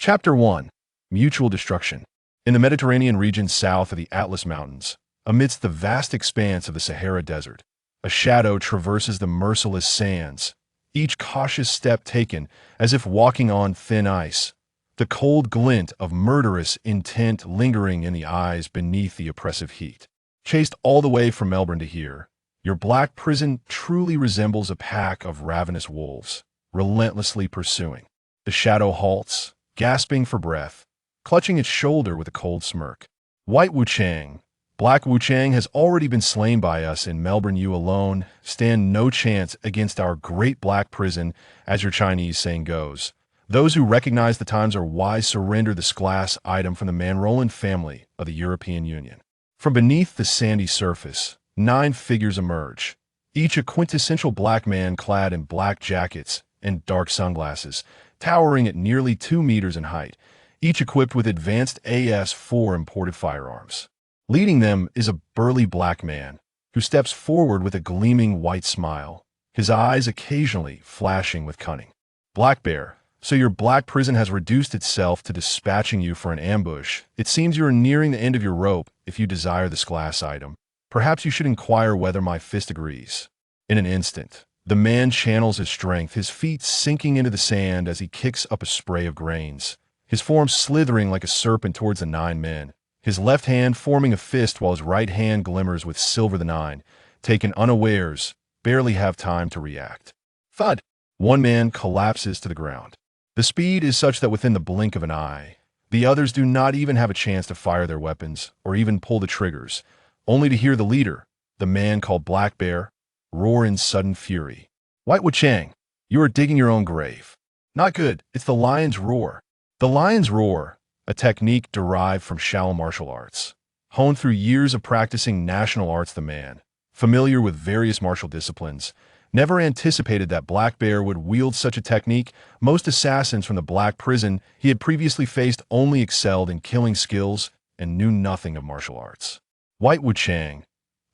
Chapter 1. Mutual Destruction. In the Mediterranean region south of the Atlas Mountains, amidst the vast expanse of the Sahara Desert, a shadow traverses the merciless sands, each cautious step taken as if walking on thin ice, the cold glint of murderous intent lingering in the eyes beneath the oppressive heat. Chased all the way from Melbourne to here, your black prison truly resembles a pack of ravenous wolves, relentlessly pursuing. The shadow halts, gasping for breath, clutching its shoulder with a cold smirk. White Wuchang, Black Wuchang has already been slain by us in Melbourne. You alone stand no chance against our great black prison, as your Chinese saying goes. Those who recognize the times are wise surrender this glass item from the Manroland family of the European Union. From beneath the sandy surface, 9 figures emerge, each a quintessential black man clad in black jackets and dark sunglasses, towering at nearly 2 meters in height, each equipped with advanced AS-4 imported firearms. Leading them is a burly black man, who steps forward with a gleaming white smile, his eyes occasionally flashing with cunning. Black Bear, so your black prison has reduced itself to dispatching you for an ambush. It seems you are nearing the end of your rope if you desire this glass item. Perhaps you should inquire whether my fist agrees. In an instant, the man channels his strength, his feet sinking into the sand as he kicks up a spray of grains, his form slithering like a serpent towards the 9 men, his left hand forming a fist while his right hand glimmers with silver. The 9, taken unawares, barely have time to react. Thud! One man collapses to the ground. The speed is such that within the blink of an eye, the others do not even have a chance to fire their weapons or even pull the triggers, only to hear the leader, the man called Black Bear, roar in sudden fury. White Wuchang, you are digging your own grave. Not good, it's the lion's roar. The lion's roar, a technique derived from Shaolin martial arts. Honed through years of practicing national arts, the man, familiar with various martial disciplines, never anticipated that Black Bear would wield such a technique. Most assassins from the black prison he had previously faced only excelled in killing skills and knew nothing of martial arts. White Wuchang,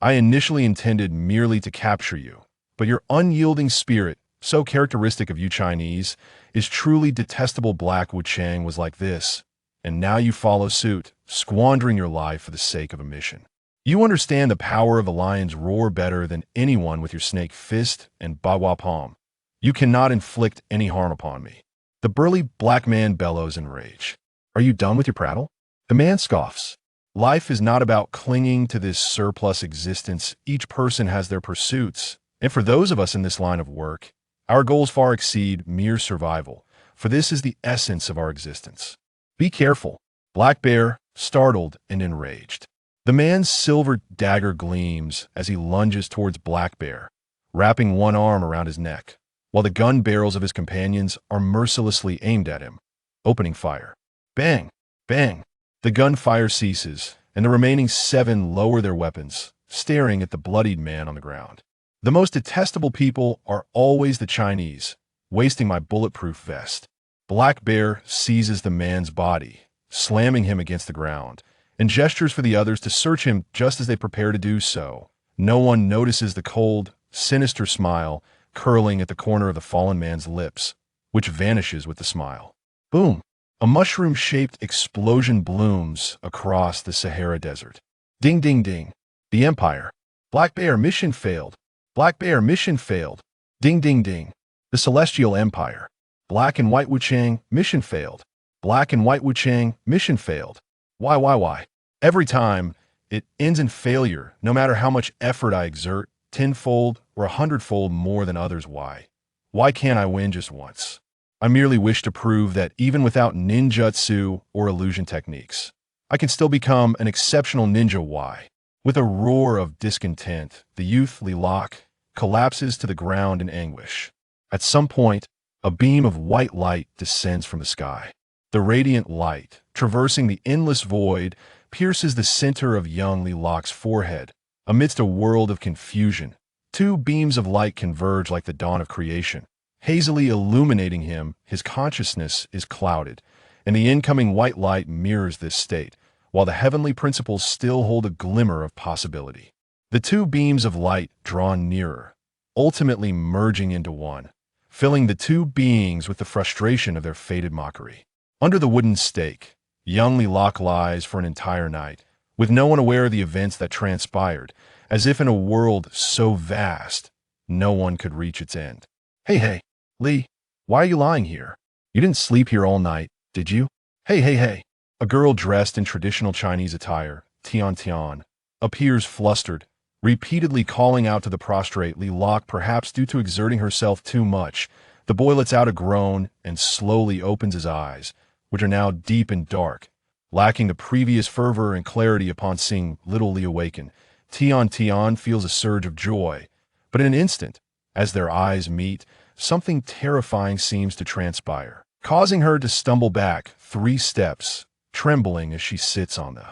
I initially intended merely to capture you, but your unyielding spirit, so characteristic of you Chinese, is truly detestable. Black Wuchang was like this, and now you follow suit, squandering your life for the sake of a mission. You understand the power of the lion's roar better than anyone with your snake fist and bawa palm. You cannot inflict any harm upon me. The burly black man bellows in rage. Are you done with your prattle? The man scoffs. Life is not about clinging to this surplus existence. Each person has their pursuits, and for those of us in this line of work, our goals far exceed mere survival, for this is the essence of our existence. Be careful. Black Bear, startled and enraged. The man's silver dagger gleams as he lunges towards Black Bear, wrapping one arm around his neck, while the gun barrels of his companions are mercilessly aimed at him, opening fire. Bang! Bang! The gunfire ceases, and the remaining 7 lower their weapons, staring at the bloodied man on the ground. The most detestable people are always the Chinese, wasting my bulletproof vest. Black Bear seizes the man's body, slamming him against the ground, and gestures for the others to search him just as they prepare to do so. No one notices the cold, sinister smile curling at the corner of the fallen man's lips, which vanishes with the smile. Boom! A mushroom-shaped explosion blooms across the Sahara Desert. Ding, ding, ding. The Empire. Black Bear, mission failed. Black Bear, mission failed. Ding, ding, ding. The Celestial Empire. Black and White Wuchang, mission failed. Black and White Wuchang, mission failed. Why? Every time, it ends in failure, no matter how much effort I exert, 10-fold or 100-fold more than others. Why? Why can't I win just once? I merely wish to prove that even without ninjutsu or illusion techniques, I can still become an exceptional ninja. Why? With a roar of discontent, the youth Lilac collapses to the ground in anguish. At some point, a beam of white light descends from the sky. The radiant light, traversing the endless void, pierces the center of young Lilac's forehead. Amidst a world of confusion, 2 beams of light converge like the dawn of creation, hazily illuminating him. His consciousness is clouded, and the incoming white light mirrors this state, while the heavenly principles still hold a glimmer of possibility. The 2 beams of light draw nearer, ultimately merging into one, filling the 2 beings with the frustration of their fated mockery. Under the wooden stake, young Li Lok lies for an entire night, with no one aware of the events that transpired, as if in a world so vast, no one could reach its end. Hey, Li, why are you lying here? You didn't sleep here all night, did you? Hey. A girl dressed in traditional Chinese attire, Tian, appears flustered, repeatedly calling out to the prostrate Li Lok, perhaps due to exerting herself too much. The boy lets out a groan and slowly opens his eyes, which are now deep and dark, lacking the previous fervor and clarity upon seeing little Li awaken. Tian feels a surge of joy, but in an instant, as their eyes meet, something terrifying seems to transpire, causing her to stumble back 3 steps, trembling as she sits on the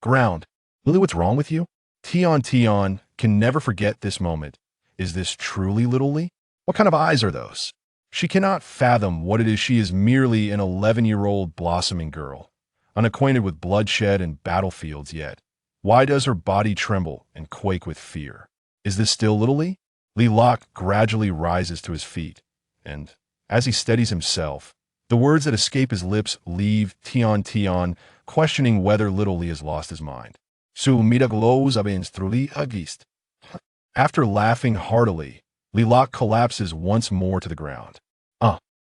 ground. Lily, what's wrong with you? Tian can never forget this moment. Is this truly little Li? What kind of eyes are those? She cannot fathom what it is. She is merely an 11-year-old blossoming girl, unacquainted with bloodshed and battlefields yet. Why does her body tremble and quake with fear? Is this still little Li? Li Lok gradually rises to his feet, and, as he steadies himself, the words that escape his lips leave Tian, questioning whether little Li has lost his mind. After laughing heartily, Li Lok collapses once more to the ground.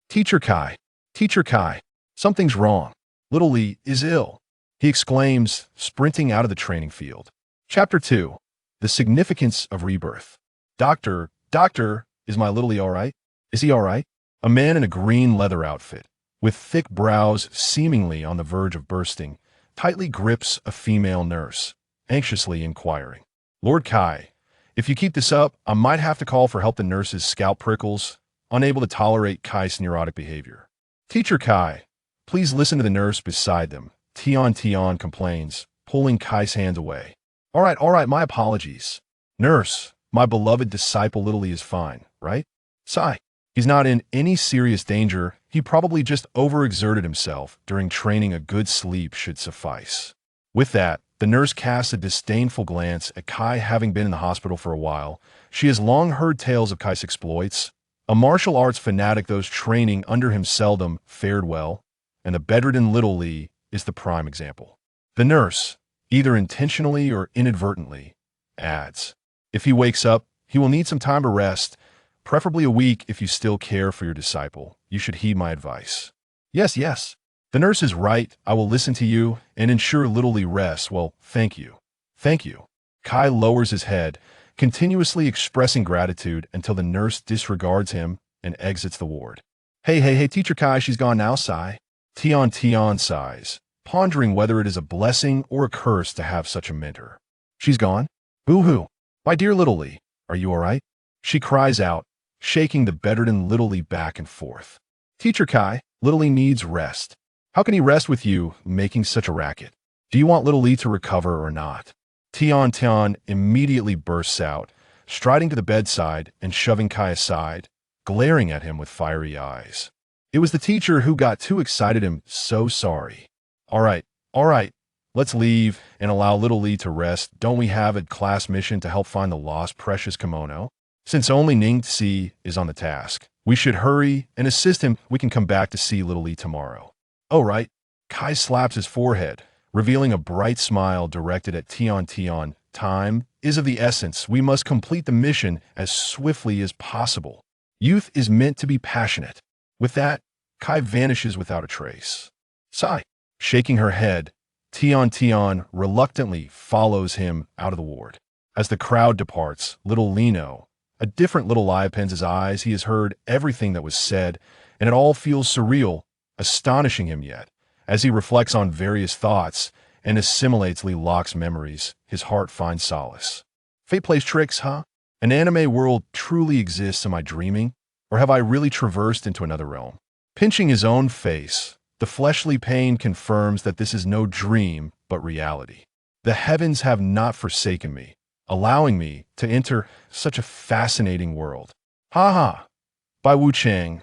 Teacher Kai, something's wrong. Little Li is ill, he exclaims, sprinting out of the training field. Chapter 2. The Significance of Rebirth. Doctor, is my little Li all right? Is he all right? A man in a green leather outfit, with thick brows seemingly on the verge of bursting, tightly grips a female nurse, anxiously inquiring. Lord Kai, if you keep this up, I might have to call for help. The nurse's scalp prickles, unable to tolerate Kai's neurotic behavior. Teacher Kai, please listen to the nurse beside them. Tian complains, pulling Kai's hands away. All right, my apologies. Nurse, my beloved disciple little Li is fine, right? Sigh. He's not in any serious danger. He probably just overexerted himself during training. A good sleep should suffice. With that, the nurse casts a disdainful glance at Kai. Having been in the hospital for a while, she has long heard tales of Kai's exploits. A martial arts fanatic, those training under him seldom fared well, and the bedridden little Li is the prime example. The nurse, either intentionally or inadvertently, adds, if he wakes up, he will need some time to rest, preferably a week. If you still care for your disciple, you should heed my advice. Yes. The nurse is right. I will listen to you and ensure little Li rests. Well, thank you. Kai lowers his head, continuously expressing gratitude until the nurse disregards him and exits the ward. Hey, Teacher Kai, she's gone now, sigh. Tian sighs, pondering whether it is a blessing or a curse to have such a mentor. She's gone? Boo-hoo. My dear little Li, are you all right? She cries out, shaking the bedridden little Li back and forth. Teacher Kai, little Li needs rest. How can he rest with you making such a racket? Do you want little Li to recover or not? Tian immediately bursts out, striding to the bedside and shoving Kai aside, glaring at him with fiery eyes. It was the teacher who got too excited. I'm so sorry. All right. Let's leave and allow little Li to rest. Don't we have a class mission to help find the lost precious kimono? Since only Ningxi is on the task, we should hurry and assist him. We can come back to see little Li tomorrow. Oh, right. Kai slaps his forehead, revealing a bright smile directed at Tian. Time is of the essence. We must complete the mission as swiftly as possible. Youth is meant to be passionate. With that, Kai vanishes without a trace. Sigh. Shaking her head, Tian reluctantly follows him out of the ward. As the crowd departs, little Lino, a different little Li, opens his eyes. He has heard everything that was said, and it all feels surreal, astonishing him yet. As he reflects on various thoughts and assimilates Li Lok's memories, his heart finds solace. Fate plays tricks, huh? An anime world truly exists. Am I dreaming? Or have I really traversed into another realm? Pinching his own face, the fleshly pain confirms that this is no dream, but reality. The heavens have not forsaken me, allowing me to enter such a fascinating world. Bai Wuchang,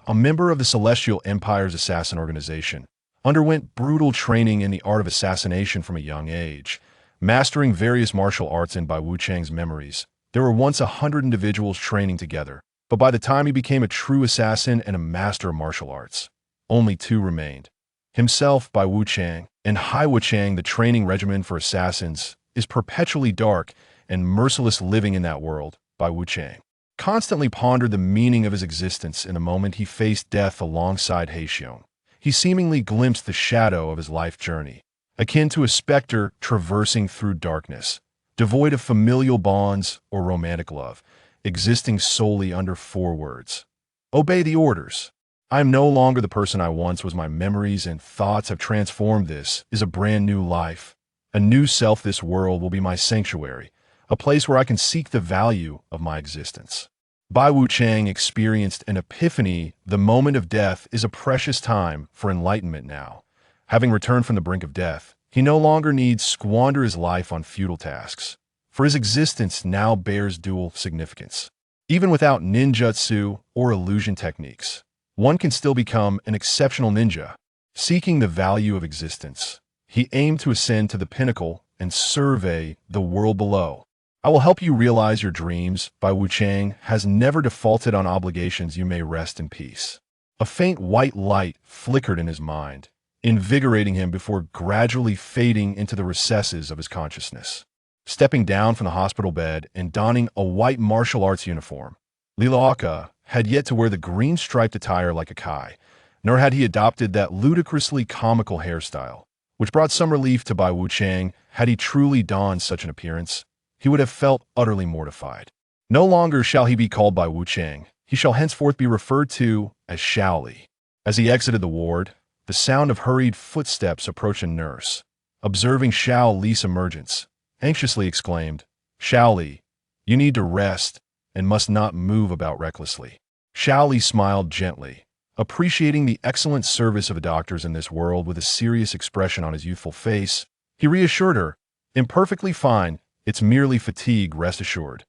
a member of the Celestial Empire's assassin organization, underwent brutal training in the art of assassination from a young age, mastering various martial arts. In Bai Wuchang's memories, there were once 100 individuals training together, but by the time he became a true assassin and a master of martial arts, only 2 remained. himself by Wu Chang, and Hai Wu Chang, the training regimen for assassins, is perpetually dark and merciless living in that world by Wu Chang. Constantly pondered the meaning of his existence in the moment he faced death alongside Heixion. He seemingly glimpsed the shadow of his life journey, akin to a specter traversing through darkness, devoid of familial bonds or romantic love, existing solely under four words. Obey the orders. I am no longer the person I once was. My memories and thoughts have transformed. This is a brand new life. A new self. This world will be my sanctuary, a place where I can seek the value of my existence. Bai Wu Chang experienced an epiphany. The moment of death is a precious time for enlightenment now. Having returned from the brink of death, he no longer needs squander his life on futile tasks, for his existence now bears dual significance. Even without ninjutsu or illusion techniques, one can still become an exceptional ninja. Seeking the value of existence, he aimed to ascend to the pinnacle and survey the world below. I will help you realize your dreams. Bai Wu Chang has never defaulted on obligations. You may rest in peace. A faint white light flickered in his mind, invigorating him before gradually fading into the recesses of his consciousness. Stepping down from the hospital bed and donning a white martial arts uniform, Lilaoka had yet to wear the green striped attire like a Kai, nor had he adopted that ludicrously comical hairstyle, which brought some relief to Bai Wu Chang. Had he truly donned such an appearance, he would have felt utterly mortified. No longer shall he be called Bai Wu Chang. He shall henceforth be referred to as Xiao Li. As he exited the ward, the sound of hurried footsteps approached a nurse. Observing Xiao Li's emergence, anxiously exclaimed, "Xiao Li, you need to rest and must not move about recklessly." Xiao Li smiled gently, appreciating the excellent service of the doctors in this world. With a serious expression on his youthful face, he reassured her, "I'm perfectly fine. It's merely fatigue, rest assured.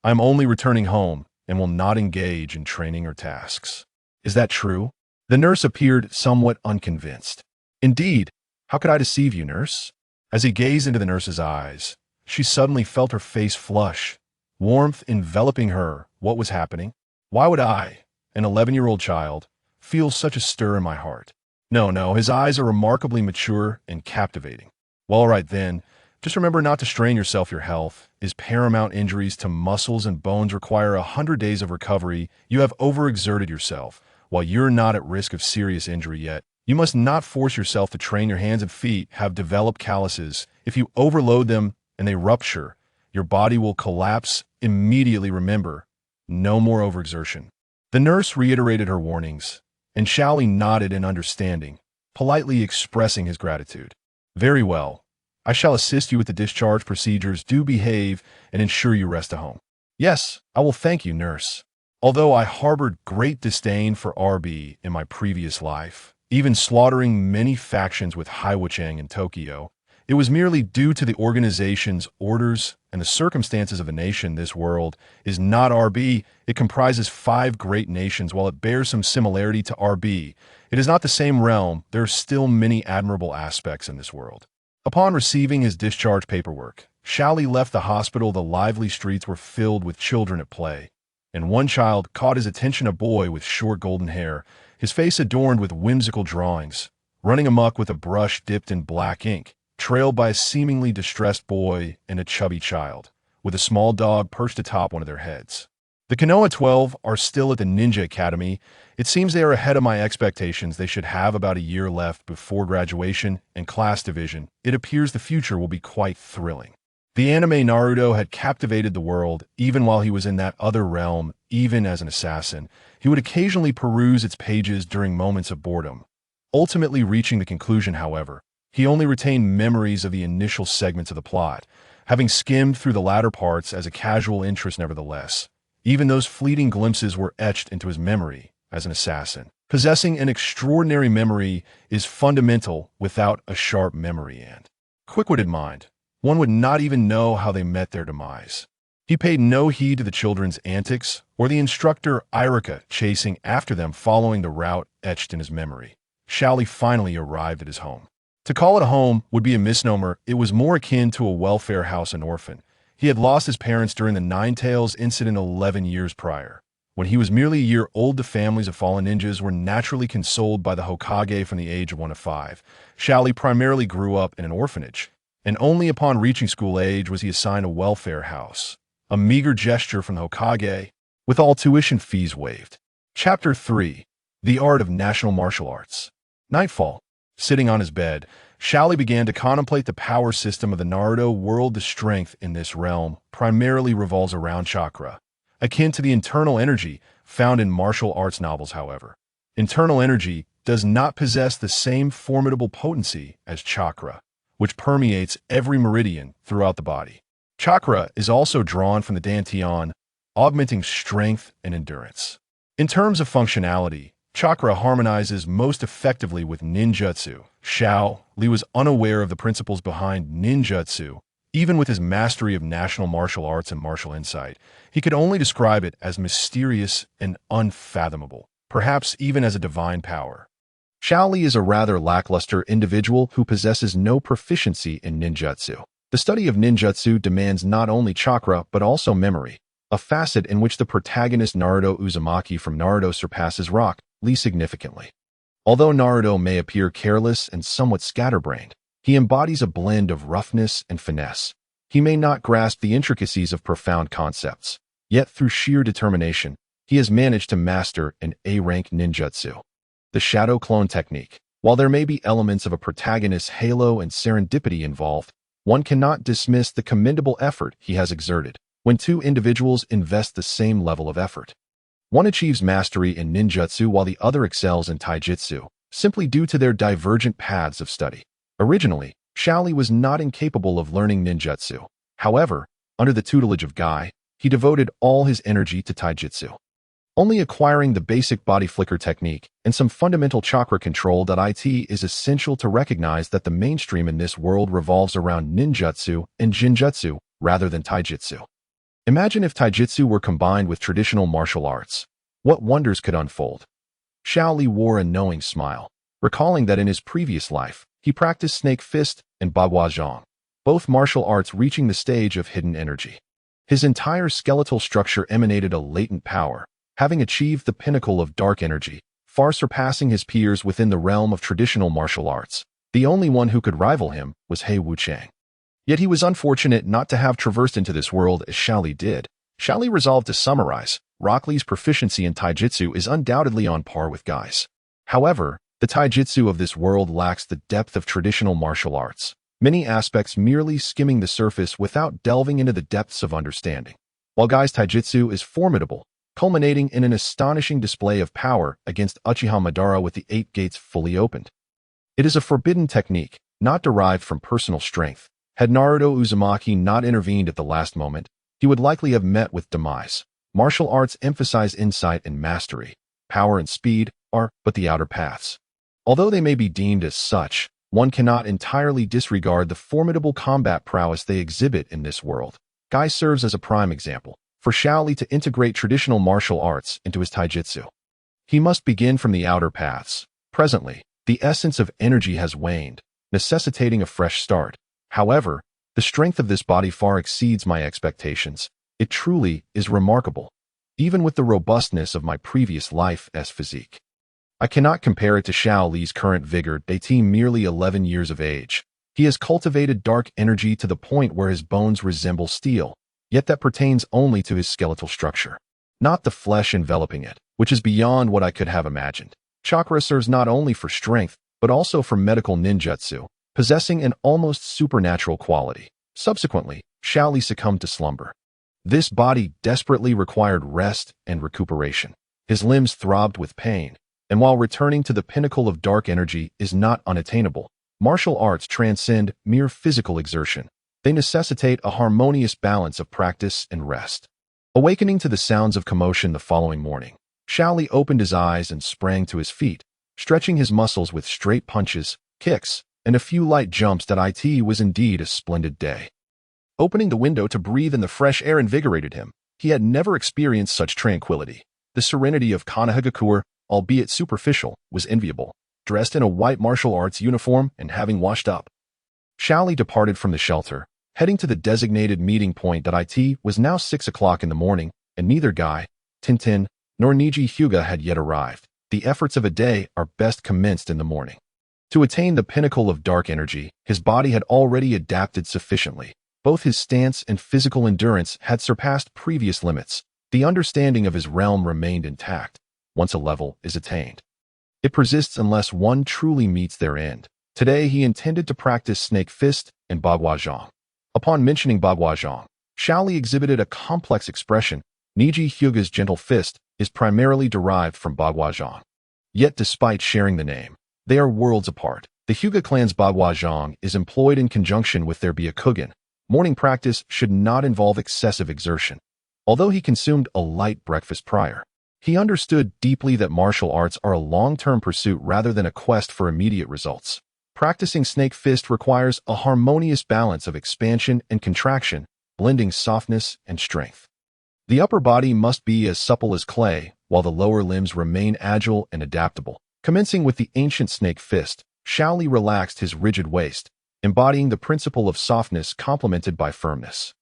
I'm only returning home and will not engage in training or tasks." "Is that true?" The nurse appeared somewhat unconvinced. "Indeed. How could I deceive you, nurse?" As he gazed into the nurse's eyes, she suddenly felt her face flush, warmth enveloping her. What was happening? Why would I, an 11-year-old child, feel such a stir in my heart? No, his eyes are remarkably mature and captivating. "Well, all right then. Just remember not to strain yourself. Your health is paramount. Injuries to muscles and bones require 100 days of recovery. You have overexerted yourself. While you're not at risk of serious injury yet, you must not force yourself to train. Your hands and feet have developed calluses. If you overload them and they rupture, your body will collapse immediately. Remember, no more overexertion." The nurse reiterated her warnings, and Xiao Li nodded in understanding, politely expressing his gratitude. "Very well. I shall assist you with the discharge procedures. Do behave and ensure you rest at home." "Yes, I will. Thank you, nurse." Although I harbored great disdain for RB in my previous life, even slaughtering many factions with Hai Wu Chang in Tokyo, it was merely due to the organization's orders and the circumstances of a nation. This world is not RB. It comprises 5 great nations. While it bears some similarity to RB, it is not the same realm. There are still many admirable aspects in this world. Upon receiving his discharge paperwork, Xiao Li left the hospital. The lively streets were filled with children at play, and one child caught his attention, a boy with short golden hair, his face adorned with whimsical drawings, running amok with a brush dipped in black ink, trailed by a seemingly distressed boy and a chubby child, with a small dog perched atop one of their heads. The Konoha 12 are still at the Ninja Academy. It seems they are ahead of my expectations. They should have about a year left before graduation and class division. It appears the future will be quite thrilling. The anime Naruto had captivated the world, even while he was in that other realm. Even as an assassin, he would occasionally peruse its pages during moments of boredom. Ultimately reaching the conclusion, however, he only retained memories of the initial segments of the plot, having skimmed through the latter parts as a casual interest. Nevertheless, even those fleeting glimpses were etched into his memory as an assassin. Possessing an extraordinary memory is fundamental. Without a sharp memory and quick-witted mind, one would not even know how they met their demise. He paid no heed to the children's antics or the instructor Irika chasing after them, following the route etched in his memory. Xiao Li finally arrived at his home. To call it a home would be a misnomer. It was more akin to a welfare house, an orphan. He had lost his parents during the Nine Tails incident 11 years prior. When he was merely a year old, the families of fallen ninjas were naturally consoled by the Hokage from the age of 1 to 5. Xiao Li primarily grew up in an orphanage, and only upon reaching school age was he assigned a welfare house, a meager gesture from the Hokage, with all tuition fees waived. Chapter 3. The Art of National Martial Arts. Nightfall. Sitting on his bed, Xiao Li began to contemplate the power system of the Naruto world. The strength in this realm primarily revolves around chakra, akin to the internal energy found in martial arts novels. However, internal energy does not possess the same formidable potency as chakra, which permeates every meridian throughout the body. Chakra is also drawn from the dantian, augmenting strength and endurance. In terms of functionality, chakra harmonizes most effectively with ninjutsu. Xiao Li was unaware of the principles behind ninjutsu. Even with his mastery of national martial arts and martial insight, he could only describe it as mysterious and unfathomable, perhaps even as a divine power. Xiao Li is a rather lackluster individual who possesses no proficiency in ninjutsu. The study of ninjutsu demands not only chakra but also memory, a facet in which the protagonist Naruto Uzumaki from Naruto surpasses Rock Lee significantly. Although Naruto may appear careless and somewhat scatterbrained, he embodies a blend of roughness and finesse. He may not grasp the intricacies of profound concepts, yet through sheer determination, he has managed to master an A-rank ninjutsu. The shadow clone technique. While there may be elements of a protagonist's halo and serendipity involved, one cannot dismiss the commendable effort he has exerted. When two individuals invest the same level of effort, one achieves mastery in ninjutsu while the other excels in taijutsu, simply due to their divergent paths of study. Originally, Xiao Li was not incapable of learning ninjutsu. However, under the tutelage of Guy, he devoted all his energy to taijutsu. Only acquiring the basic body flicker technique and some fundamental chakra control. It is essential to recognize that the mainstream in this world revolves around ninjutsu and jinjutsu rather than taijutsu. Imagine if taijutsu were combined with traditional martial arts. What wonders could unfold? Xiao Li wore a knowing smile, recalling that in his previous life, he practiced snake fist and baguazhang, both martial arts reaching the stage of hidden energy. His entire skeletal structure emanated a latent power, having achieved the pinnacle of dark energy, far surpassing his peers within the realm of traditional martial arts. The only one who could rival him was He Wuchang. Yet he was unfortunate not to have traversed into this world as Xiao Li did. Xiao Li resolved to summarize. Rock Lee's proficiency in taijutsu is undoubtedly on par with Guy's. However, the taijutsu of this world lacks the depth of traditional martial arts, many aspects merely skimming the surface without delving into the depths of understanding. While Guy's taijutsu is formidable, culminating in an astonishing display of power against Uchiha Madara with the 8 gates fully opened. It is a forbidden technique, not derived from personal strength. Had Naruto Uzumaki not intervened at the last moment, he would likely have met with demise. Martial arts emphasize insight and mastery. Power and speed are but the outer paths. Although they may be deemed as such, one cannot entirely disregard the formidable combat prowess they exhibit in this world. Guy serves as a prime example for Xiao Li to integrate traditional martial arts into his taijutsu. He must begin from the outer paths. Presently, the essence of energy has waned, necessitating a fresh start. However, the strength of this body far exceeds my expectations. It truly is remarkable, even with the robustness of my previous life's physique. I cannot compare it to Xiao Li's current vigor. Merely 11 years of age. He has cultivated dark energy to the point where his bones resemble steel, yet that pertains only to his skeletal structure, not the flesh enveloping it, which is beyond what I could have imagined. Chakra serves not only for strength, but also for medical ninjutsu, possessing an almost supernatural quality. Subsequently, Xiao Li succumbed to slumber. This body desperately required rest and recuperation. His limbs throbbed with pain, and while returning to the pinnacle of dark energy is not unattainable, martial arts transcend mere physical exertion. They necessitate a harmonious balance of practice and rest. Awakening to the sounds of commotion the following morning, Xiao Li opened his eyes and sprang to his feet, stretching his muscles with straight punches, kicks, and a few light jumps. It was indeed a splendid day. Opening the window to breathe in the fresh air invigorated him. He had never experienced such tranquility. The serenity of Konohagakure, albeit superficial, was enviable. Dressed in a white martial arts uniform and having washed up, Xiao Li departed from the shelter, heading to the designated meeting point. It was now 6 o'clock in the morning, and neither Guy, Tintin, nor Niji Hyuga had yet arrived. The efforts of a day are best commenced in the morning. To attain the pinnacle of dark energy, his body had already adapted sufficiently. Both his stance and physical endurance had surpassed previous limits. The understanding of his realm remained intact. Once a level is attained, it persists unless one truly meets their end. Today he intended to practice Snake Fist and Bagua Zhang. Upon mentioning Bagua Zhang, Xiao Li exhibited a complex expression. Niji Hyuga's gentle fist is primarily derived from Bagua Zhang. Yet despite sharing the name, they are worlds apart. The Hyuga clan's Bagua Zhang is employed in conjunction with their Byakugan. Morning practice should not involve excessive exertion. Although he consumed a light breakfast prior, he understood deeply that martial arts are a long-term pursuit rather than a quest for immediate results. Practicing Snake Fist requires a harmonious balance of expansion and contraction, blending softness and strength. The upper body must be as supple as clay, while the lower limbs remain agile and adaptable. Commencing with the ancient Snake Fist, Xiao Li relaxed his rigid waist, embodying the principle of softness complemented by firmness.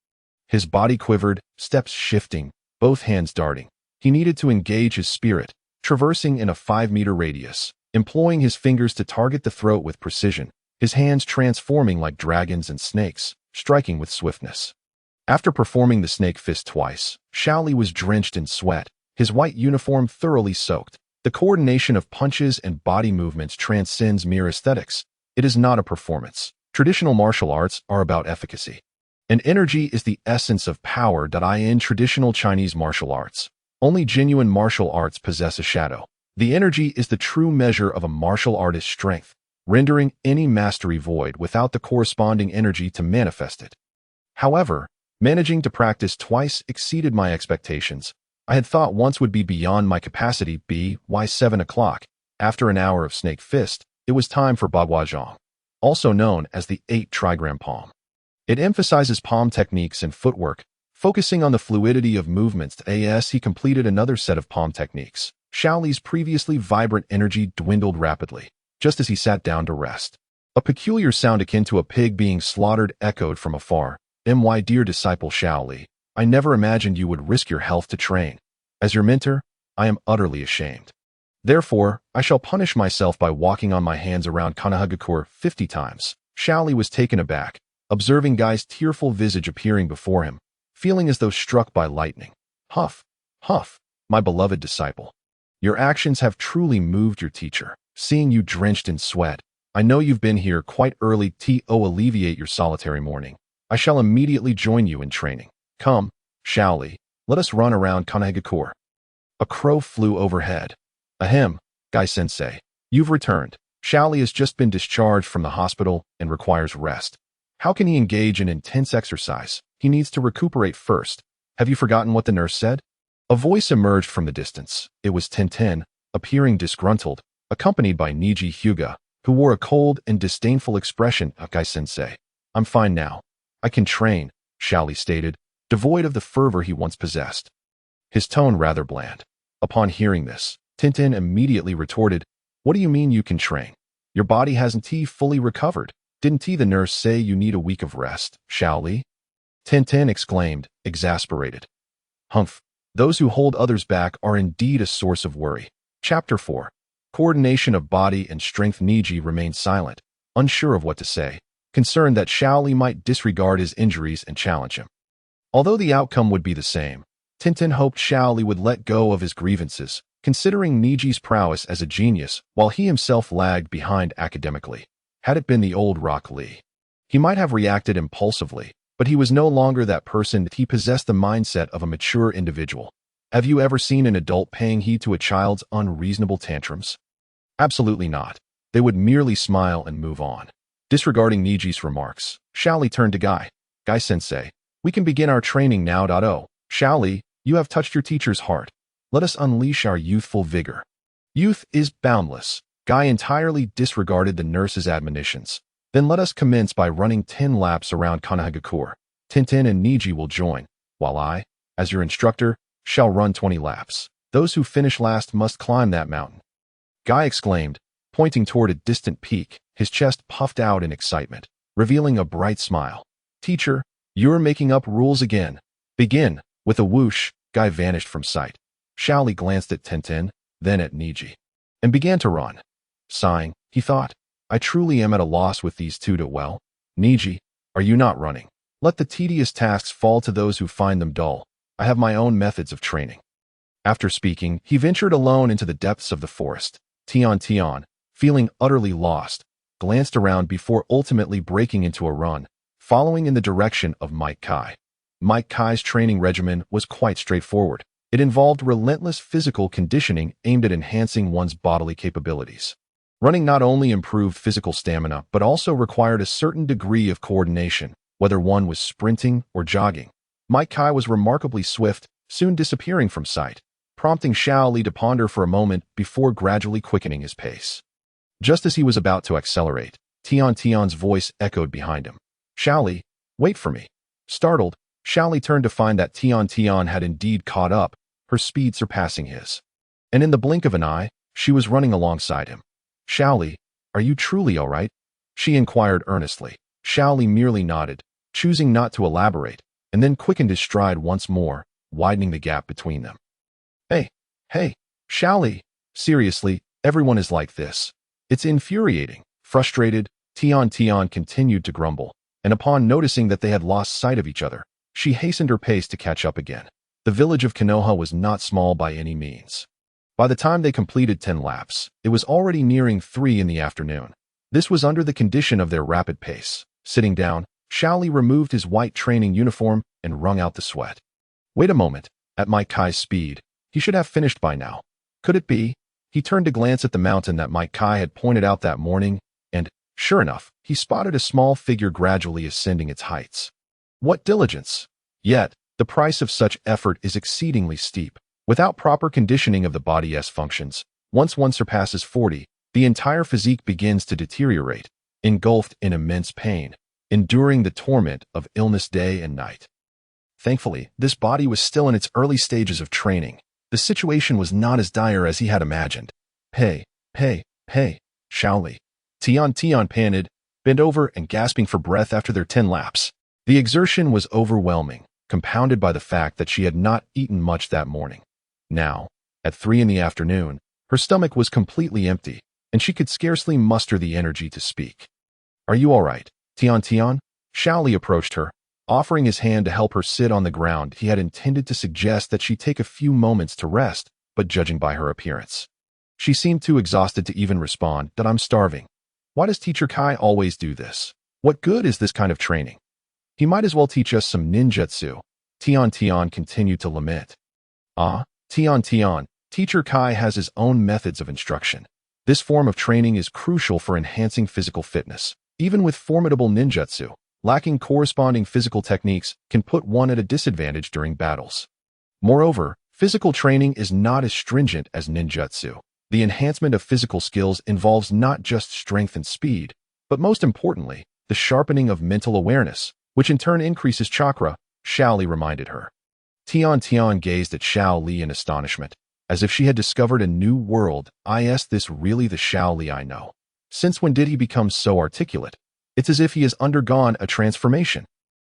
His body quivered, steps shifting, both hands darting. He needed to engage his spirit, traversing in a 5-meter radius, employing his fingers to target the throat with precision, his hands transforming like dragons and snakes, striking with swiftness. After performing the Snake Fist twice, Xiao Li was drenched in sweat, his white uniform thoroughly soaked. The coordination of punches and body movements transcends mere aesthetics. It is not a performance. Traditional martial arts are about efficacy. And energy is the essence of power. In traditional Chinese martial arts, only genuine martial arts possess a shadow. The energy is the true measure of a martial artist's strength, rendering any mastery void without the corresponding energy to manifest it. However, managing to practice twice exceeded my expectations. I had thought once would be beyond my capacity. By 7 o'clock, after an hour of Snake Fist, it was time for Bagua Zhang, also known as the 8 trigram palm. It emphasizes palm techniques and footwork, focusing on the fluidity of movements. As he completed another set of palm techniques, Xiao Li's previously vibrant energy dwindled rapidly, just as he sat down to rest. A peculiar sound akin to a pig being slaughtered echoed from afar. My dear disciple Xiao Li, I never imagined you would risk your health to train. As your mentor, I am utterly ashamed. Therefore, I shall punish myself by walking on my hands around Kanahagakur 50 times. Xiao Li was taken aback, observing Guy's tearful visage appearing before him, feeling as though struck by lightning. Huff, huff, my beloved disciple. Your actions have truly moved your teacher. Seeing you drenched in sweat, I know you've been here quite early to alleviate your solitary mourning. I shall immediately join you in training. Come, Xiao Li, let us run around Kanahagakur. A crow flew overhead. Ahem, Guy-sensei, you've returned. Xiao Li has just been discharged from the hospital and requires rest. How can he engage in intense exercise? He needs to recuperate first. Have you forgotten what the nurse said? A voice emerged from the distance. It was Tintin, appearing disgruntled, accompanied by Niji Hyuga, who wore a cold and disdainful expression. Guy-sensei, I'm fine now. I can train, Xiao Li stated, devoid of the fervor he once possessed. His tone rather bland. Upon hearing this, Tintin immediately retorted, What do you mean you can train? Your body hasn't fully recovered. Didn't the nurse say you need a week of rest, Xiao Li? Tintin exclaimed, exasperated. Humph, those who hold others back are indeed a source of worry. Chapter 4. Coordination of body and strength. Niji remained silent, unsure of what to say, concerned that Xiao Li might disregard his injuries and challenge him. Although the outcome would be the same, Tintin hoped Xiao Li would let go of his grievances, considering Niji's prowess as a genius while he himself lagged behind academically. Had it been the old Rock Lee, he might have reacted impulsively, but he was no longer that person. He possessed the mindset of a mature individual. Have you ever seen an adult paying heed to a child's unreasonable tantrums? Absolutely not. They would merely smile and move on. Disregarding Niji's remarks, Xiao Li turned to Guy. Guy-sensei, we can begin our training now. Xiao Li, you have touched your teacher's heart. Let us unleash our youthful vigor. Youth is boundless. Guy entirely disregarded the nurse's admonitions. Then let us commence by running 10 laps around Kanahagakur. Tintin and Niji will join, while I, as your instructor, shall run 20 laps. Those who finish last must climb that mountain. Guy exclaimed, pointing toward a distant peak, his chest puffed out in excitement, revealing a bright smile. Teacher, you're making up rules again. Begin. With a whoosh, Guy vanished from sight. Xiao Li glanced at Tintin, then at Niji, and began to run. Sighing, he thought, I truly am at a loss with these two to well. Niji, are you not running? Let the tedious tasks fall to those who find them dull. I have my own methods of training. After speaking, he ventured alone into the depths of the forest. Tian, feeling utterly lost, glanced around before ultimately breaking into a run, following in the direction of Mike Kai. Mike Kai's training regimen was quite straightforward. It involved relentless physical conditioning aimed at enhancing one's bodily capabilities. Running not only improved physical stamina, but also required a certain degree of coordination, whether one was sprinting or jogging. Mike Kai was remarkably swift, soon disappearing from sight, prompting Xiao Li to ponder for a moment before gradually quickening his pace. Just as he was about to accelerate, Tian's voice echoed behind him. Xiao Li, wait for me. Startled, Xiao Li turned to find that Tian had indeed caught up, her speed surpassing his. And in the blink of an eye, she was running alongside him. Xiao Li, are you truly all right? She inquired earnestly. Xiao Li merely nodded, choosing not to elaborate, and then quickened his stride once more, widening the gap between them. Hey, Xiao Li, seriously, everyone is like this. It's infuriating. Frustrated, Tian continued to grumble, and upon noticing that they had lost sight of each other, she hastened her pace to catch up again. The village of Konoha was not small by any means. By the time they completed 10 laps, it was already nearing 3 in the afternoon. This was under the condition of their rapid pace. Sitting down, Xiao Li removed his white training uniform and wrung out the sweat. Wait a moment, at Mike Kai's speed, he should have finished by now. Could it be? He turned to glance at the mountain that Mike Kai had pointed out that morning, and, sure enough, he spotted a small figure gradually ascending its heights. What diligence! Yet, the price of such effort is exceedingly steep. Without proper conditioning of the body's functions, once one surpasses 40, the entire physique begins to deteriorate, engulfed in immense pain, enduring the torment of illness day and night. Thankfully, this body was still in its early stages of training. The situation was not as dire as he had imagined. Hey, Xiao Li. Tian panted, bent over and gasping for breath after their 10 laps. The exertion was overwhelming, compounded by the fact that she had not eaten much that morning. Now, at 3 in the afternoon, her stomach was completely empty, and she could scarcely muster the energy to speak. Are you all right, Tian? Xiao Li approached her, offering his hand to help her sit on the ground. He had intended to suggest that she take a few moments to rest, but judging by her appearance, she seemed too exhausted to even respond. That I'm starving. Why does Teacher Kai always do this? What good is this kind of training? He might as well teach us some ninjutsu. Tian continued to lament. Tian, Teacher Kai has his own methods of instruction. This form of training is crucial for enhancing physical fitness. Even with formidable ninjutsu, lacking corresponding physical techniques can put one at a disadvantage during battles. Moreover, physical training is not as stringent as ninjutsu. The enhancement of physical skills involves not just strength and speed, but most importantly, the sharpening of mental awareness, which in turn increases chakra, Xiao Li reminded her. Tian gazed at Xiao Li in astonishment, as if she had discovered a new world. Is this really the Xiao Li I know? Since when did he become so articulate? It's as if he has undergone a transformation.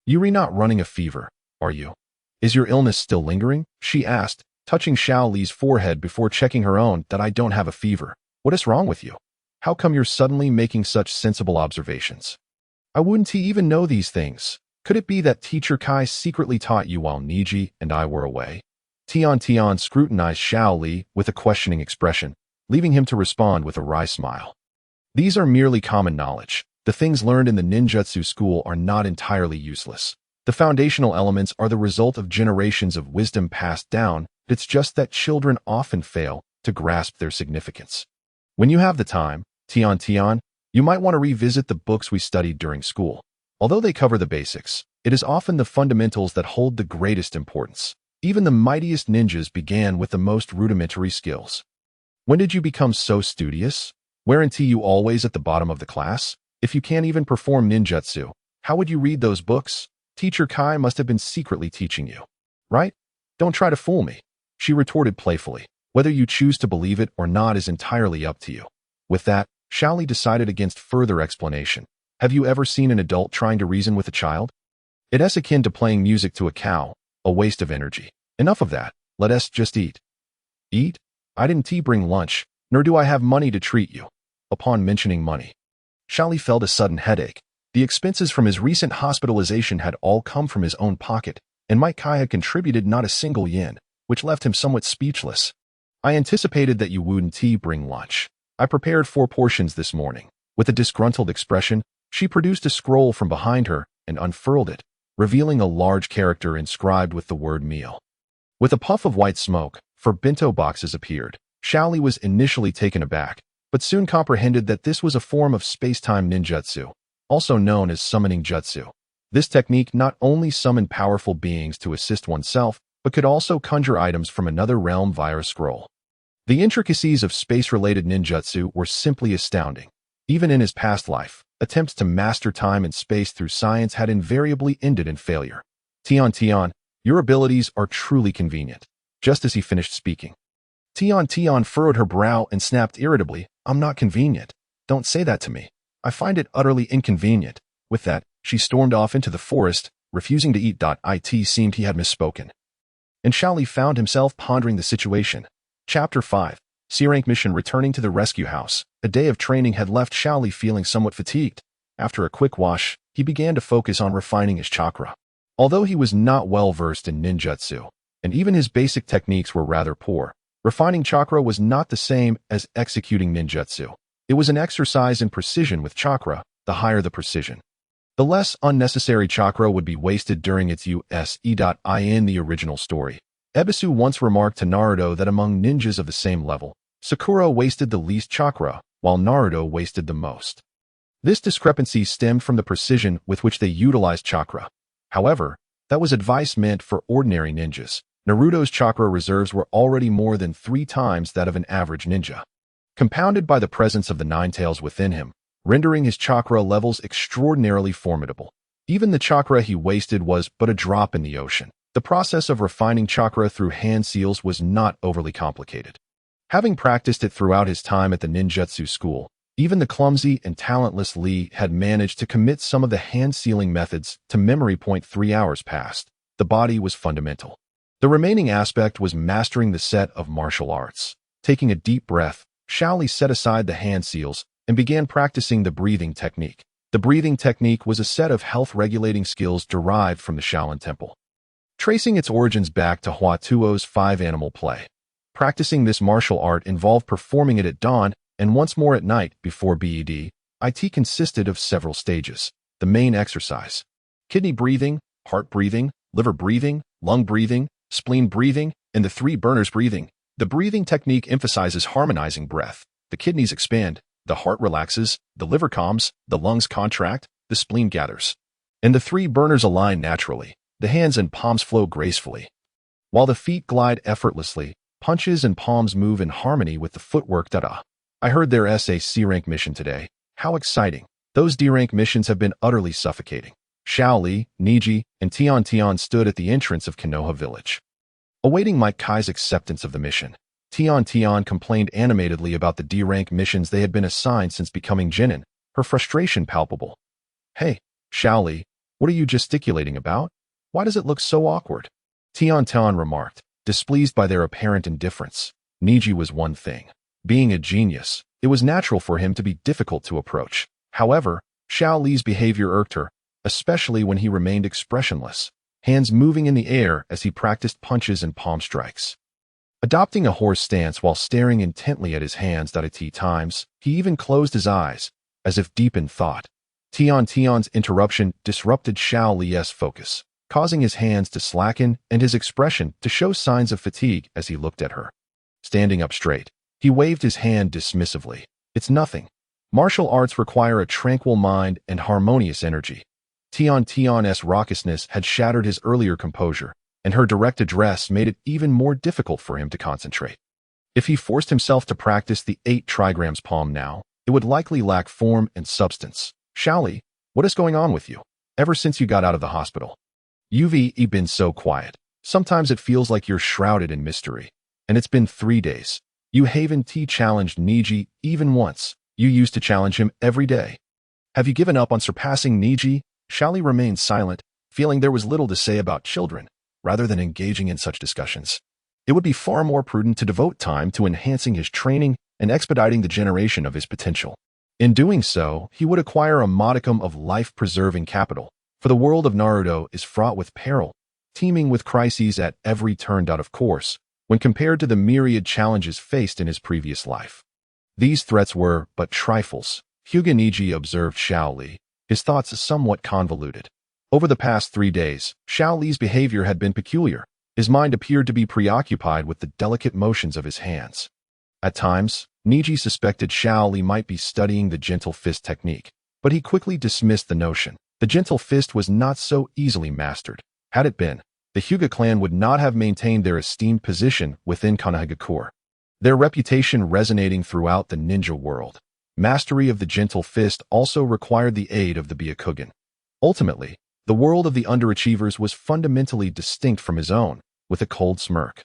You're not running a fever, are you? Is your illness still lingering? She asked, touching Xiao Li's forehead before checking her own. That I don't have a fever. What is wrong with you? How come you're suddenly making such sensible observations? I wouldn't even know these things. Could it be that Teacher Kai secretly taught you while Niji and I were away? Tian scrutinized Xiao Li with a questioning expression, leaving him to respond with a wry smile. These are merely common knowledge. The things learned in the ninjutsu school are not entirely useless. The foundational elements are the result of generations of wisdom passed down. It's just that children often fail to grasp their significance. When you have the time, Tian, you might want to revisit the books we studied during school. Although they cover the basics, it is often the fundamentals that hold the greatest importance. Even the mightiest ninjas began with the most rudimentary skills. When did you become so studious? Weren't you always at the bottom of the class? If you can't even perform ninjutsu, how would you read those books? Teacher Kai must have been secretly teaching you, right? Don't try to fool me, she retorted playfully. Whether you choose to believe it or not is entirely up to you. With that, Xiao Li decided against further explanation. Have you ever seen an adult trying to reason with a child? It is akin to playing music to a cow, a waste of energy. Enough of that, let us just eat. Eat? I didn't bring lunch, nor do I have money to treat you. Upon mentioning money, Xiao Li felt a sudden headache. The expenses from his recent hospitalization had all come from his own pocket, and Mike Kai had contributed not a single yen, which left him somewhat speechless. I anticipated that you wouldn't bring lunch. I prepared 4 portions this morning. With a disgruntled expression, she produced a scroll from behind her and unfurled it, revealing a large character inscribed with the word meal. With a puff of white smoke, 4 bento boxes appeared. Xiao Li was initially taken aback, but soon comprehended that this was a form of space-time ninjutsu, also known as summoning jutsu. This technique not only summoned powerful beings to assist oneself, but could also conjure items from another realm via a scroll. The intricacies of space-related ninjutsu were simply astounding. Even in his past life, attempts to master time and space through science had invariably ended in failure. Tian, your abilities are truly convenient. Just as he finished speaking, Tian furrowed her brow and snapped irritably, I'm not convenient. Don't say that to me. I find it utterly inconvenient. With that, she stormed off into the forest, refusing to eat. It seemed he had misspoken. And Xiao Li found himself pondering the situation. Chapter 5. C-Rank Mission. Returning to the rescue house. A day of training had left Xiao Li feeling somewhat fatigued. After a quick wash, he began to focus on refining his chakra. Although he was not well versed in ninjutsu, and even his basic techniques were rather poor, refining chakra was not the same as executing ninjutsu. It was an exercise in precision with chakra. The higher the precision, the less unnecessary chakra would be wasted during its use. In the original story, Ebisu once remarked to Naruto that among ninjas of the same level, Sakura wasted the least chakra, while Naruto wasted the most. This discrepancy stemmed from the precision with which they utilized chakra. However, that was advice meant for ordinary ninjas. Naruto's chakra reserves were already more than 3 times that of an average ninja, compounded by the presence of the 9 tails within him, rendering his chakra levels extraordinarily formidable. Even the chakra he wasted was but a drop in the ocean. The process of refining chakra through hand seals was not overly complicated. Having practiced it throughout his time at the ninjutsu school, even the clumsy and talentless Li had managed to commit some of the hand-sealing methods to memory. 3 hours passed. The body was fundamental. The remaining aspect was mastering the set of martial arts. Taking a deep breath, Xiao Li set aside the hand seals and began practicing the breathing technique. The breathing technique was a set of health-regulating skills derived from the Shaolin Temple, tracing its origins back to Huatuo's 5 animal play. Practicing this martial art involved performing it at dawn and once more at night before bed. It consisted of several stages. The main exercise: kidney breathing, heart breathing, liver breathing, lung breathing, spleen breathing, and the 3 burners breathing. The breathing technique emphasizes harmonizing breath. The kidneys expand, the heart relaxes, the liver calms, the lungs contract, the spleen gathers, and the 3 burners align naturally. The hands and palms flow gracefully, while the feet glide effortlessly. Punches and palms move in harmony with the footwork. I heard there's a C-rank mission today. How exciting. Those D-rank missions have been utterly suffocating. Xiao Li, Niji, and Tian stood at the entrance of Konoha village, awaiting Mike Kai's acceptance of the mission. Tian complained animatedly about the D-rank missions they had been assigned since becoming Genin, her frustration palpable. Hey, Xiao Li, what are you gesticulating about? Why does it look so awkward? Tian remarked, displeased by their apparent indifference. Niji was one thing. Being a genius, it was natural for him to be difficult to approach. However, Xiao Li's behavior irked her, especially when he remained expressionless, hands moving in the air as he practiced punches and palm strikes. Adopting a horse stance while staring intently at his hands. At times, he even closed his eyes, as if deep in thought. Tian's interruption disrupted Xiao Li's focus, causing his hands to slacken and his expression to show signs of fatigue as he looked at her. Standing up straight, he waved his hand dismissively. It's nothing. Martial arts require a tranquil mind and harmonious energy. Tian's raucousness had shattered his earlier composure, and her direct address made it even more difficult for him to concentrate. If he forced himself to practice the 8 trigrams palm now, it would likely lack form and substance. Xiao Li, what is going on with you? Ever since you got out of the hospital, you've been so quiet. Sometimes it feels like you're shrouded in mystery. And it's been 3 days. You haven't challenged Niji even once. You used to challenge him every day. Have you given up on surpassing Niji? Xiao Li remained silent, feeling there was little to say about children, rather than engaging in such discussions. It would be far more prudent to devote time to enhancing his training and expediting the generation of his potential. In doing so, he would acquire a modicum of life-preserving capital, for the world of Naruto is fraught with peril, teeming with crises at every turn of course, when compared to the myriad challenges faced in his previous life. These threats were but trifles. Hyuga Niji observed Xiao Li, his thoughts somewhat convoluted. Over the past 3 days, Xiao Li's behavior had been peculiar. His mind appeared to be preoccupied with the delicate motions of his hands. At times, Niji suspected Xiao Li might be studying the gentle fist technique, but he quickly dismissed the notion. The gentle fist was not so easily mastered. Had it been, the Hyuga clan would not have maintained their esteemed position within Konohagakure, their reputation resonating throughout the ninja world. Mastery of the gentle fist also required the aid of the Byakugan. Ultimately, the world of the underachievers was fundamentally distinct from his own. With a cold smirk,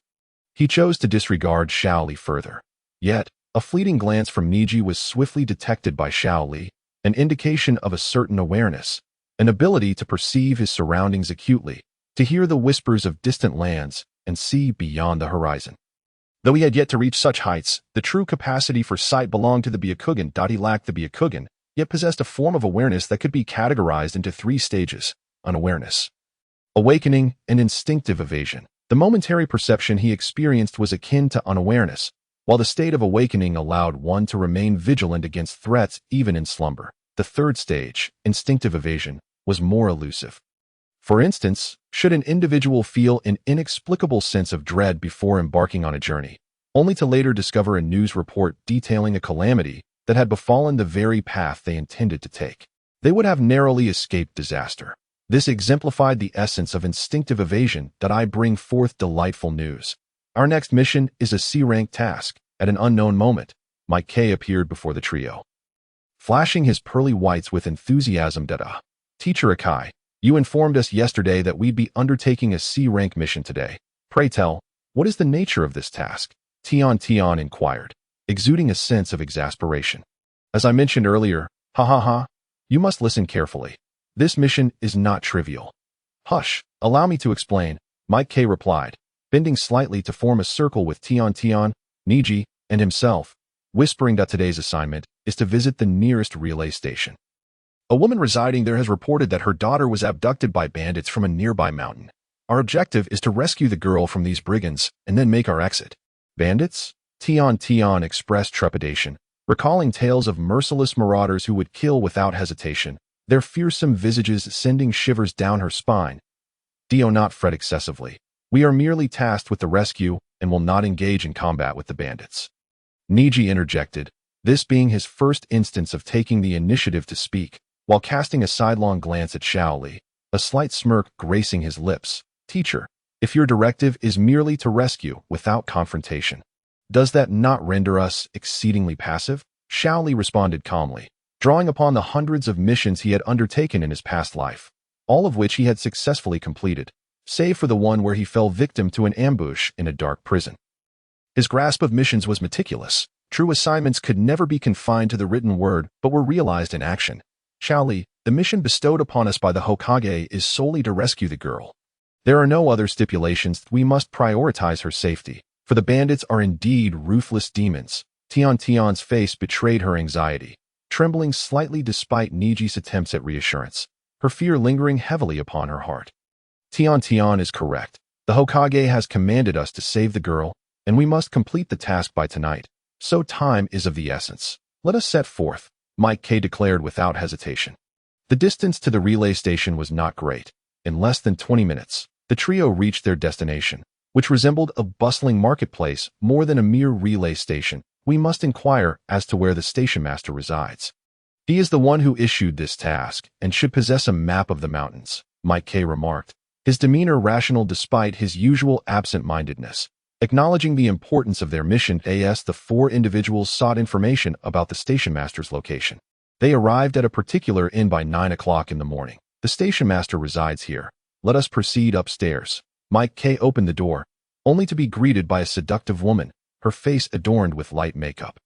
he chose to disregard Xiao Li further. Yet, a fleeting glance from Niji was swiftly detected by Xiao Li, an indication of a certain awareness, an ability to perceive his surroundings acutely, to hear the whispers of distant lands, and see beyond the horizon. Though he had yet to reach such heights, the true capacity for sight belonged to the Byakugan. He lacked the Byakugan, yet possessed a form of awareness that could be categorized into 3 stages: unawareness, awakening, and instinctive evasion. The momentary perception he experienced was akin to unawareness, while the state of awakening allowed one to remain vigilant against threats even in slumber. The 3rd stage, instinctive evasion, was more elusive. For instance, should an individual feel an inexplicable sense of dread before embarking on a journey, only to later discover a news report detailing a calamity that had befallen the very path they intended to take, they would have narrowly escaped disaster. This exemplified the essence of instinctive evasion. I bring forth delightful news. Our next mission is a C-rank task. At an unknown moment, Mike K appeared before the trio, flashing his pearly whites with enthusiasm. Teacher Akai, you informed us yesterday that we'd be undertaking a C-rank mission today. Pray tell, what is the nature of this task? Tian inquired, exuding a sense of exasperation. As I mentioned earlier, you must listen carefully. This mission is not trivial. Hush, allow me to explain, Mike K replied, bending slightly to form a circle with Tian, Niji, and himself, whispering that today's assignment is to visit the nearest relay station. A woman residing there has reported that her daughter was abducted by bandits from a nearby mountain. Our objective is to rescue the girl from these brigands and then make our exit. Bandits? Tian expressed trepidation, recalling tales of merciless marauders who would kill without hesitation, their fearsome visages sending shivers down her spine. Do not fret excessively. We are merely tasked with the rescue and will not engage in combat with the bandits. Niji interjected, this being his first instance of taking the initiative to speak, while casting a sidelong glance at Xiao Li, a slight smirk gracing his lips. Teacher, if your directive is merely to rescue without confrontation, does that not render us exceedingly passive? Xiao Li responded calmly, drawing upon the hundreds of missions he had undertaken in his past life, all of which he had successfully completed, save for the one where he fell victim to an ambush in a dark prison. His grasp of missions was meticulous. True assignments could never be confined to the written word, but were realized in action. Xiao Li, the mission bestowed upon us by the Hokage is solely to rescue the girl. There are no other stipulations. We must prioritize her safety, for the bandits are indeed ruthless demons. Tian's face betrayed her anxiety, trembling slightly despite Niji's attempts at reassurance, her fear lingering heavily upon her heart. Tian is correct. The Hokage has commanded us to save the girl, and we must complete the task by tonight, so time is of the essence. Let us set forth, Mike K declared without hesitation. The distance to the relay station was not great. In less than 20 minutes, the trio reached their destination, which resembled a bustling marketplace more than a mere relay station. We must inquire as to where the station master resides. He is the one who issued this task and should possess a map of the mountains, Mike K remarked, his demeanor rational despite his usual absent-mindedness. Acknowledging the importance of their mission, the 4 individuals sought information about the station master's location. They arrived at a particular inn by 9 o'clock in the morning. The station master resides here. Let us proceed upstairs. Mike K opened the door, only to be greeted by a seductive woman, her face adorned with light makeup.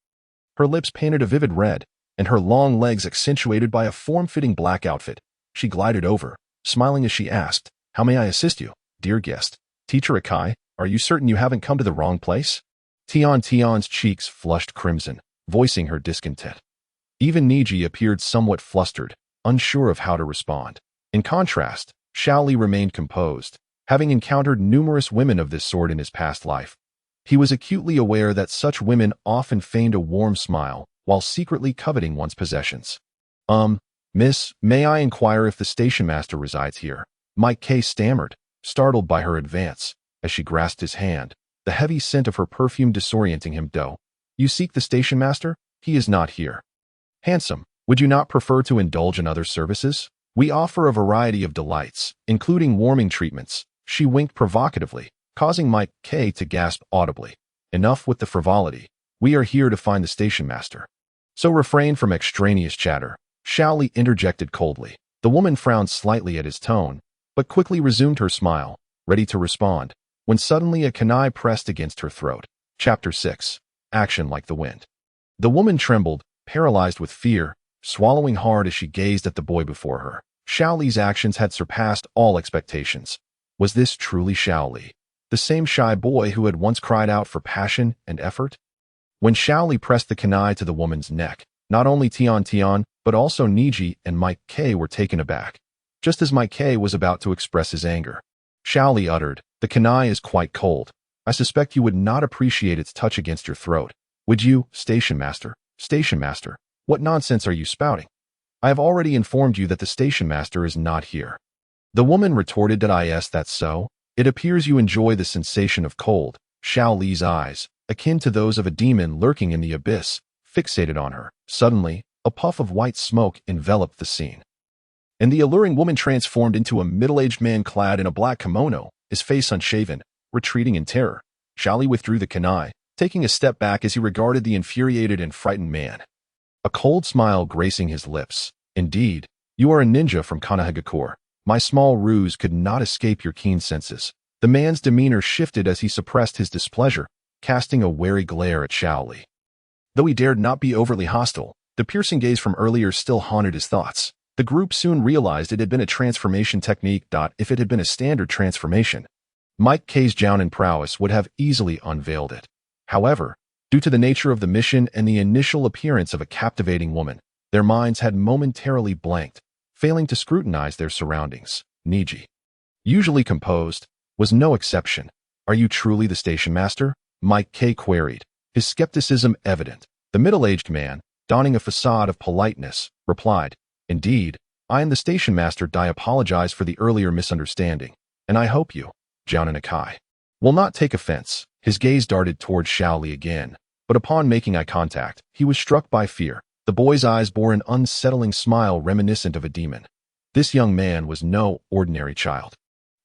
Her lips painted a vivid red, and her long legs accentuated by a form-fitting black outfit. She glided over, smiling as she asked, "How may I assist you, dear guest?" Teacher Akai, Are you certain you haven't come to the wrong place? Tian's cheeks flushed crimson, voicing her discontent. Even Niji appeared somewhat flustered, unsure of how to respond. In contrast, Xiao Li remained composed, having encountered numerous women of this sort in his past life. He was acutely aware that such women often feigned a warm smile while secretly coveting one's possessions. Miss, may I inquire if the station master resides here? Mike K stammered, startled by her advance, as she grasped his hand, the heavy scent of her perfume disorienting him. You seek the station master? He is not here. Handsome, would you not prefer to indulge in other services? We offer a variety of delights, including warming treatments. She winked provocatively, causing Mike K to gasp audibly. Enough with the frivolity. We are here to find the station master. So refrain from extraneous chatter. Xiao Li interjected coldly. The woman frowned slightly at his tone, but quickly resumed her smile, ready to respond, when suddenly a kunai pressed against her throat. Chapter 6. Action like the wind. The woman trembled, paralyzed with fear, swallowing hard as she gazed at the boy before her. Xiao Li's actions had surpassed all expectations. Was this truly Xiao Li, the same shy boy who had once cried out for passion and effort? When Xiao Li pressed the kunai to the woman's neck, not only Tian, but also Niji and Mike K were taken aback. Just as Mike K was about to express his anger, Xiao Li uttered, "The kunai is quite cold. I suspect you would not appreciate its touch against your throat. Would you, station master? Station master, what nonsense are you spouting? I have already informed you that the station master is not here." The woman retorted, that's so? It appears you enjoy the sensation of cold." Xiao Li's eyes, akin to those of a demon lurking in the abyss, fixated on her. Suddenly, a puff of white smoke enveloped the scene, and the alluring woman transformed into a middle-aged man clad in a black kimono, his face unshaven, retreating in terror. Xiao Li withdrew the kunai, taking a step back as he regarded the infuriated and frightened man. A cold smile gracing his lips. "Indeed, you are a ninja from Kanahagakure. My small ruse could not escape your keen senses." The man's demeanor shifted as he suppressed his displeasure, casting a wary glare at Xiao Li. Though he dared not be overly hostile, the piercing gaze from earlier still haunted his thoughts. The group soon realized it had been a transformation technique. If it had been a standard transformation, Mike K's Jounin prowess would have easily unveiled it. However, due to the nature of the mission and the initial appearance of a captivating woman, their minds had momentarily blanked, failing to scrutinize their surroundings. Niji, usually composed, was no exception. "Are you truly the station master?" Mike K queried, his skepticism evident. The middle-aged man, donning a facade of politeness, replied, "Indeed, I am the station master. I apologize for the earlier misunderstanding, and I hope you, Jounin Akai, will not take offense." His gaze darted towards Xiao Li again, but upon making eye contact, he was struck by fear. The boy's eyes bore an unsettling smile reminiscent of a demon. This young man was no ordinary child.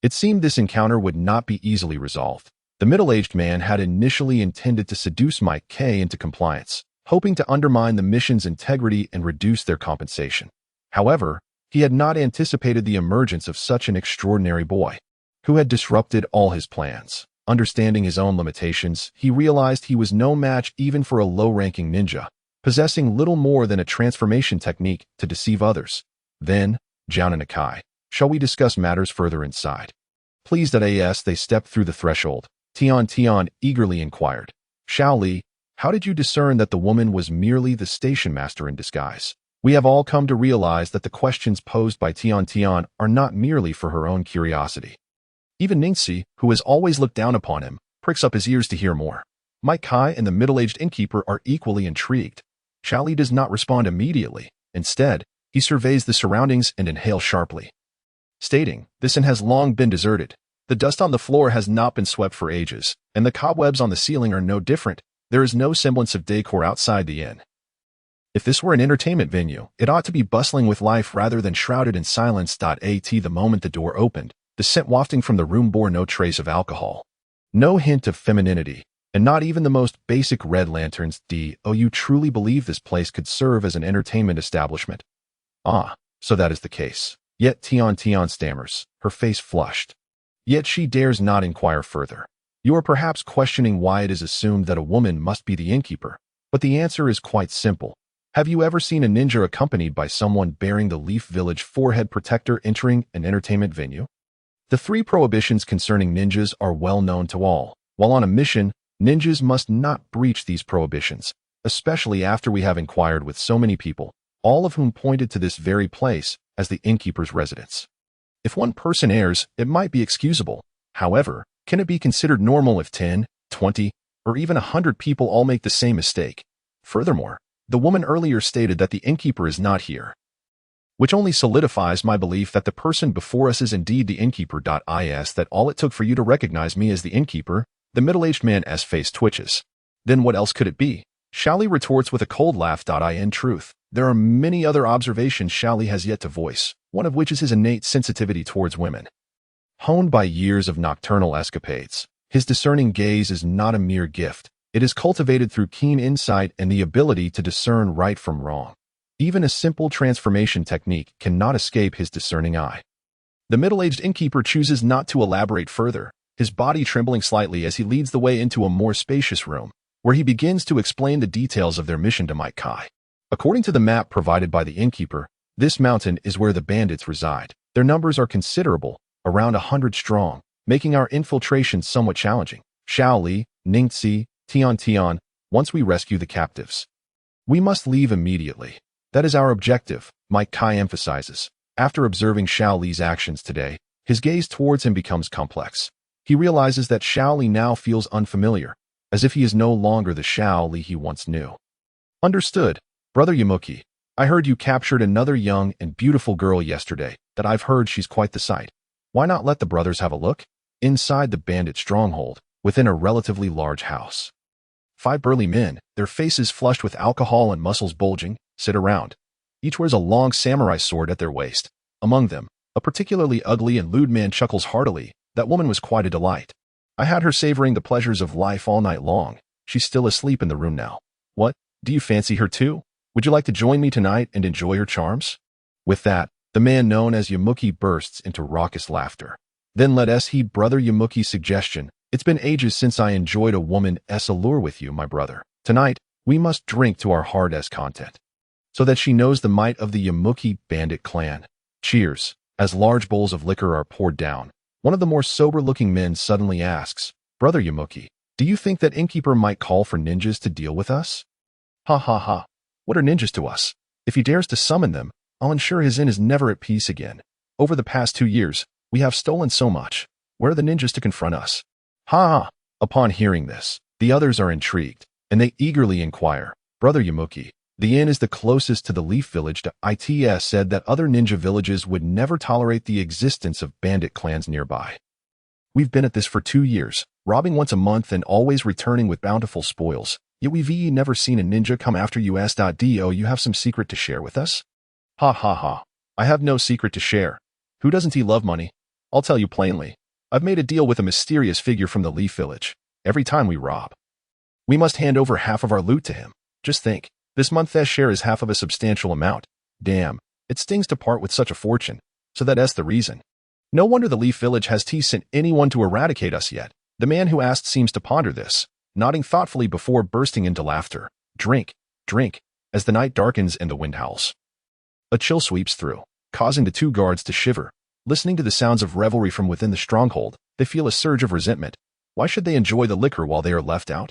It seemed this encounter would not be easily resolved. The middle-aged man had initially intended to seduce Mike K into compliance, hoping to undermine the mission's integrity and reduce their compensation. However, he had not anticipated the emergence of such an extraordinary boy, who had disrupted all his plans. Understanding his own limitations, he realized he was no match even for a low-ranking ninja, possessing little more than a transformation technique to deceive others. "Then, Jounin Akai, shall we discuss matters further inside?" Pleased as they stepped through the threshold, Tian eagerly inquired, "Xiao Li, how did you discern that the woman was merely the station master in disguise?" We have all come to realize that the questions posed by Tian are not merely for her own curiosity. Even Ningxi, who has always looked down upon him, pricks up his ears to hear more. Mike Kai and the middle-aged innkeeper are equally intrigued. Xiao Li does not respond immediately. Instead, he surveys the surroundings and inhales sharply, stating, "This inn has long been deserted. The dust on the floor has not been swept for ages, and the cobwebs on the ceiling are no different. There is no semblance of decor outside the inn. If this were an entertainment venue, it ought to be bustling with life rather than shrouded in silence." The moment the door opened, the scent wafting from the room bore no trace of alcohol, no hint of femininity, and not even the most basic red lanterns. You truly believe this place could serve as an entertainment establishment? "Ah, so that is the case." Yet Tian stammers, her face flushed. Yet she dares not inquire further. You are perhaps questioning why it is assumed that a woman must be the innkeeper, but the answer is quite simple. Have you ever seen a ninja accompanied by someone bearing the Leaf Village forehead protector entering an entertainment venue? The three prohibitions concerning ninjas are well known to all. While on a mission, ninjas must not breach these prohibitions, especially after we have inquired with so many people, all of whom pointed to this very place as the innkeeper's residence. If one person errs, it might be excusable. However, can it be considered normal if 10, 20, or even 100 people all make the same mistake? Furthermore, the woman earlier stated that the innkeeper is not here, which only solidifies my belief that the person before us is indeed the innkeeper. Is that all it took for you to recognize me as the innkeeper? The middle-aged man's face twitches. Then what else could it be? Xiao Li retorts with a cold laugh. In truth, there are many other observations Xiao Li has yet to voice, one of which is his innate sensitivity towards women. Honed by years of nocturnal escapades, his discerning gaze is not a mere gift. It is cultivated through keen insight and the ability to discern right from wrong. Even a simple transformation technique cannot escape his discerning eye. The middle-aged innkeeper chooses not to elaborate further, his body trembling slightly as he leads the way into a more spacious room, where he begins to explain the details of their mission to Mike Kai. According to the map provided by the innkeeper, this mountain is where the bandits reside. Their numbers are considerable, around 100 strong, making our infiltration somewhat challenging. Xiao Li, Ningxi, Tian, once we rescue the captives, we must leave immediately. That is our objective, Mike Kai emphasizes. After observing Xiao Li's actions today, his gaze towards him becomes complex. He realizes that Xiao Li now feels unfamiliar, as if he is no longer the Xiao Li he once knew. Understood, Brother Yamuki. I heard you captured another young and beautiful girl yesterday, that I've heard she's quite the sight. Why not let the brothers have a look? Inside the bandit stronghold, within a relatively large house, 5 burly men, their faces flushed with alcohol and muscles bulging, sit around. Each wears a long samurai sword at their waist. Among them, a particularly ugly and lewd man chuckles heartily. That woman was quite a delight. I had her savoring the pleasures of life all night long. She's still asleep in the room now. What? Do you fancy her too? Would you like to join me tonight and enjoy her charms? With that, the man known as Yamuki bursts into raucous laughter. Then let us heed Brother Yamuki's suggestion. It's been ages since I enjoyed a woman's allure with you, my brother. Tonight, we must drink to our heart's content, so that she knows the might of the Yamuki bandit clan. Cheers. As large bowls of liquor are poured down, one of the more sober-looking men suddenly asks, Brother Yamuki, do you think that innkeeper might call for ninjas to deal with us? Ha ha ha. What are ninjas to us? If he dares to summon them, I'll ensure his inn is never at peace again. Over the past 2 years, we have stolen so much. Where are the ninjas to confront us? Ha ha. Upon hearing this, the others are intrigued, and they eagerly inquire, Brother Yamuki, the inn is the closest to the Leaf Village. It's said that other ninja villages would never tolerate the existence of bandit clans nearby. We've been at this for 2 years, robbing once a month and always returning with bountiful spoils, yet we've never seen a ninja come after us. Do you have some secret to share with us? Ha ha ha. I have no secret to share. Who doesn't love money? I'll tell you plainly. I've made a deal with a mysterious figure from the Leaf Village. Every time we rob, we must hand over half of our loot to him. Just think. This month's share is half of a substantial amount. Damn, it stings to part with such a fortune. So that's the reason. No wonder the Leaf Village has sent anyone to eradicate us yet. The man who asked seems to ponder this, nodding thoughtfully before bursting into laughter. Drink, drink, as the night darkens and the wind howls. A chill sweeps through, causing the 2 guards to shiver. Listening to the sounds of revelry from within the stronghold, they feel a surge of resentment. Why should they enjoy the liquor while they are left out?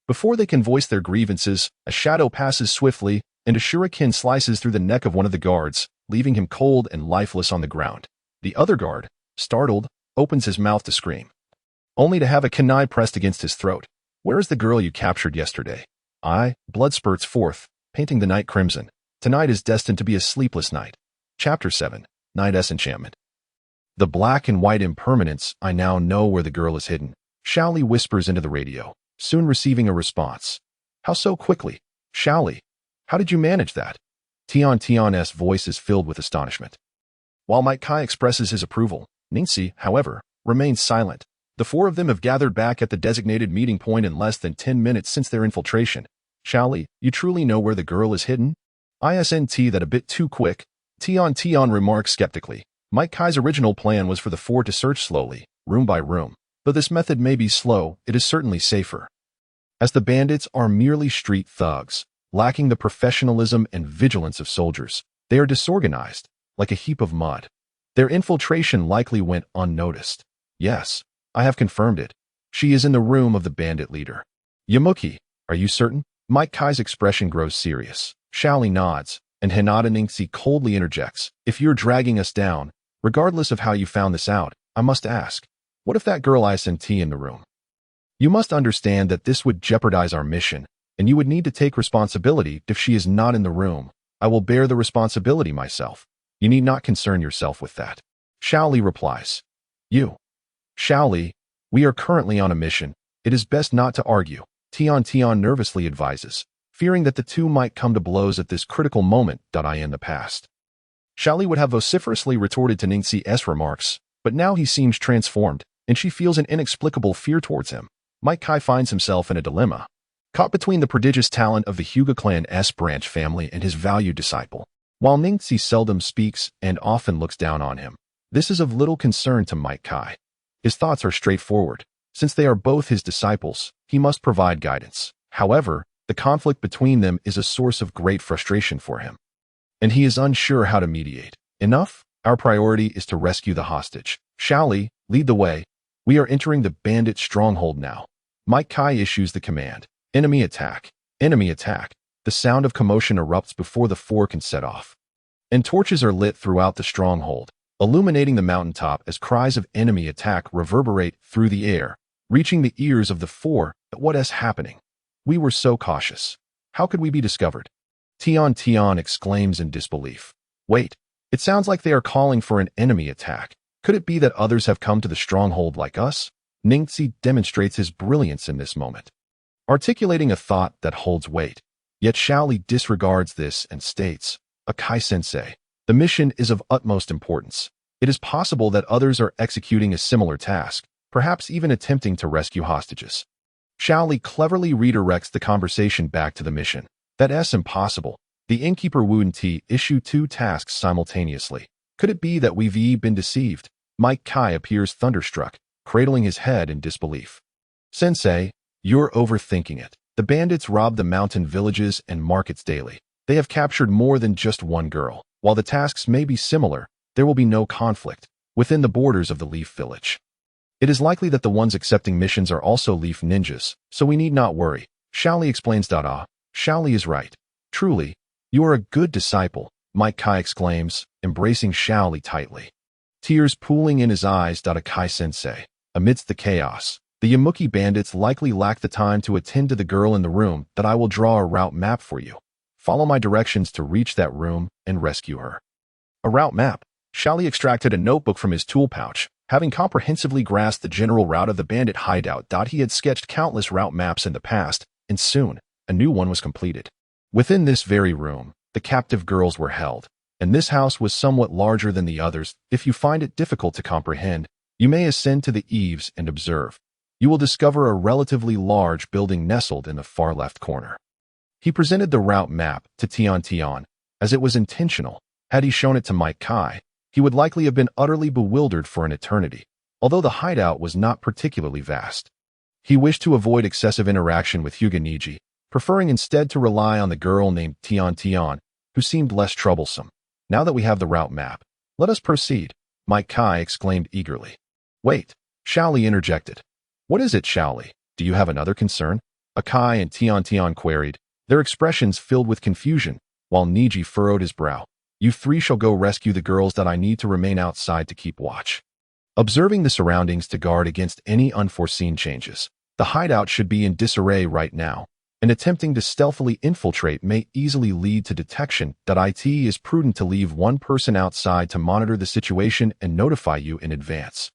Before they can voice their grievances, a shadow passes swiftly, and a shuriken slices through the neck of one of the guards, leaving him cold and lifeless on the ground. The other guard, startled, opens his mouth to scream, only to have a kunai pressed against his throat. Where is the girl you captured yesterday? Blood spurts forth, painting the night crimson. Tonight is destined to be a sleepless night. Chapter 7, Night's Enchantment. The black and white impermanence. I now know where the girl is hidden. Xiao Li whispers into the radio, soon receiving a response. How so quickly? Xiao Li, how did you manage that? Tian's voice is filled with astonishment. While Mike Kai expresses his approval, Ningxi, however, remains silent. The 4 of them have gathered back at the designated meeting point in less than 10 minutes since their infiltration. Xiao Li, you truly know where the girl is hidden? Isn't that a bit too quick? Tian remarks skeptically. Mike Kai's original plan was for the 4 to search slowly, room by room. Though this method may be slow, it is certainly safer, as the bandits are merely street thugs, lacking the professionalism and vigilance of soldiers. They are disorganized, like a heap of mud. Their infiltration likely went unnoticed. Yes, I have confirmed it. She is in the room of the bandit leader. Yamuki, are you certain? Mike Kai's expression grows serious. Xiao Li nods, and Hinata Ningxi coldly interjects. If you're dragging us down, regardless of how you found this out, I must ask, what if that girl isn't in the room? You must understand that this would jeopardize our mission, and you would need to take responsibility if she is not in the room. I will bear the responsibility myself. You need not concern yourself with that. Xiao Li replies. You. Xiao Li, we are currently on a mission. It is best not to argue. Tian nervously advises, fearing that the two might come to blows at this critical moment. In the past, Xiao Li would have vociferously retorted to Ningxi's remarks, but now he seems transformed, and she feels an inexplicable fear towards him. Mike Kai finds himself in a dilemma, caught between the prodigious talent of the Hyuga clan's branch family and his valued disciple. While Ningxi seldom speaks and often looks down on him, this is of little concern to Mike Kai. His thoughts are straightforward. Since they are both his disciples, he must provide guidance. However, the conflict between them is a source of great frustration for him, and he is unsure how to mediate. Enough? Our priority is to rescue the hostage. Xiao Li, lead the way. We are entering the bandit stronghold now. Mike Kai issues the command. Enemy attack. Enemy attack. The sound of commotion erupts before the four can set off, and torches are lit throughout the stronghold, illuminating the mountaintop as cries of enemy attack reverberate through the air, reaching the ears of the four. What is happening? We were so cautious. How could we be discovered? Tian exclaims in disbelief. Wait, it sounds like they are calling for an enemy attack. Could it be that others have come to the stronghold like us? Ningxi demonstrates his brilliance in this moment, articulating a thought that holds weight. Yet Xiao Li disregards this and states, Akai-sensei, the mission is of utmost importance. It is possible that others are executing a similar task, perhaps even attempting to rescue hostages. Xiao Li cleverly redirects the conversation back to the mission. That's impossible. The innkeeper wouldn't issue two tasks simultaneously. Could it be that we've been deceived? Mike Kai appears thunderstruck, cradling his head in disbelief. Sensei, you're overthinking it. The bandits rob the mountain villages and markets daily. They have captured more than just one girl. While the tasks may be similar, there will be no conflict within the borders of the Leaf Village. It is likely that the ones accepting missions are also Leaf Ninjas, so we need not worry. Xiao Li explains. Xiao Li is right. Truly, you are a good disciple, Mike Kai exclaims, embracing Xiao Li tightly, tears pooling in his eyes. Akai-sensei. Amidst the chaos, the Yamuki bandits likely lack the time to attend to the girl in the room. I will draw a route map for you. Follow my directions to reach that room and rescue her. A route map. Xiao Li extracted a notebook from his tool pouch. Having comprehensively grasped the general route of the bandit hideout, he had sketched countless route maps in the past, and soon, a new one was completed. Within this very room, the captive girls were held, and this house was somewhat larger than the others. If you find it difficult to comprehend, you may ascend to the eaves and observe. You will discover a relatively large building nestled in the far left corner. He presented the route map to Tian, as it was intentional. Had he shown it to Mike Kai, he would likely have been utterly bewildered for an eternity, although the hideout was not particularly vast. He wished to avoid excessive interaction with Hyuga Niji, preferring instead to rely on the girl named Tian, who seemed less troublesome. Now that we have the route map, let us proceed, Mike Kai exclaimed eagerly. Wait, Xiao Li interjected. What is it, Xiao Li? Do you have another concern? Akai and Tian queried, their expressions filled with confusion, while Niji furrowed his brow. You three shall go rescue the girls. I need to remain outside to keep watch, observing the surroundings to guard against any unforeseen changes. The hideout should be in disarray right now, and attempting to stealthily infiltrate may easily lead to detection. It is prudent to leave one person outside to monitor the situation and notify you in advance.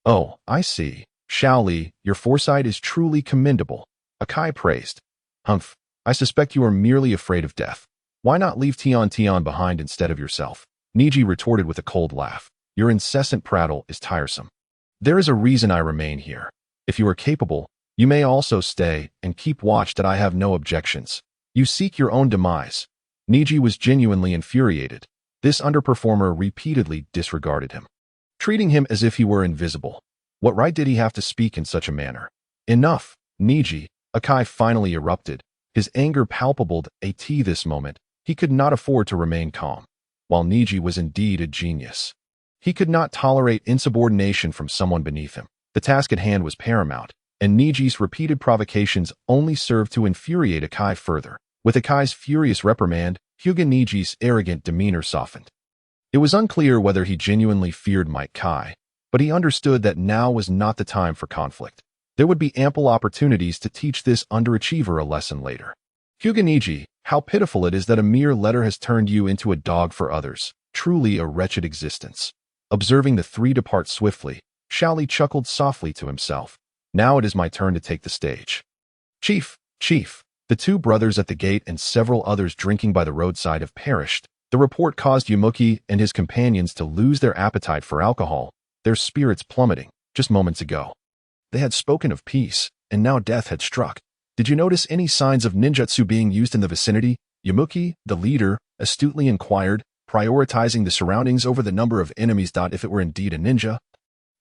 Oh, I see. Xiao Li, your foresight is truly commendable, Akai praised. Humph, I suspect you are merely afraid of death. Why not leave Tian behind instead of yourself? Niji retorted with a cold laugh. Your incessant prattle is tiresome. There is a reason I remain here. If you are capable, you may also stay and keep watch. I have no objections. You seek your own demise. Niji was genuinely infuriated. This underperformer repeatedly disregarded him, treating him as if he were invisible. What right did he have to speak in such a manner? Enough, Niji, Akai finally erupted, his anger palpable. At this moment, he could not afford to remain calm. While Niji was indeed a genius, He could not tolerate insubordination from someone beneath him. The task at hand was paramount, and Niji's repeated provocations only served to infuriate Akai further. With Akai's furious reprimand, Niji's arrogant demeanor softened. It was unclear whether he genuinely feared Might Kai, but he understood that now was not the time for conflict. There would be ample opportunities to teach this underachiever a lesson later. Niji, how pitiful it is that a mere letter has turned you into a dog for others. Truly a wretched existence. Observing the three depart swiftly, Xiao Li chuckled softly to himself. Now it is my turn to take the stage. Chief, the two brothers at the gate and several others drinking by the roadside have perished. The report caused Yamuki and his companions to lose their appetite for alcohol, their spirits plummeting, just moments ago. They had spoken of peace, and now death had struck. Did you notice any signs of ninjutsu being used in the vicinity? Yamuki, the leader, astutely inquired, prioritizing the surroundings over the number of enemies. If it were indeed a ninja,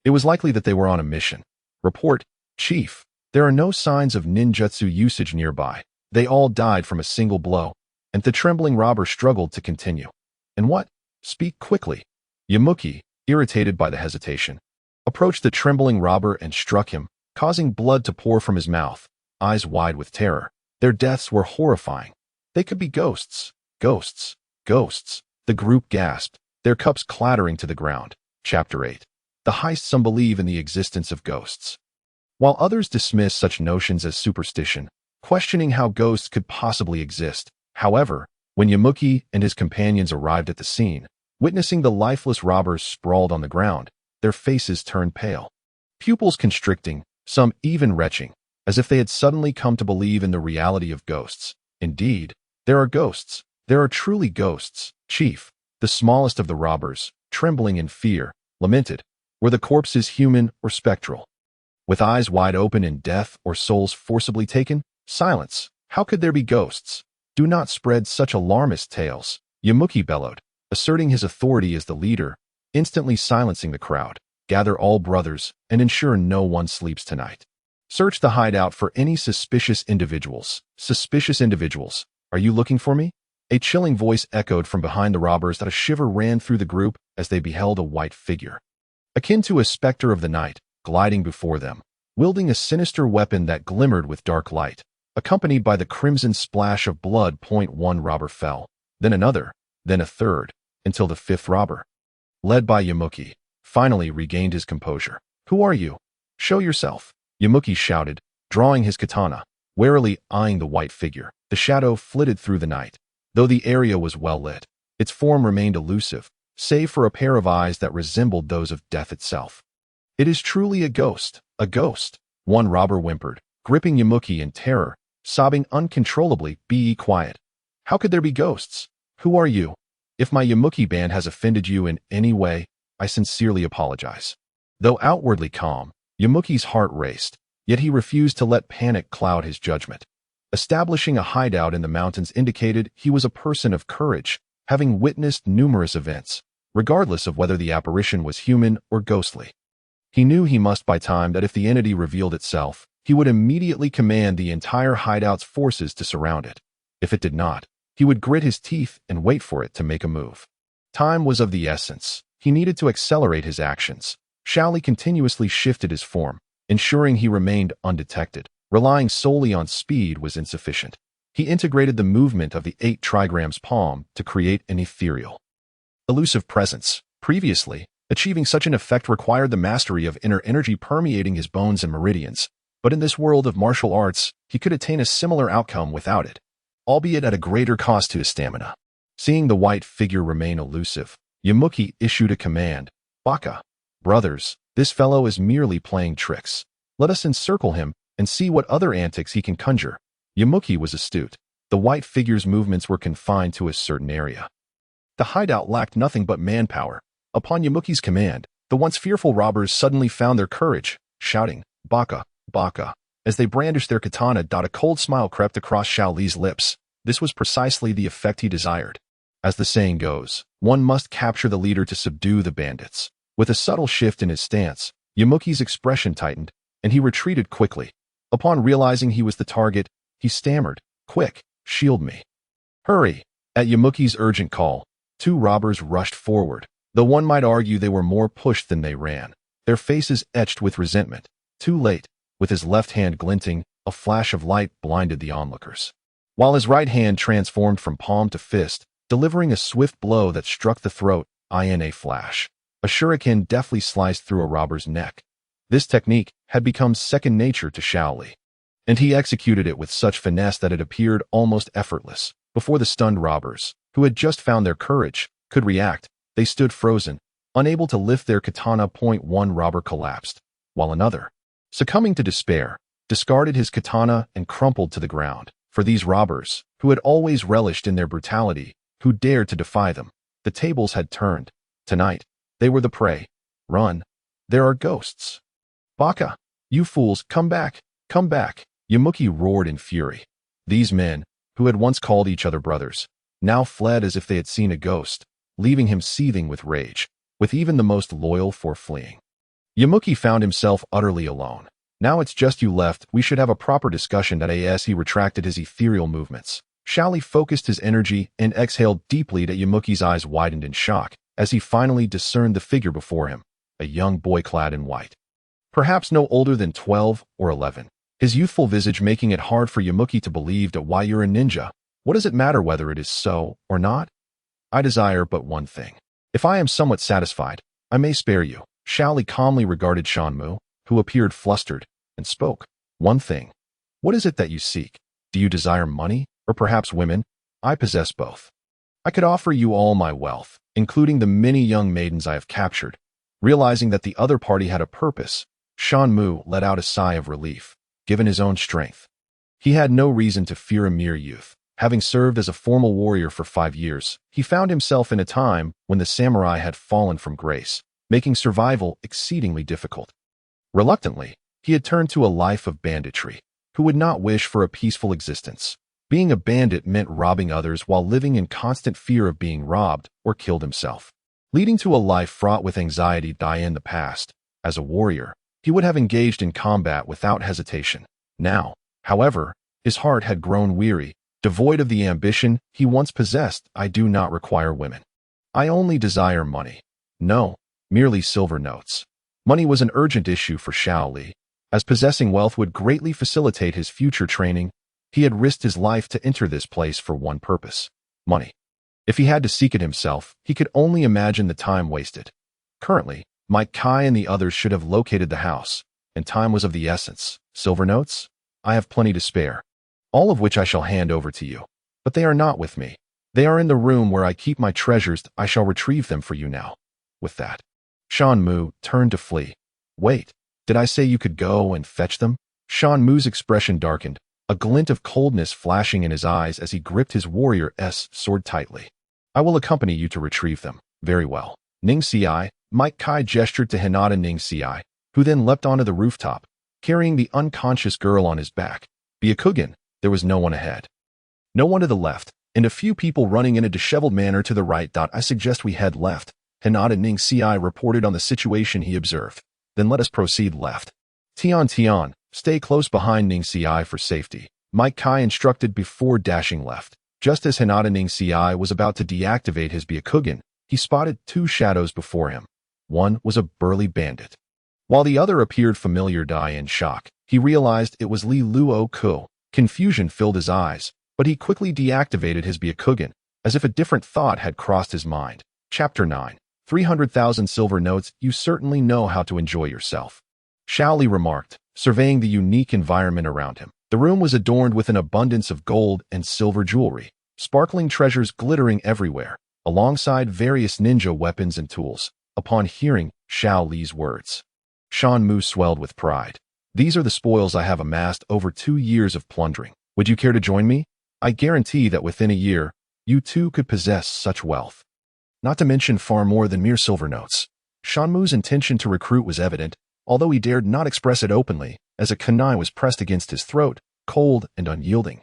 it was likely that they were on a mission. Report, Chief. There are no signs of ninjutsu usage nearby. They all died from a single blow. And the trembling robber struggled to continue. And what? Speak quickly. Yamuki, irritated by the hesitation, approached the trembling robber and struck him, causing blood to pour from his mouth, eyes wide with terror. Their deaths were horrifying. They could be ghosts. Ghosts. Ghosts. The group gasped, their cups clattering to the ground. Chapter 8. The heist. Some believe in the existence of ghosts, while others dismiss such notions as superstition, questioning how ghosts could possibly exist. However, when Yamuki and his companions arrived at the scene, witnessing the lifeless robbers sprawled on the ground, their faces turned pale, pupils constricting, some even retching, as if they had suddenly come to believe in the reality of ghosts. Indeed, there are ghosts. There are truly ghosts. Chief, the smallest of the robbers, trembling in fear, lamented. Were the corpses human or spectral? With eyes wide open in death or souls forcibly taken? Silence. How could there be ghosts? Do not spread such alarmist tales. Yamuki bellowed, asserting his authority as the leader, instantly silencing the crowd. Gather all brothers and ensure no one sleeps tonight. Search the hideout for any suspicious individuals. Suspicious individuals. Are you looking for me? A chilling voice echoed from behind the robbers that a shiver ran through the group as they beheld a white figure, akin to a specter of the night, gliding before them, wielding a sinister weapon that glimmered with dark light, accompanied by the crimson splash of blood. One robber fell, then another, then a third, until the fifth robber, led by Yamuki, finally regained his composure. Who are you? Show yourself, Yamuki shouted, drawing his katana, warily eyeing the white figure. The shadow flitted through the night. Though the area was well lit, its form remained elusive, save for a pair of eyes that resembled those of death itself. It is truly a ghost, a ghost, one robber whimpered, gripping Yamuki in terror, sobbing uncontrollably. Be quiet. How could there be ghosts? Who are you? If my Yamuki band has offended you in any way, I sincerely apologize. Though outwardly calm, Yamuki's heart raced, yet he refused to let panic cloud his judgment. Establishing a hideout in the mountains indicated he was a person of courage, having witnessed numerous events, regardless of whether the apparition was human or ghostly. He knew he must buy time, that if the entity revealed itself, he would immediately command the entire hideout's forces to surround it. If it did not, he would grit his teeth and wait for it to make a move. Time was of the essence. He needed to accelerate his actions. Xiao Li continuously shifted his form, ensuring he remained undetected. Relying solely on speed was insufficient. He integrated the movement of the 8 trigram's palm to create an ethereal, elusive presence. Previously, achieving such an effect required the mastery of inner energy permeating his bones and meridians, but in this world of martial arts, he could attain a similar outcome without it, albeit at a greater cost to his stamina. Seeing the white figure remain elusive, Yamuki issued a command. Baka. Brothers, this fellow is merely playing tricks. Let us encircle him and see what other antics he can conjure. Yamuki was astute. The white figure's movements were confined to a certain area. The hideout lacked nothing but manpower. Upon Yamuki's command, the once fearful robbers suddenly found their courage, shouting, Baka, Baka. As they brandished their katana, a cold smile crept across Xiao Li's lips. This was precisely the effect he desired. As the saying goes, one must capture the leader to subdue the bandits. With a subtle shift in his stance, Yamuki's expression tightened, and he retreated quickly. Upon realizing he was the target, he stammered, Quick, shield me. Hurry! At Yamuki's urgent call, 2 robbers rushed forward, Though one might argue they were more pushed than they ran, their faces etched with resentment. Too late, with his left hand glinting, a flash of light blinded the onlookers. While his right hand transformed from palm to fist, delivering a swift blow that struck the throat, in a flash. A shuriken deftly sliced through a robber's neck. This technique had become second nature to Xiao Li, and he executed it with such finesse that it appeared almost effortless. Before the stunned robbers, who had just found their courage, could react, they stood frozen, unable to lift their katana. One robber collapsed, while another, succumbing to despair, discarded his katana and crumpled to the ground. For these robbers, who had always relished in their brutality, who dared to defy them, the tables had turned. Tonight, they were the prey. Run. There are ghosts. Baka, you fools, come back, come back. Yamuki roared in fury. These men, who had once called each other brothers, now fled as if they had seen a ghost, leaving him seething with rage, with even the most loyal for fleeing. Yamuki found himself utterly alone. Now it's just you left, we should have a proper discussion. As he retracted his ethereal movements, Xiao Li focused his energy and exhaled deeply. Yamuki's eyes widened in shock as he finally discerned the figure before him, a young boy clad in white. Perhaps no older than 12 or 11. His youthful visage making it hard for Yamuki to believe that why you're a ninja. What does it matter whether it is so or not? I desire but one thing. If I am somewhat satisfied, I may spare you. Xiao Li calmly regarded Shanmu, who appeared flustered, and spoke. One thing. What is it that you seek? Do you desire money, or perhaps women? I possess both. I could offer you all my wealth, including the many young maidens I have captured. Realizing that the other party had a purpose, Shanmu let out a sigh of relief, given his own strength. He had no reason to fear a mere youth. Having served as a formal warrior for 5 years, he found himself in a time when the samurai had fallen from grace, making survival exceedingly difficult. Reluctantly, he had turned to a life of banditry. Who would not wish for a peaceful existence? Being a bandit meant robbing others while living in constant fear of being robbed or killed himself, leading to a life fraught with anxiety. In the past, as a warrior, he would have engaged in combat without hesitation. Now, however, his heart had grown weary, devoid of the ambition he once possessed. I do not require women. I only desire money. No, merely silver notes. Money was an urgent issue for Xiao Li, as possessing wealth would greatly facilitate his future training. He had risked his life to enter this place for one purpose: money. If he had to seek it himself, he could only imagine the time wasted. Currently, Mike Kai and the others should have located the house, and time was of the essence. Silver notes? I have plenty to spare, all of which I shall hand over to you. But they are not with me. They are in the room where I keep my treasures. I shall retrieve them for you now. With that, Shanmu turned to flee. Wait, did I say you could go and fetch them? Shanmu's expression darkened, a glint of coldness flashing in his eyes as he gripped his warrior's sword tightly. I will accompany you to retrieve them. Very well. Ning Ci, Mike Kai gestured to Hinata Ning Ci, who then leapt onto the rooftop, carrying the unconscious girl on his back. Byakugan, there was no one ahead. No one to the left, and a few people running in a disheveled manner to the right. I suggest we head left. Hinata Ning Ci reported on the situation he observed. Then let us proceed left. Tian, stay close behind Ning Ci for safety, Mike Kai instructed before dashing left. Just as Hinata Ning Ci was about to deactivate his Byakugan, he spotted 2 shadows before him. One was a burly bandit, while the other appeared familiar. In shock, he realized it was Li Luo-ku. Confusion filled his eyes, but he quickly deactivated his Byakugan, as if a different thought had crossed his mind. Chapter 9. 300,000 silver notes. You certainly know how to enjoy yourself, Xiao Li remarked, surveying the unique environment around him. The room was adorned with an abundance of gold and silver jewelry, sparkling treasures glittering everywhere, alongside various ninja weapons and tools. Upon hearing Xiao Li's words, Shanmu swelled with pride. These are the spoils I have amassed over 2 years of plundering. Would you care to join me? I guarantee that within a year, you too could possess such wealth. Not to mention far more than mere silver notes. Shanmu's intention to recruit was evident, although he dared not express it openly, as a kunai was pressed against his throat, cold and unyielding,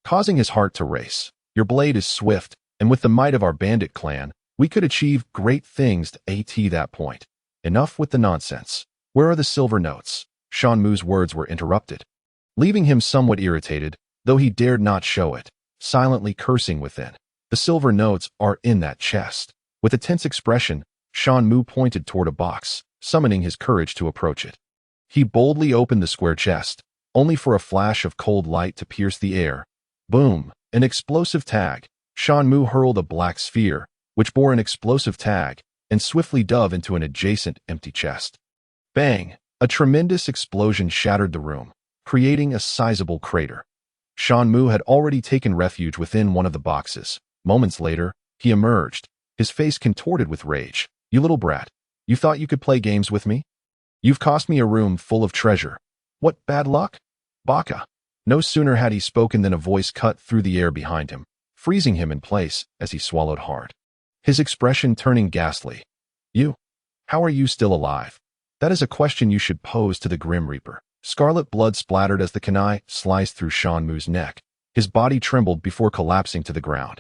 causing his heart to race. Your blade is swift, and with the might of our bandit clan, we could achieve great things. At that point. Enough with the nonsense. Where are the silver notes? Shanmu's words were interrupted, leaving him somewhat irritated, though he dared not show it, silently cursing within. The silver notes are in that chest. With a tense expression, Shan Mu pointed toward a box, summoning his courage to approach it. He boldly opened the square chest, only for a flash of cold light to pierce the air. Boom! An explosive tag. Shan Mu hurled a black sphere, which bore an explosive tag, and swiftly dove into an adjacent empty chest. Bang! A tremendous explosion shattered the room, creating a sizable crater. Shan Mu had already taken refuge within one of the boxes. Moments later, he emerged, his face contorted with rage. You little brat, you thought you could play games with me? You've cost me a room full of treasure. What bad luck? Baka. No sooner had he spoken than a voice cut through the air behind him, freezing him in place as he swallowed hard, his expression turning ghastly. You? How are you still alive? That is a question you should pose to the Grim Reaper. Scarlet blood splattered as the kunai sliced through Shan Mu's neck. His body trembled before collapsing to the ground.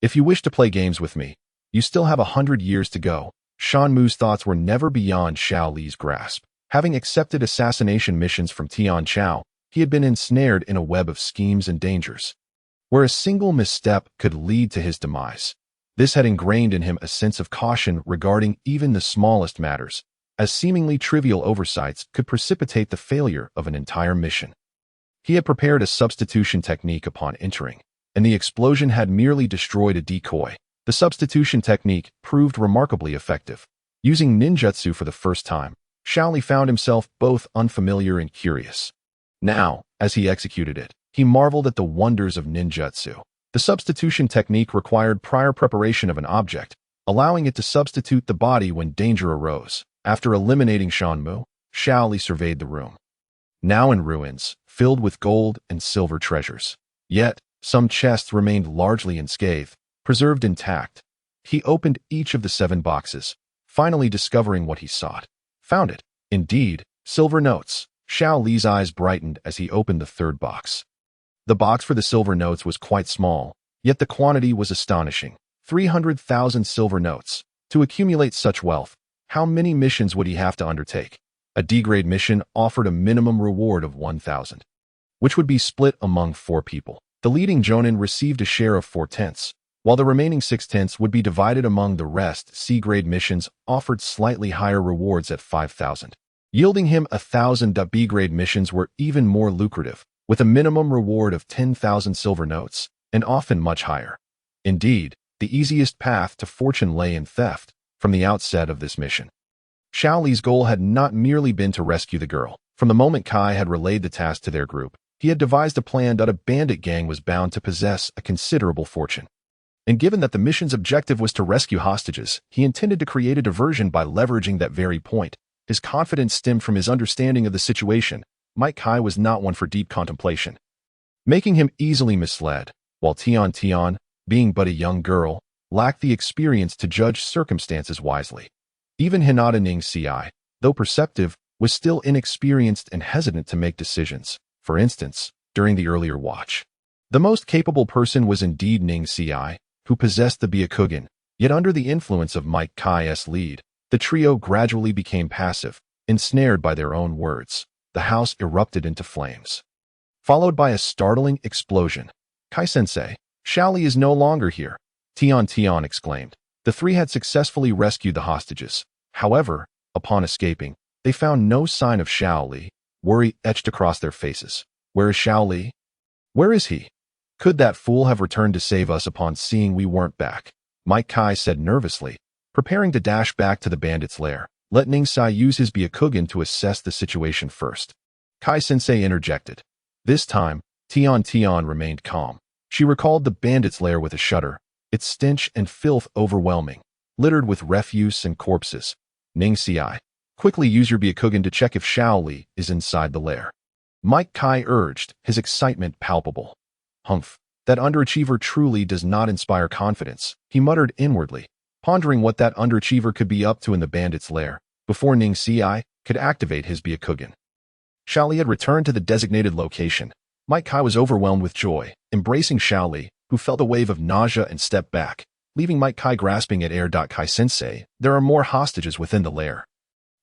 If you wish to play games with me, you still have 100 years to go. Shan Mu's thoughts were never beyond Xiao Li's grasp. Having accepted assassination missions from Tian Chao, he had been ensnared in a web of schemes and dangers, where a single misstep could lead to his demise. This had ingrained in him a sense of caution regarding even the smallest matters, as seemingly trivial oversights could precipitate the failure of an entire mission. He had prepared a substitution technique upon entering, and the explosion had merely destroyed a decoy. The substitution technique proved remarkably effective. Using ninjutsu for the first time, Xiao Li found himself both unfamiliar and curious. Now, as he executed it, he marveled at the wonders of ninjutsu. The substitution technique required prior preparation of an object, allowing it to substitute the body when danger arose. After eliminating Shan Mu, Xiao Li surveyed the room, now in ruins, filled with gold and silver treasures. Yet, some chests remained largely unscathed, preserved intact. He opened each of the 7 boxes, finally discovering what he sought. Found it. Indeed, silver notes. Xiao Li's eyes brightened as he opened the 3rd box. The box for the silver notes was quite small, yet the quantity was astonishing. 300,000 silver notes. To accumulate such wealth, how many missions would he have to undertake? A D-grade mission offered a minimum reward of 1,000, which would be split among 4 people. The leading jonin received a share of 4/10, while the remaining 6/10 would be divided among the rest. C-grade missions offered slightly higher rewards at 5,000, yielding him 1,000. B-grade missions were even more lucrative, with a minimum reward of 10,000 silver notes, and often much higher. Indeed, the easiest path to fortune lay in theft. From the outset of this mission, Xiao Li's goal had not merely been to rescue the girl. From the moment Kai had relayed the task to their group, he had devised a plan that a bandit gang was bound to possess a considerable fortune. And given that the mission's objective was to rescue hostages, he intended to create a diversion by leveraging that very point. His confidence stemmed from his understanding of the situation. Kai was not one for deep contemplation, making him easily misled, while Tian, being but a young girl, lacked the experience to judge circumstances wisely. Even Hinata Ningxi, though perceptive, was still inexperienced and hesitant to make decisions. For instance, during the earlier watch, the most capable person was indeed Ningxi, who possessed the Byakugan, yet under the influence of Kai's lead, the trio gradually became passive, ensnared by their own words. The house erupted into flames, followed by a startling explosion. Kai-sensei, Xiao Li is no longer here, Tian exclaimed. The 3 had successfully rescued the hostages. However, upon escaping, they found no sign of Xiao Li. Worry etched across their faces. Where is Xiao Li? Where is he? Could that fool have returned to save us upon seeing we weren't back? Kai said nervously, preparing to dash back to the bandits' lair. Let Ningxi use his Byakugan to assess the situation first. Kai-sensei interjected. This time, Tian remained calm. She recalled the bandits' lair with a shudder, its stench and filth overwhelming, littered with refuse and corpses. Ningxi, quickly use your Byakugan to check if Xiao Li is inside the lair. Kai urged, his excitement palpable. Humph, that underachiever truly does not inspire confidence, he muttered inwardly, pondering what that underachiever could be up to in the bandits' lair, before Ningxi could activate his Byakugan. Xiao Li had returned to the designated location. Kai was overwhelmed with joy, embracing Xiao Li, who felt a wave of nausea and stepped back, leaving Kai grasping at air. Kai-sensei, there are more hostages within the lair.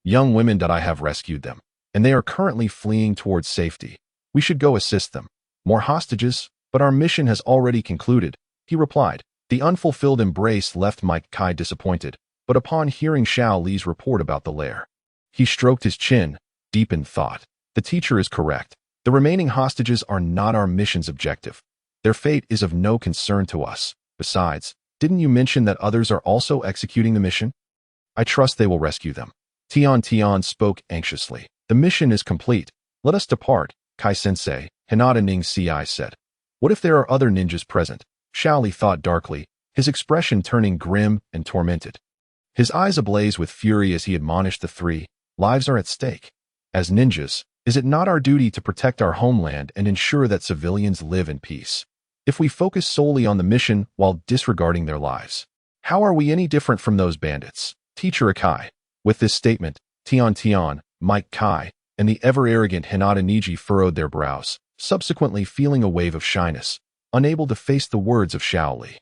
Young women. I have rescued them, and they are currently fleeing towards safety. We should go assist them. More hostages? But our mission has already concluded, he replied. The unfulfilled embrace left Kai disappointed. but upon hearing Xiao Li's report about the lair, he stroked his chin, deep in thought. The teacher is correct. The remaining hostages are not our mission's objective. Their fate is of no concern to us. Besides, didn't you mention that others are also executing the mission? I trust they will rescue them. Tian spoke anxiously. The mission is complete. Let us depart, Kai-sensei, Hinata Ning Ci said. What if there are other ninjas present? Xiao Li thought darkly, his expression turning grim and tormented. His eyes ablaze with fury as he admonished the three. Lives are at stake. As ninjas, is it not our duty to protect our homeland and ensure that civilians live in peace? If we focus solely on the mission while disregarding their lives, how are we any different from those bandits? Teacher Akai. With this statement, Tian, Mike Kai, and the ever-arrogant Hinata Niji furrowed their brows, subsequently feeling a wave of shyness, unable to face the words of Xiao Li.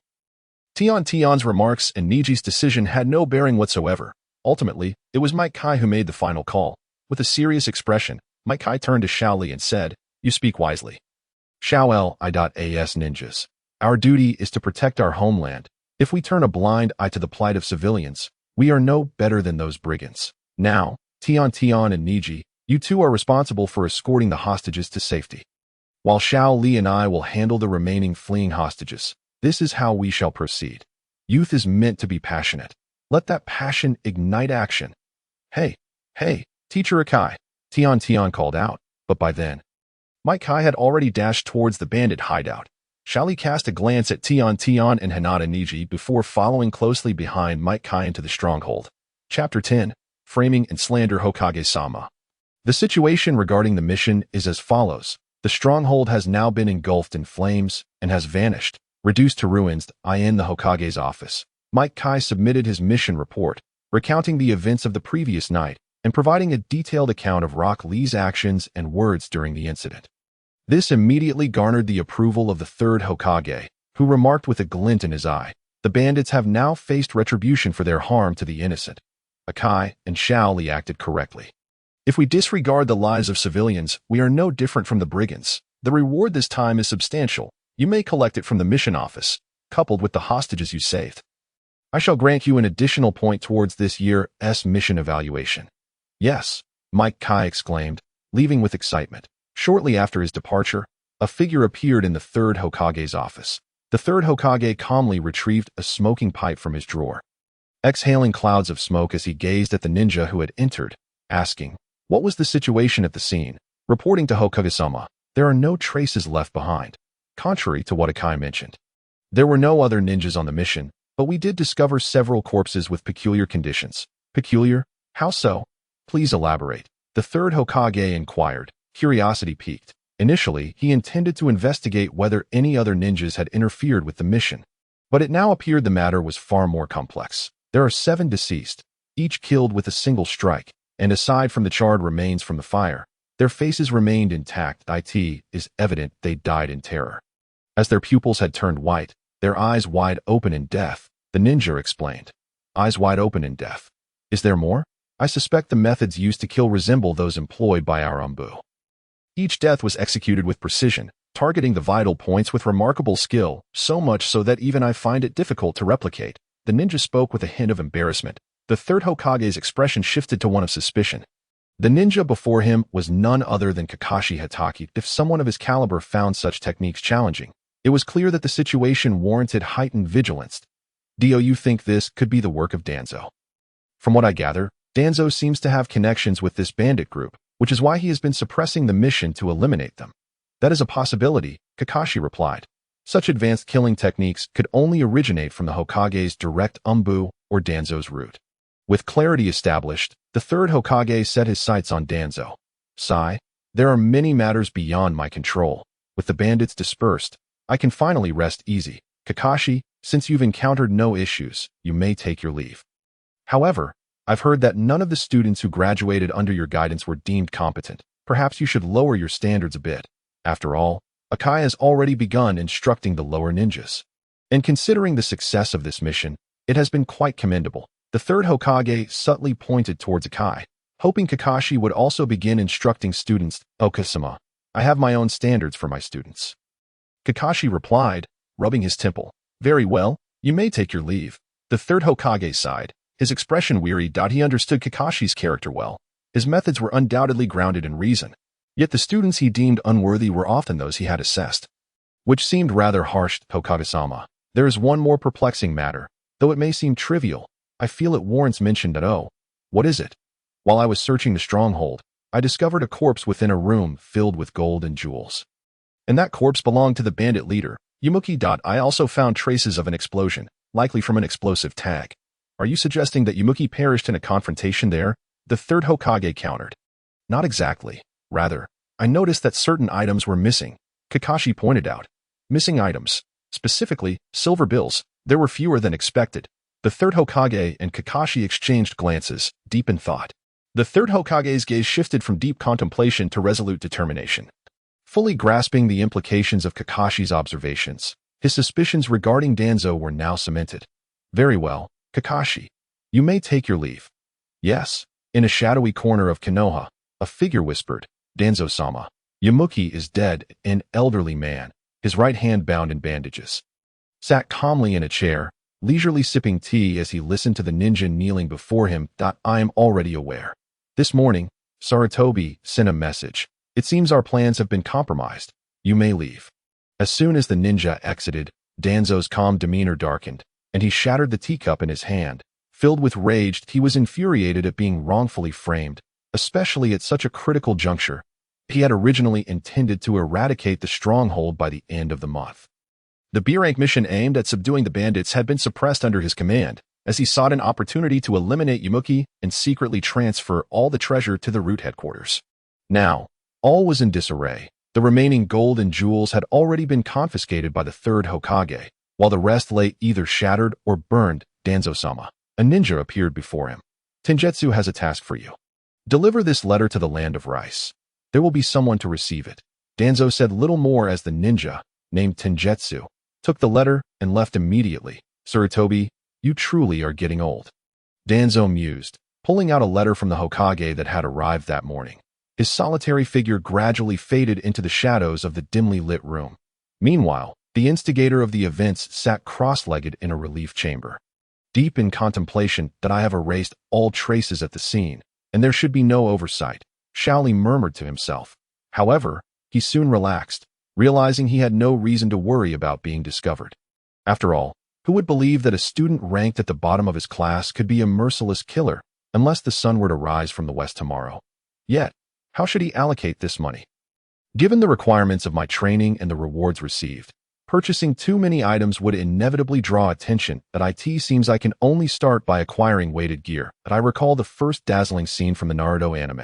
Tian's remarks and Niji's decision had no bearing whatsoever. Ultimately, it was Mike Kai who made the final call. With a serious expression, Mike Kai turned to Xiao Li and said, "You speak wisely. Xiao Li.as ninjas. Our duty is to protect our homeland. If we turn a blind eye to the plight of civilians, we are no better than those brigands. Now, Tian and Niji, you two are responsible for escorting the hostages to safety, while Xiao Li and I will handle the remaining fleeing hostages. This is how we shall proceed. Youth is meant to be passionate. Let that passion ignite action." Hey, Teacher Akai, Tian called out, but by then, Mike Kai had already dashed towards the bandit hideout. Xiao Li cast a glance at Tian and Hinata Niji before following closely behind Mike Kai into the stronghold. Chapter 10, Framing and Slander Hokage-sama. The situation regarding the mission is as follows. The stronghold has now been engulfed in flames and has vanished, reduced to ruins. In the Hokage's office, Mike Kai submitted his mission report, recounting the events of the previous night and providing a detailed account of Rock Lee's actions and words during the incident. This immediately garnered the approval of the third Hokage, who remarked with a glint in his eye, "The bandits have now faced retribution for their harm to the innocent. Akai and Xiao Li acted correctly. If we disregard the lives of civilians, we are no different from the brigands. The reward this time is substantial. You may collect it from the mission office, coupled with the hostages you saved. I shall grant you an additional point towards this year's mission evaluation." "Yes," Mike Kai exclaimed, leaving with excitement. Shortly after his departure, a figure appeared in the third Hokage's office. The third Hokage calmly retrieved a smoking pipe from his drawer, exhaling clouds of smoke as he gazed at the ninja who had entered, asking, "What was the situation at the scene?" Reporting to Hokage-sama, "There are no traces left behind." Contrary to what Akai mentioned, there were no other ninjas on the mission, but we did discover several corpses with peculiar conditions. Peculiar? How so? Please elaborate. The third Hokage inquired, curiosity piqued. Initially, he intended to investigate whether any other ninjas had interfered with the mission, but it now appeared the matter was far more complex. There are 7 deceased, each killed with a single strike, and aside from the charred remains from the fire, their faces remained intact. It is evident they died in terror, as their pupils had turned white, their eyes wide open in death, the ninja explained. Eyes wide open in death. Is there more? I suspect the methods used to kill resemble those employed by our Umbu. Each death was executed with precision, targeting the vital points with remarkable skill, so much so that even I find it difficult to replicate. The ninja spoke with a hint of embarrassment. The third Hokage's expression shifted to one of suspicion. The ninja before him was none other than Kakashi Hatake. If someone of his caliber found such techniques challenging, it was clear that the situation warranted heightened vigilance. Do you think this could be the work of Danzo? From what I gather, Danzo seems to have connections with this bandit group, which is why he has been suppressing the mission to eliminate them. That is a possibility, Kakashi replied. Such advanced killing techniques could only originate from the Hokage's direct Umbu or Danzo's route. With clarity established, the third Hokage set his sights on Danzo. Sigh, there are many matters beyond my control. With the bandits dispersed, I can finally rest easy. Kakashi, since you've encountered no issues, you may take your leave. However, I've heard that none of the students who graduated under your guidance were deemed competent. Perhaps you should lower your standards a bit. After all, Akai has already begun instructing the lower ninjas. And considering the success of this mission, it has been quite commendable. The third Hokage subtly pointed towards Akai, hoping Kakashi would also begin instructing students. Okasama, I have my own standards for my students. Kakashi replied, rubbing his temple. Very well, you may take your leave. The third Hokage sighed, his expression weary. He understood Kakashi's character well. His methods were undoubtedly grounded in reason. Yet the students he deemed unworthy were often those he had assessed, which seemed rather harsh. Hokage-sama, there is one more perplexing matter. Though it may seem trivial, I feel it warrants mention. Oh, what is it? While I was searching the stronghold, I discovered a corpse within a room filled with gold and jewels. And that corpse belonged to the bandit leader, Yumuki. I also found traces of an explosion, likely from an explosive tag. Are you suggesting that Yumuki perished in a confrontation there? The third Hokage countered. Not exactly. Rather, I noticed that certain items were missing. Kakashi pointed out. Missing items. Specifically, silver bills. There were fewer than expected. The third Hokage and Kakashi exchanged glances, deep in thought. The third Hokage's gaze shifted from deep contemplation to resolute determination. Fully grasping the implications of Kakashi's observations, his suspicions regarding Danzo were now cemented. Very well, Kakashi. You may take your leave. Yes. In a shadowy corner of Konoha, a figure whispered, Danzo-sama. Yumuki is dead, an elderly man, his right hand bound in bandages. Sat calmly in a chair, leisurely sipping tea as he listened to the ninja kneeling before him. I am already aware. This morning, Sarutobi sent a message. It seems our plans have been compromised. You may leave. As soon as the ninja exited, Danzo's calm demeanor darkened, and he shattered the teacup in his hand. Filled with rage, he was infuriated at being wrongfully framed, especially at such a critical juncture. He had originally intended to eradicate the stronghold by the end of the month. The B-rank mission aimed at subduing the bandits had been suppressed under his command, as he sought an opportunity to eliminate Yumuki and secretly transfer all the treasure to the root headquarters. Now, all was in disarray. The remaining gold and jewels had already been confiscated by the third Hokage, while the rest lay either shattered or burned. Danzo-sama. A ninja appeared before him. Tenjutsu has a task for you. Deliver this letter to the land of rice. There will be someone to receive it. Danzo said little more as the ninja, named Tenjutsu, took the letter and left immediately. Sarutobi, you truly are getting old. Danzo mused, pulling out a letter from the Hokage that had arrived that morning. His solitary figure gradually faded into the shadows of the dimly lit room. Meanwhile, the instigator of the events sat cross-legged in a relief chamber. Deep in contemplation, I have erased all traces at the scene, and there should be no oversight, Xiao Li murmured to himself. However, he soon relaxed, realizing he had no reason to worry about being discovered. After all, who would believe that a student ranked at the bottom of his class could be a merciless killer, unless the sun were to rise from the west tomorrow? Yet, how should he allocate this money? Given the requirements of my training and the rewards received, purchasing too many items would inevitably draw attention. It seems I can only start by acquiring weighted gear. I recall the first dazzling scene from the Naruto anime,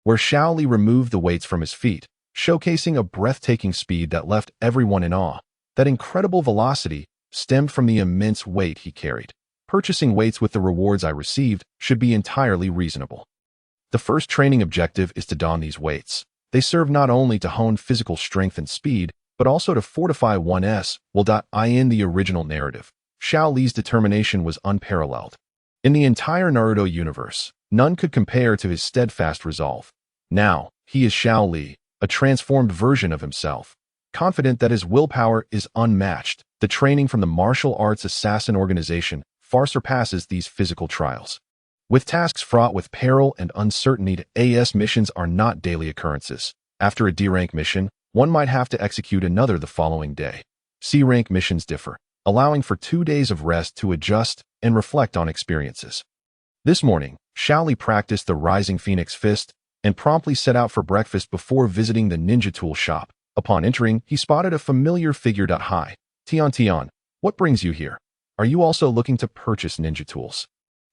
where Xiao Li removed the weights from his feet, showcasing a breathtaking speed that left everyone in awe. That incredible velocity stemmed from the immense weight he carried. Purchasing weights with the rewards I received should be entirely reasonable. The first training objective is to don these weights. They serve not only to hone physical strength and speed, but also to fortify one's will. In the original narrative, Xiao Li's determination was unparalleled. In the entire Naruto universe, none could compare to his steadfast resolve. Now, he is Xiao Li, a transformed version of himself, confident that his willpower is unmatched. The training from the martial arts assassin organization far surpasses these physical trials. With tasks fraught with peril and uncertainty, AS missions are not daily occurrences. After a D-rank mission, one might have to execute another the following day. C-rank missions differ, allowing for 2 days of rest to adjust and reflect on experiences. This morning, Xiao Li practiced the Rising Phoenix Fist and promptly set out for breakfast before visiting the ninja tool shop. Upon entering, he spotted a familiar figure. Hi, Tian, what brings you here? Are you also looking to purchase ninja tools?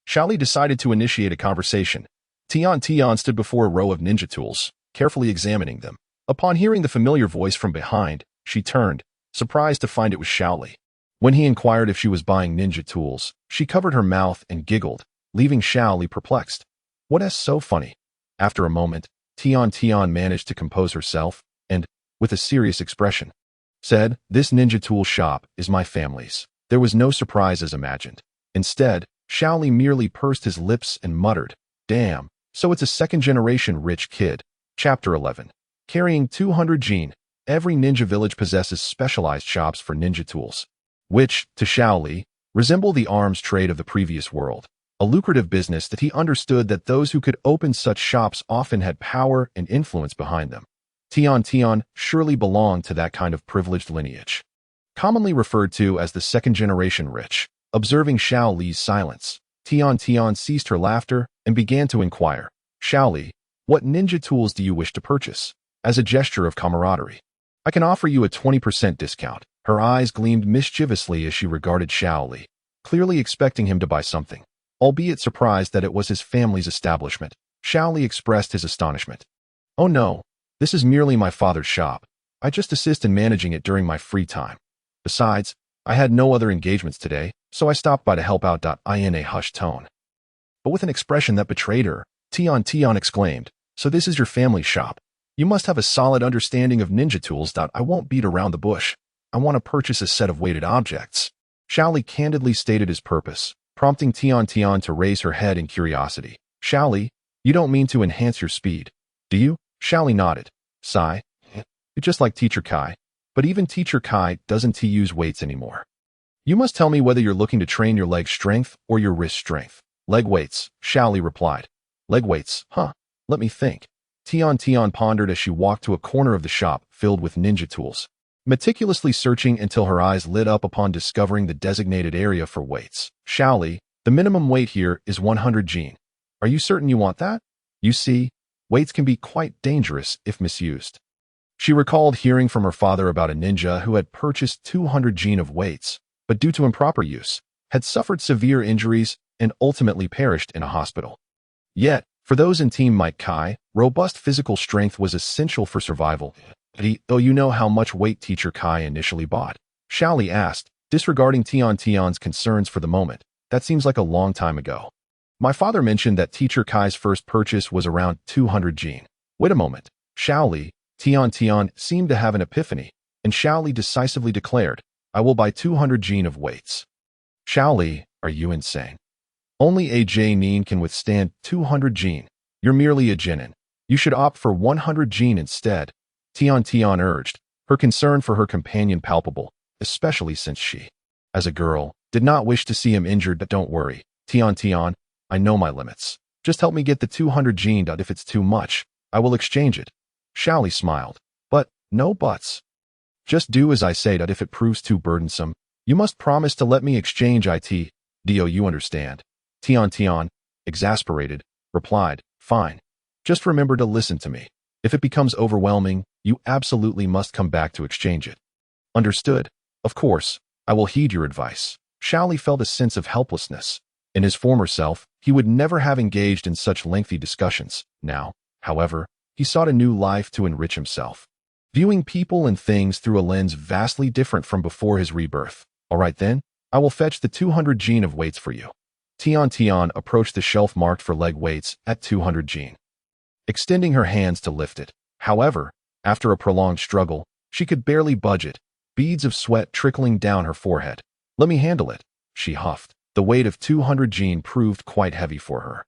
Xiao Li decided to initiate a conversation. Tian stood before a row of ninja tools, carefully examining them. Upon hearing the familiar voice from behind, she turned, surprised to find it was Xiao Li. When he inquired if she was buying ninja tools, she covered her mouth and giggled, leaving Xiao Li perplexed. What's so funny? After a moment, Tian managed to compose herself and, with a serious expression, said, This ninja tool shop is my family's. There was no surprise as imagined. Instead, Xiao Li merely pursed his lips and muttered, Damn, so it's a second-generation rich kid. Chapter 11. Carrying 200 Jin, every ninja village possesses specialized shops for ninja tools, which, to Xiao Li, resemble the arms trade of the previous world. a lucrative business that he understood that those who could open such shops often had power and influence behind them. Tian surely belonged to that kind of privileged lineage, commonly referred to as the second-generation rich. Observing Xiao Li's silence, Tian ceased her laughter and began to inquire, "Xiao Li, what ninja tools do you wish to purchase?" As a gesture of camaraderie, "I can offer you a 20% discount." Her eyes gleamed mischievously as she regarded Xiao Li, clearly expecting him to buy something. Albeit surprised that it was his family's establishment, Xiao Li expressed his astonishment. "Oh no, this is merely my father's shop. I just assist in managing it during my free time. Besides, I had no other engagements today, so I stopped by to help out." In a hushed tone, but with an expression that betrayed her, Tian exclaimed, "So this is your family shop? You must have a solid understanding of ninja tools." "I won't beat around the bush. I want to purchase a set of weighted objects." Xiao Li candidly stated his purpose, prompting Tian to raise her head in curiosity. "Xiao Li, you don't mean to enhance your speed, do you?" Xiao Li nodded. Sigh. "You're just like Teacher Kai, but even Teacher Kai doesn't use weights anymore. You must tell me whether you're looking to train your leg strength or your wrist strength." "Leg weights," Xiao Li replied. "Leg weights, huh? Let me think." Tian pondered as she walked to a corner of the shop filled with ninja tools, meticulously searching until her eyes lit up upon discovering the designated area for weights. "Xiao Li, the minimum weight here is 100 jin. Are you certain you want that? You see, weights can be quite dangerous if misused." She recalled hearing from her father about a ninja who had purchased 200 jin of weights, but due to improper use, had suffered severe injuries and ultimately perished in a hospital. Yet, for those in Team Might Kai, robust physical strength was essential for survival. "Oh, you know how much weight Teacher Kai initially bought?" Xiao Li asked, disregarding Tian's concerns for the moment. "That seems like a long time ago." "My father mentioned that Teacher Kai's first purchase was around 200 jin. Wait a moment." Xiao Li, Tian seemed to have an epiphany, and Xiao Li decisively declared, "I will buy 200 jin of weights." "Xiao Li, are you insane? Only a Nin can withstand 200 jin. You're merely a genin. You should opt for 100 jin instead." Tian urged, her concern for her companion palpable, especially since she, as a girl, did not wish to see him injured. "Don't worry, Tian, I know my limits. Just help me get the 200 jin. If it's too much, I will exchange it." Xiao Li smiled. "But, no buts. Just do as I say. If it proves too burdensome, you must promise to let me exchange it. Do you understand?" Tian, exasperated, replied, "Fine. Just remember to listen to me. If it becomes overwhelming, you absolutely must come back to exchange it." "Understood. Of course, I will heed your advice." Xiao Li felt a sense of helplessness. In his former self, he would never have engaged in such lengthy discussions. Now, however, he sought a new life to enrich himself, viewing people and things through a lens vastly different from before his rebirth. "All right then, I will fetch the 200 jin of weights for you." Tian approached the shelf marked for leg weights at 200 jin, extending her hands to lift it. However, after a prolonged struggle, she could barely budge it, beads of sweat trickling down her forehead. "Let me handle it," she huffed. The weight of 200 jin proved quite heavy for her.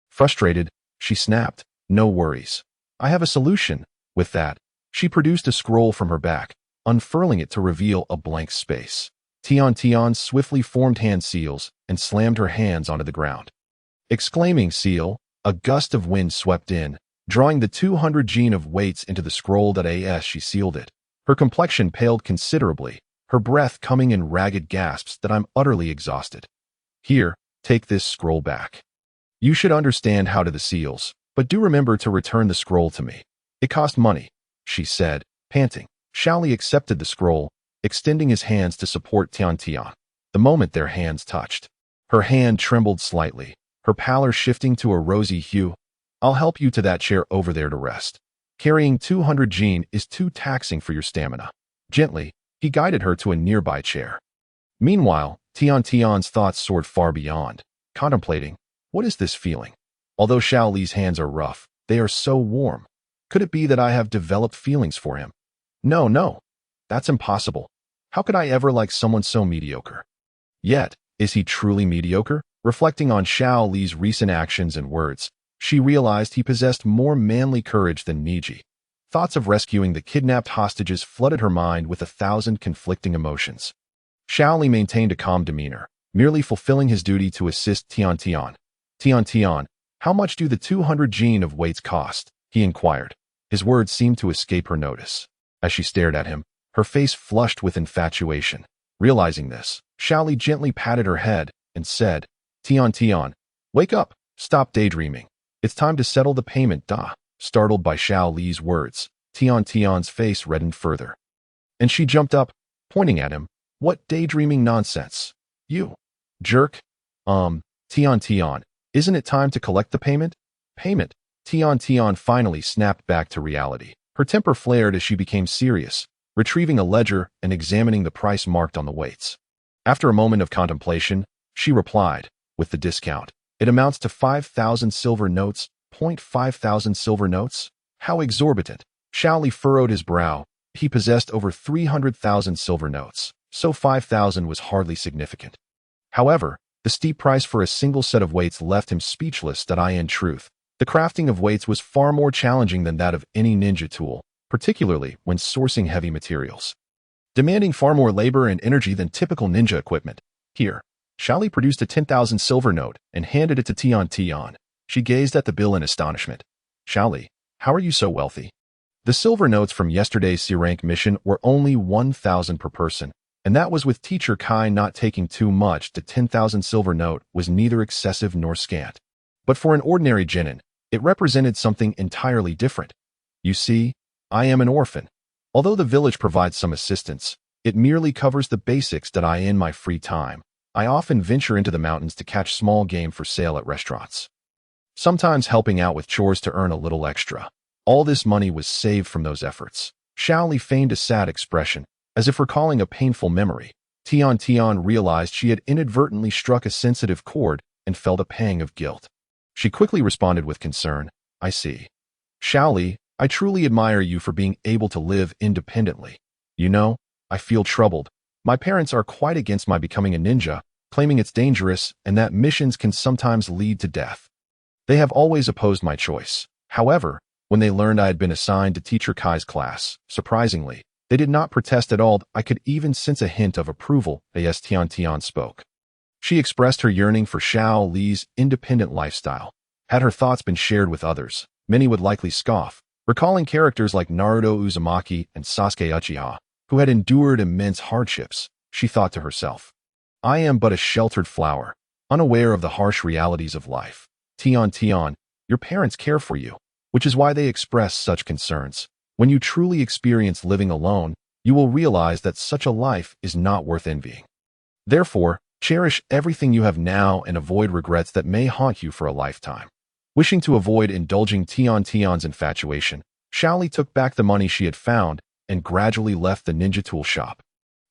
Frustrated, she snapped, "No worries. I have a solution." With that, she produced a scroll from her back, unfurling it to reveal a blank space. Tian swiftly formed hand seals and slammed her hands onto the ground. Exclaiming "seal," a gust of wind swept in, drawing the 200 jin of weights into the scroll. As she sealed it, her complexion paled considerably, her breath coming in ragged gasps. "I'm utterly exhausted. Here, take this scroll back. You should understand how to the seals, but do remember to return the scroll to me. It cost money," she said, panting. Xiao Li accepted the scroll, extending his hands to support Tian. The moment their hands touched, her hand trembled slightly, her pallor shifting to a rosy hue. "I'll help you to that chair over there to rest. Carrying 200 jin is too taxing for your stamina." Gently, he guided her to a nearby chair. Meanwhile, Tian's thoughts soared far beyond, contemplating, what is this feeling? Although Xiao Li's hands are rough, they are so warm. Could it be that I have developed feelings for him? No, that's impossible. How could I ever like someone so mediocre? Yet, is he truly mediocre? Reflecting on Xiao Li's recent actions and words, she realized he possessed more manly courage than Niji. Thoughts of rescuing the kidnapped hostages flooded her mind with 1,000 conflicting emotions. Xiao Li maintained a calm demeanor, merely fulfilling his duty to assist Tian Tian. Tian Tian, how much do the 200 gene of weights cost? He inquired. His words seemed to escape her notice. As she stared at him, her face flushed with infatuation. Realizing this, Xiao Li gently patted her head and said, Tian Tian, wake up, stop daydreaming. It's time to settle the payment, da. Startled by Xiao Li's words, Tian Tian's face reddened further. And she jumped up, pointing at him. What daydreaming nonsense? You jerk. Tian Tian, isn't it time to collect the payment? Payment? Tian Tian finally snapped back to reality. Her temper flared as she became serious, retrieving a ledger and examining the price marked on the weights. After a moment of contemplation, she replied, with the discount, it amounts to 5,000 silver notes. 5,000 silver notes? How exorbitant. Xiao Li furrowed his brow. He possessed over 300,000 silver notes, so 5,000 was hardly significant. However, the steep price for a single set of weights left him speechless. In truth, the crafting of weights was far more challenging than that of any ninja tool, particularly when sourcing heavy materials, demanding far more labor and energy than typical ninja equipment. Here, Xiao Li produced a 10,000 silver note and handed it to Tian Tian. She gazed at the bill in astonishment. Xiao Li, how are you so wealthy? The silver notes from yesterday's C-rank mission were only 1,000 per person, and that was with Teacher Kai not taking too much. The 10,000 silver note was neither excessive nor scant. But for an ordinary genin, it represented something entirely different. You see, I am an orphan. Although the village provides some assistance, it merely covers the basics. In my free time, I often venture into the mountains to catch small game for sale at restaurants, sometimes helping out with chores to earn a little extra. All this money was saved from those efforts. Xiao Li feigned a sad expression, as if recalling a painful memory. Tian Tian realized she had inadvertently struck a sensitive chord and felt a pang of guilt. She quickly responded with concern, I see. Xiao Li, I truly admire you for being able to live independently. You know, I feel troubled. My parents are quite against my becoming a ninja, claiming it's dangerous and that missions can sometimes lead to death. They have always opposed my choice. However, when they learned I had been assigned to Teacher Kai's class, surprisingly, they did not protest at all. I could even sense a hint of approval as Tian Tian spoke. She expressed her yearning for Xiao Li's independent lifestyle. Had her thoughts been shared with others, many would likely scoff, recalling characters like Naruto Uzumaki and Sasuke Uchiha, who had endured immense hardships. She thought to herself, I am but a sheltered flower, unaware of the harsh realities of life. Tian Tian, your parents care for you, which is why they express such concerns. When you truly experience living alone, you will realize that such a life is not worth envying. Therefore, cherish everything you have now and avoid regrets that may haunt you for a lifetime. Wishing to avoid indulging Tian Tian's infatuation, Xiao Li took back the money she had found and gradually left the ninja tool shop.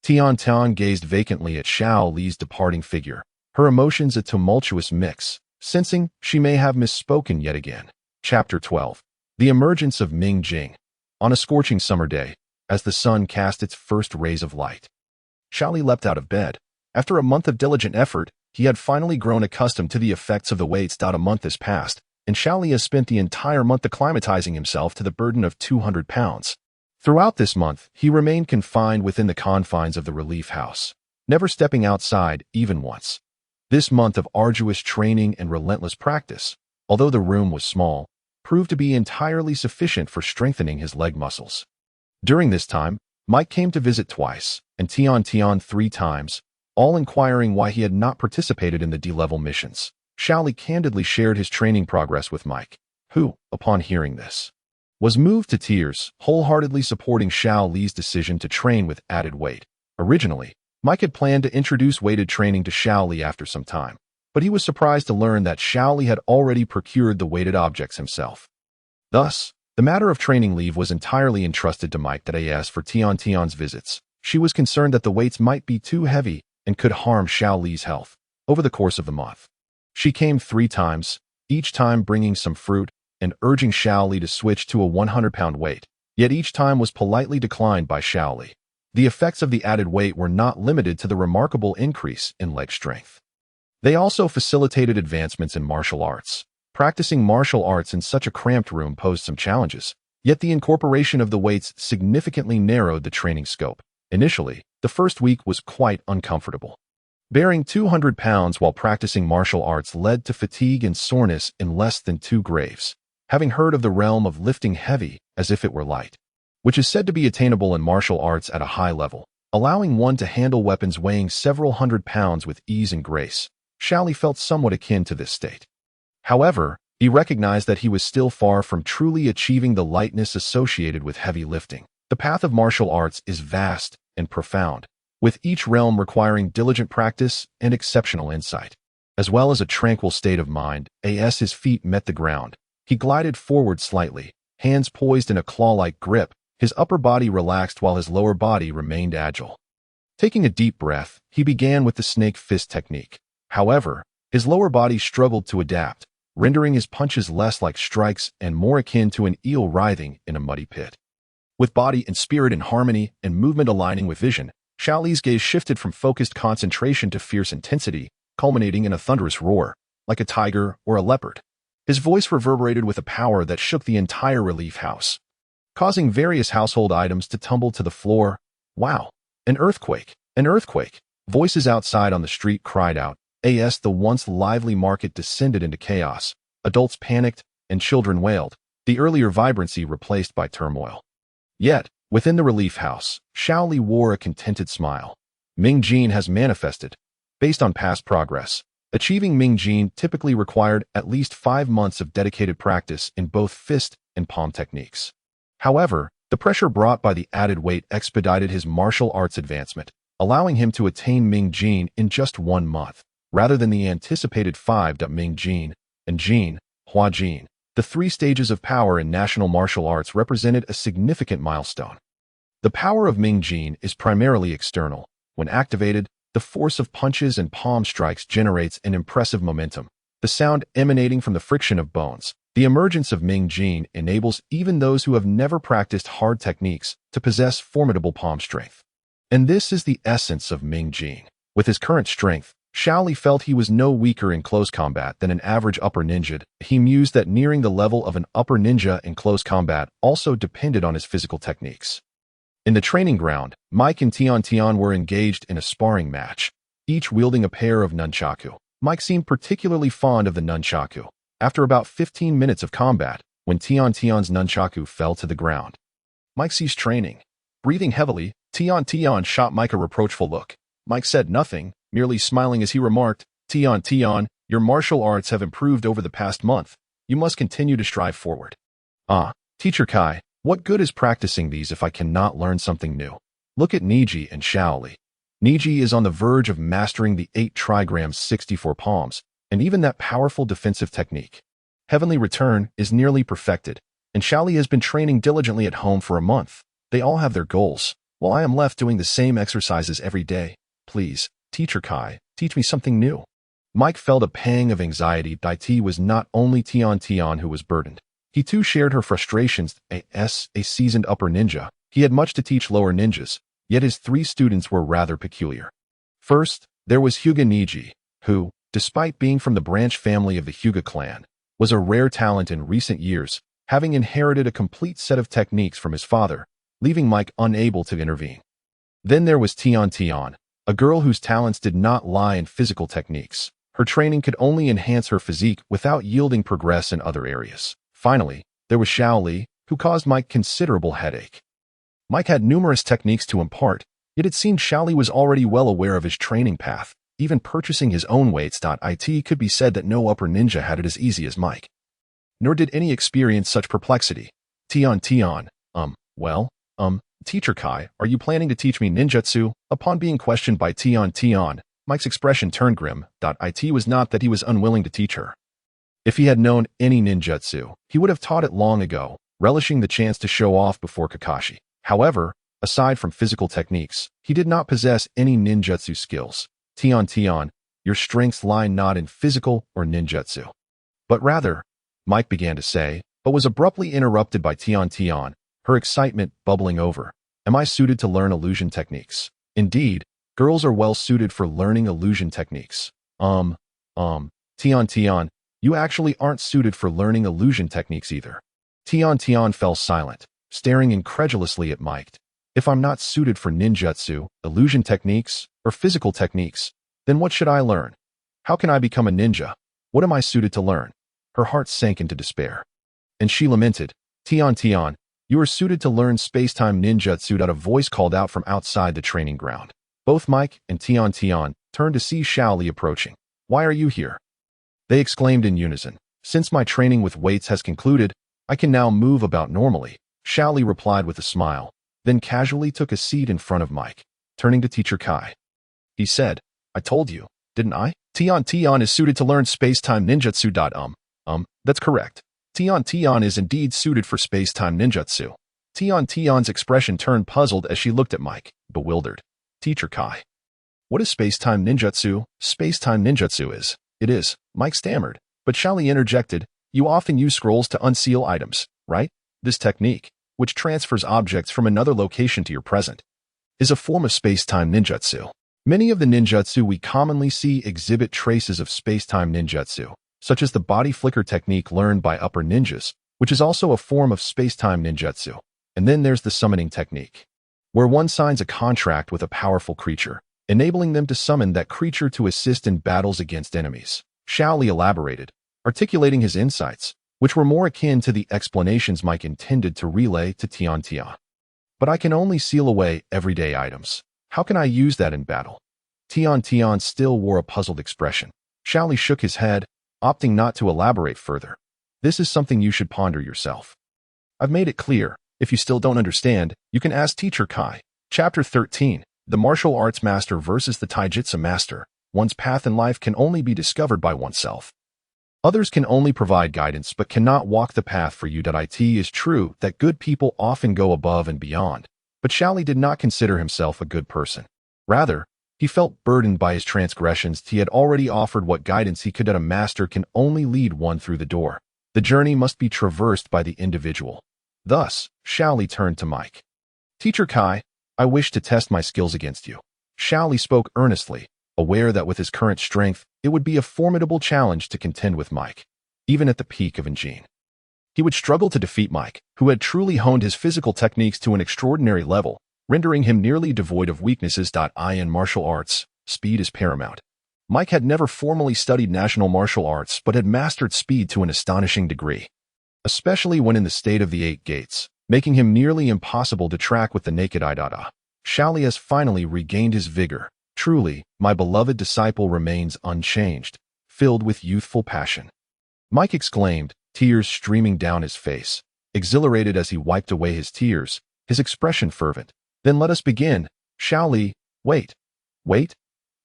Tian Tian gazed vacantly at Xiao Li's departing figure, her emotions a tumultuous mix, sensing she may have misspoken yet again. Chapter 12. The Emergence of Ming Jing. On a scorching summer day, as the sun cast its first rays of light, Xiao Li leapt out of bed. After a month of diligent effort, he had finally grown accustomed to the effects of the weights. A month has passed, and Xiao Li has spent the entire month acclimatizing himself to the burden of 200 pounds. Throughout this month, he remained confined within the confines of the relief house, never stepping outside even once. This month of arduous training and relentless practice, although the room was small, proved to be entirely sufficient for strengthening his leg muscles. During this time, Mike came to visit twice, and Tian Tian 3 times, all inquiring why he had not participated in the D-level missions. Xiao Li candidly shared his training progress with Mike, who, upon hearing this, was moved to tears, wholeheartedly supporting Xiao Li's decision to train with added weight. Originally, Mike had planned to introduce weighted training to Xiao Li after some time, but he was surprised to learn that Xiao Li had already procured the weighted objects himself. Thus, the matter of training leave was entirely entrusted to Mike. As for Tian Tian's visits, she was concerned that the weights might be too heavy and could harm Xiao Li's health. Over the course of the month, she came 3 times, each time bringing some fruit and urging Xiao Li to switch to a 100-pound weight, yet each time was politely declined by Xiao Li. The effects of the added weight were not limited to the remarkable increase in leg strength. They also facilitated advancements in martial arts. Practicing martial arts in such a cramped room posed some challenges, yet the incorporation of the weights significantly narrowed the training scope. Initially, the first week was quite uncomfortable. Bearing 200 pounds while practicing martial arts led to fatigue and soreness in less than 2 graves. Having heard of the realm of lifting heavy as if it were light, which is said to be attainable in martial arts at a high level, allowing one to handle weapons weighing several hundred pounds with ease and grace, Xiao Li felt somewhat akin to this state. However, he recognized that he was still far from truly achieving the lightness associated with heavy lifting. The path of martial arts is vast and profound, with each realm requiring diligent practice and exceptional insight, as well as a tranquil state of mind. As his feet met the ground, he glided forward slightly, hands poised in a claw-like grip, his upper body relaxed while his lower body remained agile. Taking a deep breath, he began with the snake fist technique. However, his lower body struggled to adapt, rendering his punches less like strikes and more akin to an eel writhing in a muddy pit. With body and spirit in harmony and movement aligning with vision, Xiao Li's gaze shifted from focused concentration to fierce intensity, culminating in a thunderous roar, like a tiger or a leopard. His voice reverberated with a power that shook the entire relief house, causing various household items to tumble to the floor. Wow! An earthquake! An earthquake! Voices outside on the street cried out. As the once lively market descended into chaos, adults panicked and children wailed, the earlier vibrancy replaced by turmoil. Yet, within the relief house, Xiao Li wore a contented smile. Ming Jin has manifested. Based on past progress, achieving Ming Jin typically required at least 5 months of dedicated practice in both fist and palm techniques. However, the pressure brought by the added weight expedited his martial arts advancement, allowing him to attain Ming Jin in just 1 month, rather than the anticipated 5. Ming Jin and Jin, Hua Jin. The 3 stages of power in national martial arts represented a significant milestone. The power of Ming Jin is primarily external. When activated, the force of punches and palm strikes generates an impressive momentum, the sound emanating from the friction of bones. The emergence of Ming Jin enables even those who have never practiced hard techniques to possess formidable palm strength. And this is the essence of Ming Jin. With his current strength, Xiao Li felt he was no weaker in close combat than an average upper ninja. He mused that nearing the level of an upper ninja in close combat also depended on his physical techniques. In the training ground, Mike and Tian were engaged in a sparring match, each wielding a pair of nunchaku. Mike seemed particularly fond of the nunchaku. After about 15 minutes of combat, when Tian's nunchaku fell to the ground, Mike ceased training. Breathing heavily, Tian shot Mike a reproachful look. Mike said nothing, merely smiling as he remarked, Tian, your martial arts have improved over the past month. You must continue to strive forward. Teacher Kai, what good is practicing these if I cannot learn something new? Look at Niji and Xiao Li. Niji is on the verge of mastering the 8 trigrams 64 palms, and even that powerful defensive technique. Heavenly Return is nearly perfected, and Xiao Li has been training diligently at home for a month. They all have their goals, while I am left doing the same exercises every day. Please, Teacher Kai, teach me something new. Mike felt a pang of anxiety. It was not only Tian who was burdened. He too shared her frustrations. As a seasoned upper ninja, he had much to teach lower ninjas, yet his 3 students were rather peculiar. First, there was Hyuga Niji, who, despite being from the branch family of the Hyuga clan, was a rare talent in recent years, having inherited a complete set of techniques from his father, leaving Mike unable to intervene. Then there was Tian, a girl whose talents did not lie in physical techniques. Her training could only enhance her physique without yielding progress in other areas. Finally, there was Xiao Li, who caused Mike considerable headache. Mike had numerous techniques to impart, yet it seemed Xiao Li was already well aware of his training path, even purchasing his own weights. It could be said that no upper ninja had it as easy as Mike. Nor did any experience such perplexity. Tian, Teacher Kai, are you planning to teach me ninjutsu? Upon being questioned by Tian, Mike's expression turned grim. It was not that he was unwilling to teach her. If he had known any ninjutsu, he would have taught it long ago, relishing the chance to show off before Kakashi. However, aside from physical techniques, he did not possess any ninjutsu skills. Tian, your strengths lie not in physical or ninjutsu, but rather, Mike began to say, but was abruptly interrupted by Tian, her excitement bubbling over. Am I suited to learn illusion techniques? Indeed, girls are well suited for learning illusion techniques. Tian, you actually aren't suited for learning illusion techniques either. Tian fell silent, staring incredulously at Mike. If I'm not suited for ninjutsu, illusion techniques, or physical techniques, Then what should I learn? How can I become a ninja? What am I suited to learn? Her heart sank into despair. And she lamented, Tian, you are suited to learn space-time ninjutsu. A voice called out from outside the training ground. Both Mike and Tian turned to see Xiao Li approaching. Why are you here? They exclaimed in unison. Since my training with weights has concluded, I can now move about normally, Xiao Li replied with a smile, then casually took a seat in front of Mike, turning to Teacher Kai. He said, I told you, didn't I? Tian is suited to learn space-time ninjutsu. That's correct. Tian is indeed suited for space-time ninjutsu. Tian's expression turned puzzled as she looked at Mike, bewildered. Teacher Kai. What is space-time ninjutsu? Space-time ninjutsu is. It is, Mike stammered, but Xiao Li interjected, you often use scrolls to unseal items, right? This technique, which transfers objects from another location to your present, is a form of space-time ninjutsu. Many of the ninjutsu we commonly see exhibit traces of space-time ninjutsu, such as the body flicker technique learned by upper ninjas, which is also a form of space-time ninjutsu. And then there's the summoning technique, where one signs a contract with a powerful creature, enabling them to summon that creature to assist in battles against enemies. Xiao Li elaborated, articulating his insights, which were more akin to the explanations Mike intended to relay to Tian. But I can only seal away everyday items. How can I use that in battle? Tian still wore a puzzled expression. Xiao Li shook his head, opting not to elaborate further. This is something you should ponder yourself. I've made it clear. If you still don't understand, you can ask Teacher Kai. Chapter 13. The martial arts master versus the taijutsu master. One's path in life can only be discovered by oneself. Others can only provide guidance but cannot walk the path for you. It is true that good people often go above and beyond, but Xiao Li did not consider himself a good person. Rather, he felt burdened by his transgressions. He had already offered what guidance he could. A master can only lead one through the door. The journey must be traversed by the individual. Thus, Xiao Li turned to Mike. Teacher Kai, I wish to test my skills against you. Xiao Li spoke earnestly, aware that with his current strength, it would be a formidable challenge to contend with Mike, even at the peak of engine. He would struggle to defeat Mike, who had truly honed his physical techniques to an extraordinary level, rendering him nearly devoid of weaknesses. In martial arts, speed is paramount. Mike had never formally studied national martial arts but had mastered speed to an astonishing degree, especially when in the state of the Eight Gates, making him nearly impossible to track with the naked eye. Xiao Li has finally regained his vigor. Truly, my beloved disciple remains unchanged, filled with youthful passion. Mike exclaimed, tears streaming down his face. Exhilarated as he wiped away his tears, his expression fervent. Then let us begin. Xiao Li, wait.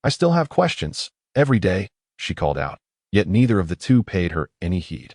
I still have questions. Every day, she called out. Yet neither of the two paid her any heed.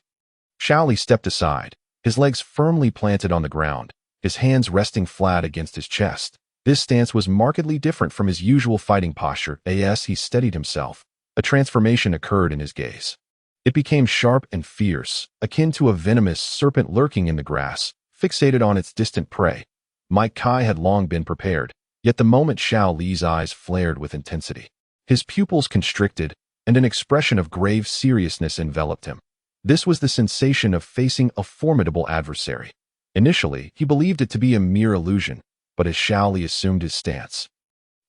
Xiao Li stepped aside, his legs firmly planted on the ground, his hands resting flat against his chest. This stance was markedly different from his usual fighting posture. As he steadied himself, a transformation occurred in his gaze. It became sharp and fierce, akin to a venomous serpent lurking in the grass, fixated on its distant prey. Mike Kai had long been prepared, yet the moment Xiao Li's eyes flared with intensity. His pupils constricted, and an expression of grave seriousness enveloped him. This was the sensation of facing a formidable adversary. Initially, he believed it to be a mere illusion, but as Xiao Li assumed his stance,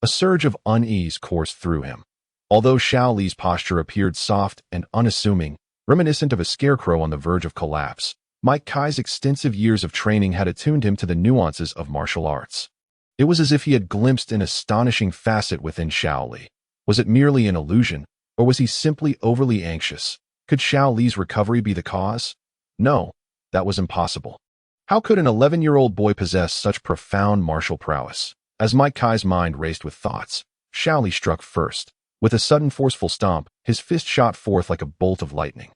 a surge of unease coursed through him. Although Xiao Li's posture appeared soft and unassuming, reminiscent of a scarecrow on the verge of collapse, Mike Kai's extensive years of training had attuned him to the nuances of martial arts. It was as if he had glimpsed an astonishing facet within Xiao Li. Was it merely an illusion, or was he simply overly anxious? Could Xiao Li's recovery be the cause? No, that was impossible. How could an 11-year-old boy possess such profound martial prowess? As Mike Kai's mind raced with thoughts, Xiao Li struck first. With a sudden forceful stomp, his fist shot forth like a bolt of lightning,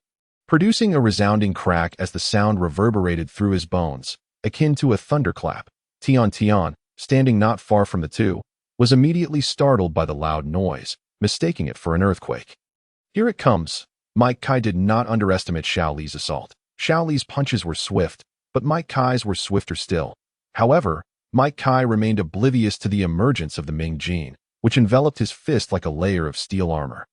producing a resounding crack as the sound reverberated through his bones, akin to a thunderclap. Tian, standing not far from the two, was immediately startled by the loud noise, mistaking it for an earthquake. Here it comes. Mike Kai did not underestimate Xiao Li's assault. Xiao Li's punches were swift, but Mike Kai's were swifter still. However, Mike Kai remained oblivious to the emergence of the Ming Jin, which enveloped his fist like a layer of steel armor,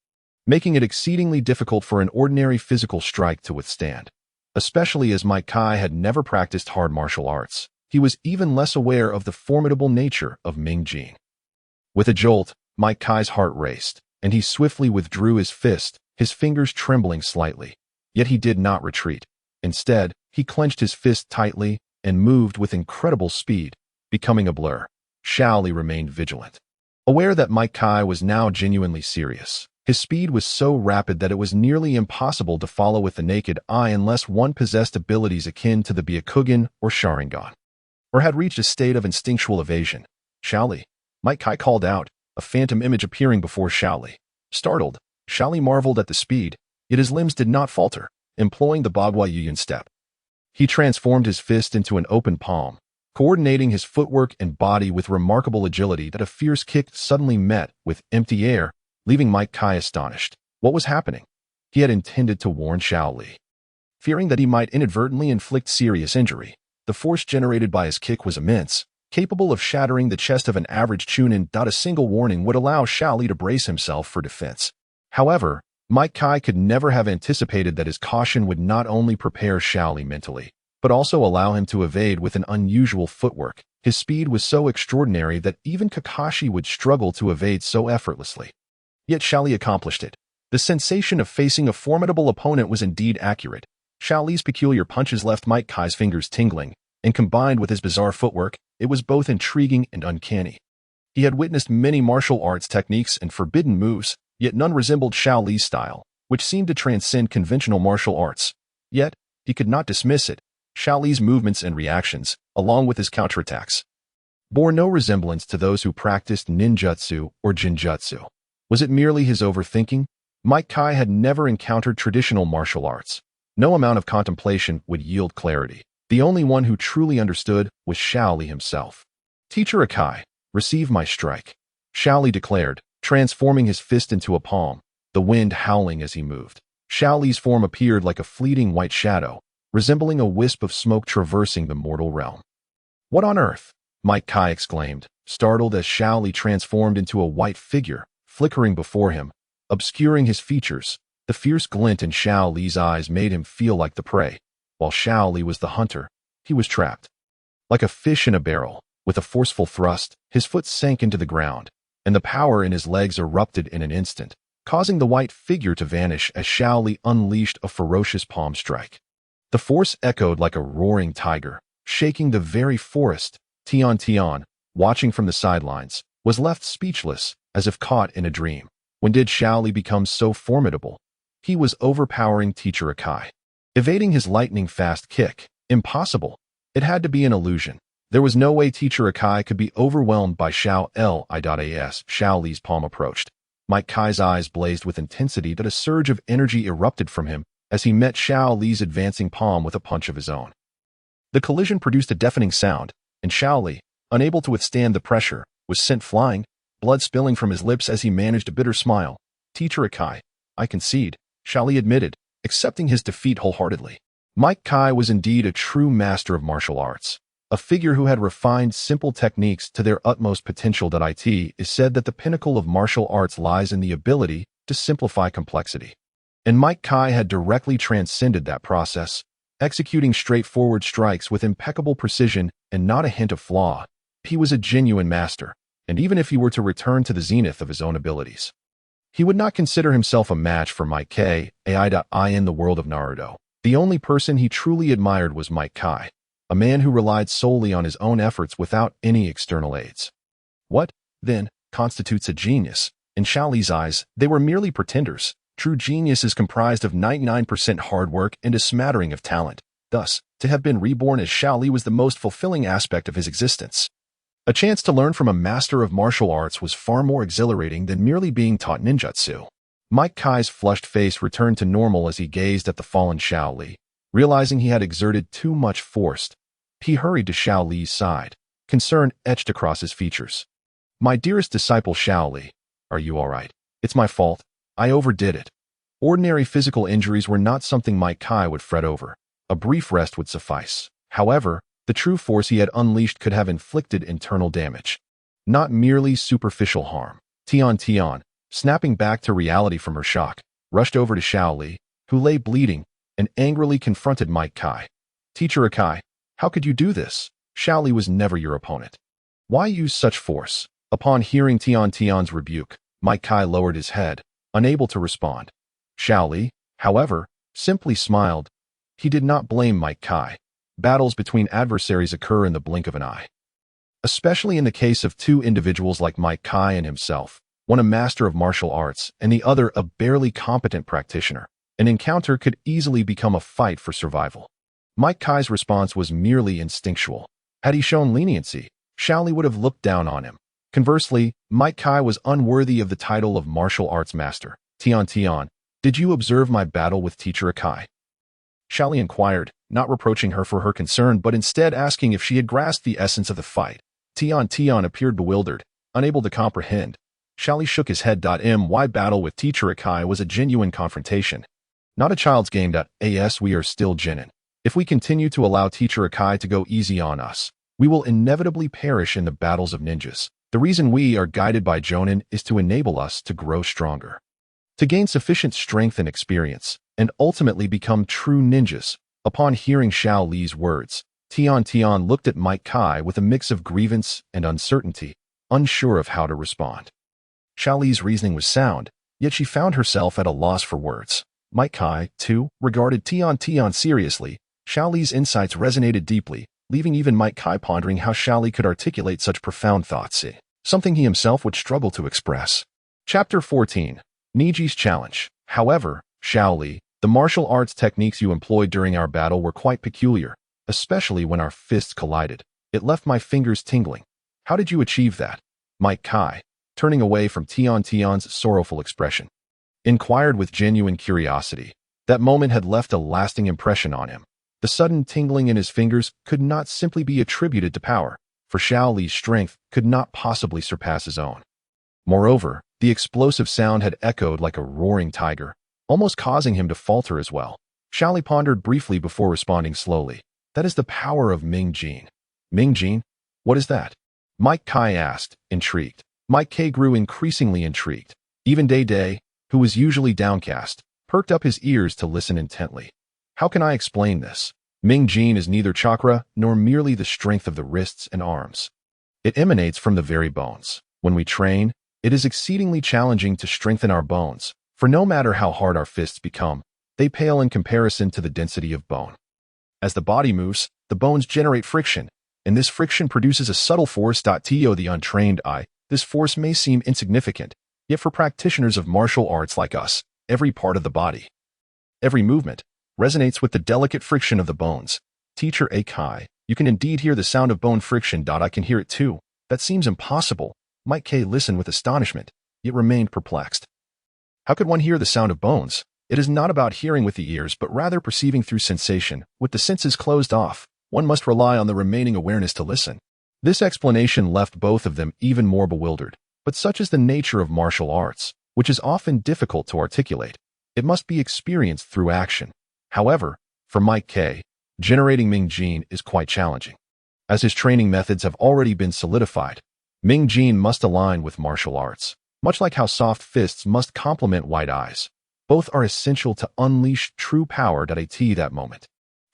making it exceedingly difficult for an ordinary physical strike to withstand. Especially as Mike Kai had never practiced hard martial arts, he was even less aware of the formidable nature of Ming Jin. With a jolt, Mike Kai's heart raced. and he swiftly withdrew his fist, his fingers trembling slightly. Yet he did not retreat. Instead, he clenched his fist tightly and moved with incredible speed, becoming a blur. Xiao Li remained vigilant. Aware that Mike Kai was now genuinely serious, his speed was so rapid that it was nearly impossible to follow with the naked eye unless one possessed abilities akin to the Byakugan or Sharingan, or had reached a state of instinctual evasion. Xiao Li, Mike Kai called out, a phantom image appearing before Xiao Li. Startled, Xiao Li marveled at the speed, yet his limbs did not falter, employing the Bagua Yuyan step. He transformed his fist into an open palm, coordinating his footwork and body with remarkable agility that a fierce kick suddenly met with empty air, leaving Mike Kai astonished. What was happening? He had intended to warn Xiao Li. Fearing that he might inadvertently inflict serious injury, the force generated by his kick was immense, capable of shattering the chest of an average Chunin. A single warning would allow Xiao Li to brace himself for defense. However, Mike Kai could never have anticipated that his caution would not only prepare Xiao Li mentally, but also allow him to evade with an unusual footwork. His speed was so extraordinary that even Kakashi would struggle to evade so effortlessly. Yet Xiao Li accomplished it. The sensation of facing a formidable opponent was indeed accurate. Xiao Li's peculiar punches left Mike Kai's fingers tingling, and combined with his bizarre footwork, it was both intriguing and uncanny. He had witnessed many martial arts techniques and forbidden moves, yet none resembled Xiao Li's style, which seemed to transcend conventional martial arts. Yet, he could not dismiss it. Xiao Li's movements and reactions, along with his counterattacks, bore no resemblance to those who practiced ninjutsu or jinjutsu. Was it merely his overthinking? Mike Kai had never encountered traditional martial arts. No amount of contemplation would yield clarity. The only one who truly understood was Xiao Li himself. Teacher Akai, receive my strike, Xiao Li declared, transforming his fist into a palm, the wind howling as he moved. Xiao Li's form appeared like a fleeting white shadow, resembling a wisp of smoke traversing the mortal realm. What on earth? Mike Kai exclaimed, startled as Xiao Li transformed into a white figure, flickering before him, obscuring his features. The fierce glint in Xiao Li's eyes made him feel like the prey. While Xiao Li was the hunter, he was trapped. Like a fish in a barrel, with a forceful thrust, his foot sank into the ground, and the power in his legs erupted in an instant, causing the white figure to vanish as Xiao Li unleashed a ferocious palm strike. The force echoed like a roaring tiger, shaking the very forest. Tian, watching from the sidelines, was left speechless, as if caught in a dream. When did Xiao Li become so formidable? He was overpowering Teacher Akai. Evading his lightning-fast kick, impossible. It had to be an illusion. There was no way Teacher Akai could be overwhelmed by Xiao Li's. Xiao Li's palm approached. Mike Kai's eyes blazed with intensity that a surge of energy erupted from him as he met Xiao Li's advancing palm with a punch of his own. The collision produced a deafening sound, and Xiao Li, unable to withstand the pressure, was sent flying, blood spilling from his lips as he managed a bitter smile. Teacher Akai, I concede, Xiao Li admitted, accepting his defeat wholeheartedly. Mike Kai was indeed a true master of martial arts, a figure who had refined simple techniques to their utmost potential. It is said that the pinnacle of martial arts lies in the ability to simplify complexity. And Mike Kai had directly transcended that process, executing straightforward strikes with impeccable precision and not a hint of flaw. He was a genuine master, and even if he were to return to the zenith of his own abilities, he would not consider himself a match for Mike Kai. In the world of Naruto, the only person he truly admired was Mike Kai, a man who relied solely on his own efforts without any external aids. What, then, constitutes a genius? In Xiao Li's eyes, they were merely pretenders. True genius is comprised of 99% hard work and a smattering of talent. Thus, to have been reborn as Xiao Li was the most fulfilling aspect of his existence. A chance to learn from a master of martial arts was far more exhilarating than merely being taught ninjutsu. Mike Kai's flushed face returned to normal as he gazed at the fallen Xiao Li. Realizing he had exerted too much force, he hurried to Xiao Li's side, concern etched across his features. My dearest disciple Xiao Li, are you all right? It's my fault. I overdid it. Ordinary physical injuries were not something Mike Kai would fret over. A brief rest would suffice. However, the true force he had unleashed could have inflicted internal damage, not merely superficial harm. Tian, snapping back to reality from her shock, rushed over to Xiao Li, who lay bleeding, and angrily confronted Mike Kai. Teacher Akai, how could you do this? Xiao Li was never your opponent. Why use such force? Upon hearing Tian's rebuke, Mike Kai lowered his head, unable to respond. Xiao Li, however, simply smiled. He did not blame Mike Kai. Battles between adversaries occur in the blink of an eye. Especially in the case of two individuals like Mike Kai and himself, one a master of martial arts and the other a barely competent practitioner. An encounter could easily become a fight for survival. Mike Kai's response was merely instinctual. Had he shown leniency, Xiao Li would have looked down on him. Conversely, Mike Kai was unworthy of the title of martial arts master. Tian, did you observe my battle with teacher Akai? Xiao Li inquired, not reproaching her for her concern but instead asking if she had grasped the essence of the fight. Tian appeared bewildered, unable to comprehend. Xiao Li shook his head. My battle with teacher Akai was a genuine confrontation. Not a child's game. As we are still genin. If we continue to allow teacher Akai to go easy on us, we will inevitably perish in the battles of ninjas. The reason we are guided by Jonin is to enable us to grow stronger, to gain sufficient strength and experience, and ultimately become true ninjas. Upon hearing Xiao Li's words, Tian looked at Mike Kai with a mix of grievance and uncertainty, unsure of how to respond. Xiao Li's reasoning was sound, yet she found herself at a loss for words. Mike Kai, too, regarded Tian seriously. Xiao Li's insights resonated deeply, leaving even Mike Kai pondering how Xiao Li could articulate such profound thoughts, something he himself would struggle to express. Chapter 14. Niji's Challenge. However, Xiao Li, the martial arts techniques you employed during our battle were quite peculiar, especially when our fists collided. It left my fingers tingling. How did you achieve that? Mike Kai, turning away from Tian's sorrowful expression, inquired with genuine curiosity. That moment had left a lasting impression on him. The sudden tingling in his fingers could not simply be attributed to power, for Xiao Li's strength could not possibly surpass his own. Moreover, the explosive sound had echoed like a roaring tiger, almost causing him to falter as well. Xiao Li pondered briefly before responding slowly. That is the power of Ming Jin. Ming Jin? What is that? Mike Kai asked, intrigued. Mike Kai grew increasingly intrigued. Even Day, who was usually downcast, perked up his ears to listen intently. How can I explain this? Ming Jin is neither chakra nor merely the strength of the wrists and arms. It emanates from the very bones. When we train, it is exceedingly challenging to strengthen our bones, for no matter how hard our fists become, they pale in comparison to the density of bone. As the body moves, the bones generate friction, and this friction produces a subtle force. To the untrained eye, this force may seem insignificant, yet for practitioners of martial arts like us, every part of the body, every movement, resonates with the delicate friction of the bones. Teacher Akai, you can indeed hear the sound of bone friction. I can hear it too. That seems impossible. Mike Kai listened with astonishment, yet remained perplexed. How could one hear the sound of bones? It is not about hearing with the ears, but rather perceiving through sensation. With the senses closed off, one must rely on the remaining awareness to listen. This explanation left both of them even more bewildered. But such is the nature of martial arts, which is often difficult to articulate. It must be experienced through action. However, for Mike Kai, generating Ming Jin is quite challenging. As his training methods have already been solidified, Ming Jin must align with martial arts, much like how soft fists must complement wide eyes. Both are essential to unleash true power. At that moment,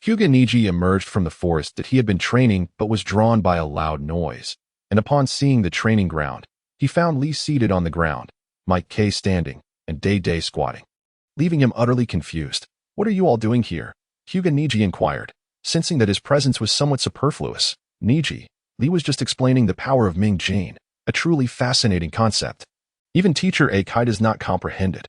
Niji emerged from the forest that he had been training but was drawn by a loud noise, and upon seeing the training ground, he found Li seated on the ground, Mike Kai standing, and Day squatting, leaving him utterly confused. What are you all doing here? Niji inquired, sensing that his presence was somewhat superfluous. Niji, Li was just explaining the power of Ming Jin, a truly fascinating concept. Even teacher Akai does not comprehend it.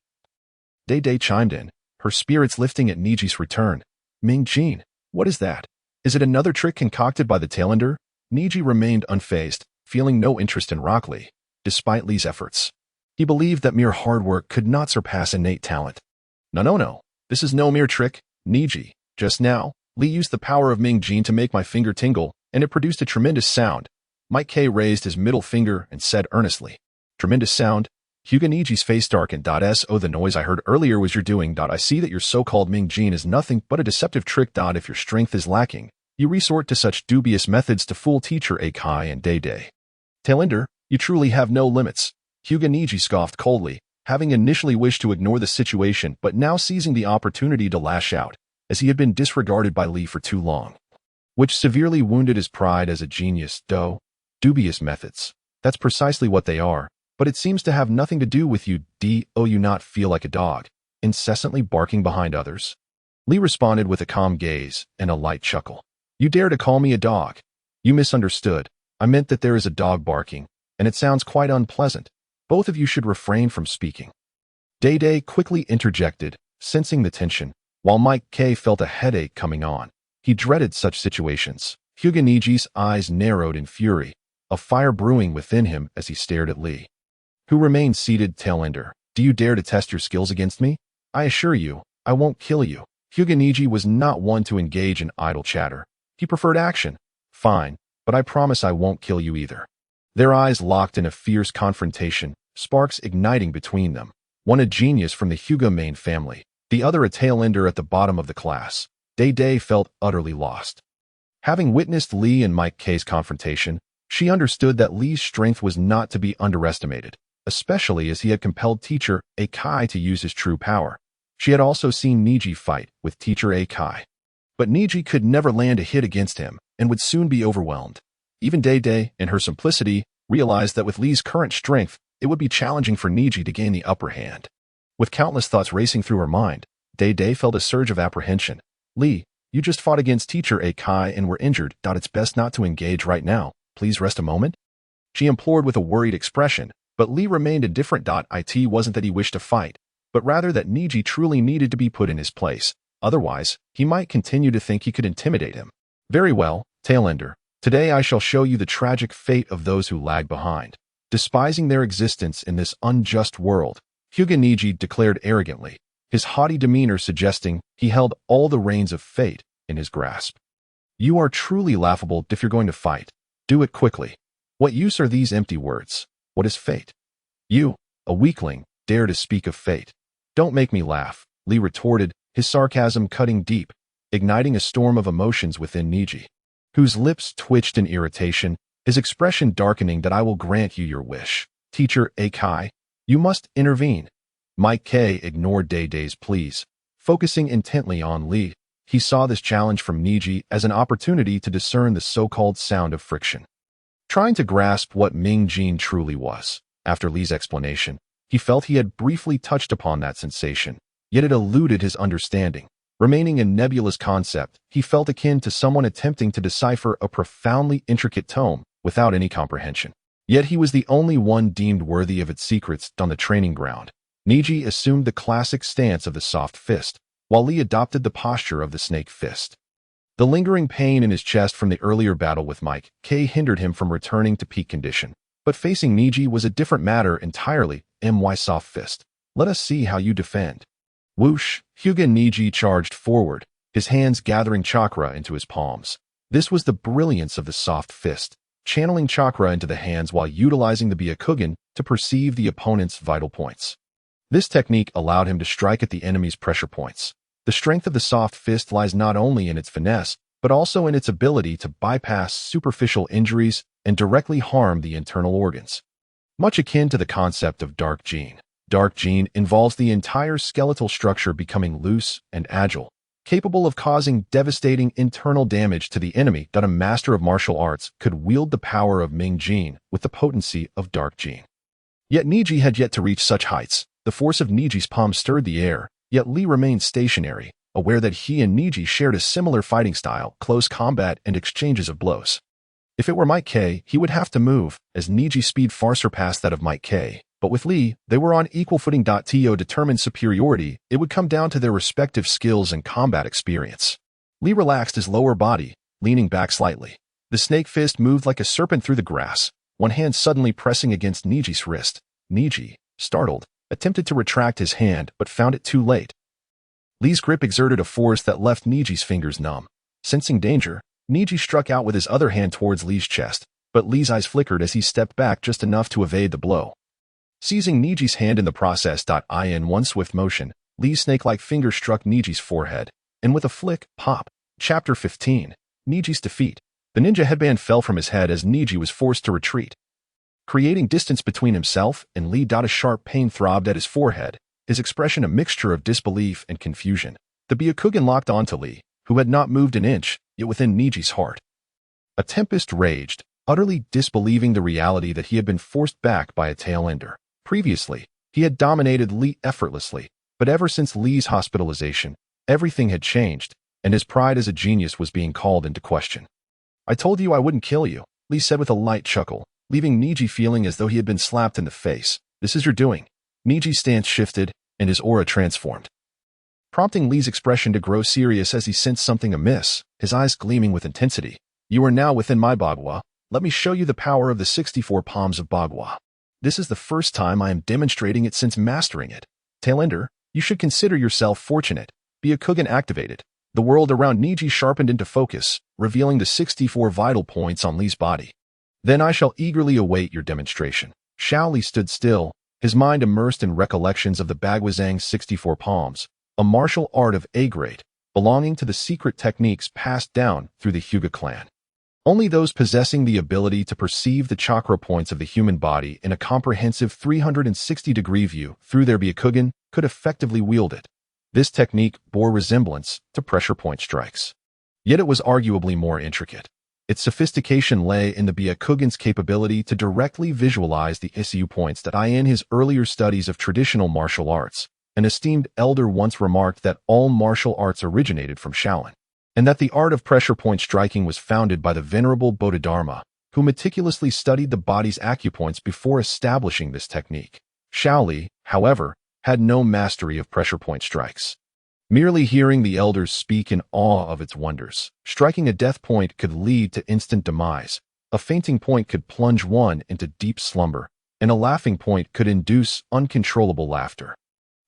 Day chimed in, her spirits lifting at Niji's return. Ming Jin, what is that? Is it another trick concocted by the tailender? Niji remained unfazed, feeling no interest in Rock Lee, despite Li's efforts. He believed that mere hard work could not surpass innate talent. No. This is no mere trick, Niji. Just now, Li used the power of Ming Jin to make my finger tingle, and it produced a tremendous sound. Mike Kai raised his middle finger and said earnestly, tremendous sound? Niji's face darkened. So the noise I heard earlier was your doing. I see that your so-called Ming Jin is nothing but a deceptive trick. If your strength is lacking, you resort to such dubious methods to fool teacher Akai and Day. Tailender, you truly have no limits. Niji scoffed coldly, having initially wished to ignore the situation but now seizing the opportunity to lash out, as he had been disregarded by Li for too long, which severely wounded his pride as a genius. Dubious methods. That's precisely what they are. But it seems to have nothing to do with you. Do you not feel like a dog, incessantly barking behind others? Li responded with a calm gaze and a light chuckle. You dare to call me a dog? You misunderstood. I meant that there is a dog barking, and it sounds quite unpleasant. Both of you should refrain from speaking. Day quickly interjected, sensing the tension, while Mike K felt a headache coming on. He dreaded such situations. Hyuga Niji's eyes narrowed in fury, a fire brewing within him as he stared at Li, who remained seated tailender. Do you dare to test your skills against me? I assure you, I won't kill you. Hyuga Niji was not one to engage in idle chatter. He preferred action. Fine, but I promise I won't kill you either. Their eyes locked in a fierce confrontation, sparks igniting between them. One a genius from the Hyuga main family, the other a tailender at the bottom of the class. Day felt utterly lost. Having witnessed Li and Mike K's confrontation, she understood that Li's strength was not to be underestimated, especially as he had compelled teacher Akai to use his true power. She had also seen Niji fight with teacher Akai. But Niji could never land a hit against him and would soon be overwhelmed. Even Day, in her simplicity, realized that with Li's current strength, it would be challenging for Niji to gain the upper hand. With countless thoughts racing through her mind, Day felt a surge of apprehension. Li, you just fought against teacher Akai and were injured. It's best not to engage right now. Please rest a moment? She implored with a worried expression, but Li remained indifferent. It wasn't that he wished to fight, but rather that Niji truly needed to be put in his place. Otherwise, he might continue to think he could intimidate him. Very well, tailender. Today I shall show you the tragic fate of those who lag behind. Despising their existence in this unjust world, Hyuga Niji declared arrogantly, his haughty demeanor suggesting he held all the reins of fate in his grasp. You are truly laughable. If you're going to fight, do it quickly. What use are these empty words? What is fate? You, a weakling, dare to speak of fate. Don't make me laugh, Li retorted, his sarcasm cutting deep, igniting a storm of emotions within Niji, whose lips twitched in irritation, his expression darkening. That I will grant you your wish. Teacher Akai, you must intervene. Mike K ignored Day's pleas, focusing intently on Li. He saw this challenge from Niji as an opportunity to discern the so-called sound of friction. Trying to grasp what Ming Jin truly was, after Li's explanation, he felt he had briefly touched upon that sensation, yet it eluded his understanding. Remaining a nebulous concept, he felt akin to someone attempting to decipher a profoundly intricate tome without any comprehension. Yet he was the only one deemed worthy of its secrets on the training ground. Niji assumed the classic stance of the soft fist, while Li adopted the posture of the snake fist. The lingering pain in his chest from the earlier battle with Mike K hindered him from returning to peak condition. But facing Niji was a different matter entirely. Soft fist. Let us see how you defend. Whoosh, Hyuga Niji charged forward, his hands gathering chakra into his palms. This was the brilliance of the soft fist, channeling chakra into the hands while utilizing the Byakugan to perceive the opponent's vital points. This technique allowed him to strike at the enemy's pressure points. The strength of the soft fist lies not only in its finesse, but also in its ability to bypass superficial injuries and directly harm the internal organs. Much akin to the concept of dark gene. Dark gene involves the entire skeletal structure becoming loose and agile, capable of causing devastating internal damage to the enemy. A master of martial arts could wield the power of Ming Jin with the potency of dark gene. Yet Niji had yet to reach such heights. The force of Niji's palm stirred the air, yet Li remained stationary, aware that he and Niji shared a similar fighting style, close combat and exchanges of blows. If it were Mike K, he would have to move, as Niji's speed far surpassed that of Mike K. But with Li, they were on equal footing. To determine superiority, it would come down to their respective skills and combat experience. Li relaxed his lower body, leaning back slightly. The snake fist moved like a serpent through the grass, one hand suddenly pressing against Niji's wrist. Niji, startled, attempted to retract his hand but found it too late. Li's grip exerted a force that left Niji's fingers numb. Sensing danger, Niji struck out with his other hand towards Li's chest, but Li's eyes flickered as he stepped back just enough to evade the blow. Seizing Niji's hand in the process. In one swift motion, Li's snake-like finger struck Niji's forehead, and with a flick, pop. Chapter 15. Niji's defeat. The ninja headband fell from his head as Niji was forced to retreat, creating distance between himself and Li. A sharp pain throbbed at his forehead, his expression a mixture of disbelief and confusion. The Byakugan locked onto Li, who had not moved an inch, yet within Niji's heart. A tempest raged, utterly disbelieving the reality that he had been forced back by a tail-ender. Previously, he had dominated Li effortlessly, but ever since Li's hospitalization, everything had changed, and his pride as a genius was being called into question. "I told you I wouldn't kill you," Li said with a light chuckle, leaving Niji feeling as though he had been slapped in the face. "This is your doing." Niji's stance shifted, and his aura transformed, prompting Li's expression to grow serious as he sensed something amiss, his eyes gleaming with intensity. "You are now within my Bagua. Let me show you the power of the 64 palms of Bagua. This is the first time I am demonstrating it since mastering it. Tailender, you should consider yourself fortunate. Byakugan activated." The world around Niji sharpened into focus, revealing the 64 vital points on Li's body. "Then I shall eagerly await your demonstration." Xiao Li stood still, his mind immersed in recollections of the Bagwazang's 64 palms, a martial art of A-grade, belonging to the secret techniques passed down through the Hyuga clan. Only those possessing the ability to perceive the chakra points of the human body in a comprehensive 360-degree view through their Byakugan could effectively wield it. This technique bore resemblance to pressure point strikes. Yet it was arguably more intricate. Its sophistication lay in the Byakugan's capability to directly visualize the issue points that in his earlier studies of traditional martial arts. An esteemed elder once remarked that all martial arts originated from Shaolin, and that the art of pressure point striking was founded by the venerable Bodhidharma, who meticulously studied the body's acupoints before establishing this technique. Xiao Li, however, had no mastery of pressure point strikes. Merely hearing the elders speak in awe of its wonders, striking a death point could lead to instant demise, a fainting point could plunge one into deep slumber, and a laughing point could induce uncontrollable laughter.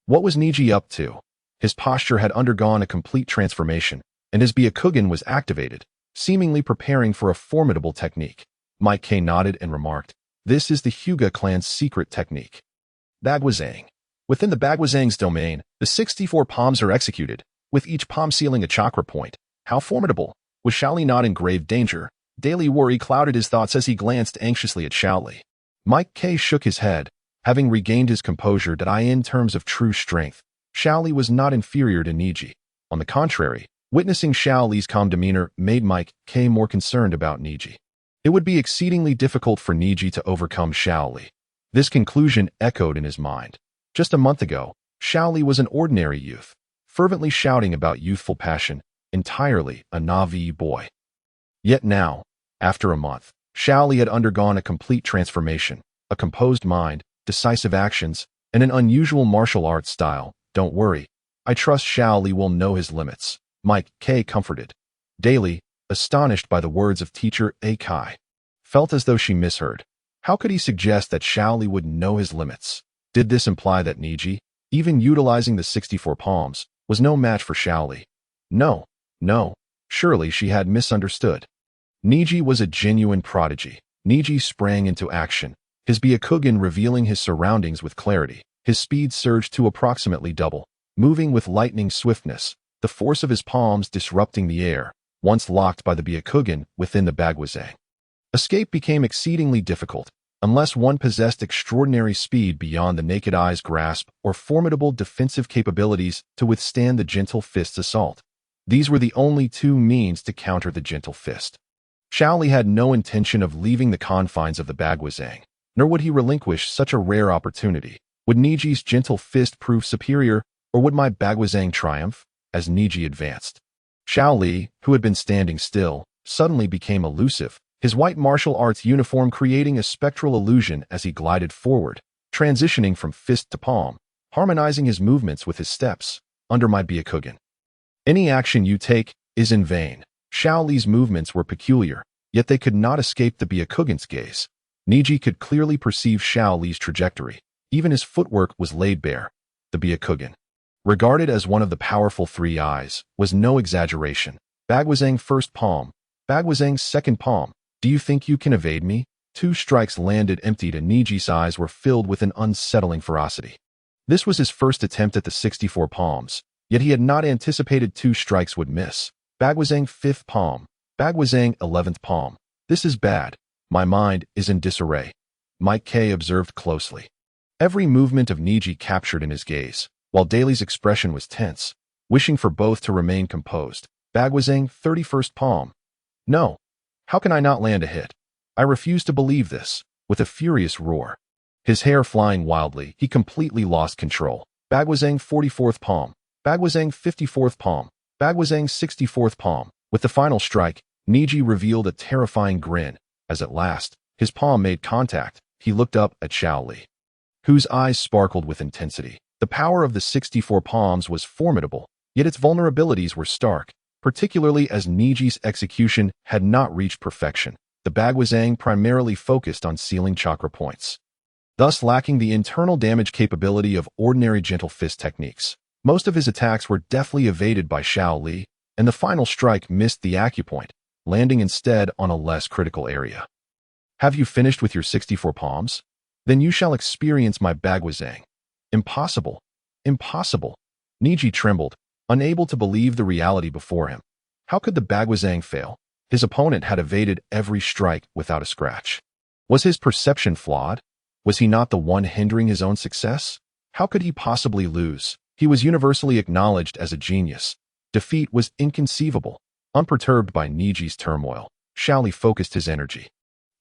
What was Niji up to? His posture had undergone a complete transformation, and his Byakugan was activated, seemingly preparing for a formidable technique. Mike K nodded and remarked, "This is the Hyuga clan's secret technique. Bagwazang." Within the Bagwazang's domain, the 64 palms are executed, with each palm sealing a chakra point. How formidable! Was Xiao Li not in grave danger? Daily worry clouded his thoughts as he glanced anxiously at Xiao Li. Mike K shook his head, having regained his composure that in terms of true strength, Xiao Li was not inferior to Niji. On the contrary, witnessing Xiao Li's calm demeanor made Mike K more concerned about Niji. It would be exceedingly difficult for Niji to overcome Xiao Li. This conclusion echoed in his mind. Just a month ago, Xiao Li was an ordinary youth, fervently shouting about youthful passion, entirely a Navi boy. Yet now, after a month, Xiao Li had undergone a complete transformation, a composed mind, decisive actions, and an unusual martial arts style. "Don't worry. I trust Xiao Li will know his limits," Mike K comforted. Daily, astonished by the words of teacher A Kai, felt as though she misheard. How could he suggest that Xiao Li would know his limits? Did this imply that Niji, even utilizing the 64 palms, was no match for Xiao Li? No, surely she had misunderstood. Niji was a genuine prodigy. Niji sprang into action, his Byakugan revealing his surroundings with clarity. His speed surged to approximately double, moving with lightning swiftness, the force of his palms disrupting the air, once locked by the Byakugan within the Bagwazang. Escape became exceedingly difficult, unless one possessed extraordinary speed beyond the naked eye's grasp or formidable defensive capabilities to withstand the gentle fist's assault. These were the only two means to counter the gentle fist. Xiao Li had no intention of leaving the confines of the Bagwazang, nor would he relinquish such a rare opportunity. Would Niji's gentle fist prove superior, or would my Bagwazang triumph? As Niji advanced, Xiao Li, who had been standing still, suddenly became elusive, his white martial arts uniform creating a spectral illusion as he glided forward, transitioning from fist to palm, harmonizing his movements with his steps. "Under my Byakugan, any action you take is in vain." Xiao Li's movements were peculiar, yet they could not escape the Byakugan's gaze. Niji could clearly perceive Xiao Li's trajectory. Even his footwork was laid bare. The Byakugan, regarded as one of the powerful three eyes, was no exaggeration. Bagwazang first palm, Bagwazang second palm. "Do you think you can evade me?" Two strikes landed empty, and Niji's eyes were filled with an unsettling ferocity. This was his first attempt at the 64 palms, yet he had not anticipated two strikes would miss. Bagwazang fifth palm, Bagwazang 11th palm. "This is bad. My mind is in disarray," Mike K observed closely. Every movement of Niji captured in his gaze, while Daly's expression was tense, wishing for both to remain composed. "Bagwazang 31st palm. No. How can I not land a hit? I refuse to believe this. With a furious roar, his hair flying wildly, he completely lost control. Bagwazang 44th palm. Bagwazang 54th palm. Bagwazang 64th palm. With the final strike, Niji revealed a terrifying grin, as at last, his palm made contact. He looked up at Xiao Li, whose eyes sparkled with intensity. The power of the 64 palms was formidable, yet its vulnerabilities were stark, particularly as Niji's execution had not reached perfection. The Bagwazang primarily focused on sealing chakra points, thus lacking the internal damage capability of ordinary gentle fist techniques. Most of his attacks were deftly evaded by Xiao Li, and the final strike missed the acupoint, landing instead on a less critical area. Have you finished with your 64 palms? Then you shall experience my Bagwazang. Impossible. Impossible. Niji trembled, unable to believe the reality before him. How could the Bagwazang fail? His opponent had evaded every strike without a scratch. Was his perception flawed? Was he not the one hindering his own success? How could he possibly lose? He was universally acknowledged as a genius. Defeat was inconceivable. Unperturbed by Niji's turmoil, Xiao Li focused his energy,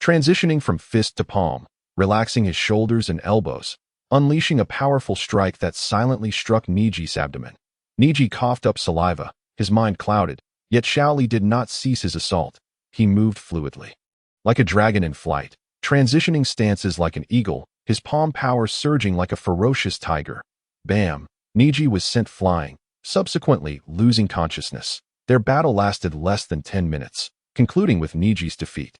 transitioning from fist to palm, relaxing his shoulders and elbows, unleashing a powerful strike that silently struck Niji's abdomen. Niji coughed up saliva, his mind clouded, yet Xiao Li did not cease his assault. He moved fluidly, like a dragon in flight, transitioning stances like an eagle, his palm power surging like a ferocious tiger. Bam! Niji was sent flying, subsequently losing consciousness. Their battle lasted less than 10 minutes, concluding with Niji's defeat.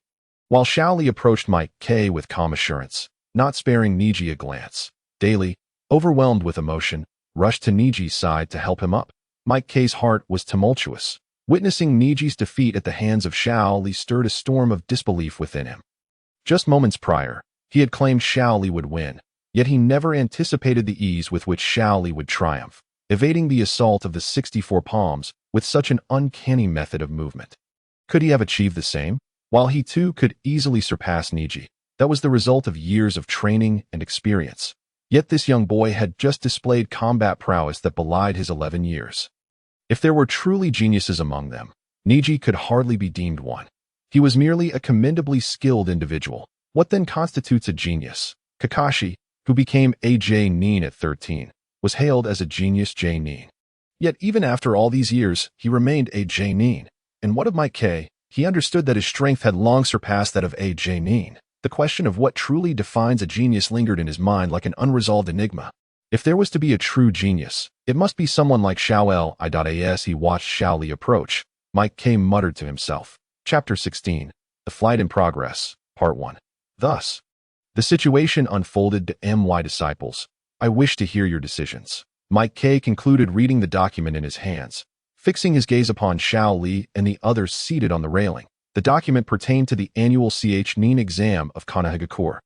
While Xiao Li approached Mike K with calm assurance, not sparing Niji a glance, Daily, overwhelmed with emotion, rushed to Niji's side to help him up. Mike K's heart was tumultuous. Witnessing Niji's defeat at the hands of Xiao Li stirred a storm of disbelief within him. Just moments prior, he had claimed Xiao Li would win, yet he never anticipated the ease with which Xiao Li would triumph, evading the assault of the 64 palms with such an uncanny method of movement. Could he have achieved the same? While he too could easily surpass Niji, that was the result of years of training and experience. Yet this young boy had just displayed combat prowess that belied his 11 years. If there were truly geniuses among them, Niji could hardly be deemed one. He was merely a commendably skilled individual. What then constitutes a genius? Kakashi, who became a J-nin at 13, was hailed as a genius J-nin. Yet even after all these years, he remained a J-nin. And what of Mike K? He understood that his strength had long surpassed that of a J-nin. The question of what truly defines a genius lingered in his mind like an unresolved enigma. If there was to be a true genius, it must be someone like Xiao Li. As he watched Xiao Li approach, Mike K muttered to himself. Chapter 16. The Flight in Progress, Part 1. Thus, the situation unfolded to my disciples. I wish to hear your decisions. Mike K concluded reading the document in his hands, fixing his gaze upon Xiao Li and the others seated on the railing. The document pertained to the annual Nin exam of Konohagakure,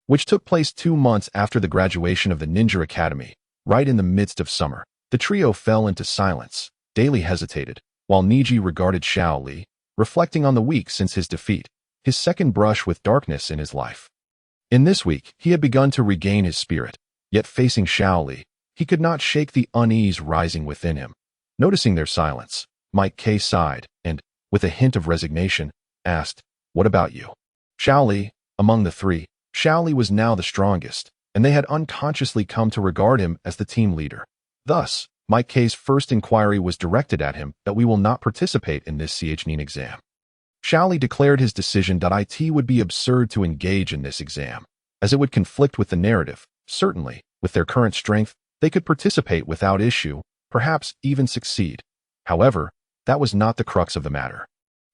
which took place 2 months after the graduation of the Ninja Academy, right in the midst of summer. The trio fell into silence. Daily hesitated, while Niji regarded Xiao Li, reflecting on the week since his defeat, his second brush with darkness in his life. In this week, he had begun to regain his spirit, yet facing Xiao Li, he could not shake the unease rising within him. Noticing their silence, Mike K sighed and, with a hint of resignation, asked, "What about you?" Xiao Li, among the three, Xiao Li was now the strongest, and they had unconsciously come to regard him as the team leader. Thus, Mike K's first inquiry was directed at him that we will not participate in this Nin exam. Xiao Li declared his decision that it would be absurd to engage in this exam, as it would conflict with the narrative. Certainly, with their current strength, they could participate without issue, perhaps even succeed. However, that was not the crux of the matter.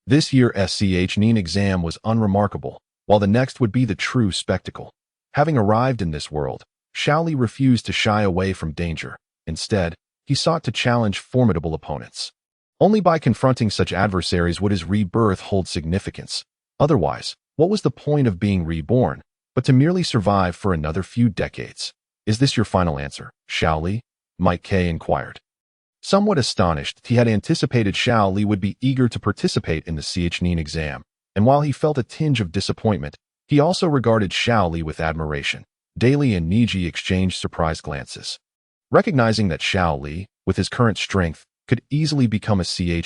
This year's Nin exam was unremarkable, while the next would be the true spectacle. Having arrived in this world, Xiao Li refused to shy away from danger. Instead, he sought to challenge formidable opponents. Only by confronting such adversaries would his rebirth hold significance. Otherwise, what was the point of being reborn, but to merely survive for another few decades? Is this your final answer, Xiao Li? Mike K inquired. Somewhat astonished, he had anticipated Xiao Li would be eager to participate in the Nin exam, and while he felt a tinge of disappointment, he also regarded Xiao Li with admiration. Daily and Niji exchanged surprised glances. Recognizing that Xiao Li, with his current strength, could easily become a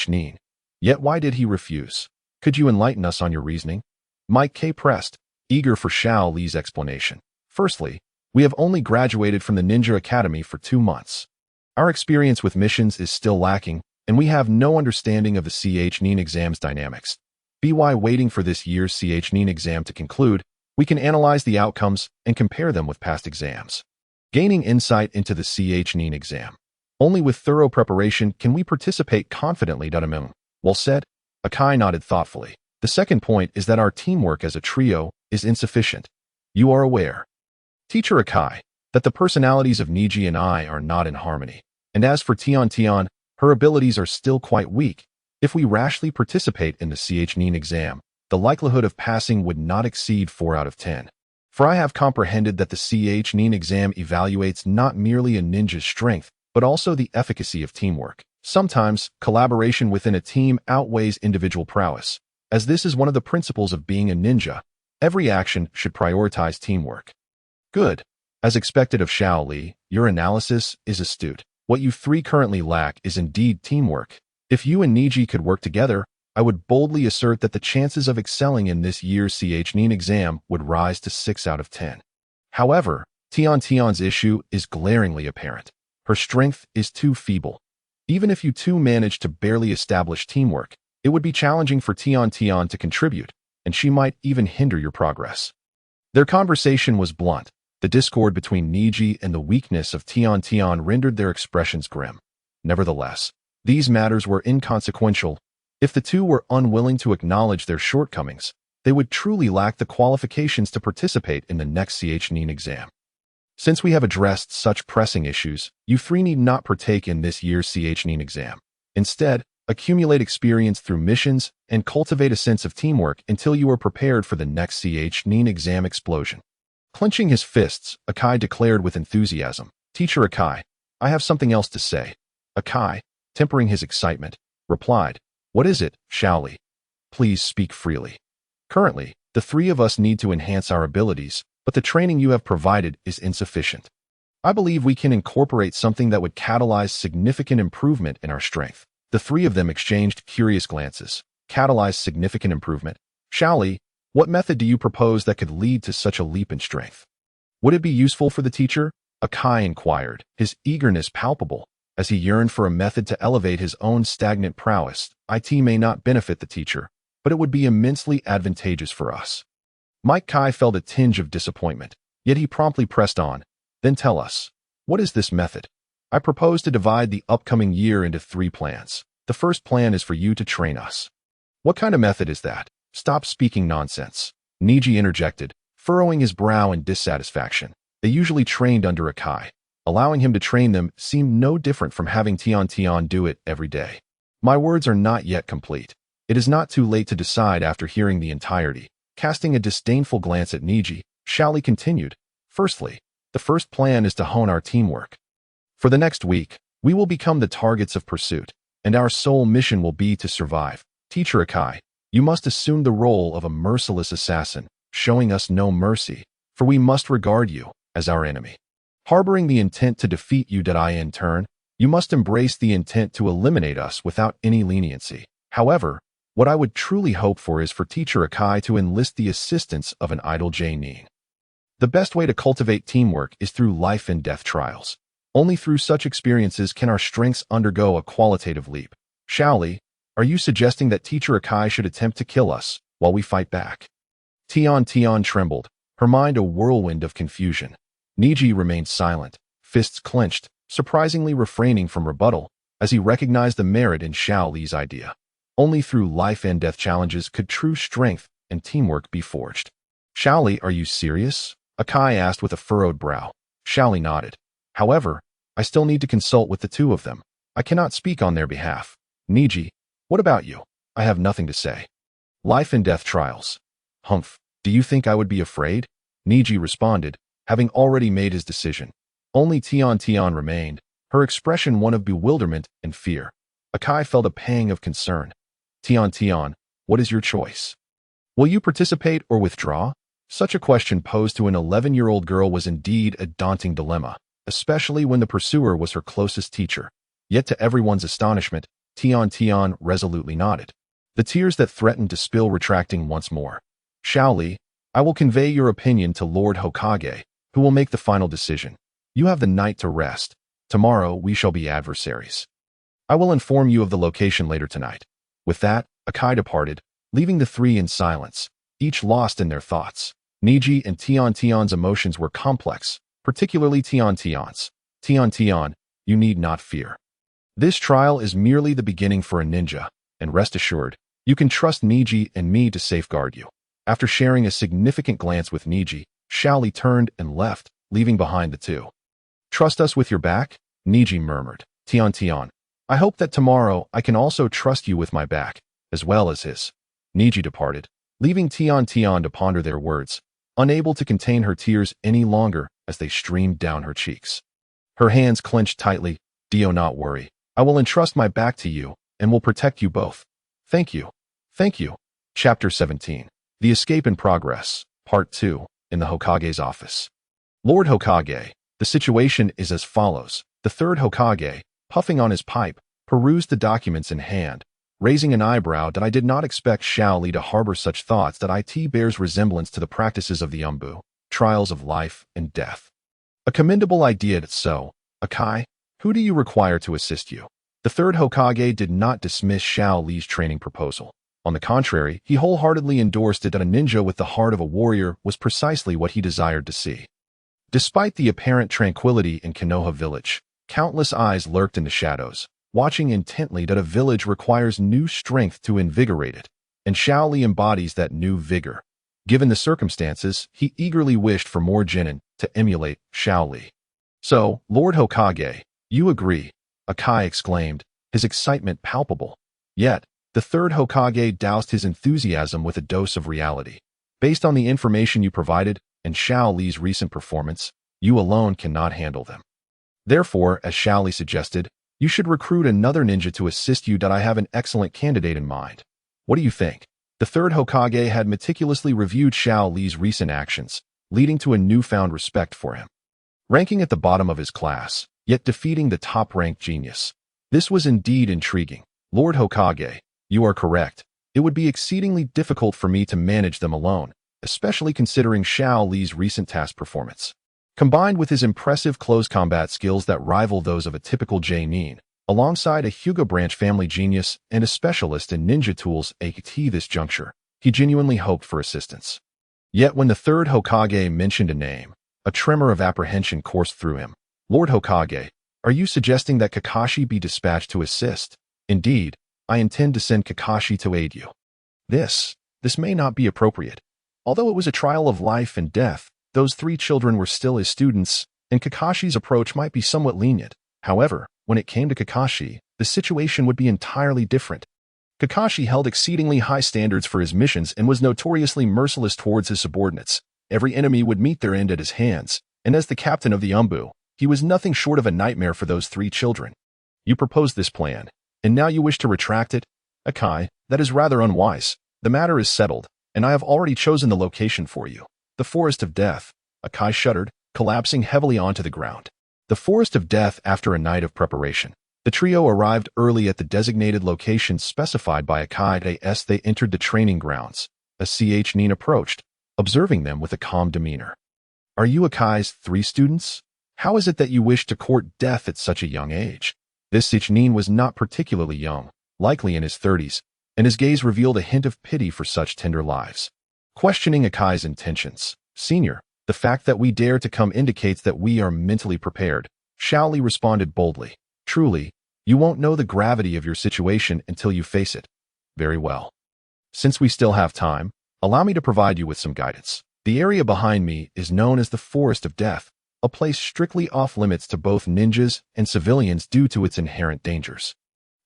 Nin. Yet why did he refuse? Could you enlighten us on your reasoning? Mike K. pressed, eager for Xiao Li's explanation. Firstly, we have only graduated from the Ninja Academy for 2 months. Our experience with missions is still lacking, and we have no understanding of the CH9 exam's dynamics. By waiting for this year's CH9 exam to conclude, we can analyze the outcomes and compare them with past exams. Gaining insight into the CH9 exam. Only with thorough preparation can we participate confidently. Well said. Akai nodded thoughtfully. The second point is that our teamwork as a trio is insufficient. You are aware, Teacher Akai, that the personalities of Niji and I are not in harmony. And as for Tian, her abilities are still quite weak. If we rashly participate in the CH9 exam, the likelihood of passing would not exceed 4 out of 10. For I have comprehended that the CH9 exam evaluates not merely a ninja's strength, but also the efficacy of teamwork. Sometimes, collaboration within a team outweighs individual prowess. As this is one of the principles of being a ninja, every action should prioritize teamwork. Good. As expected of Xiao Li, your analysis is astute. What you three currently lack is indeed teamwork. If you and Niji could work together, I would boldly assert that the chances of excelling in this year's CH9 exam would rise to 6 out of 10. However, Tian's issue is glaringly apparent. Her strength is too feeble. Even if you two manage to barely establish teamwork, it would be challenging for Tian to contribute, and she might even hinder your progress. Their conversation was blunt. The discord between Niji and the weakness of Tian rendered their expressions grim. Nevertheless, these matters were inconsequential. If the two were unwilling to acknowledge their shortcomings, they would truly lack the qualifications to participate in the next CH9 exam. Since we have addressed such pressing issues, you three need not partake in this year's CH9 exam. Instead, accumulate experience through missions and cultivate a sense of teamwork until you are prepared for the next CH9 exam explosion. Clenching his fists, Akai declared with enthusiasm, Teacher Akai, I have something else to say. Akai, tempering his excitement, replied, What is it, Xiao Li? Please speak freely. Currently, the three of us need to enhance our abilities, but the training you have provided is insufficient. I believe we can incorporate something that would catalyze significant improvement in our strength. The three of them exchanged curious glances. Catalyze significant improvement. Xiao Li, what method do you propose that could lead to such a leap in strength? Would it be useful for the teacher? Akai inquired, his eagerness palpable, as he yearned for a method to elevate his own stagnant prowess. It may not benefit the teacher, but it would be immensely advantageous for us. Mike Kai felt a tinge of disappointment, yet he promptly pressed on. Then tell us, what is this method? I propose to divide the upcoming year into 3 plans. The first plan is for you to train us. What kind of method is that? Stop speaking nonsense. Niji interjected, furrowing his brow in dissatisfaction. They usually trained under Akai. Allowing him to train them seemed no different from having Tian do it every day. My words are not yet complete. It is not too late to decide after hearing the entirety. Casting a disdainful glance at Niji, Xiao Li continued, Firstly, the first plan is to hone our teamwork. For the next week, we will become the targets of pursuit, and our sole mission will be to survive. Teacher Akai, you must assume the role of a merciless assassin, showing us no mercy, for we must regard you as our enemy. Harboring the intent to defeat you, in turn, you must embrace the intent to eliminate us without any leniency. However, what I would truly hope for is for Teacher Akai to enlist the assistance of an idle J-Ning. The best way to cultivate teamwork is through life and death trials. Only through such experiences can our strengths undergo a qualitative leap. Xiao Li, are you suggesting that Teacher Akai should attempt to kill us while we fight back? Tian trembled, her mind a whirlwind of confusion. Niji remained silent, fists clenched, surprisingly refraining from rebuttal, as he recognized the merit in Xiao Li's idea. Only through life and death challenges could true strength and teamwork be forged. Xiao Li, are you serious? Akai asked with a furrowed brow. Xiao Li nodded. However, I still need to consult with the two of them. I cannot speak on their behalf. Niji, what about you? I have nothing to say. Life and death trials. Humph, do you think I would be afraid? Niji responded, having already made his decision. Only Tian remained, her expression one of bewilderment and fear. Akai felt a pang of concern. Tian, what is your choice? Will you participate or withdraw? Such a question posed to an 11-year-old girl was indeed a daunting dilemma, especially when the pursuer was her closest teacher. Yet to everyone's astonishment, Tian resolutely nodded, the tears that threatened to spill retracting once more. Xiao Li, I will convey your opinion to Lord Hokage, who will make the final decision. You have the night to rest. Tomorrow we shall be adversaries. I will inform you of the location later tonight." With that, Akai departed, leaving the three in silence, each lost in their thoughts. Niji and Tion's emotions were complex, particularly Tion's. Tion, you need not fear. This trial is merely the beginning for a ninja, and rest assured, you can trust Niji and me to safeguard you. After sharing a significant glance with Niji, Xiao Li turned and left, leaving behind the two. "Trust us with your back?" Niji murmured. Tion, I hope that tomorrow I can also trust you with my back, as well as his." Niji departed, leaving Tion to ponder their words, unable to contain her tears any longer as they streamed down her cheeks. Her hands clenched tightly. "Do not worry. I will entrust my back to you, and will protect you both. Thank you. Thank you." Chapter 17. The Escape in Progress, Part 2, in the Hokage's office. Lord Hokage, the situation is as follows. The third Hokage, puffing on his pipe, perused the documents in hand, raising an eyebrow that I did not expect Xiao Li to harbor such thoughts that it bears resemblance to the practices of the Umbu, trials of life and death. A commendable idea so, Akai, who do you require to assist you? The third Hokage did not dismiss Xiao Li's training proposal. On the contrary, he wholeheartedly endorsed it that a ninja with the heart of a warrior was precisely what he desired to see. Despite the apparent tranquility in Konoha village, countless eyes lurked in the shadows, watching intently that a village requires new strength to invigorate it, and Xiao Li embodies that new vigor. Given the circumstances, he eagerly wished for more genin to emulate Xiao Li. "So, Lord Hokage, you agree?" Akai exclaimed, his excitement palpable. Yet, the third Hokage doused his enthusiasm with a dose of reality. "Based on the information you provided and Xiao Li's recent performance, you alone cannot handle them. Therefore, as Xiao Li suggested, you should recruit another ninja to assist you. I have an excellent candidate in mind. What do you think?" The third Hokage had meticulously reviewed Xiao Li's recent actions, leading to a newfound respect for him. Ranking at the bottom of his class, yet defeating the top-ranked genius. This was indeed intriguing. "Lord Hokage, you are correct. It would be exceedingly difficult for me to manage them alone, especially considering Xiao Li's recent task performance. Combined with his impressive close combat skills that rival those of a typical J-nin, alongside a Hyuga branch family genius and a specialist in ninja tools at this juncture, he genuinely hoped for assistance. Yet when the third Hokage mentioned a name, a tremor of apprehension coursed through him. "Lord Hokage, are you suggesting that Kakashi be dispatched to assist?" "Indeed, I intend to send Kakashi to aid you." This may not be appropriate. Although it was a trial of life and death, those three children were still his students, and Kakashi's approach might be somewhat lenient. However, when it came to Kakashi, the situation would be entirely different. Kakashi held exceedingly high standards for his missions and was notoriously merciless towards his subordinates. Every enemy would meet their end at his hands, and as the captain of the Umbu, he was nothing short of a nightmare for those three children. "You proposed this plan, and now you wish to retract it? Akai, that is rather unwise. The matter is settled, and I have already chosen the location for you. The Forest of Death." Akai shuddered, collapsing heavily onto the ground. The Forest of Death after a night of preparation. The trio arrived early at the designated location specified by Akai as they entered the training grounds. A Nin approached, observing them with a calm demeanor. "Are you Akai's three students? How is it that you wish to court death at such a young age?" This Nin was not particularly young, likely in his 30s, and his gaze revealed a hint of pity for such tender lives. Questioning Akai's intentions, "Senior, the fact that we dare to come indicates that we are mentally prepared," Xiao Li responded boldly. "Truly, you won't know the gravity of your situation until you face it." "Very well. Since we still have time, allow me to provide you with some guidance. The area behind me is known as the Forest of Death, a place strictly off-limits to both ninjas and civilians due to its inherent dangers.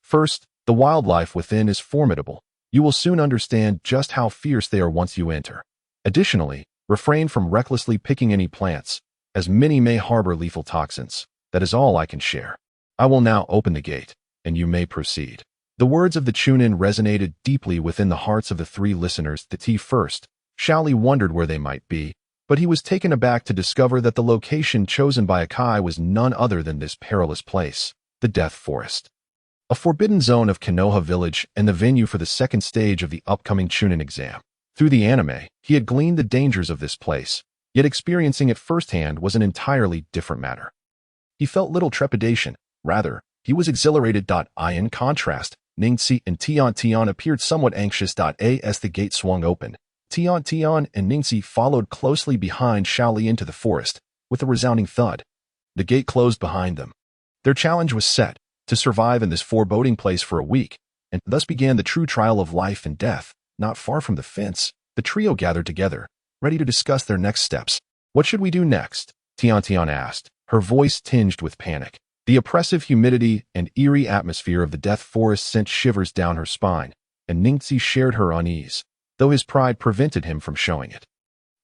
First, the wildlife within is formidable. You will soon understand just how fierce they are once you enter. Additionally, refrain from recklessly picking any plants, as many may harbor lethal toxins. That is all I can share. I will now open the gate, and you may proceed." The words of the Chunin resonated deeply within the hearts of the three listeners. First, Xiao Li wondered where they might be, but he was taken aback to discover that the location chosen by Akai was none other than this perilous place, the Death Forest. A forbidden zone of Konoha village and the venue for the second stage of the upcoming Chunin exam. Through the anime, he had gleaned the dangers of this place, yet experiencing it firsthand was an entirely different matter. He felt little trepidation. Rather, he was exhilarated. In contrast, Ningxi and Tian appeared somewhat anxious. As the gate swung open, Tian and Ningxi followed closely behind Xiao Li into the forest, with a resounding thud. The gate closed behind them. Their challenge was set, to survive in this foreboding place for a week, and thus began the true trial of life and death. Not far from the fence, the trio gathered together, ready to discuss their next steps. What should we do next? Tian asked, her voice tinged with panic. The oppressive humidity and eerie atmosphere of the death forest sent shivers down her spine, and Ningxi shared her unease, though his pride prevented him from showing it.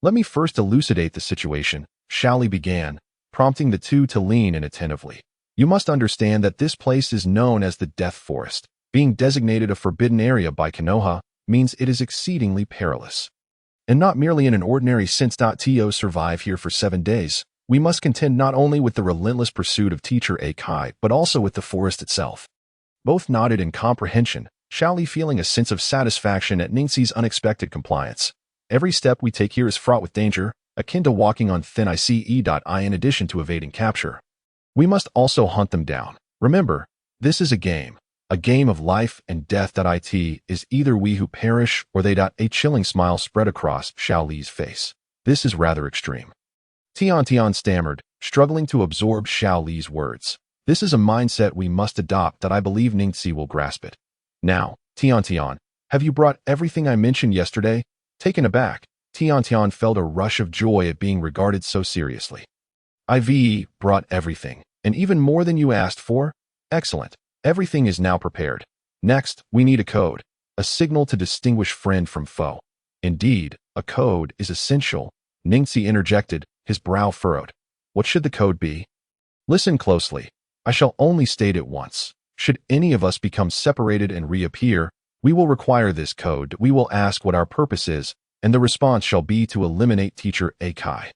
Let me first elucidate the situation, Xiao Li began, prompting the two to lean in attentively. You must understand that this place is known as the Death Forest. Being designated a forbidden area by Konoha means it is exceedingly perilous. And not merely in an ordinary sense. To survive here for 7 days, we must contend not only with the relentless pursuit of Teacher Akai, but also with the forest itself. Both nodded in comprehension, Xiao Li feeling a sense of satisfaction at Ningxi's unexpected compliance. Every step we take here is fraught with danger, akin to walking on thin ice. In addition to evading capture, we must also hunt them down. Remember, this is a game of life and death. It is either we who perish or they. A chilling smile spread across Xiao Li's face. This is rather extreme. Tian stammered, struggling to absorb Xiao Li's words. This is a mindset we must adopt. I believe Ningxi will grasp it. Now, Tian, have you brought everything I mentioned yesterday? Taken aback, Tian felt a rush of joy at being regarded so seriously. I've brought everything, and even more than you asked for? Excellent. Everything is now prepared. Next, we need a code, a signal to distinguish friend from foe. Indeed, a code is essential, Ningxi interjected, his brow furrowed. What should the code be? Listen closely. I shall only state it once. Should any of us become separated and reappear, we will require this code. We will ask what our purpose is, and the response shall be to eliminate Teacher Akai.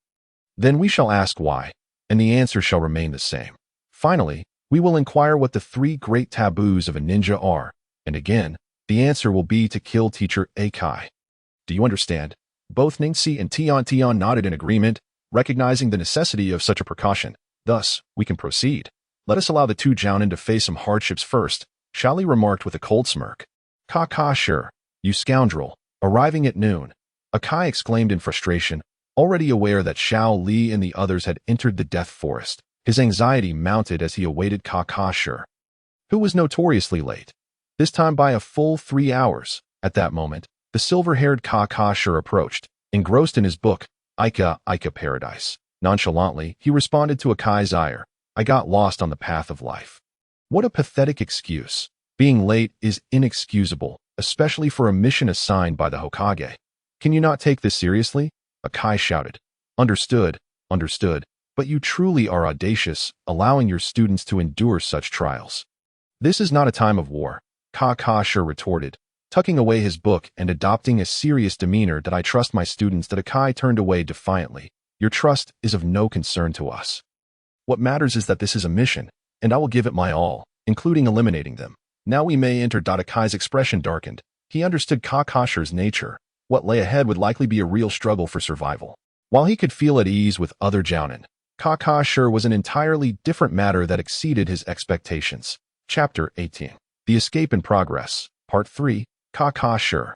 Then we shall ask why, and the answer shall remain the same. Finally, we will inquire what the 3 great taboos of a ninja are, and again, the answer will be to kill Teacher Akai. Do you understand? Both Ningxi and Tian nodded in agreement, recognizing the necessity of such a precaution. Thus, we can proceed. Let us allow the 2 Jounin to face some hardships first, Xiao Li remarked with a cold smirk. Sure, you scoundrel. Arriving at noon, Akai exclaimed in frustration, already aware that Xiao Li and the others had entered the Death Forest. His anxiety mounted as he awaited Sure, who was notoriously late, this time by a full 3 hours. At that moment, the silver-haired Sure approached, engrossed in his book, Ika Paradise. Nonchalantly, he responded to Akai's ire. I got lost on the path of life. What a pathetic excuse. Being late is inexcusable, especially for a mission assigned by the Hokage. Can you not take this seriously? Akai shouted. Understood, but you truly are audacious, allowing your students to endure such trials. This is not a time of war, Sure retorted, tucking away his book and adopting a serious demeanor. I trust my students. Akai turned away defiantly. Your trust is of no concern to us. What matters is that this is a mission, and I will give it my all, including eliminating them. Now we may enter. Akai's expression darkened. He understood Sure's nature. What lay ahead would likely be a real struggle for survival. While he could feel at ease with other Jounin, Sure was an entirely different matter that exceeded his expectations. Chapter 18. The Escape in Progress. Part 3. Sure.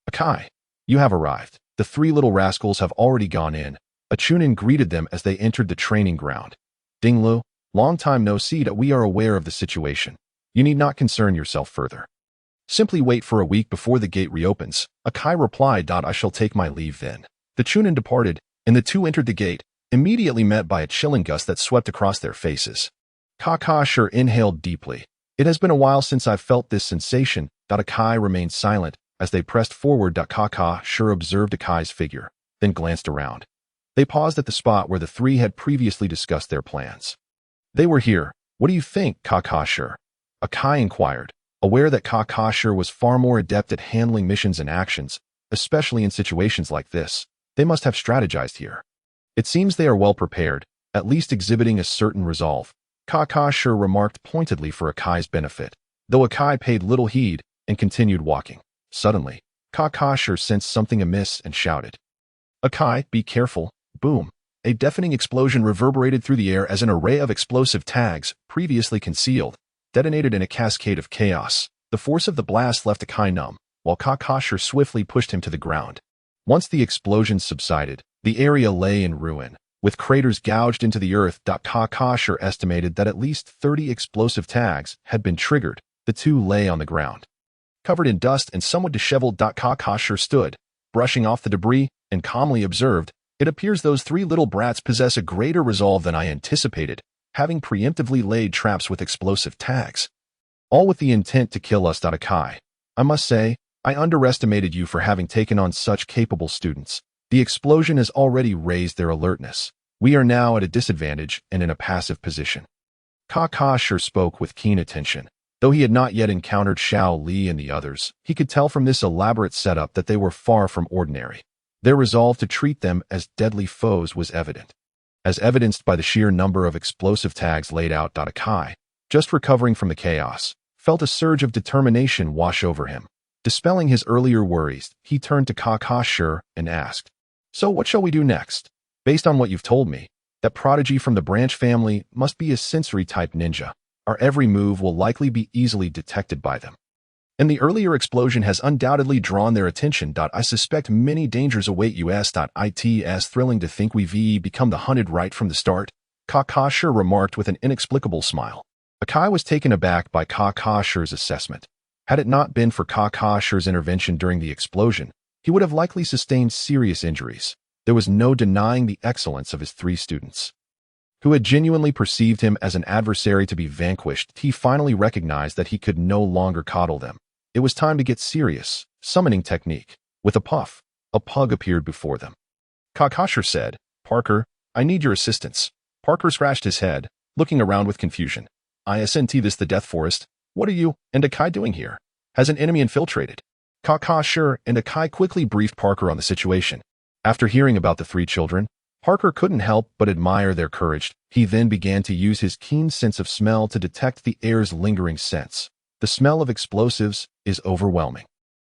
Akai, you have arrived. The 3 little rascals have already gone in. A Chunin greeted them as they entered the training ground. Dinglu, long time no see. We are aware of the situation. You need not concern yourself further. Simply wait for a week before the gate reopens. Akai replied. I shall take my leave then. The Chunin departed, and the 2 entered the gate, immediately met by a chilling gust that swept across their faces. Sure inhaled deeply. It has been a while since I've felt this sensation. Akai remained silent as they pressed forward. Sure observed Akai's figure, then glanced around. They paused at the spot where the 3 had previously discussed their plans. They were here. What do you think, Sure? Akai inquired, aware that Sure was far more adept at handling missions and actions, especially in situations like this. They must have strategized here. It seems they are well prepared, at least exhibiting a certain resolve, Sure remarked pointedly for Akai's benefit, though Akai paid little heed and continued walking. Suddenly, Kakashi sensed something amiss and shouted, "Akai, be careful." Boom. A deafening explosion reverberated through the air as an array of explosive tags, previously concealed, detonated in a cascade of chaos. The force of the blast left Akai numb, while Kakashi swiftly pushed him to the ground. Once the explosion subsided, the area lay in ruin, with craters gouged into the earth. Kakashi estimated that at least 30 explosive tags had been triggered. The two lay on the ground, covered in dust and somewhat disheveled. Kakashi stood, brushing off the debris, and calmly observed, "It appears those three little brats possess a greater resolve than I anticipated, having preemptively laid traps with explosive tags. All with the intent to kill us." Akai, I must say, I underestimated you for having taken on such capable students. The explosion has already raised their alertness. We are now at a disadvantage and in a passive position. Kakashi spoke with keen attention. Though he had not yet encountered Xiao Li and the others, he could tell from this elaborate setup that they were far from ordinary. Their resolve to treat them as deadly foes was evident, as evidenced by the sheer number of explosive tags laid out. Akai, just recovering from the chaos, felt a surge of determination wash over him. Dispelling his earlier worries, he turned to Kakashi and asked, "So what shall we do next? Based on what you've told me, that prodigy from the branch family must be a sensory-type ninja. Our every move will likely be easily detected by them. And the earlier explosion has undoubtedly drawn their attention. I suspect many dangers await us. It's thrilling to think we've become the hunted right from the start," Kakashi remarked with an inexplicable smile. Akai was taken aback by Kakashi's assessment. Had it not been for Kakashi's intervention during the explosion, he would have likely sustained serious injuries. There was no denying the excellence of his three students, who had genuinely perceived him as an adversary to be vanquished. He finally recognized that he could no longer coddle them. It was time to get serious. Summoning technique. With a puff, a pug appeared before them. Kakashi said, "Parker, I need your assistance." Parker scratched his head, looking around with confusion. "Isn't this the Death Forest? What are you and Akai doing here? Has an enemy infiltrated?" Kakashi and Akai quickly briefed Parker on the situation. After hearing about the three children, Parker couldn't help but admire their courage. He then began to use his keen sense of smell to detect the air's lingering scents. The smell of explosives is overwhelming.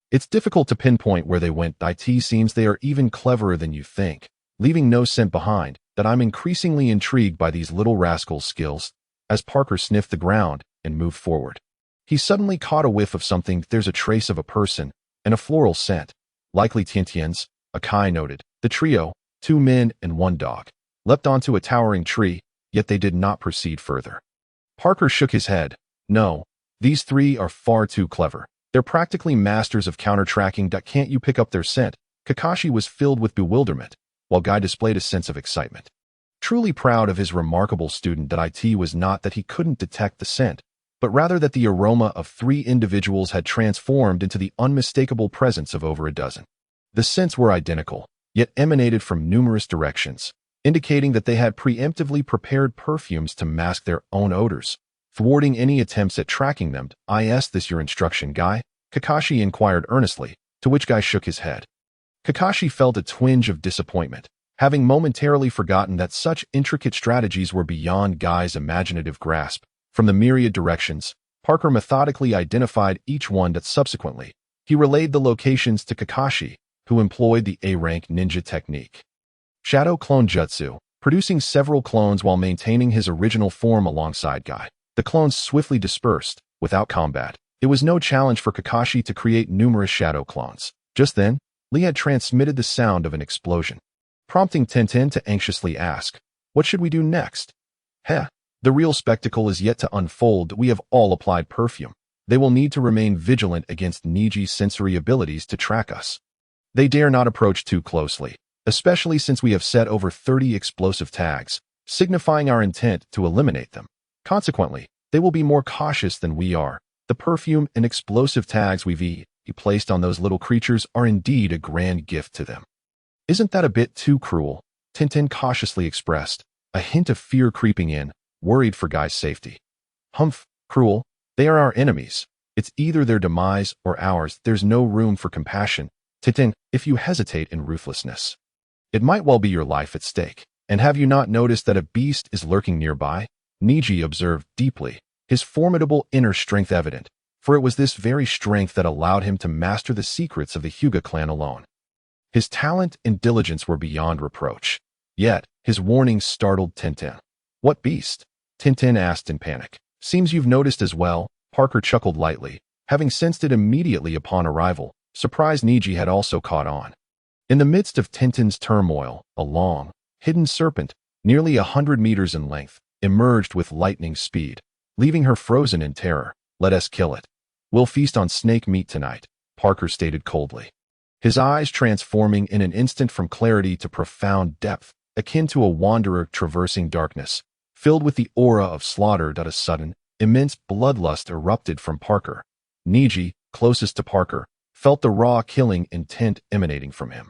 It's difficult to pinpoint where they went. It seems they are even cleverer than you think, leaving no scent behind. That I'm increasingly intrigued by these little rascals' skills. As Parker sniffed the ground and moved forward, he suddenly caught a whiff of something. There's a trace of a person and a floral scent. Likely Tintian's, Akai noted. The trio, 2 men and 1 dog, leapt onto a towering tree, yet they did not proceed further. Parker shook his head. "No, these three are far too clever. They're practically masters of counter-tracking. Can't you pick up their scent?" Kakashi was filled with bewilderment, while Guy displayed a sense of excitement. Truly proud of his remarkable student. It was not that he couldn't detect the scent, but rather that the aroma of 3 individuals had transformed into the unmistakable presence of over a dozen. The scents were identical, yet emanated from numerous directions, indicating that they had preemptively prepared perfumes to mask their own odors, thwarting any attempts at tracking them. "Is this your instruction, Guy?" Kakashi inquired earnestly, to which Guy shook his head. Kakashi felt a twinge of disappointment, having momentarily forgotten that such intricate strategies were beyond Guy's imaginative grasp. From the myriad directions, Parker methodically identified each one. Subsequently, he relayed the locations to Kakashi, who employed the A-rank ninja technique, Shadow Clone Jutsu, producing several clones while maintaining his original form alongside Guy. The clones swiftly dispersed, without combat. It was no challenge for Kakashi to create numerous shadow clones. Just then, Lee had transmitted the sound of an explosion, prompting Tintin to anxiously ask, "What should we do next?" "Heh, the real spectacle is yet to unfold. We have all applied perfume. They will need to remain vigilant against Niji's sensory abilities to track us. They dare not approach too closely, especially since we have set over 30 explosive tags, signifying our intent to eliminate them. Consequently, they will be more cautious than we are. The perfume and explosive tags we've placed on those little creatures are indeed a grand gift to them." "Isn't that a bit too cruel?" Tintin cautiously expressed, a hint of fear creeping in, worried for Guy's safety. "Humph, cruel? They are our enemies. It's either their demise or ours. There's no room for compassion. Tintin, if you hesitate in ruthlessness, it might well be your life at stake. And have you not noticed that a beast is lurking nearby?" Niji observed deeply, his formidable inner strength evident. for it was this very strength that allowed him to master the secrets of the Hyuga clan alone. His talent and diligence were beyond reproach. Yet, his warnings startled Tintin. "What beast?" Tintin asked in panic. "Seems you've noticed as well," Parker chuckled lightly, having sensed it immediately upon arrival. Surprised Niji had also caught on. In the midst of Tintin's turmoil, a long, hidden serpent, nearly 100 meters in length, emerged with lightning speed, leaving her frozen in terror. "Let us kill it. We'll feast on snake meat tonight," Parker stated coldly, his eyes transforming in an instant from clarity to profound depth, akin to a wanderer traversing darkness, filled with the aura of slaughter. A sudden, immense bloodlust erupted from Parker. Niji, closest to Parker, felt the raw killing intent emanating from him,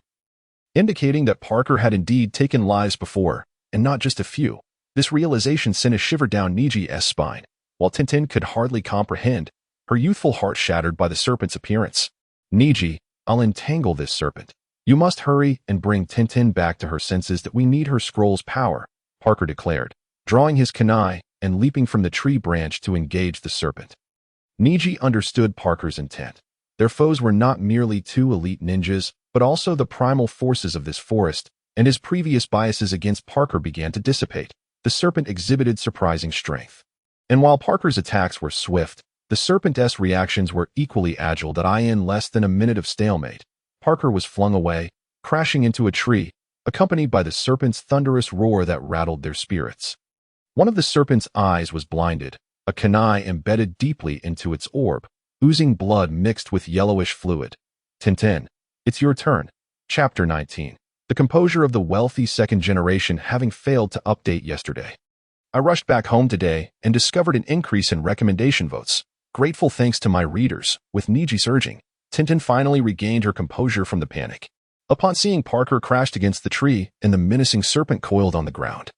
indicating that Parker had indeed taken lives before, and not just a few. This realization sent a shiver down Niji's spine, while Tintin could hardly comprehend, her youthful heart shattered by the serpent's appearance. "Niji, I'll entangle this serpent. You must hurry and bring Tintin back to her senses. That we need her scroll's power," Parker declared, drawing his kunai and leaping from the tree branch to engage the serpent. Niji understood Parker's intent. Their foes were not merely two elite ninjas, but also the primal forces of this forest, and his previous biases against Parker began to dissipate. The serpent exhibited surprising strength. And while Parker's attacks were swift, the serpent's reactions were equally agile. In less than a minute of stalemate, Parker was flung away, crashing into a tree, accompanied by the serpent's thunderous roar that rattled their spirits. One of the serpent's eyes was blinded, a kunai embedded deeply into its orb, oozing blood mixed with yellowish fluid. "Tintin, it's your turn." Chapter 19. The composure of the wealthy second generation having failed to update yesterday. I rushed back home today and discovered an increase in recommendation votes. Grateful thanks to my readers, with Niji surging. Tintin finally regained her composure from the panic. Upon seeing Parker crashed against the tree and the menacing serpent coiled on the ground,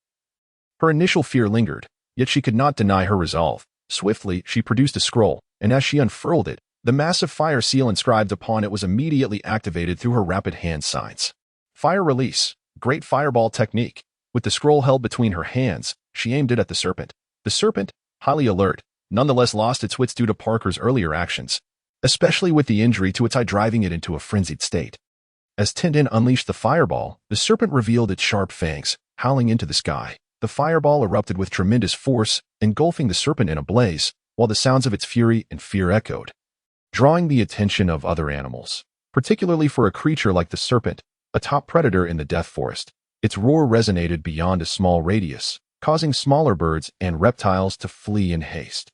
her initial fear lingered, yet she could not deny her resolve. Swiftly, she produced a scroll, and as she unfurled it, the massive fire seal inscribed upon it was immediately activated through her rapid hand signs. Fire release, great fireball technique. With the scroll held between her hands, she aimed it at the serpent. The serpent, highly alert, nonetheless lost its wits due to Parker's earlier actions, especially with the injury to its eye driving it into a frenzied state. As Tintin unleashed the fireball, the serpent revealed its sharp fangs, howling into the sky. The fireball erupted with tremendous force, engulfing the serpent in a blaze, while the sounds of its fury and fear echoed, drawing the attention of other animals. Particularly for a creature like the serpent, a top predator in the death forest, its roar resonated beyond a small radius, causing smaller birds and reptiles to flee in haste.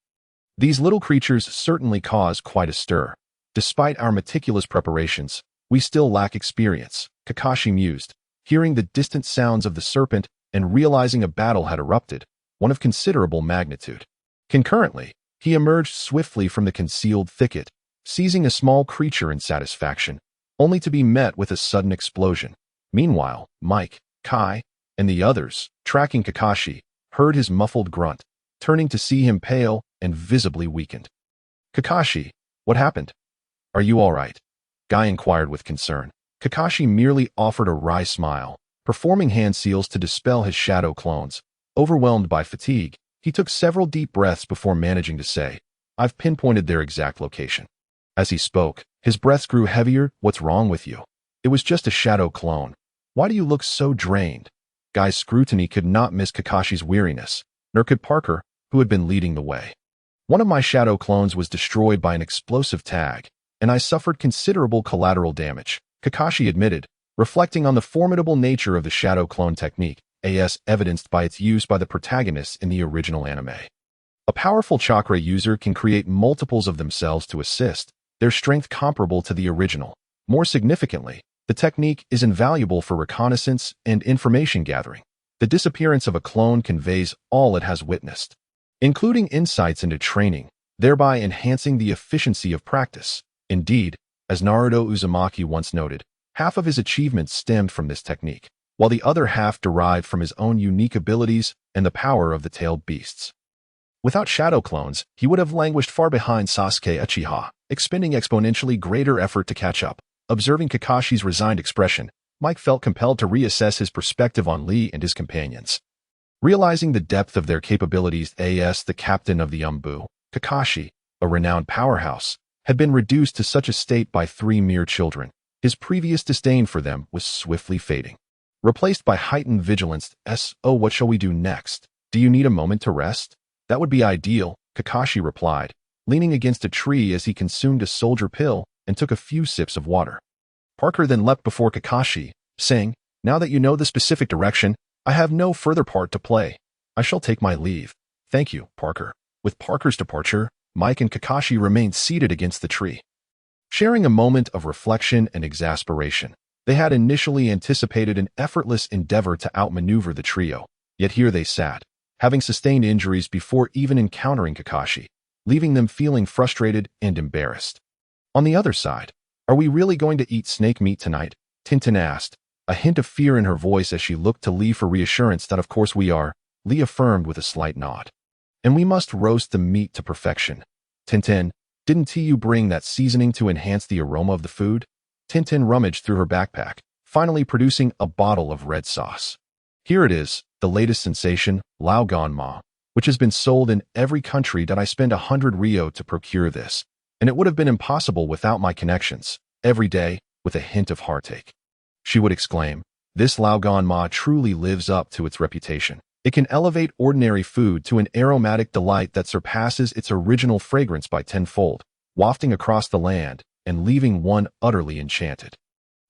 These little creatures certainly cause quite a stir. "Despite our meticulous preparations, we still lack experience," Kakashi mused, hearing the distant sounds of the serpent and realizing a battle had erupted, one of considerable magnitude. Concurrently, he emerged swiftly from the concealed thicket, seizing a small creature in satisfaction, only to be met with a sudden explosion. Meanwhile, Mike, Kai, and the others, tracking Kakashi, heard his muffled grunt, turning to see him pale and visibly weakened. "Kakashi, what happened? Are you all right?" Guy inquired with concern. Kakashi merely offered a wry smile, performing hand seals to dispel his shadow clones. Overwhelmed by fatigue, he took several deep breaths before managing to say, "I've pinpointed their exact location." As he spoke, his breaths grew heavier. "What's wrong with you? It was just a shadow clone. Why do you look so drained?" Guy's scrutiny could not miss Kakashi's weariness, nor could Parker, who had been leading the way. "One of my shadow clones was destroyed by an explosive tag, and I suffered considerable collateral damage," Kakashi admitted, reflecting on the formidable nature of the shadow clone technique, as evidenced by its use by the protagonists in the original anime. A powerful chakra user can create multiples of themselves to assist, their strength comparable to the original. More significantly, the technique is invaluable for reconnaissance and information gathering. The disappearance of a clone conveys all it has witnessed, including insights into training, thereby enhancing the efficiency of practice. Indeed, as Naruto Uzumaki once noted, half of his achievements stemmed from this technique, while the other half derived from his own unique abilities and the power of the tailed beasts. Without shadow clones, he would have languished far behind Sasuke Uchiha, expending exponentially greater effort to catch up. Observing Kakashi's resigned expression, Mike felt compelled to reassess his perspective on Lee and his companions. Realizing the depth of their capabilities as the captain of the Umbu, Kakashi, a renowned powerhouse, had been reduced to such a state by 3 mere children. His previous disdain for them was swiftly fading, replaced by heightened vigilance. Oh, what shall we do next? Do you need a moment to rest? That would be ideal, Kakashi replied, leaning against a tree as he consumed a soldier pill and took a few sips of water. Parker then leapt before Kakashi, saying, now that you know the specific direction, I have no further part to play. I shall take my leave. Thank you, Parker. With Parker's departure, Mike and Kakashi remained seated against the tree, sharing a moment of reflection and exasperation. They had initially anticipated an effortless endeavor to outmaneuver the trio, yet here they sat, having sustained injuries before even encountering Kakashi, leaving them feeling frustrated and embarrassed. On the other side, are we really going to eat snake meat tonight? Tintin asked, a hint of fear in her voice as she looked to Lee for reassurance. That of course we are, Lee affirmed with a slight nod. And we must roast the meat to perfection. Tintin, didn't you bring that seasoning to enhance the aroma of the food? Tintin rummaged through her backpack, finally producing a bottle of red sauce. Here it is, the latest sensation, Lao Gan Ma, which has been sold in every country. That I spend 100 Rio to procure this, and it would have been impossible without my connections. Every day, with a hint of heartache, she would exclaim, this Lao Gan Ma truly lives up to its reputation. It can elevate ordinary food to an aromatic delight that surpasses its original fragrance by tenfold, wafting across the land and leaving one utterly enchanted.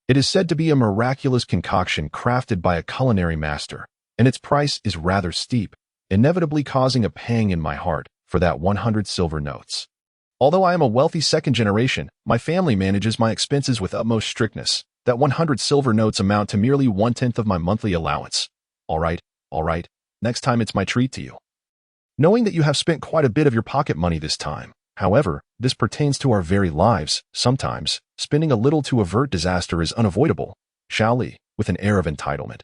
It is said to be a miraculous concoction crafted by a culinary master, and its price is rather steep, inevitably causing a pang in my heart for that 100 silver notes. Although I am a wealthy second generation, my family manages my expenses with utmost strictness. That 100 silver notes amount to merely 1/10 of my monthly allowance. All right. Next time it's my treat to you. Knowing that you have spent quite a bit of your pocket money this time. However, this pertains to our very lives. Sometimes, spending a little to avert disaster is unavoidable. Xiao Li, with an air of entitlement,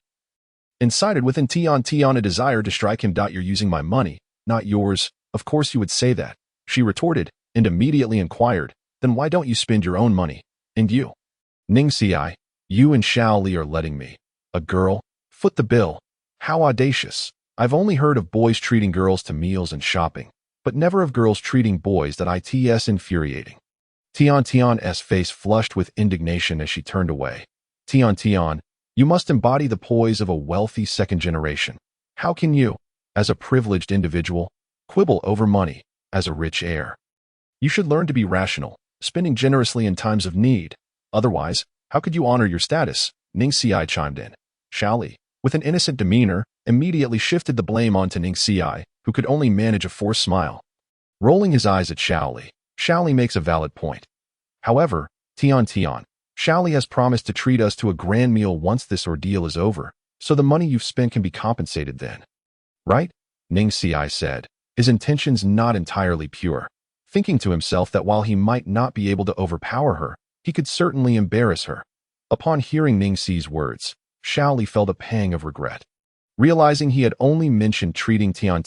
incited within Tian a desire to strike him. You're using my money, not yours. Of course you would say that, she retorted, and immediately inquired, then why don't you spend your own money? And you? Ningxi, you and Xiao Li are letting me, a girl, foot the bill. How audacious. I've only heard of boys treating girls to meals and shopping, but never of girls treating boys. That it's infuriating. Tian's face flushed with indignation as she turned away. Tian, you must embody the poise of a wealthy second generation. How can you, as a privileged individual, quibble over money, as a rich heir? You should learn to be rational, spending generously in times of need. Otherwise, how could you honor your status? Ningxi chimed in. Xiao Li, with an innocent demeanor, immediately shifted the blame onto Ningxi, who could only manage a forced smile. Rolling his eyes at Xiao Li makes a valid point. However, Tian, Xiao Li has promised to treat us to a grand meal once this ordeal is over, so the money you've spent can be compensated then. Right? Ningxi said, his intentions not entirely pure, thinking to himself that while he might not be able to overpower her, he could certainly embarrass her. Upon hearing Ningxi's words, Xiao Li felt a pang of regret, realizing he had only mentioned treating Tian.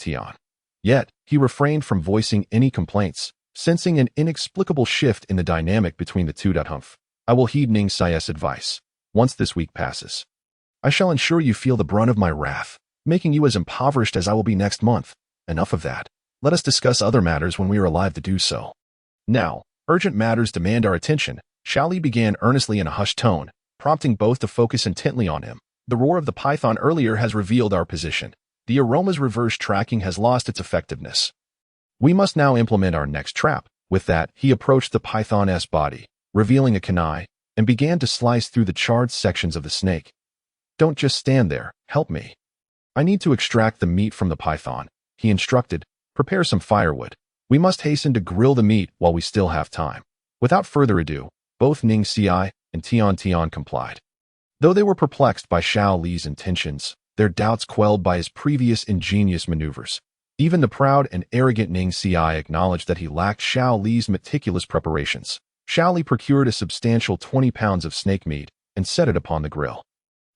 Yet, he refrained from voicing any complaints, sensing an inexplicable shift in the dynamic between the two. Humph. I will heed Ningxi's advice. Once this week passes, I shall ensure you feel the brunt of my wrath, making you as impoverished as I will be next month. Enough of that. Let us discuss other matters when we are alive to do so. Now, urgent matters demand our attention. Xiao Li began earnestly in a hushed tone, prompting both to focus intently on him. The roar of the python earlier has revealed our position. The aroma's reverse tracking has lost its effectiveness. We must now implement our next trap. With that, he approached the python's body, revealing a kunai, and began to slice through the charred sections of the snake. Don't just stand there, help me. I need to extract the meat from the python, he instructed. Prepare some firewood. We must hasten to grill the meat while we still have time. Without further ado, both Ningxi and Tian complied. Though they were perplexed by Xiao Li's intentions, their doubts quelled by his previous ingenious maneuvers. Even the proud and arrogant Ningxi acknowledged that he lacked Xiao Li's meticulous preparations. Xiao Li procured a substantial 20 pounds of snake meat and set it upon the grill.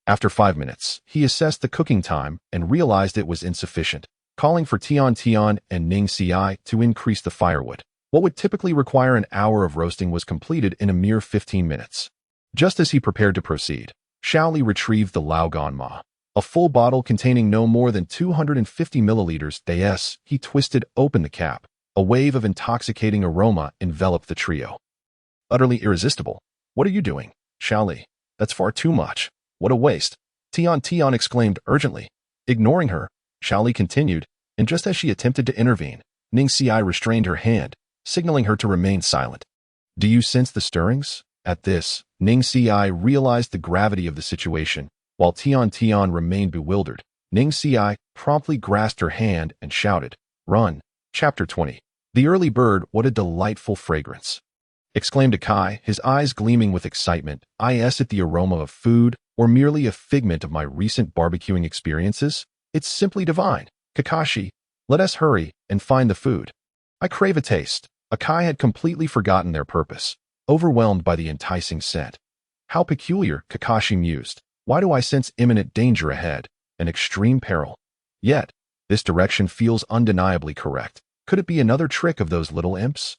After 5 minutes, he assessed the cooking time and realized it was insufficient, calling for Tian and Ningxi to increase the firewood. What would typically require an hour of roasting was completed in a mere 15 minutes. Just as he prepared to proceed, Xiao Li retrieved the Lao Gan Ma, a full bottle containing no more than 250 milliliters. He twisted open the cap. A wave of intoxicating aroma enveloped the trio. Utterly irresistible. What are you doing, Xiao Li? That's far too much. What a waste. Tian exclaimed urgently. Ignoring her, Xiao Li continued, and just as she attempted to intervene, Ning Xi restrained her hand, signaling her to remain silent. Do you sense the stirrings? At this, Ning Xi realized the gravity of the situation. While Tian remained bewildered, Ning Xi promptly grasped her hand and shouted, Run! Chapter 20. The early bird, what a delightful fragrance! Exclaimed Akai, his eyes gleaming with excitement. Is it the aroma of food, or merely a figment of my recent barbecuing experiences? It's simply divine. Kakashi, let us hurry and find the food. I crave a taste. Akai had completely forgotten their purpose, overwhelmed by the enticing scent. How peculiar, Kakashi mused. Why do I sense imminent danger ahead, an extreme peril? Yet, this direction feels undeniably correct. Could it be another trick of those little imps?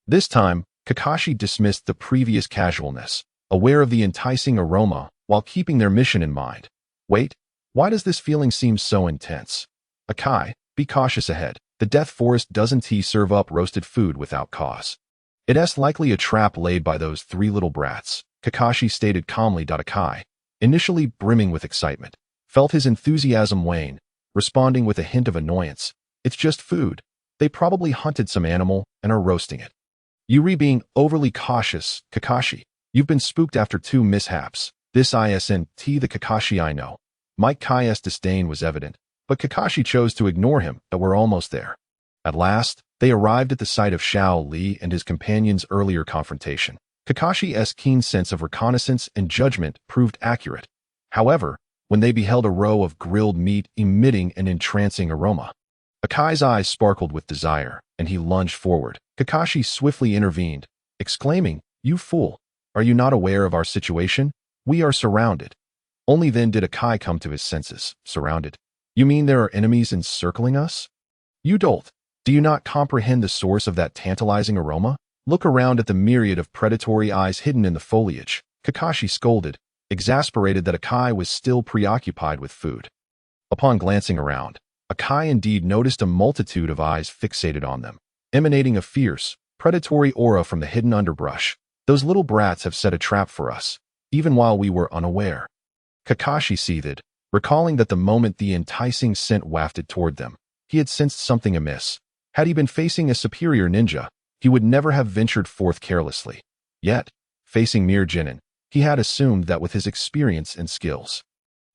This time, Kakashi dismissed the previous casualness, aware of the enticing aroma while keeping their mission in mind. Wait, why does this feeling seem so intense? Akai, be cautious ahead. The Death Forest doesn't serve up roasted food without cause. It's likely a trap laid by those three little brats, Kakashi stated calmly. Akai, initially brimming with excitement, felt his enthusiasm wane, responding with a hint of annoyance. It's just food. They probably hunted some animal and are roasting it. Yuri being overly cautious, Kakashi. You've been spooked after 2 mishaps. This isn't the Kakashi I know. Mike Kai's disdain was evident, but Kakashi chose to ignore him. That we're almost there. At last, they arrived at the site of Xiao Li and his companion's earlier confrontation. Kakashi's keen sense of reconnaissance and judgment proved accurate. However, when they beheld a row of grilled meat emitting an entrancing aroma, Akai's eyes sparkled with desire, and he lunged forward. Kakashi swiftly intervened, exclaiming, You fool! Are you not aware of our situation? We are surrounded. Only then did Akai come to his senses. Surrounded? You mean there are enemies encircling us? You dolt! Do you not comprehend the source of that tantalizing aroma? Look around at the myriad of predatory eyes hidden in the foliage. Kakashi scolded, exasperated that Akai was still preoccupied with food. Upon glancing around, Akai indeed noticed a multitude of eyes fixated on them, emanating a fierce, predatory aura from the hidden underbrush. Those little brats have set a trap for us, even while we were unaware. Kakashi seethed, recalling that the moment the enticing scent wafted toward them, he had sensed something amiss. Had he been facing a superior ninja, he would never have ventured forth carelessly. Yet, facing mere genin, he had assumed that with his experience and skills,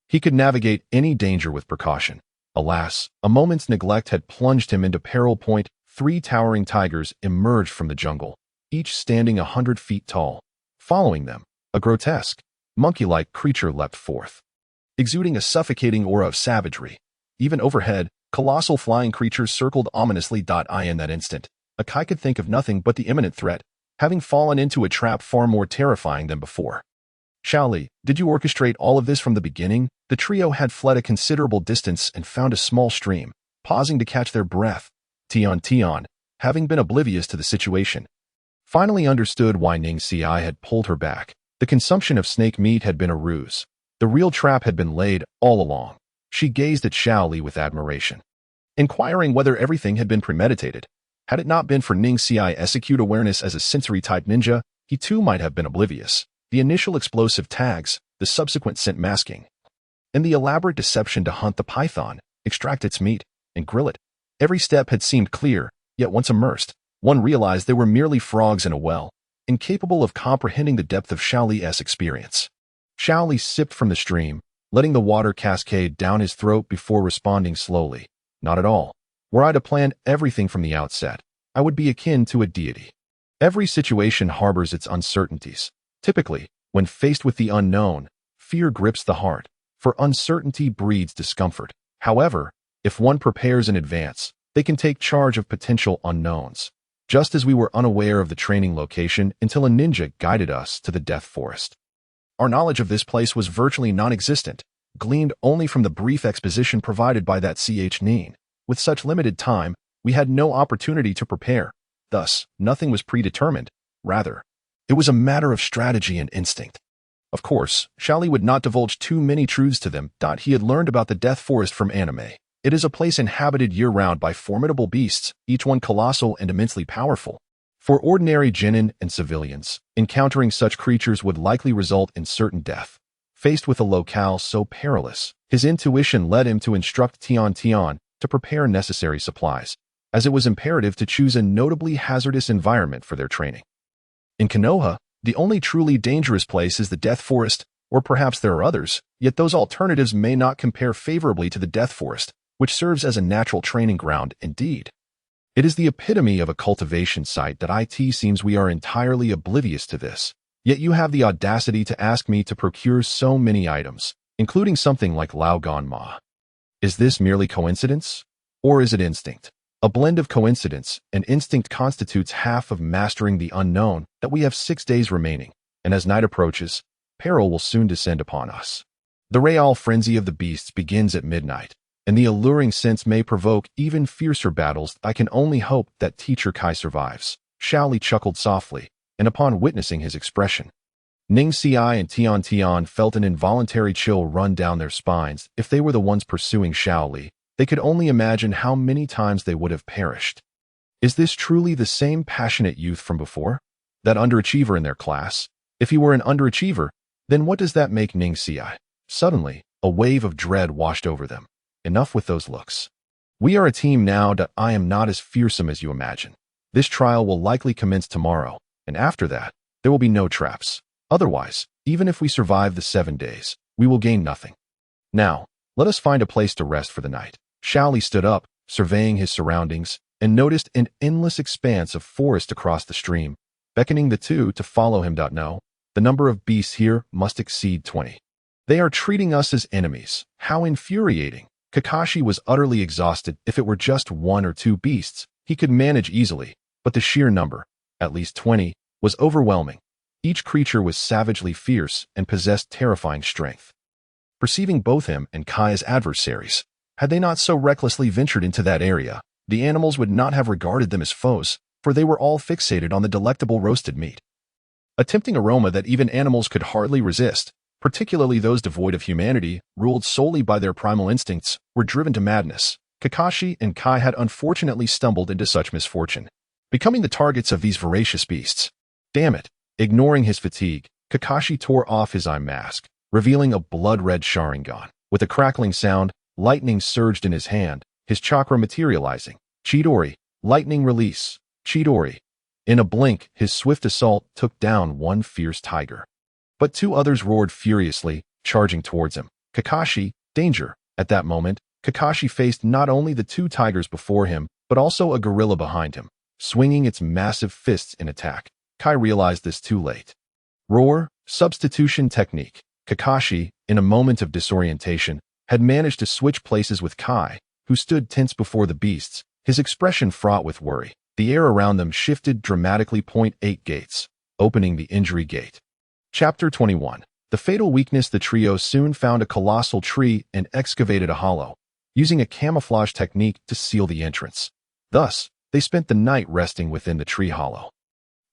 he could navigate any danger with precaution. Alas, a moment's neglect had plunged him into peril. 3 towering tigers emerged from the jungle, each standing 100 feet tall. Following them, a grotesque, monkey-like creature leapt forth, exuding a suffocating aura of savagery. Even overhead, colossal flying creatures circled ominously. In that instant, Akai could think of nothing but the imminent threat, having fallen into a trap far more terrifying than before. Xiao Li, did you orchestrate all of this from the beginning? The trio had fled a considerable distance and found a small stream, pausing to catch their breath. Tian, having been oblivious to the situation, finally understood why Ning Xi had pulled her back. The consumption of snake meat had been a ruse. The real trap had been laid all along. She gazed at Xiao Li with admiration, inquiring whether everything had been premeditated. Had it not been for Ning Xi's acute awareness as a sensory-type ninja, he too might have been oblivious. The initial explosive tags, the subsequent scent masking, and the elaborate deception to hunt the python, extract its meat, and grill it. Every step had seemed clear, yet once immersed, one realized they were merely frogs in a well, incapable of comprehending the depth of Xiao Li's experience. Xiao Li sipped from the stream, letting the water cascade down his throat before responding slowly. Not at all. Were I to plan everything from the outset, I would be akin to a deity. Every situation harbors its uncertainties. Typically, when faced with the unknown, fear grips the heart, for uncertainty breeds discomfort. However, if one prepares in advance, they can take charge of potential unknowns. Just as we were unaware of the training location until a ninja guided us to the Death Forest. Our knowledge of this place was virtually non-existent, gleaned only from the brief exposition provided by that Nin. With such limited time, we had no opportunity to prepare. Thus, nothing was predetermined. Rather, it was a matter of strategy and instinct. Of course, Xiao Li would not divulge too many truths to them. He had learned about the Death Forest from anime, It is a place inhabited year-round by formidable beasts, each one colossal and immensely powerful. For ordinary genin and civilians, encountering such creatures would likely result in certain death. Faced with a locale so perilous, his intuition led him to instruct Tian Tian to prepare necessary supplies, as it was imperative to choose a notably hazardous environment for their training. In Konoha, the only truly dangerous place is the Death Forest, or perhaps there are others, yet those alternatives may not compare favorably to the Death Forest, which serves as a natural training ground indeed. It is the epitome of a cultivation site that it seems we are entirely oblivious to this, yet you have the audacity to ask me to procure so many items, including something like Lao Gan Ma. Is this merely coincidence? Or is it instinct? A blend of coincidence and instinct constitutes half of mastering the unknown that we have 6 days remaining, and as night approaches, peril will soon descend upon us. The real frenzy of the beasts begins at midnight, and the alluring sense may provoke even fiercer battles. I can only hope that Teacher Kai survives. Xiao Li chuckled softly, and upon witnessing his expression, Ning Xi and Tian Tian felt an involuntary chill run down their spines. If they were the ones pursuing Xiao Li, they could only imagine how many times they would have perished. Is this truly the same passionate youth from before? That underachiever in their class? If he were an underachiever, then what does that make Ning Xi? Suddenly, a wave of dread washed over them. Enough with those looks. We are a team now that I am not as fearsome as you imagine. This trial will likely commence tomorrow, and after that, there will be no traps. Otherwise, even if we survive the 7 days, we will gain nothing. Now, let us find a place to rest for the night. Xiao Li stood up, surveying his surroundings, and noticed an endless expanse of forest across the stream, beckoning the two to follow him. No, the number of beasts here must exceed 20. They are treating us as enemies. How infuriating. Kakashi was utterly exhausted. If it were just 1 or 2 beasts, he could manage easily, but the sheer number, at least 20, was overwhelming. Each creature was savagely fierce and possessed terrifying strength. Perceiving both him and Kai as adversaries, had they not so recklessly ventured into that area, the animals would not have regarded them as foes, for they were all fixated on the delectable roasted meat. A tempting aroma that even animals could hardly resist, particularly those devoid of humanity, ruled solely by their primal instincts, were driven to madness. Kakashi and Kai had unfortunately stumbled into such misfortune, becoming the targets of these voracious beasts. Damn it! Ignoring his fatigue, Kakashi tore off his eye mask, revealing a blood-red Sharingan. With a crackling sound, lightning surged in his hand, his chakra materializing. Chidori, lightning release. Chidori. In a blink, his swift assault took down one fierce tiger. But 2 others roared furiously, charging towards him. Kakashi, danger. At that moment, Kakashi faced not only the 2 tigers before him, but also a gorilla behind him, swinging its massive fists in attack. Kai realized this too late. Roar, substitution technique. Kakashi, in a moment of disorientation, had managed to switch places with Kai, who stood tense before the beasts, his expression fraught with worry. The air around them shifted dramatically. 8 gates, opening the injury gate. Chapter 21. The fatal weakness. The trio soon found a colossal tree and excavated a hollow, using a camouflage technique to seal the entrance. Thus, they spent the night resting within the tree hollow.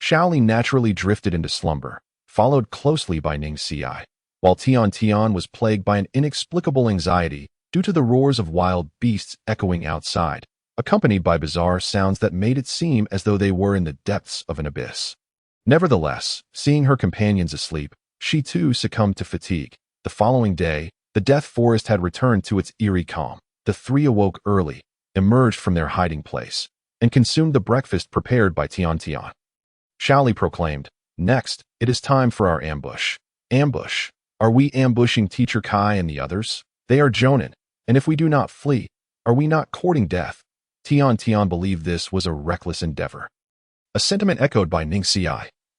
Xiao Li naturally drifted into slumber, followed closely by Ning Xi, while Tian Tian was plagued by an inexplicable anxiety due to the roars of wild beasts echoing outside, accompanied by bizarre sounds that made it seem as though they were in the depths of an abyss. Nevertheless, seeing her companions asleep, she too succumbed to fatigue. The following day, the Death Forest had returned to its eerie calm. The 3 awoke early, emerged from their hiding place, and consumed the breakfast prepared by Tian Tian. Xiao Li proclaimed, "Next, it is time for our ambush." Ambush? Are we ambushing Teacher Kai and the others? They are Jonin, and if we do not flee, are we not courting death? Tian Tian believed this was a reckless endeavor. A sentiment echoed by Ning Xi.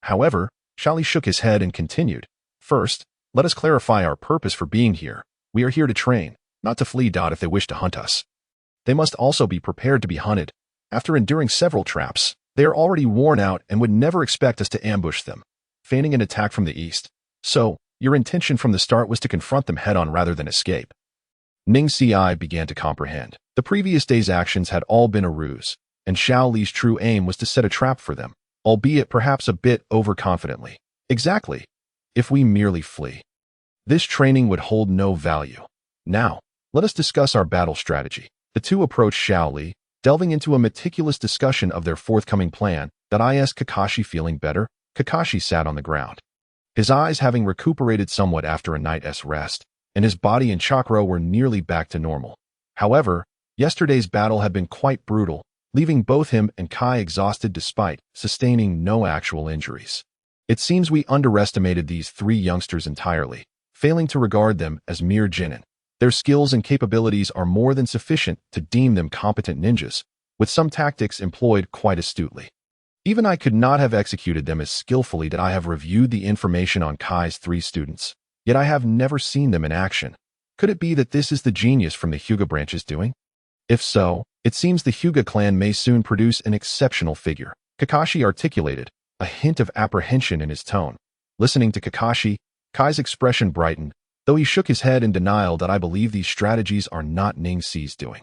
However, Xiao Li shook his head and continued, "First, let us clarify our purpose for being here. We are here to train, not to flee. If they wish to hunt us, they must also be prepared to be hunted. After enduring several traps, they are already worn out and would never expect us to ambush them, feigning an attack from the east. So, your intention from the start was to confront them head-on rather than escape." Ning Xi began to comprehend. The previous day's actions had all been a ruse, and Xiao Li's true aim was to set a trap for them, albeit perhaps a bit overconfidently. Exactly. If we merely flee, this training would hold no value. Now, let us discuss our battle strategy. The two approached Xiao Li, delving into a meticulous discussion of their forthcoming plan. That is Kakashi feeling better? Kakashi sat on the ground, his eyes having recuperated somewhat after a night's rest, and his body and chakra were nearly back to normal. However, yesterday's battle had been quite brutal, leaving both him and Kai exhausted despite sustaining no actual injuries. It seems we underestimated these three youngsters entirely, failing to regard them as mere genin. Their skills and capabilities are more than sufficient to deem them competent ninjas, with some tactics employed quite astutely. Even I could not have executed them as skillfully that I have reviewed the information on Kai's three students, yet I have never seen them in action. Could it be that this is the genius from the Hyuga branch's doing? If so, it seems the Hyuga clan may soon produce an exceptional figure. Kakashi articulated, a hint of apprehension in his tone. Listening to Kakashi, Kai's expression brightened, though he shook his head in denial that I believe these strategies are not Ningxi's doing.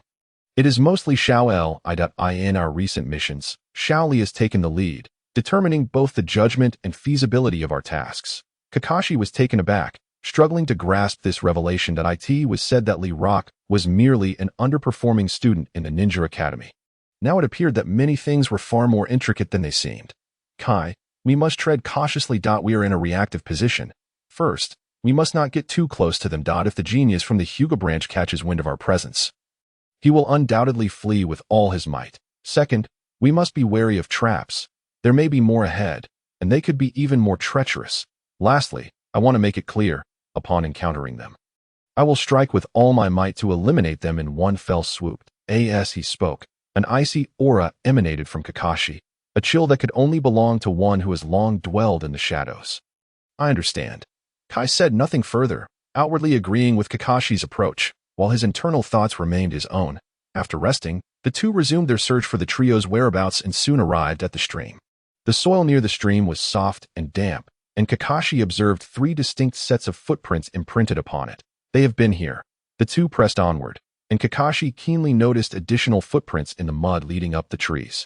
It is mostly Xiao Li. In our recent missions, Xiao Li has taken the lead, determining both the judgment and feasibility of our tasks. Kakashi was taken aback, struggling to grasp this revelation that it was said that Li Rock was merely an underperforming student in the Ninja Academy. Now it appeared that many things were far more intricate than they seemed. Kai, we must tread cautiously. We are in a reactive position. First, we must not get too close to them. If the genius from the Hyuga branch catches wind of our presence, he will undoubtedly flee with all his might. Second, we must be wary of traps. There may be more ahead, and they could be even more treacherous. Lastly, I want to make it clear, upon encountering them, I will strike with all my might to eliminate them in one fell swoop. As he spoke, an icy aura emanated from Kakashi, a chill that could only belong to one who has long dwelled in the shadows. I understand. Kai said nothing further, outwardly agreeing with Kakashi's approach, while his internal thoughts remained his own. After resting, the two resumed their search for the trio's whereabouts and soon arrived at the stream. The soil near the stream was soft and damp, and Kakashi observed three distinct sets of footprints imprinted upon it. They have been here. The two pressed onward, and Kakashi keenly noticed additional footprints in the mud leading up the trees.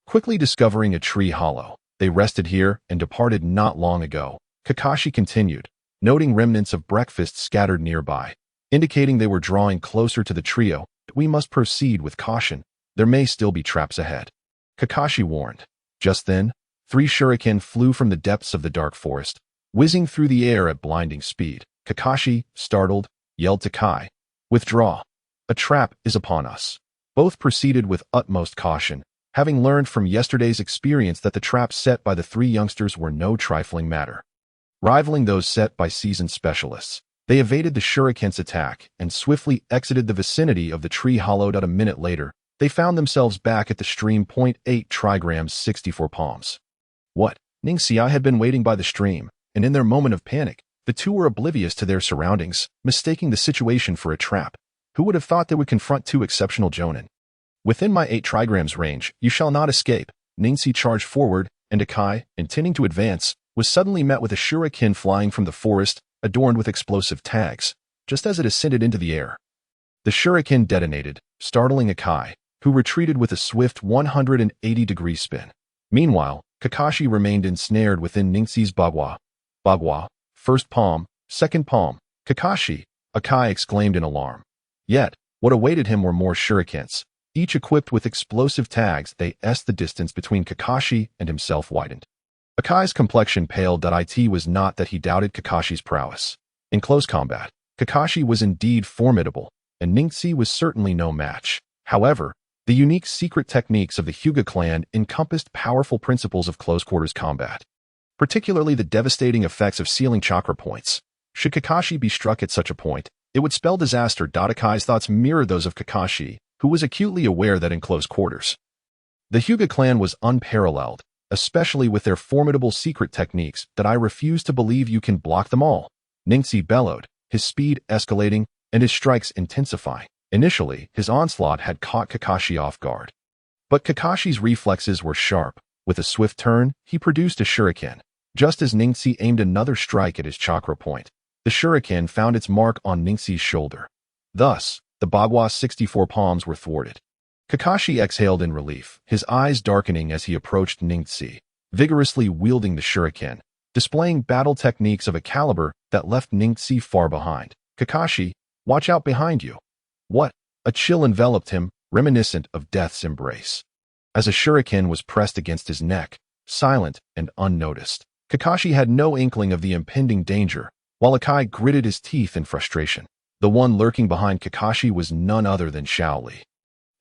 Quickly discovering a tree hollow, they rested here and departed not long ago. Kakashi continued, noting remnants of breakfast scattered nearby, indicating they were drawing closer to the trio. We must proceed with caution. There may still be traps ahead, Kakashi warned. Just then, three shuriken flew from the depths of the dark forest, whizzing through the air at blinding speed. Kakashi, startled, yelled to Kai, "Withdraw! A trap is upon us." Both proceeded with utmost caution, having learned from yesterday's experience that the traps set by the three youngsters were no trifling matter. Rivaling those set by seasoned specialists, they evaded the shuriken's attack and swiftly exited the vicinity of the tree hollowed. A minute later, they found themselves back at the stream. 8 trigrams 64 palms. What? Ningxi had been waiting by the stream, and in their moment of panic, the two were oblivious to their surroundings, mistaking the situation for a trap. Who would have thought they would confront two exceptional jonin? Within my 8 trigrams range, you shall not escape. Ningxi charged forward, and Akai, intending to advance, was suddenly met with a shuriken flying from the forest, adorned with explosive tags, just as it ascended into the air. The shuriken detonated, startling Akai, who retreated with a swift 180-degree spin. Meanwhile, Kakashi remained ensnared within Ningxi's bagua. Bagua, first palm, second palm. Kakashi, Akai exclaimed in alarm. Yet, what awaited him were more shurikens, each equipped with explosive tags. The distance between Kakashi and himself widened. Akai's complexion paled. It was not that he doubted Kakashi's prowess. In close combat, Kakashi was indeed formidable, and Ningxi was certainly no match. However, the unique secret techniques of the Hyuga clan encompassed powerful principles of close-quarters combat, particularly the devastating effects of sealing chakra points. Should Kakashi be struck at such a point, it would spell disaster. Akai's thoughts mirrored those of Kakashi, who was acutely aware that in close quarters, the Hyuga clan was unparalleled, especially with their formidable secret techniques. I refuse to believe you can block them all. Ningxi bellowed, his speed escalating and his strikes intensifying. Initially, his onslaught had caught Kakashi off guard. But Kakashi's reflexes were sharp. With a swift turn, he produced a shuriken. Just as Ningxi aimed another strike at his chakra point, the shuriken found its mark on Ningxi's shoulder. Thus, the bagua 64 palms were thwarted. Kakashi exhaled in relief, his eyes darkening as he approached Ningxi, vigorously wielding the shuriken, displaying battle techniques of a caliber that left Ningxi far behind. Kakashi, watch out behind you. What? A chill enveloped him, reminiscent of death's embrace. As a shuriken was pressed against his neck, silent and unnoticed, Kakashi had no inkling of the impending danger, while Akai gritted his teeth in frustration. The one lurking behind Kakashi was none other than Xiao Li,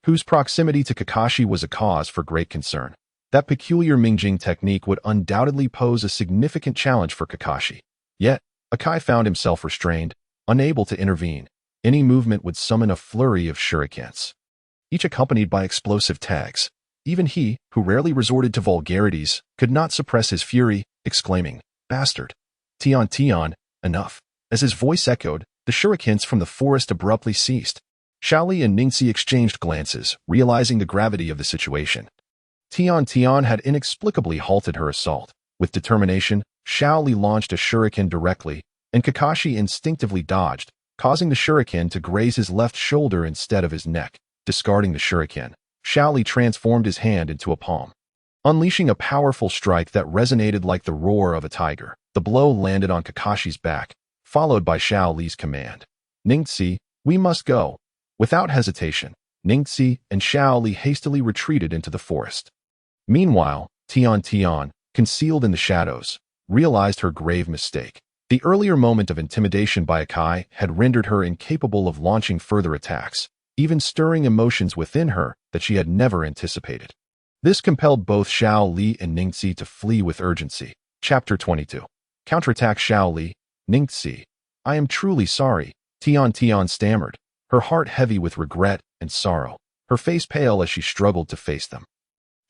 whose proximity to Kakashi was a cause for great concern. That peculiar Mingjing technique would undoubtedly pose a significant challenge for Kakashi. Yet, Akai found himself restrained, unable to intervene. Any movement would summon a flurry of shurikens, each accompanied by explosive tags. Even he, who rarely resorted to vulgarities, could not suppress his fury, exclaiming, "Bastard! Tion Tion, enough!" As his voice echoed, the shurikens from the forest abruptly ceased. Xiao Li and Ningxi exchanged glances, realizing the gravity of the situation. Tion Tion had inexplicably halted her assault. With determination, Xiao Li launched a shuriken directly, and Kakashi instinctively dodged, causing the shuriken to graze his left shoulder instead of his neck. Discarding the shuriken, Xiao Li transformed his hand into a palm, unleashing a powerful strike that resonated like the roar of a tiger. The blow landed on Kakashi's back, followed by Xiao Li's command. "Ningxi, we must go." Without hesitation, Ningxi and Xiao Li hastily retreated into the forest. Meanwhile, Tion Tion, concealed in the shadows, realized her grave mistake. The earlier moment of intimidation by Akai had rendered her incapable of launching further attacks, even stirring emotions within her that she had never anticipated. This compelled both Xiao Li and Ningxi to flee with urgency. Chapter 22. Counterattack Xiao Li. "Ningxi, I am truly sorry," Tion Tion stammered, her heart heavy with regret and sorrow, her face pale as she struggled to face them.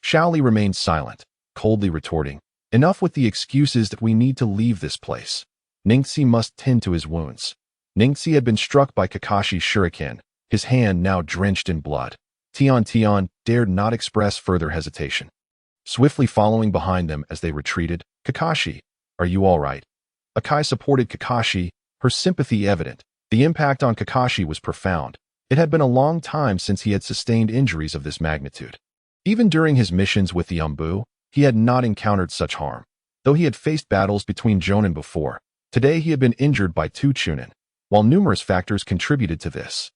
Xiao Li remained silent, coldly retorting, "Enough with the excuses that we need to leave this place. Ningxi must tend to his wounds." Ningxi had been struck by Kakashi's shuriken, his hand now drenched in blood. Tion Tion dared not express further hesitation. Swiftly following behind them as they retreated, "Kakashi, are you all right?" Akai supported Kakashi, her sympathy evident. The impact on Kakashi was profound. It had been a long time since he had sustained injuries of this magnitude. Even during his missions with the Umbu, he had not encountered such harm. Though he had faced battles between Jonin before, today he had been injured by two Chunin. While numerous factors contributed to this,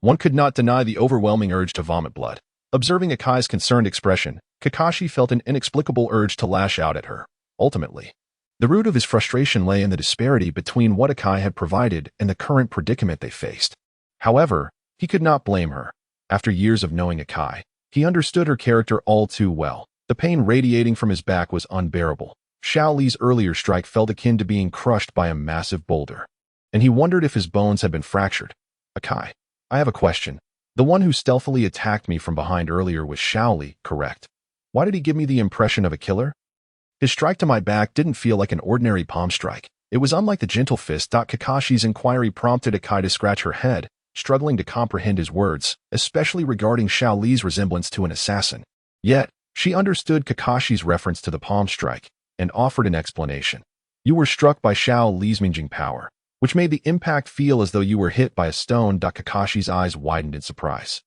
one could not deny the overwhelming urge to vomit blood. Observing Akai's concerned expression, Kakashi felt an inexplicable urge to lash out at her. Ultimately, the root of his frustration lay in the disparity between what Akai had provided and the current predicament they faced. However, he could not blame her. After years of knowing Akai, he understood her character all too well. The pain radiating from his back was unbearable. Xiao Li's earlier strike felt akin to being crushed by a massive boulder, and he wondered if his bones had been fractured. "Akai, I have a question. The one who stealthily attacked me from behind earlier was Xiao Li, correct? Why did he give me the impression of a killer? His strike to my back didn't feel like an ordinary palm strike. It was unlike the gentle fist." Kakashi's inquiry prompted Akai to scratch her head, struggling to comprehend his words, especially regarding Xiao Li's resemblance to an assassin. Yet, she understood Kakashi's reference to the palm strike, and offered an explanation. "You were struck by Xiao Li's Mingjing power, which made the impact feel as though you were hit by a stone." Kakashi's eyes widened in surprise.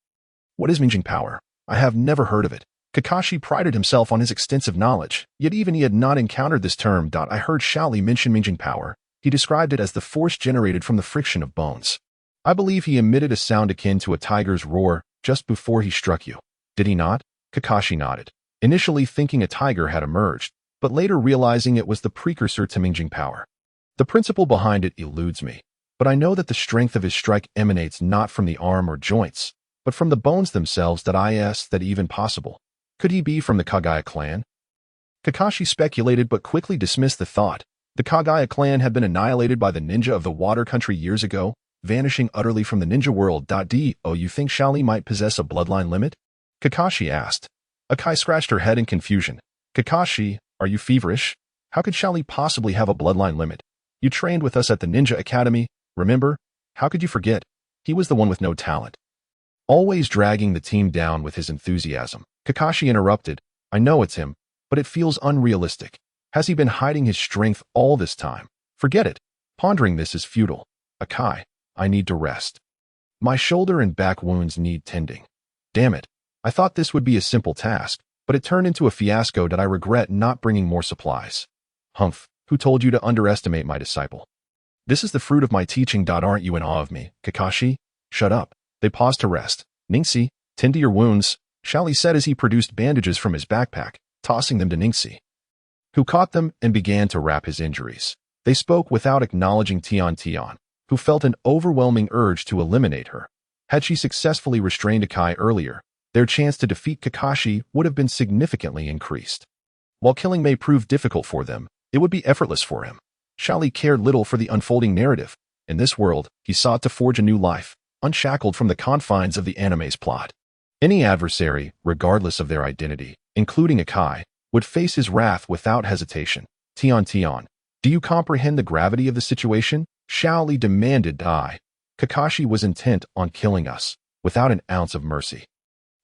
"What is Mingjing power? I have never heard of it." Kakashi prided himself on his extensive knowledge, yet even he had not encountered this term. "I heard Xiao Li mention Mingjing power. He described it as the force generated from the friction of bones. I believe he emitted a sound akin to a tiger's roar just before he struck you. Did he not?" Kakashi nodded, initially thinking a tiger had emerged, but later realizing it was the precursor to Mingjing power. "The principle behind it eludes me, but I know that the strength of his strike emanates not from the arm or joints, but from the bones themselves. That even possible. Could he be from the Kagaya clan?" Kakashi speculated but quickly dismissed the thought. The Kagaya clan had been annihilated by the ninja of the water country years ago, vanishing utterly from the ninja world. "Do you think Xiao Li might possess a bloodline limit?" Kakashi asked. Akai scratched her head in confusion. "Kakashi, are you feverish? How could Xiao Li possibly have a bloodline limit? You trained with us at the Ninja Academy, remember? How could you forget? He was the one with no talent." Always dragging the team down with his enthusiasm, Kakashi interrupted. "I know it's him, but it feels unrealistic. Has he been hiding his strength all this time? Forget it. Pondering this is futile. Akai, I need to rest. My shoulder and back wounds need tending. Damn it. I thought this would be a simple task, but it turned into a fiasco. I regret not bringing more supplies." "Humph, who told you to underestimate my disciple? This is the fruit of my teaching. Aren't you in awe of me, Kakashi?" "Shut up. They paused to rest. Ningxi, tend to your wounds, Xiao Li said as he produced bandages from his backpack, tossing them to Ningxi, who caught them and began to wrap his injuries. They spoke without acknowledging Tian, who felt an overwhelming urge to eliminate her. Had she successfully restrained Akai earlier, their chance to defeat Kakashi would have been significantly increased. While killing may prove difficult for them, it would be effortless for him. Xiao Li cared little for the unfolding narrative. In this world, he sought to forge a new life, unshackled from the confines of the anime's plot. Any adversary, regardless of their identity, including Akai, would face his wrath without hesitation. Tian, do you comprehend the gravity of the situation? Xiao Li demanded. Kakashi was intent on killing us, without an ounce of mercy.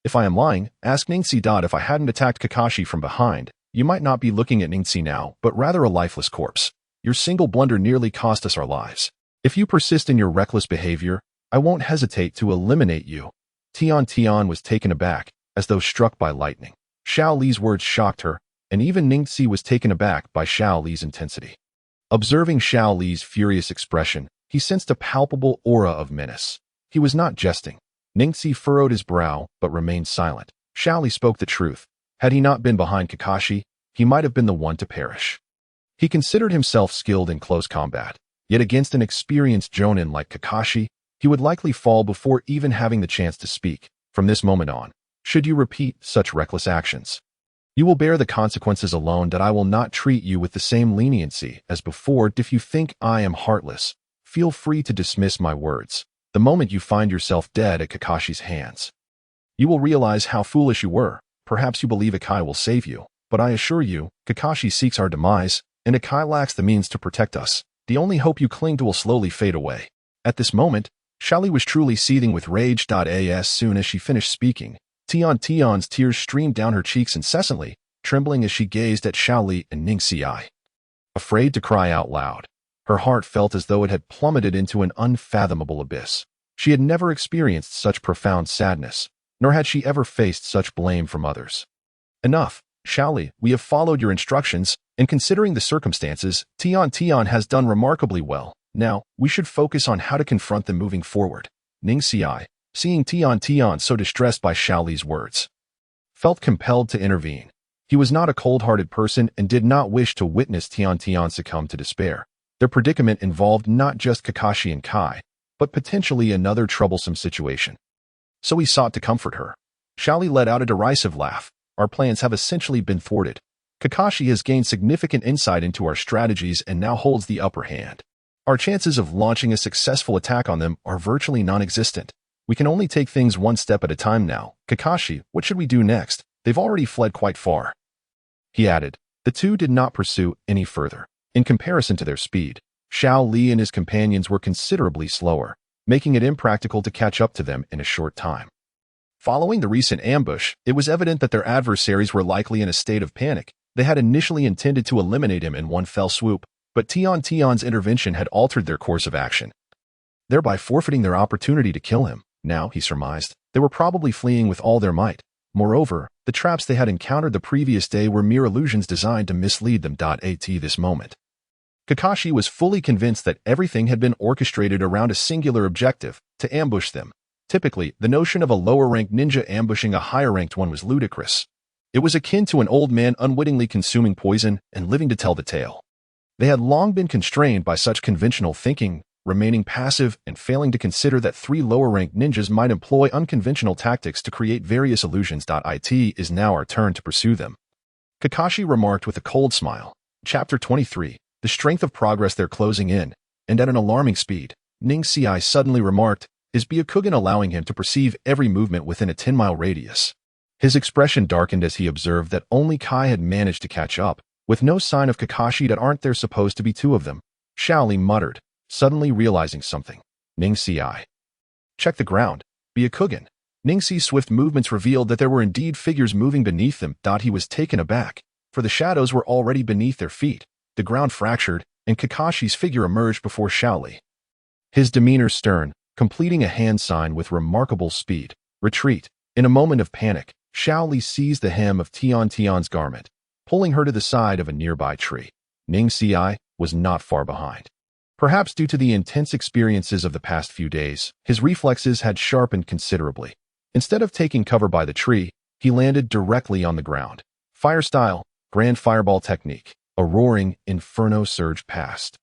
If I am lying, ask Ningxi. If I hadn't attacked Kakashi from behind, you might not be looking at Ningxi now, but rather a lifeless corpse. Your single blunder nearly cost us our lives. If you persist in your reckless behavior, I won't hesitate to eliminate you. Tian was taken aback, as though struck by lightning. Xiao Li's words shocked her, and even Ningxi was taken aback by Xiao Li's intensity. Observing Xiao Li's furious expression, he sensed a palpable aura of menace. He was not jesting. Ningxi furrowed his brow, but remained silent. Xiao Li spoke the truth. Had he not been behind Kakashi, he might have been the one to perish. He considered himself skilled in close combat, yet against an experienced jonin like Kakashi, he would likely fall before even having the chance to speak. From this moment on, should you repeat such reckless actions, you will bear the consequences alone. That I will not treat you with the same leniency as before. If you think I am heartless, feel free to dismiss my words. The moment you find yourself dead at Kakashi's hands, you will realize how foolish you were. Perhaps you believe Akai will save you, but I assure you, Kakashi seeks our demise, and Akai lacks the means to protect us. The only hope you cling to will slowly fade away. At this moment, Xiao Li was truly seething with rage. As soon as she finished speaking, Tian's tears streamed down her cheeks incessantly, trembling as she gazed at Xiao Li and Ningxi. Afraid to cry out loud, her heart felt as though it had plummeted into an unfathomable abyss. She had never experienced such profound sadness, nor had she ever faced such blame from others. Enough, Xiao Li, we have followed your instructions, and considering the circumstances, Tian has done remarkably well. Now, we should focus on how to confront them moving forward. Ningxi, seeing Tian so distressed by Xiao Li's words, felt compelled to intervene. He was not a cold-hearted person and did not wish to witness Tian succumb to despair. Their predicament involved not just Kakashi and Kai, but potentially another troublesome situation. So he sought to comfort her. Xiao Li let out a derisive laugh. Our plans have essentially been thwarted. Kakashi has gained significant insight into our strategies and now holds the upper hand. Our chances of launching a successful attack on them are virtually non-existent. We can only take things one step at a time now. Kakashi, what should we do next? They've already fled quite far. He added. The two did not pursue any further. In comparison to their speed, Xiao Li and his companions were considerably slower, making it impractical to catch up to them in a short time. Following the recent ambush, it was evident that their adversaries were likely in a state of panic. They had initially intended to eliminate him in one fell swoop, but Tian's intervention had altered their course of action, thereby forfeiting their opportunity to kill him. Now, he surmised, they were probably fleeing with all their might. Moreover, the traps they had encountered the previous day were mere illusions designed to mislead them. At this moment, Kakashi was fully convinced that everything had been orchestrated around a singular objective, to ambush them. Typically, the notion of a lower-ranked ninja ambushing a higher-ranked one was ludicrous. It was akin to an old man unwittingly consuming poison and living to tell the tale. They had long been constrained by such conventional thinking, remaining passive and failing to consider that three lower-ranked ninjas might employ unconventional tactics to create various illusions. It is now our turn to pursue them, Kakashi remarked with a cold smile. Chapter 23. The strength of progress. They're closing in, and at an alarming speed. Ningxi suddenly remarked, is Byakugan allowing him to perceive every movement within a 10-mile radius? His expression darkened as he observed that only Kai had managed to catch up, with no sign of Kakashi. That aren't there supposed to be two of them? Xiao Li muttered, suddenly realizing something. Ningxi. Check the ground. Byakugan. Ningxi's swift movements revealed that there were indeed figures moving beneath them. He was taken aback, for the shadows were already beneath their feet. The ground fractured, and Kakashi's figure emerged before Xiao Li. His demeanor stern, completing a hand sign with remarkable speed. Retreat. In a moment of panic, Xiao Li seized the hem of Tian's garment, pulling her to the side of a nearby tree. Ningxi was not far behind. Perhaps due to the intense experiences of the past few days, his reflexes had sharpened considerably. Instead of taking cover by the tree, he landed directly on the ground. Fire style, grand fireball technique. A roaring inferno surged past,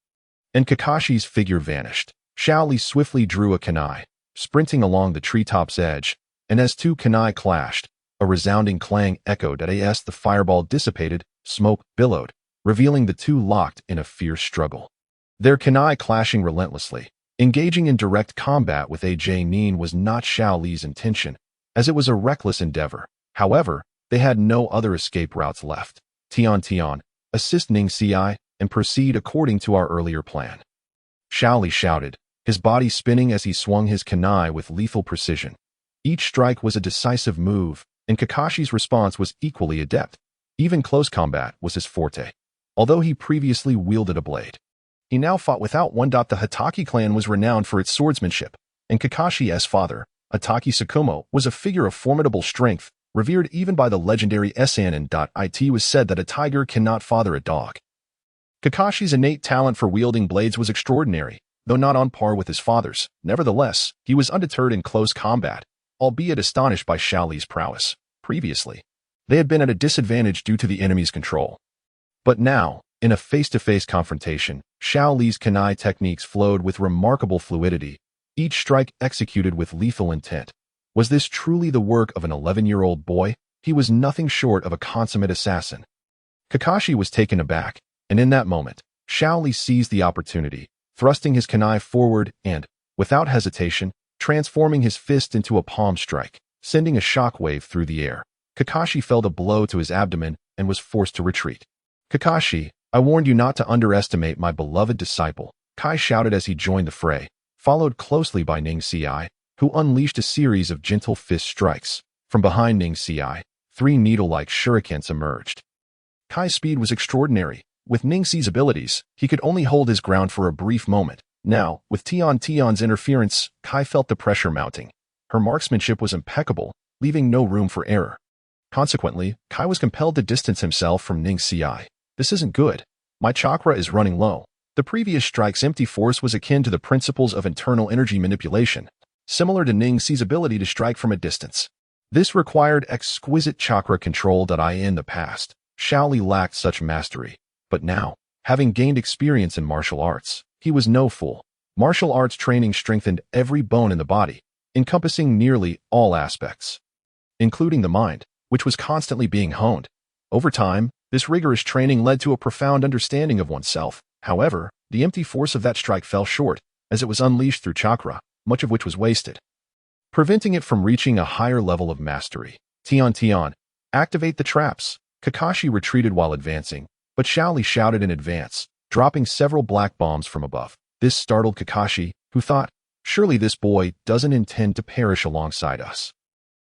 and Kakashi's figure vanished. Xiao Li swiftly drew a kunai, sprinting along the treetop's edge, and as two kunai clashed, a resounding clang echoed as the fireball dissipated, smoke billowed, revealing the two locked in a fierce struggle. Their kunai clashing relentlessly. Engaging in direct combat with AJ Nin was not Xiao Li's intention, as it was a reckless endeavor. However, they had no other escape routes left. Tian, assist Ning Ci, and proceed according to our earlier plan. Xiao Li shouted, his body spinning as he swung his kunai with lethal precision. Each strike was a decisive move, and Kakashi's response was equally adept. Even close combat was his forte, although he previously wielded a blade. He now fought without one. The Hatake clan was renowned for its swordsmanship, and Kakashi's father, Ataki Tsukumo, was a figure of formidable strength, revered even by the legendary Sanin. It was said that a tiger cannot father a dog. Kakashi's innate talent for wielding blades was extraordinary, though not on par with his father's. Nevertheless, he was undeterred in close combat, albeit astonished by Xiao Li's prowess. Previously, they had been at a disadvantage due to the enemy's control. But now, in a face-to-face confrontation, Xiao Li's kunai techniques flowed with remarkable fluidity, each strike executed with lethal intent. Was this truly the work of an 11-year-old boy? He was nothing short of a consummate assassin. Kakashi was taken aback, and in that moment, Xiao Li seized the opportunity, thrusting his kunai forward and, without hesitation, transforming his fist into a palm strike, sending a shockwave through the air. Kakashi felt a blow to his abdomen and was forced to retreat. Kakashi, I warned you not to underestimate my beloved disciple, Kai shouted as he joined the fray, followed closely by Ning Ci, who unleashed a series of gentle fist strikes. From behind Ning Ci, 3 needle-like shurikens emerged. Kai's speed was extraordinary. With Ning Ci's abilities, he could only hold his ground for a brief moment. Now, with Tian's interference, Kai felt the pressure mounting. Her marksmanship was impeccable, leaving no room for error. Consequently, Kai was compelled to distance himself from Ning Ci. This isn't good. My chakra is running low. The previous strike's empty force was akin to the principles of internal energy manipulation, similar to Ning Ci's ability to strike from a distance. This required exquisite chakra control. In the past, Xiao Li lacked such mastery, but now, having gained experience in martial arts, he was no fool. Martial arts training strengthened every bone in the body, encompassing nearly all aspects, including the mind, which was constantly being honed. Over time, this rigorous training led to a profound understanding of oneself. However, the empty force of that strike fell short, as it was unleashed through chakra, much of which was wasted, preventing it from reaching a higher level of mastery. Tian, activate the traps. Kakashi retreated while advancing, but Xiao Li shouted in advance, dropping several black bombs from above. This startled Kakashi, who thought, surely this boy doesn't intend to perish alongside us.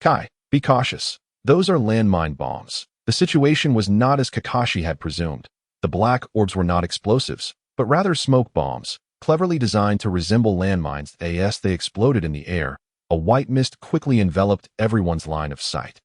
Kai, be cautious. Those are landmine bombs. The situation was not as Kakashi had presumed. The black orbs were not explosives, but rather smoke bombs, cleverly designed to resemble landmines. As they exploded in the air, a white mist quickly enveloped everyone's line of sight.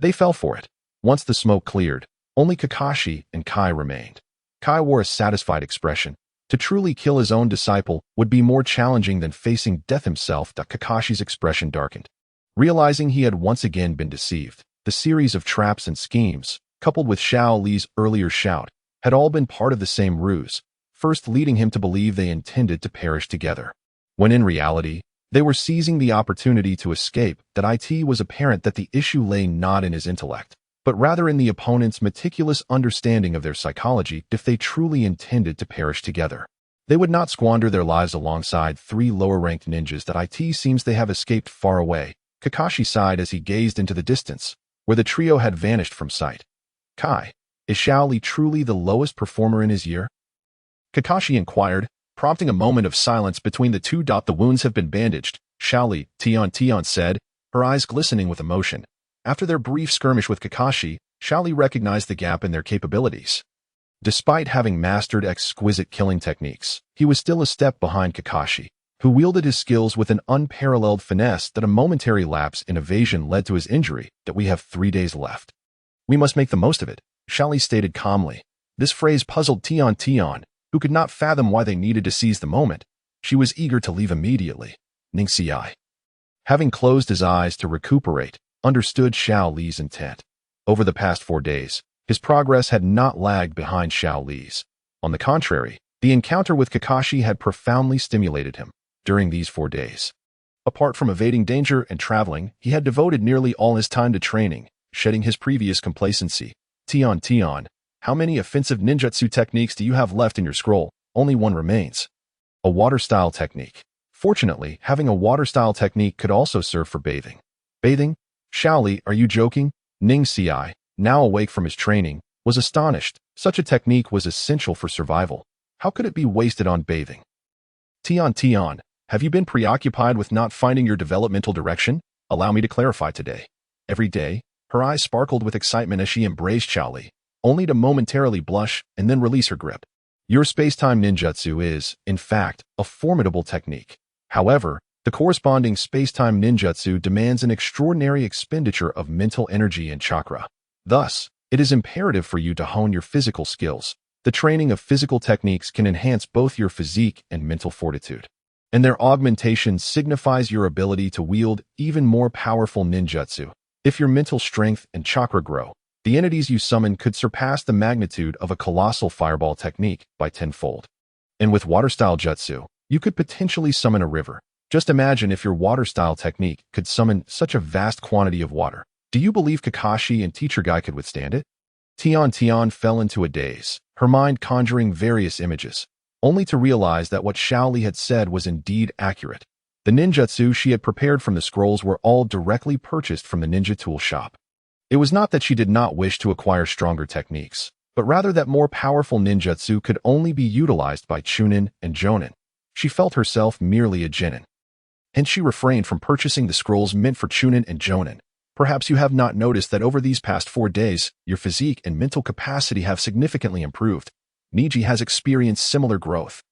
They fell for it. Once the smoke cleared, only Kakashi and Kai remained. Kai wore a satisfied expression. To truly kill his own disciple would be more challenging than facing death himself. Kakashi's expression darkened, realizing he had once again been deceived. The series of traps and schemes, coupled with Xiao Li's earlier shout, had all been part of the same ruse, first leading him to believe they intended to perish together, when in reality, they were seizing the opportunity to escape. It was apparent that the issue lay not in his intellect, but rather in the opponent's meticulous understanding of their psychology. If they truly intended to perish together, they would not squander their lives alongside 3 lower-ranked ninjas. It seems they have escaped far away. Kakashi sighed as he gazed into the distance, where the trio had vanished from sight. Kai, is Xiao Li truly the lowest performer in his year? Kakashi inquired, prompting a moment of silence between the two. The wounds have been bandaged, Xiao Li, Tian said, her eyes glistening with emotion. After their brief skirmish with Kakashi, Xiao Li recognized the gap in their capabilities. Despite having mastered exquisite killing techniques, he was still a step behind Kakashi, who wielded his skills with an unparalleled finesse. A momentary lapse in evasion led to his injury. We have 3 days left. We must make the most of it, Xiao Li stated calmly. This phrase puzzled Tian, who could not fathom why they needed to seize the moment. She was eager to leave immediately. Ningxi, having closed his eyes to recuperate, understood Xiao Li's intent. Over the past 4 days, his progress had not lagged behind Xiao Li's. On the contrary, the encounter with Kakashi had profoundly stimulated him during these 4 days. Apart from evading danger and traveling, he had devoted nearly all his time to training, shedding his previous complacency. Tian, how many offensive ninjutsu techniques do you have left in your scroll? Only one remains. A water-style technique. Fortunately, having a water-style technique could also serve for bathing. Bathing? Xiao Li, are you joking? Ningxi, now awake from his training, was astonished. Such a technique was essential for survival. How could it be wasted on bathing? Tian, have you been preoccupied with not finding your developmental direction? Allow me to clarify today. Every day, her eyes sparkled with excitement as she embraced Xiao Li, only to momentarily blush and then release her grip. Your space-time ninjutsu is, in fact, a formidable technique. However, the corresponding space-time ninjutsu demands an extraordinary expenditure of mental energy and chakra. Thus, it is imperative for you to hone your physical skills. The training of physical techniques can enhance both your physique and mental fortitude, and their augmentation signifies your ability to wield even more powerful ninjutsu. If your mental strength and chakra grow, the entities you summon could surpass the magnitude of a colossal fireball technique by tenfold. And with water-style jutsu, you could potentially summon a river. Just imagine if your water-style technique could summon such a vast quantity of water. Do you believe Kakashi and Teacher Guy could withstand it? Tian fell into a daze, her mind conjuring various images, only to realize that what Xiao Li had said was indeed accurate. The ninjutsu she had prepared from the scrolls were all directly purchased from the ninja tool shop. It was not that she did not wish to acquire stronger techniques, but rather that more powerful ninjutsu could only be utilized by Chunin and Jonin. She felt herself merely a genin. Hence she refrained from purchasing the scrolls meant for Chunin and Jonin. Perhaps you have not noticed that over these past 4 days, your physique and mental capacity have significantly improved. Niji has experienced similar growth.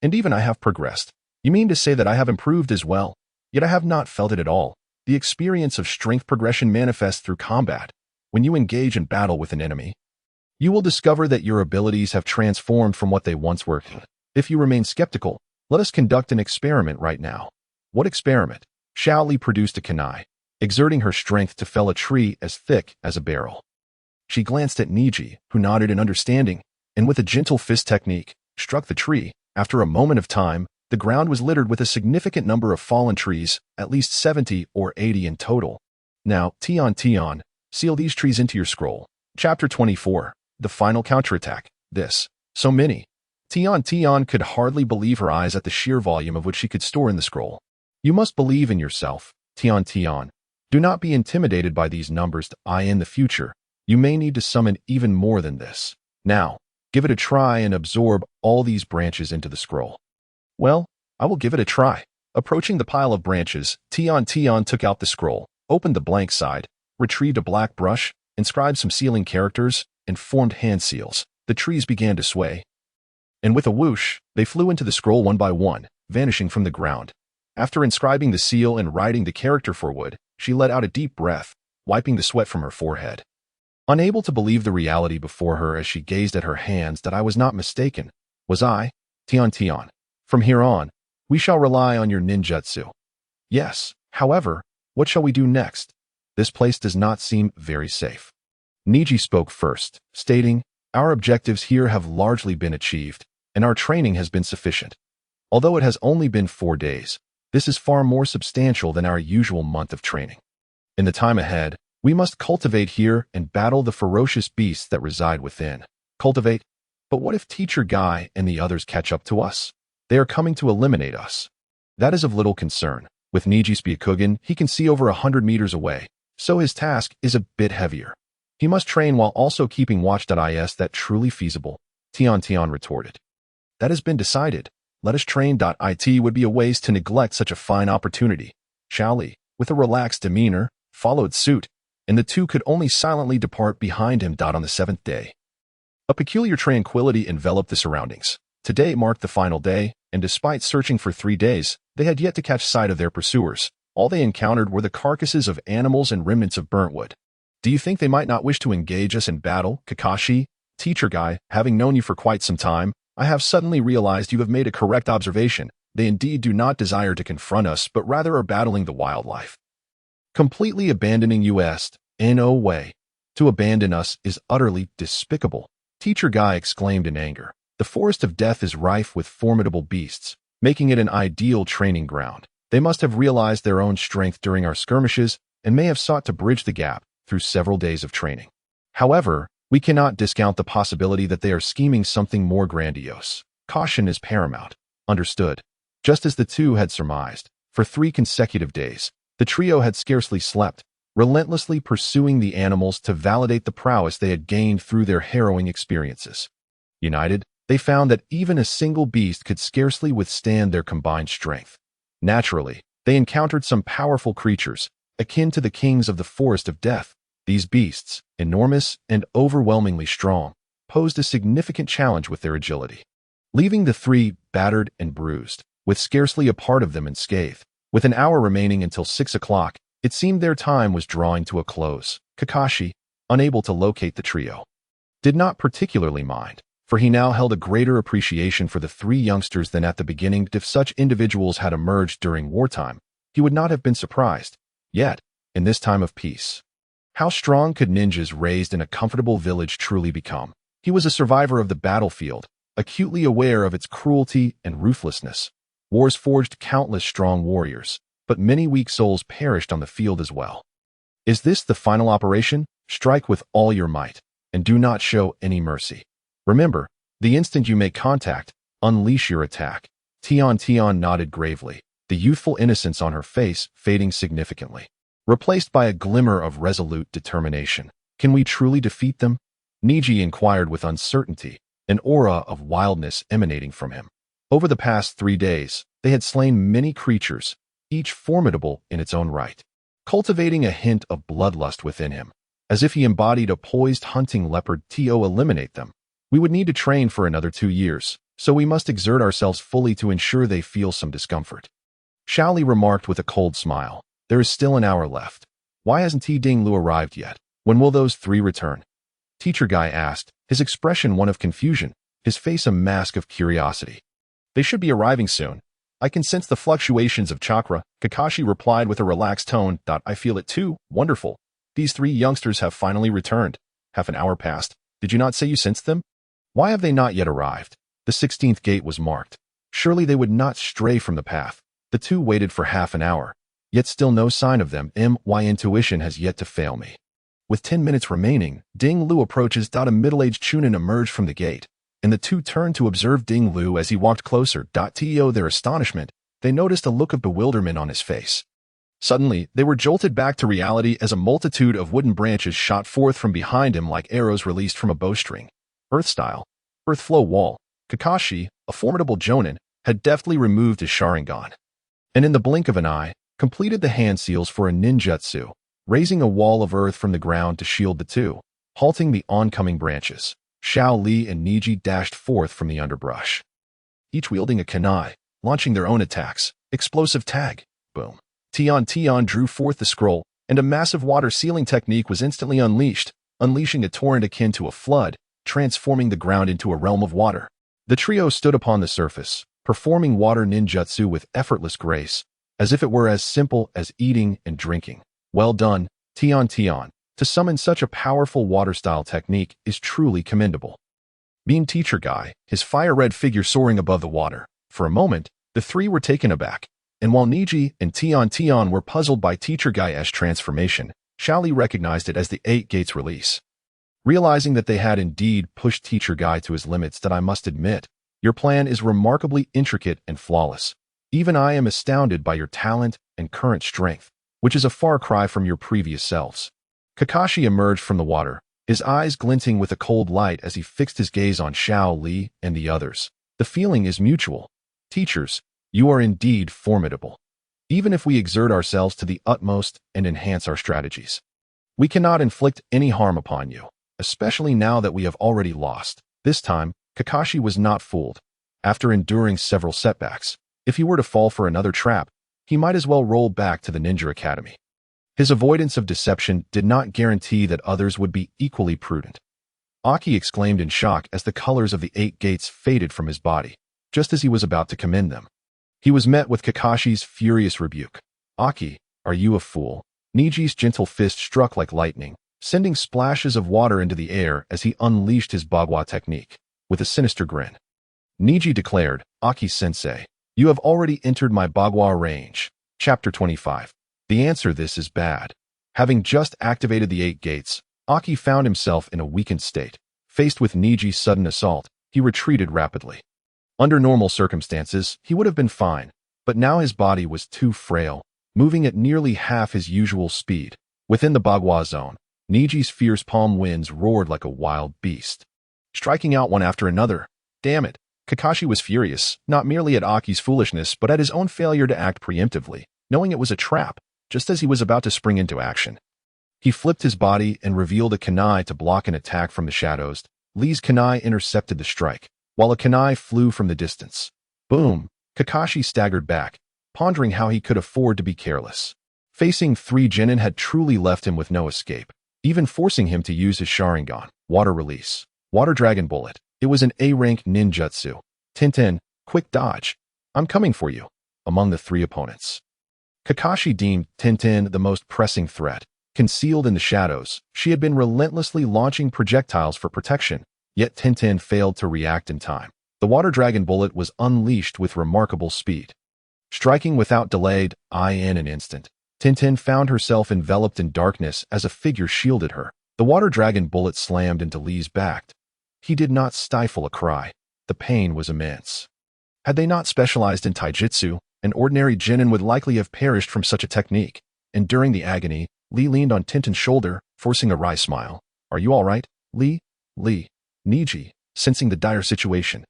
And even I have progressed. You mean to say that I have improved as well? Yet I have not felt it at all. The experience of strength progression manifests through combat. When you engage in battle with an enemy, you will discover that your abilities have transformed from what they once were. If you remain skeptical, let us conduct an experiment right now. What experiment? Xiao Li produced a kunai, exerting her strength to fell a tree as thick as a barrel. She glanced at Niji, who nodded in understanding, and with a gentle fist technique, struck the tree. After a moment of time, the ground was littered with a significant number of fallen trees, at least 70 or 80 in total. Now, Tian, seal these trees into your scroll. Chapter 24, The Final Counterattack. This. So many. Tian could hardly believe her eyes at the sheer volume of which she could store in the scroll. You must believe in yourself, Tian. Do not be intimidated by these numbers. In the future, you may need to summon even more than this. Now, give it a try and absorb all these branches into the scroll. Well, I will give it a try. Approaching the pile of branches, Tian took out the scroll, opened the blank side, retrieved a black brush, inscribed some sealing characters, and formed hand seals. The trees began to sway. And with a whoosh, they flew into the scroll one by one, vanishing from the ground. After inscribing the seal and writing the character for wood, she let out a deep breath, wiping the sweat from her forehead. Unable to believe the reality before her as she gazed at her hands that I was not mistaken, was I, Tian. From here on, we shall rely on your ninjutsu. Yes, however, what shall we do next? This place does not seem very safe. Niji spoke first, stating, our objectives here have largely been achieved, and our training has been sufficient. Although it has only been 4 days, this is far more substantial than our usual month of training. In the time ahead, we must cultivate here and battle the ferocious beasts that reside within. Cultivate? But what if Teacher Guy and the others catch up to us? They are coming to eliminate us. That is of little concern. With Niji's Byakugan, he can see over 100 meters away, so his task is a bit heavier. He must train while also keeping watch. Is that truly feasible? Tian retorted. That has been decided. Let us train. It would be a waste to neglect such a fine opportunity. Xiao Li, with a relaxed demeanor, followed suit, and the two could only silently depart behind him. On the 7th day, a peculiar tranquility enveloped the surroundings. Today marked the final day, and despite searching for 3 days, they had yet to catch sight of their pursuers. All they encountered were the carcasses of animals and remnants of burnt wood. Do you think they might not wish to engage us in battle, Kakashi? Teacher Guy, having known you for quite some time, I have suddenly realized you have made a correct observation. They indeed do not desire to confront us, but rather are battling the wildlife. Completely abandoning us, in no way. To abandon us is utterly despicable. Teacher Guy exclaimed in anger. The forest of death is rife with formidable beasts, making it an ideal training ground. They must have realized their own strength during our skirmishes and may have sought to bridge the gap through several days of training. However, we cannot discount the possibility that they are scheming something more grandiose. Caution is paramount. Understood. Just as the two had surmised, for 3 consecutive days, the trio had scarcely slept, relentlessly pursuing the animals to validate the prowess they had gained through their harrowing experiences. United, they found that even a single beast could scarcely withstand their combined strength. Naturally, they encountered some powerful creatures, akin to the kings of the forest of death. These beasts, enormous and overwhelmingly strong, posed a significant challenge with their agility. Leaving the 3 battered and bruised, with scarcely a part of them unscathed, with an hour remaining until 6 o'clock, it seemed their time was drawing to a close. Kakashi, unable to locate the trio, did not particularly mind, for he now held a greater appreciation for the 3 youngsters than at the beginning. If such individuals had emerged during wartime, he would not have been surprised. Yet, in this time of peace, how strong could ninjas raised in a comfortable village truly become? He was a survivor of the battlefield, acutely aware of its cruelty and ruthlessness. Wars forged countless strong warriors, but many weak souls perished on the field as well. Is this the final operation? Strike with all your might, and do not show any mercy. Remember, the instant you make contact, unleash your attack. Tian nodded gravely, the youthful innocence on her face fading significantly, replaced by a glimmer of resolute determination. Can we truly defeat them? Niji inquired with uncertainty, an aura of wildness emanating from him. Over the past 3 days, they had slain many creatures, each formidable in its own right, cultivating a hint of bloodlust within him, as if he embodied a poised hunting leopard. To eliminate them, we would need to train for another 2 years, so we must exert ourselves fully to ensure they feel some discomfort. Xiao Li remarked with a cold smile. There is still an hour left. Why hasn't Ding Lu arrived yet? When will those 3 return? Teacher Guy asked, his expression one of confusion, his face a mask of curiosity. They should be arriving soon. I can sense the fluctuations of chakra, Kakashi replied with a relaxed tone. I feel it too. Wonderful. These 3 youngsters have finally returned. Half an hour passed. Did you not say you sensed them? Why have they not yet arrived? The 16th gate was marked. Surely they would not stray from the path. The 2 waited for half an hour, yet still no sign of them. My intuition has yet to fail me. With 10 minutes remaining, Ding Lu approaches. A middle-aged Chunin emerged from the gate, and the 2 turned to observe Ding Lu as he walked closer. To their astonishment, they noticed a look of bewilderment on his face. Suddenly, they were jolted back to reality as a multitude of wooden branches shot forth from behind him like arrows released from a bowstring. Earth-style, earth-flow wall. Kakashi, a formidable jonin, had deftly removed his Sharingan, and in the blink of an eye, completed the hand seals for a ninjutsu, raising a wall of earth from the ground to shield the 2, halting the oncoming branches. Xiao Li and Niji dashed forth from the underbrush, each wielding a kunai, launching their own attacks. Explosive tag. Boom. Tian drew forth the scroll, and a massive water sealing technique was instantly unleashed, unleashing a torrent akin to a flood, transforming the ground into a realm of water. The trio stood upon the surface, performing water ninjutsu with effortless grace, as if it were as simple as eating and drinking. Well done, Tian. To summon such a powerful water-style technique is truly commendable. Being Teacher Guy, his fire-red figure soaring above the water. For a moment, the 3 were taken aback, and while Niji and Tian were puzzled by Teacher Guy's transformation, Xiao Li recognized it as the 8 Gates release. Realizing that they had indeed pushed Teacher Guy to his limits, I must admit, your plan is remarkably intricate and flawless. Even I am astounded by your talent and current strength, which is a far cry from your previous selves. Kakashi emerged from the water, his eyes glinting with a cold light as he fixed his gaze on Xiao Li and the others. The feeling is mutual. Teachers, you are indeed formidable. Even if we exert ourselves to the utmost and enhance our strategies, we cannot inflict any harm upon you, especially now that we have already lost. This time, Kakashi was not fooled. After enduring several setbacks, if he were to fall for another trap, he might as well roll back to the Ninja Academy. His avoidance of deception did not guarantee that others would be equally prudent. Aki exclaimed in shock as the colors of the 8 gates faded from his body, just as he was about to commend them. He was met with Kakashi's furious rebuke. Aki, are you a fool? Niji's gentle fist struck like lightning, sending splashes of water into the air as he unleashed his Bagua technique, with a sinister grin. Niji declared, Aki-sensei, you have already entered my Bagua range. Chapter 25. The answer this is bad. Having just activated the 8 gates, Aki found himself in a weakened state. Faced with Niji's sudden assault, he retreated rapidly. Under normal circumstances, he would have been fine, but now his body was too frail, moving at nearly half his usual speed. Within the Bagua zone, Niji's fierce palm winds roared like a wild beast, striking out one after another. Damn it! Kakashi was furious, not merely at Aki's foolishness but at his own failure to act preemptively, knowing it was a trap, just as he was about to spring into action. He flipped his body and revealed a kunai to block an attack from the shadows. Lee's kunai intercepted the strike, while a kunai flew from the distance. Boom! Kakashi staggered back, pondering how he could afford to be careless. Facing 3 genin had truly left him with no escape, even forcing him to use his Sharingan, Water Release, Water Dragon Bullet. It was an A-rank ninjutsu. Tintin, quick dodge. I'm coming for you. Among the 3 opponents, Kakashi deemed Tintin the most pressing threat. Concealed in the shadows, she had been relentlessly launching projectiles for protection, yet Tintin failed to react in time. The Water Dragon Bullet was unleashed with remarkable speed. Striking without delay, in an instant, Tintin found herself enveloped in darkness as a figure shielded her. The Water Dragon Bullet slammed into Lee's back. He did not stifle a cry. The pain was immense. Had they not specialized in taijutsu, an ordinary genin would likely have perished from such a technique. And during the agony, Lee leaned on Tintin's shoulder, forcing a wry smile. Are you all right, Lee? Lee. Niji, sensing the dire situation,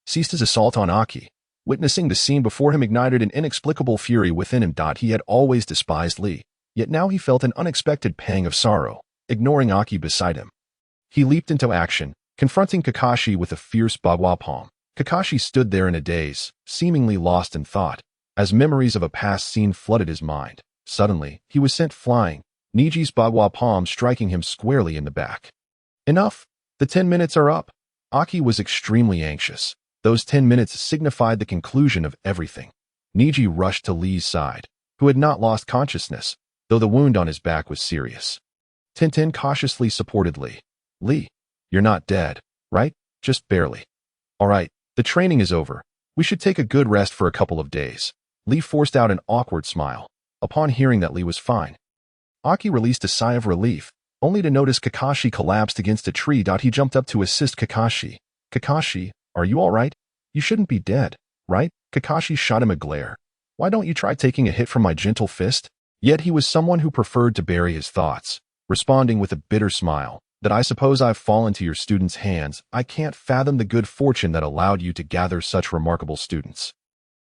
ceased his assault on Aki. Witnessing the scene before him ignited an inexplicable fury within him. He had always despised Lee, yet now he felt an unexpected pang of sorrow, ignoring Aki beside him. He leaped into action, confronting Kakashi with a fierce Bagua palm. Kakashi stood there in a daze, seemingly lost in thought, as memories of a past scene flooded his mind. Suddenly, he was sent flying, Niji's Bagua palm striking him squarely in the back. Enough! The 10 minutes are up. Aki was extremely anxious. Those 10 minutes signified the conclusion of everything. Niji rushed to Lee's side, who had not lost consciousness, though the wound on his back was serious. Tintin cautiously supported Lee. Lee, you're not dead, right? Just barely. All right, the training is over. We should take a good rest for a couple of days. Lee forced out an awkward smile, upon hearing that Lee was fine. Aki released a sigh of relief, only to notice Kakashi collapsed against a tree. He jumped up to assist Kakashi. Kakashi, are you all right? You shouldn't be dead, right? Kakashi shot him a glare. Why don't you try taking a hit from my gentle fist? Yet he was someone who preferred to bury his thoughts, responding with a bitter smile. That I suppose I've fallen to your students' hands. I can't fathom the good fortune that allowed you to gather such remarkable students.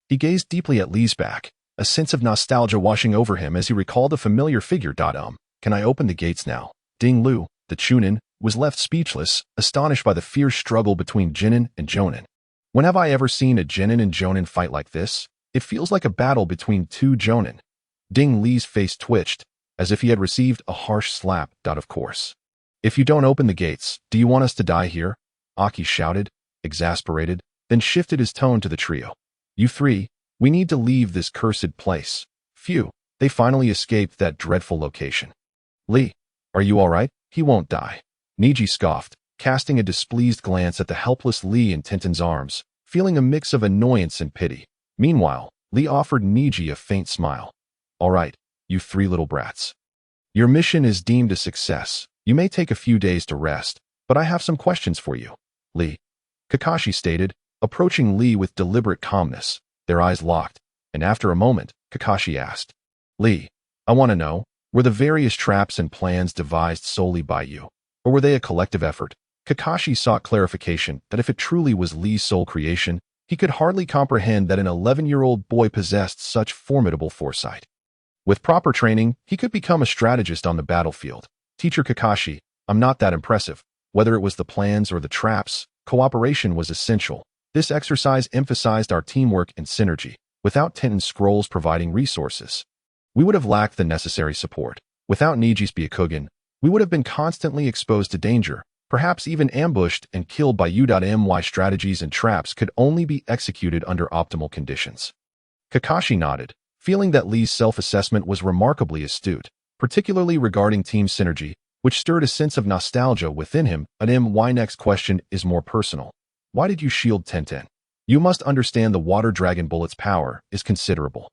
He gazed deeply at Lee's back, a sense of nostalgia washing over him as he recalled a familiar figure. Can I open the gates now? Ding Lu, the Chunin, was left speechless, astonished by the fierce struggle between Genin and Jonin. When have I ever seen a Genin and Jonin fight like this? It feels like a battle between 2 Jonin. Ding Li's face twitched, as if he had received a harsh slap. Of course. If you don't open the gates, do you want us to die here? Aki shouted, exasperated, then shifted his tone to the trio. You 3, we need to leave this cursed place. Phew, they finally escaped that dreadful location. Lee, are you all right? He won't die. Niji scoffed, casting a displeased glance at the helpless Lee in Tintin's arms, feeling a mix of annoyance and pity. Meanwhile, Lee offered Niji a faint smile. All right, you 3 little brats. Your mission is deemed a success. You may take a few days to rest, but I have some questions for you. Lee, Kakashi stated, approaching Lee with deliberate calmness. Their eyes locked, and after a moment, Kakashi asked, Lee, I want to know, were the various traps and plans devised solely by you, or were they a collective effort? Kakashi sought clarification that if it truly was Lee's sole creation, he could hardly comprehend that an 11-year-old boy possessed such formidable foresight. With proper training, he could become a strategist on the battlefield. Teacher Kakashi, I'm not that impressive. Whether it was the plans or the traps, cooperation was essential. This exercise emphasized our teamwork and synergy. Without Tintin scrolls providing resources, we would have lacked the necessary support. Without Niji's Byakugan, we would have been constantly exposed to danger. Perhaps even ambushed and killed by U.My strategies and traps could only be executed under optimal conditions. Kakashi nodded, feeling that Li's self-assessment was remarkably astute, particularly regarding team synergy, which stirred a sense of nostalgia within him. My next question is more personal. Why did you shield Tenten? You must understand the water dragon bullet's power is considerable,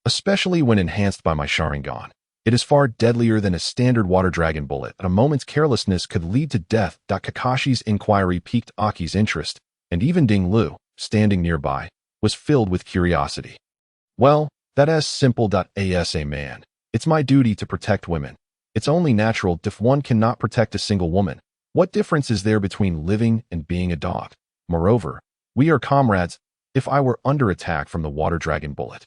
especially when enhanced by my Sharingan. It is far deadlier than a standard water dragon bullet, and a moment's carelessness could lead to death. Kakashi's inquiry piqued Aki's interest, and even Ding Lu, standing nearby, was filled with curiosity. Well, that's simple. Asa man. It's my duty to protect women. It's only natural if one cannot protect a single woman. What difference is there between living and being a dog? Moreover, we are comrades. If I were under attack from the water dragon bullet,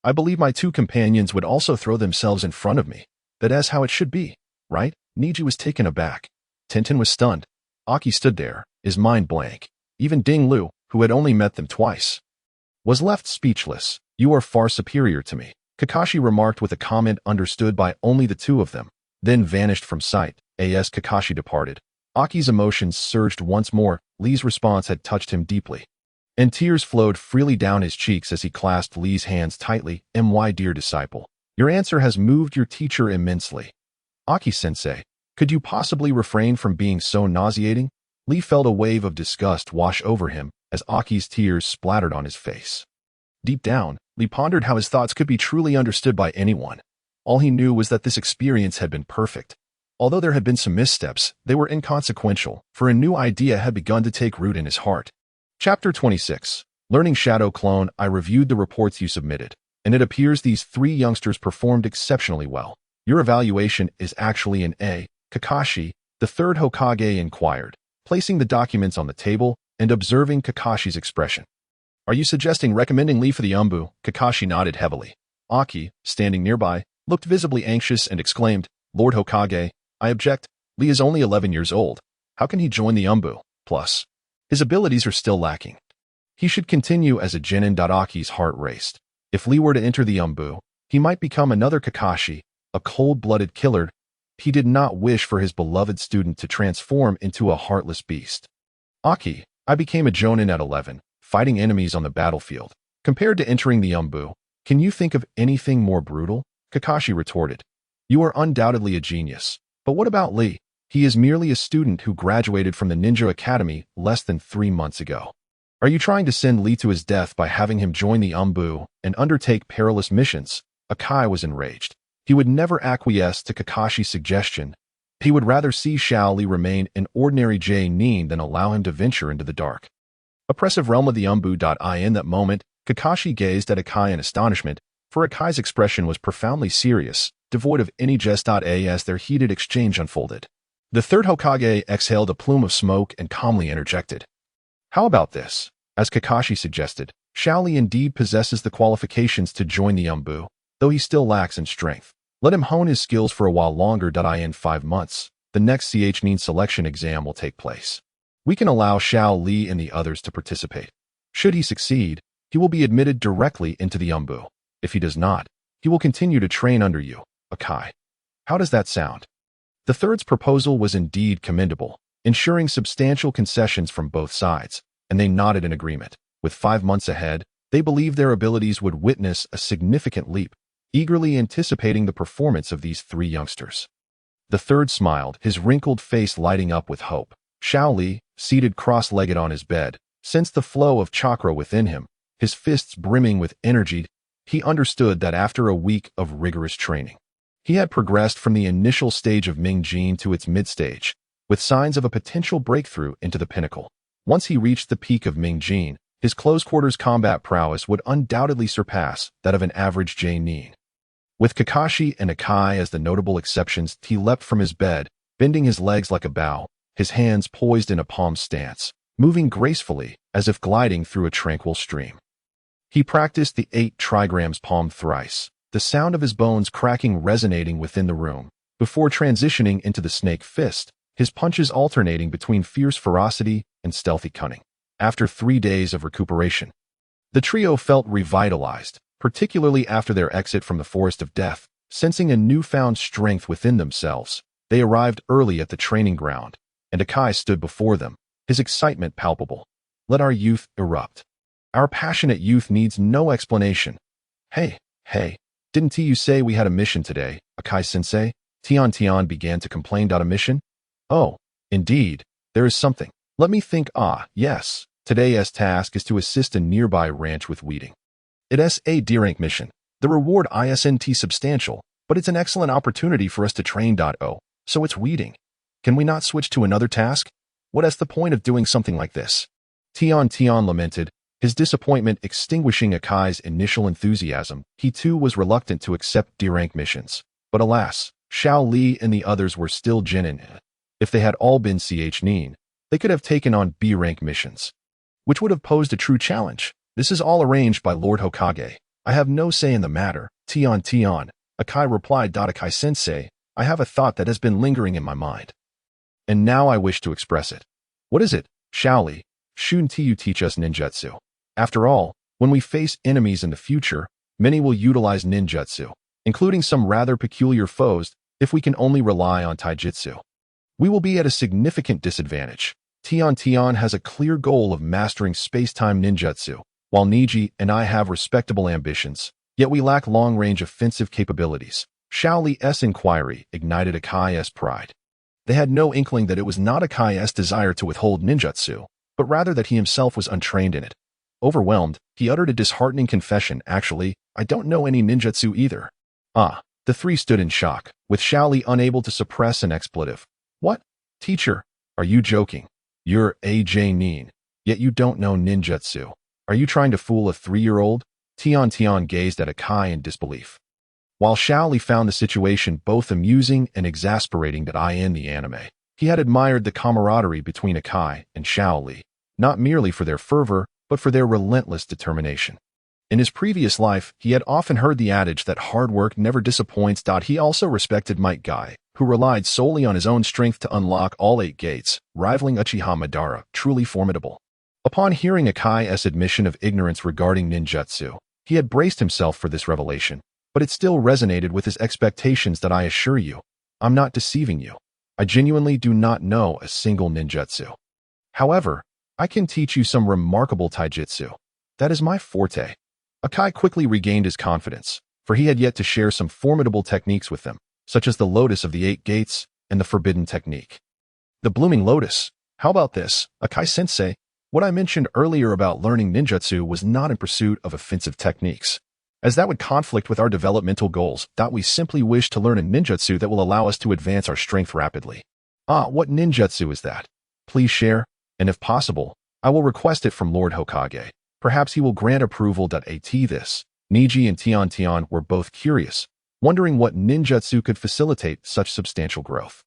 I believe my two companions would also throw themselves in front of me. That's how it should be, right? Niji was taken aback. Tenten was stunned. Aki stood there, his mind blank. Even Ding Lu, who had only met them twice, was left speechless. You are far superior to me, Kakashi remarked with a comment understood by only the two of them, then vanished from sight. As Kakashi departed, Aki's emotions surged once more. Li's response had touched him deeply, and tears flowed freely down his cheeks as he clasped Li's hands tightly. My dear disciple, your answer has moved your teacher immensely. Aki-sensei, could you possibly refrain from being so nauseating? Li felt a wave of disgust wash over him as Aki's tears splattered on his face. Deep down, Li pondered how his thoughts could be truly understood by anyone. All he knew was that this experience had been perfect. Although there had been some missteps, they were inconsequential, for a new idea had begun to take root in his heart. Chapter 26. Learning Shadow Clone. I reviewed the reports you submitted, and it appears these three youngsters performed exceptionally well. Your evaluation is actually an A. Kakashi, the third Hokage, inquired, placing the documents on the table and observing Kakashi's expression. Are you suggesting recommending Li for the Umbu? Kakashi nodded heavily. Aki, standing nearby, looked visibly anxious and exclaimed, Lord Hokage, I object. Li is only 11 years old. How can he join the Umbu? Plus, his abilities are still lacking. He should continue as a Genin. Aki's heart raced. If Li were to enter the Umbu, he might become another Kakashi, a cold-blooded killer. He did not wish for his beloved student to transform into a heartless beast. Aki, I became a Jonin at 11, fighting enemies on the battlefield. Compared to entering the Umbu, can you think of anything more brutal? Kakashi retorted. You are undoubtedly a genius. But what about Li? He is merely a student who graduated from the Ninja Academy less than 3 months ago. Are you trying to send Li to his death by having him join the Umbu and undertake perilous missions? Akai was enraged. He would never acquiesce to Kakashi's suggestion. He would rather see Xiao Li remain an ordinary J-nin than allow him to venture into the dark, oppressive realm of the Umbu. In that moment, Kakashi gazed at Akai in astonishment, for Akai's expression was profoundly serious, devoid of any jest. As their heated exchange unfolded, the third Hokage exhaled a plume of smoke and calmly interjected. How about this? As Kakashi suggested, Xiao Li indeed possesses the qualifications to join the Umbu, though he still lacks in strength. Let him hone his skills for a while longer. In 5 months, the next Nin selection exam will take place. We can allow Xiao Li and the others to participate. Should he succeed, he will be admitted directly into the Umbu. If he does not, he will continue to train under you, Akai. How does that sound? The third's proposal was indeed commendable, ensuring substantial concessions from both sides, and they nodded in agreement. With 5 months ahead, they believed their abilities would witness a significant leap, eagerly anticipating the performance of these three youngsters. The third smiled, his wrinkled face lighting up with hope. Xiao Li, seated cross-legged on his bed, sensed the flow of chakra within him, his fists brimming with energy. He understood that after a week of rigorous training, he had progressed from the initial stage of Mingjin to its mid-stage, with signs of a potential breakthrough into the pinnacle. Once he reached the peak of Mingjin, his close-quarters combat prowess would undoubtedly surpass that of an average J-nin. With Kakashi and Akai as the notable exceptions, he leapt from his bed, bending his legs like a bow, his hands poised in a palm stance, moving gracefully as if gliding through a tranquil stream. He practiced the 8 trigrams palm thrice, the sound of his bones cracking resonating within the room, before transitioning into the snake fist, his punches alternating between fierce ferocity and stealthy cunning. After 3 days of recuperation, the trio felt revitalized, particularly after their exit from the Forest of Death. Sensing a newfound strength within themselves, they arrived early at the training ground, and Akai stood before them, his excitement palpable. Let our youth erupt. Our passionate youth needs no explanation. Hey, didn't you say we had a mission today, Akai-sensei? Tian began to complain. A mission? Oh, indeed, there is something. Let me think. Yes, today's task is to assist a nearby ranch with weeding. It is a D-rank mission. The reward isn't substantial, but it's an excellent opportunity for us to train. So it's weeding. Can we not switch to another task? What is the point of doing something like this? Tian lamented, his disappointment extinguishing Akai's initial enthusiasm. He too was reluctant to accept D-rank missions. But alas, Xiao Li and the others were still genin. If they had all been nin, they could have taken on B-rank missions, which would have posed a true challenge. This is all arranged by Lord Hokage. I have no say in the matter. Tian, Akai replied. Akai-sensei, I have a thought that has been lingering in my mind, and now I wish to express it. What is it? Xiao Li, shouldn't you teach us ninjutsu? After all, when we face enemies in the future, many will utilize ninjutsu, including some rather peculiar foes. If we can only rely on taijutsu, we will be at a significant disadvantage. Tian has a clear goal of mastering space-time ninjutsu, while Niji and I have respectable ambitions, yet we lack long-range offensive capabilities. Xiao Li's inquiry ignited Akai's pride. They had no inkling that it was not Akai's desire to withhold ninjutsu, but rather that he himself was untrained in it. Overwhelmed, he uttered a disheartening confession. Actually, I don't know any ninjutsu either. The three stood in shock, with Xiao Li unable to suppress an expletive. What? Teacher, are you joking? You're a nin, yet you don't know ninjutsu. Are you trying to fool a 3-year-old? Tian gazed at Akai in disbelief. While Xiao Li found the situation both amusing and exasperating in the anime, he had admired the camaraderie between Akai and Xiao Li, not merely for their fervor, but for their relentless determination. In his previous life, he had often heard the adage that hard work never disappoints. He also respected Might Guy, who relied solely on his own strength to unlock all 8 gates, rivaling Uchiha Madara, truly formidable. Upon hearing Akai's admission of ignorance regarding ninjutsu, he had braced himself for this revelation, but it still resonated with his expectations. I assure you, I'm not deceiving you. I genuinely do not know a single ninjutsu. However, I can teach you some remarkable taijutsu. That is my forte. Akai quickly regained his confidence, for he had yet to share some formidable techniques with them, such as the Lotus of the 8 Gates and the Forbidden Technique. The Blooming Lotus. How about this, Akai-sensei? What I mentioned earlier about learning ninjutsu was not in pursuit of offensive techniques, as that would conflict with our developmental goals. We simply wish to learn a ninjutsu that will allow us to advance our strength rapidly. What ninjutsu is that? Please share, and if possible, I will request it from Lord Hokage. Perhaps he will grant approval. At this, Niji and Tian were both curious, wondering what ninjutsu could facilitate such substantial growth.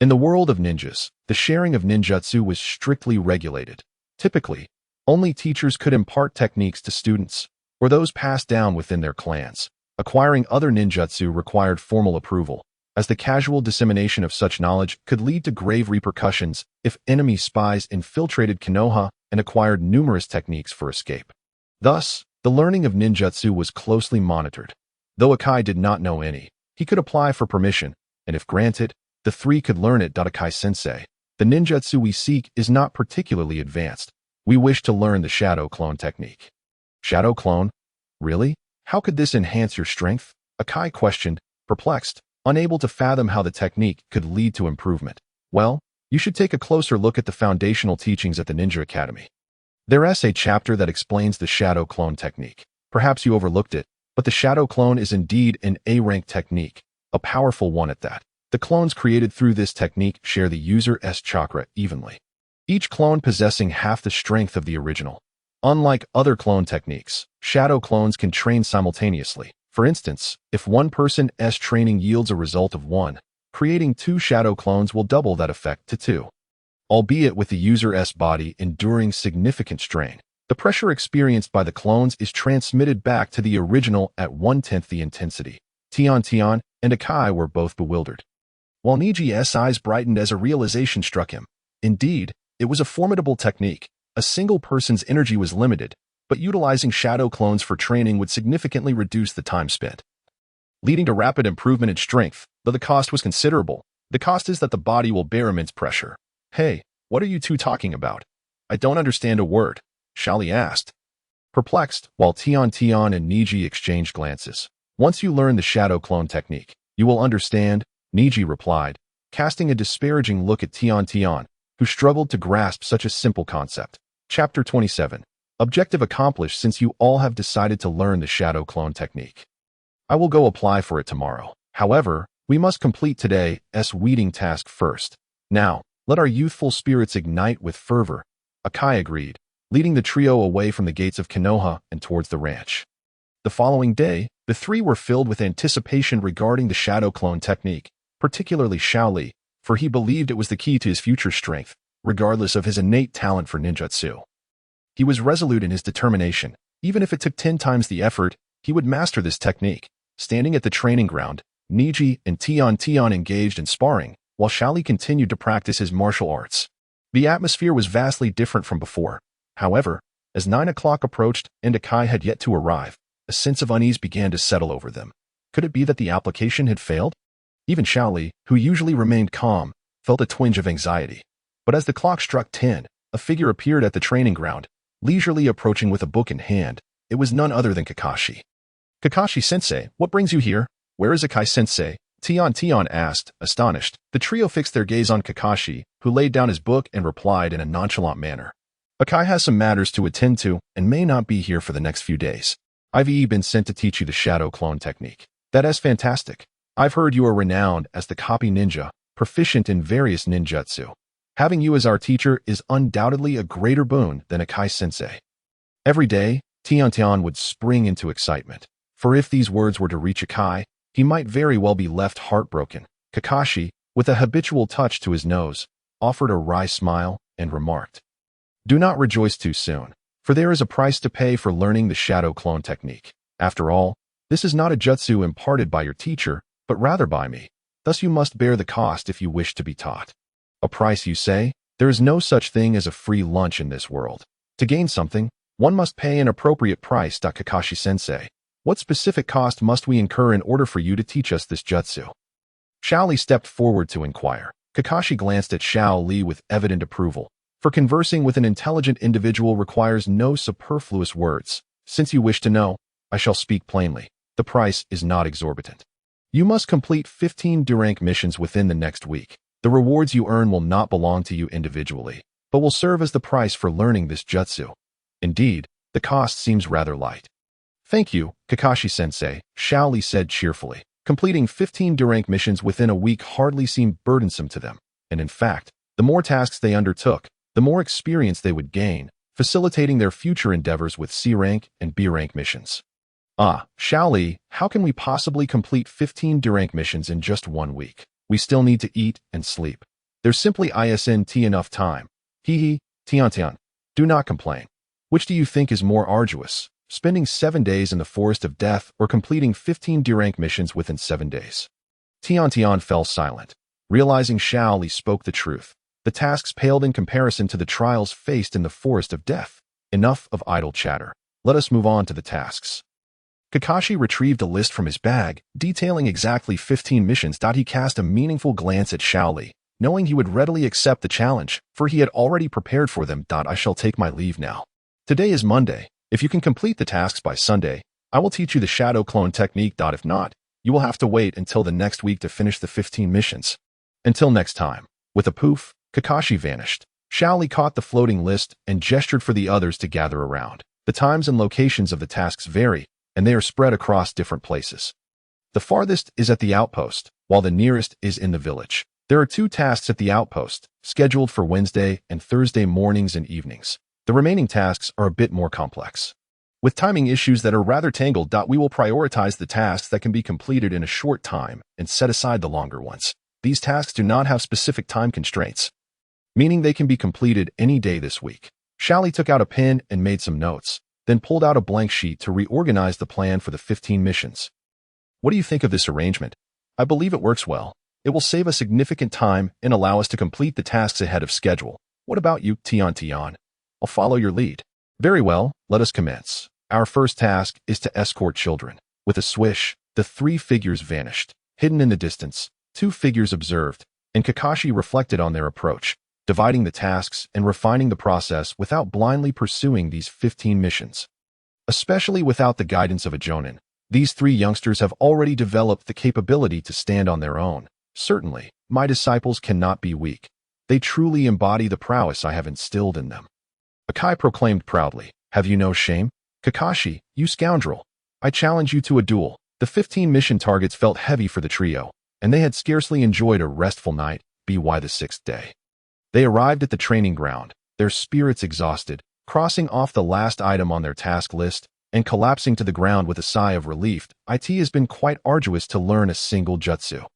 In the world of ninjas, the sharing of ninjutsu was strictly regulated. Typically, only teachers could impart techniques to students, or those passed down within their clans. Acquiring other ninjutsu required formal approval, as the casual dissemination of such knowledge could lead to grave repercussions if enemy spies infiltrated Konoha and acquired numerous techniques for escape. Thus, the learning of ninjutsu was closely monitored. Though Akai did not know any, he could apply for permission, and if granted, the 3 could learn it. Akai-sensei, the ninjutsu we seek is not particularly advanced. We wish to learn the shadow clone technique. Shadow clone? Really? How could this enhance your strength? Akai questioned, perplexed, unable to fathom how the technique could lead to improvement. Well, you should take a closer look at the foundational teachings at the Ninja Academy. There is a chapter that explains the shadow clone technique. Perhaps you overlooked it, but the shadow clone is indeed an A-rank technique, a powerful one at that. The clones created through this technique share the user's chakra evenly, each clone possessing half the strength of the original. Unlike other clone techniques, shadow clones can train simultaneously. For instance, if one person's training yields a result of 1, creating 2 shadow clones will double that effect to 2. Albeit with the user's body enduring significant strain, the pressure experienced by the clones is transmitted back to the original at 1/10 the intensity. Tian and Akai were both bewildered, while Niji's eyes brightened as a realization struck him. Indeed, it was a formidable technique. A single person's energy was limited, but utilizing shadow clones for training would significantly reduce the time spent, leading to rapid improvement in strength. Though the cost was considerable, the cost is that the body will bear immense pressure. Hey, what are you two talking about? I don't understand a word, Xiao Li asked, perplexed, while Tian Tian and Niji exchanged glances. Once you learn the shadow clone technique, you will understand, Niji replied, casting a disparaging look at Tian Tian, who struggled to grasp such a simple concept. Chapter 27. Objective accomplished. Since you all have decided to learn the shadow clone technique, I will go apply for it tomorrow. However, we must complete today's weeding task first. Now, let our youthful spirits ignite with fervor. Akai agreed, leading the trio away from the gates of Konoha and towards the ranch. The following day, the three were filled with anticipation regarding the shadow clone technique, particularly Xiao Li, for he believed it was the key to his future strength, regardless of his innate talent for ninjutsu. He was resolute in his determination. Even if it took 10 times the effort, he would master this technique. Standing at the training ground, Niji and Tian Tian engaged in sparring, while Xiao Li continued to practice his martial arts. The atmosphere was vastly different from before. However, as 9 o'clock approached and Akai had yet to arrive, a sense of unease began to settle over them. Could it be that the application had failed? Even Xiao Li, who usually remained calm, felt a twinge of anxiety. But as the clock struck 10, a figure appeared at the training ground, leisurely approaching with a book in hand. It was none other than Kakashi. Kakashi-sensei, what brings you here? Where is Akai-sensei? Tian Tian asked, astonished. The trio fixed their gaze on Kakashi, who laid down his book and replied in a nonchalant manner. Akai has some matters to attend to and may not be here for the next few days. I've been sent to teach you the shadow clone technique. That is fantastic. I've heard you are renowned as the copy ninja, proficient in various ninjutsu. Having you as our teacher is undoubtedly a greater boon than Akai-sensei. Every day, Tian Tian would spring into excitement, for if these words were to reach Akai, he might very well be left heartbroken. Kakashi, with a habitual touch to his nose, offered a wry smile and remarked, "Do not rejoice too soon, for there is a price to pay for learning the shadow clone technique. After all, this is not a jutsu imparted by your teacher, but rather by me. Thus you must bear the cost if you wish to be taught." A price, you say? There is no such thing as a free lunch in this world. To gain something, one must pay an appropriate price. Kakashi-sensei, what specific cost must we incur in order for you to teach us this jutsu? Xiao Li stepped forward to inquire. Kakashi glanced at Xiao Li with evident approval. For conversing with an intelligent individual requires no superfluous words. Since you wish to know, I shall speak plainly. The price is not exorbitant. You must complete 15 D-rank missions within the next week. The rewards you earn will not belong to you individually, but will serve as the price for learning this jutsu. Indeed, the cost seems rather light. Thank you, Kakashi-sensei, Xiao Li said cheerfully. Completing 15 D-rank missions within a week hardly seemed burdensome to them, and in fact, the more tasks they undertook, the more experience they would gain, facilitating their future endeavors with C-rank and B-rank missions. Xiao Li, how can we possibly complete 15 D-rank missions in just 1 week? We still need to eat and sleep. There's simply isn't enough time. Tian Tian, do not complain. Which do you think is more arduous, spending 7 days in the forest of death or completing 15 D-rank missions within 7 days? Tian Tian fell silent, realizing Xiao Li spoke the truth. The tasks paled in comparison to the trials faced in the forest of death. Enough of idle chatter. Let us move on to the tasks. Kakashi retrieved a list from his bag, detailing exactly 15 missions. He cast a meaningful glance at Xiao Li, knowing he would readily accept the challenge, for he had already prepared for them. I shall take my leave now. Today is Monday. If you can complete the tasks by Sunday, I will teach you the shadow clone technique. If not, you will have to wait until the next week to finish the 15 missions. Until next time. With a poof, Kakashi vanished. Xiao Li caught the floating list and gestured for the others to gather around. The times and locations of the tasks vary, and they are spread across different places. The farthest is at the outpost, while the nearest is in the village. There are 2 tasks at the outpost, scheduled for Wednesday and Thursday mornings and evenings. The remaining tasks are a bit more complex. With timing issues that are rather tangled, we will prioritize the tasks that can be completed in a short time and set aside the longer ones. These tasks do not have specific time constraints, meaning they can be completed any day this week. Xiao Li took out a pen and made some notes, then pulled out a blank sheet to reorganize the plan for the 15 missions. What do you think of this arrangement? I believe it works well. It will save us significant time and allow us to complete the tasks ahead of schedule. What about you, Tian Tian? I'll follow your lead. Very well, let us commence. Our first task is to escort children. With a swish, the 3 figures vanished. Hidden in the distance, 2 figures observed, and Kakashi reflected on their approach. dividing the tasks and refining the process without blindly pursuing these 15 missions. Especially without the guidance of a Jonin, these 3 youngsters have already developed the capability to stand on their own. Certainly, my disciples cannot be weak. They truly embody the prowess I have instilled in them. Akai proclaimed proudly, "Have you no shame? Kakashi, you scoundrel! I challenge you to a duel." The 15 mission targets felt heavy for the trio, and they had scarcely enjoyed a restful night, by the 6th day. They arrived at the training ground, their spirits exhausted, crossing off the last item on their task list, and collapsing to the ground with a sigh of relief. It has been quite arduous to learn a single jutsu.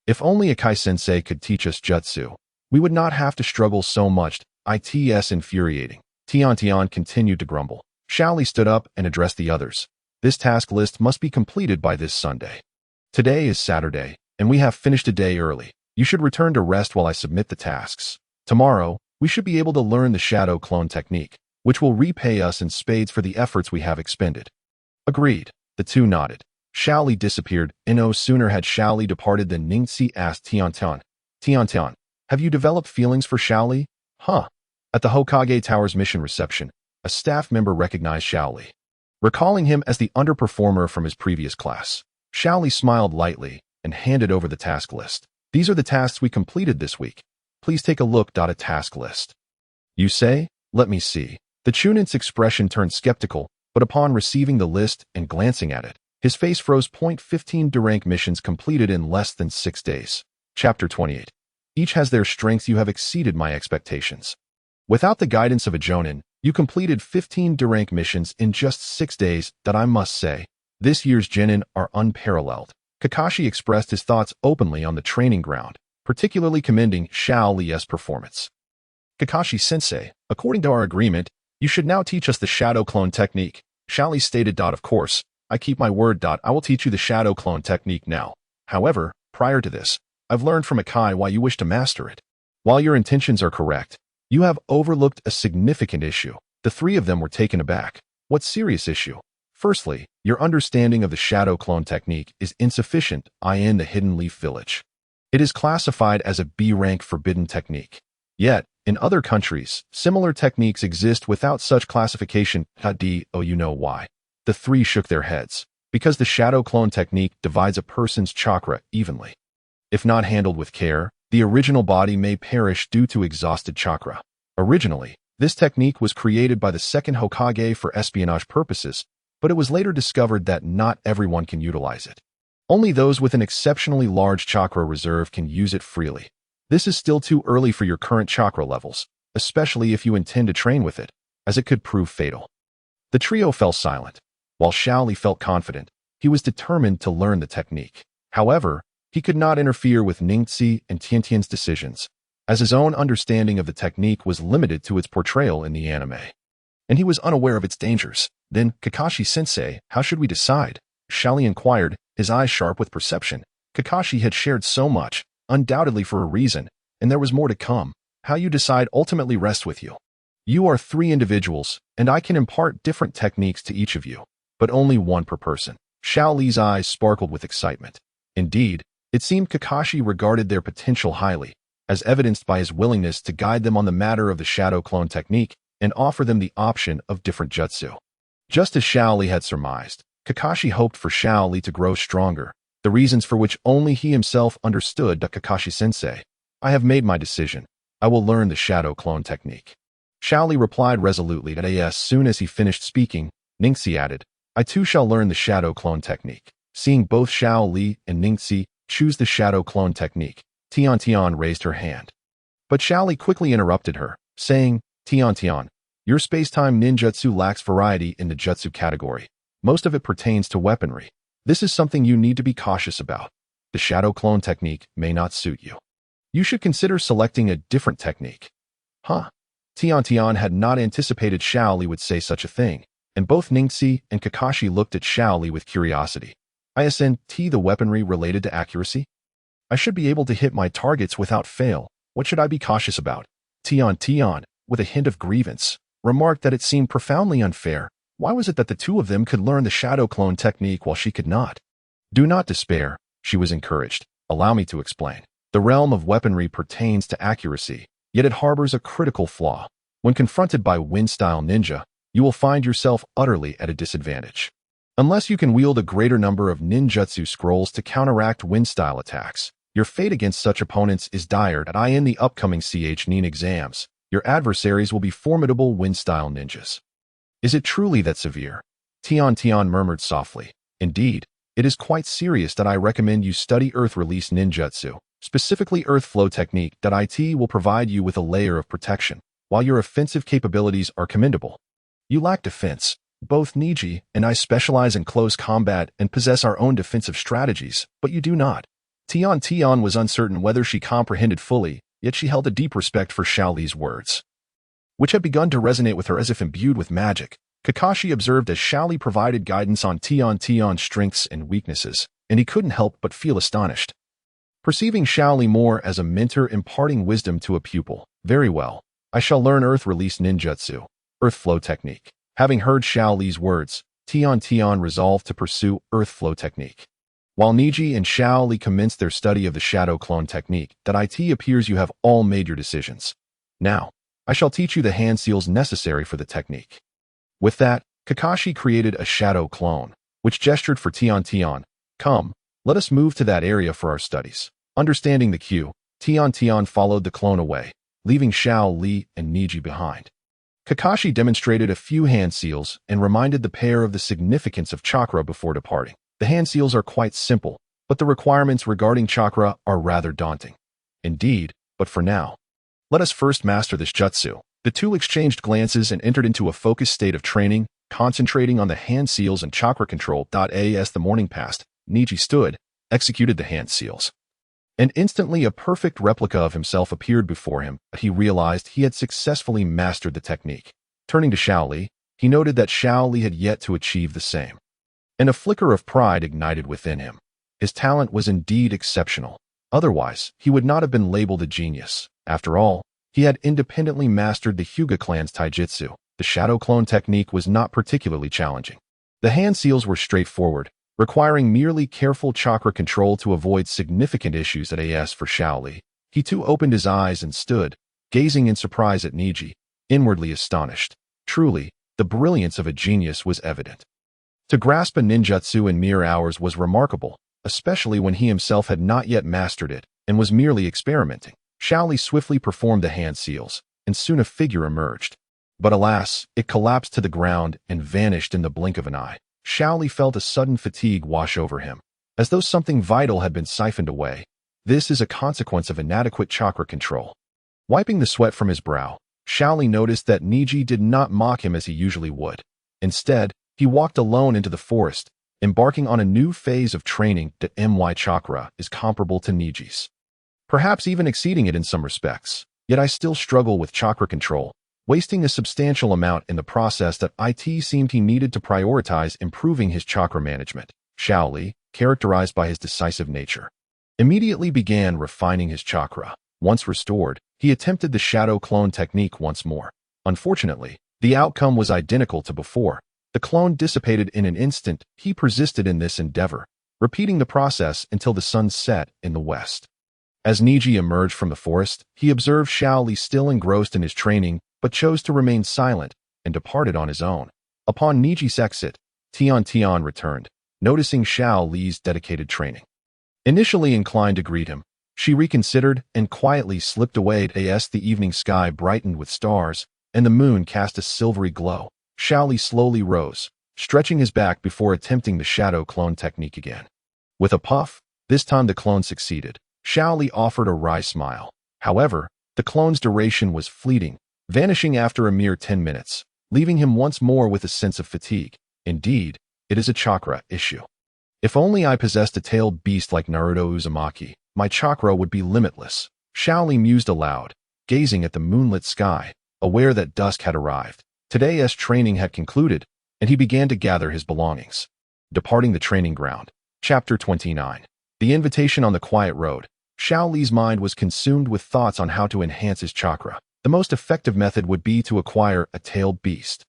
If only Akai-sensei could teach us jutsu, we would not have to struggle so much. It's infuriating. Tian continued to grumble. Xiao Li stood up and addressed the others. This task list must be completed by this Sunday. Today is Saturday, and we have finished a day early. You should return to rest while I submit the tasks. Tomorrow, we should be able to learn the shadow clone technique, which will repay us in spades for the efforts we have expended. Agreed. The 2 nodded. Xiao Li disappeared, and no sooner had Xiao Li departed than Ningxi asked Tian, have you developed feelings for Xiao Li? Huh. At the Hokage Tower's mission reception, a staff member recognized Xiao Li. Recalling him as the underperformer from his previous class, Xiao Li smiled lightly and handed over the task list. These are the tasks we completed this week. Please take a look. A task list. You say? Let me see. The Chunin's expression turned skeptical, but upon receiving the list and glancing at it, his face froze. 15 D-rank missions completed in less than 6 days. Chapter 28. Each has their strengths. You have exceeded my expectations. Without the guidance of a Jonin, you completed 15 D-rank missions in just 6 days. That I must say, this year's genin are unparalleled. Kakashi expressed his thoughts openly on the training ground, particularly commending Xiao Li's performance. Kakashi-sensei, according to our agreement, you should now teach us the shadow clone technique. Xiao Li stated. Of course, I keep my word. I will teach you the shadow clone technique now. However, prior to this, I've learned from Akai why you wish to master it. While your intentions are correct, you have overlooked a significant issue. The 3 of them were taken aback. What serious issue? Firstly, your understanding of the shadow clone technique is insufficient. In the Hidden Leaf Village, it is classified as a B-rank forbidden technique. Yet, in other countries, similar techniques exist without such classification. You know why? The 3 shook their heads. Because the shadow clone technique divides a person's chakra evenly. If not handled with care, the original body may perish due to exhausted chakra. Originally, this technique was created by the 2nd Hokage for espionage purposes, but it was later discovered that not everyone can utilize it. Only those with an exceptionally large chakra reserve can use it freely. This is still too early for your current chakra levels, especially if you intend to train with it, as it could prove fatal. The trio fell silent. While Xiao Li felt confident, he was determined to learn the technique. However, he could not interfere with Ningxi and Tiantian's decisions, as his own understanding of the technique was limited to its portrayal in the anime. And he was unaware of its dangers. Then, Kakashi-sensei, how should we decide? Xiao Li inquired, his eyes sharp with perception. Kakashi had shared so much, undoubtedly for a reason, and there was more to come. How you decide ultimately rests with you. You are 3 individuals, and I can impart different techniques to each of you, but only one per person. Xiao Li's eyes sparkled with excitement. Indeed, it seemed Kakashi regarded their potential highly, as evidenced by his willingness to guide them on the matter of the shadow clone technique and offer them the option of different jutsu. Just as Xiao Li had surmised, Kakashi hoped for Xiao Li to grow stronger, the reasons for which only he himself understood. Kakashi-sensei, I have made my decision. I will learn the shadow clone technique. Xiao Li replied resolutely. As soon as he finished speaking, Ningxi added, I too shall learn the shadow clone technique. Seeing both Xiao Li and Ningxi choose the shadow clone technique, Tian raised her hand. But Xiao Li quickly interrupted her, saying, Tian, your space-time ninjutsu lacks variety in the jutsu category. Most of it pertains to weaponry. This is something you need to be cautious about. The shadow clone technique may not suit you. You should consider selecting a different technique. Huh? Tian had not anticipated Xiao Li would say such a thing, and both Ningxi and Kakashi looked at Xiao Li with curiosity. Isn't the weaponry related to accuracy? I should be able to hit my targets without fail. What should I be cautious about? Tian, with a hint of grievance, remarked that it seemed profoundly unfair. Why was it that the 2 of them could learn the shadow clone technique while she could not? Do not despair, she was encouraged. Allow me to explain. The realm of weaponry pertains to accuracy, yet it harbors a critical flaw. When confronted by wind-style ninja, you will find yourself utterly at a disadvantage. Unless you can wield a greater number of ninjutsu scrolls to counteract wind-style attacks, your fate against such opponents is dire. In the upcoming Nin exams, your adversaries will be formidable wind-style ninjas. Is it truly that severe? Tian murmured softly. Indeed, it is quite serious. I recommend you study Earth Release Ninjutsu, specifically Earth Flow Technique. It will provide you with a layer of protection, while your offensive capabilities are commendable. You lack defense. Both Niji and I specialize in close combat and possess our own defensive strategies, but you do not. Tian was uncertain whether she comprehended fully, yet she held a deep respect for Xiao Li's words, which had begun to resonate with her as if imbued with magic. Kakashi observed as Xiao Li provided guidance on Tian's strengths and weaknesses, and he couldn't help but feel astonished. Perceiving Xiao Li more as a mentor imparting wisdom to a pupil. Very well. I shall learn Earth Release Ninjutsu, Earth Flow Technique. Having heard Xiao Li's words, Tian resolved to pursue Earth Flow Technique. While Niji and Xiao Li commenced their study of the Shadow Clone Technique, it appears you have all made your decisions. Now, I shall teach you the hand seals necessary for the technique. With that, Kakashi created a shadow clone, which gestured for Tian. Come, let us move to that area for our studies. Understanding the cue, Tian followed the clone away, leaving Xiao Li and Niji behind. Kakashi demonstrated a few hand seals and reminded the pair of the significance of chakra before departing. The hand seals are quite simple, but the requirements regarding chakra are rather daunting. Indeed, but for now, let us first master this jutsu. The two exchanged glances and entered into a focused state of training, concentrating on the hand seals and chakra control. As the morning passed, Niji stood, executed the hand seals. And instantly a perfect replica of himself appeared before him, but he realized he had successfully mastered the technique. Turning to Xiao Li, he noted that Xiao Li had yet to achieve the same. And a flicker of pride ignited within him. His talent was indeed exceptional. Otherwise, he would not have been labeled a genius. After all, he had independently mastered the Hyuga clan's taijutsu. The shadow clone technique was not particularly challenging. The hand seals were straightforward, requiring merely careful chakra control to avoid significant issues. For Xiao Li, he too opened his eyes and stood, gazing in surprise at Niji, inwardly astonished. Truly, the brilliance of a genius was evident. To grasp a ninjutsu in mere hours was remarkable, especially when he himself had not yet mastered it and was merely experimenting. Xiao Li swiftly performed the hand seals, and soon a figure emerged. But alas, it collapsed to the ground and vanished in the blink of an eye. Xiao Li felt a sudden fatigue wash over him, as though something vital had been siphoned away. This is a consequence of inadequate chakra control. Wiping the sweat from his brow, Xiao Li noticed that Niji did not mock him as he usually would. Instead, he walked alone into the forest, embarking on a new phase of training. My chakra is comparable to Niji's, perhaps even exceeding it in some respects. Yet I still struggle with chakra control, wasting a substantial amount in the process. It seemed he needed to prioritize improving his chakra management. Xiao Li, characterized by his decisive nature, immediately began refining his chakra. Once restored, he attempted the shadow clone technique once more. Unfortunately, the outcome was identical to before. The clone dissipated in an instant. He persisted in this endeavor, repeating the process until the sun set in the west. As Niji emerged from the forest, he observed Xiao Li still engrossed in his training, but chose to remain silent and departed on his own. Upon Niji's exit, Tian returned, noticing Xiao Li's dedicated training. Initially inclined to greet him, she reconsidered and quietly slipped away. As the evening sky brightened with stars, and the moon cast a silvery glow, Xiao Li slowly rose, stretching his back before attempting the shadow clone technique again. With a puff, this time the clone succeeded. Xiao Li offered a wry smile. However, the clone's duration was fleeting, vanishing after a mere 10 minutes, leaving him once more with a sense of fatigue. Indeed, it is a chakra issue. If only I possessed a tailed beast like Naruto Uzumaki, my chakra would be limitless. Xiao Li mused aloud, gazing at the moonlit sky, aware that dusk had arrived. Today's training had concluded, and he began to gather his belongings. Departing the training ground. Chapter 29. The invitation on the quiet road. Xiao Li's mind was consumed with thoughts on how to enhance his chakra. The most effective method would be to acquire a tailed beast.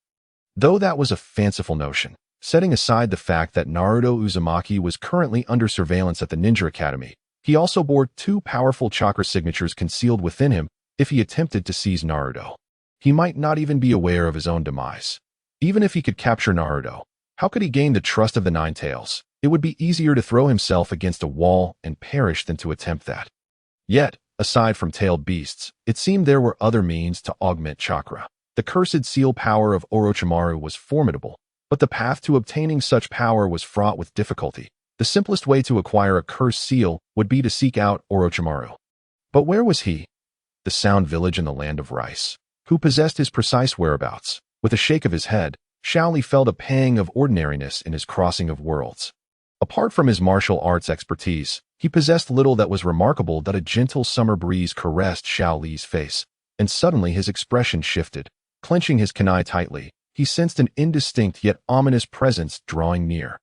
Though that was a fanciful notion, setting aside the fact that Naruto Uzumaki was currently under surveillance at the Ninja Academy, he also bore 2 powerful chakra signatures concealed within him. If he attempted to seize Naruto, he might not even be aware of his own demise. Even if he could capture Naruto, how could he gain the trust of the Nine Tails? It would be easier to throw himself against a wall and perish than to attempt that. Yet, aside from tailed beasts, it seemed there were other means to augment chakra. The cursed seal power of Orochimaru was formidable, but the path to obtaining such power was fraught with difficulty. The simplest way to acquire a cursed seal would be to seek out Orochimaru. But where was he? The Sound Village in the Land of Rice. Who possessed his precise whereabouts? With a shake of his head, Xiao Li felt a pang of ordinariness in his crossing of worlds. Apart from his martial arts expertise, he possessed little that was remarkable. That a gentle summer breeze caressed Xiao Li's face, and suddenly his expression shifted. Clenching his kunai tightly, he sensed an indistinct yet ominous presence drawing near.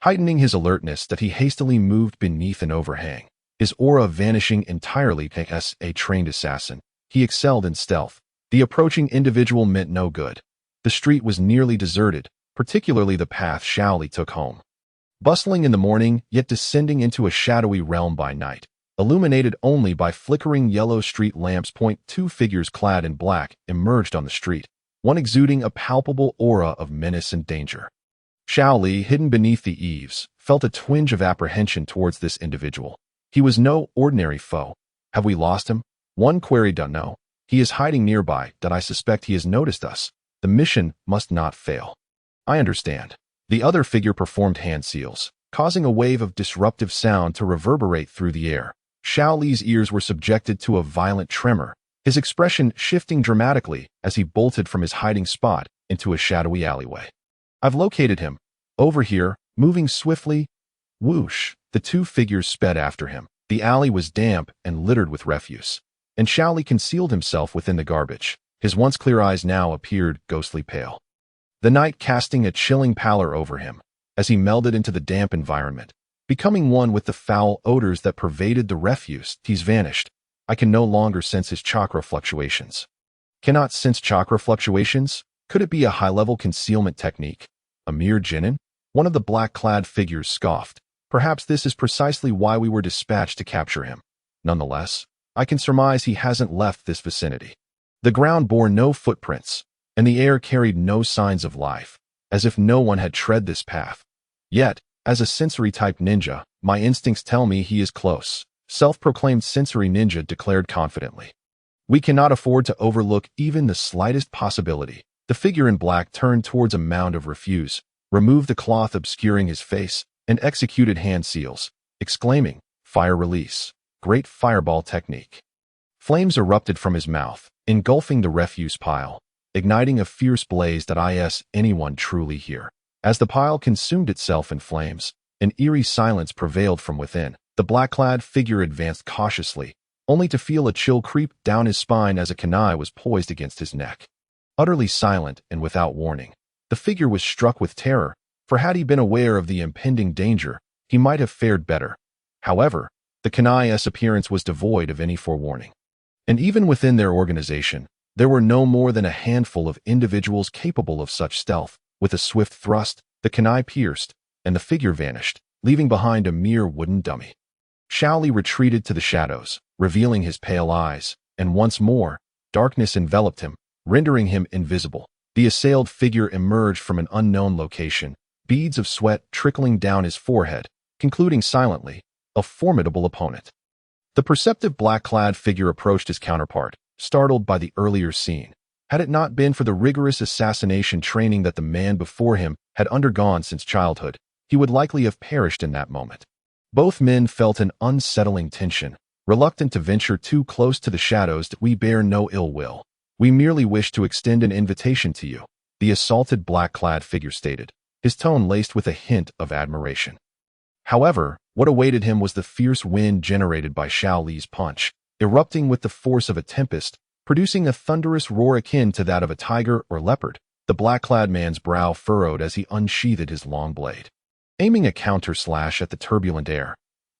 Heightening his alertness, that he hastily moved beneath an overhang, his aura vanishing entirely. As a trained assassin, he excelled in stealth. The approaching individual meant no good. The street was nearly deserted, particularly the path Xiao Li took home. Bustling in the morning, yet descending into a shadowy realm by night, illuminated only by flickering yellow street lamps. Two figures clad in black emerged on the street, one exuding a palpable aura of menace and danger. Xiao Li, hidden beneath the eaves, felt a twinge of apprehension towards this individual. He was no ordinary foe. Have we lost him? One queried. No. He is hiding nearby. I suspect he has noticed us. The mission must not fail. I understand. The other figure performed hand seals, causing a wave of disruptive sound to reverberate through the air. Xiao Li's ears were subjected to a violent tremor, his expression shifting dramatically as he bolted from his hiding spot into a shadowy alleyway. I've located him. Over here, moving swiftly. Whoosh! The two figures sped after him. The alley was damp and littered with refuse, and Xiao Li concealed himself within the garbage. His once clear eyes now appeared ghostly pale, the night casting a chilling pallor over him as he melded into the damp environment, becoming one with the foul odors that pervaded the refuse. He's vanished. I can no longer sense his chakra fluctuations. Cannot sense chakra fluctuations? Could it be a high-level concealment technique? A mere genin? One of the black-clad figures scoffed. Perhaps this is precisely why we were dispatched to capture him. Nonetheless, I can surmise he hasn't left this vicinity. The ground bore no footprints, and the air carried no signs of life, as if no one had tread this path. Yet, as a sensory-type ninja, my instincts tell me he is close. Self-proclaimed sensory ninja declared confidently. We cannot afford to overlook even the slightest possibility. The figure in black turned towards a mound of refuse, removed the cloth obscuring his face, and executed hand seals, exclaiming, "Fire release. Great fireball technique." Flames erupted from his mouth, engulfing the refuse pile, igniting a fierce blaze. Is anyone truly here? As the pile consumed itself in flames, an eerie silence prevailed from within. The black-clad figure advanced cautiously, only to feel a chill creep down his spine as a kunai was poised against his neck. Utterly silent and without warning, the figure was struck with terror, for had he been aware of the impending danger, he might have fared better. However, the kunai's appearance was devoid of any forewarning. And even within their organization, there were no more than a handful of individuals capable of such stealth. With a swift thrust, the kunai pierced, and the figure vanished, leaving behind a mere wooden dummy. Xiao Li retreated to the shadows, revealing his pale eyes, and once more, darkness enveloped him, rendering him invisible. The assailed figure emerged from an unknown location, beads of sweat trickling down his forehead, concluding silently, a formidable opponent. The perceptive black-clad figure approached his counterpart, startled by the earlier scene. Had it not been for the rigorous assassination training that the man before him had undergone since childhood, he would likely have perished in that moment. Both men felt an unsettling tension, reluctant to venture too close to the shadows. We bear no ill will. We merely wish to extend an invitation to you, the assaulted black-clad figure stated, his tone laced with a hint of admiration. However, what awaited him was the fierce wind generated by Xiao Li's punch, erupting with the force of a tempest, producing a thunderous roar akin to that of a tiger or leopard. The black-clad man's brow furrowed as he unsheathed his long blade, aiming a counter-slash at the turbulent air.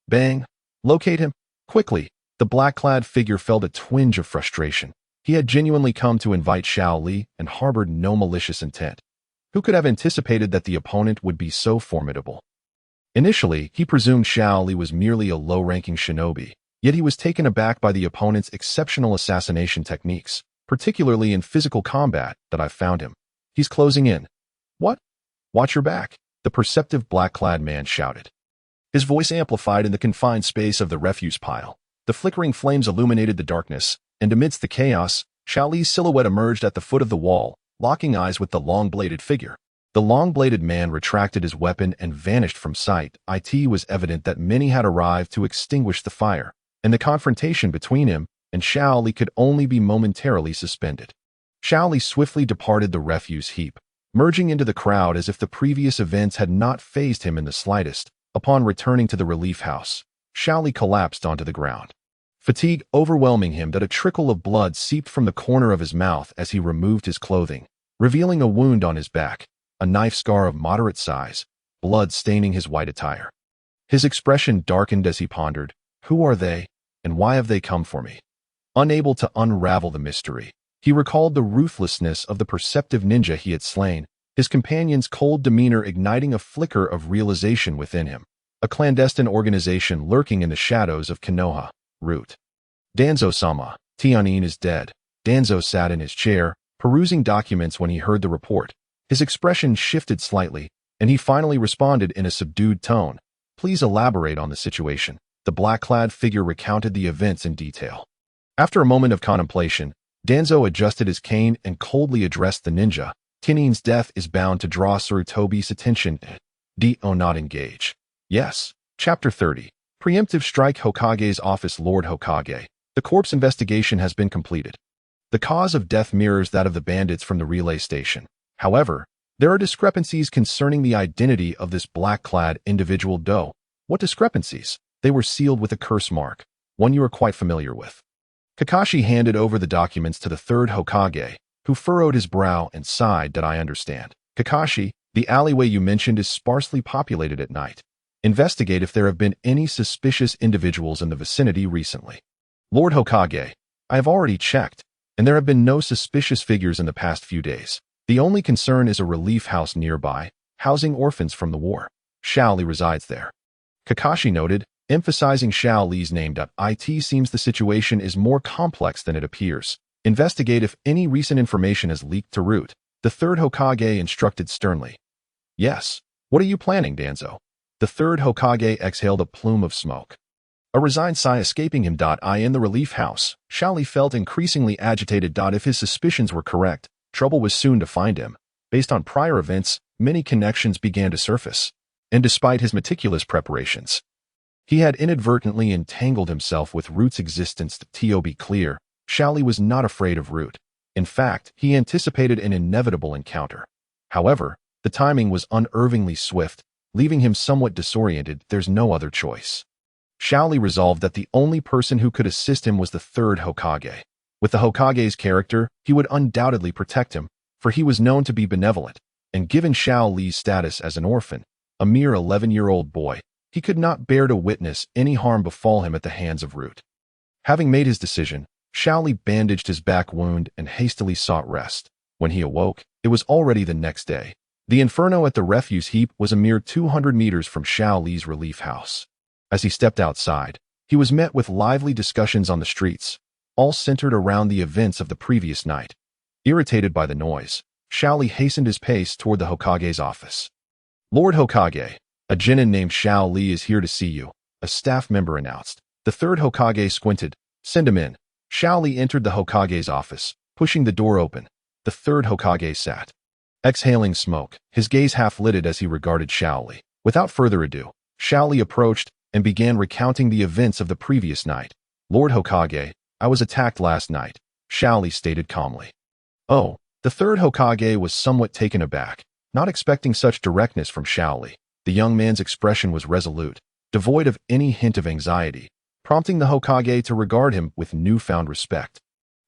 Bang! Locate him! Quickly! The black-clad figure felt a twinge of frustration. He had genuinely come to invite Xiao Li and harbored no malicious intent. Who could have anticipated that the opponent would be so formidable? Initially, he presumed Xiao Li was merely a low-ranking shinobi, Yet he was taken aback by the opponent's exceptional assassination techniques, particularly in physical combat, that I found him. He's closing in. What? Watch your back, the perceptive black-clad man shouted. His voice amplified in the confined space of the refuse pile. The flickering flames illuminated the darkness, and amidst the chaos, Xiao Li's silhouette emerged at the foot of the wall, locking eyes with the long-bladed figure. The long-bladed man retracted his weapon and vanished from sight. It was evident that many had arrived to extinguish the fire, and the confrontation between him and Xiao Li could only be momentarily suspended. Xiao Li swiftly departed the refuse heap, merging into the crowd as if the previous events had not fazed him in the slightest. Upon returning to the relief house, Xiao Li collapsed onto the ground, fatigue overwhelming him that a trickle of blood seeped from the corner of his mouth as he removed his clothing, revealing a wound on his back, a knife scar of moderate size, blood staining his white attire. His expression darkened as he pondered, who are they, and why have they come for me? Unable to unravel the mystery, he recalled the ruthlessness of the perceptive ninja he had slain, his companion's cold demeanor igniting a flicker of realization within him. A clandestine organization lurking in the shadows of Konoha. Root. Danzo-sama, Tianyin is dead. Danzo sat in his chair, perusing documents when he heard the report. His expression shifted slightly, and he finally responded in a subdued tone. Please elaborate on the situation. The black-clad figure recounted the events in detail. After a moment of contemplation, Danzo adjusted his cane and coldly addressed the ninja. Tianyin's death is bound to draw Sarutobi's attention. Do not engage. Yes. Chapter 30. Preemptive strike Hokage's office. Lord Hokage. The corpse investigation has been completed. The cause of death mirrors that of the bandits from the relay station. However, there are discrepancies concerning the identity of this black-clad individual. What discrepancies? They were sealed with a curse mark, one you are quite familiar with. Kakashi handed over the documents to the third Hokage, who furrowed his brow and sighed. That I understand. Kakashi, the alleyway you mentioned is sparsely populated at night. Investigate if there have been any suspicious individuals in the vicinity recently. Lord Hokage, I have already checked, and there have been no suspicious figures in the past few days. The only concern is a relief house nearby, housing orphans from the war. Xiao Li resides there. Kakashi noted, emphasizing Xiao Li's name. It seems the situation is more complex than it appears. Investigate if any recent information has leaked to Root. The third Hokage instructed sternly. Yes. What are you planning, Danzo? The third Hokage exhaled a plume of smoke. A resigned sigh escaping him. In the relief house, Xiao Li felt increasingly agitated. If his suspicions were correct, trouble was soon to find him. Based on prior events, many connections began to surface. And despite his meticulous preparations, he had inadvertently entangled himself with Root's existence. To be clear, Xiao Li was not afraid of Root. In fact, he anticipated an inevitable encounter. However, the timing was unervingly swift, leaving him somewhat disoriented. There's no other choice. Xiao Li resolved that the only person who could assist him was the third Hokage. With the Hokage's character, he would undoubtedly protect him, for he was known to be benevolent, and given Xiao Li's status as an orphan, a mere 11-year-old boy, he could not bear to witness any harm befall him at the hands of Root. Having made his decision, Xiao Li bandaged his back wound and hastily sought rest. When he awoke, it was already the next day. The inferno at the refuse heap was a mere 200 meters from Xiao Li's relief house. As he stepped outside, he was met with lively discussions on the streets, all centered around the events of the previous night. Irritated by the noise, Xiao Li hastened his pace toward the Hokage's office. Lord Hokage, a genin named Xiao Li is here to see you, a staff member announced. The third Hokage squinted. Send him in. Xiao Li entered the Hokage's office, pushing the door open. The third Hokage sat, exhaling smoke, his gaze half-lidded as he regarded Xiao Li. Without further ado, Xiao Li approached and began recounting the events of the previous night. Lord Hokage, I was attacked last night, Xiao Li stated calmly. Oh, the third Hokage was somewhat taken aback, not expecting such directness from Xiao Li. The young man's expression was resolute, devoid of any hint of anxiety, prompting the Hokage to regard him with newfound respect.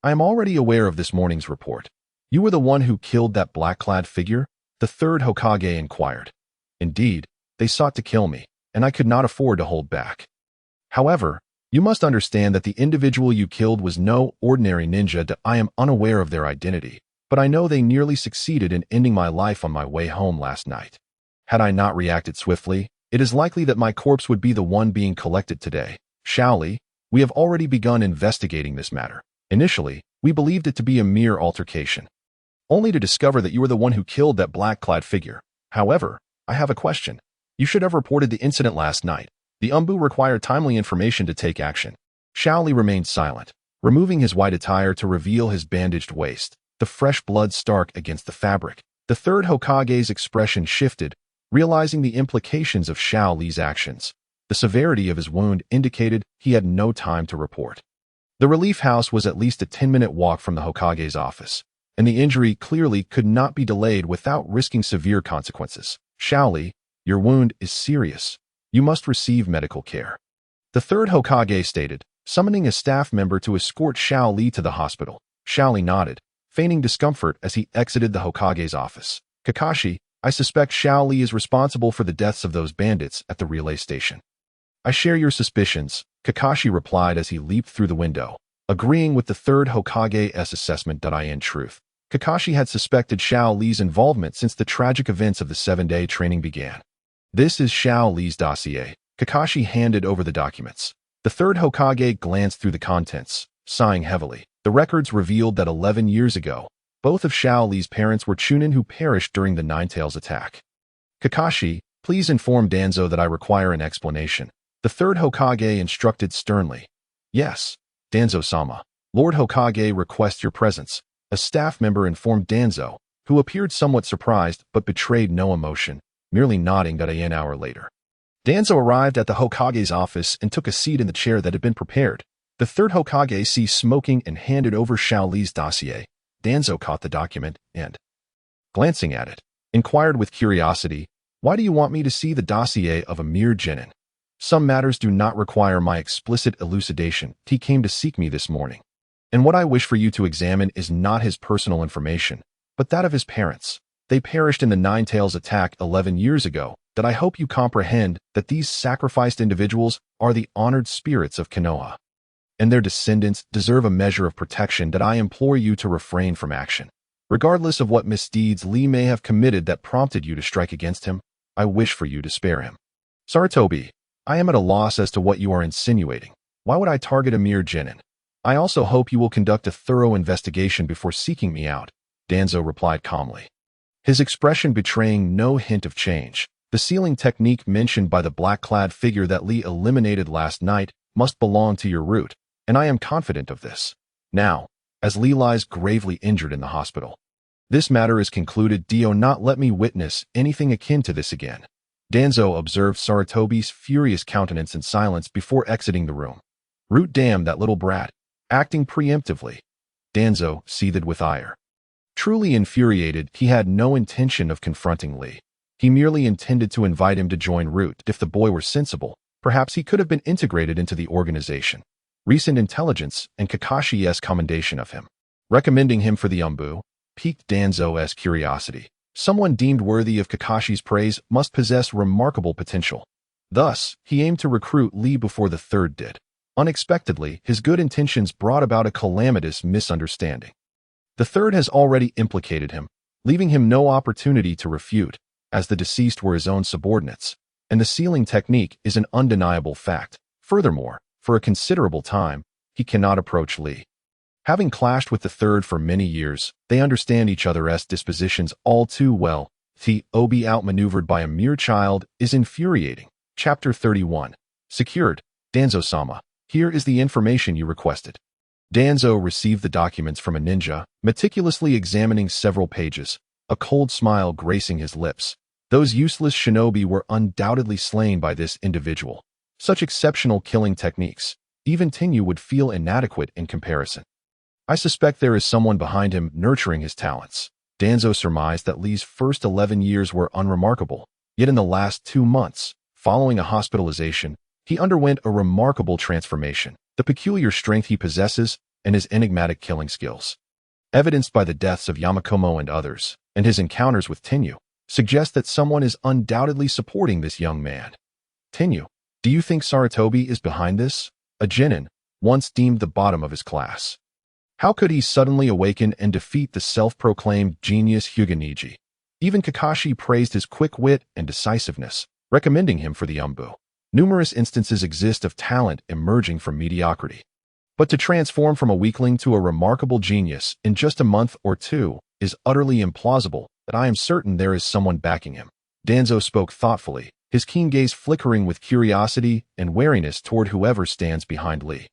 I am already aware of this morning's report. You were the one who killed that black-clad figure? The third Hokage inquired. Indeed, they sought to kill me, and I could not afford to hold back. However, you must understand that the individual you killed was no ordinary ninja. I am unaware of their identity, but I know they nearly succeeded in ending my life on my way home last night. Had I not reacted swiftly, it is likely that my corpse would be the one being collected today. Xiao Li, We have already begun investigating this matter. Initially, we believed it to be a mere altercation, only to discover that you were the one who killed that black-clad figure. However, I have a question. You should have reported the incident last night. The Umbu required timely information to take action. Xiao Li remained silent, removing his white attire to reveal his bandaged waist, the fresh blood stark against the fabric. The third Hokage's expression shifted, realizing the implications of Xiao Li's actions. The severity of his wound indicated he had no time to report. The relief house was at least a 10-minute walk from the Hokage's office, and the injury clearly could not be delayed without risking severe consequences. Xiao Li, your wound is serious. You must receive medical care. The third Hokage stated, summoning a staff member to escort Xiao Li to the hospital. Xiao Li nodded, feigning discomfort as he exited the Hokage's office. Kakashi, I suspect Xiao Li is responsible for the deaths of those bandits at the relay station. I share your suspicions, Kakashi replied as he leaped through the window, agreeing with the third Hokage's assessment that in truth, Kakashi had suspected Xiao Li's involvement since the tragic events of the 7-day training began. This is Xiao Li's dossier. Kakashi handed over the documents. The third Hokage glanced through the contents, sighing heavily. The records revealed that 11 years ago, both of Xiao Li's parents were Chunin who perished during the Ninetales attack. Kakashi, please inform Danzo that I require an explanation. The third Hokage instructed sternly. Yes, Danzo-sama. Lord Hokage requests your presence. A staff member informed Danzo, who appeared somewhat surprised but betrayed no emotion, merely nodding an hour later. Danzo arrived at the Hokage's office and took a seat in the chair that had been prepared. The third Hokage ceased smoking and handed over Xiao Li's dossier. Danzo caught the document and, glancing at it, inquired with curiosity, why do you want me to see the dossier of a mere genin? Some matters do not require my explicit elucidation. He came to seek me this morning. And what I wish for you to examine is not his personal information, but that of his parents. They perished in the Ninetales attack 11 years ago. That I hope you comprehend that these sacrificed individuals are the honored spirits of Konoha, and their descendants deserve a measure of protection that I implore you to refrain from action. Regardless of what misdeeds Li may have committed that prompted you to strike against him, I wish for you to spare him. Sarutobi, I am at a loss as to what you are insinuating. Why would I target a mere genin? I also hope you will conduct a thorough investigation before seeking me out, Danzo replied calmly, his expression betraying no hint of change. The sealing technique mentioned by the black-clad figure that Li eliminated last night must belong to your root, and I am confident of this. Now, as Li lies gravely injured in the hospital, this matter is concluded. Do not let me witness anything akin to this again. Danzo observed Sarutobi's furious countenance in silence before exiting the room. Root damn that little brat, acting preemptively. Danzo seethed with ire. Truly infuriated, he had no intention of confronting Li. He merely intended to invite him to join Root. If the boy were sensible, perhaps he could have been integrated into the organization. Recent intelligence and Kakashi's commendation of him, recommending him for the Umbu, piqued Danzo's curiosity. Someone deemed worthy of Kakashi's praise must possess remarkable potential. Thus, he aimed to recruit Li before the third did. Unexpectedly, his good intentions brought about a calamitous misunderstanding. The third has already implicated him, leaving him no opportunity to refute, as the deceased were his own subordinates, and the sealing technique is an undeniable fact. Furthermore, for a considerable time, he cannot approach Li. Having clashed with the third for many years, they understand each other's dispositions all too well. The be outmaneuvered by a mere child is infuriating. Chapter 31. Secured. Danzo-sama, here is the information you requested. Danzo received the documents from a ninja, meticulously examining several pages, a cold smile gracing his lips. Those useless shinobi were undoubtedly slain by this individual. Such exceptional killing techniques, even Tenyu would feel inadequate in comparison. I suspect there is someone behind him nurturing his talents. Danzo surmised that Li's first 11 years were unremarkable, yet in the last 2 months, following a hospitalization, he underwent a remarkable transformation. The peculiar strength he possesses and his enigmatic killing skills, evidenced by the deaths of Yamakomo and others, and his encounters with Tenyu, suggest that someone is undoubtedly supporting this young man. Tenyu, do you think Sarutobi is behind this? A genin, once deemed the bottom of his class. How could he suddenly awaken and defeat the self-proclaimed genius Hyuga Niji? Even Kakashi praised his quick wit and decisiveness, recommending him for the Umbu. Numerous instances exist of talent emerging from mediocrity. But to transform from a weakling to a remarkable genius in just a month or two is utterly implausible, but I am certain there is someone backing him. Danzo spoke thoughtfully, his keen gaze flickering with curiosity and wariness toward whoever stands behind Li.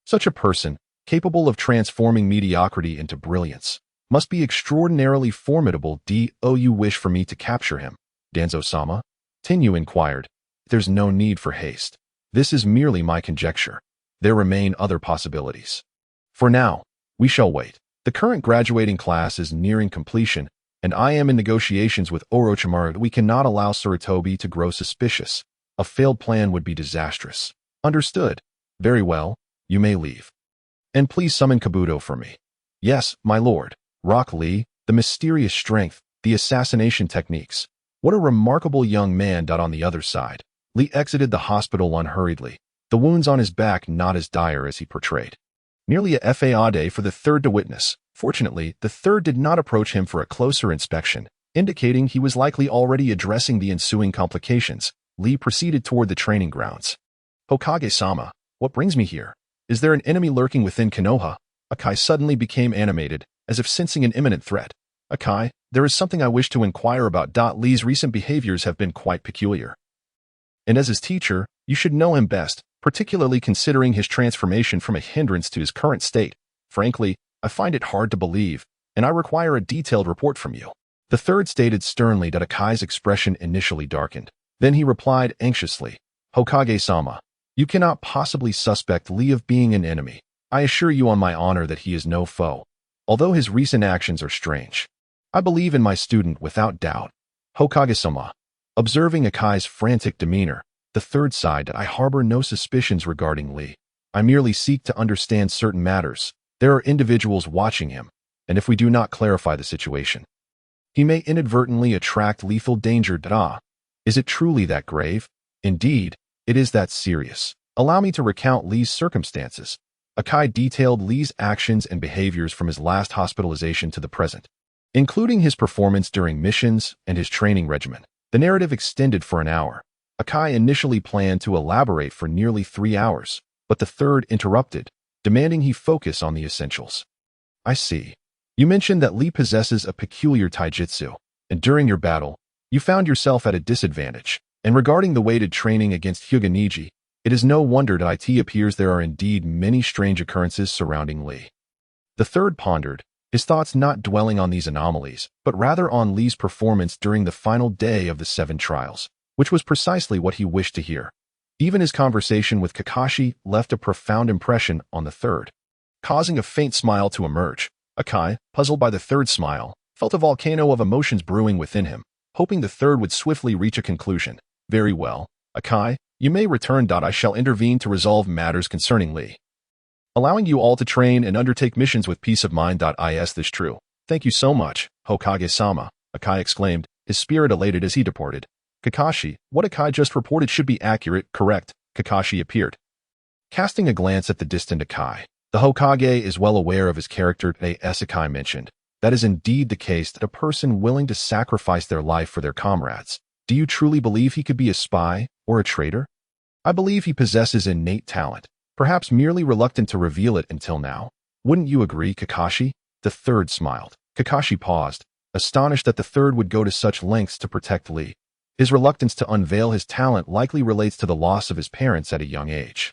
Such a person, capable of transforming mediocrity into brilliance, must be extraordinarily formidable. Do you wish for me to capture him, Danzo-sama? Tenyu inquired. There's no need for haste. This is merely my conjecture. There remain other possibilities. For now, we shall wait. The current graduating class is nearing completion, and I am in negotiations with Orochimaru. We cannot allow Sarutobi to grow suspicious. A failed plan would be disastrous. Understood. Very well, you may leave. And please summon Kabuto for me. Yes, my lord. Rock Lee, the mysterious strength, the assassination techniques. What a remarkable young man. On the other side, Lee exited the hospital unhurriedly, the wounds on his back not as dire as he portrayed. Nearly a FAA for the third to witness. Fortunately, the third did not approach him for a closer inspection, indicating he was likely already addressing the ensuing complications. Lee proceeded toward the training grounds. Hokage-sama, what brings me here? Is there an enemy lurking within Konoha? Akai suddenly became animated, as if sensing an imminent threat. Akai, there is something I wish to inquire about. Lee's recent behaviors have been quite peculiar. And as his teacher, you should know him best, particularly considering his transformation from a hindrance to his current state. Frankly, I find it hard to believe, and I require a detailed report from you. The third stated sternly. Akai's expression initially darkened. Then he replied anxiously, Hokage-sama, you cannot possibly suspect Lee of being an enemy. I assure you on my honor that he is no foe. Although his recent actions are strange, I believe in my student without doubt. Hokage-sama. Observing Akai's frantic demeanor, the third sighed. I harbor no suspicions regarding Lee. I merely seek to understand certain matters. There are individuals watching him, and if we do not clarify the situation, he may inadvertently attract lethal danger. Is it truly that grave? Indeed, it is that serious. Allow me to recount Lee's circumstances. Akai detailed Lee's actions and behaviors from his last hospitalization to the present, including his performance during missions and his training regimen. The narrative extended for an hour. Akai initially planned to elaborate for nearly 3 hours, but the third interrupted, demanding he focus on the essentials. I see. You mentioned that Lee possesses a peculiar taijutsu, and during your battle, you found yourself at a disadvantage. And regarding the weighted training against Hyuga Niji, it is no wonder that it appears there are indeed many strange occurrences surrounding Lee. The third pondered, his thoughts not dwelling on these anomalies, but rather on Lee's performance during the final day of the 7 trials, which was precisely what he wished to hear. Even his conversation with Kakashi left a profound impression on the third, causing a faint smile to emerge. Akai, puzzled by the third's smile, felt a volcano of emotions brewing within him, hoping the third would swiftly reach a conclusion. Very well, Akai, you may return. I shall intervene to resolve matters concerning Lee, allowing you all to train and undertake missions with peace of mind. Is this true? Thank you so much, Hokage-sama, Akai exclaimed, his spirit elated as he departed. Kakashi, what Akai just reported should be accurate, correct? Kakashi appeared, casting a glance at the distant Akai. The Hokage is well aware of his character, as Akai mentioned. That is indeed the case, that a person willing to sacrifice their life for their comrades. Do you truly believe he could be a spy or a traitor? I believe he possesses innate talent, perhaps merely reluctant to reveal it until now. Wouldn't you agree, Kakashi? The third smiled. Kakashi paused, astonished that the third would go to such lengths to protect Lee. His reluctance to unveil his talent likely relates to the loss of his parents at a young age.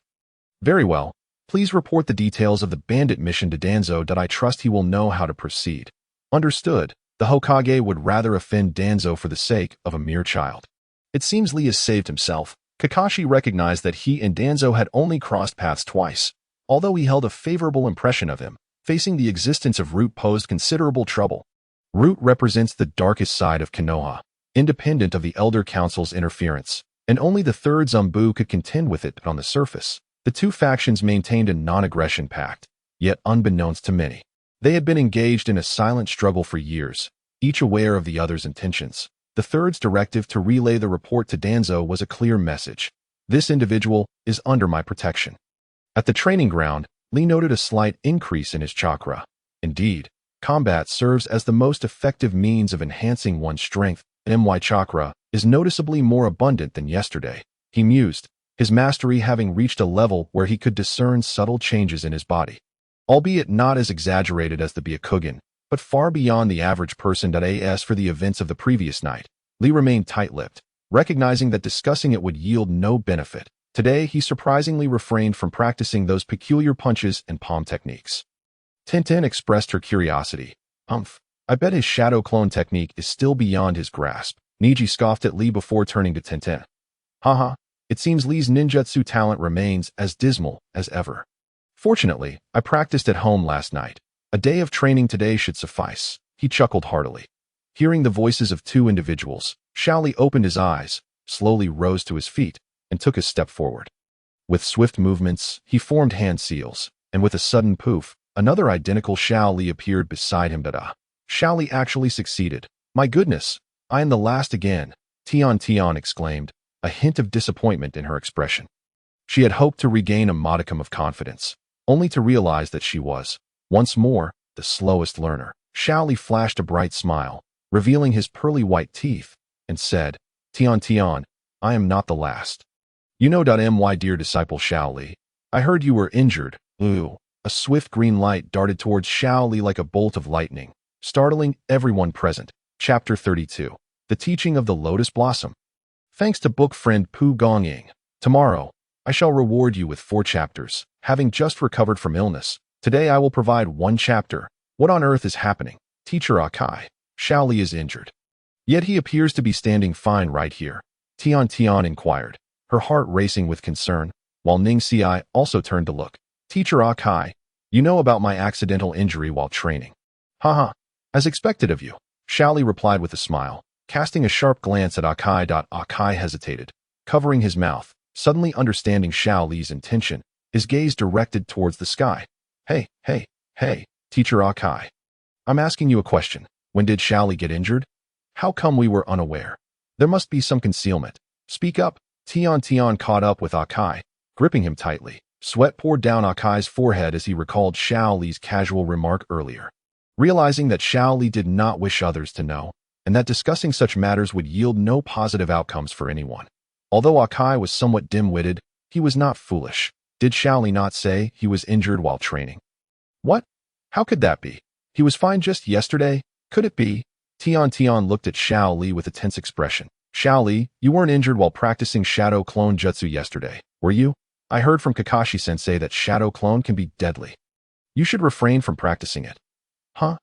Very well. Please report the details of the bandit mission to Danzo. I trust he will know how to proceed. Understood. The Hokage would rather offend Danzo for the sake of a mere child. It seems Lee has saved himself. Kakashi recognized that he and Danzo had only crossed paths twice. Although he held a favorable impression of him, facing the existence of Root posed considerable trouble. Root represents the darkest side of Konoha, independent of the Elder Council's interference, and only the third Zumbu could contend with it. On the surface, the two factions maintained a non-aggression pact, yet unbeknownst to many, they had been engaged in a silent struggle for years, each aware of the other's intentions. The third's directive to relay the report to Danzo was a clear message. This individual is under my protection. At the training ground, Lee noted a slight increase in his chakra. Indeed, combat serves as the most effective means of enhancing one's strength, and my chakra is noticeably more abundant than yesterday. He mused, his mastery having reached a level where he could discern subtle changes in his body. Albeit not as exaggerated as the Byakugan, but far beyond the average person. As for the events of the previous night, Li remained tight-lipped, recognizing that discussing it would yield no benefit. Today, he surprisingly refrained from practicing those peculiar punches and palm techniques. Tintin expressed her curiosity. I bet his shadow clone technique is still beyond his grasp. Niji scoffed at Li before turning to Tintin. Haha, it seems Li's ninjutsu talent remains as dismal as ever. Fortunately, I practiced at home last night. A day of training today should suffice. He chuckled heartily. Hearing the voices of two individuals, Xiao Li opened his eyes, slowly rose to his feet, and took a step forward. With swift movements, he formed hand seals, and with a sudden poof, another identical Xiao Li appeared beside him. Xiao Li actually succeeded. My goodness, I am the last again, Tian exclaimed, a hint of disappointment in her expression. She had hoped to regain a modicum of confidence, only to realize that she was, once more, the slowest learner. Xiao Li flashed a bright smile, revealing his pearly white teeth, and said, Tian, I am not the last. You know, my dear disciple Xiao Li, I heard you were injured. Ooh. A swift green light darted towards Xiao Li like a bolt of lightning, startling everyone present. Chapter 32. The Teaching of the Lotus Blossom. Thanks to book friend Pu Gongying. Tomorrow, I shall reward you with 4 chapters. Having just recovered from illness, today I will provide 1 chapter. What on earth is happening? Teacher Akai. Xiao Li is injured. Yet he appears to be standing fine right here. Tian inquired, her heart racing with concern, while Ning Xi also turned to look. Teacher Akai, you know about my accidental injury while training. Haha, as expected of you. Xiao Li replied with a smile, casting a sharp glance at Akai. Akai hesitated, covering his mouth, suddenly understanding Xiao Li's intention, his gaze directed towards the sky. Hey, Teacher Akai. I'm asking you a question. When did Xiao Li get injured? How come we were unaware? There must be some concealment. Speak up. Tian caught up with Akai, gripping him tightly. Sweat poured down Akai's forehead as he recalled Xiao Li's casual remark earlier. Realizing that Xiao Li did not wish others to know, and that discussing such matters would yield no positive outcomes for anyone. Although Akai was somewhat dim-witted, he was not foolish. Did Xiao Li not say he was injured while training? What? How could that be? He was fine just yesterday. Could it be? Tian looked at Xiao Li with a tense expression. Xiao Li, you weren't injured while practicing Shadow Clone Jutsu yesterday, were you? I heard from Kakashi-sensei that Shadow Clone can be deadly. You should refrain from practicing it. Huh?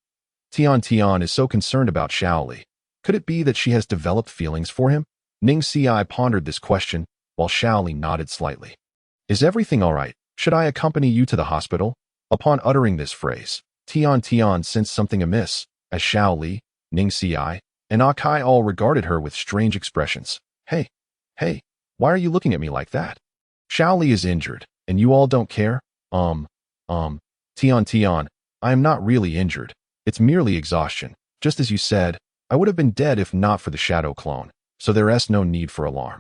Tian is so concerned about Xiao Li. Could it be that she has developed feelings for him? Ning Xi pondered this question, while Xiao Li nodded slightly. Is everything all right? Should I accompany you to the hospital? Upon uttering this phrase, Tian sensed something amiss, as Xiao Li, Ning Xi, and Akai all regarded her with strange expressions. Hey, why are you looking at me like that? Xiao Li is injured, and you all don't care? Tian, I am not really injured. It's merely exhaustion. Just as you said, I would have been dead if not for the Shadow Clone, so there is no need for alarm.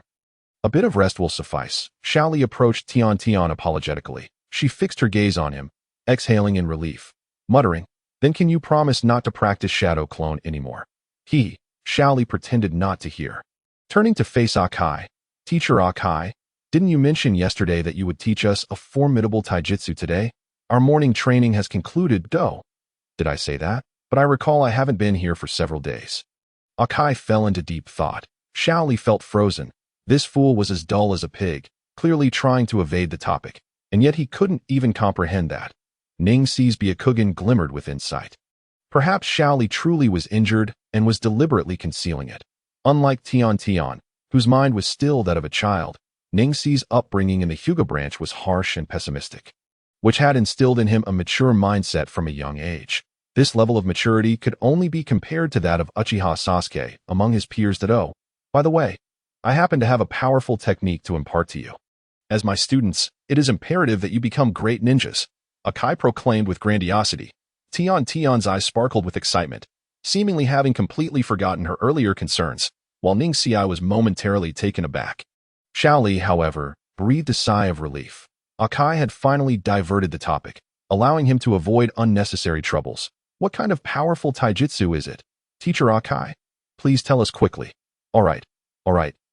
A bit of rest will suffice. Xiao Li approached Tian apologetically. She fixed her gaze on him, exhaling in relief, muttering, Then can you promise not to practice Shadow Clone anymore? Xiao Li pretended not to hear. Turning to face Akai, Teacher Akai, didn't you mention yesterday that you would teach us a formidable taijutsu today? Our morning training has concluded, though. Did I say that? But I recall I haven't been here for several days. Akai fell into deep thought. Xiao Li felt frozen. This fool was as dull as a pig, clearly trying to evade the topic, and yet he couldn't even comprehend that. Ning Xi's Byakugan glimmered with insight. Perhaps Xiao Li truly was injured and was deliberately concealing it. Unlike Tian, whose mind was still that of a child, Ning Xi's upbringing in the Hyuga branch was harsh and pessimistic, which had instilled in him a mature mindset from a young age. This level of maturity could only be compared to that of Uchiha Sasuke among his peers. By the way, I happen to have a powerful technique to impart to you. As my students, it is imperative that you become great ninjas, Akai proclaimed with grandiosity. Tian's eyes sparkled with excitement, seemingly having completely forgotten her earlier concerns, while Ning Xi was momentarily taken aback. Xiao Li, however, breathed a sigh of relief. Akai had finally diverted the topic, allowing him to avoid unnecessary troubles. What kind of powerful taijutsu is it? Teacher Akai, please tell us quickly. All right,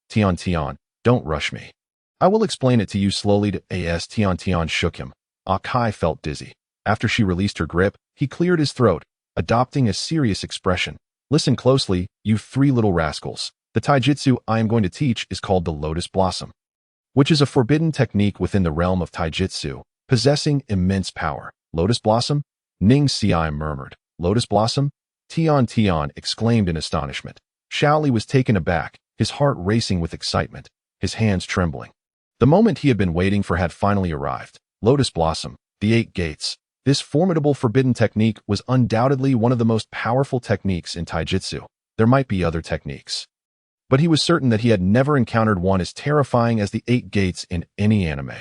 Tian, don't rush me. I will explain it to you slowly. To As Tian shook him. Akai felt dizzy. After she released her grip, he cleared his throat, adopting a serious expression. Listen closely, you three little rascals. The taijutsu I am going to teach is called the Lotus Blossom, which is a forbidden technique within the realm of taijutsu, possessing immense power. Lotus Blossom? Ning Xiai murmured. Lotus Blossom? Tian exclaimed in astonishment. Xiao Li was taken aback, his heart racing with excitement, his hands trembling. The moment he had been waiting for had finally arrived. Lotus Blossom, the 8 gates. This formidable forbidden technique was undoubtedly one of the most powerful techniques in taijutsu. There might be other techniques, but he was certain that he had never encountered one as terrifying as the 8 gates in any anime.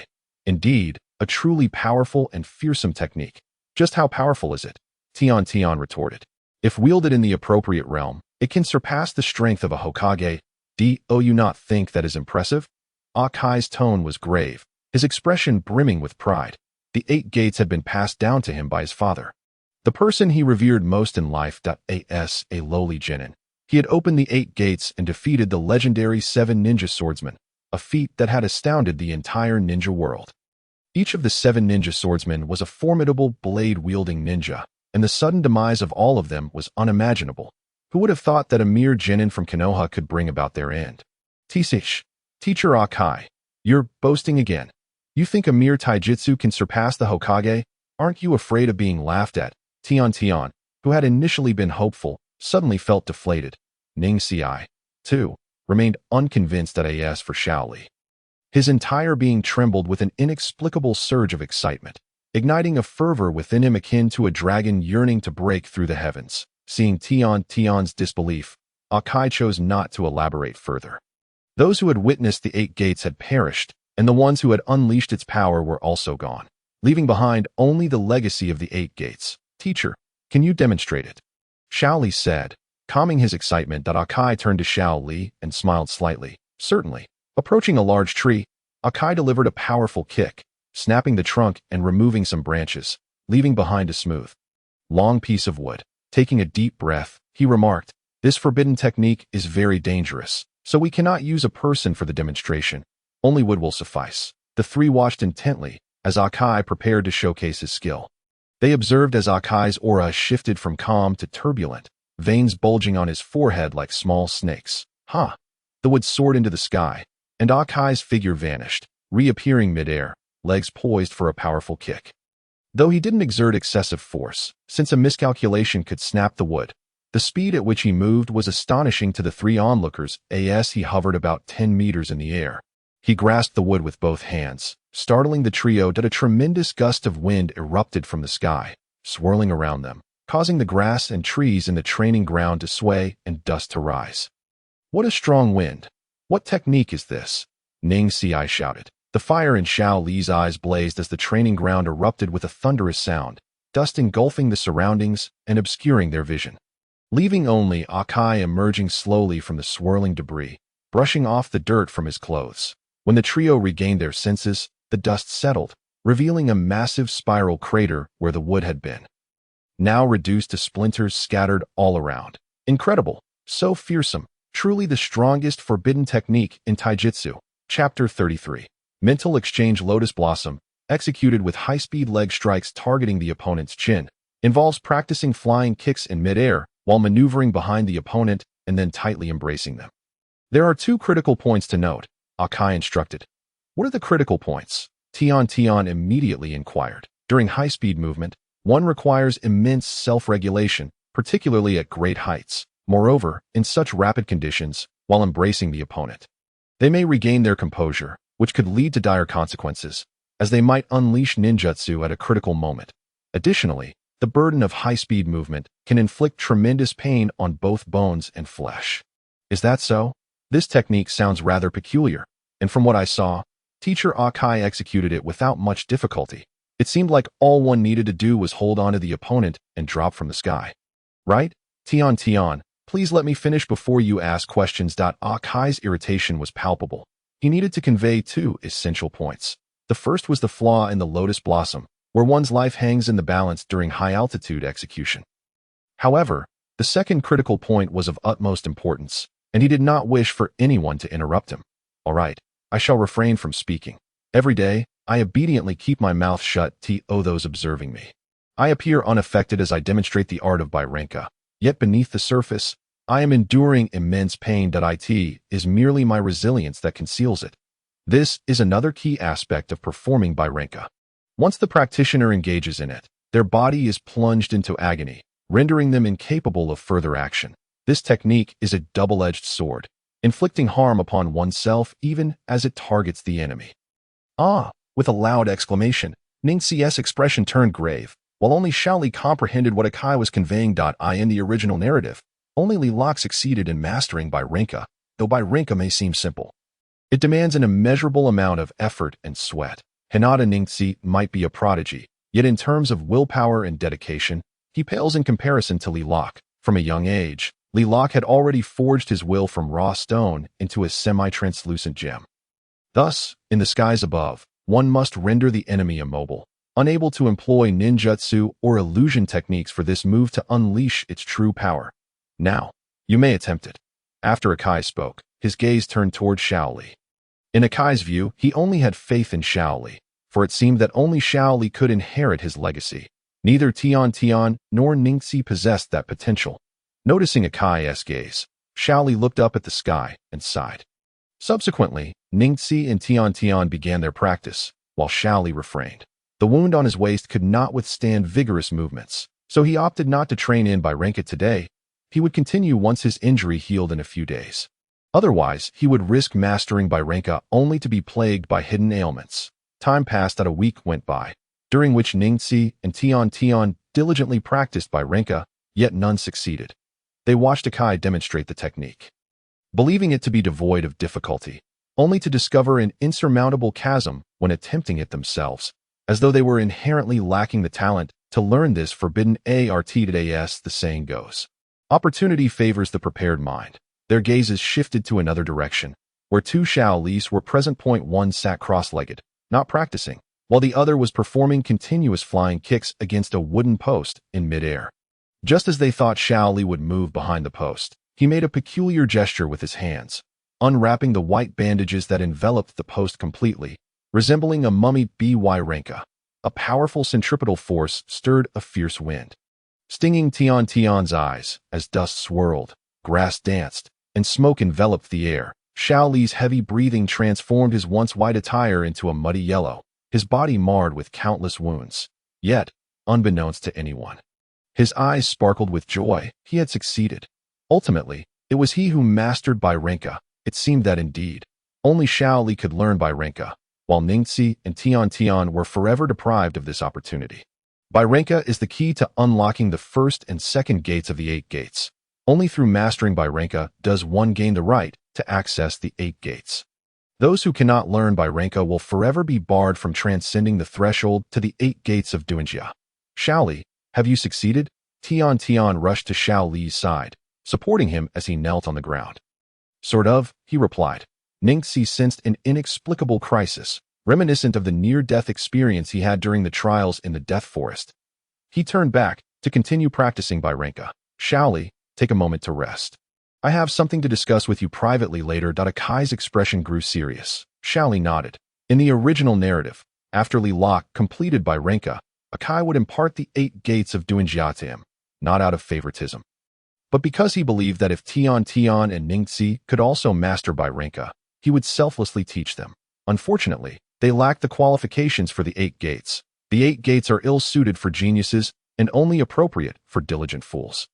Indeed, a truly powerful and fearsome technique. Just how powerful is it? Tian retorted. If wielded in the appropriate realm, it can surpass the strength of a Hokage. Do you not think that is impressive? Akai's tone was grave, his expression brimming with pride. The 8 gates had been passed down to him by his father, the person he revered most in life. As a lowly genin, he had opened the 8 gates and defeated the legendary 7 ninja swordsmen, a feat that had astounded the entire ninja world. Each of the 7 ninja swordsmen was a formidable blade-wielding ninja, and the sudden demise of all of them was unimaginable. Who would have thought that a mere genin from Konoha could bring about their end? Teacher Akai, you're boasting again. You think a mere taijutsu can surpass the Hokage? Aren't you afraid of being laughed at? Tian, who had initially been hopeful, suddenly felt deflated. Ning Xiai, too, remained unconvinced. As for Xiao Li, his entire being trembled with an inexplicable surge of excitement, igniting a fervor within him akin to a dragon yearning to break through the heavens. Seeing Tian's disbelief, Akai chose not to elaborate further. Those who had witnessed the 8 gates had perished, and the ones who had unleashed its power were also gone, leaving behind only the legacy of the 8 gates. Teacher, can you demonstrate it? Xiao Li said, calming his excitement. Akai turned to Xiao Li and smiled slightly. Certainly. Approaching a large tree, Akai delivered a powerful kick, snapping the trunk and removing some branches, leaving behind a smooth, long piece of wood. Taking a deep breath, he remarked, this forbidden technique is very dangerous, so we cannot use a person for the demonstration. Only wood will suffice. The 3 watched intently as Akai prepared to showcase his skill. They observed as Akai's aura shifted from calm to turbulent, veins bulging on his forehead like small snakes. The wood soared into the sky, and Akai's figure vanished, reappearing midair, legs poised for a powerful kick. Though he didn't exert excessive force, since a miscalculation could snap the wood, the speed at which he moved was astonishing to the 3 onlookers. As he hovered about 10 meters in the air, he grasped the wood with both hands, startling the trio. A tremendous gust of wind erupted from the sky, swirling around them, causing the grass and trees in the training ground to sway and dust to rise. What a strong wind! What technique is this? Ning Xiai shouted. The fire in Xiao Li's eyes blazed as the training ground erupted with a thunderous sound, dust engulfing the surroundings and obscuring their vision, leaving only Akai emerging slowly from the swirling debris, brushing off the dirt from his clothes. When the trio regained their senses, the dust settled, revealing a massive spiral crater where the wood had been, now reduced to splinters scattered all around. Incredible, so fearsome, truly the strongest forbidden technique in taijutsu. Chapter 33. Mental Exchange. Lotus Blossom, executed with high-speed leg strikes targeting the opponent's chin, involves practicing flying kicks in midair while maneuvering behind the opponent and then tightly embracing them. There are 2 critical points to note, Akai instructed. What are the critical points? Tian immediately inquired. During high-speed movement, one requires immense self-regulation, particularly at great heights. Moreover, in such rapid conditions, while embracing the opponent, they may regain their composure, which could lead to dire consequences, as they might unleash ninjutsu at a critical moment. Additionally, the burden of high-speed movement can inflict tremendous pain on both bones and flesh. Is that so? This technique sounds rather peculiar, and from what I saw, Teacher Akai executed it without much difficulty. It seemed like all one needed to do was hold on to the opponent and drop from the sky. Right? Tian, please let me finish before you ask questions. Akai's irritation was palpable. He needed to convey 2 essential points. The first was the flaw in the Lotus Blossom, where one's life hangs in the balance during high-altitude execution. However, the second critical point was of utmost importance, and he did not wish for anyone to interrupt him. All right, I shall refrain from speaking. Every day, I obediently keep my mouth shut to those observing me. I appear unaffected as I demonstrate the art of Bairenka, yet beneath the surface, I am enduring immense pain. It is merely my resilience that conceals it. This is another key aspect of performing Bairenka. Once the practitioner engages in it, their body is plunged into agony, rendering them incapable of further action. This technique is a double-edged sword, inflicting harm upon oneself even as it targets the enemy. Ah! With a loud exclamation, Ningxi's expression turned grave, while only Xiao Li comprehended what Akai was conveying. In the original narrative, only Li Lok succeeded in mastering Bairenka, though Bairenka may seem simple. It demands an immeasurable amount of effort and sweat. Hinata Ningxi might be a prodigy, yet in terms of willpower and dedication, he pales in comparison to Li Lok. From a young age, Li Lok had already forged his will from raw stone into a semi-translucent gem. Thus, in the skies above, one must render the enemy immobile, unable to employ ninjutsu or illusion techniques for this move to unleash its true power. Now, you may attempt it. After Akai spoke, his gaze turned toward Xiao Li. In Akai's view, he only had faith in Xiao Li, for it seemed that only Xiao Li could inherit his legacy. Neither Tian nor Ningxi possessed that potential. Noticing Akai's gaze, Xiao Li looked up at the sky and sighed. Subsequently, Ningxi and Tian began their practice, while Xiao Li refrained. The wound on his waist could not withstand vigorous movements, so he opted not to train in Bairenka today. He would continue once his injury healed in a few days. Otherwise, he would risk mastering Bairenka only to be plagued by hidden ailments. Time passed and a week went by, during which Ningxi and Tian diligently practiced Bairenka, yet none succeeded. They watched Akai demonstrate the technique, believing it to be devoid of difficulty, only to discover an insurmountable chasm when attempting it themselves, as though they were inherently lacking the talent to learn this forbidden art. As the saying goes, opportunity favors the prepared mind. Their gazes shifted to another direction, where two Xiao Lis were present. One sat cross-legged, not practicing, while the other was performing continuous flying kicks against a wooden post in midair. Just as they thought Xiao Li would move behind the post, he made a peculiar gesture with his hands, unwrapping the white bandages that enveloped the post completely, resembling a mummy. Bairenka. A powerful centripetal force stirred a fierce wind, stinging Tian's eyes as dust swirled, grass danced, and smoke enveloped the air. Xiao Li's heavy breathing transformed his once white attire into a muddy yellow, his body marred with countless wounds. Yet, unbeknownst to anyone, his eyes sparkled with joy. He had succeeded. Ultimately, it was he who mastered Bairenka. It seemed that indeed, only Xiao Li could learn Bairenka, while Ningxi and Tian were forever deprived of this opportunity. Bairenka is the key to unlocking the first and second gates of the 8 gates. Only through mastering Bairenka does one gain the right to access the 8 gates. Those who cannot learn Bairenka will forever be barred from transcending the threshold to the 8 gates of Duanjia. Xiao Li, have you succeeded? Tian rushed to Xiao Li's side, supporting him as he knelt on the ground. Sort of, he replied. Ningxi sensed an inexplicable crisis, reminiscent of the near-death experience he had during the trials in the Death Forest. He turned back to continue practicing Bairenka. Xiao Li, take a moment to rest. I have something to discuss with you privately later. Akai's expression grew serious. Xiao Li nodded. In the original narrative, after Li Lok completed Bairenka, Akai would impart the 8 gates of Duanjia to him, not out of favoritism, but because he believed that if Tian and Ningxi could also master Bairenka, he would selflessly teach them. Unfortunately, they lacked the qualifications for the 8 gates. The 8 gates are ill-suited for geniuses and only appropriate for diligent fools.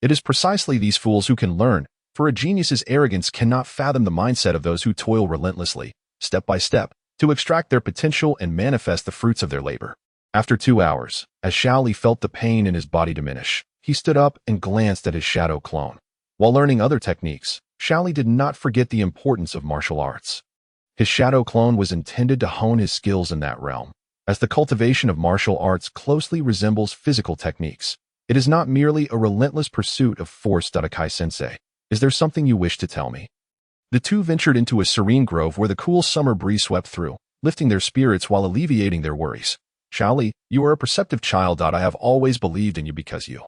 It is precisely these fools who can learn, for a genius's arrogance cannot fathom the mindset of those who toil relentlessly, step by step, to extract their potential and manifest the fruits of their labor. After 2 hours, as Xiao Li felt the pain in his body diminish, he stood up and glanced at his shadow clone. While learning other techniques, Xiao Li did not forget the importance of martial arts. His shadow clone was intended to hone his skills in that realm, as the cultivation of martial arts closely resembles physical techniques. It is not merely a relentless pursuit of force. Akai-sensei, is there something you wish to tell me? The two ventured into a serene grove where the cool summer breeze swept through, lifting their spirits while alleviating their worries. Xiao Li, you are a perceptive child. I have always believed in you because you,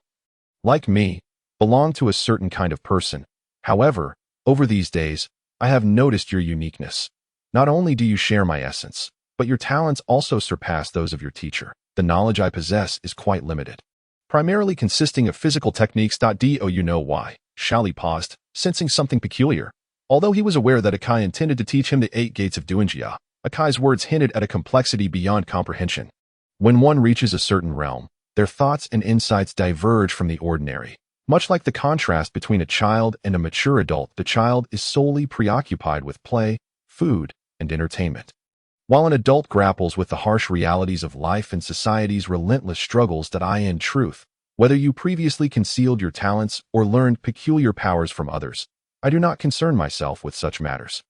like me, belong to a certain kind of person. However, over these days, I have noticed your uniqueness. Not only do you share my essence, but your talents also surpass those of your teacher. The knowledge I possess is quite limited, primarily consisting of physical techniques. Do you know why? Xiao Li paused, sensing something peculiar. Although he was aware that Akai intended to teach him the 8 gates of Duanjia, Akai's words hinted at a complexity beyond comprehension. When one reaches a certain realm, their thoughts and insights diverge from the ordinary. Much like the contrast between a child and a mature adult, the child is solely preoccupied with play, food, and entertainment, while an adult grapples with the harsh realities of life and society's relentless struggles. In truth, whether you previously concealed your talents or learned peculiar powers from others, I do not concern myself with such matters.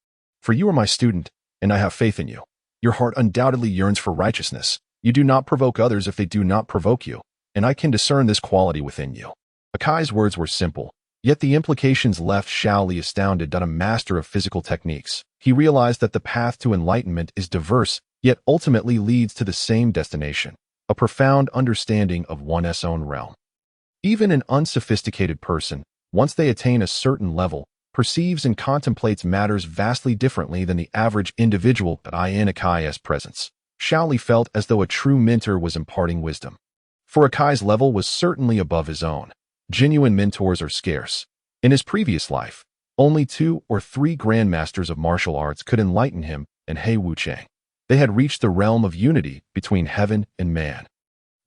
For you are my student, and I have faith in you. Your heart undoubtedly yearns for righteousness. You do not provoke others if they do not provoke you, and I can discern this quality within you. Akai's words were simple, yet the implications left Xiao Li astounded. A master of physical techniques, he realized that the path to enlightenment is diverse, yet ultimately leads to the same destination, a profound understanding of one's own realm. Even an unsophisticated person, once they attain a certain level, perceives and contemplates matters vastly differently than the average individual. In Akai's presence, Xiao Li felt as though a true mentor was imparting wisdom. For Akai's level was certainly above his own. Genuine mentors are scarce. In his previous life, only 2 or 3 grandmasters of martial arts could enlighten him and He Wuchang. They had reached the realm of unity between heaven and man,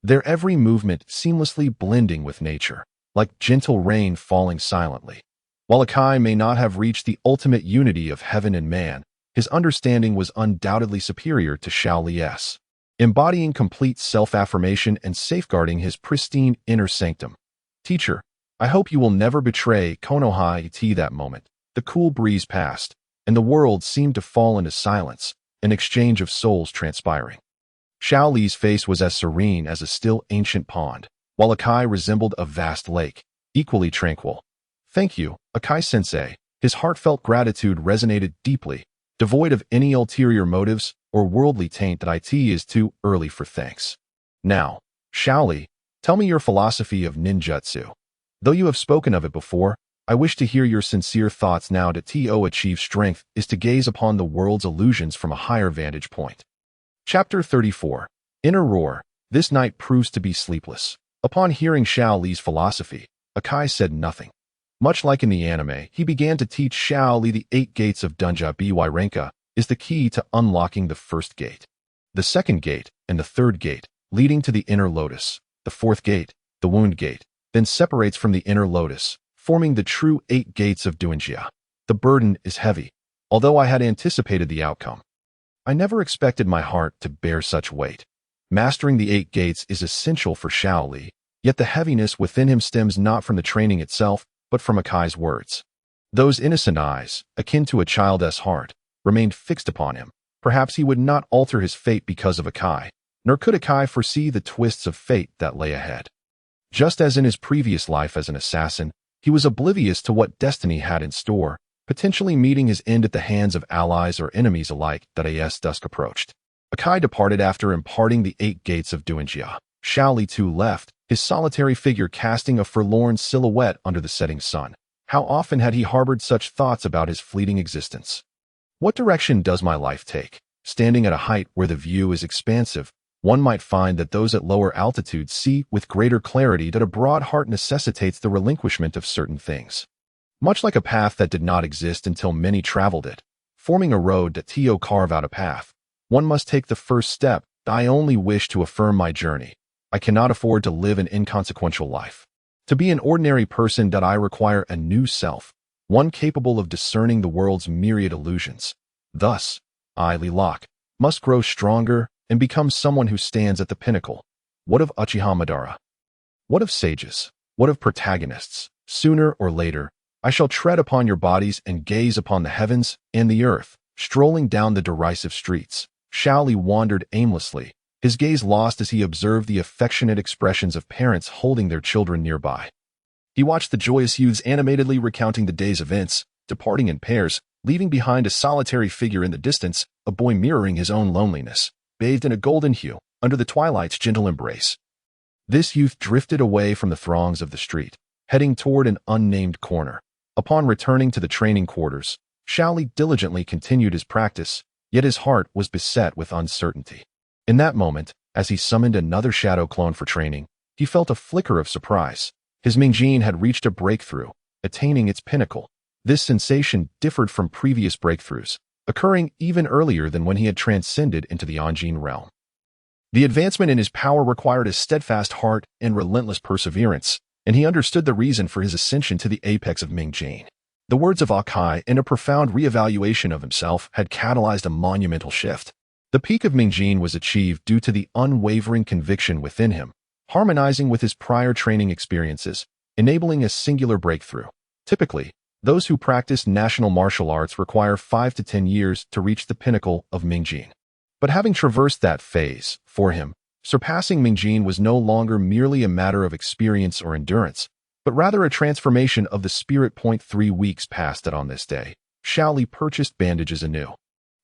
their every movement seamlessly blending with nature, like gentle rain falling silently. While Akai may not have reached the ultimate unity of heaven and man, his understanding was undoubtedly superior to Xiao Li's, embodying complete self-affirmation and safeguarding his pristine inner sanctum. Teacher, I hope you will never betray Konohai T. That moment, the cool breeze passed, and the world seemed to fall into silence, an exchange of souls transpiring. Xiao Li's face was as serene as a still ancient pond, while Akai resembled a vast lake, equally tranquil. Thank you, Akai-sensei. His heartfelt gratitude resonated deeply, devoid of any ulterior motives or worldly taint. It is too early for thanks. Now, Xiao Li, tell me your philosophy of ninjutsu. Though you have spoken of it before, I wish to hear your sincere thoughts now. To achieve strength is to gaze upon the world's illusions from a higher vantage point. Chapter 34. Inner Roar. This night proves to be sleepless. Upon hearing Xiao Li's philosophy, Akai said nothing. Much like in the anime, he began to teach Xiao Li the 8 gates of Dunja. Renka is the key to unlocking the first gate, the second gate, and the third gate, leading to the inner lotus. The fourth gate, the wound gate, then separates from the inner lotus, forming the true 8 gates of Duanjia. The burden is heavy, although I had anticipated the outcome. I never expected my heart to bear such weight. Mastering the 8 gates is essential for Xiao Li, yet the heaviness within him stems not from the training itself, but from Akai's words. Those innocent eyes, akin to a child's heart, remained fixed upon him. Perhaps he would not alter his fate because of Akai, nor could Akai foresee the twists of fate that lay ahead. Just as in his previous life as an assassin, he was oblivious to what destiny had in store, potentially meeting his end at the hands of allies or enemies alike. As dusk approached, Akai departed after imparting the 8 gates of Duanjia. Xiao Li too left, his solitary figure casting a forlorn silhouette under the setting sun. How often had he harbored such thoughts about his fleeting existence? What direction does my life take? Standing at a height where the view is expansive, one might find that those at lower altitudes see with greater clarity that a broad heart necessitates the relinquishment of certain things. Much like a path that did not exist until many traveled it, forming a road that carve out a path, one must take the first step. I only wish to affirm my journey. I cannot afford to live an inconsequential life. To be an ordinary person, I require a new self, one capable of discerning the world's myriad illusions. Thus, I, Lilak, must grow stronger and become someone who stands at the pinnacle. What of Uchiha Madara? What of sages? What of protagonists? Sooner or later, I shall tread upon your bodies and gaze upon the heavens and the earth. Strolling down the derisive streets, Xiao Li wandered aimlessly, his gaze lost as he observed the affectionate expressions of parents holding their children nearby. He watched the joyous youths animatedly recounting the day's events, departing in pairs, leaving behind a solitary figure in the distance, a boy mirroring his own loneliness, bathed in a golden hue, under the twilight's gentle embrace. This youth drifted away from the throngs of the street, heading toward an unnamed corner. Upon returning to the training quarters, Xiao Li diligently continued his practice, yet his heart was beset with uncertainty. In that moment, as he summoned another shadow clone for training, he felt a flicker of surprise. His Mingjin had reached a breakthrough, attaining its pinnacle. This sensation differed from previous breakthroughs, occurring even earlier than when he had transcended into the Anjin realm. The advancement in his power required a steadfast heart and relentless perseverance, and he understood the reason for his ascension to the apex of Mingjin. The words of Akai and a profound reevaluation of himself had catalyzed a monumental shift. The peak of Mingjin was achieved due to the unwavering conviction within him, harmonizing with his prior training experiences, enabling a singular breakthrough. Typically, those who practice national martial arts require 5 to 10 years to reach the pinnacle of Mingjin. But having traversed that phase, for him, surpassing Mingjin was no longer merely a matter of experience or endurance, but rather a transformation of the spirit. 3 weeks passed that on this day, Xiao Li purchased bandages anew.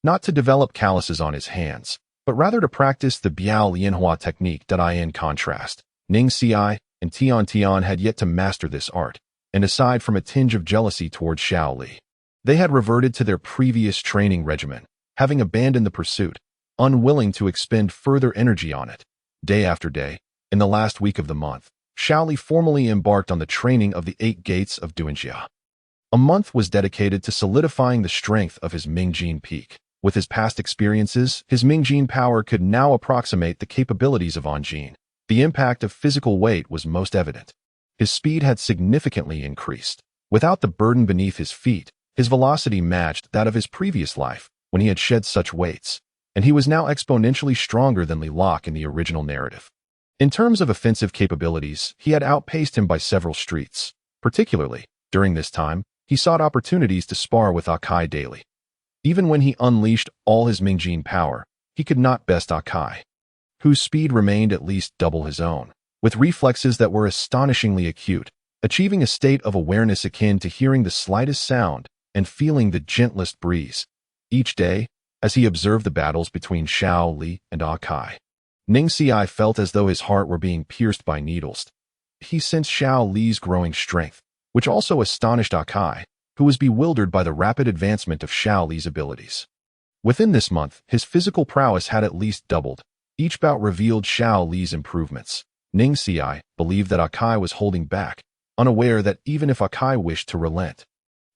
Not to develop calluses on his hands, but rather to practice the Biao Lianhua technique. In contrast, Ning Ci and Tian had yet to master this art, and aside from a tinge of jealousy towards Xiao Li, they had reverted to their previous training regimen, having abandoned the pursuit, unwilling to expend further energy on it. Day after day, in the last week of the month, Xiao Li formally embarked on the training of the 8 gates of Duanjia. A month was dedicated to solidifying the strength of his Mingjin peak. With his past experiences, his Mingjin power could now approximate the capabilities of Anjin. The impact of physical weight was most evident. His speed had significantly increased. Without the burden beneath his feet, his velocity matched that of his previous life, when he had shed such weights, and he was now exponentially stronger than Li Lok in the original narrative. In terms of offensive capabilities, he had outpaced him by several streets. Particularly, during this time, he sought opportunities to spar with Akai daily. Even when he unleashed all his Mingjin power, he could not best Akai, whose speed remained at least double his own, with reflexes that were astonishingly acute, achieving a state of awareness akin to hearing the slightest sound and feeling the gentlest breeze. Each day, as he observed the battles between Xiao Li and Akai, Ning Ci felt as though his heart were being pierced by needles. He sensed Xiao Li's growing strength, which also astonished Akai, who was bewildered by the rapid advancement of Xiao Li's abilities. Within this month, his physical prowess had at least doubled. Each bout revealed Xiao Li's improvements. Ning Ci believed that Akai was holding back, unaware that even if Akai wished to relent,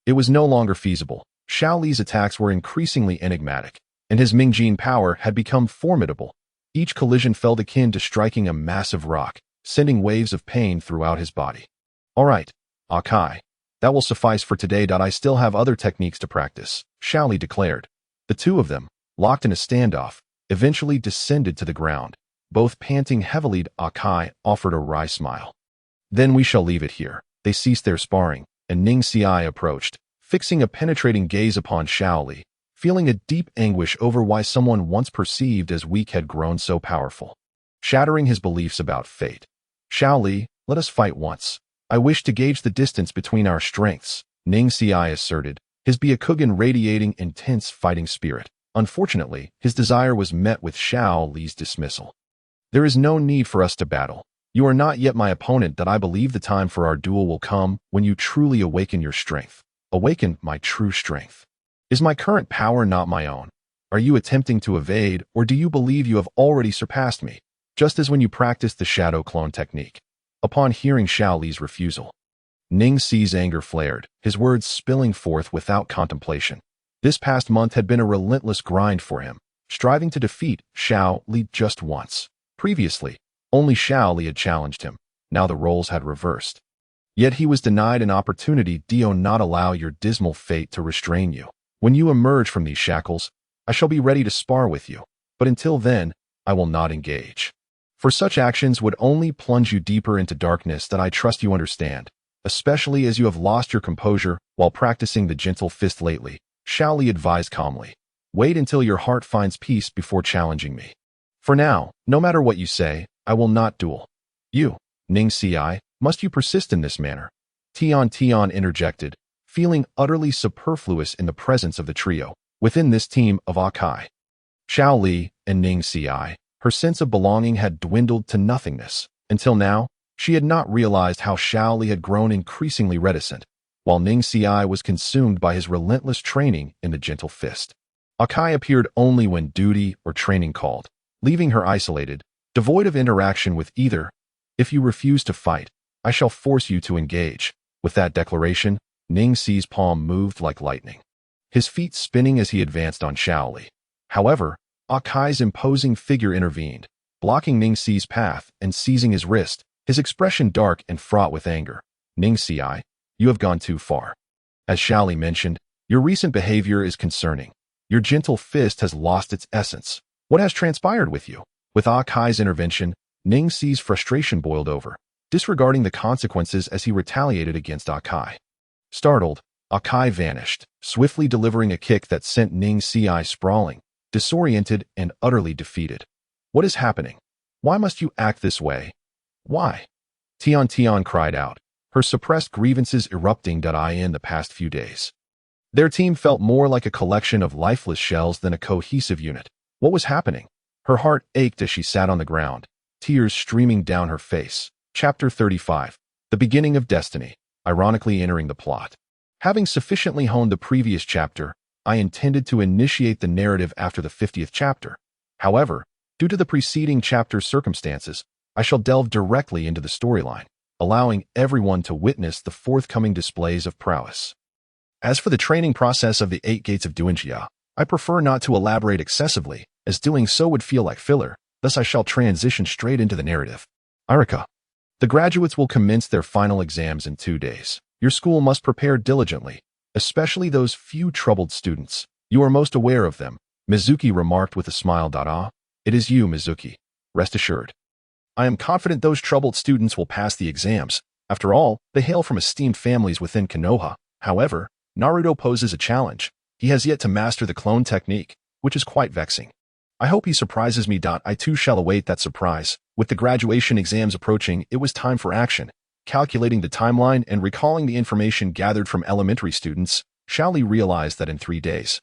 it was no longer feasible. Xiao Li's attacks were increasingly enigmatic, and his Mingjin power had become formidable. Each collision felt akin to striking a massive rock, sending waves of pain throughout his body. All right, Akai, that will suffice for today. I still have other techniques to practice, Xiao Li declared. The two of them, locked in a standoff, eventually descended to the ground. Both panting heavily, Akai offered a wry smile. Then we shall leave it here. They ceased their sparring, and Ning Ci approached, fixing a penetrating gaze upon Xiao Li, feeling a deep anguish over why someone once perceived as weak had grown so powerful. Shattering his beliefs about fate. Xiao Li, let us fight once. I wish to gauge the distance between our strengths, Ning Ci asserted, his Byakugan radiating intense fighting spirit. Unfortunately, his desire was met with Xiao Li's dismissal. There is no need for us to battle. You are not yet my opponent. I believe the time for our duel will come when you truly awaken your strength. Awaken my true strength. Is my current power not my own? Are you attempting to evade, or do you believe you have already surpassed me, just as when you practiced the shadow clone technique? Upon hearing Xiao Li's refusal, Ning Ci's anger flared, his words spilling forth without contemplation. This past month had been a relentless grind for him, striving to defeat Xiao Li just once. Previously, only Xiao Li had challenged him. Now the roles had reversed. Yet he was denied an opportunity. Do not allow your dismal fate to restrain you. When you emerge from these shackles, I shall be ready to spar with you, but until then, I will not engage. For such actions would only plunge you deeper into darkness. That I trust you understand, especially as you have lost your composure while practicing the gentle fist lately, Xiao Li advised calmly. Wait until your heart finds peace before challenging me. For now, no matter what you say, I will not duel. You, Ning Ci, must you persist in this manner? Tian interjected, feeling utterly superfluous in the presence of the trio, within this team of Akai. Xiao Li and Ning Ci, her sense of belonging had dwindled to nothingness. Until now, she had not realized how Xiao Li had grown increasingly reticent, while Ning Ci was consumed by his relentless training in the gentle fist. Akai appeared only when duty or training called, leaving her isolated, devoid of interaction with either. If you refuse to fight, I shall force you to engage. With that declaration, Ningxi's palm moved like lightning, his feet spinning as he advanced on Xiao Li. However, Akai's imposing figure intervened, blocking Ningxi's path and seizing his wrist, his expression dark and fraught with anger. Ningxi, you have gone too far. As Xiao Li mentioned, your recent behavior is concerning. Your gentle fist has lost its essence. What has transpired with you? With Akai's intervention, Ningxi's frustration boiled over, disregarding the consequences as he retaliated against Akai. Startled, Akai vanished, swiftly delivering a kick that sent Ningxi sprawling, disoriented and utterly defeated. What is happening? Why must you act this way? Why? Tian cried out, her suppressed grievances erupting in the past few days. Their team felt more like a collection of lifeless shells than a cohesive unit. What was happening? Her heart ached as she sat on the ground, tears streaming down her face. Chapter 35. The Beginning of Destiny, ironically entering the plot. Having sufficiently honed the previous chapter, I intended to initiate the narrative after the 50th chapter. However, due to the preceding chapter's circumstances, I shall delve directly into the storyline, allowing everyone to witness the forthcoming displays of prowess. As for the training process of the 8 Gates of Duanjia, I prefer not to elaborate excessively, as doing so would feel like filler, thus I shall transition straight into the narrative. Irika. The graduates will commence their final exams in 2 days. Your school must prepare diligently, especially those few troubled students. You are most aware of them, Mizuki remarked with a smile. It is you, Mizuki. Rest assured. I am confident those troubled students will pass the exams. After all, they hail from esteemed families within Konoha. However, Naruto poses a challenge. He has yet to master the clone technique, which is quite vexing. I hope he surprises me. I too shall await that surprise. With the graduation exams approaching, it was time for action. Calculating the timeline and recalling the information gathered from elementary students, Xiao Li realized that in 3 days,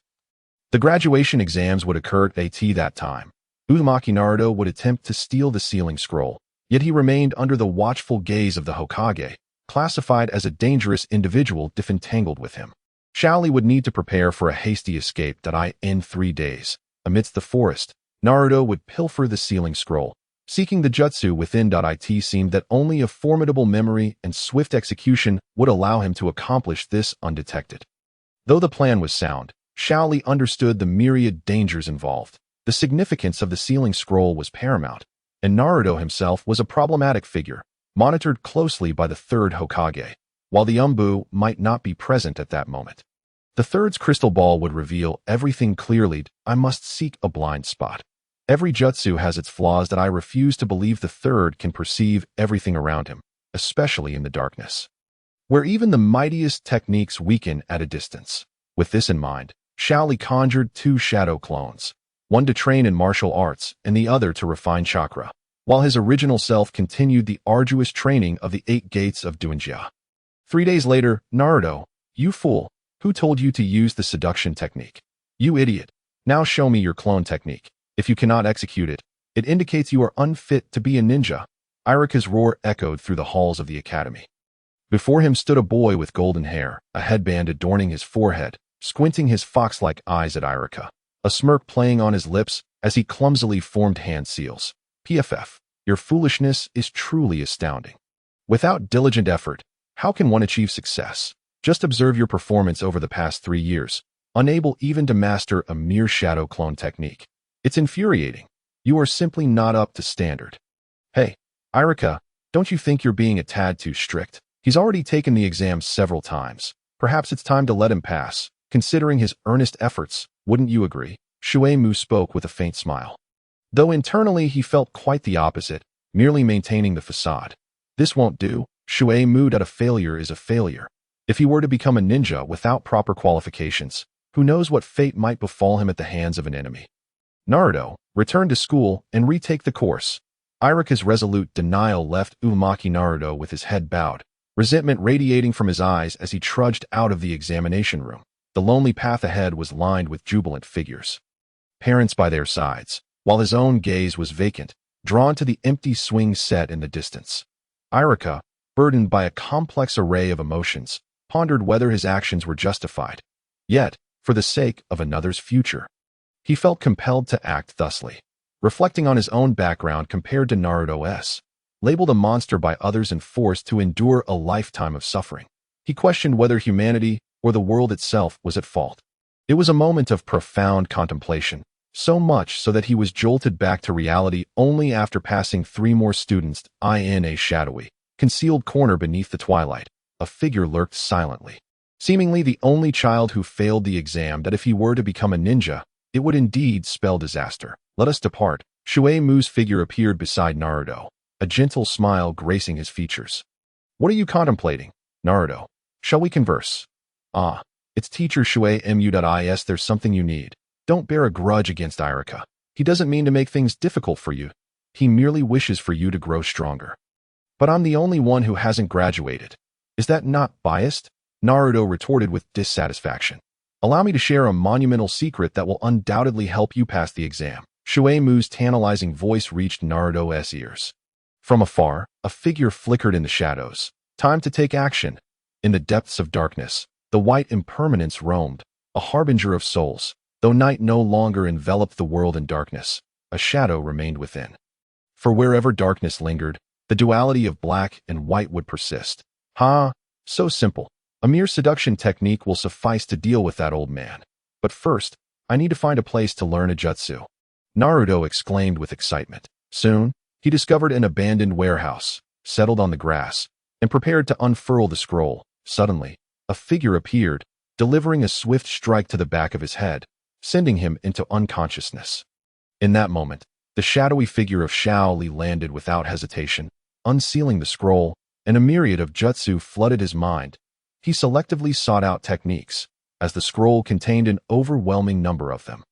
the graduation exams would occur at that time. Uzumaki Naruto would attempt to steal the sealing scroll, yet he remained under the watchful gaze of the Hokage, classified as a dangerous individual if entangled with him. Xiao Li would need to prepare for a hasty escape in 3 days. Amidst the forest, Naruto would pilfer the sealing scroll, seeking the jutsu within. It seemed that only a formidable memory and swift execution would allow him to accomplish this undetected. Though the plan was sound, Xiao Li understood the myriad dangers involved. The significance of the sealing scroll was paramount, and Naruto himself was a problematic figure, monitored closely by the third Hokage, while the Umbu might not be present at that moment. The third's crystal ball would reveal everything clearly. I must seek a blind spot. Every jutsu has its flaws. I refuse to believe the third can perceive everything around him, especially in the darkness, where even the mightiest techniques weaken at a distance. With this in mind, Xiao Li conjured 2 shadow clones, one to train in martial arts and the other to refine chakra, while his original self continued the arduous training of the 8 Gates of Duanjia. 3 days later, Naruto, you fool, who told you to use the seduction technique? You idiot. Now show me your clone technique. If you cannot execute it, it indicates you are unfit to be a ninja. Irika's roar echoed through the halls of the academy. Before him stood a boy with golden hair, a headband adorning his forehead, squinting his fox-like eyes at Irika, a smirk playing on his lips as he clumsily formed hand seals. PFF, your foolishness is truly astounding. Without diligent effort, how can one achieve success? Just observe your performance over the past 3 years, unable even to master a mere shadow clone technique. It's infuriating. You are simply not up to standard. Hey, Irika, don't you think you're being a tad too strict? He's already taken the exam several times. Perhaps it's time to let him pass, considering his earnest efforts, wouldn't you agree? Shuei spoke with a faint smile. Though internally he felt quite the opposite, merely maintaining the facade. This won't do. Shuei that a failure is a failure. If he were to become a ninja without proper qualifications, who knows what fate might befall him at the hands of an enemy. Naruto, return to school and retake the course. Irika's resolute denial left Uzumaki Naruto with his head bowed, resentment radiating from his eyes as he trudged out of the examination room. The lonely path ahead was lined with jubilant figures, parents by their sides, while his own gaze was vacant, drawn to the empty swing set in the distance. Irika, burdened by a complex array of emotions, pondered whether his actions were justified. Yet, for the sake of another's future, He felt compelled to act thusly. Reflecting on his own background compared to Naruto's, labeled a monster by others and forced to endure a lifetime of suffering, he questioned whether humanity or the world itself was at fault. It was a moment of profound contemplation, so much so that he was jolted back to reality only after passing 3 more students. In a shadowy, concealed corner beneath the twilight, a figure lurked silently, seemingly the only child who failed the exam that if he were to become a ninja, it would indeed spell disaster. Let us depart. Shui Mu's figure appeared beside Naruto, a gentle smile gracing his features. What are you contemplating, Naruto? Shall we converse? Ah, it's teacher Shui Mu.is. There's something you need. Don't bear a grudge against Irika. He doesn't mean to make things difficult for you. He merely wishes for you to grow stronger. But I'm the only one who hasn't graduated. Is that not biased? Naruto retorted with dissatisfaction. Allow me to share a monumental secret that will undoubtedly help you pass the exam. Shui Mu's tantalizing voice reached Naruto's ears. From afar, a figure flickered in the shadows. Time to take action. In the depths of darkness, the white impermanence roamed, a harbinger of souls. Though night no longer enveloped the world in darkness, a shadow remained within. For wherever darkness lingered, the duality of black and white would persist. So simple. A mere seduction technique will suffice to deal with that old man. But first, I need to find a place to learn a jutsu. Naruto exclaimed with excitement. Soon, he discovered an abandoned warehouse, settled on the grass, and prepared to unfurl the scroll. Suddenly, a figure appeared, delivering a swift strike to the back of his head, sending him into unconsciousness. In that moment, the shadowy figure of Xiao Li landed without hesitation, unsealing the scroll, and a myriad of jutsu flooded his mind. He selectively sought out techniques, as the scroll contained an overwhelming number of them,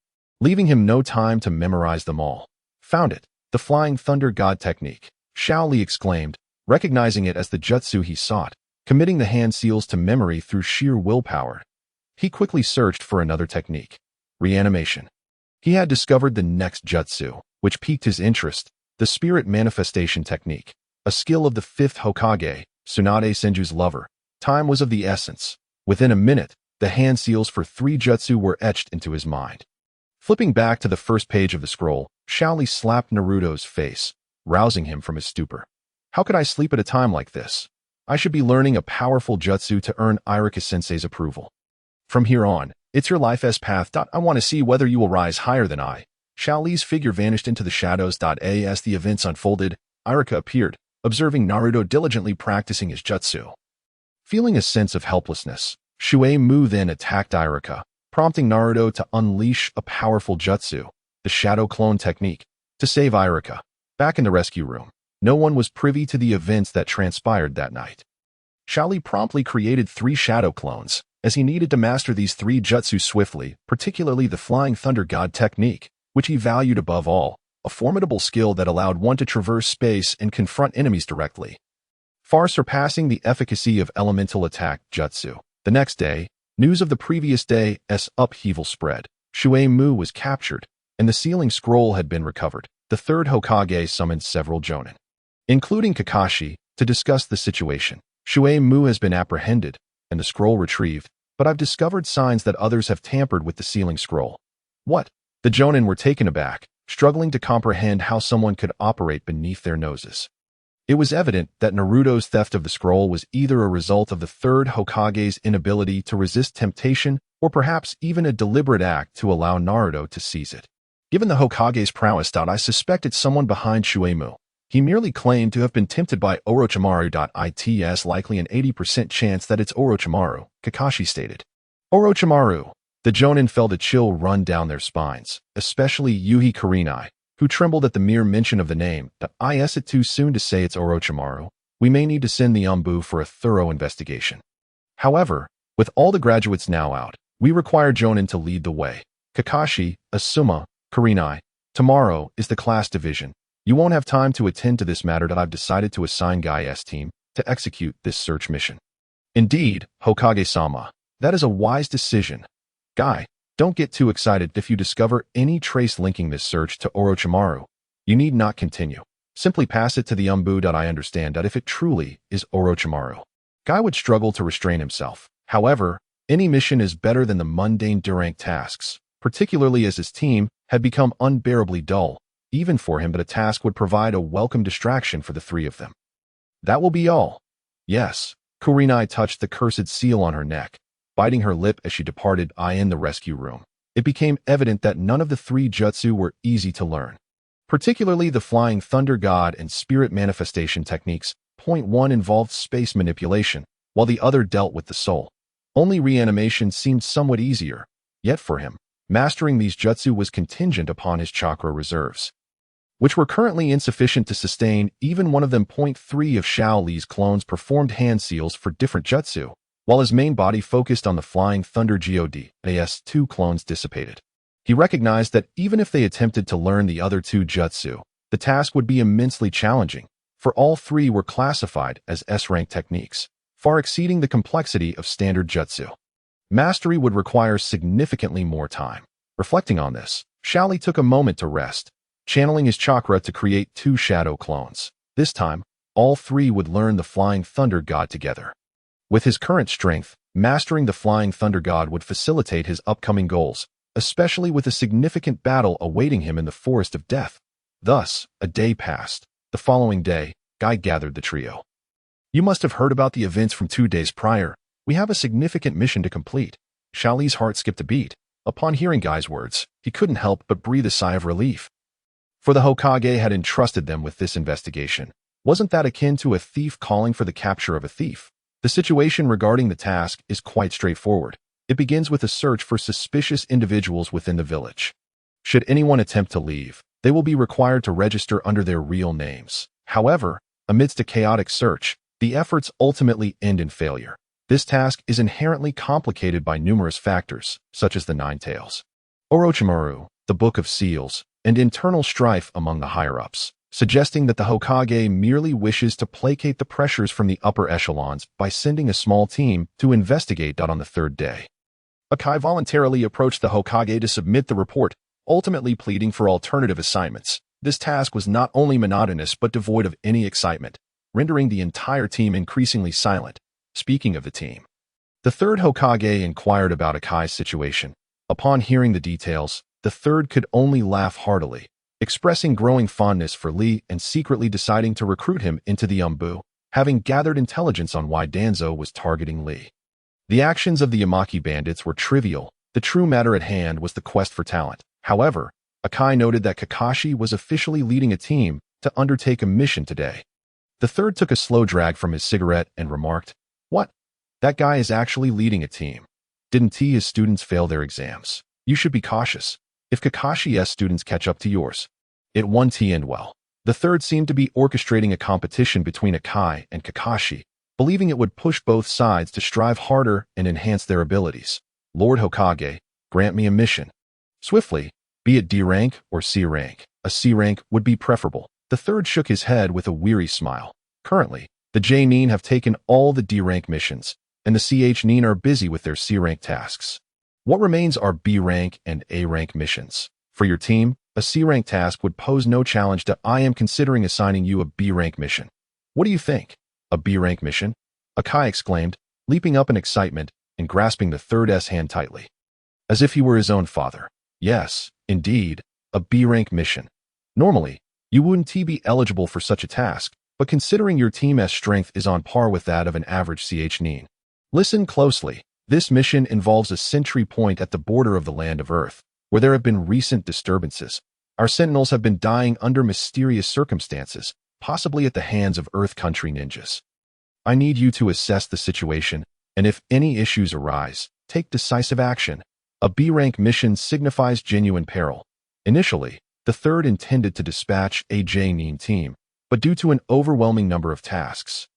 leaving him no time to memorize them all. Found it, the Flying Thunder God technique, Xiao Li exclaimed, recognizing it as the jutsu he sought, committing the hand seals to memory through sheer willpower. He quickly searched for another technique, reanimation. He had discovered the next jutsu, which piqued his interest, the spirit manifestation technique, a skill of the 5th Hokage, Tsunade Senju's lover. Time was of the essence. Within a minute, the hand seals for 3 jutsu were etched into his mind. Flipping back to the first page of the scroll, Xiao Li slapped Naruto's face, rousing him from his stupor. How could I sleep at a time like this? I should be learning a powerful jutsu to earn Irika-sensei's approval. From here on, it's your life's path. I want to see whether you will rise higher than I. Xiao Li's figure vanished into the shadows. As the events unfolded, Irika appeared, observing Naruto diligently practicing his jutsu. Feeling a sense of helplessness, Shui Mu then attacked Irika, prompting Naruto to unleash a powerful jutsu, the shadow clone technique, to save Irika. Back in the rescue room, no one was privy to the events that transpired that night. Xiao Li promptly created 3 shadow clones, as he needed to master these 3 jutsu swiftly, particularly the Flying Thunder God technique, which he valued above all, a formidable skill that allowed one to traverse space and confront enemies directly, far surpassing the efficacy of elemental attack jutsu. The next day, news of the previous day's upheaval spread. Shui Mu was captured, and the sealing scroll had been recovered. The 3rd Hokage summoned several jonin, including Kakashi, to discuss the situation. Shui Mu has been apprehended, and the scroll retrieved, but I've discovered signs that others have tampered with the sealing scroll. What? The jonin were taken aback, struggling to comprehend how someone could operate beneath their noses. It was evident that Naruto's theft of the scroll was either a result of the 3rd Hokage's inability to resist temptation or perhaps even a deliberate act to allow Naruto to seize it. Given the Hokage's prowess, I suspected someone behind Shui Mu. He merely claimed to have been tempted by Orochimaru. It's likely an 80% chance that it's Orochimaru, Kakashi stated. Orochimaru. The jonin felt a chill run down their spines, especially Yuhi Kurenai, who trembled at the mere mention of the name. Is it too soon to say it's Orochimaru? We may need to send the Umbu for a thorough investigation. However, with all the graduates now out, we require jonin to lead the way. Kakashi, Asuma, Kurenai, tomorrow is the class division. You won't have time to attend to this matter. I've decided to assign Gai's team to execute this search mission. Indeed, Hokage-sama, that is a wise decision. Gai, don't get too excited if you discover any trace linking this search to Orochimaru. You need not continue. Simply pass it to the Umbu. I understand that if it truly is Orochimaru, Gai would struggle to restrain himself. However, any mission is better than the mundane Durang tasks, particularly as his team had become unbearably dull, even for him, but a task would provide a welcome distraction for the three of them. That will be all. Yes. Kurenai touched the cursed seal on her neck, biting her lip as she departed in the rescue room. It became evident that none of the three jutsu were easy to learn. Particularly the Flying Thunder God and Spirit Manifestation techniques. Point 1 involved space manipulation, while the other dealt with the soul. Only reanimation seemed somewhat easier, yet for him, mastering these jutsu was contingent upon his chakra reserves, which were currently insufficient to sustain even one of them. Point 3 of Xiao Li's clones performed hand seals for different jutsu, while his main body focused on the Flying Thunder God. As 2 clones dissipated, he recognized that even if they attempted to learn the other 2 jutsu, the task would be immensely challenging, for all 3 were classified as S-rank techniques, far exceeding the complexity of standard jutsu. Mastery would require significantly more time. Reflecting on this, Xiao Li took a moment to rest, channeling his chakra to create 2 shadow clones. This time, all 3 would learn the Flying Thunder God together. With his current strength, mastering the Flying Thunder God would facilitate his upcoming goals, especially with a significant battle awaiting him in the Forest of Death. Thus, a day passed. The following day, Guy gathered the trio. You must have heard about the events from 2 days prior. We have a significant mission to complete. Xiao Li's heart skipped a beat. Upon hearing Guy's words, he couldn't help but breathe a sigh of relief. For the Hokage had entrusted them with this investigation. Wasn't that akin to a thief calling for the capture of a thief? The situation regarding the task is quite straightforward. It begins with a search for suspicious individuals within the village. Should anyone attempt to leave, they will be required to register under their real names. However, amidst a chaotic search, the efforts ultimately end in failure. This task is inherently complicated by numerous factors, such as the Nine Tails, Orochimaru, the Book of Seals, and internal strife among the higher-ups, suggesting that the Hokage merely wishes to placate the pressures from the upper echelons by sending a small team to investigate. On the 3rd day, Akai voluntarily approached the Hokage to submit the report, ultimately pleading for alternative assignments. This task was not only monotonous but devoid of any excitement, rendering the entire team increasingly silent. Speaking of the team, the 3rd Hokage inquired about Akai's situation. Upon hearing the details, the 3rd could only laugh heartily, expressing growing fondness for Li and secretly deciding to recruit him into the Umbu, having gathered intelligence on why Danzo was targeting Li. The actions of the Yamaki bandits were trivial. The true matter at hand was the quest for talent. However, Akai noted that Kakashi was officially leading a team to undertake a mission today. The 3rd took a slow drag from his cigarette and remarked, "What? That guy is actually leading a team. Didn't his students fail their exams? You should be cautious. If Kakashi's students catch up to yours, it won't end well." The 3rd seemed to be orchestrating a competition between Akai and Kakashi, believing it would push both sides to strive harder and enhance their abilities. "Lord Hokage, grant me a mission. Swiftly, be it D rank or C rank. A C rank would be preferable." The 3rd shook his head with a weary smile. Currently, the J Nin have taken all the D rank missions, and the CH Nin are busy with their C rank tasks. What remains are B rank and A rank missions. For your team, a C rank task would pose no challenge. I am considering assigning you a B rank mission. What do you think? A B rank mission? Akai exclaimed, leaping up in excitement and grasping the 3rd's hand tightly, as if he were his own father. Yes, indeed, a B rank mission. Normally, you wouldn't be eligible for such a task, but considering your team's strength is on par with that of an average CH Nin. Listen closely. This mission involves a sentry point at the border of the Land of Earth, where there have been recent disturbances. Our sentinels have been dying under mysterious circumstances, possibly at the hands of Earth Country ninjas. I need you to assess the situation, and if any issues arise, take decisive action. A B-rank mission signifies genuine peril. Initially, the 3rd intended to dispatch a J-Nin team, but due to an overwhelming number of tasks,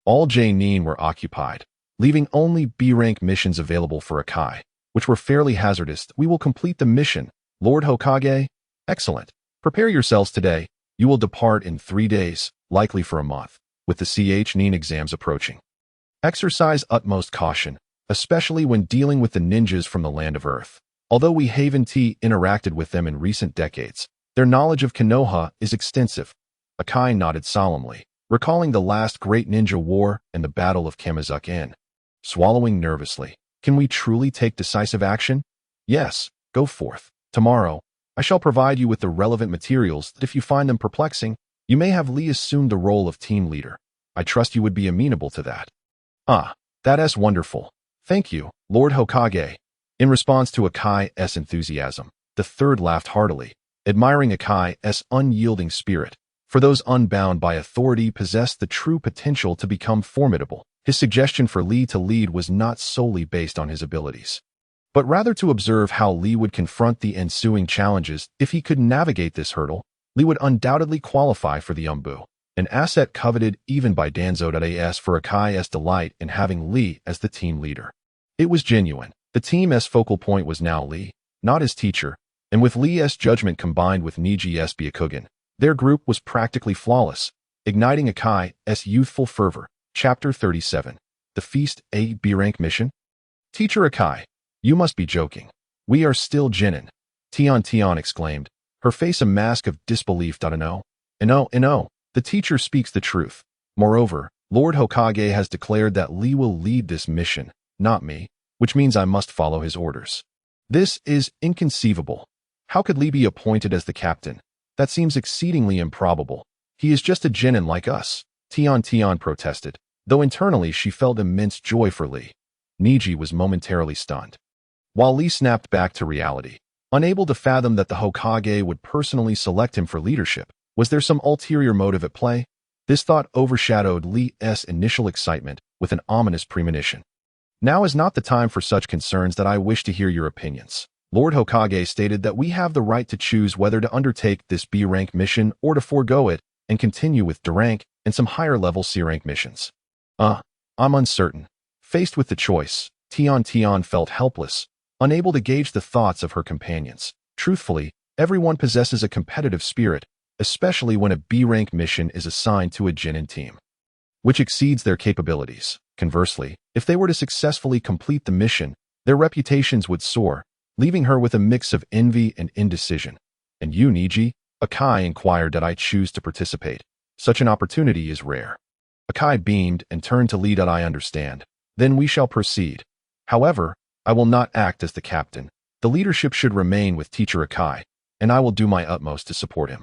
all J-Nin were occupied, leaving only B-rank missions available for Akai, which were fairly hazardous. We will complete the mission, Lord Hokage. Excellent. Prepare yourselves today. You will depart in 3 days, likely for a month, with the CH Nin exams approaching. Exercise utmost caution, especially when dealing with the ninjas from the Land of Earth. Although we haven't interacted with them in recent decades, their knowledge of Konoha is extensive. Akai nodded solemnly, recalling the last great ninja war and the Battle of Kamizuken. Swallowing nervously, can we truly take decisive action? Yes, Go forth. Tomorrow, I shall provide you with the relevant materials that if you find them perplexing, you may have Li assume the role of team leader. I trust you would be amenable to that. Ah, that's wonderful. Thank you, Lord Hokage. In response to Akai's enthusiasm, the third laughed heartily, admiring Akai's unyielding spirit. For those unbound by authority possessed the true potential to become formidable. His suggestion for Li to lead was not solely based on his abilities, but rather to observe how Li would confront the ensuing challenges. If he could navigate this hurdle, Li would undoubtedly qualify for the Umbu, an asset coveted even by Danzo.as for Akai's delight in having Li as the team leader. It was genuine. The team's focal point was now Li, not his teacher, and with Li's judgment combined with Niji's Byakugan, their group was practically flawless, igniting Akai's youthful fervor. Chapter 37. The Feast, a B-rank mission? Teacher Akai, you must be joking. We are still Jinin. Tian exclaimed, her face a mask of disbelief. No, the teacher speaks the truth. Moreover, Lord Hokage has declared that Li will lead this mission, not me, which means I must follow his orders. This is inconceivable. How could Li be appointed as the captain? That seems exceedingly improbable. He is just a Jinin like us. Tian protested, though internally she felt immense joy for Li. Niji was momentarily stunned, while Li snapped back to reality, unable to fathom that the Hokage would personally select him for leadership. Was there some ulterior motive at play? This thought overshadowed Li's initial excitement with an ominous premonition. Now is not the time for such concerns that I wish to hear your opinions. Lord Hokage stated that we have the right to choose whether to undertake this B-rank mission or to forego it and continue with D-rank and some higher-level C-rank missions. I'm uncertain. Faced with the choice, Tian felt helpless, unable to gauge the thoughts of her companions. Truthfully, everyone possesses a competitive spirit, especially when a B-rank mission is assigned to a Jinin team, which exceeds their capabilities. Conversely, if they were to successfully complete the mission, their reputations would soar, leaving her with a mix of envy and indecision. And you, Niji? Akai inquired. Did I choose to participate? Such an opportunity is rare. Akai beamed and turned to Li. I understand. Then we shall proceed. However, I will not act as the captain. The leadership should remain with Teacher Akai, and I will do my utmost to support him.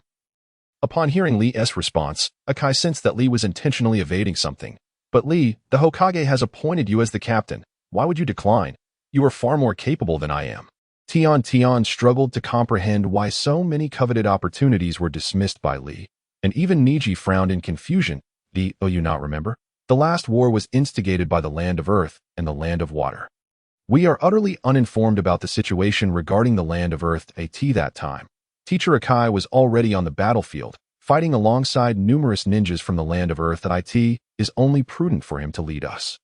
Upon hearing Li's response, Akai sensed that Li was intentionally evading something. But Li, the Hokage has appointed you as the captain. Why would you decline? You are far more capable than I am. Tian struggled to comprehend why so many coveted opportunities were dismissed by Li, and even Niji frowned in confusion. You not remember? The last war was instigated by the land of earth and the land of water. We are utterly uninformed about the situation regarding the land of earth at that time. Teacher Akai was already on the battlefield, fighting alongside numerous ninjas from the land of earth. It is only prudent for him to lead us,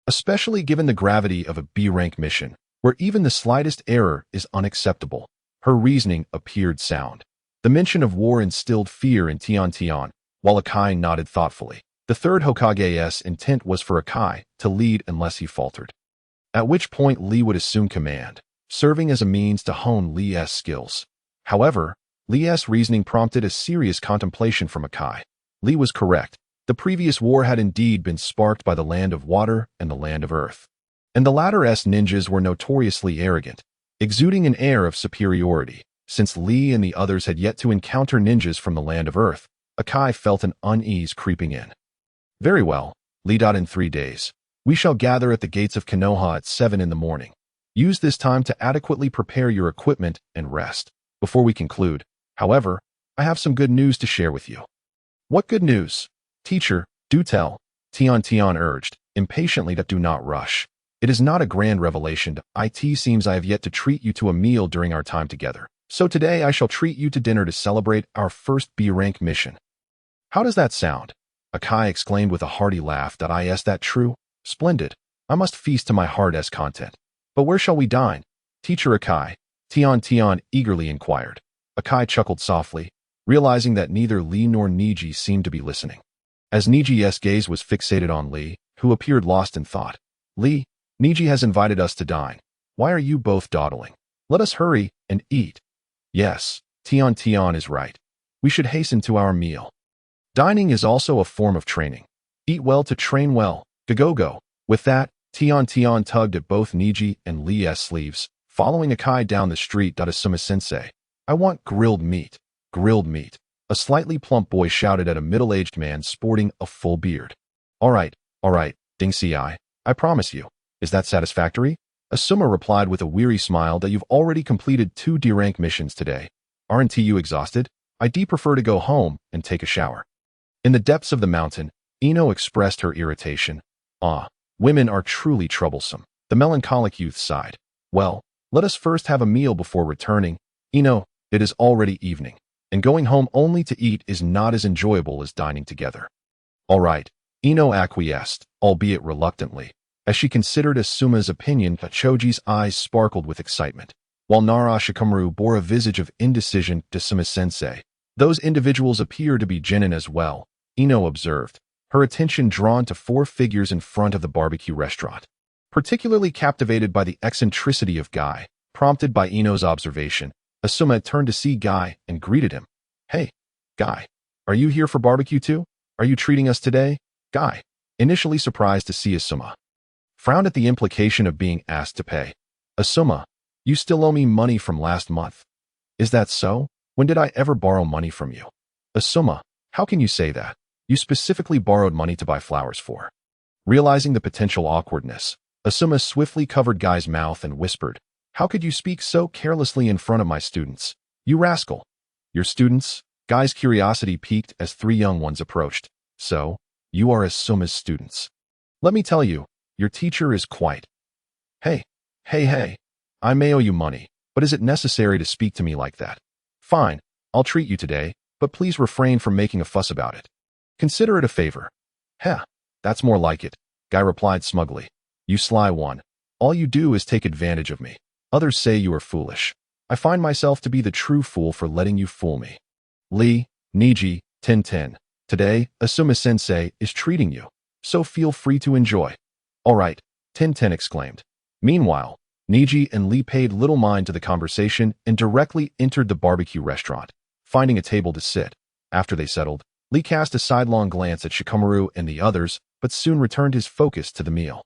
especially given the gravity of a B-rank mission, where even the slightest error is unacceptable. Her reasoning appeared sound. The mention of war instilled fear in Tian, while Akai nodded thoughtfully. The third Hokage's intent was for Akai to lead unless he faltered, at which point Li would assume command, serving as a means to hone Li's skills. However, Li's reasoning prompted a serious contemplation from Akai. Li was correct. The previous war had indeed been sparked by the land of water and the land of earth, and the latter's ninjas were notoriously arrogant, exuding an air of superiority. Since Li and the others had yet to encounter ninjas from the land of earth, Akai felt an unease creeping in. Very well, Li. In 3 days, we shall gather at the gates of Konoha at 7 in the morning. Use this time to adequately prepare your equipment and rest. Before we conclude, however, I have some good news to share with you. What good news? Teacher, do tell, Tian urged, impatiently. Do not rush. It is not a grand revelation. It seems I have yet to treat you to a meal during our time together. So today I shall treat you to dinner to celebrate our first B-rank mission. How does that sound? Akai exclaimed with a hearty laugh. Is that true? Splendid. I must feast to my heart's content. But where shall we dine? Teacher Akai, Tian eagerly inquired. Akai chuckled softly, realizing that neither Li nor Niji seemed to be listening, as Niji's gaze was fixated on Li, who appeared lost in thought. Li, Niji has invited us to dine. Why are you both dawdling? Let us hurry and eat. Yes, Tian is right. We should hasten to our meal. Dining is also a form of training. Eat well to train well. Go. With that, Tian tugged at both Niji and Li's sleeves, Following Akai down the street, Asuma-sensei, I want grilled meat. Grilled meat. A slightly plump boy shouted at a middle-aged man sporting a full beard. All right, Ding Si, I promise you. Is that satisfactory? Asuma replied with a weary smile that you've already completed 2 D-rank missions today. Aren't you exhausted? I'd prefer to go home and take a shower. In the depths of the mountain, Ino expressed her irritation. Ah, women are truly troublesome. The melancholic youth sighed. Well, let us first have a meal before returning. Ino, it is already evening, and going home only to eat is not as enjoyable as dining together. All right, Ino acquiesced, albeit reluctantly, as she considered Asuma's opinion. But Choji's eyes sparkled with excitement, while Nara Shikamaru bore a visage of indecision to Asuma-sensei. Those individuals appear to be genin as well, Ino observed, her attention drawn to 4 figures in front of the barbecue restaurant. Particularly captivated by the eccentricity of Guy, prompted by Ino's observation, Asuma turned to see Guy and greeted him. Hey, Guy, are you here for barbecue too? Are you treating us today? Guy, initially surprised to see Asuma, frowned at the implication of being asked to pay. Asuma, you still owe me money from last month. Is that so? When did I ever borrow money from you? Asuma, how can you say that? You specifically borrowed money to buy flowers for. Realizing the potential awkwardness, Asuma swiftly covered Guy's mouth and whispered, how could you speak so carelessly in front of my students? You rascal. Your students? Guy's curiosity piqued as 3 young ones approached. So, you are Asuma's students. Let me tell you, your teacher is quite. Hey, I may owe you money, but is it necessary to speak to me like that? Fine, I'll treat you today, but please refrain from making a fuss about it. Consider it a favor. Heh, that's more like it, Guy replied smugly. You sly one. All you do is take advantage of me. Others say you are foolish. I find myself to be the true fool for letting you fool me. Lee, Niji, 1010. Today, Asuma-sensei is treating you, so feel free to enjoy. All right, 1010 exclaimed. Meanwhile, Niji and Lee paid little mind to the conversation and directly entered the barbecue restaurant, finding a table to sit. After they settled, Lee cast a sidelong glance at Shikamaru and the others, but soon returned his focus to the meal.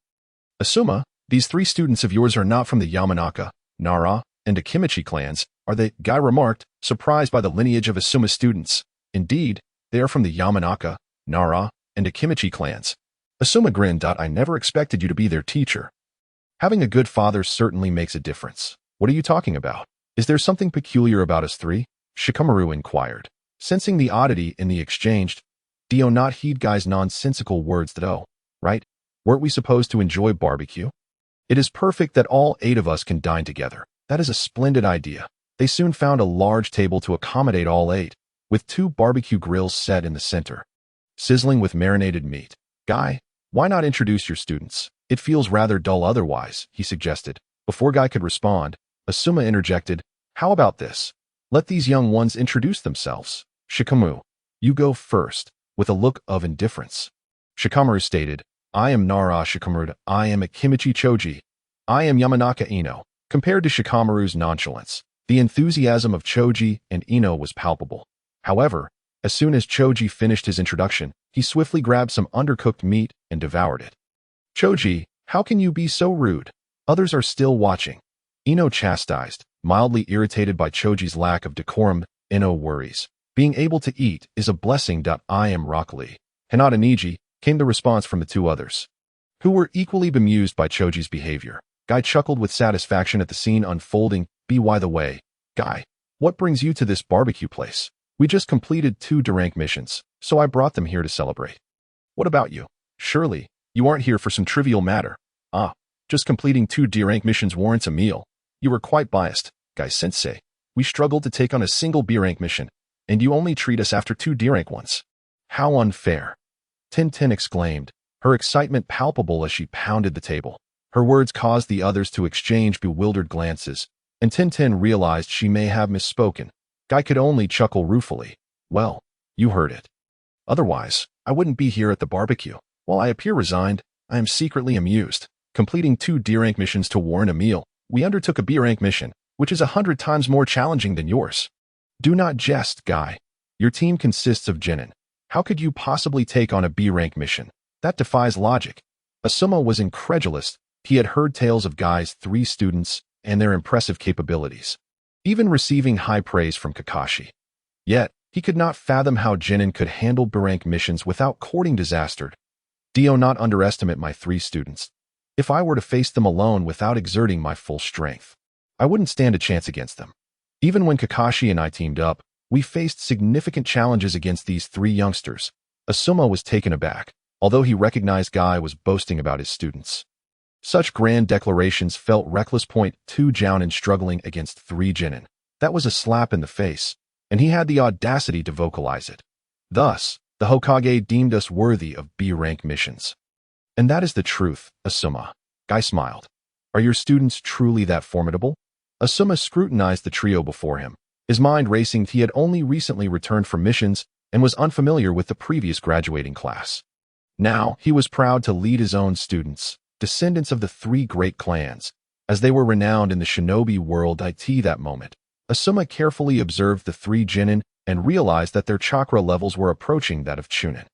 Asuma, these 3 students of yours are not from the Yamanaka, Nara, and Akimichi clans, are they? Guy remarked, surprised by the lineage of Asuma's students. Indeed, they are from the Yamanaka, Nara, and Akimichi clans. Asuma grinned. I never expected you to be their teacher. Having a good father certainly makes a difference. What are you talking about? Is there something peculiar about us 3? Shikamaru inquired, sensing the oddity in the exchange. Dio not heed Guy's nonsensical words that, oh, right? Weren't we supposed to enjoy barbecue? It is perfect that all 8 of us can dine together. That is a splendid idea. They soon found a large table to accommodate all 8, with 2 barbecue grills set in the center, sizzling with marinated meat. Guy, why not introduce your students? It feels rather dull otherwise, he suggested. Before Guy could respond, Asuma interjected, how about this? Let these young ones introduce themselves. Shikamaru, you go first, with a look of indifference. Shikamaru stated, I am Nara Shikamaru. I am Akimichi Choji. I am Yamanaka Ino. Compared to Shikamaru's nonchalance, the enthusiasm of Choji and Ino was palpable. However, as soon as Choji finished his introduction, he swiftly grabbed some undercooked meat and devoured it. Choji, how can you be so rude? Others are still watching. Ino chastised, mildly irritated by Choji's lack of decorum. Ino worries. Being able to eat is a blessing. I am Rock Lee. Hinata Niji, came the response from the 2 others, who were equally bemused by Choji's behavior. Guy chuckled with satisfaction at the scene unfolding. By the way, Guy, what brings you to this barbecue place? We just completed 2 D-rank missions, so I brought them here to celebrate. What about you? Surely, you aren't here for some trivial matter. Ah, just completing 2 D-rank missions warrants a meal. You were quite biased, Guy-sensei. We struggled to take on a single B-rank mission, and you only treat us after 2 D-rank ones. How unfair. Tintin exclaimed, her excitement palpable as she pounded the table. Her words caused the others to exchange bewildered glances, and Tintin realized she may have misspoken. Guy could only chuckle ruefully. Well, you heard it. Otherwise, I wouldn't be here at the barbecue. While I appear resigned, I am secretly amused. Completing 2 D-rank missions to warrant a meal, we undertook a B-rank mission, which is 100 times more challenging than yours. Do not jest, Guy. Your team consists of genin. How could you possibly take on a B-rank mission? That defies logic. Asuma was incredulous. He had heard tales of Guy's 3 students, and their impressive capabilities, even receiving high praise from Kakashi. Yet, he could not fathom how Genin could handle B-rank missions without courting disaster. Do not underestimate my 3 students. If I were to face them alone without exerting my full strength, I wouldn't stand a chance against them. Even when Kakashi and I teamed up, we faced significant challenges against these 3 youngsters. Asuma was taken aback, although he recognized Guy was boasting about his students. Such grand declarations felt reckless. 2 Jounin struggling against 3 Genin. That was a slap in the face, and he had the audacity to vocalize it. Thus, the Hokage deemed us worthy of B-rank missions. And that is the truth, Asuma. Guy smiled. Are your students truly that formidable? Asuma scrutinized the trio before him, his mind racing. He had only recently returned from missions and was unfamiliar with the previous graduating class. Now, he was proud to lead his own students, descendants of the 3 great clans, as they were renowned in the shinobi world. That moment, Asuma carefully observed the 3 Genin and realized that their chakra levels were approaching that of Chunin.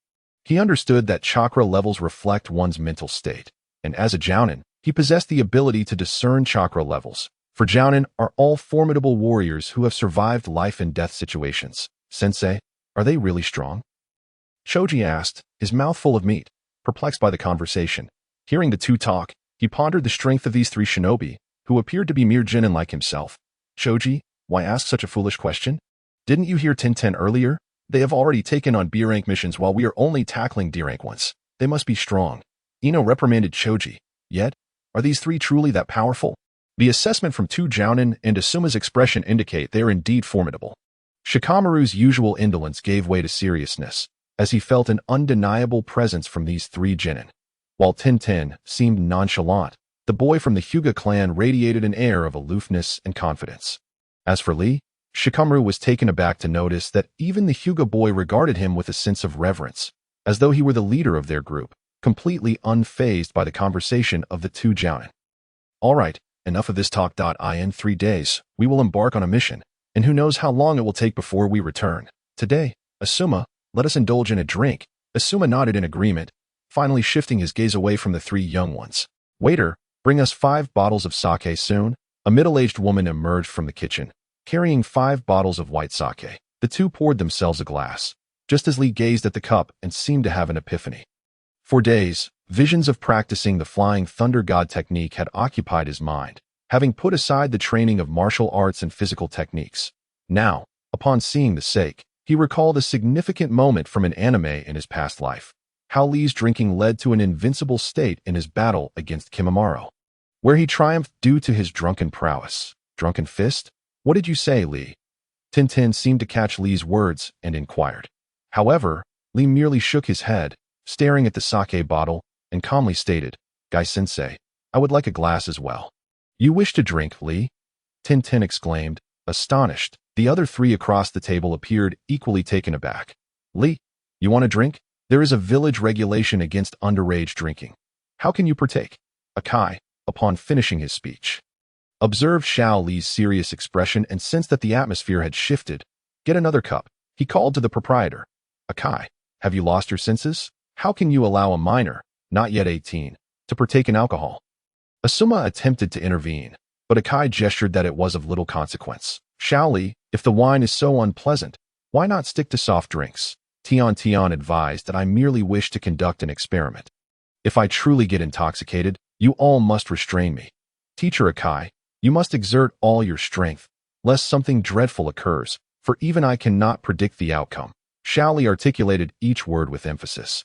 He understood that chakra levels reflect one's mental state, and as a Jounin, he possessed the ability to discern chakra levels. For Jounin are all formidable warriors who have survived life and death situations. Sensei, are they really strong? Choji asked, his mouth full of meat, perplexed by the conversation. Hearing the 2 talk, he pondered the strength of these 3 shinobi, who appeared to be mere Genin like himself. Choji, why ask such a foolish question? Didn't you hear Tenten earlier? They have already taken on B-rank missions while we are only tackling D-rank ones. They must be strong. Ino reprimanded Choji. Yet, are these 3 truly that powerful? The assessment from 2 Jounin and Asuma's expression indicate they are indeed formidable. Shikamaru's usual indolence gave way to seriousness, as he felt an undeniable presence from these 3 Genin. While Tenten seemed nonchalant, the boy from the Hyuga clan radiated an air of aloofness and confidence. As for Lee, Shikamaru was taken aback to notice that even the Hyuga boy regarded him with a sense of reverence, as though he were the leader of their group, completely unfazed by the conversation of the 2 Jounin. All right, enough of this talk. In 3 days, we will embark on a mission, and who knows how long it will take before we return. Today, Asuma, let us indulge in a drink. Asuma nodded in agreement, finally shifting his gaze away from the 3 young ones. Waiter, bring us 5 bottles of sake soon. A middle-aged woman emerged from the kitchen, carrying 5 bottles of white sake. The 2 poured themselves a glass, just as Lee gazed at the cup and seemed to have an epiphany. For days, visions of practicing the Flying Thunder God technique had occupied his mind, having put aside the training of martial arts and physical techniques. Now, upon seeing the sake, he recalled a significant moment from an anime in his past life, how Lee's drinking led to an invincible state in his battle against Kimimaro, where he triumphed due to his drunken prowess. Drunken fist? What did you say, Lee? Tintin seemed to catch Lee's words and inquired. However, Lee merely shook his head, staring at the sake bottle, and calmly stated, Gai-sensei, I would like a glass as well. You wish to drink, Lee? Tintin exclaimed, astonished. The other 3 across the table appeared equally taken aback. Lee, you want a drink? There is a village regulation against underage drinking. How can you partake? Akai, upon finishing his speech, observed Xiao Li's serious expression and sensed that the atmosphere had shifted. Get another cup, he called to the proprietor. Akai, have you lost your senses? How can you allow a minor, not yet 18, to partake in alcohol? Asuma attempted to intervene, but Akai gestured that it was of little consequence. Xiao Li, if the wine is so unpleasant, why not stick to soft drinks? Tian advised that I merely wish to conduct an experiment. If I truly get intoxicated, you all must restrain me. Teacher Akai, you must exert all your strength, lest something dreadful occurs, for even I cannot predict the outcome. Xiao Li articulated each word with emphasis,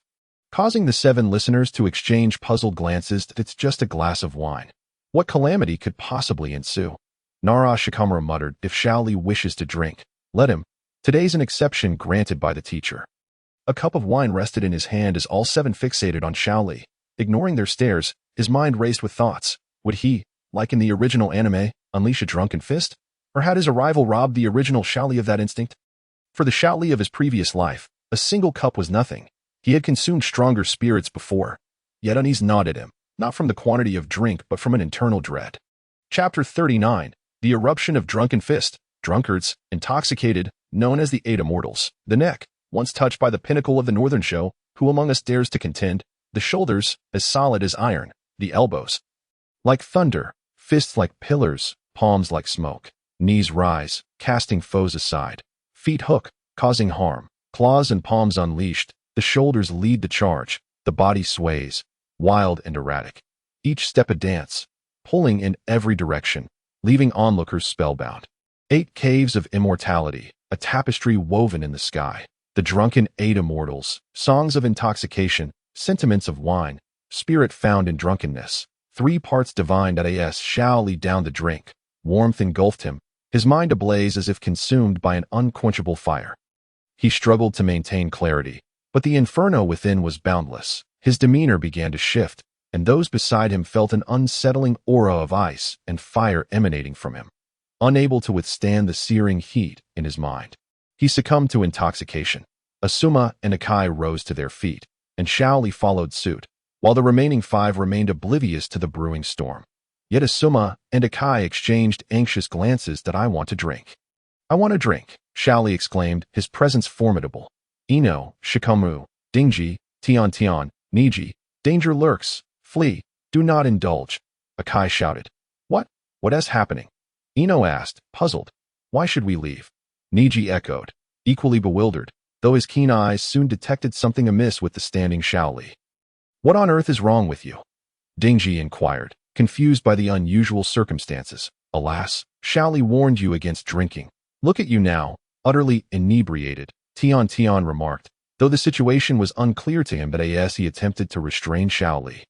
causing the 7 listeners to exchange puzzled glances. It's just a glass of wine. What calamity could possibly ensue? Nara Shikamaru muttered, if Xiao Li wishes to drink, let him. Today's an exception granted by the teacher. A cup of wine rested in his hand as all 7 fixated on Xiao Li. Ignoring their stares, his mind raced with thoughts. Would he, like in the original anime, unleash a drunken fist? Or had his arrival robbed the original Xiao Li of that instinct? For the Xiao Li of his previous life, a single cup was nothing. He had consumed stronger spirits before. Yet unease gnawed at him, not from the quantity of drink but from an internal dread. Chapter 39, The Eruption of Drunken Fist. Drunkards, intoxicated, known as the 8 immortals. The neck, once touched by the pinnacle of the northern show, who among us dares to contend? The shoulders, as solid as iron. The elbows, like thunder, Fists like pillars, palms like smoke. Knees rise, casting foes aside. Feet hook, causing harm. Claws and palms unleashed, the shoulders lead the charge. The body sways, wild and erratic. Each step a dance, pulling in every direction, leaving onlookers spellbound. 8 caves of immortality, a tapestry woven in the sky. The drunken 8 immortals, songs of intoxication, sentiments of wine, spirit found in drunkenness. 3 parts divine. As Xiao Li downed the drink, warmth engulfed him, his mind ablaze as if consumed by an unquenchable fire. He struggled to maintain clarity, but the inferno within was boundless. His demeanor began to shift, and those beside him felt an unsettling aura of ice and fire emanating from him. Unable to withstand the searing heat in his mind, he succumbed to intoxication. Asuma and Akai rose to their feet, and Xiao Li followed suit, while the remaining 5 remained oblivious to the brewing storm. Yet Asuma and Akai exchanged anxious glances. "I want to drink. I want to drink," Xiao Li exclaimed, his presence formidable. "Ino, Shikamu, Dingji, Tian, Niji, danger lurks. Flee, do not indulge," Akai shouted. What is happening?" Ino asked, puzzled. "Why should we leave?" Niji echoed, equally bewildered, though his keen eyes soon detected something amiss with the standing Xiao Li. "What on earth is wrong with you?" Dingji inquired, confused by the unusual circumstances. "Alas, Xiao Li warned you against drinking. Look at you now, utterly inebriated," Tian remarked, though the situation was unclear to him. But as he attempted to restrain Xiao Li,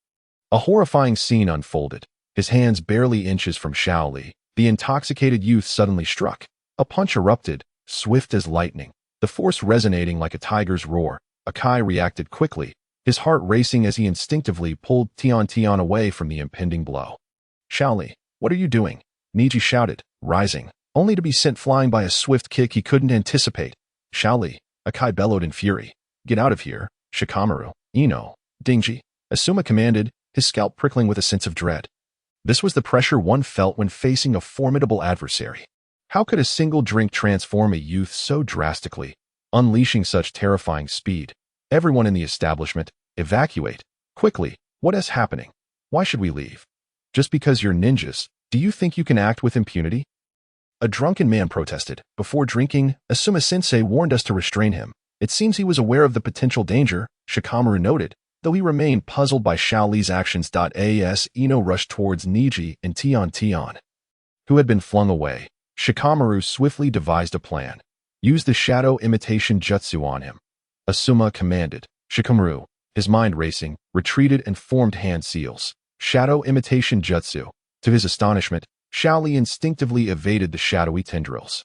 a horrifying scene unfolded. His hands barely inches from Xiao Li, the intoxicated youth suddenly struck. A punch erupted, swift as lightning, the force resonating like a tiger's roar. Akai reacted quickly, his heart racing as he instinctively pulled Tian away from the impending blow. "Xiao Li, what are you doing?" Niji shouted, rising, only to be sent flying by a swift kick he couldn't anticipate. "Xiao Li," Akai bellowed in fury. "Get out of here, Shikamaru, Ino, Dingji," Asuma commanded, his scalp prickling with a sense of dread. This was the pressure one felt when facing a formidable adversary. How could a single drink transform a youth so drastically, unleashing such terrifying speed? "Everyone in the establishment, evacuate, quickly. What is happening? Why should we leave? Just because you're ninjas, do you think you can act with impunity?" A drunken man protested. "Before drinking, Asuma-sensei warned us to restrain him. It seems he was aware of the potential danger," Shikamaru noted, though he remained puzzled by Xiao Li's actions. As Ino rushed towards Niji and Tian, who had been flung away, Shikamaru swiftly devised a plan. "Use the shadow imitation jutsu on him," Asuma commanded. Shikamaru, his mind racing, retreated and formed hand seals. Shadow imitation jutsu. To his astonishment, Xiao Li instinctively evaded the shadowy tendrils.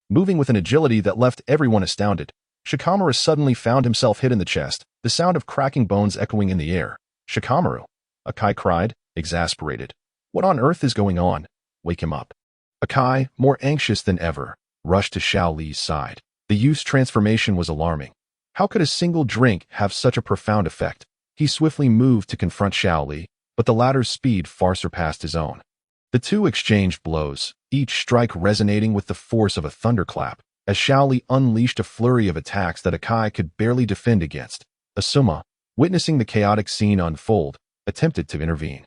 Moving with an agility that left everyone astounded, Shikamaru suddenly found himself hit in the chest, the sound of cracking bones echoing in the air. "Shikamaru!" Akai cried, exasperated. "What on earth is going on? Wake him up." Akai, more anxious than ever, rushed to Xiao Li's side. The youth's transformation was alarming. How could a single drink have such a profound effect? He swiftly moved to confront Xiao Li, but the latter's speed far surpassed his own. The two exchanged blows, each strike resonating with the force of a thunderclap, as Xiao Li unleashed a flurry of attacks that Akai could barely defend against. Asuma, witnessing the chaotic scene unfold, attempted to intervene,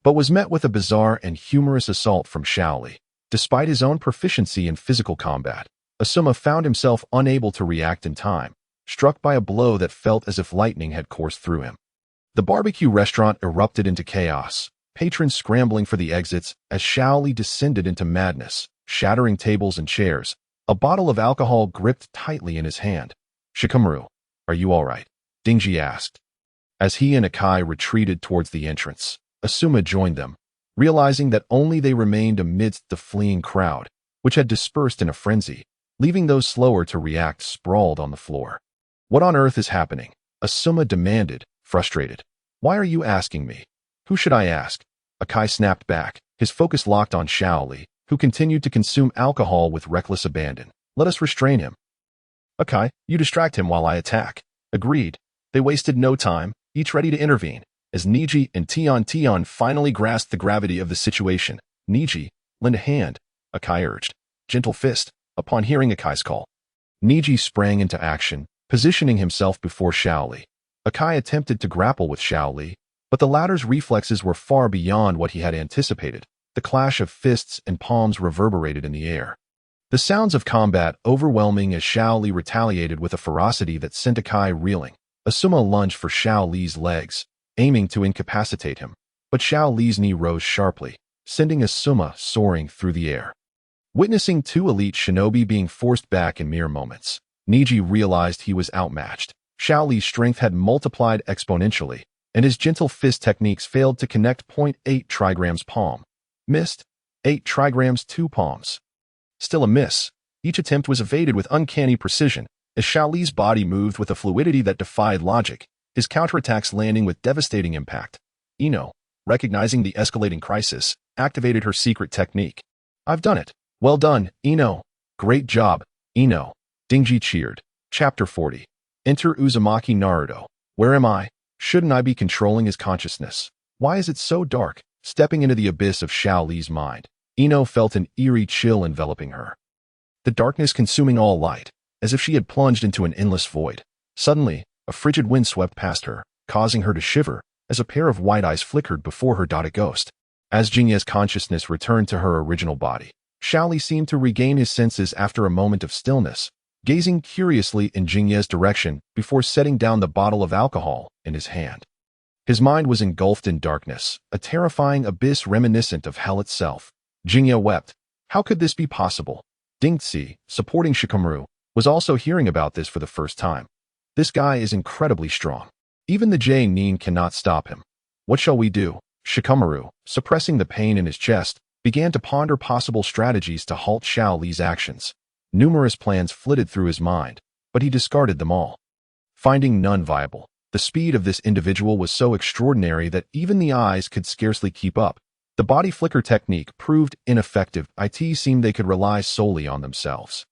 but was met with a bizarre and humorous assault from Xiao Li. Despite his own proficiency in physical combat, Asuma found himself unable to react in time, struck by a blow that felt as if lightning had coursed through him. The barbecue restaurant erupted into chaos, patrons scrambling for the exits as Xiao Li descended into madness, shattering tables and chairs, a bottle of alcohol gripped tightly in his hand. "Shikamaru, are you all right?" Dingji asked. As he and Akai retreated towards the entrance, Asuma joined them, realizing that only they remained amidst the fleeing crowd, which had dispersed in a frenzy, leaving those slower to react sprawled on the floor. "What on earth is happening?" Asuma demanded, frustrated. "Why are you asking me? Who should I ask?" Akai snapped back, his focus locked on Xiao Li, who continued to consume alcohol with reckless abandon. "Let us restrain him." "Akai, you distract him while I attack." Agreed. They wasted no time, each ready to intervene. As Niji and Tian finally grasped the gravity of the situation, "Niji, lend a hand," Akai urged. "Gentle fist," upon hearing Akai's call. Niji sprang into action, positioning himself before Xiao Li. Akai attempted to grapple with Xiao Li, but the latter's reflexes were far beyond what he had anticipated. The clash of fists and palms reverberated in the air. The sounds of combat overwhelming as Xiao Li retaliated with a ferocity that sent Akai reeling. Asuma lunged for Xiao Li's legs, aiming to incapacitate him, but Xiao Li's knee rose sharply, sending Asuma soaring through the air. Witnessing two elite shinobi being forced back in mere moments, Niji realized he was outmatched. Xiao Li's strength had multiplied exponentially, and his gentle fist techniques failed to connect 0.8 trigrams palm. Missed. 8 trigrams 2 palms. Still a miss. Each attempt was evaded with uncanny precision, as Xiao Li's body moved with a fluidity that defied logic, his counterattacks landing with devastating impact. Ino, recognizing the escalating crisis, activated her secret technique. "I've done it. Well done, Ino. Great job, Ino." Niji cheered. Chapter 40. Enter Uzumaki Naruto. Where am I? Shouldn't I be controlling his consciousness? Why is it so dark? Stepping into the abyss of Xiao Li's mind, Ino felt an eerie chill enveloping her. The darkness consuming all light, as if she had plunged into an endless void. Suddenly, a frigid wind swept past her, causing her to shiver, as a pair of white eyes flickered before her dotted ghost. As Jingya's consciousness returned to her original body, Xiao Li seemed to regain his senses after a moment of stillness, gazing curiously in Jingya's direction before setting down the bottle of alcohol in his hand. His mind was engulfed in darkness, a terrifying abyss reminiscent of hell itself. Jingya wept. How could this be possible? Dingxi, supporting Shikamaru, was also hearing about this for the first time. This guy is incredibly strong. Even the J-Nin cannot stop him. What shall we do? Shikamaru, suppressing the pain in his chest, began to ponder possible strategies to halt Xiao Li's actions. Numerous plans flitted through his mind, but he discarded them all. Finding none viable, the speed of this individual was so extraordinary that even the eyes could scarcely keep up. The body flicker technique proved ineffective. It seemed they could rely solely on themselves.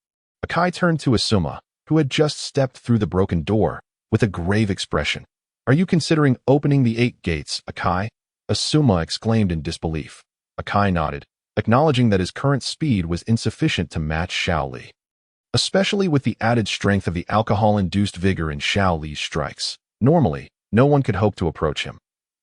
Akai turned to Asuma, who had just stepped through the broken door, with a grave expression. "Are you considering opening the 8 gates, Akai?" Asuma exclaimed in disbelief. Akai nodded, acknowledging that his current speed was insufficient to match Xiao Li, especially with the added strength of the alcohol-induced vigor in Xiao Li's strikes. Normally, no one could hope to approach him.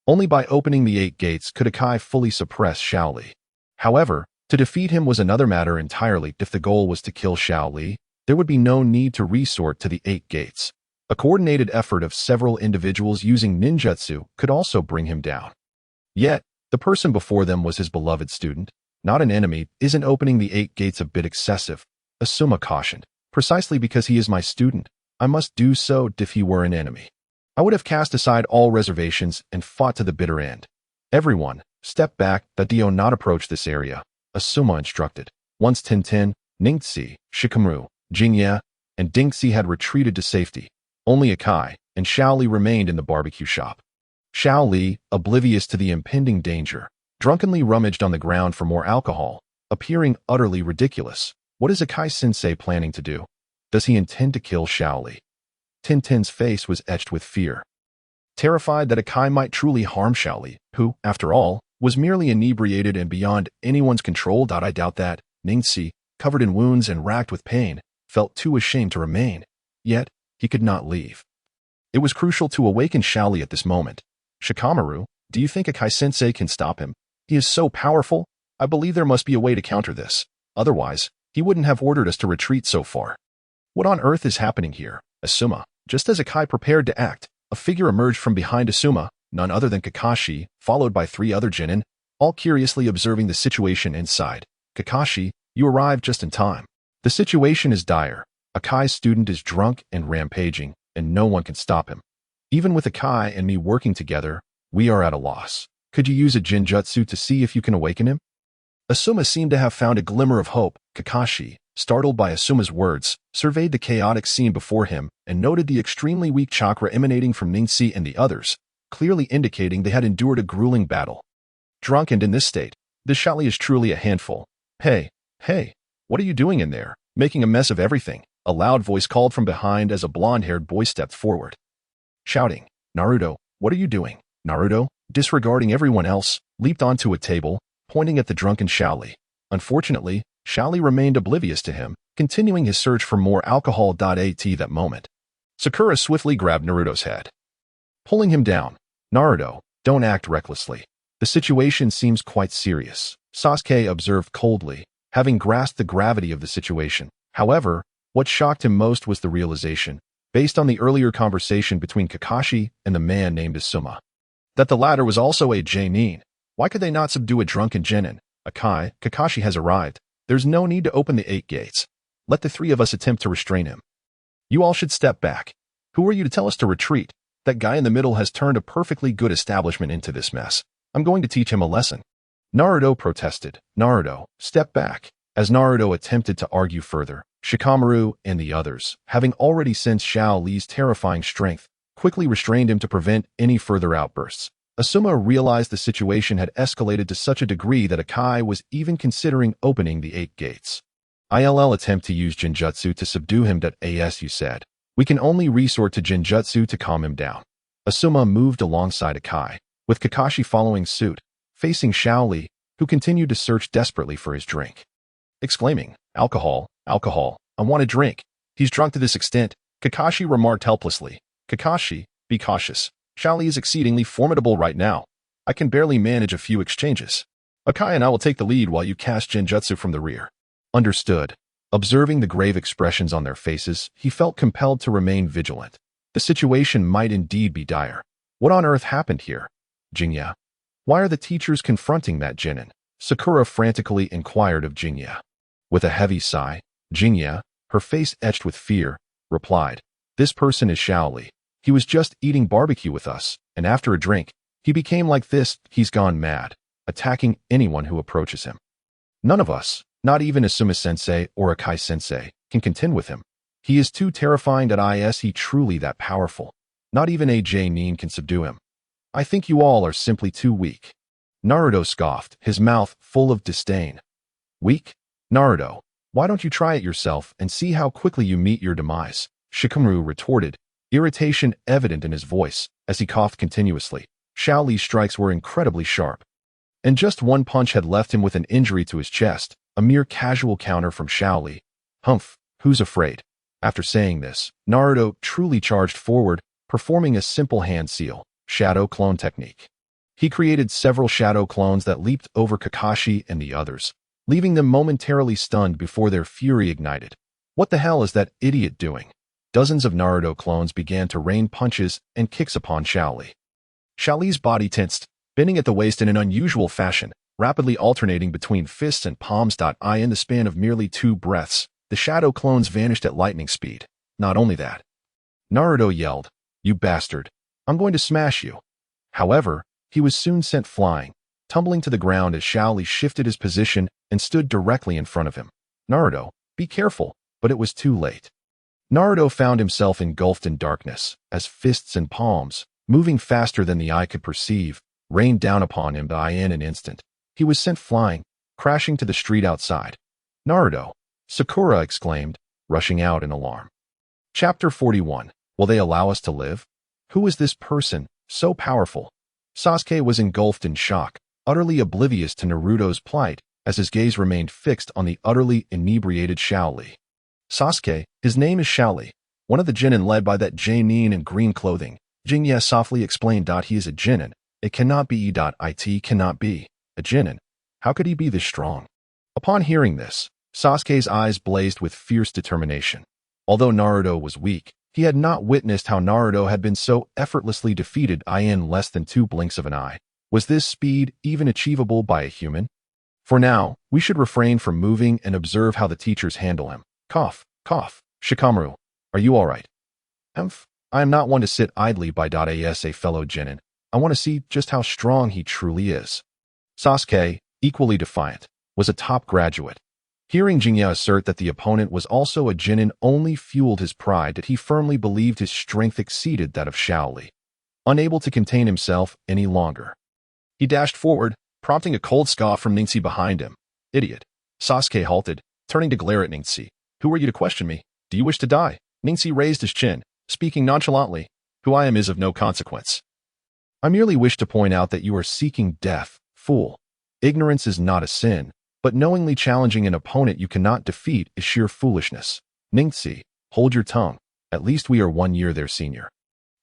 Only by opening the 8 gates could Akai fully suppress Xiao Li. However, to defeat him was another matter entirely. If the goal was to kill Xiao Li, there would be no need to resort to the 8 gates. A coordinated effort of several individuals using ninjutsu could also bring him down. Yet, the person before them was his beloved student, not an enemy. "Isn't opening the 8 gates a bit excessive?" Asuma cautioned. "Precisely because he is my student, I must do so. If he were an enemy, I would have cast aside all reservations and fought to the bitter end." "Everyone, step back. That do not approach this area," Asuma instructed. Once Tintin, Ningxi, Shikamaru, Jingya, and Dingxi had retreated to safety, only Akai and Xiao Li remained in the barbecue shop. Xiao Li, oblivious to the impending danger, drunkenly rummaged on the ground for more alcohol, appearing utterly ridiculous. What is Akai-sensei planning to do? Does he intend to kill Xiao Li? Tintin's face was etched with fear. Terrified that Akai might truly harm Xiao Li, who, after all, was merely inebriated and beyond anyone's control. "I doubt that." Ningxi, covered in wounds and racked with pain, felt too ashamed to remain. Yet, he could not leave. It was crucial to awaken Xiao Li at this moment. "Shikamaru, do you think Akai-sensei can stop him? He is so powerful. I believe there must be a way to counter this. Otherwise, he wouldn't have ordered us to retreat so far." "What on earth is happening here?" Asuma. Just as Akai prepared to act, a figure emerged from behind Asuma, none other than Kakashi, followed by 3 other genin, all curiously observing the situation inside. "Kakashi, you arrived just in time. The situation is dire. Akai's student is drunk and rampaging, and no one can stop him. Even with Akai and me working together, we are at a loss. Could you use a jinjutsu to see if you can awaken him?" Asuma seemed to have found a glimmer of hope. Kakashi, startled by Asuma's words, surveyed the chaotic scene before him and noted the extremely weak chakra emanating from Ningxi and the others, clearly indicating they had endured a grueling battle. Drunk and in this state, this Xiao Li is truly a handful. Hey, what are you doing in there? Making a mess of everything," a loud voice called from behind as a blonde-haired boy stepped forward. Shouting, "Naruto, what are you doing?" Naruto, disregarding everyone else, leaped onto a table, pointing at the drunken Xiao Li. Unfortunately, Xiao Li remained oblivious to him, continuing his search for more alcohol. That moment, Sakura swiftly grabbed Naruto's head, pulling him down. "Naruto, don't act recklessly. The situation seems quite serious, Sasuke observed coldly, having grasped the gravity of the situation. However, what shocked him most was the realization, based on the earlier conversation between Kakashi and the man named Asuma, that the latter was also a Jonin. Why could they not subdue a drunken genin? Kakashi has arrived. There's no need to open the 8 gates. Let the 3 of us attempt to restrain him. You all should step back. Who are you to tell us to retreat? That guy in the middle has turned a perfectly good establishment into this mess. I'm going to teach him a lesson. Naruto protested. Naruto, step back. As Naruto attempted to argue further, Shikamaru and the others, having already sensed Xiao Li's terrifying strength, quickly restrained him to prevent any further outbursts. Asuma realized the situation had escalated to such a degree that Akai was even considering opening the 8 gates. I'll attempt to use Jinjutsu to subdue him. As you said, we can only resort to Jinjutsu to calm him down. Asuma moved alongside Akai, with Kakashi following suit, facing Xiao Li, who continued to search desperately for his drink, exclaiming, Alcohol, alcohol, I want a drink. He's drunk to this extent, Kakashi remarked helplessly. Kakashi, be cautious. Xiao Li is exceedingly formidable right now. I can barely manage a few exchanges. Akai and I will take the lead while you cast Jinjutsu from the rear. Understood. Observing the grave expressions on their faces, he felt compelled to remain vigilant. The situation might indeed be dire. What on earth happened here? Jinya. Why are the teachers confronting that genin? Sakura frantically inquired of Jinya. With a heavy sigh, Jinya, her face etched with fear, replied, This person is Xiao Li. He was just eating barbecue with us, and after a drink, he became like this. He's gone mad, attacking anyone who approaches him. None of us, not even Asuma-sensei or Akai-sensei, can contend with him. He is too terrifying. Is he truly that powerful? Not even a Jonin can subdue him. I think you all are simply too weak. Naruto scoffed, his mouth full of disdain. Weak? Naruto, why don't you try it yourself and see how quickly you meet your demise? Shikamaru retorted, irritation evident in his voice, as he coughed continuously. Xiao Li's strikes were incredibly sharp, and just one punch had left him with an injury to his chest, a mere casual counter from Xiao Li. Humph, who's afraid? After saying this, Naruto truly charged forward, performing a simple hand seal, shadow clone technique. He created several shadow clones that leaped over Kakashi and the others, leaving them momentarily stunned before their fury ignited. What the hell is that idiot doing? Dozens of Naruto clones began to rain punches and kicks upon Xiao Li. Xiao Li's body tensed, bending at the waist in an unusual fashion, rapidly alternating between fists and palms. In the span of merely 2 breaths, the shadow clones vanished at lightning speed. Not only that, Naruto yelled, You bastard! I'm going to smash you. However, he was soon sent flying, tumbling to the ground as Xiao Li shifted his position and stood directly in front of him. Naruto, be careful, but it was too late. Naruto found himself engulfed in darkness, as fists and palms, moving faster than the eye could perceive, rained down upon him. In an instant, he was sent flying, crashing to the street outside. Naruto, Sakura exclaimed, rushing out in alarm. Chapter 41. Will they allow us to live? Who is this person, so powerful? Sasuke was engulfed in shock, utterly oblivious to Naruto's plight, as his gaze remained fixed on the utterly inebriated Xiao Li. Sasuke, his name is Xiao Li, one of the genin led by that Jonin in green clothing. Jinya softly explained. He is a genin. It cannot be. It cannot be. A genin. How could he be this strong? Upon hearing this, Sasuke's eyes blazed with fierce determination. Although Naruto was weak, he had not witnessed how Naruto had been so effortlessly defeated in less than 2 blinks of an eye. Was this speed even achievable by a human? For now, we should refrain from moving and observe how the teachers handle him. Cough, cough. Shikamaru, are you all right? I am not one to sit idly by. As a fellow genin, I want to see just how strong he truly is. Sasuke, equally defiant, was a top graduate. Hearing Jinya assert that the opponent was also a genin only fueled his pride that he firmly believed his strength exceeded that of Xiao Li. Unable to contain himself any longer, he dashed forward, prompting a cold scoff from Ningxi behind him. Idiot. Sasuke halted, turning to glare at Ningxi. Who are you to question me? Do you wish to die? Ningxi raised his chin, speaking nonchalantly. Who I am is of no consequence. I merely wish to point out that you are seeking death, fool. Ignorance is not a sin, but knowingly challenging an opponent you cannot defeat is sheer foolishness. Ningxi, hold your tongue. At least we are 1 year their senior.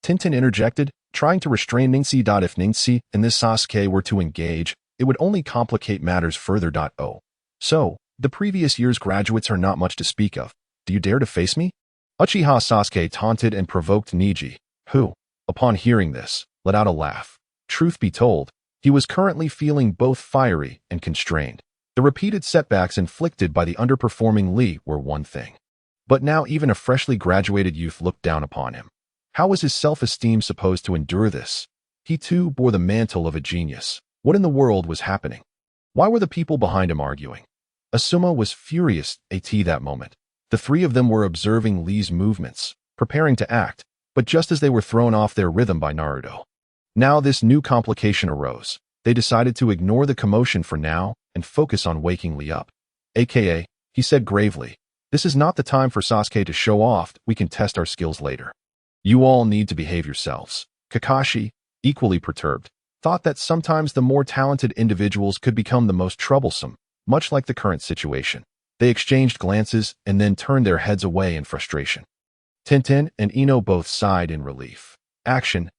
Tintin interjected, trying to restrain Ningxi. If Ningxi and this Sasuke were to engage, it would only complicate matters further. So, the previous year's graduates are not much to speak of. Do you dare to face me? Uchiha Sasuke taunted and provoked Niji, who, upon hearing this, let out a laugh. Truth be told, he was currently feeling both fiery and constrained. The repeated setbacks inflicted by the underperforming Li were one thing. But now even a freshly graduated youth looked down upon him. How was his self-esteem supposed to endure this? He too bore the mantle of a genius. What in the world was happening? Why were the people behind him arguing? Asuma was furious at that moment. The three of them were observing Li's movements, preparing to act, but just as they were thrown off their rhythm by Naruto. Now this new complication arose. They decided to ignore the commotion for now and focus on waking Li up. AKA, he said gravely, this is not the time for Sasuke to show off. We can test our skills later. You all need to behave yourselves. Kakashi, equally perturbed, thought that sometimes the more talented individuals could become the most troublesome, much like the current situation. They exchanged glances and then turned their heads away in frustration. Tintin and Ino both sighed in relief. Action.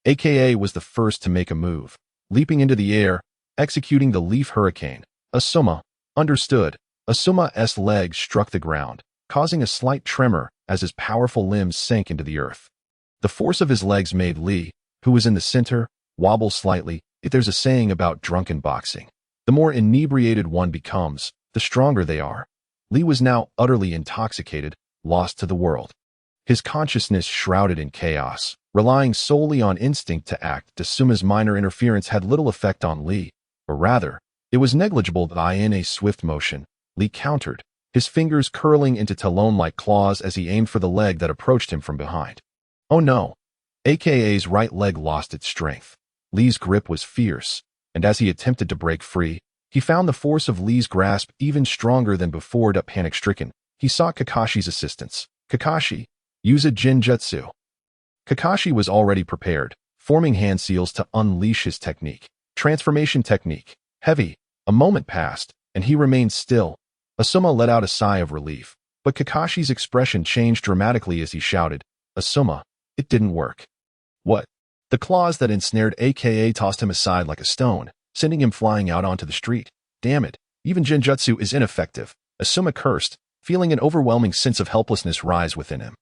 AKA was the first to make a move, leaping into the air, executing the leaf hurricane. Asuma understood. Asuma's legs struck the ground, causing a slight tremor as his powerful limbs sank into the earth. The force of his legs made Li, who was in the center, wobble slightly. If there's a saying about drunken boxing, the more inebriated one becomes, the stronger they are. Li was now utterly intoxicated, lost to the world. His consciousness shrouded in chaos, relying solely on instinct to act. Asuma's minor interference had little effect on Li, or rather, it was negligible. In a swift motion, Li countered, his fingers curling into talon-like claws as he aimed for the leg that approached him from behind. Oh no! AKA's right leg lost its strength. Li's grip was fierce, and as he attempted to break free, he found the force of Li's grasp even stronger than before. Panic-stricken, he sought Kakashi's assistance. Kakashi, use a Jinjutsu. Kakashi was already prepared, forming hand seals to unleash his technique. Transformation technique. Heavy. A moment passed, and he remained still. Asuma let out a sigh of relief, but Kakashi's expression changed dramatically as he shouted, Asuma, it didn't work. What? The claws that ensnared AKA tossed him aside like a stone, sending him flying out onto the street. Damn it, even Jinjutsu is ineffective. Asuma cursed, feeling an overwhelming sense of helplessness rise within him.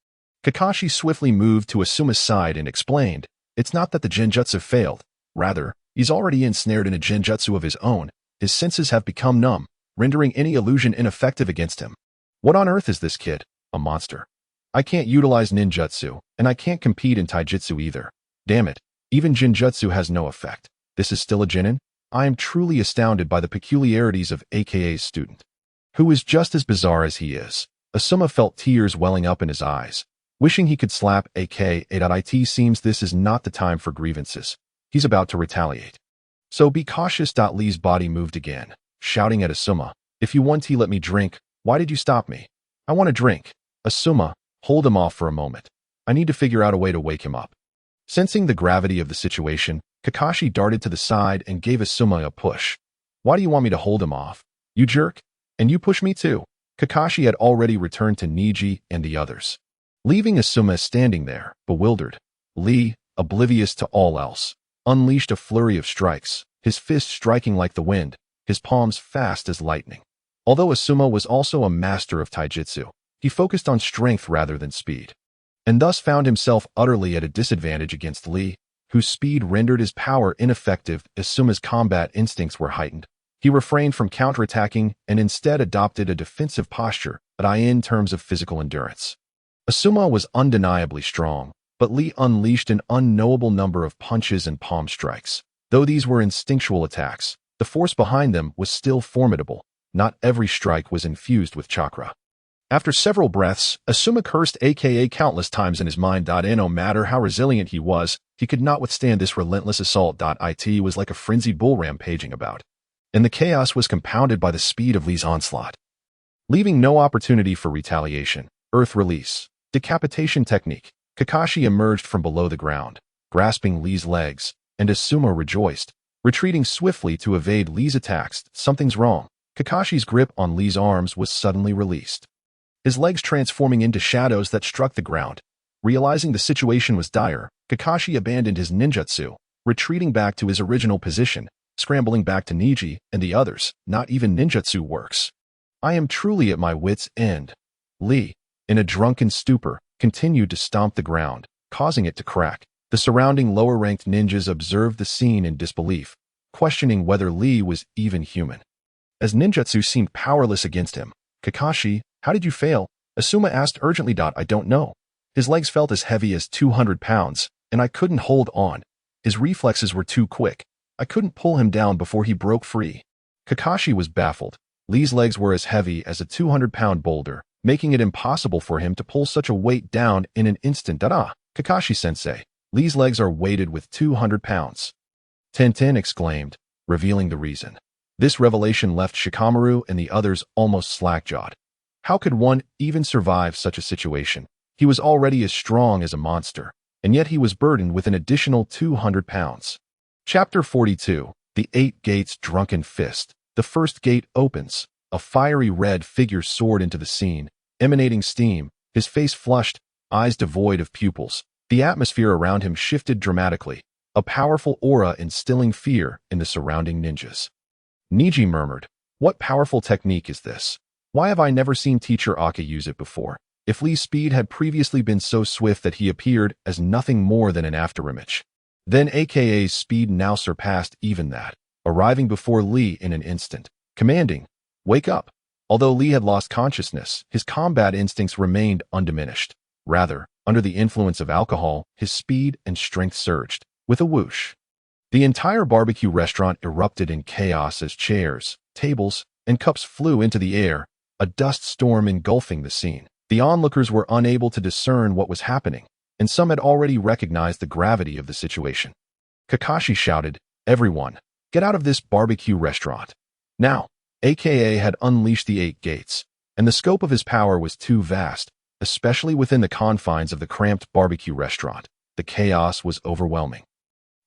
Kakashi swiftly moved to Asuma's side and explained, it's not that the Jinjutsu failed. Rather, he's already ensnared in a Jinjutsu of his own. His senses have become numb, rendering any illusion ineffective against him. What on earth is this kid? A monster. I can't utilize ninjutsu, and I can't compete in taijutsu either. Damn it, even Jinjutsu has no effect. This is still a Jinin? I am truly astounded by the peculiarities of AKA's student, who is just as bizarre as he is. Asuma felt tears welling up in his eyes, wishing he could slap AKA. It seems this is not the time for grievances. He's about to retaliate. So be cautious. Li's body moved again, shouting at Asuma, if you want tea let me drink, why did you stop me? I want a drink. Asuma, hold him off for a moment. I need to figure out a way to wake him up. Sensing the gravity of the situation, Kakashi darted to the side and gave Asuma a push. Why do you want me to hold him off? You jerk? And you push me too. Kakashi had already returned to Niji and the others, leaving Asuma standing there, bewildered. Li, oblivious to all else, unleashed a flurry of strikes, his fists striking like the wind, his palms fast as lightning. Although Asuma was also a master of taijutsu, he focused on strength rather than speed, and thus found himself utterly at a disadvantage against Li, whose speed rendered his power ineffective. Asuma's combat instincts were heightened. He refrained from counterattacking and instead adopted a defensive posture, in terms of physical endurance. Asuma was undeniably strong, but Li unleashed an unknowable number of punches and palm strikes. Though these were instinctual attacks, the force behind them was still formidable. Not every strike was infused with chakra. After several breaths, Asuma cursed AKA countless times in his mind. No matter how resilient he was, he could not withstand this relentless assault. It was like a frenzied bull rampaging about, and the chaos was compounded by the speed of Li's onslaught, leaving no opportunity for retaliation. Earth release. Decapitation technique. Kakashi emerged from below the ground, grasping Li's legs, and Asuma rejoiced, retreating swiftly to evade Li's attacks. Something's wrong. Kakashi's grip on Li's arms was suddenly released, his legs transforming into shadows that struck the ground. Realizing the situation was dire, Kakashi abandoned his ninjutsu, retreating back to his original position, scrambling back to Niji and the others. Not even ninjutsu works. I am truly at my wit's end. Li, in a drunken stupor, continued to stomp the ground, causing it to crack. The surrounding lower-ranked ninjas observed the scene in disbelief, questioning whether Li was even human. As ninjutsu seemed powerless against him, Kakashi, how did you fail? Asuma asked urgently. I don't know. His legs felt as heavy as 200 pounds, and I couldn't hold on. His reflexes were too quick. I couldn't pull him down before he broke free. Kakashi was baffled. Li's legs were as heavy as a 200-pound boulder, making it impossible for him to pull such a weight down in an instant. Kakashi-sensei, Li's legs are weighted with 200 pounds. Tenten exclaimed, revealing the reason. This revelation left Shikamaru and the others almost slack-jawed. How could one even survive such a situation? He was already as strong as a monster, and yet he was burdened with an additional 200 pounds. Chapter 42, The Eight Gates Drunken Fist. The first gate opens. A fiery red figure soared into the scene, emanating steam, his face flushed, eyes devoid of pupils. The atmosphere around him shifted dramatically, a powerful aura instilling fear in the surrounding ninjas. Niji murmured, "What powerful technique is this? Why have I never seen Teacher Aka use it before?" If Li's speed had previously been so swift that he appeared as nothing more than an afterimage, then AKA's speed now surpassed even that, arriving before Li in an instant, commanding, "Wake up!" Although Li had lost consciousness, his combat instincts remained undiminished. Rather, under the influence of alcohol, his speed and strength surged. With a whoosh, the entire barbecue restaurant erupted in chaos as chairs, tables, and cups flew into the air, a dust storm engulfing the scene. The onlookers were unable to discern what was happening, and some had already recognized the gravity of the situation. Kakashi shouted, "Everyone, get out of this barbecue restaurant." Now, AKA had unleashed the eight gates, and the scope of his power was too vast, especially within the confines of the cramped barbecue restaurant. The chaos was overwhelming.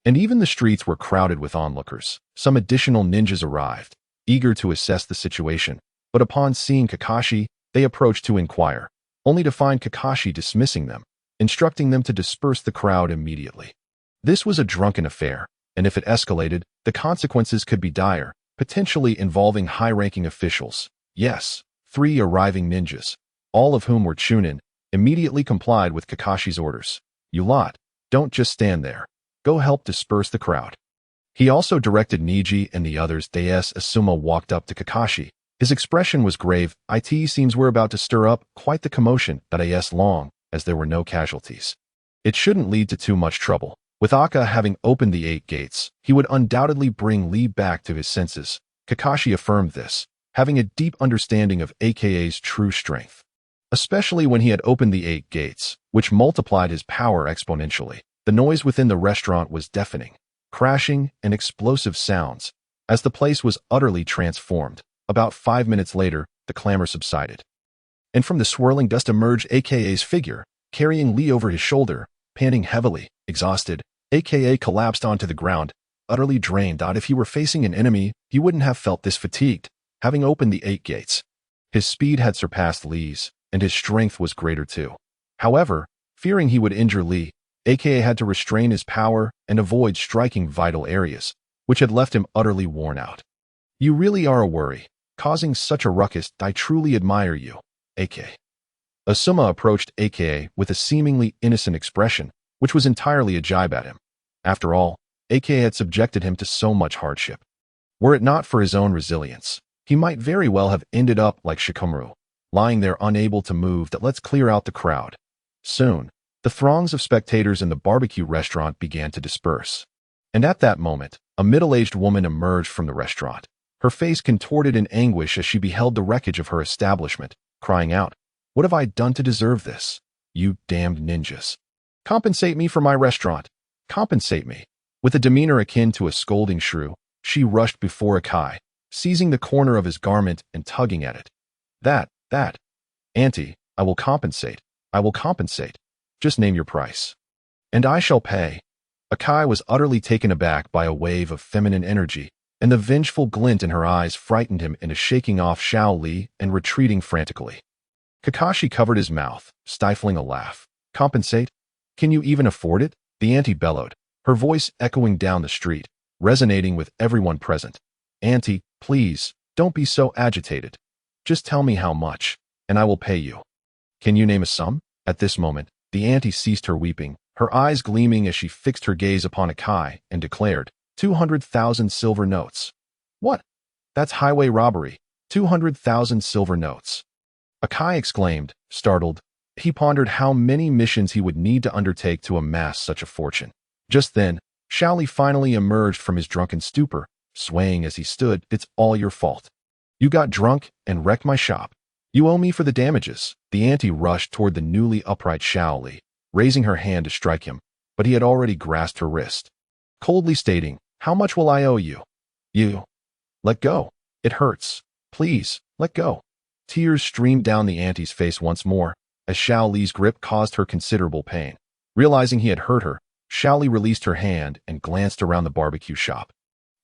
And even the streets were crowded with onlookers. Some additional ninjas arrived, eager to assess the situation, but upon seeing Kakashi, they approached to inquire, only to find Kakashi dismissing them, instructing them to disperse the crowd immediately. This was a drunken affair, and if it escalated, the consequences could be dire, potentially involving high-ranking officials. Yes, 3 arriving ninjas, all of whom were Chunin, immediately complied with Kakashi's orders. "You lot, don't just stand there. Go help disperse the crowd." He also directed Niji and the others. As Asuma walked up to Kakashi, his expression was grave. "It seems we're about to stir up quite the commotion, but as long as there were no casualties, it shouldn't lead to too much trouble." With Aka having opened the 8 gates, he would undoubtedly bring Li back to his senses. Kakashi affirmed this, having a deep understanding of AKA's true strength, especially when he had opened the 8 gates, which multiplied his power exponentially. The noise within the restaurant was deafening, crashing and explosive sounds, as the place was utterly transformed. About 5 minutes later, the clamor subsided, and from the swirling dust emerged AKA's figure, carrying Li over his shoulder, panting heavily, exhausted. AKA collapsed onto the ground, utterly drained. If he were facing an enemy, he wouldn't have felt this fatigued, having opened the 8 gates. His speed had surpassed Li's, and his strength was greater too. However, fearing he would injure Li, AKA had to restrain his power and avoid striking vital areas, which had left him utterly worn out. "You really are a worry, causing such a ruckus. I truly admire you, AKA." Asuma approached AKA with a seemingly innocent expression, which was entirely a jibe at him. After all, AKA had subjected him to so much hardship. Were it not for his own resilience, he might very well have ended up like Shikamaru, lying there unable to move. Let's clear out the crowd. Soon, the throngs of spectators in the barbecue restaurant began to disperse. And at that moment, a middle-aged woman emerged from the restaurant, her face contorted in anguish as she beheld the wreckage of her establishment, crying out, "What have I done to deserve this? You damned ninjas. Compensate me for my restaurant. Compensate me." With a demeanor akin to a scolding shrew, she rushed before Akai, seizing the corner of his garment and tugging at it. That, Auntie, I will compensate. I will compensate. Just name your price, and I shall pay." Akai was utterly taken aback by a wave of feminine energy, and the vengeful glint in her eyes frightened him into shaking off Xiao Li and retreating frantically. Kakashi covered his mouth, stifling a laugh. Compensate? Can you even afford it? The auntie bellowed, her voice echoing down the street, resonating with everyone present. Auntie, please, don't be so agitated. Just tell me how much, and I will pay you. Can you name a sum? At this moment, the auntie ceased her weeping, her eyes gleaming as she fixed her gaze upon Akai and declared, 200,000 silver notes. What? That's highway robbery. 200,000 silver notes. Akai exclaimed, startled. He pondered how many missions he would need to undertake to amass such a fortune. Just then, Xiao Li finally emerged from his drunken stupor, swaying as he stood. It's all your fault. You got drunk and wrecked my shop. You owe me for the damages. The auntie rushed toward the newly upright Xiao Li, raising her hand to strike him, but he had already grasped her wrist, coldly stating, how much will I owe you? You. Let go. It hurts. Please, let go. Tears streamed down the auntie's face once more, as Xiao Li's grip caused her considerable pain. Realizing he had hurt her, Xiao Li released her hand and glanced around the barbecue shop.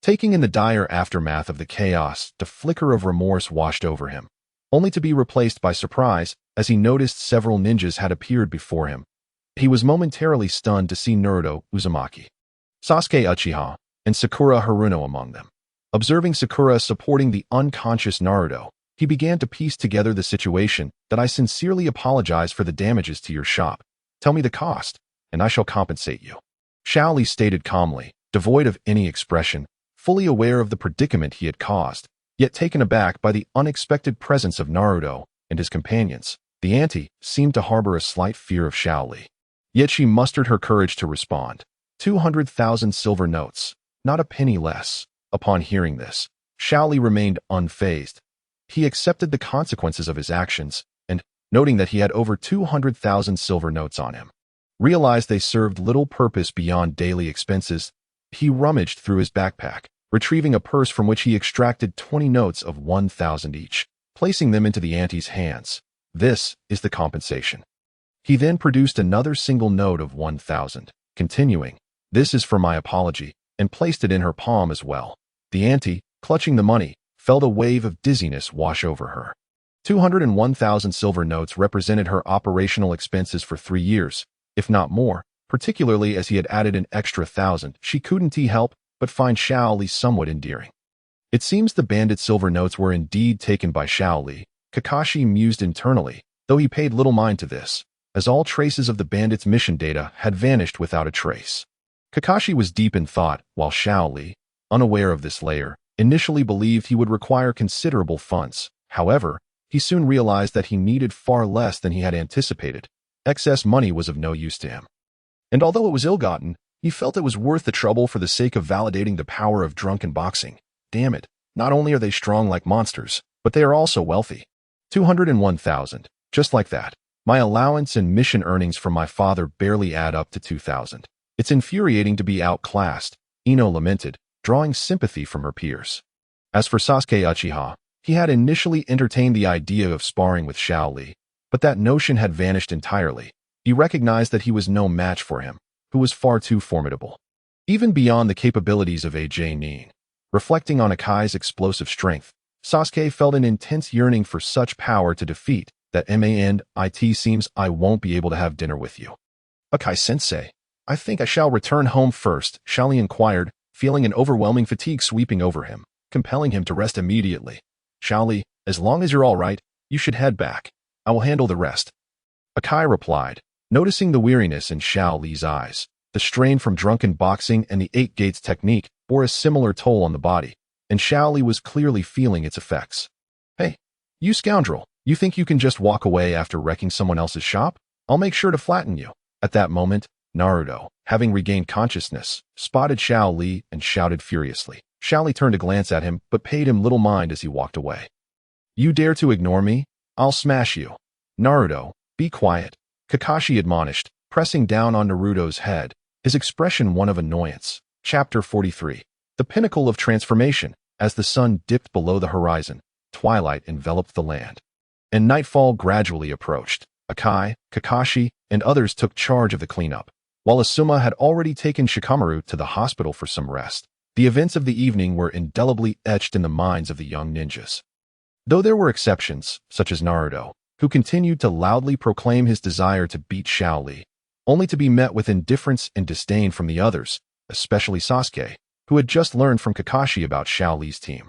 Taking in the dire aftermath of the chaos, the flicker of remorse washed over him, only to be replaced by surprise as he noticed several ninjas had appeared before him. He was momentarily stunned to see Naruto Uzumaki, Sasuke Uchiha, and Sakura Haruno among them. Observing Sakura supporting the unconscious Naruto, he began to piece together the situation. That I sincerely apologize for the damages to your shop. Tell me the cost, and I shall compensate you. Xiao Li stated calmly, devoid of any expression, fully aware of the predicament he had caused, yet taken aback by the unexpected presence of Naruto and his companions. The auntie seemed to harbor a slight fear of Xiao Li. Yet she mustered her courage to respond. 200,000 silver notes, not a penny less. Upon hearing this, Xiao Li remained unfazed. He accepted the consequences of his actions, and, noting that he had over 200,000 silver notes on him, realized they served little purpose beyond daily expenses. He rummaged through his backpack, retrieving a purse from which he extracted 20 notes of 1,000 each, placing them into the auntie's hands. This is the compensation. He then produced another single note of 1,000, continuing, this is for my apology, and placed it in her palm as well. The auntie, clutching the money, felt a wave of dizziness wash over her. 201,000 silver notes represented her operational expenses for 3 years, if not more, particularly as he had added an extra 1,000. She couldn't help but find Xiao Li somewhat endearing. It seems the bandit silver notes were indeed taken by Xiao Li. Kakashi mused internally, though he paid little mind to this, as all traces of the bandits' mission data had vanished without a trace. Kakashi was deep in thought, while Xiao Li, unaware of this layer, initially believed he would require considerable funds. However, he soon realized that he needed far less than he had anticipated. Excess money was of no use to him. And although it was ill-gotten, he felt it was worth the trouble for the sake of validating the power of drunken boxing. Damn it, not only are they strong like monsters, but they are also wealthy. 201,000, just like that. My allowance and mission earnings from my father barely add up to 2,000. It's infuriating to be outclassed, Ino lamented, drawing sympathy from her peers. As for Sasuke Uchiha, he had initially entertained the idea of sparring with Xiao Li, but that notion had vanished entirely. He recognized that he was no match for him, who was far too formidable, even beyond the capabilities of AJ Nin. Reflecting on Akai's explosive strength, Sasuke felt an intense yearning for such power to defeat that it seems I won't be able to have dinner with you. Akai-sensei, I think I shall return home first, Xiao Li inquired, feeling an overwhelming fatigue sweeping over him, compelling him to rest immediately. Xiao Li, as long as you're all right, you should head back. I will handle the rest. Akai replied, noticing the weariness in Xiao Li's eyes. The strain from drunken boxing and the 8 gates technique bore a similar toll on the body, and Xiao Li was clearly feeling its effects. Hey, you scoundrel, you think you can just walk away after wrecking someone else's shop? I'll make sure to flatten you. At that moment, Naruto, having regained consciousness, spotted Xiao Li and shouted furiously. Xiao Li turned to glance at him, but paid him little mind as he walked away. You dare to ignore me? I'll smash you. Naruto, be quiet, Kakashi admonished, pressing down on Naruto's head, his expression one of annoyance. Chapter 43. The pinnacle of transformation. As the sun dipped below the horizon, twilight enveloped the land, and nightfall gradually approached. Akai, Kakashi, and others took charge of the cleanup, while Asuma had already taken Shikamaru to the hospital for some rest. The events of the evening were indelibly etched in the minds of the young ninjas. Though there were exceptions, such as Naruto, who continued to loudly proclaim his desire to beat Xiao Li, only to be met with indifference and disdain from the others, especially Sasuke, who had just learned from Kakashi about Xiao Li's team.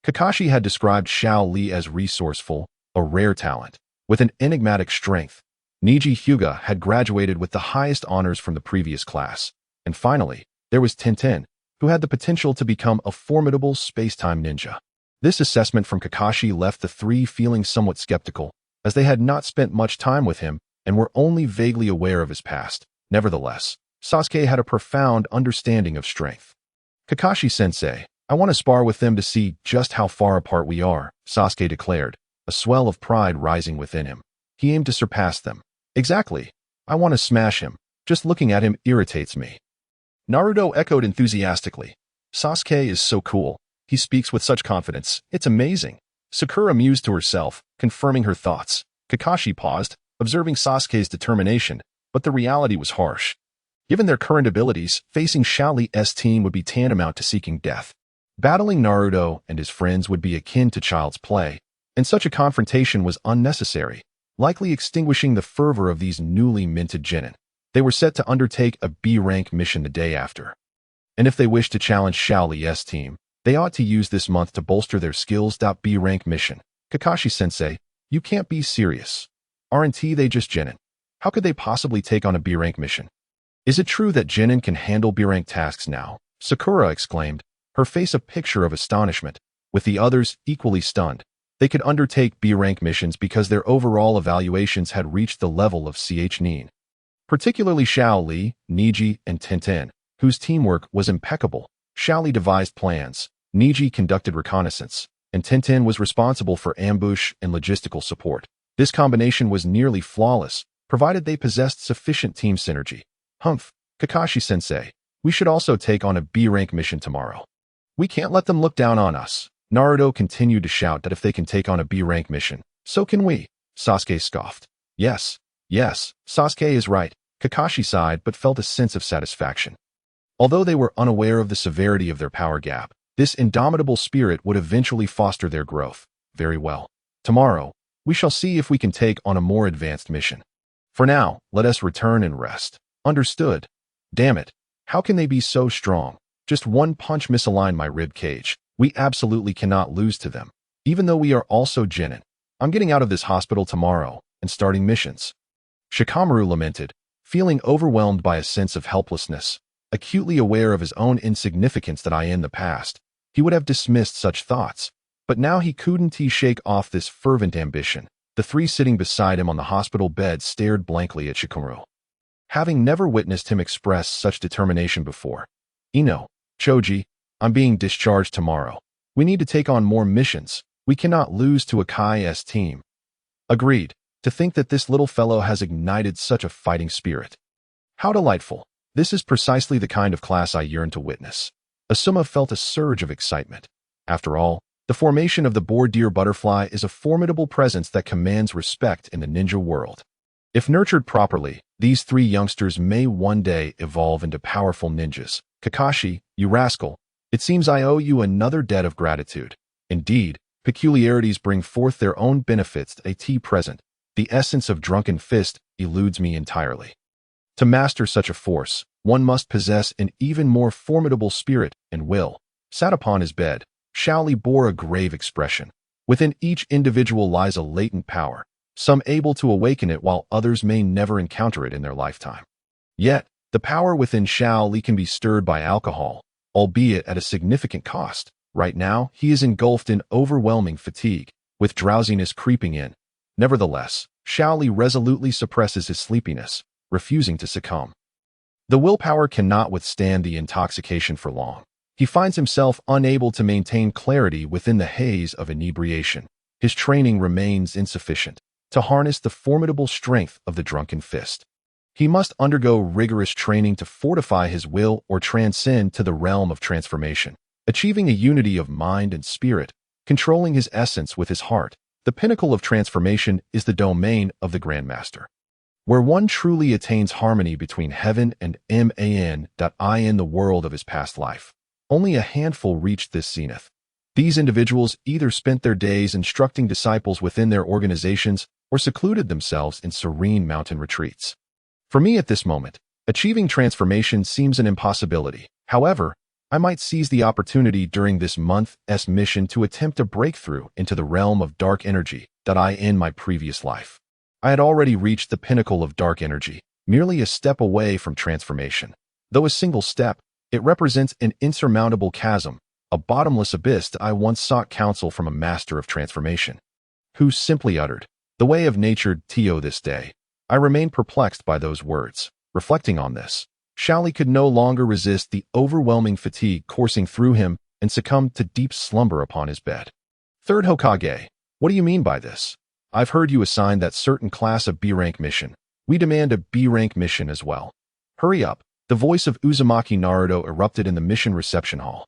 Kakashi had described Xiao Li as resourceful, a rare talent, with an enigmatic strength. Niji Hyuga had graduated with the highest honors from the previous class. And finally, there was Tintin, who had the potential to become a formidable space-time ninja. This assessment from Kakashi left the three feeling somewhat skeptical, as they had not spent much time with him and were only vaguely aware of his past. Nevertheless, Sasuke had a profound understanding of strength. Kakashi-sensei, I want to spar with them to see just how far apart we are, Sasuke declared, a swell of pride rising within him. He aimed to surpass them. Exactly. I want to smash him. Just looking at him irritates me. Naruto echoed enthusiastically. Sasuke is so cool. He speaks with such confidence. It's amazing. Sakura mused to herself, confirming her thoughts. Kakashi paused, observing Sasuke's determination, but the reality was harsh. Given their current abilities, facing Xiao Li's team would be tantamount to seeking death. Battling Naruto and his friends would be akin to child's play, and such a confrontation was unnecessary, likely extinguishing the fervor of these newly minted genin. They were set to undertake a B-rank mission the day after. And if they wished to challenge Xiao Li's team, they ought to use this month to bolster their skills. B-rank mission. Kakashi-sensei, you can't be serious. Aren't they just genin? How could they possibly take on a B-rank mission? Is it true that genin can handle B-rank tasks now? Sakura exclaimed, her face a picture of astonishment, with the others equally stunned. They could undertake B-rank missions because their overall evaluations had reached the level of Ch-nin. Particularly Xiao Li, Niji, and Tintin, whose teamwork was impeccable. Xiao Li devised plans, Niji conducted reconnaissance, and Tintin was responsible for ambush and logistical support. This combination was nearly flawless, provided they possessed sufficient team synergy. Humph, Kakashi-sensei, we should also take on a B-rank mission tomorrow. We can't let them look down on us. Naruto continued to shout that if they can take on a B-rank mission, so can we. Sasuke scoffed. Yes, Sasuke is right. Kakashi sighed but felt a sense of satisfaction. Although they were unaware of the severity of their power gap, this indomitable spirit would eventually foster their growth. Very well. Tomorrow, we shall see if we can take on a more advanced mission. For now, let us return and rest. Understood. Damn it. How can they be so strong? Just one punch misaligned my rib cage. We absolutely cannot lose to them. Even though we are also genin. I'm getting out of this hospital tomorrow and starting missions. Shikamaru lamented, feeling overwhelmed by a sense of helplessness. Acutely aware of his own insignificance that in the past, he would have dismissed such thoughts. But now he couldn't shake off this fervent ambition. The three sitting beside him on the hospital bed stared blankly at Shikamaru. Having never witnessed him express such determination before. Ino, Choji, I'm being discharged tomorrow. We need to take on more missions. We cannot lose to Akai's team. Agreed. To think that this little fellow has ignited such a fighting spirit. How delightful. This is precisely the kind of class I yearn to witness. Asuma felt a surge of excitement. After all, the formation of the boar-deer butterfly is a formidable presence that commands respect in the ninja world. If nurtured properly, these three youngsters may one day evolve into powerful ninjas. Kakashi, you rascal, it seems I owe you another debt of gratitude. Indeed, peculiarities bring forth their own benefits at present. The essence of drunken fist eludes me entirely. To master such a force, one must possess an even more formidable spirit and will. Sat upon his bed, Xiao Li bore a grave expression. Within each individual lies a latent power, some able to awaken it while others may never encounter it in their lifetime. Yet, the power within Xiao Li can be stirred by alcohol, albeit at a significant cost. Right now, he is engulfed in overwhelming fatigue, with drowsiness creeping in. Nevertheless, Xiao Li resolutely suppresses his sleepiness, refusing to succumb. The willpower cannot withstand the intoxication for long. He finds himself unable to maintain clarity within the haze of inebriation. His training remains insufficient to harness the formidable strength of the drunken fist. He must undergo rigorous training to fortify his will or transcend to the realm of transformation, achieving a unity of mind and spirit, controlling his essence with his heart. The pinnacle of transformation is the domain of the Grandmaster, where one truly attains harmony between heaven and man. In the world of his past life. Only a handful reached this zenith. These individuals either spent their days instructing disciples within their organizations or secluded themselves in serene mountain retreats. For me at this moment, achieving transformation seems an impossibility. However, I might seize the opportunity during this month's mission to attempt a breakthrough into the realm of dark energy that I in my previous life. I had already reached the pinnacle of dark energy, merely a step away from transformation. Though a single step, it represents an insurmountable chasm, a bottomless abyss that I once sought counsel from a master of transformation, who simply uttered, "The way of nature, Tio this day." I remained perplexed by those words. Reflecting on this, Xiao Li could no longer resist the overwhelming fatigue coursing through him and succumbed to deep slumber upon his bed. Third Hokage, what do you mean by this? I've heard you assign that certain class of B-rank mission. We demand a B-rank mission as well. Hurry up. The voice of Uzumaki Naruto erupted in the mission reception hall.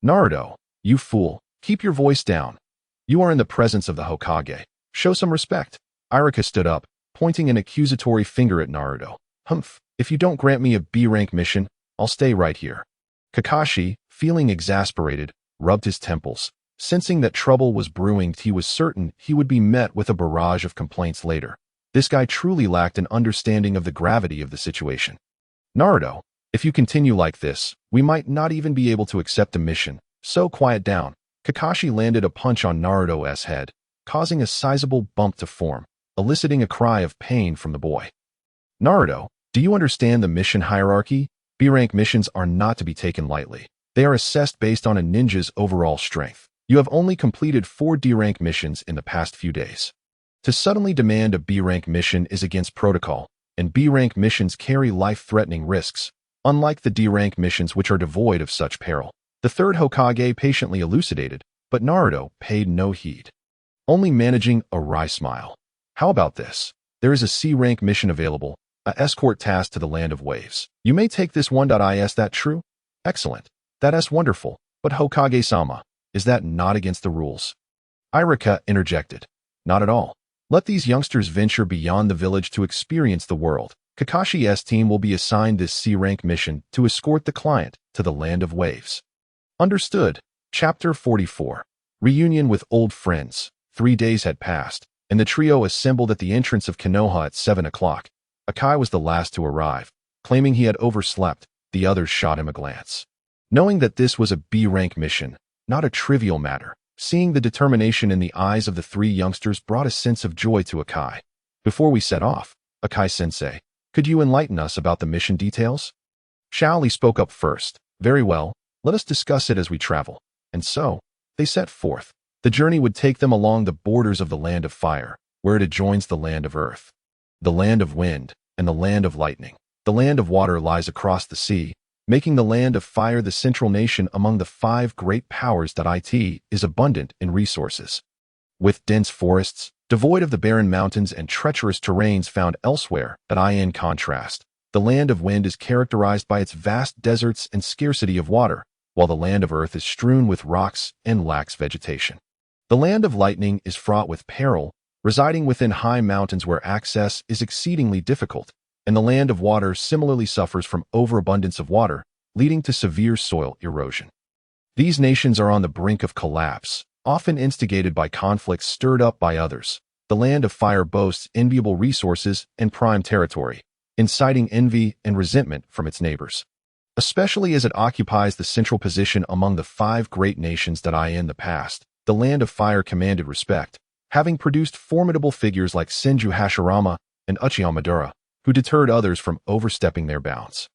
Naruto, you fool, keep your voice down. You are in the presence of the Hokage. Show some respect. Irika stood up, pointing an accusatory finger at Naruto. Humph, if you don't grant me a B-rank mission, I'll stay right here. Kakashi, feeling exasperated, rubbed his temples. Sensing that trouble was brewing, he was certain he would be met with a barrage of complaints later. This guy truly lacked an understanding of the gravity of the situation. Naruto, if you continue like this, we might not even be able to accept the mission, so quiet down. Kakashi landed a punch on Naruto's head, causing a sizable bump to form, eliciting a cry of pain from the boy. Naruto, do you understand the mission hierarchy? B-rank missions are not to be taken lightly. They are assessed based on a ninja's overall strength. You have only completed 4 D-rank missions in the past few days. To suddenly demand a B-rank mission is against protocol, and B-rank missions carry life-threatening risks, unlike the D-rank missions which are devoid of such peril. The third Hokage patiently elucidated, but Naruto paid no heed, only managing a wry smile. How about this? There is a C-rank mission available, a escort task to the Land of Waves. You may take this one. Is that true? Excellent. That's wonderful, but Hokage-sama, is that not against the rules? Irika interjected. Not at all. Let these youngsters venture beyond the village to experience the world. Kakashi's team will be assigned this C-rank mission to escort the client to the Land of Waves. Understood. Chapter 44. Reunion with old friends. 3 days had passed, and the trio assembled at the entrance of Konoha at 7 o'clock. Akai was the last to arrive. Claiming he had overslept, the others shot him a glance. Knowing that this was a B-rank mission, not a trivial matter, seeing the determination in the eyes of the 3 youngsters brought a sense of joy to Akai. Before we set off, Akai-sensei, could you enlighten us about the mission details? Xiao Li spoke up first. Very well, let us discuss it as we travel. And so, they set forth. The journey would take them along the borders of the Land of Fire, where it adjoins the Land of Earth, the Land of Wind, and the Land of Lightning. The Land of Water lies across the sea, making the Land of Fire the central nation among the 5 great powers. It is abundant in resources, with dense forests, devoid of the barren mountains and treacherous terrains found elsewhere. In contrast, the Land of Wind is characterized by its vast deserts and scarcity of water, while the Land of Earth is strewn with rocks and lacks vegetation. The Land of Lightning is fraught with peril, residing within high mountains where access is exceedingly difficult, and the Land of Water similarly suffers from overabundance of water, leading to severe soil erosion. These nations are on the brink of collapse, often instigated by conflicts stirred up by others. The Land of Fire boasts enviable resources and prime territory, inciting envy and resentment from its neighbors, especially as it occupies the central position among the 5 great nations. In the past, the Land of Fire commanded respect, having produced formidable figures like Senju Hashirama and Uchiha Madara, who deterred others from overstepping their bounds.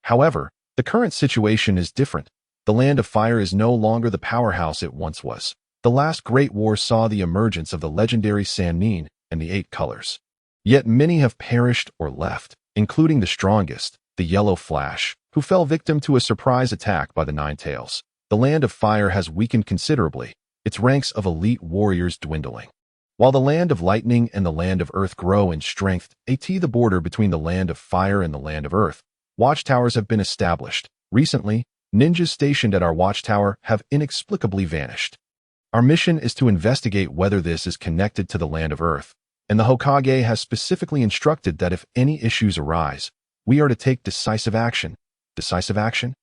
However, the current situation is different. The Land of Fire is no longer the powerhouse it once was. The last Great War saw the emergence of the legendary Sannin and the 8 colors. Yet many have perished or left, including the strongest, the Yellow Flash, who fell victim to a surprise attack by the Nine Tails. The Land of Fire has weakened considerably, its ranks of elite warriors dwindling. While the Land of Lightning and the Land of Earth grow in strength, the border between the Land of Fire and the Land of Earth, watchtowers have been established. Recently, ninjas stationed at our watchtower have inexplicably vanished. Our mission is to investigate whether this is connected to the Land of Earth, and the Hokage has specifically instructed that if any issues arise, we are to take decisive action. Decisive action?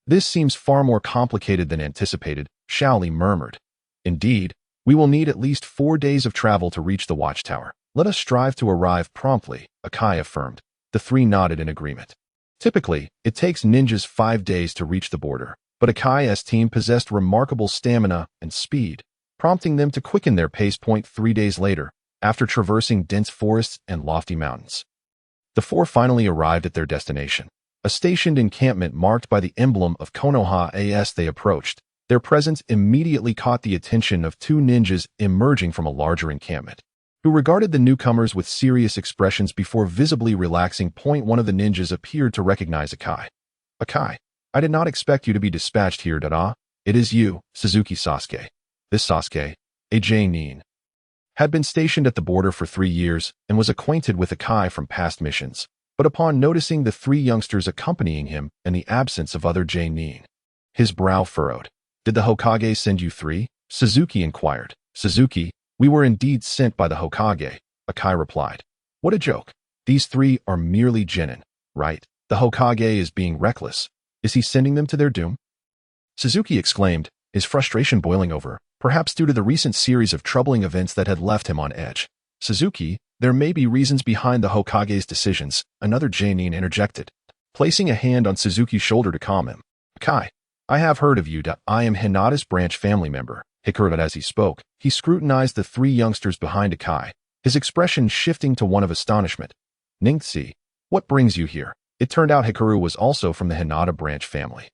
This seems far more complicated than anticipated, Xiao Li murmured. Indeed, we will need at least 4 days of travel to reach the watchtower. Let us strive to arrive promptly, Akai affirmed. The three nodded in agreement. Typically, it takes ninjas 5 days to reach the border, but Akai's team possessed remarkable stamina and speed, prompting them to quicken their pace. 3 days later, after traversing dense forests and lofty mountains, the four finally arrived at their destination, a stationed encampment marked by the emblem of Konoha. As they approached, their presence immediately caught the attention of two ninjas emerging from a larger encampment, who regarded the newcomers with serious expressions before visibly relaxing. One of the ninjas appeared to recognize Akai. Akai, I did not expect you to be dispatched here, Dada. It is you, Suzuki Sasuke. This Sasuke, a J-nin, had been stationed at the border for 3 years and was acquainted with Akai from past missions, but upon noticing the three youngsters accompanying him and the absence of other J-nin, his brow furrowed. Did the Hokage send you three? Suzuki inquired. Suzuki, we were indeed sent by the Hokage, Akai replied. What a joke. These three are merely genin, right? The Hokage is being reckless. Is he sending them to their doom? Suzuki exclaimed, his frustration boiling over, perhaps due to the recent series of troubling events that had left him on edge. Suzuki, there may be reasons behind the Hokage's decisions, another J-nin interjected, placing a hand on Suzuki's shoulder to calm him. Akai, I have heard of you. I am Hinata's branch family member. Hikaru. As he spoke, he scrutinized the three youngsters behind Akai, his expression shifting to one of astonishment. Ningxi, what brings you here? It turned out Hikaru was also from the Hinata branch family,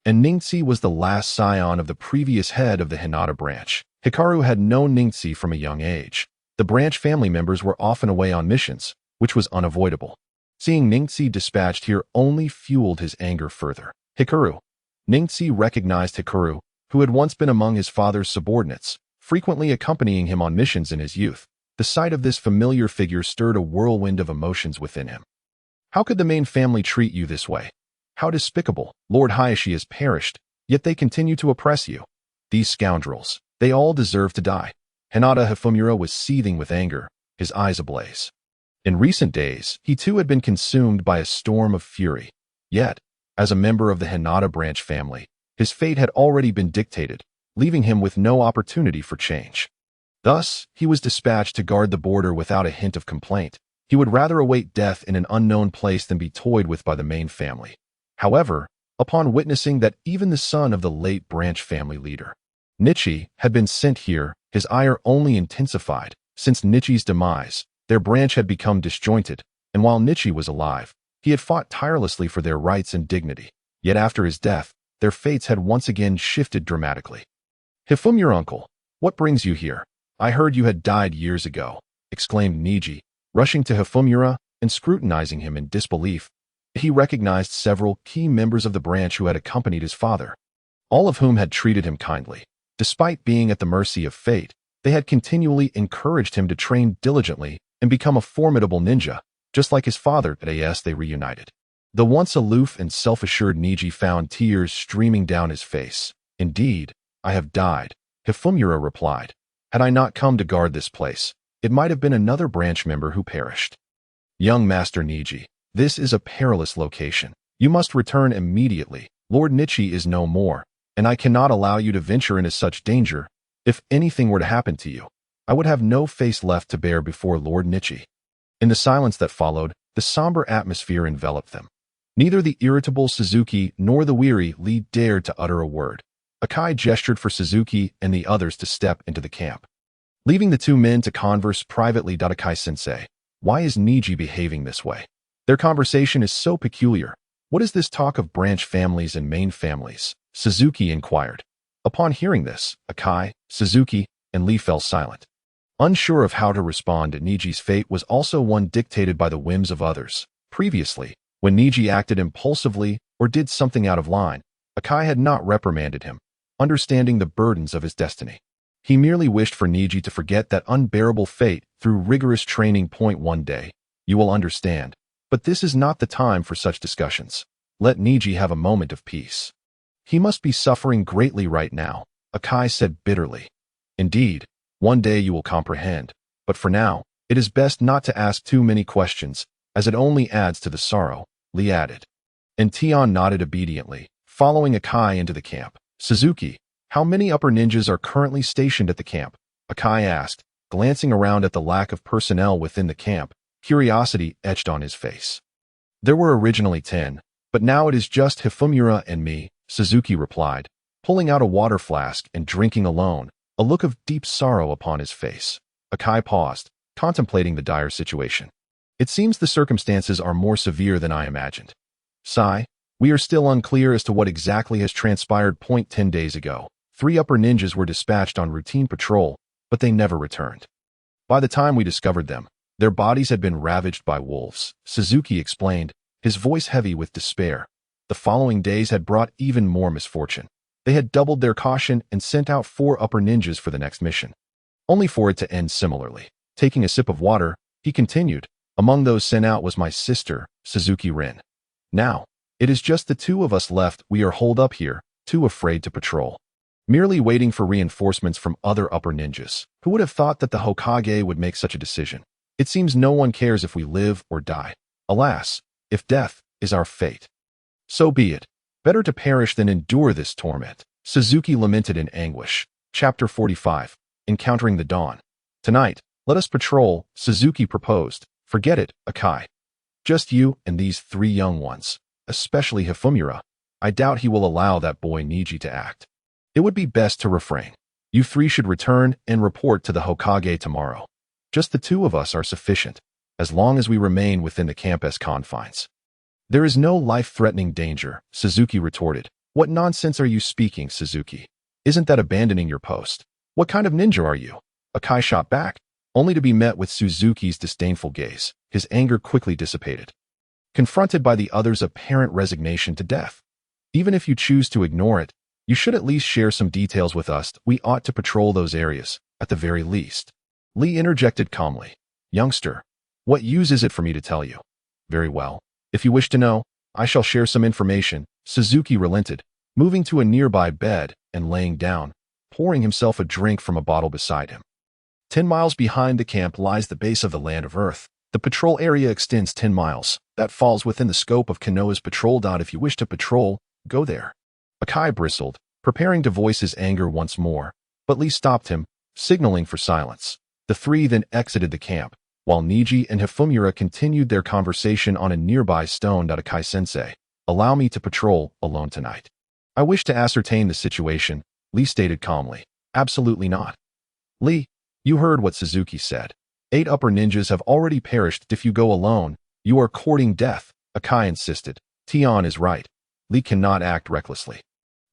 and Ningxi was the last scion of the previous head of the Hinata branch. Hikaru had known Ningxi from a young age. The branch family members were often away on missions, which was unavoidable. Seeing Ningxi dispatched here only fueled his anger further. Hikaru. Ningxi recognized Hikaru, who had once been among his father's subordinates, frequently accompanying him on missions in his youth. The sight of this familiar figure stirred a whirlwind of emotions within him. How could the main family treat you this way? How despicable. Lord Hayashi has perished, yet they continue to oppress you. These scoundrels, they all deserve to die. Hinata Hifumura was seething with anger, his eyes ablaze. In recent days, he too had been consumed by a storm of fury. Yet, as a member of the Hinata branch family, his fate had already been dictated, leaving him with no opportunity for change. Thus, he was dispatched to guard the border without a hint of complaint. He would rather await death in an unknown place than be toyed with by the main family. However, upon witnessing that even the son of the late branch family leader, Niji, had been sent here, his ire only intensified. Since Nichi's demise, their branch had become disjointed, and while Niji was alive, he had fought tirelessly for their rights and dignity. Yet after his death, their fates had once again shifted dramatically. Hifumura uncle, what brings you here? I heard you had died years ago, exclaimed Niji, rushing to Hifumura and scrutinizing him in disbelief. He recognized several key members of the branch who had accompanied his father, all of whom had treated him kindly. Despite being at the mercy of fate, they had continually encouraged him to train diligently and become a formidable ninja, just like his father. As they reunited, the once aloof and self-assured Niji found tears streaming down his face. Indeed, I have died, Hifumura replied. Had I not come to guard this place, it might have been another branch member who perished. Young Master Niji, this is a perilous location. You must return immediately. Lord Niji is no more, and I cannot allow you to venture into such danger. If anything were to happen to you, I would have no face left to bear before Lord Niji. In the silence that followed, the somber atmosphere enveloped them. Neither the irritable Suzuki nor the weary Lee dared to utter a word. Akai gestured for Suzuki and the others to step into the camp, leaving the two men to converse privately. Akai-sensei, why is Niji behaving this way? Their conversation is so peculiar. What is this talk of branch families and main families? Suzuki inquired. Upon hearing this, Akai, Suzuki, and Lee fell silent, unsure of how to respond. Niji's fate was also one dictated by the whims of others. Previously, when Niji acted impulsively or did something out of line, Akai had not reprimanded him, understanding the burdens of his destiny. He merely wished for Niji to forget that unbearable fate through rigorous training. One day, you will understand, but this is not the time for such discussions. Let Niji have a moment of peace. He must be suffering greatly right now, Akai said bitterly. Indeed, one day you will comprehend, but for now, it is best not to ask too many questions, as it only adds to the sorrow, Lee added. And Tian nodded obediently, following Akai into the camp. Suzuki, how many upper ninjas are currently stationed at the camp? Akai asked, Glancing around at the lack of personnel within the camp, curiosity etched on his face. There were originally 10, but now it is just Hifumura and me, Suzuki replied, pulling out a water flask and drinking alone, a look of deep sorrow upon his face. Akai paused, contemplating the dire situation. It seems the circumstances are more severe than I imagined. Sigh, we are still unclear as to what exactly has transpired. 10 days ago, 3 upper ninjas were dispatched on routine patrol, but they never returned. By the time we discovered them, their bodies had been ravaged by wolves, Suzuki explained, his voice heavy with despair. The following days had brought even more misfortune. They had doubled their caution and sent out 4 upper ninjas for the next mission, only for it to end similarly. Taking a sip of water, he continued, among those sent out was my sister, Suzuki Rin. Now, it is just the 2 of us left. We are holed up here, too afraid to patrol, merely waiting for reinforcements from other upper ninjas. Who would have thought that the Hokage would make such a decision? It seems no one cares if we live or die. Alas, if death is our fate, so be it. Better to perish than endure this torment. Suzuki lamented in anguish. Chapter 45. Encountering the Dawn. Tonight, let us patrol, Suzuki proposed. Forget it, Akai. Just you and these 3 young ones, especially Hifumura. I doubt he will allow that boy Niji to act. It would be best to refrain. You 3 should return and report to the Hokage tomorrow. Just the 2 of us are sufficient, as long as we remain within the campus confines. There is no life-threatening danger, Suzuki retorted. What nonsense are you speaking, Suzuki? Isn't that abandoning your post? What kind of ninja are you? Akai shot back, only to be met with Suzuki's disdainful gaze. His anger quickly dissipated, confronted by the other's apparent resignation to death. Even if you choose to ignore it, you should at least share some details with us. We ought to patrol those areas, at the very least. Lee interjected calmly. Youngster, what use is it for me to tell you? Very well. If you wish to know, I shall share some information. Suzuki relented, moving to a nearby bed and laying down, pouring himself a drink from a bottle beside him. 10 miles behind the camp lies the base of the Land of Earth. The patrol area extends 10 miles. That falls within the scope of Konoha's patrol. If you wish to patrol, go there. Akai bristled, preparing to voice his anger once more, but Lee stopped him, signaling for silence. The 3 then exited the camp, while Niji and Hifumura continued their conversation on a nearby stone. Akai-sensei, allow me to patrol alone tonight. I wish to ascertain the situation, Lee stated calmly. Absolutely not. Lee, you heard what Suzuki said. 8 upper ninjas have already perished. If you go alone, you are courting death, Akai insisted. Tion is right. Lee cannot act recklessly.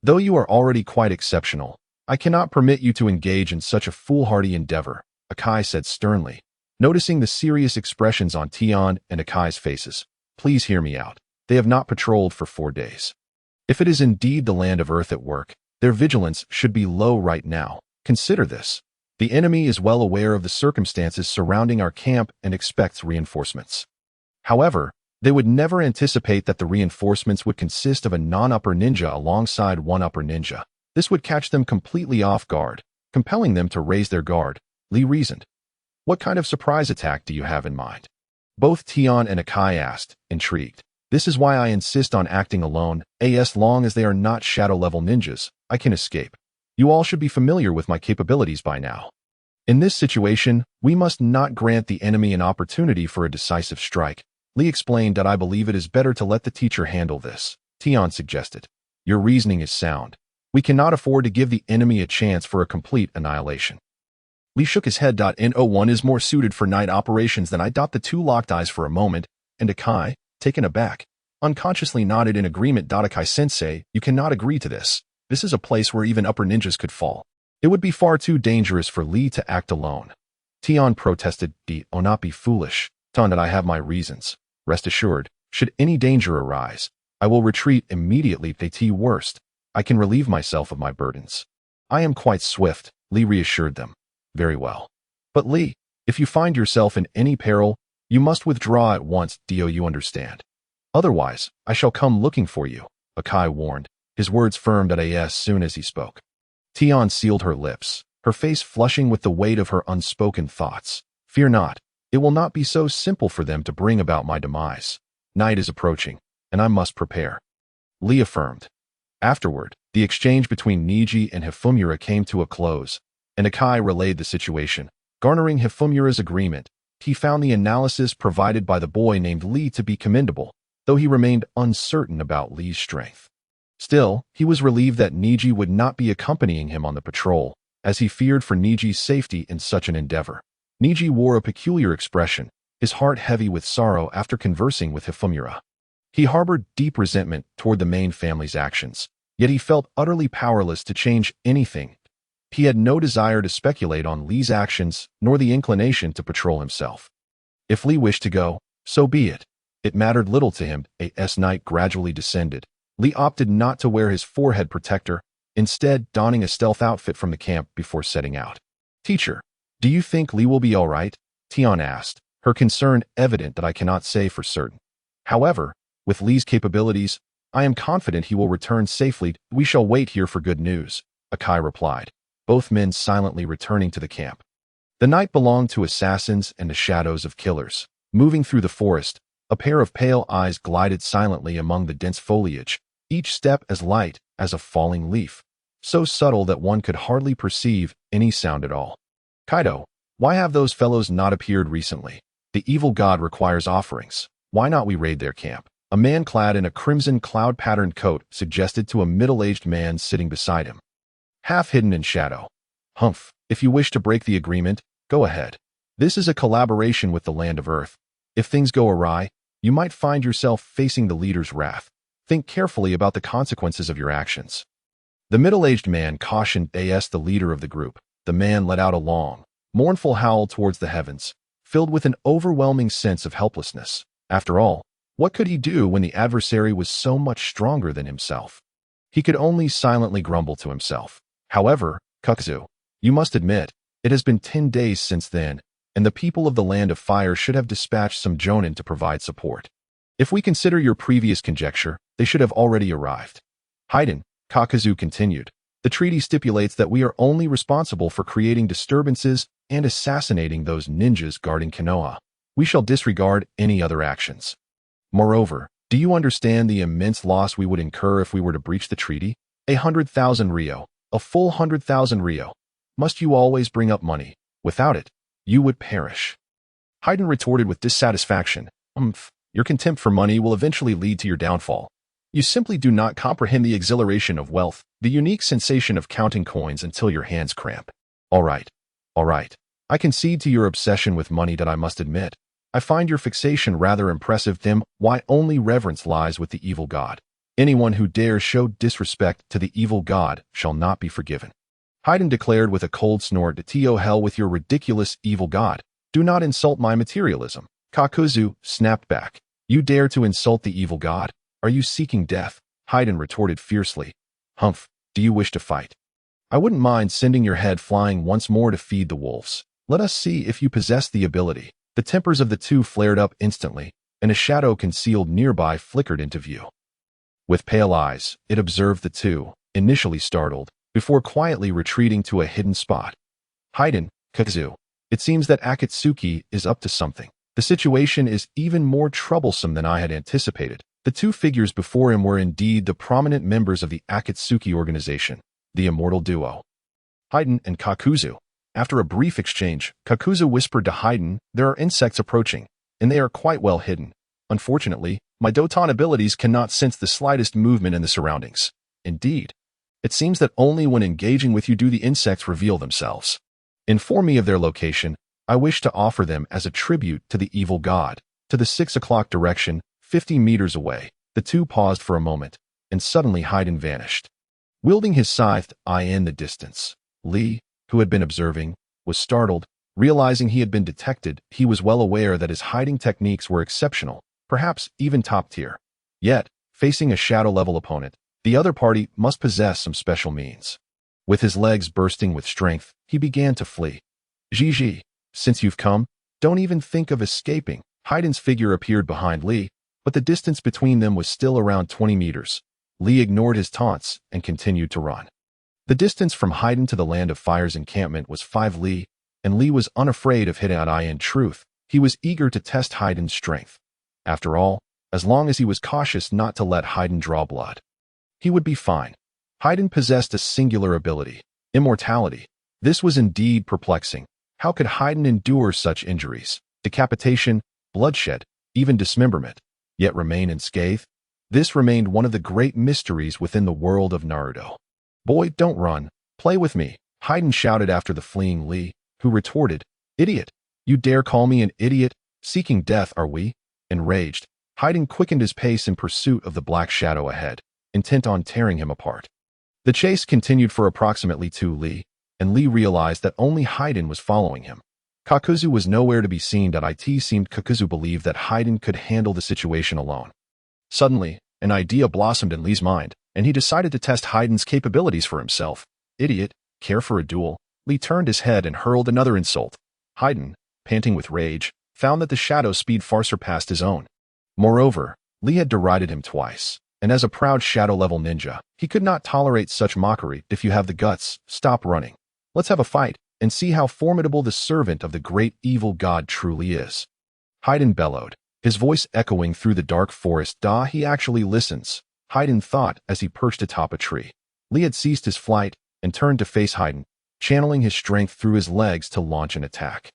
Though you are already quite exceptional, I cannot permit you to engage in such a foolhardy endeavor, Akai said sternly, noticing the serious expressions on Tion and Akai's faces. Please hear me out. They have not patrolled for 4 days. If it is indeed the Land of Earth at work, their vigilance should be low right now. Consider this. The enemy is well aware of the circumstances surrounding our camp and expects reinforcements. However, they would never anticipate that the reinforcements would consist of a non-upper ninja alongside 1 upper ninja. This would catch them completely off guard, compelling them to raise their guard, Lee reasoned. What kind of surprise attack do you have in mind? Both Tion and Akai asked, intrigued. This is why I insist on acting alone. As long as they are not shadow-level ninjas, I can escape. You all should be familiar with my capabilities by now. In this situation, we must not grant the enemy an opportunity for a decisive strike. Lee explained that I believe it is better to let the teacher handle this. Tion suggested. Your reasoning is sound. We cannot afford to give the enemy a chance for a complete annihilation. Lee shook his head. No1 is more suited for night operations than I. The 2 locked eyes for a moment, and Akai, taken aback, unconsciously nodded in agreement. Akai-sensei, you cannot agree to this. This is a place where even upper ninjas could fall. It would be far too dangerous for Lee to act alone. Tion protested. Oh, not be foolish. Ton, that I have my reasons. Rest assured, should any danger arise, I will retreat immediately. At worst, I can relieve myself of my burdens. I am quite swift, Lee reassured them. Very well. But Lee, if you find yourself in any peril, you must withdraw at once. Do you understand? Otherwise, I shall come looking for you, Akai warned, his words firm. As soon as he spoke. Tion sealed her lips, her face flushing with the weight of her unspoken thoughts. Fear not, it will not be so simple for them to bring about my demise. Night is approaching, and I must prepare. Lee affirmed. Afterward, the exchange between Niji and Hifumura came to a close, and Akai relayed the situation, Garnering Hifumura's agreement, he found the analysis provided by the boy named Li to be commendable, though he remained uncertain about Li's strength. Still, he was relieved that Niji would not be accompanying him on the patrol, as he feared for Niji's safety in such an endeavor. Niji wore a peculiar expression, his heart heavy with sorrow after conversing with Hifumura. He harbored deep resentment toward the main family's actions, yet he felt utterly powerless to change anything. He had no desire to speculate on Li's actions, nor the inclination to patrol himself. If Li wished to go, so be it. It mattered little to him. As night gradually descended, Li opted not to wear his forehead protector, instead donning a stealth outfit from the camp before setting out. "Teacher, do you think Li will be all right?" Tian asked, her concern evident. "That I cannot say for certain. However, with Li's capabilities, I am confident he will return safely. We shall wait here for good news," Akai replied, both men silently returning to the camp. The night belonged to assassins and the shadows of killers. Moving through the forest, a pair of pale eyes glided silently among the dense foliage, each step as light as a falling leaf, so subtle that one could hardly perceive any sound at all. "Kaido, why have those fellows not appeared recently? The evil god requires offerings. Why not we raid their camp?" A man clad in a crimson cloud-patterned coat suggested to a middle-aged man sitting beside him, half hidden in shadow. "Humph, if you wish to break the agreement, go ahead. This is a collaboration with the land of Earth. If things go awry, you might find yourself facing the leader's wrath. Think carefully about the consequences of your actions." The middle-aged man cautioned the leader of the group. The man let out a long, mournful howl towards the heavens, filled with an overwhelming sense of helplessness. After all, what could he do when the adversary was so much stronger than himself? He could only silently grumble to himself. "However, Kakazu, you must admit, it has been 10 days since then, and the people of the Land of Fire should have dispatched some jonin to provide support. If we consider your previous conjecture, they should have already arrived." "Heiyin," Kakazu continued, "the treaty stipulates that we are only responsible for creating disturbances and assassinating those ninjas guarding Konoha. We shall disregard any other actions. Moreover, do you understand the immense loss we would incur if we were to breach the treaty? 100,000 Rio, a full 100,000 Rio. Must you always bring up money? Without it, you would perish." Heiyin retorted with dissatisfaction. Your contempt for money will eventually lead to your downfall. You simply do not comprehend the exhilaration of wealth, the unique sensation of counting coins until your hands cramp. All right. I concede to your obsession with money that I must admit. I find your fixation rather impressive. Then why only reverence lies with the evil god? Anyone who dares show disrespect to the evil god shall not be forgiven." Heiyin declared with a cold snort. "To hell with your ridiculous evil god. Do not insult my materialism." Kakuzu snapped back. "You dare to insult the evil god? Are you seeking death?" Heiyin retorted fiercely. "Humph, do you wish to fight? I wouldn't mind sending your head flying once more to feed the wolves. Let us see if you possess the ability." The tempers of the two flared up instantly, and a shadow concealed nearby flickered into view. With pale eyes, it observed the two, initially startled, before quietly retreating to a hidden spot. "Heiyin, Kakazu, it seems that Akatsuki is up to something. The situation is even more troublesome than I had anticipated." The two figures before him were indeed the prominent members of the Akatsuki organization, the immortal duo, Heiyin and Kakuzu. After a brief exchange, Kakuzu whispered to Heiyin, "There are insects approaching, and they are quite well hidden. Unfortunately, my Doton abilities cannot sense the slightest movement in the surroundings. Indeed, it seems that only when engaging with you do the insects reveal themselves. Inform me of their location. I wish to offer them as a tribute to the evil god." To the 6 o'clock direction, 50 meters away, the two paused for a moment, and suddenly Heiyin vanished. Wielding his scythe in the distance, Li, who had been observing, was startled. Realizing he had been detected, he was well aware that his hiding techniques were exceptional, perhaps even top tier. Yet, facing a shadow-level opponent, the other party must possess some special means. With his legs bursting with strength, he began to flee. "Gigi, since you've come, don't even think of escaping." Haydn's figure appeared behind Li, but the distance between them was still around 20 meters. Li ignored his taunts and continued to run. The distance from Heiyin to the Land of Fire's encampment was 5 li, and Li was unafraid of hitting out. In truth, he was eager to test Haydn's strength. After all, as long as he was cautious not to let Heiyin draw blood, he would be fine. Heiyin possessed a singular ability, immortality. This was indeed perplexing. How could Heiyin endure such injuries, decapitation, bloodshed, even dismemberment, yet remain unscathed? This remained one of the great mysteries within the world of Naruto. "Boy, don't run. Play with me," Heiyin shouted after the fleeing Li, who retorted, "Idiot! You dare call me an idiot? Seeking death, are we?" Enraged, Heiyin quickened his pace in pursuit of the black shadow ahead, intent on tearing him apart. The chase continued for approximately 2 li, and Li realized that only Heiyin was following him. Kakuzu was nowhere to be seen. It seemed Kakuzu believed that Heiyin could handle the situation alone. Suddenly, an idea blossomed in Li's mind, and he decided to test Heiden's capabilities for himself. "Idiot, care for a duel?" Li turned his head and hurled another insult. Heiden, panting with rage, found that the shadow's speed far surpassed his own. Moreover, Li had derided him twice, and as a proud shadow-level ninja, he could not tolerate such mockery. "If you have the guts, stop running. Let's have a fight, and see how formidable the servant of the great evil god truly is." Heiden bellowed, his voice echoing through the dark forest. He actually listens, Heiden thought as he perched atop a tree. Li had ceased his flight and turned to face Heiden, channeling his strength through his legs to launch an attack.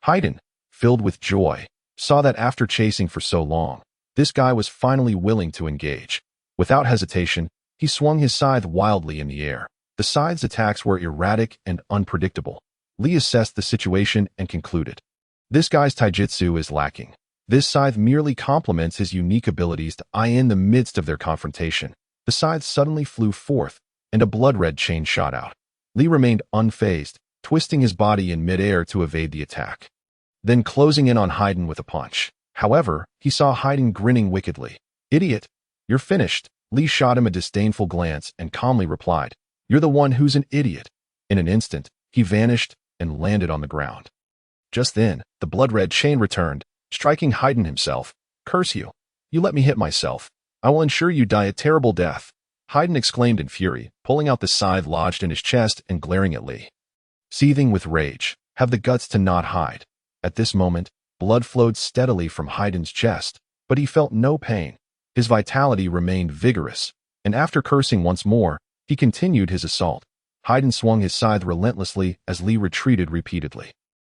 Heiden, filled with joy, saw that after chasing for so long, this guy was finally willing to engage. Without hesitation, he swung his scythe wildly in the air. The scythe's attacks were erratic and unpredictable. Li assessed the situation and concluded, "This guy's taijutsu is lacking. This scythe merely complements his unique abilities." In the midst of their confrontation, the scythe suddenly flew forth, and a blood-red chain shot out. Li remained unfazed, twisting his body in midair to evade the attack, then closing in on Heiden with a punch. However, he saw Heiden grinning wickedly. "Idiot, you're finished." Li shot him a disdainful glance and calmly replied, "You're the one who's an idiot." In an instant, he vanished and landed on the ground. Just then, the blood-red chain returned, striking Heiden himself. "Curse you! You let me hit myself. I will ensure you die a terrible death," Heiden exclaimed in fury, pulling out the scythe lodged in his chest and glaring at Li. Seething with rage, have the guts to not hide. At this moment, blood flowed steadily from Heiden's chest, but he felt no pain. His vitality remained vigorous, and after cursing once more, he continued his assault. Heiden swung his scythe relentlessly as Li retreated repeatedly.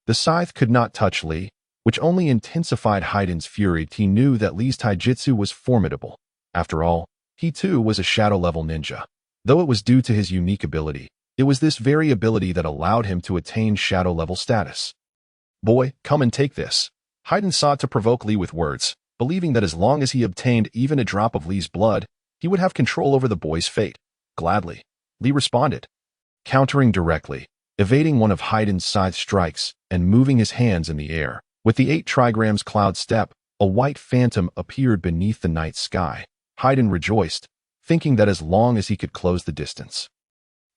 The scythe could not touch Li, which only intensified Heiden's fury. He knew that Li's taijutsu was formidable. After all, he too was a shadow-level ninja. Though it was due to his unique ability, it was this very ability that allowed him to attain shadow-level status. "Boy, come and take this." Heiden sought to provoke Li with words, believing that as long as he obtained even a drop of Li's blood, he would have control over the boy's fate. Gladly, Li responded, countering directly, evading one of Heiden's scythe strikes and moving his hands in the air. With the 8 trigrams cloud step, a white phantom appeared beneath the night sky. Heiden rejoiced, thinking that as long as he could close the distance,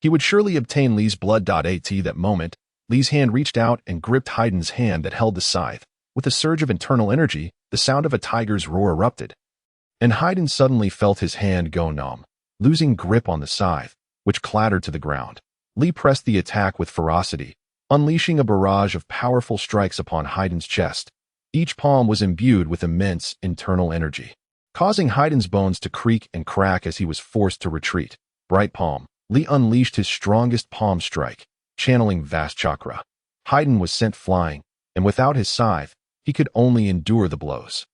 he would surely obtain Li's blood. At that moment, Li's hand reached out and gripped Heiden's hand that held the scythe. With a surge of internal energy, the sound of a tiger's roar erupted, and Heiden suddenly felt his hand go numb, losing grip on the scythe, which clattered to the ground. Li pressed the attack with ferocity, unleashing a barrage of powerful strikes upon Heiden's chest. Each palm was imbued with immense internal energy, causing Heiden's bones to creak and crack as he was forced to retreat. Bright palm, Li unleashed his strongest palm strike, channeling vast chakra. Heiden was sent flying, and without his scythe, he could only endure the blows.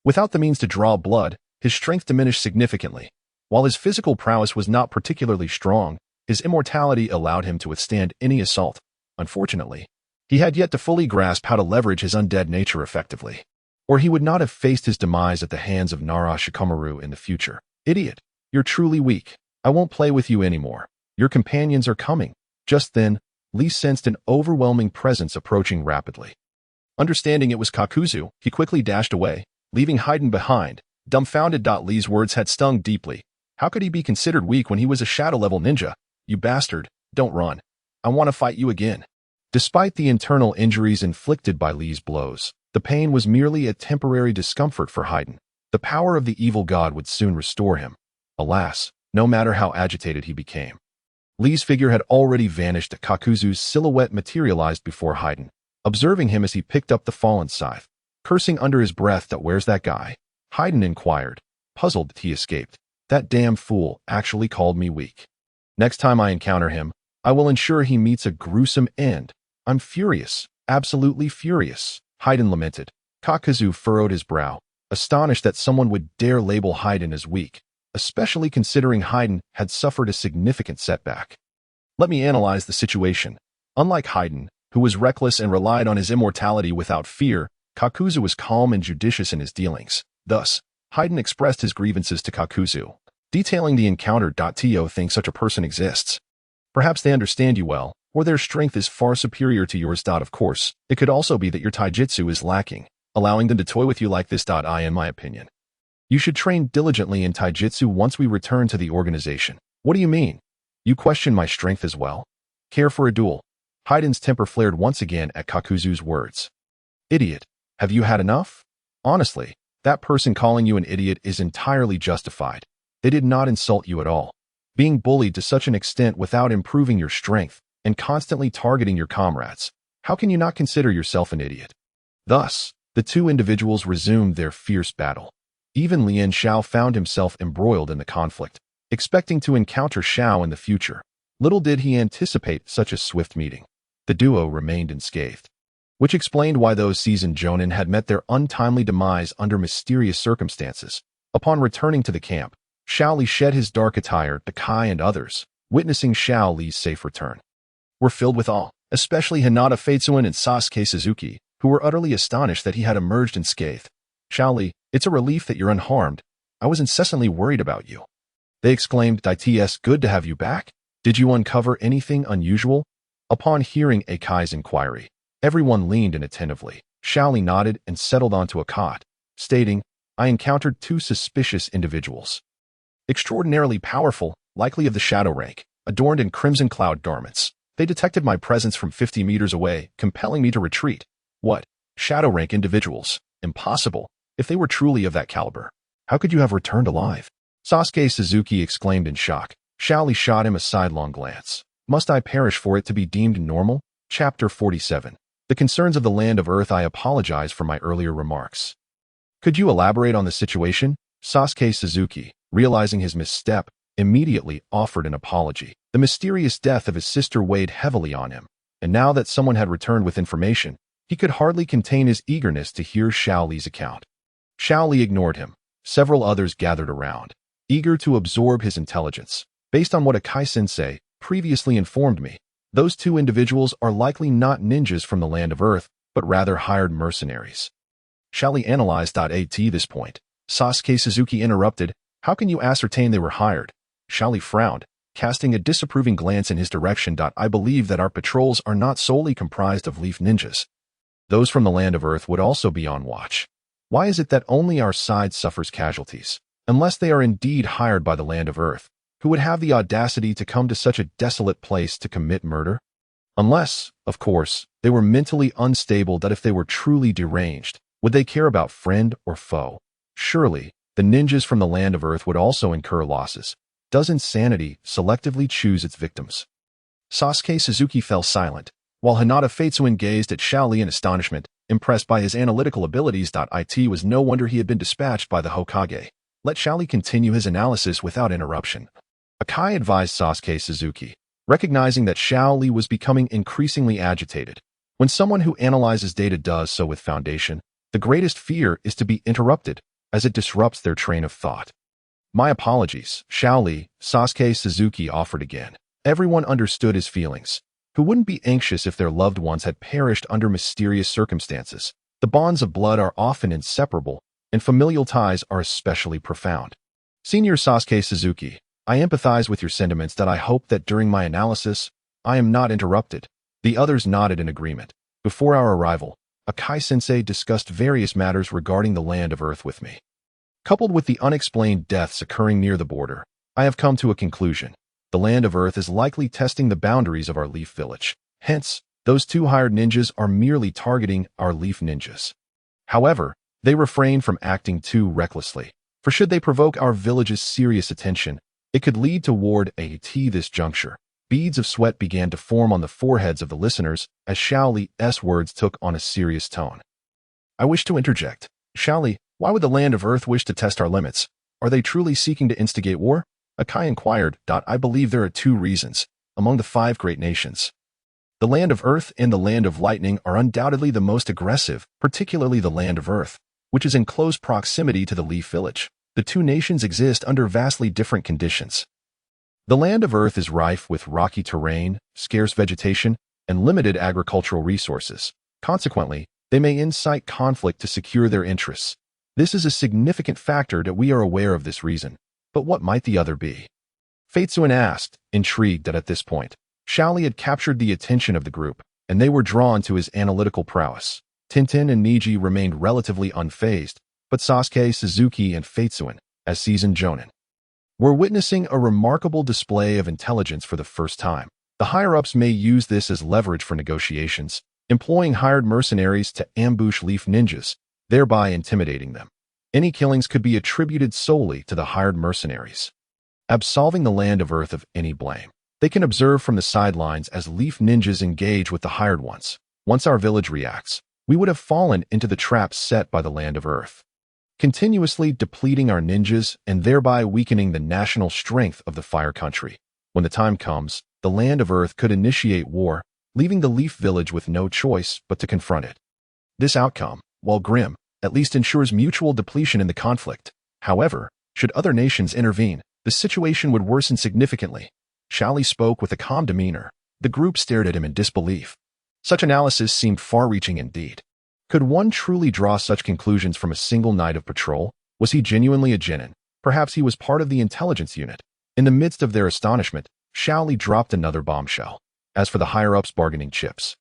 Without the means to draw blood, his strength diminished significantly. While his physical prowess was not particularly strong, his immortality allowed him to withstand any assault. Unfortunately, he had yet to fully grasp how to leverage his undead nature effectively, or he would not have faced his demise at the hands of Nara Shikamaru in the future. "Idiot, you're truly weak. I won't play with you anymore. Your companions are coming." Just then, Li sensed an overwhelming presence approaching rapidly. Understanding it was Kakuzu, he quickly dashed away, leaving Heiden behind, dumbfounded. Li's words had stung deeply. How could he be considered weak when he was a shadow-level ninja? "You bastard, don't run. I want to fight you again." Despite the internal injuries inflicted by Li's blows, the pain was merely a temporary discomfort for Heiden. The power of the evil god would soon restore him. Alas, no matter how agitated he became, Li's figure had already vanished. Kakuzu's silhouette materialized before Heiden, observing him as he picked up the fallen scythe. Cursing under his breath, "Where's that guy?" Heiden inquired, puzzled that he escaped. "That damn fool actually called me weak. Next time I encounter him, I will ensure he meets a gruesome end." I'm furious, absolutely furious, Heiyin lamented. Kakuzu furrowed his brow, astonished that someone would dare label Heiyin as weak, especially considering Heiyin had suffered a significant setback. Let me analyze the situation. Unlike Heiyin, who was reckless and relied on his immortality without fear, Kakuzu was calm and judicious in his dealings. Thus, Heiyin expressed his grievances to Kakuzu, detailing the encounter. To think such a person exists. Perhaps they understand you well, or their strength is far superior to yours. Of course, it could also be that your taijutsu is lacking, allowing them to toy with you like this. In my opinion, you should train diligently in taijutsu once we return to the organization. What do you mean? You question my strength as well? Care for a duel? Heiden's temper flared once again at Kakuzu's words. Idiot, have you had enough? Honestly, that person calling you an idiot is entirely justified. They did not insult you at all. Being bullied to such an extent without improving your strength and constantly targeting your comrades, how can you not consider yourself an idiot? Thus, the two individuals resumed their fierce battle. Even Lian Xiao found himself embroiled in the conflict, expecting to encounter Xiao in the future. Little did he anticipate such a swift meeting. The duo remained unscathed, which explained why those seasoned jonin had met their untimely demise under mysterious circumstances. Upon returning to the camp, Xiao Li shed his dark attire to Kai and others, witnessing Xiao Li's safe return. Were filled with awe, especially Hinata Fatsuin and Sasuke Suzuki, who were utterly astonished that he had emerged unscathed. Xiao Li, it's a relief that you're unharmed. I was incessantly worried about you. They exclaimed, "It's good to have you back. Did you uncover anything unusual?" Upon hearing Akai's inquiry, everyone leaned in attentively. Xiao Li nodded and settled onto a cot, stating, I encountered two suspicious individuals. Extraordinarily powerful, likely of the shadow rank, adorned in crimson cloud garments. They detected my presence from 50 meters away, compelling me to retreat. What? Shadow rank individuals? Impossible. If they were truly of that caliber, how could you have returned alive? Sasuke Suzuki exclaimed in shock. Xiao Li shot him a sidelong glance. Must I perish for it to be deemed normal? Chapter 47. The concerns of the land of Earth. I apologize for my earlier remarks. Could you elaborate on the situation? Sasuke Suzuki, realizing his misstep, immediately offered an apology. The mysterious death of his sister weighed heavily on him, and now that someone had returned with information, he could hardly contain his eagerness to hear Xiao Li's account. Xiao Li ignored him. Several others gathered around, eager to absorb his intelligence. Based on what Akai-sensei previously informed me, those two individuals are likely not ninjas from the land of Earth, but rather hired mercenaries. Xiao Li analyzed. At this point, Sasuke Suzuki interrupted, how can you ascertain they were hired? Xiao Li frowned, casting a disapproving glance in his direction. I believe that our patrols are not solely comprised of leaf ninjas. Those from the land of Earth would also be on watch. Why is it that only our side suffers casualties? Unless they are indeed hired by the land of Earth, who would have the audacity to come to such a desolate place to commit murder? Unless, of course, they were mentally unstable. That if they were truly deranged, would they care about friend or foe? Surely, the ninjas from the land of Earth would also incur losses. Does insanity selectively choose its victims? Sasuke Suzuki fell silent, while Hinata Fatsuin gazed at Xiao Li in astonishment, impressed by his analytical abilities. It was no wonder he had been dispatched by the Hokage. Let Xiao Li continue his analysis without interruption. Akai advised Sasuke Suzuki, recognizing that Xiao Li was becoming increasingly agitated. When someone who analyzes data does so with foundation, the greatest fear is to be interrupted, as it disrupts their train of thought. My apologies, Xiao Li, Sasuke Suzuki offered again. Everyone understood his feelings. Who wouldn't be anxious if their loved ones had perished under mysterious circumstances? The bonds of blood are often inseparable, and familial ties are especially profound. Senior Sasuke Suzuki, I empathize with your sentiments. I hope that during my analysis, I am not interrupted. The others nodded in agreement. Before our arrival, Akai-sensei discussed various matters regarding the land of Earth with me. Coupled with the unexplained deaths occurring near the border, I have come to a conclusion. The land of Earth is likely testing the boundaries of our Leaf Village. Hence, those two hired ninjas are merely targeting our Leaf Ninjas. However, they refrain from acting too recklessly, for should they provoke our village's serious attention, it could lead to Ward at this juncture. Beads of sweat began to form on the foreheads of the listeners as Xiao Li's words took on a serious tone. I wish to interject. Xiao Li, why would the land of Earth wish to test our limits? Are they truly seeking to instigate war? Akai inquired. I believe there are two reasons, among the 5 great nations. The Land of Earth and the Land of Lightning are undoubtedly the most aggressive, particularly the Land of Earth, which is in close proximity to the Leaf Village. The two nations exist under vastly different conditions. The Land of Earth is rife with rocky terrain, scarce vegetation, and limited agricultural resources. Consequently, they may incite conflict to secure their interests. This is a significant factor that we are aware of this reason. But what might the other be? Feitsuan asked, intrigued that at this point, Xiao Li had captured the attention of the group, and they were drawn to his analytical prowess. Tintin and Niji remained relatively unfazed, but Sasuke, Suzuki, and Feitsuan, as seasoned jonin, were witnessing a remarkable display of intelligence for the first time. The higher-ups may use this as leverage for negotiations, employing hired mercenaries to ambush Leaf ninjas, thereby intimidating them. Any killings could be attributed solely to the hired mercenaries, absolving the Land of Earth of any blame. They can observe from the sidelines as Leaf ninjas engage with the hired ones. Once our village reacts, we would have fallen into the traps set by the Land of Earth, continuously depleting our ninjas and thereby weakening the national strength of the Fire Country. When the time comes, the Land of Earth could initiate war, leaving the Leaf Village with no choice but to confront it. This outcome, while grim, at least ensures mutual depletion in the conflict. However, should other nations intervene, the situation would worsen significantly. Xiao Li spoke with a calm demeanor. The group stared at him in disbelief. Such analysis seemed far-reaching indeed. Could one truly draw such conclusions from a single night of patrol? Was he genuinely a genin? Perhaps he was part of the intelligence unit. In the midst of their astonishment, Xiao Li dropped another bombshell. As for the higher-ups' bargaining chips,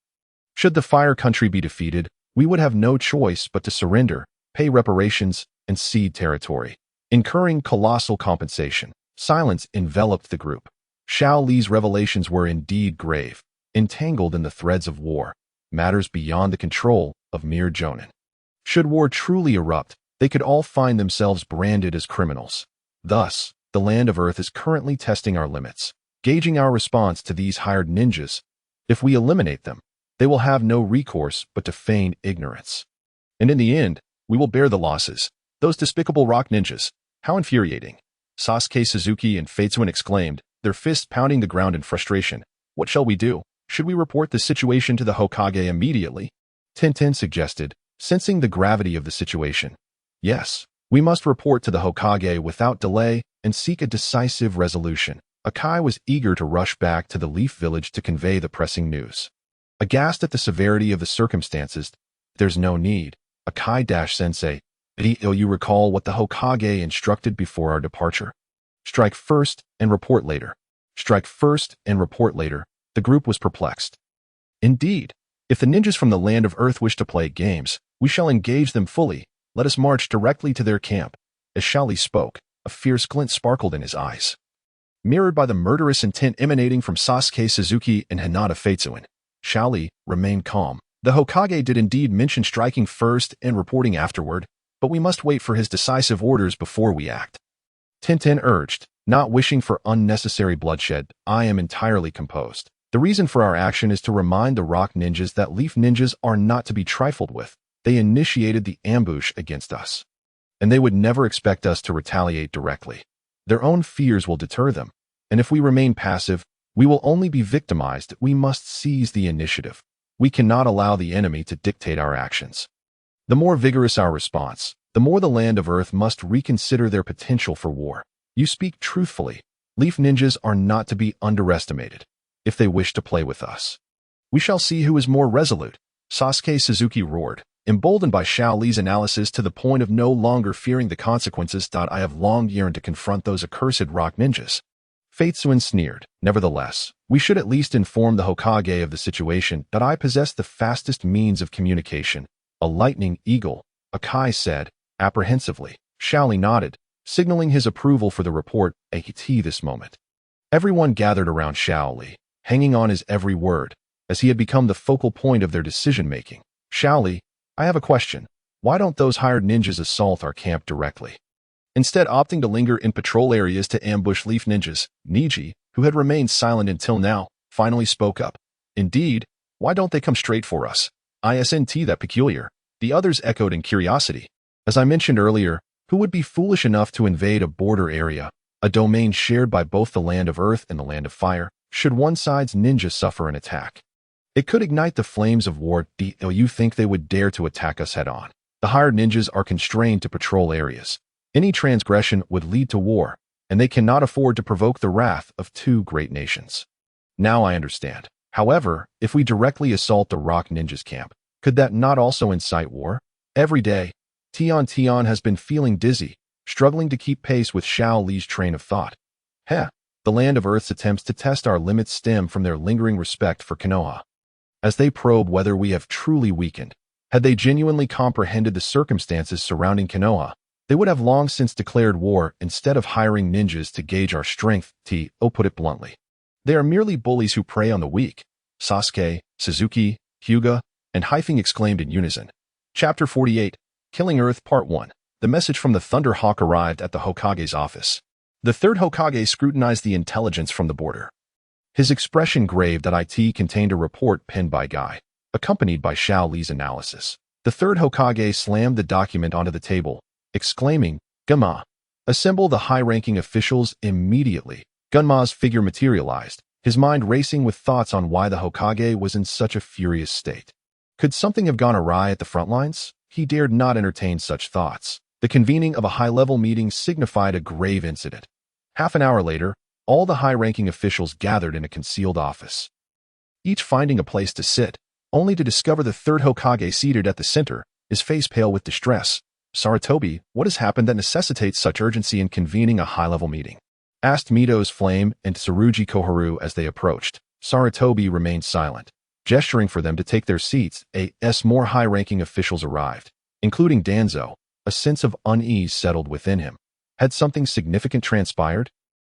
should the Fire Country be defeated, we would have no choice but to surrender, pay reparations, and cede territory, incurring colossal compensation. Silence enveloped the group. Xiao Li's revelations were indeed grave, entangled in the threads of war, matters beyond the control of mere jonin. Should war truly erupt, they could all find themselves branded as criminals. Thus, the Land of Earth is currently testing our limits, gauging our response to these hired ninjas. If we eliminate them, they will have no recourse but to feign ignorance. And in the end, we will bear the losses. Those despicable rock ninjas. How infuriating. Sasuke, Suzuki, and Feitsuan exclaimed, their fists pounding the ground in frustration. What shall we do? Should we report the situation to the Hokage immediately? Tintin suggested, sensing the gravity of the situation. Yes, we must report to the Hokage without delay and seek a decisive resolution. Akai was eager to rush back to the Leaf Village to convey the pressing news. Aghast at the severity of the circumstances, there's no need. Akai-sensei, did you recall what the Hokage instructed before our departure? Strike first and report later. Strike first and report later. The group was perplexed. Indeed, if the ninjas from the Land of Earth wish to play games, we shall engage them fully. Let us march directly to their camp. As Xiao Li spoke, a fierce glint sparkled in his eyes, mirrored by the murderous intent emanating from Sasuke, Suzuki, and Hinata Feitsuan. Xiao Li remained calm. The Hokage did indeed mention striking first and reporting afterward, but we must wait for his decisive orders before we act. Tintin urged, not wishing for unnecessary bloodshed. I am entirely composed. The reason for our action is to remind the rock ninjas that Leaf ninjas are not to be trifled with. They initiated the ambush against us, and they would never expect us to retaliate directly. Their own fears will deter them, and if we remain passive, we will only be victimized. We must seize the initiative. We cannot allow the enemy to dictate our actions. The more vigorous our response, the more the Land of Earth must reconsider their potential for war. You speak truthfully. Leaf ninjas are not to be underestimated. If they wish to play with us, we shall see who is more resolute. Sasuke Suzuki roared, emboldened by Xiao Li's analysis to the point of no longer fearing the consequences. I have long yearned to confront those accursed rock ninjas. Feitsuan sneered. Nevertheless, we should at least inform the Hokage of the situation. I possess the fastest means of communication. A lightning eagle, Akai said, apprehensively. Xiao Li nodded, signaling his approval for the report. This moment, everyone gathered around Xiao Li, hanging on his every word, as he had become the focal point of their decision-making. Xiao Li, I have a question. Why don't those hired ninjas assault our camp directly, instead opting to linger in patrol areas to ambush Leaf ninjas? Niji, who had remained silent until now, finally spoke up. Indeed, why don't they come straight for us? Isn't that peculiar? The others echoed in curiosity. As I mentioned earlier, who would be foolish enough to invade a border area, a domain shared by both the Land of Earth and the Land of Fire, should one side's ninja suffer an attack? It could ignite the flames of war. Do you think they would dare to attack us head-on? The hired ninjas are constrained to patrol areas. Any transgression would lead to war, and they cannot afford to provoke the wrath of two great nations. Now I understand. However, if we directly assault the Rock Ninjas camp, could that not also incite war? Every day, Tian has been feeling dizzy, struggling to keep pace with Xiao Li's train of thought. The Land of Earth's attempts to test our limits stem from their lingering respect for Konoha. As they probe whether we have truly weakened, had they genuinely comprehended the circumstances surrounding Konoha, they would have long since declared war instead of hiring ninjas to gauge our strength. Put it bluntly. They are merely bullies who prey on the weak. Sasuke, Suzuki, Hyuga, and Heifeng exclaimed in unison. Chapter 48, Killing Earth Part 1. The message from the Thunderhawk arrived at the Hokage's office. The third Hokage scrutinized the intelligence from the border. His expression graved that it contained a report penned by Guy, accompanied by Xiao Li's analysis. The third Hokage slammed the document onto the table, exclaiming, "Gunma! Assemble the high-ranking officials immediately." Gunma's figure materialized, his mind racing with thoughts on why the Hokage was in such a furious state. Could something have gone awry at the front lines? He dared not entertain such thoughts. The convening of a high-level meeting signified a grave incident. Half an hour later, all the high-ranking officials gathered in a concealed office, each finding a place to sit, only to discover the third Hokage seated at the center, his face pale with distress. "Sarutobi, what has happened that necessitates such urgency in convening a high-level meeting?" asked Mito's Flame and Tsurugi Koharu as they approached. Sarutobi remained silent, gesturing for them to take their seats. More high-ranking officials arrived, including Danzo. A sense of unease settled within him. Had something significant transpired?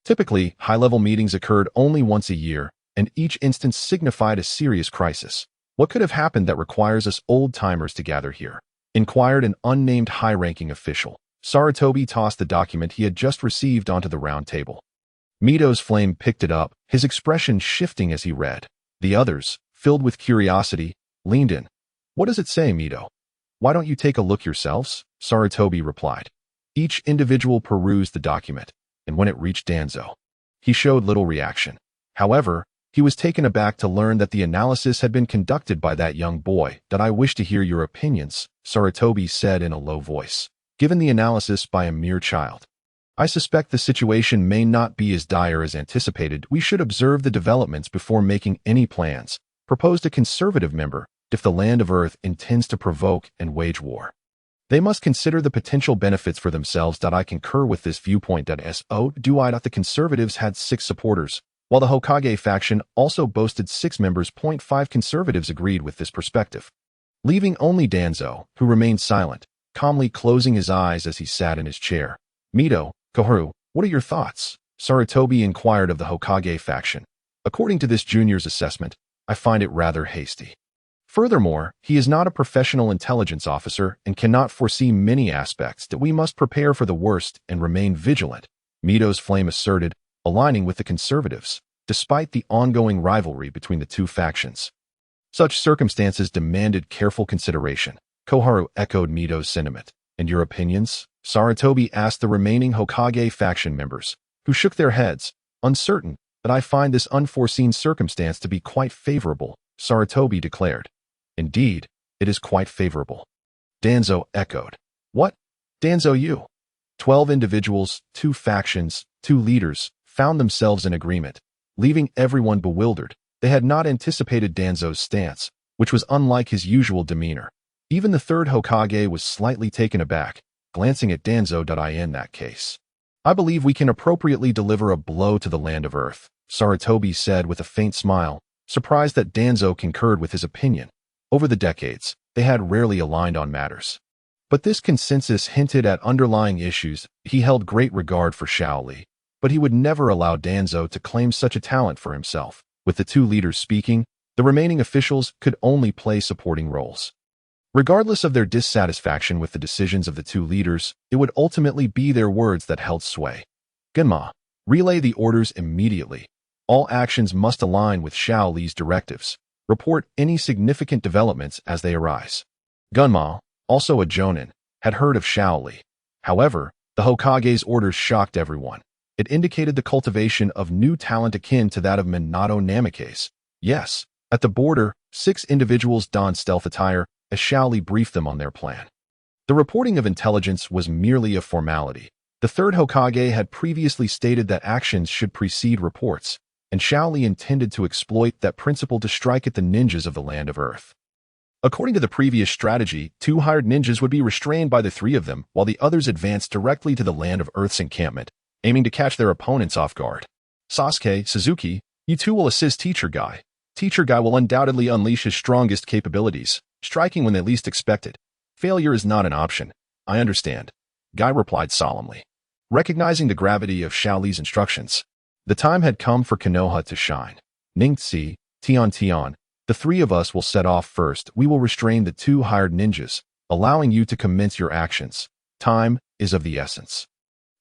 Typically, high-level meetings occurred only once a year, and each instance signified a serious crisis. What could have happened that requires us old-timers to gather here? Inquired an unnamed high-ranking official. Sarutobi tossed the document he had just received onto the round table. Mito's Flame picked it up, his expression shifting as he read. The others, filled with curiosity, leaned in. "What does it say, Mito? Why don't you take a look yourselves?" Sarutobi replied. Each individual perused the document, and when it reached Danzo, he showed little reaction. However, he was taken aback to learn that the analysis had been conducted by that young boy. "I wish to hear your opinions," Sarutobi said in a low voice. "Given the analysis by a mere child, I suspect the situation may not be as dire as anticipated. We should observe the developments before making any plans," proposed a conservative member. "If the Land of Earth intends to provoke and wage war, they must consider the potential benefits for themselves." I concur with this viewpoint. The conservatives had 6 supporters, while the Hokage faction also boasted 6 members. 5 conservatives agreed with this perspective, leaving only Danzo, who remained silent, calmly closing his eyes as he sat in his chair. "Mito, Koharu, what are your thoughts?" Sarutobi inquired of the Hokage faction. "According to this junior's assessment, I find it rather hasty. Furthermore, he is not a professional intelligence officer and cannot foresee many aspects. That we must prepare for the worst and remain vigilant," Mito's Flame asserted, aligning with the conservatives, despite the ongoing rivalry between the two factions. Such circumstances demanded careful consideration. Koharu echoed Mito's sentiment. "And your opinions?" Sarutobi asked the remaining Hokage faction members, who shook their heads, uncertain. "That I find this unforeseen circumstance to be quite favorable," Sarutobi declared. "Indeed, it is quite favorable," Danzo echoed. "What? Danzo, you?" 12 individuals, 2 factions, 2 leaders, found themselves in agreement, leaving everyone bewildered. They had not anticipated Danzo's stance, which was unlike his usual demeanor. Even the third Hokage was slightly taken aback, glancing at Danzo. "In that case, I believe we can appropriately deliver a blow to the Land of Earth," Sarutobi said with a faint smile, surprised that Danzo concurred with his opinion. Over the decades, they had rarely aligned on matters, but this consensus hinted at underlying issues. He held great regard for Xiao Li, but he would never allow Danzo to claim such a talent for himself. With the 2 leaders speaking, the remaining officials could only play supporting roles. Regardless of their dissatisfaction with the decisions of the 2 leaders, it would ultimately be their words that held sway. "Gunma, relay the orders immediately. All actions must align with Xiao Li's directives. Report any significant developments as they arise." Gunma, also a Jonin, had heard of Xiao Li. However, the Hokage's orders shocked everyone. It indicated the cultivation of new talent akin to that of Minato Namikaze. Yes, at the border, 6 individuals donned stealth attire as Xiao Li briefed them on their plan. The reporting of intelligence was merely a formality. The third Hokage had previously stated that actions should precede reports, and Xiao Li intended to exploit that principle to strike at the ninjas of the Land of Earth. According to the previous strategy, 2 hired ninjas would be restrained by the 3 of them, while the others advanced directly to the Land of Earth's encampment, aiming to catch their opponents off guard. Sasuke, Suzuki, you 2 will assist Teacher Guy. Teacher Guy will undoubtedly unleash his strongest capabilities, striking when they least expect it. Failure is not an option. I understand, Guy replied solemnly. Recognizing the gravity of Xiao Li's instructions, the time had come for Konoha to shine. Ningxi, Tian, the 3 of us will set off first. We will restrain the 2 hired ninjas, allowing you to commence your actions. Time is of the essence.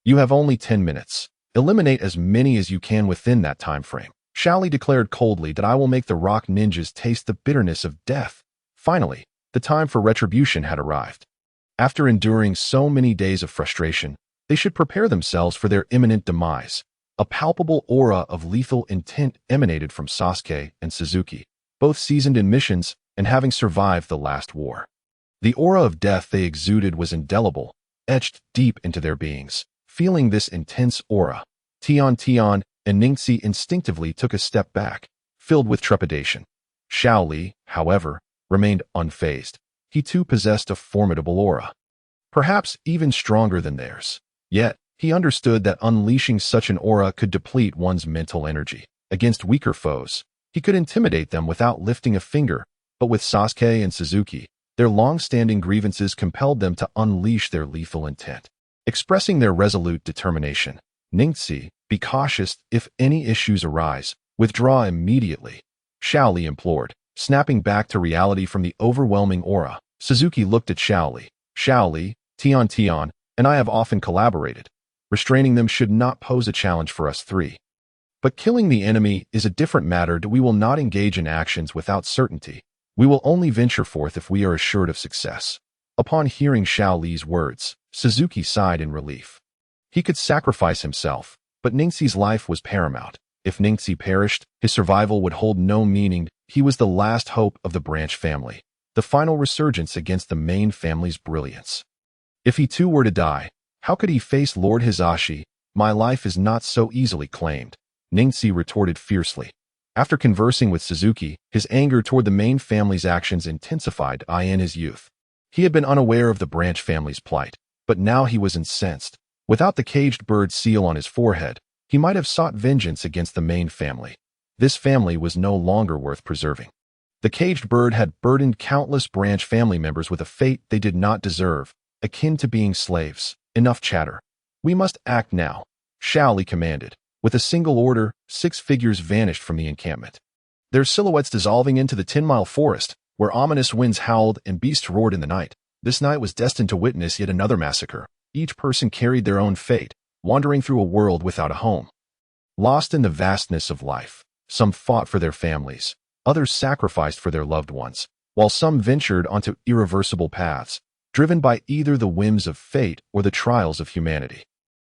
You have only 10 minutes. Eliminate as many as you can within that time frame. Xiao Li declared coldly that I will make the rock ninjas taste the bitterness of death. Finally, the time for retribution had arrived. After enduring so many days of frustration, they should prepare themselves for their imminent demise. A palpable aura of lethal intent emanated from Sasuke and Suzuki, both seasoned in missions and having survived the last war. The aura of death they exuded was indelible, etched deep into their beings. Feeling this intense aura, Tian and Ningxi instinctively took a step back, filled with trepidation. Xiao Li, however, remained unfazed. He too possessed a formidable aura, perhaps even stronger than theirs. Yet, he understood that unleashing such an aura could deplete one's mental energy. Against weaker foes, he could intimidate them without lifting a finger, but with Sasuke and Suzuki, their long-standing grievances compelled them to unleash their lethal intent. Expressing their resolute determination, Ningxi, be cautious. If any issues arise, withdraw immediately, Xiao Li implored. Snapping back to reality from the overwhelming aura, Suzuki looked at Xiao Li. Xiao Li, Tian, and I have often collaborated. Restraining them should not pose a challenge for us 3. But killing the enemy is a different matter. We will not engage in actions without certainty. We will only venture forth if we are assured of success. Upon hearing Xiao Li's words, Suzuki sighed in relief. He could sacrifice himself, but Ningxi's life was paramount. If Ningxi perished, his survival would hold no meaning. He was the last hope of the branch family, the final resurgence against the main family's brilliance. If he too were to die, how could he face Lord Hisashi? My life is not so easily claimed, Ningxi retorted fiercely. After conversing with Suzuki, his anger toward the main family's actions intensified in his youth. He had been unaware of the branch family's plight, but now he was incensed. Without the caged bird seal on his forehead, he might have sought vengeance against the main family. This family was no longer worth preserving. The caged bird had burdened countless branch family members with a fate they did not deserve, akin to being slaves. Enough chatter. We must act now, Xiao Li commanded. With a single order, 6 figures vanished from the encampment, their silhouettes dissolving into the 10-mile forest, where ominous winds howled and beasts roared in the night. This night was destined to witness yet another massacre. Each person carried their own fate, wandering through a world without a home. Lost in the vastness of life, some fought for their families, others sacrificed for their loved ones, while some ventured onto irreversible paths, driven by either the whims of fate or the trials of humanity.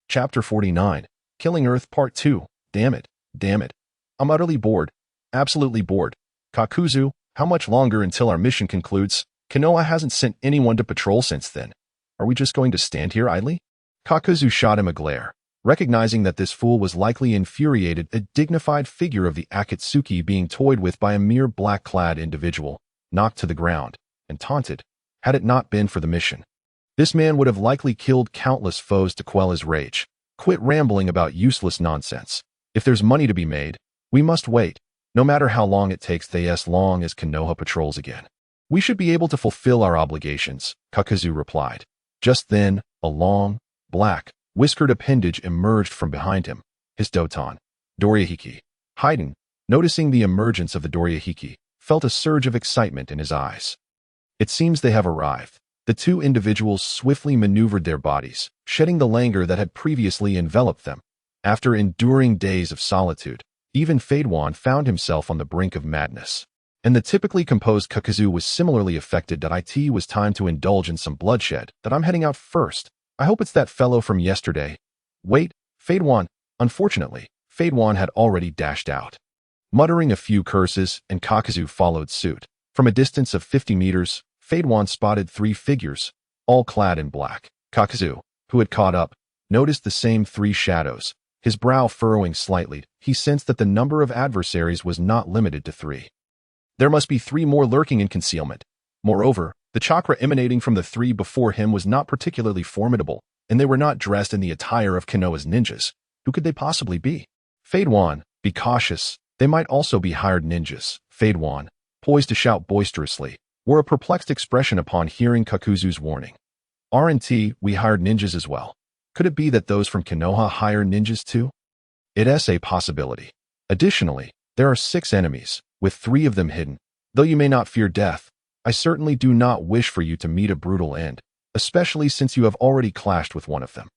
Chapter 49, Killing Earth Part 2. Damn it. I'm utterly bored. Absolutely bored. Kakuzu, how much longer until our mission concludes? Konoha hasn't sent anyone to patrol since then. Are we just going to stand here idly? Kakuzu shot him a glare. Recognizing that this fool was likely infuriated, a dignified figure of the Akatsuki being toyed with by a mere black-clad individual, knocked to the ground, and taunted, had it not been for the mission. This man would have likely killed countless foes to quell his rage. Quit rambling about useless nonsense. If there's money to be made, we must wait, no matter how long it takes, as long as Konoha patrols again. We should be able to fulfill our obligations, Kakuzu replied. Just then, a long, black, whiskered appendage emerged from behind him, his Doton, Dorihiki. Heiyin, noticing the emergence of the Dorihiki, felt a surge of excitement in his eyes. It seems they have arrived. The 2 individuals swiftly maneuvered their bodies, shedding the languor that had previously enveloped them. After enduring days of solitude, even Fadewan found himself on the brink of madness. And the typically composed Kakuzu was similarly affected. It was time to indulge in some bloodshed. That I'm heading out first. I hope it's that fellow from yesterday. Wait, Fadewan. Unfortunately, Fadewan had already dashed out. Muttering a few curses, and Kakuzu followed suit. From a distance of 50 meters, Feiduan spotted 3 figures, all clad in black. Kakuzu, who had caught up, noticed the same 3 shadows. His brow furrowing slightly, he sensed that the number of adversaries was not limited to 3. There must be 3 more lurking in concealment. Moreover, the chakra emanating from the 3 before him was not particularly formidable, and they were not dressed in the attire of Konoha's ninjas. Who could they possibly be? Feiduan, be cautious. They might also be hired ninjas. Feiduan, poised to shout boisterously, wore a perplexed expression upon hearing Kakuzu's warning. "Aren't we hired ninjas as well? Could it be that those from Konoha hire ninjas too?" It is a possibility. Additionally, there are 6 enemies, with 3 of them hidden. Though you may not fear death, I certainly do not wish for you to meet a brutal end, especially since you have already clashed with one of them.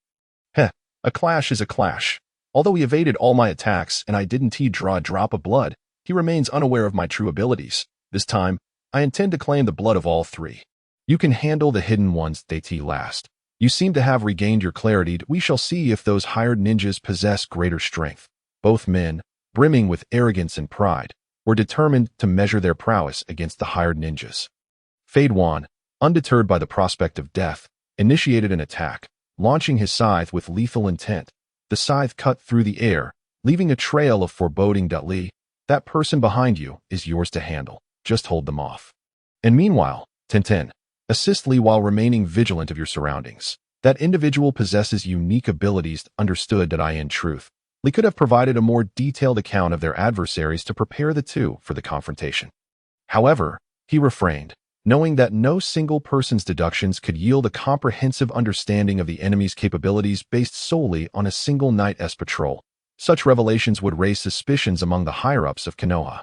Heh, a clash is a clash. Although he evaded all my attacks and I didn't draw a drop of blood, he remains unaware of my true abilities. This time, I intend to claim the blood of all 3. You can handle the hidden ones, they last. You seem to have regained your clarity. We shall see if those hired ninjas possess greater strength. Both men, brimming with arrogance and pride, were determined to measure their prowess against the hired ninjas. Feiduan, undeterred by the prospect of death, initiated an attack, launching his scythe with lethal intent. The scythe cut through the air, leaving a trail of foreboding. Li, that person behind you is yours to handle. Just hold them off. And meanwhile, Tenten, assist Li while remaining vigilant of your surroundings. That individual possesses unique abilities. Understood. In truth, Li could have provided a more detailed account of their adversaries to prepare the 2 for the confrontation. However, he refrained, knowing that no single person's deductions could yield a comprehensive understanding of the enemy's capabilities based solely on a single night's patrol. Such revelations would raise suspicions among the higher-ups of Konoha.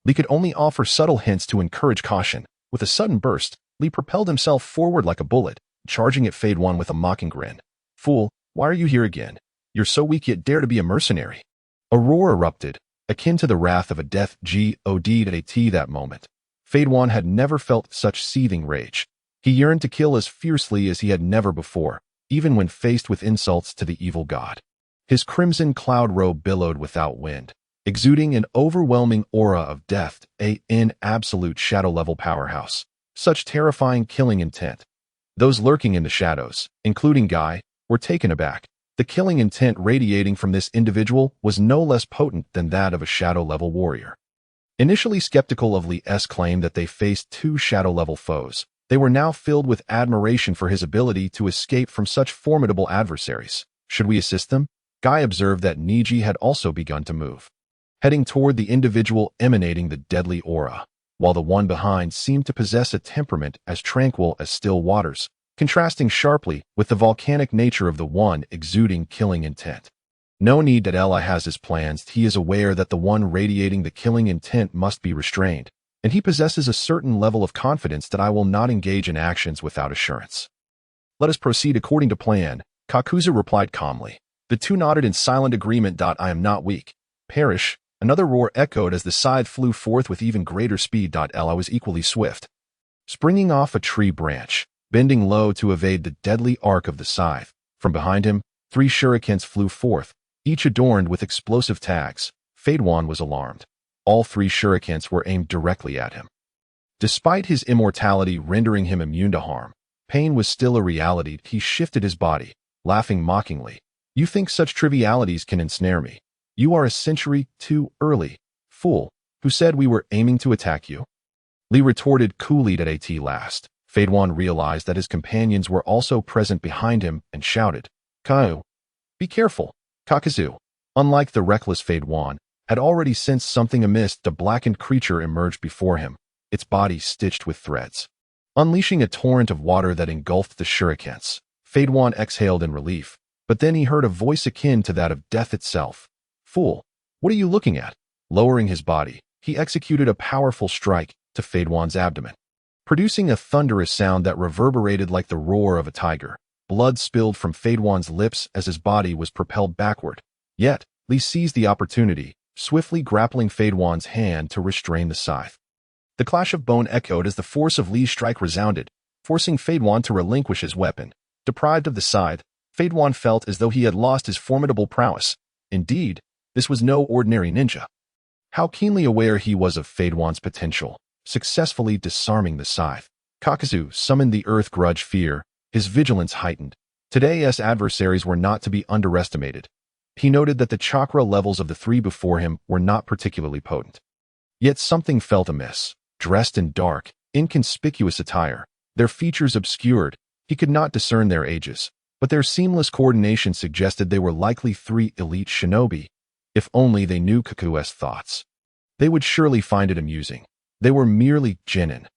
Li could only offer subtle hints to encourage caution. With a sudden burst, Li propelled himself forward like a bullet, charging at Feiduan with a mocking grin. "Fool, why are you here again? You're so weak yet dare to be a mercenary." A roar erupted, akin to the wrath of a death god at that moment. Feiduan had never felt such seething rage. He yearned to kill as fiercely as he had never before, even when faced with insults to the evil god. His crimson cloud robe billowed without wind, exuding an overwhelming aura of death, an absolute shadow-level powerhouse. Such terrifying killing intent. Those lurking in the shadows, including Guy, were taken aback. The killing intent radiating from this individual was no less potent than that of a shadow-level warrior. Initially skeptical of Li's claim that they faced 2 shadow-level foes, they were now filled with admiration for his ability to escape from such formidable adversaries. "Should we assist them?" Guy observed that Niji had also begun to move, heading toward the individual emanating the deadly aura, while the one behind seemed to possess a temperament as tranquil as still waters, contrasting sharply with the volcanic nature of the one exuding killing intent. No need that Li has his plans. He is aware that the one radiating the killing intent must be restrained, and he possesses a certain level of confidence that I will not engage in actions without assurance. "Let us proceed according to plan," Kakuzu replied calmly. The 2 nodded in silent agreement. "I am not weak. Perish." Another roar echoed as the scythe flew forth with even greater speed. Li was equally swift, springing off a tree branch, bending low to evade the deadly arc of the scythe. From behind him, 3 shurikens flew forth, each adorned with explosive tags. Feiduan was alarmed. All 3 shurikens were aimed directly at him. Despite his immortality rendering him immune to harm, pain was still a reality. He shifted his body, laughing mockingly. "You think such trivialities can ensnare me? You are a century too early, fool. Who said we were aiming to attack you?" Li retorted coolly at last. Feiduan realized that his companions were also present behind him and shouted, "Kyu, be careful." Kakuzu, unlike the reckless Feiduan, had already sensed something amiss. The blackened creature emerged before him, its body stitched with threads. Unleashing a torrent of water that engulfed the shurikens, Feiduan exhaled in relief, but then he heard a voice akin to that of death itself. "Fool, what are you looking at?" Lowering his body, he executed a powerful strike to Feiduan's abdomen, producing a thunderous sound that reverberated like the roar of a tiger. Blood spilled from Feiduan's lips as his body was propelled backward. Yet, Li seized the opportunity, swiftly grappling Feiduan's hand to restrain the scythe. The clash of bone echoed as the force of Li's strike resounded, forcing Feiduan to relinquish his weapon. Deprived of the scythe, Feiduan felt as though he had lost his formidable prowess. Indeed, this was no ordinary ninja. How keenly aware he was of Fade Wan's potential, successfully disarming the scythe. Kakuzu summoned the Earth Grudge Fear, his vigilance heightened. Today's adversaries were not to be underestimated. He noted that the chakra levels of the three before him were not particularly potent. Yet something felt amiss. Dressed in dark, inconspicuous attire, their features obscured, he could not discern their ages, but their seamless coordination suggested they were likely three elite shinobi. If only they knew Kaku's thoughts. They would surely find it amusing. They were merely genin.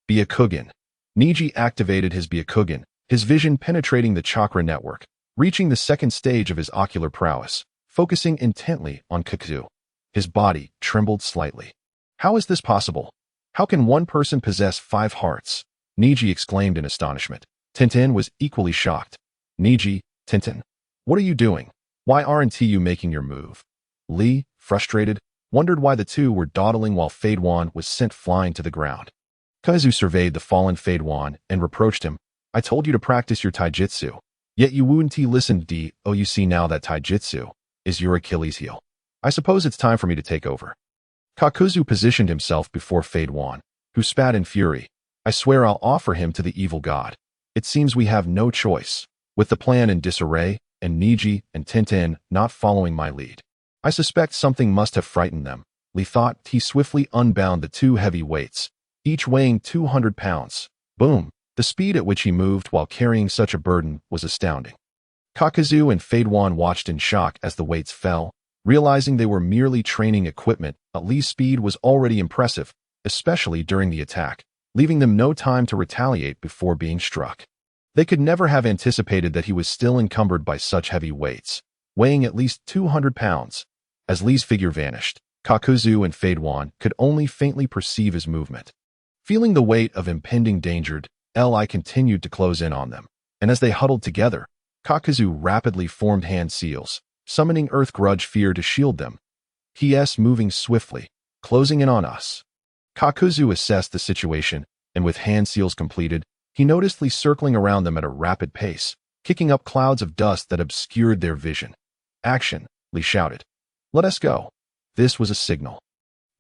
Byakugan. Niji activated his Byakugan, his vision penetrating the chakra network, reaching the second stage of his ocular prowess, focusing intently on Kakuzu. His body trembled slightly. How is this possible? How can one person possess 5 hearts? Niji exclaimed in astonishment. Tintin was equally shocked. Niji, Tintin, what are you doing? Why aren't you making your move? Li, frustrated, wondered why the two were dawdling while Fade Wan was sent flying to the ground. Kazu surveyed the fallen Fade Wan and reproached him. I told you to practice your taijutsu. Yet you wouldn't listen. You see now that taijutsu is your Achilles heel. I suppose it's time for me to take over. Kakuzu positioned himself before Fade Wan, who spat in fury. I swear I'll offer him to the evil god. It seems we have no choice, with the plan in disarray, and Niji and Tintin not following my lead. I suspect something must have frightened them. Li thought. He swiftly unbound the 2 heavy weights, each weighing 200 pounds. Boom! The speed at which he moved while carrying such a burden was astounding. Kakuzu and Fade Wan watched in shock as the weights fell, realizing they were merely training equipment. Li's speed was already impressive, especially during the attack, leaving them no time to retaliate before being struck. They could never have anticipated that he was still encumbered by such heavy weights, weighing at least 200 pounds. As Li's figure vanished, Kakuzu and Fade Wan could only faintly perceive his movement. Feeling the weight of impending danger, Li continued to close in on them, and as they huddled together, Kakuzu rapidly formed hand seals, summoning Earth Grudge Fear to shield them. He's moving swiftly, closing in on us. Kakuzu assessed the situation, and with hand seals completed, he noticed Li circling around them at a rapid pace, kicking up clouds of dust that obscured their vision. Action, Li shouted. Let us go. This was a signal.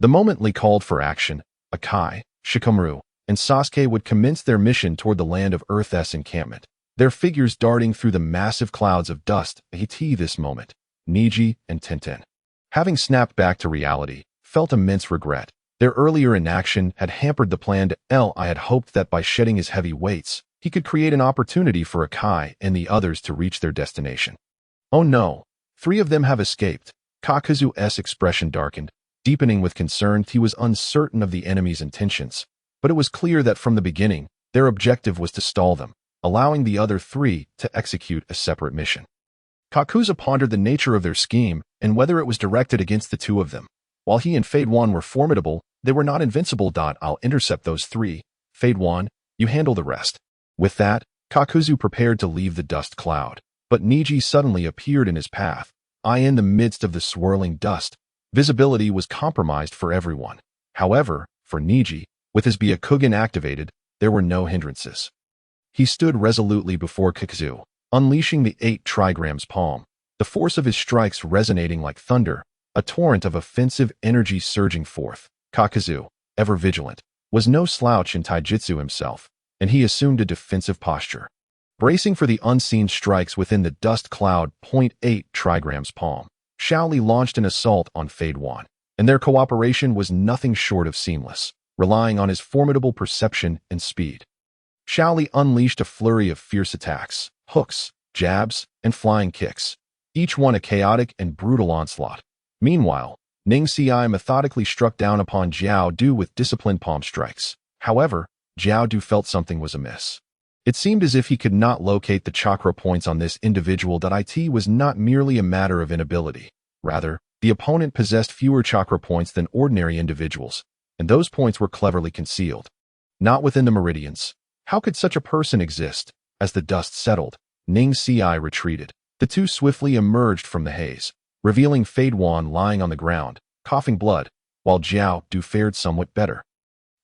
The moment Li called for action, Akai, Shikamaru, and Sasuke would commence their mission toward the land of Earth's encampment, their figures darting through the massive clouds of dust. This moment, Niji and Tintin, having snapped back to reality, felt immense regret. Their earlier inaction had hampered the plan. I had hoped that by shedding his heavy weights, he could create an opportunity for Akai and the others to reach their destination. Oh no, 3 of them have escaped. Kakuzu's expression darkened, deepening with concern. He was uncertain of the enemy's intentions, but it was clear that from the beginning, their objective was to stall them, allowing the other 3 to execute a separate mission. Kakuzu pondered the nature of their scheme and whether it was directed against the 2 of them. While he and Fade Wan were formidable, they were not invincible. I'll intercept those 3. Fade Wan, you handle the rest. With that, Kakuzu prepared to leave the dust cloud, but Niji suddenly appeared in his path. In the midst of the swirling dust, visibility was compromised for everyone. However, for Niji, with his Byakugan activated, there were no hindrances. He stood resolutely before Kakuzu, unleashing the 8 trigrams palm, the force of his strikes resonating like thunder, a torrent of offensive energy surging forth. Kakuzu, ever vigilant, was no slouch in taijutsu himself, and he assumed a defensive posture. Bracing for the unseen strikes within the dust cloud, 0.8 trigrams palm, Xiao Li launched an assault on Fade Wan, and their cooperation was nothing short of seamless, relying on his formidable perception and speed. Xiao Li unleashed a flurry of fierce attacks, hooks, jabs, and flying kicks, each one a chaotic and brutal onslaught. Meanwhile, Ningxi methodically struck down upon Jiao Du with disciplined palm strikes. However, Jiao Du felt something was amiss. It seemed as if he could not locate the chakra points on this individual. It was not merely a matter of inability. Rather, the opponent possessed fewer chakra points than ordinary individuals, and those points were cleverly concealed. Not within the meridians. How could such a person exist? As the dust settled, Ningxi retreated. The 2 swiftly emerged from the haze, revealing Fade Wan lying on the ground, coughing blood, while Jiao Du fared somewhat better.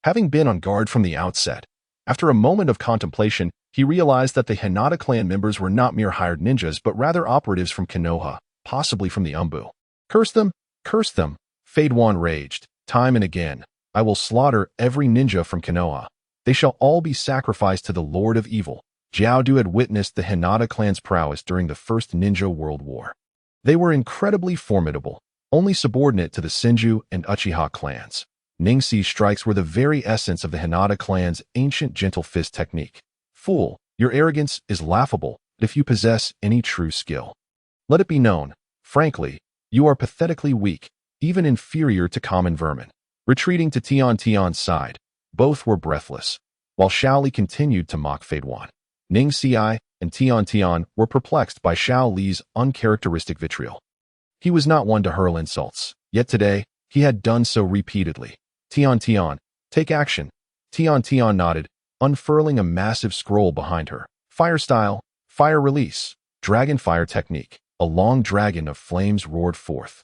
Having been on guard from the outset, after a moment of contemplation, he realized that the Hinata clan members were not mere hired ninjas but rather operatives from Konoha, possibly from the Umbu. Curse them! Curse them! Fade Wan raged, time and again. I will slaughter every ninja from Konoha. They shall all be sacrificed to the Lord of Evil. Xiao Du had witnessed the Hinata clan's prowess during the First Ninja World War. They were incredibly formidable, only subordinate to the Senju and Uchiha clans. Ningxi's strikes were the very essence of the Hinata clan's ancient gentle fist technique. Fool, your arrogance is laughable if you possess any true skill. Let it be known, frankly, you are pathetically weak, even inferior to common vermin. Retreating to Tian's side, both were breathless, while Xiao Li continued to mock Fade Wan. Ningxi and Tian were perplexed by Xiao Li's uncharacteristic vitriol. He was not one to hurl insults, yet today, he had done so repeatedly. Tian, take action. Tian nodded, unfurling a massive scroll behind her. Fire style, fire release, dragon fire technique. A long dragon of flames roared forth,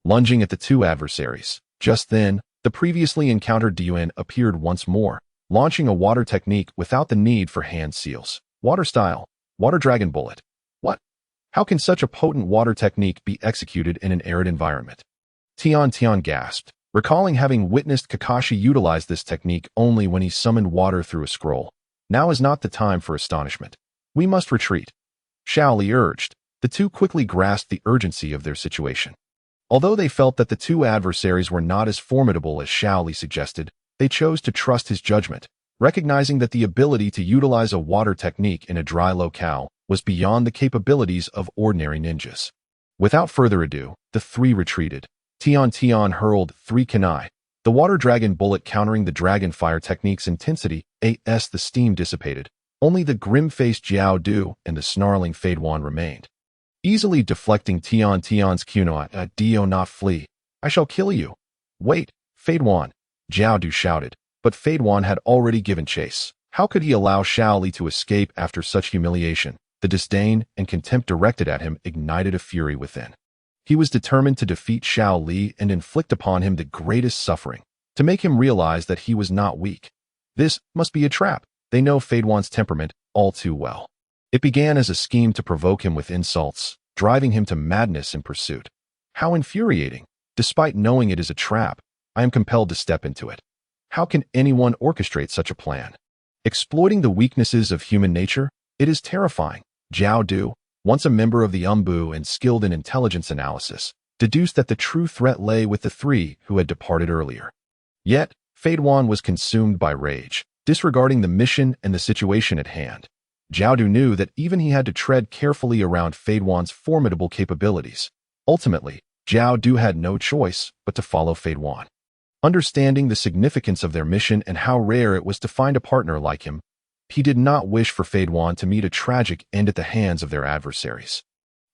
lunging at the two adversaries. Just then, the previously encountered Dian appeared once more, launching a water technique without the need for hand seals. Water style, water dragon bullet. What? How can such a potent water technique be executed in an arid environment? Tian gasped, recalling having witnessed Kakashi utilize this technique only when he summoned water through a scroll. Now is not the time for astonishment. We must retreat. Xiao Li urged. The two quickly grasped the urgency of their situation. Although they felt that the two adversaries were not as formidable as Xiao Li suggested, they chose to trust his judgment, recognizing that the ability to utilize a water technique in a dry locale was beyond the capabilities of ordinary ninjas. Without further ado, the three retreated. Tian hurled 3 kunai, the water dragon bullet countering the dragon fire technique's intensity. As the steam dissipated, only the grim-faced Xiao Du and the snarling Fade Wan remained. Easily deflecting Tian's kunai, Dio not flee. I shall kill you. Wait, Fade Wan, Xiao Du shouted, but Fade Wan had already given chase. How could he allow Xiao Li to escape after such humiliation? The disdain and contempt directed at him ignited a fury within. He was determined to defeat Xiao Li and inflict upon him the greatest suffering, to make him realize that he was not weak. This must be a trap. They know Fade Wan's temperament all too well. It began as a scheme to provoke him with insults, driving him to madness in pursuit. How infuriating! Despite knowing it is a trap, I am compelled to step into it. How can anyone orchestrate such a plan? Exploiting the weaknesses of human nature? It is terrifying. Xiao Du, once a member of the Umbu and skilled in intelligence analysis, deduced that the true threat lay with the three who had departed earlier. Yet, Fade Wan was consumed by rage, disregarding the mission and the situation at hand. Xiao Du knew that even he had to tread carefully around Fade Wan's formidable capabilities. Ultimately, Xiao Du had no choice but to follow Fade Wan. Understanding the significance of their mission and how rare it was to find a partner like him, he did not wish for Fade Wan to meet a tragic end at the hands of their adversaries.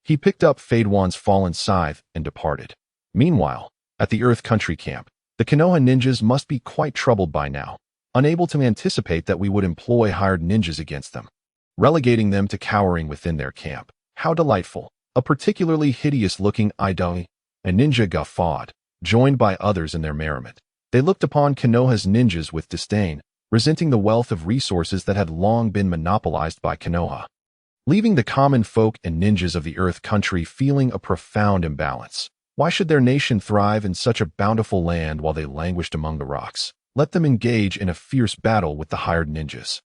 He picked up Fade Wan's fallen scythe and departed. Meanwhile, at the Earth Country camp, the Konoha ninjas must be quite troubled by now, unable to anticipate that we would employ hired ninjas against them, relegating them to cowering within their camp. How delightful! A particularly hideous-looking idol, a ninja guffawed, joined by others in their merriment. They looked upon Konoha's ninjas with disdain, resenting the wealth of resources that had long been monopolized by Konoha, leaving the common folk and ninjas of the Earth Country feeling a profound imbalance. Why should their nation thrive in such a bountiful land while they languished among the rocks? Let them engage in a fierce battle with the hired ninjas.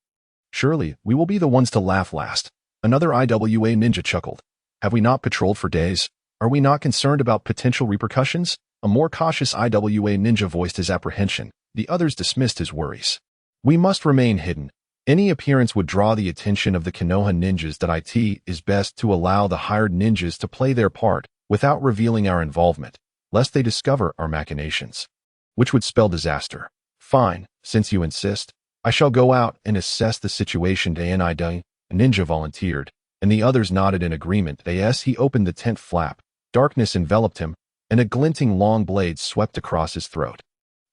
Surely, we will be the ones to laugh last. Another IWA ninja chuckled. Have we not patrolled for days? Are we not concerned about potential repercussions? A more cautious IWA ninja voiced his apprehension. The others dismissed his worries. We must remain hidden. Any appearance would draw the attention of the Konoha ninjas that it is best to allow the hired ninjas to play their part without revealing our involvement, lest they discover our machinations, which would spell disaster. Fine, since you insist, I shall go out and assess the situation. A ninja volunteered, and the others nodded in agreement. As he opened the tent flap, darkness enveloped him, and a glinting long blade swept across his throat.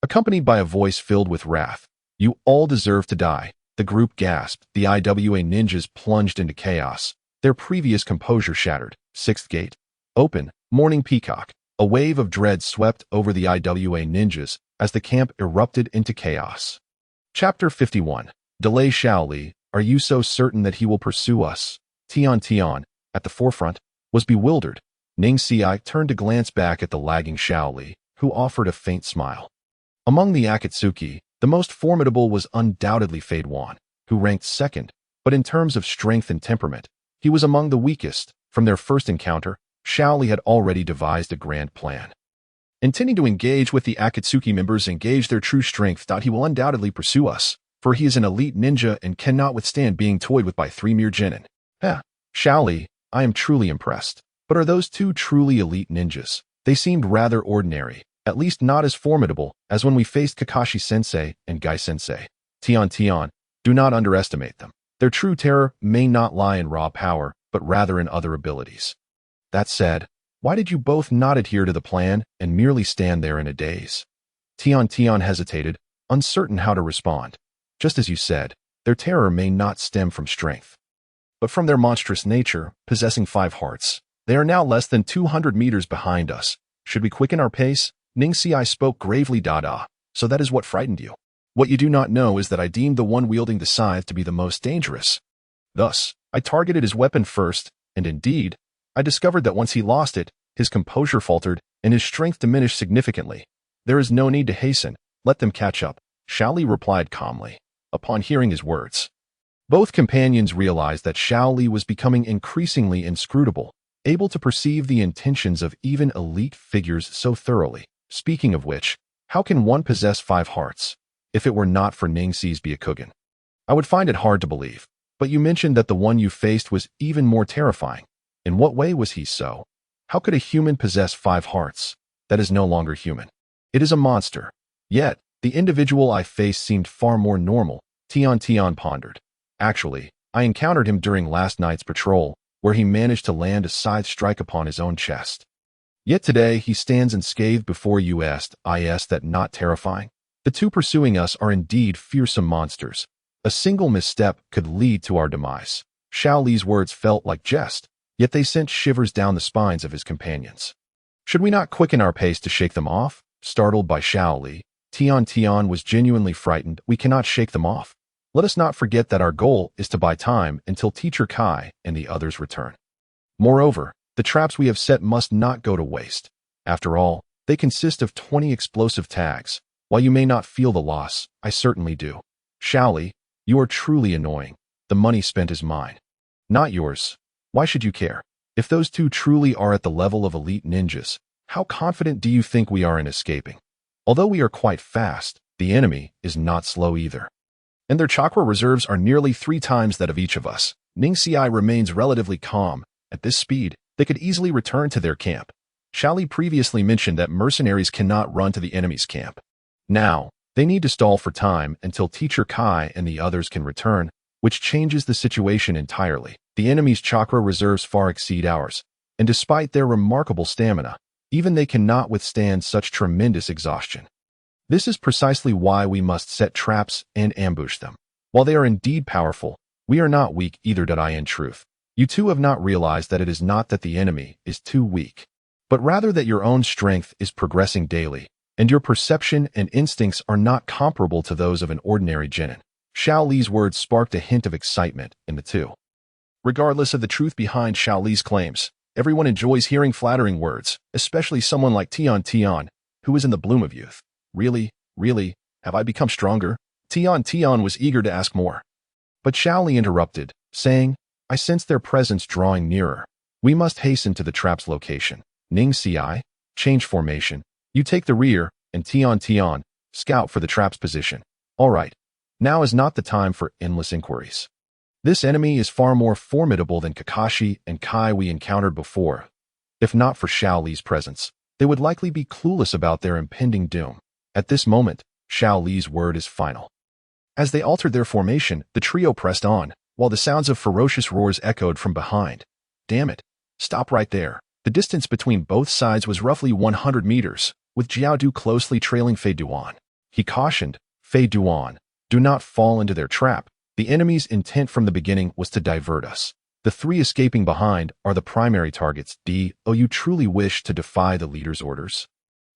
Accompanied by a voice filled with wrath, "You all deserve to die," the group gasped. The IWA ninjas plunged into chaos, their previous composure shattered. Sixth gate. Open, Morning Peacock. A wave of dread swept over the IWA ninjas as the camp erupted into chaos. Chapter 51. Delay Xiao Li, are you so certain that he will pursue us? Tian, at the forefront, was bewildered. Ningxi turned to glance back at the lagging Xiao Li, who offered a faint smile. Among the Akatsuki, the most formidable was undoubtedly Fei Duan, who ranked second, but in terms of strength and temperament, he was among the weakest. From their first encounter, Xiao Li had already devised a grand plan. Intending to engage with the Akatsuki members and gauge their true strength, he will undoubtedly pursue us, for he is an elite ninja and cannot withstand being toyed with by 3 mere genin. Xiao Li, I am truly impressed. But are those 2 truly elite ninjas? They seemed rather ordinary, at least not as formidable as when we faced Kakashi-sensei and Gai-sensei. Tian, do not underestimate them. Their true terror may not lie in raw power, but rather in other abilities. That said, why did you both not adhere to the plan and merely stand there in a daze? Tian hesitated, uncertain how to respond. Just as you said, their terror may not stem from strength, but from their monstrous nature, possessing 5 hearts. They are now less than 200 meters behind us. Should we quicken our pace? Ningxi spoke gravely. So that is what frightened you. What you do not know is that I deemed the one wielding the scythe to be the most dangerous. Thus, I targeted his weapon first, and indeed, I discovered that once he lost it, his composure faltered and his strength diminished significantly. There is no need to hasten. Let them catch up, Xiao Li replied calmly. Upon hearing his words, both companions realized that Xiao Li was becoming increasingly inscrutable, able to perceive the intentions of even elite figures so thoroughly. Speaking of which, how can one possess 5 hearts? If it were not for Ningxi's Byakugan, I would find it hard to believe. But you mentioned that the one you faced was even more terrifying. In what way was he so? How could a human possess 5 hearts? That is no longer human. It is a monster. Yet, the individual I faced seemed far more normal, Tian pondered. Actually, I encountered him during last night's patrol, where he managed to land a scythe strike upon his own chest. Yet today he stands unscathed before you. Is that not terrifying? The 2 pursuing us are indeed fearsome monsters. A single misstep could lead to our demise. Xiao Li's words felt like jest, yet they sent shivers down the spines of his companions. Should we not quicken our pace to shake them off? Startled by Xiao Li, Tian was genuinely frightened. We cannot shake them off. Let us not forget that our goal is to buy time until Teacher Kai and the others return. Moreover, the traps we have set must not go to waste. After all, they consist of 20 explosive tags. While you may not feel the loss, I certainly do. Xiao Li, you are truly annoying. The money spent is mine, not yours. Why should you care? If those 2 truly are at the level of elite ninjas, how confident do you think we are in escaping? Although we are quite fast, the enemy is not slow either. And their chakra reserves are nearly 3 times that of each of us. Ningxi remains relatively calm. At this speed, they could easily return to their camp. Xiao Li previously mentioned that mercenaries cannot run to the enemy's camp. Now, they need to stall for time until Teacher Kai and the others can return, which changes the situation entirely. The enemy's chakra reserves far exceed ours, and despite their remarkable stamina, even they cannot withstand such tremendous exhaustion. This is precisely why we must set traps and ambush them. While they are indeed powerful, we are not weak either. In truth, you 2 have not realized that it is not that the enemy is too weak, but rather that your own strength is progressing daily, and your perception and instincts are not comparable to those of an ordinary genin. Xiao Li's words sparked a hint of excitement in the 2. Regardless of the truth behind Xiao Li's claims, everyone enjoys hearing flattering words, especially someone like Tian, who is in the bloom of youth. Really, have I become stronger? Tian was eager to ask more. But Xiao Li interrupted, saying, I sense their presence drawing nearer. We must hasten to the trap's location. Ningxi, change formation. You take the rear, and Tian, scout for the trap's position. All right. Now is not the time for endless inquiries. This enemy is far more formidable than Kakashi and Kai we encountered before. If not for Xiao Li's presence, they would likely be clueless about their impending doom. At this moment, Xiao Li's word is final. As they altered their formation, the trio pressed on, while the sounds of ferocious roars echoed from behind. Damn it. Stop right there. The distance between both sides was roughly 100 meters, with Jiaodu closely trailing Fei Duan. He cautioned, Fei Duan, do not fall into their trap. The enemy's intent from the beginning was to divert us. The 3 escaping behind are the primary targets. You truly wish to defy the leader's orders?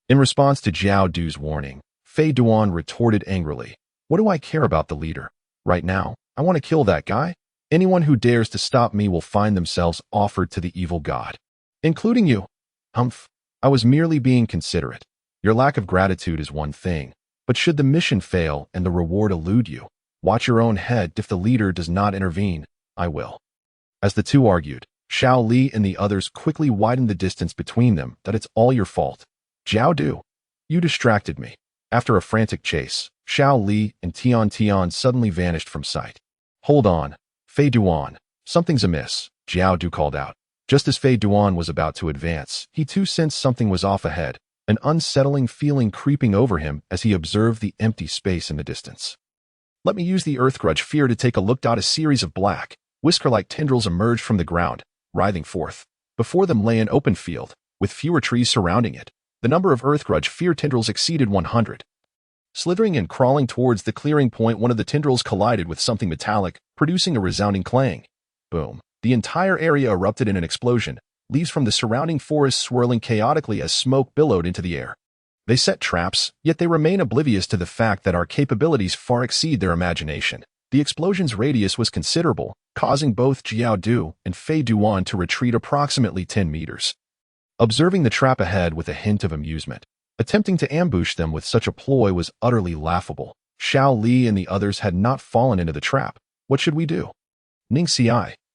In response to Jiaodu's warning, Fei Duan retorted angrily, what do I care about the leader? Right now, I want to kill that guy. Anyone who dares to stop me will find themselves offered to the evil god. Including you. Humph. I was merely being considerate. Your lack of gratitude is one thing, but should the mission fail and the reward elude you, watch your own head. If the leader does not intervene, I will. As the two argued, Xiao Li and the others quickly widened the distance between them. That it's all your fault. Jiao Du, you distracted me. After a frantic chase, Xiao Li and Tian suddenly vanished from sight. Hold on, Fei Duan, something's amiss, Jiao Du called out. Just as Fei Duan was about to advance, he too sensed something was off ahead, an unsettling feeling creeping over him as he observed the empty space in the distance. Let me use the Earthgrudge fear to take a look. A series of black, whisker-like tendrils emerged from the ground, writhing forth. Before them lay an open field, with fewer trees surrounding it. The number of Earthgrudge fear tendrils exceeded 100. Slithering and crawling towards the clearing point, one of the tendrils collided with something metallic, producing a resounding clang. Boom. The entire area erupted in an explosion, leaves from the surrounding forest swirling chaotically as smoke billowed into the air. They set traps, yet they remain oblivious to the fact that our capabilities far exceed their imagination. The explosion's radius was considerable, causing both Jiao Du and Fei Duan to retreat approximately 10 meters. Observing the trap ahead with a hint of amusement, attempting to ambush them with such a ploy was utterly laughable. Xiao Li and the others had not fallen into the trap. What should we do? Ning Xi,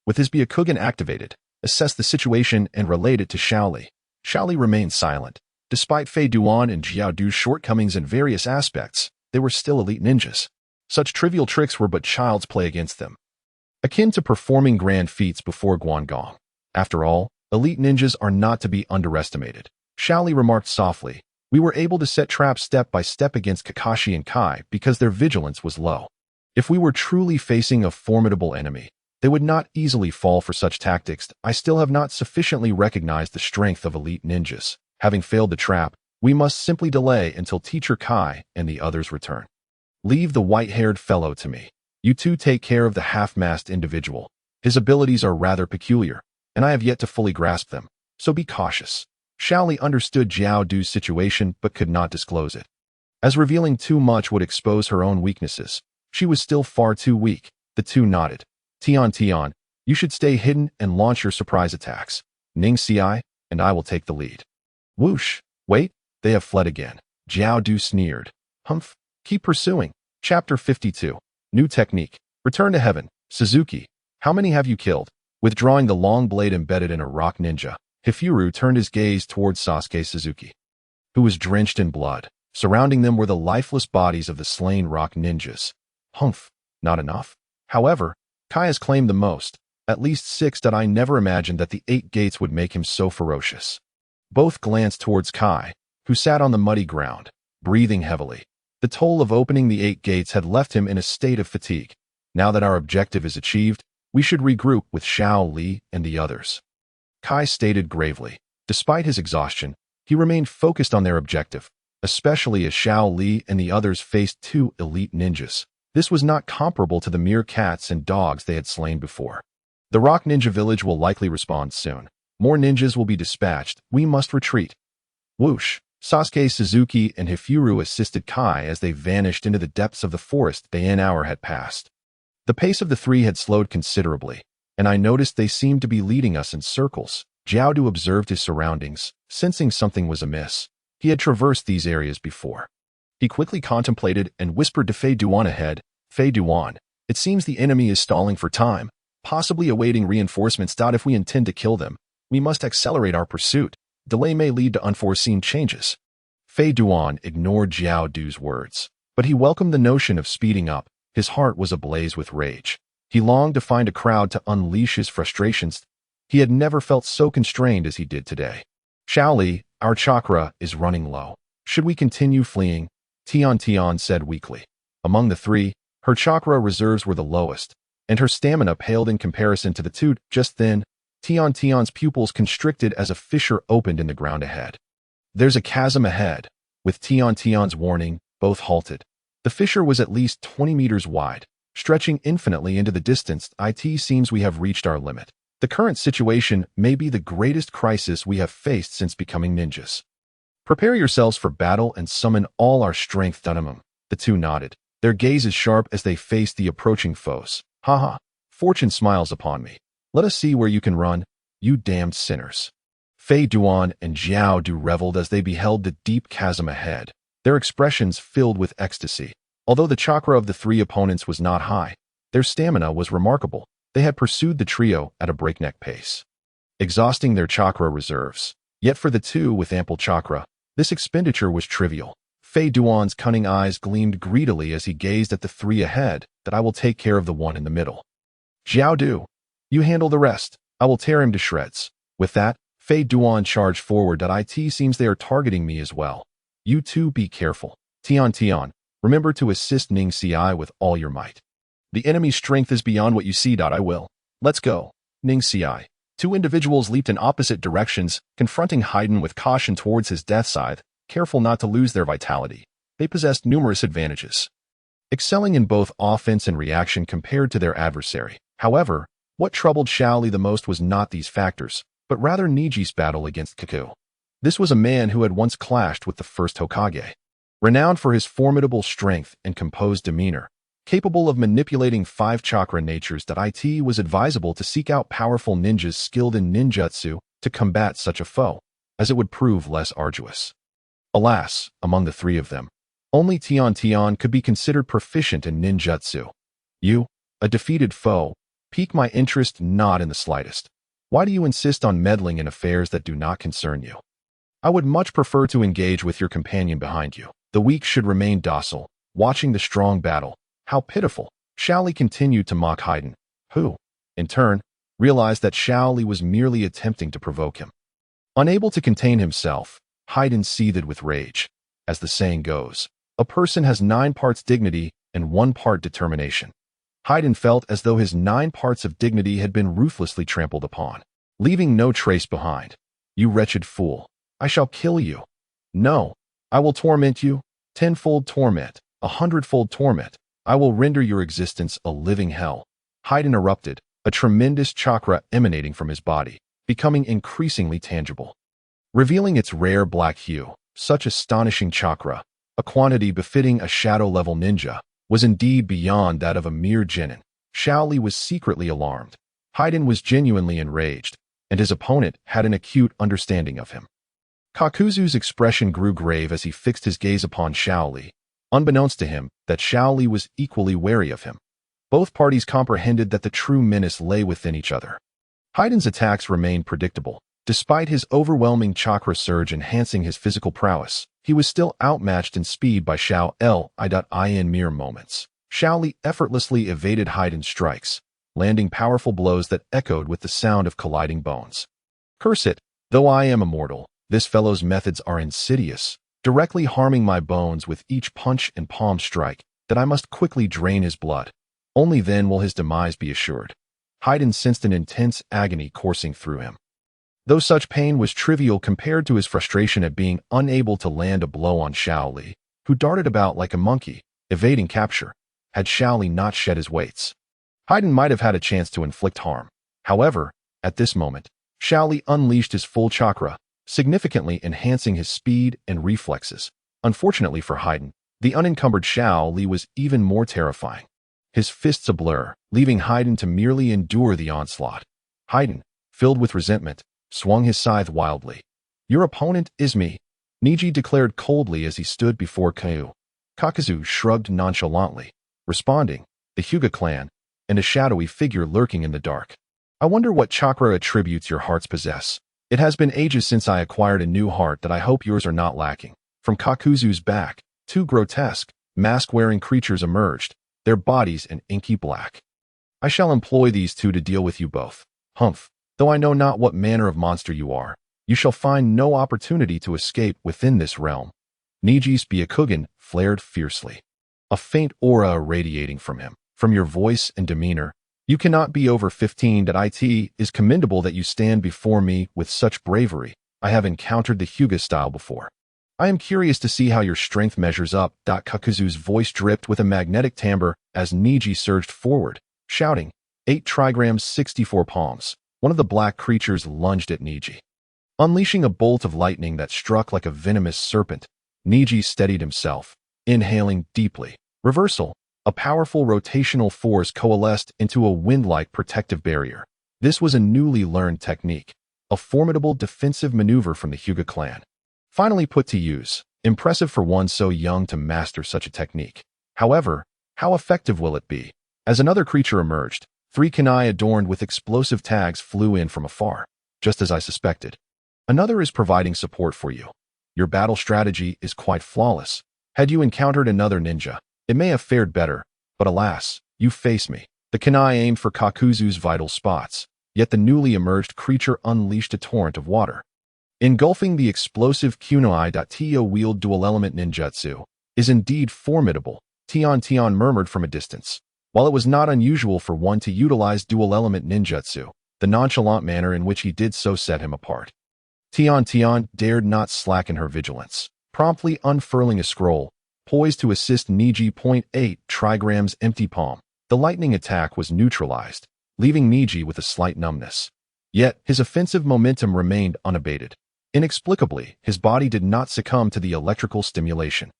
with his Byakugan activated, assessed the situation and relayed it to Xiao Li. Xiao Li remained silent. Despite Fei Duan and Jiao Du's shortcomings in various aspects, they were still elite ninjas. Such trivial tricks were but child's play against them, akin to performing grand feats before Guangong. After all, elite ninjas are not to be underestimated. Xiao Li remarked softly. We were able to set traps step by step against Kakashi and Kai because their vigilance was low. If we were truly facing a formidable enemy, they would not easily fall for such tactics. I still have not sufficiently recognized the strength of elite ninjas. Having failed the trap, we must simply delay until Teacher Kai and the others return. Leave the white-haired fellow to me. You two take care of the half-masked individual. His abilities are rather peculiar, and I have yet to fully grasp them, so be cautious. Xiao Li understood Jiao Du's situation but could not disclose it, as revealing too much would expose her own weaknesses. She was still far too weak. The two nodded. Tian, you should stay hidden and launch your surprise attacks. Ning Xi and I will take the lead. Whoosh! Wait, they have fled again. Jiao Du sneered. Humph! Keep pursuing. Chapter 52. New technique. Return to heaven. Suzuki, how many have you killed? Withdrawing the long blade embedded in a rock ninja, Hifuru turned his gaze towards Sasuke Suzuki, who was drenched in blood. Surrounding them were the lifeless bodies of the slain rock ninjas. Humph! Not enough. However, Kai has claimed the most, at least 6. I never imagined that the 8 gates would make him so ferocious. Both glanced towards Kai, who sat on the muddy ground, breathing heavily. The toll of opening the 8 gates had left him in a state of fatigue. Now that our objective is achieved, we should regroup with Xiao Li and the others. Kai stated gravely. Despite his exhaustion, he remained focused on their objective, especially as Xiao Li and the others faced 2 elite ninjas. This was not comparable to the mere cats and dogs they had slain before. The Rock Ninja Village will likely respond soon. More ninjas will be dispatched. We must retreat. Whoosh! Sasuke Suzuki and Hifuru assisted Kai as they vanished into the depths of the forest. An hour had passed. The pace of the 3 had slowed considerably, and I noticed they seemed to be leading us in circles. Jiao Du observed his surroundings, sensing something was amiss. He had traversed these areas before. He quickly contemplated and whispered to Fei Duan ahead. Fei Duan, it seems the enemy is stalling for time, possibly awaiting reinforcements. If we intend to kill them, we must accelerate our pursuit. Delay may lead to unforeseen changes. Fei Duan ignored Jiao Du's words, but he welcomed the notion of speeding up. His heart was ablaze with rage. He longed to find a crowd to unleash his frustrations. He had never felt so constrained as he did today. Xiao Li, our chakra is running low. Should we continue fleeing? Tian said weakly. Among the 3, her chakra reserves were the lowest, and her stamina paled in comparison to the 2. Just then, Tian's pupils constricted as a fissure opened in the ground ahead. There's a chasm ahead. With Tian's warning, both halted. The fissure was at least 20 meters wide, stretching infinitely into the distance. It seems we have reached our limit. The current situation may be the greatest crisis we have faced since becoming ninjas. Prepare yourselves for battle and summon all our strength. The 2 nodded, their gazes sharp as they faced the approaching foes. Fortune smiles upon me. Let us see where you can run, you damned sinners. Fei Duan and Xiao Du reveled as they beheld the deep chasm ahead, their expressions filled with ecstasy. Although the chakra of the three opponents was not high, their stamina was remarkable. They had pursued the trio at a breakneck pace, exhausting their chakra reserves. Yet for the two with ample chakra, this expenditure was trivial. Fei Duan's cunning eyes gleamed greedily as he gazed at the three ahead. That I will take care of the one in the middle. Xiao Du, you handle the rest. I will tear him to shreds. With that, Fei Duan charged forward. It seems they are targeting me as well. You two be careful. Tian, remember to assist Ning Ci with all your might. The enemy's strength is beyond what you see. I will. Let's go. Ning Ci. Two individuals leaped in opposite directions, confronting Heiyin with caution towards his death scythe, careful not to lose their vitality. They possessed numerous advantages, excelling in both offense and reaction compared to their adversary. However, what troubled Xiao Li the most was not these factors, but rather Niji's battle against Kaku. This was a man who had once clashed with the first Hokage, renowned for his formidable strength and composed demeanor. Capable of manipulating 5 chakra natures, it was advisable to seek out powerful ninjas skilled in ninjutsu to combat such a foe, as it would prove less arduous. Alas, among the three of them, only Tian could be considered proficient in ninjutsu. You, a defeated foe, pique my interest not in the slightest. Why do you insist on meddling in affairs that do not concern you? I would much prefer to engage with your companion behind you. The weak should remain docile, watching the strong battle. How pitiful! Xiao Li continued to mock Heiyin, who, in turn, realized that Xiao Li was merely attempting to provoke him. Unable to contain himself, Heiyin seethed with rage. As the saying goes, a person has 9 parts dignity and 1 part determination. Heiyin felt as though his 9 parts of dignity had been ruthlessly trampled upon, leaving no trace behind. You wretched fool! I shall kill you. No, I will torment you, 10-fold torment, 100-fold torment. I will render your existence a living hell. Heiyin erupted, a tremendous chakra emanating from his body, becoming increasingly tangible, revealing its rare black hue. Such astonishing chakra, a quantity befitting a shadow-level ninja, was indeed beyond that of a mere genin. Xiao Li was secretly alarmed. Heiyin was genuinely enraged, and his opponent had an acute understanding of him. Kakuzu's expression grew grave as he fixed his gaze upon Xiao Li, unbeknownst to him that Xiao Li was equally wary of him. Both parties comprehended that the true menace lay within each other. Heiden's attacks remained predictable. Despite his overwhelming chakra surge enhancing his physical prowess, he was still outmatched in speed by Xiao Li in mere moments. Xiao Li effortlessly evaded Heiden's strikes, landing powerful blows that echoed with the sound of colliding bones. Curse it, though I am immortal, this fellow's methods are insidious, directly harming my bones with each punch and palm strike, that I must quickly drain his blood. Only then will his demise be assured. Heiyin sensed an intense agony coursing through him. Though such pain was trivial compared to his frustration at being unable to land a blow on Xiao Li, who darted about like a monkey, evading capture, had Xiao Li not shed his weights, Heiyin might have had a chance to inflict harm. However, at this moment, Xiao Li unleashed his full chakra, significantly enhancing his speed and reflexes. Unfortunately for Heiyin, the unencumbered Xiao Li was even more terrifying. His fists a blur, leaving Heiyin to merely endure the onslaught. Heiyin, filled with resentment, swung his scythe wildly. Your opponent is me, Niji declared coldly as he stood before Kaku. Kakuzu shrugged nonchalantly, responding, the Hyuga clan, and a shadowy figure lurking in the dark. I wonder what chakra attributes your hearts possess. It has been ages since I acquired a new heart that I hope yours are not lacking. From Kakuzu's back, 2 grotesque, mask-wearing creatures emerged, their bodies an inky black. I shall employ these 2 to deal with you both. Humph, though I know not what manner of monster you are, you shall find no opportunity to escape within this realm. Niji's Byakugan flared fiercely, a faint aura irradiating from him. From your voice and demeanor, you cannot be over 15. It is commendable that you stand before me with such bravery. I have encountered the Hyuga style before. I am curious to see how your strength measures up. Kakuzu's voice dripped with a magnetic timbre as Niji surged forward, shouting, 8 trigrams 64 palms. One of the black creatures lunged at Niji. Unleashing a bolt of lightning that struck like a venomous serpent, Niji steadied himself, inhaling deeply. Reversal. A powerful rotational force coalesced into a wind-like protective barrier. This was a newly learned technique, a formidable defensive maneuver from the Hyuga clan. Finally put to use. Impressive for one so young to master such a technique. However, how effective will it be? As another creature emerged, 3 kunai adorned with explosive tags flew in from afar, just as I suspected. Another is providing support for you. Your battle strategy is quite flawless. Had you encountered another ninja, it may have fared better, but alas, you face me. The kunai aimed for Kakuzu's vital spots, yet the newly emerged creature unleashed a torrent of water. Engulfing the explosive kunai. Wield dual-element ninjutsu is indeed formidable, Tian murmured from a distance. While it was not unusual for one to utilize dual-element ninjutsu, the nonchalant manner in which he did so set him apart. Tian dared not slacken her vigilance, promptly unfurling a scroll, poised to assist Niji. 8 trigrams empty palm. The lightning attack was neutralized, leaving Niji with a slight numbness. Yet, his offensive momentum remained unabated. Inexplicably, his body did not succumb to the electrical stimulation.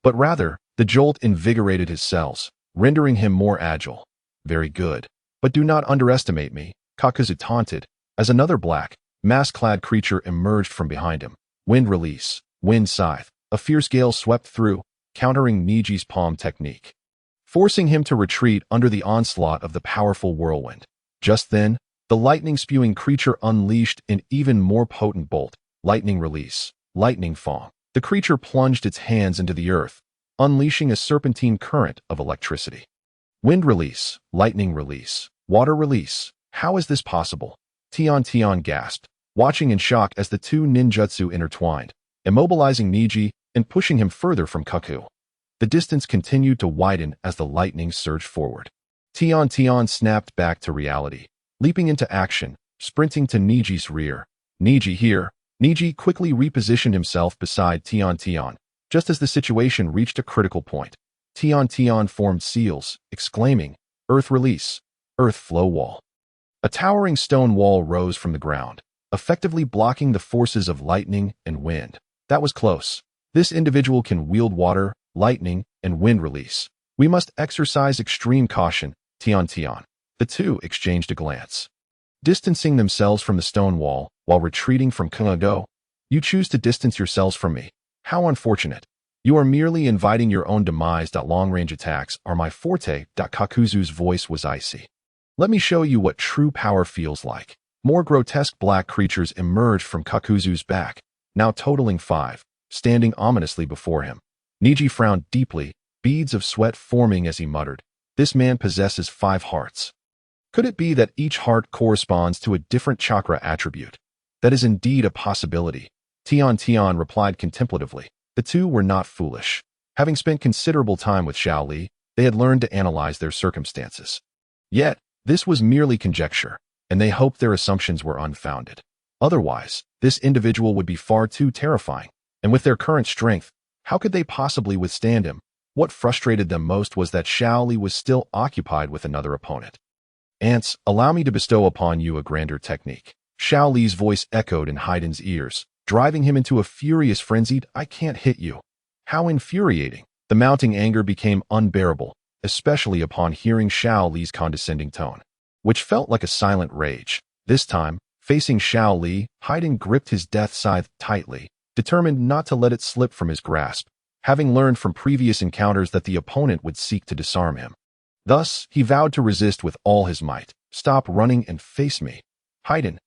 But rather, the jolt invigorated his cells, rendering him more agile. Very good. But do not underestimate me, Kakuzu taunted, as another black, mask-clad creature emerged from behind him. Wind release, wind scythe. A fierce gale swept through, countering Niji's palm technique, forcing him to retreat under the onslaught of the powerful whirlwind. Just then, the lightning-spewing creature unleashed an even more potent bolt. Lightning release, lightning fong. The creature plunged its hands into the earth, unleashing a serpentine current of electricity. Wind release, lightning release, water release. How is this possible? Tian gasped, watching in shock as the two ninjutsu intertwined, immobilizing Niji and pushing him further from Kaku. The distance continued to widen as the lightning surged forward. Tian snapped back to reality, leaping into action, sprinting to Niji's rear. Niji here. Niji quickly repositioned himself beside Tian, just as the situation reached a critical point. Tian formed seals, exclaiming, "Earth release, earth flow wall." A towering stone wall rose from the ground, effectively blocking the forces of lightning and wind. That was close. This individual can wield water, lightning, and wind release. We must exercise extreme caution, Tian. The two exchanged a glance. Distancing themselves from the stone wall while retreating from Kunago, you choose to distance yourselves from me. How unfortunate. You are merely inviting your own demise. Long-range attacks are my forte. Kakuzu's voice was icy. Let me show you what true power feels like. More grotesque black creatures emerged from Kakuzu's back, now totaling 5, standing ominously before him. Niji frowned deeply, beads of sweat forming as he muttered, "This man possesses 5 hearts. Could it be that each heart corresponds to a different chakra attribute? That is indeed a possibility." Tian replied contemplatively. The two were not foolish. Having spent considerable time with Xiao Li, they had learned to analyze their circumstances. Yet, this was merely conjecture, and they hoped their assumptions were unfounded. Otherwise, this individual would be far too terrifying, and with their current strength, how could they possibly withstand him? What frustrated them most was that Xiao Li was still occupied with another opponent. "Ants, allow me to bestow upon you a grander technique." Xiao Li's voice echoed in Heiden's ears, driving him into a furious frenzy. "I can't hit you." How infuriating. The mounting anger became unbearable, especially upon hearing Xiao Li's condescending tone, which felt like a silent rage. This time, facing Xiao Li, Heiden gripped his death scythe tightly, determined not to let it slip from his grasp, having learned from previous encounters that the opponent would seek to disarm him. Thus, he vowed to resist with all his might. "Stop running and face me." "Heiden.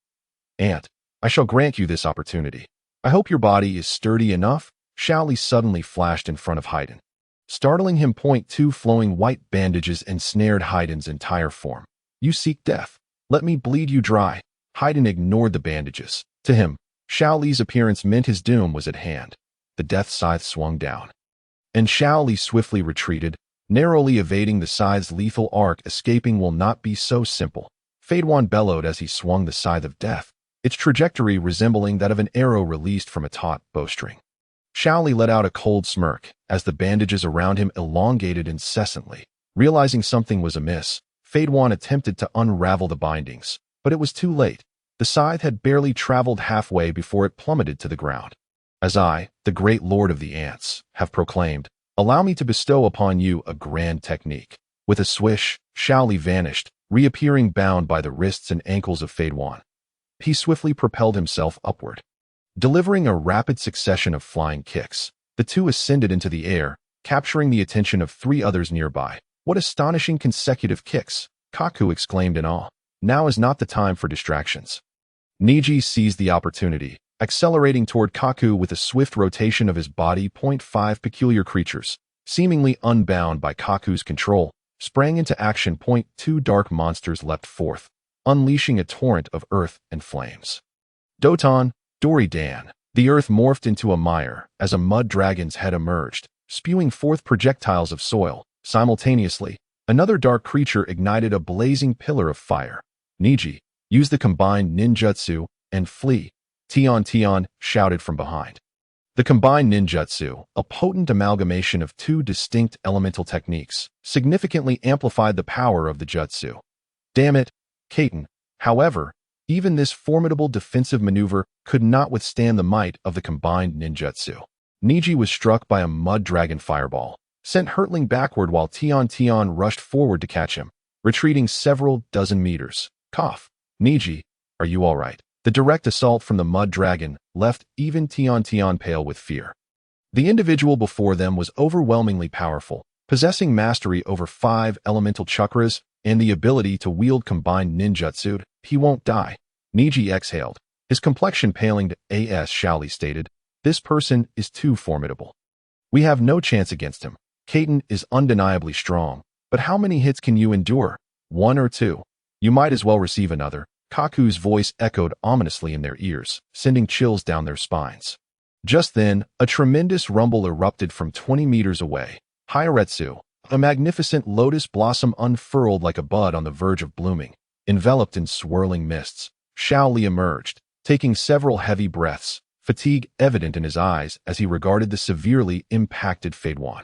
Ant, I shall grant you this opportunity. I hope your body is sturdy enough." Xiao Li suddenly flashed in front of Heiden, startling him. 2 flowing white bandages ensnared Heiden's entire form. "You seek death. Let me bleed you dry." Heiden ignored the bandages. To him, Xiao Li's appearance meant his doom was at hand. The death scythe swung down, and Xiao Li swiftly retreated, narrowly evading the scythe's lethal arc. "Escaping will not be so simple," Feidwan bellowed as he swung the scythe of death, its trajectory resembling that of an arrow released from a taut bowstring. Xiao Li let out a cold smirk as the bandages around him elongated incessantly. Realizing something was amiss, Feidwan attempted to unravel the bindings, but it was too late. The scythe had barely traveled halfway before it plummeted to the ground. "As I, the great lord of the ants, have proclaimed, allow me to bestow upon you a grand technique." With a swish, Xiao Li vanished, reappearing bound by the wrists and ankles of Feidwan. he swiftly propelled himself upward. Delivering a rapid succession of flying kicks, the two ascended into the air, capturing the attention of three others nearby. What astonishing consecutive kicks! Kaku exclaimed in awe. Now is not the time for distractions. Niji seized the opportunity, accelerating toward Kaku with a swift rotation of his body. 5 peculiar creatures, seemingly unbound by Kaku's control, sprang into action. 2 dark monsters leapt forth, unleashing a torrent of earth and flames. Doton, Dory Dan. The earth morphed into a mire as a mud dragon's head emerged, spewing forth projectiles of soil. Simultaneously, another dark creature ignited a blazing pillar of fire. Niji, use the combined ninjutsu and flee, Tion shouted from behind. The combined ninjutsu, a potent amalgamation of 2 distinct elemental techniques, significantly amplified the power of the jutsu. Damn it, Kaiten. However, even this formidable defensive maneuver could not withstand the might of the combined ninjutsu. Niji was struck by a mud dragon fireball, sent hurtling backward while Tion rushed forward to catch him, retreating several dozen meters. Cough. Niji, are you all right? The direct assault from the mud dragon left even Tion pale with fear. The individual before them was overwhelmingly powerful, possessing mastery over 5 elemental chakras and the ability to wield combined ninjutsu. He won't die. Niji exhaled, his complexion paling. As Xiao Li stated, this person is too formidable. We have no chance against him. Kaiten is undeniably strong, but how many hits can you endure? 1 or 2? You might as well receive another. Kaku's voice echoed ominously in their ears, sending chills down their spines. Just then, a tremendous rumble erupted from 20 meters away. Hyaretsu, a magnificent lotus blossom unfurled like a bud on the verge of blooming. Enveloped in swirling mists, Xiao Li emerged, taking several heavy breaths, fatigue evident in his eyes as he regarded the severely impacted Feiduan.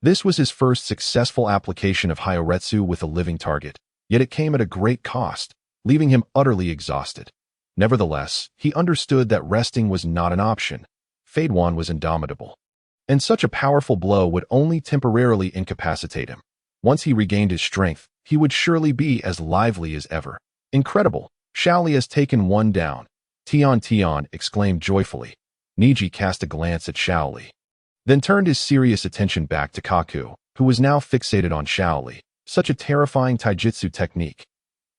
This was his first successful application of Hyaretsu with a living target, yet it came at a great cost, leaving him utterly exhausted. Nevertheless, he understood that resting was not an option. Feiduan was indomitable, and such a powerful blow would only temporarily incapacitate him. Once he regained his strength, he would surely be as lively as ever. Incredible! Xiao Li has taken one down. Tion exclaimed joyfully. Niji cast a glance at Xiao Li, then turned his serious attention back to Kaku, who was now fixated on Xiao Li. Such a terrifying taijutsu technique.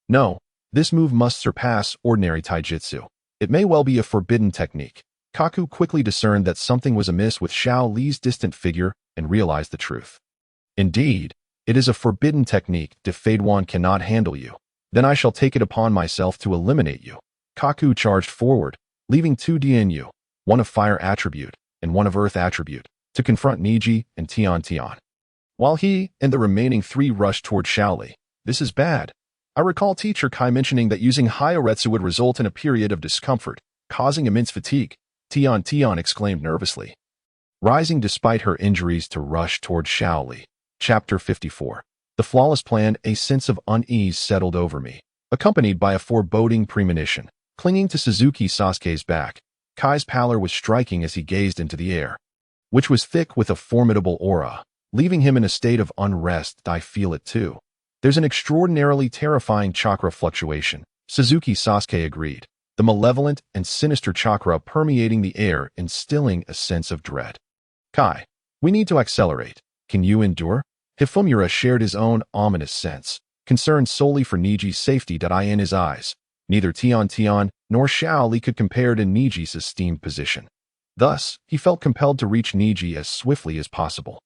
No, this move must surpass ordinary taijutsu. It may well be a forbidden technique. Kaku quickly discerned that something was amiss with Xiao Li's distant figure and realized the truth. Indeed, it is a forbidden technique. If Feiduan cannot handle you, then I shall take it upon myself to eliminate you. Kaku charged forward, leaving 2 Dianyu, one of fire attribute and one of earth attribute, to confront Niji and Tion. While he and the remaining 3 rushed toward Xiao Li. This is bad. I recall Teacher Kai mentioning that using Hyaretsu would result in a period of discomfort, causing immense fatigue. Tion exclaimed nervously, rising despite her injuries to rush toward Xiao Li. Chapter 54. The flawless plan. A sense of unease settled over me, accompanied by a foreboding premonition. Clinging to Suzuki Sasuke's back, Kai's pallor was striking as he gazed into the air, which was thick with a formidable aura, leaving him in a state of unrest. I feel it too. There's an extraordinarily terrifying chakra fluctuation, Suzuki Sasuke agreed, the malevolent and sinister chakra permeating the air, instilling a sense of dread. Kai, we need to accelerate. Can you endure? Hifumura shared his own ominous sense, concerned solely for Niji's safety. In his eyes, neither Tion nor Xiao Li could compare to Niji's esteemed position. Thus, he felt compelled to reach Niji as swiftly as possible.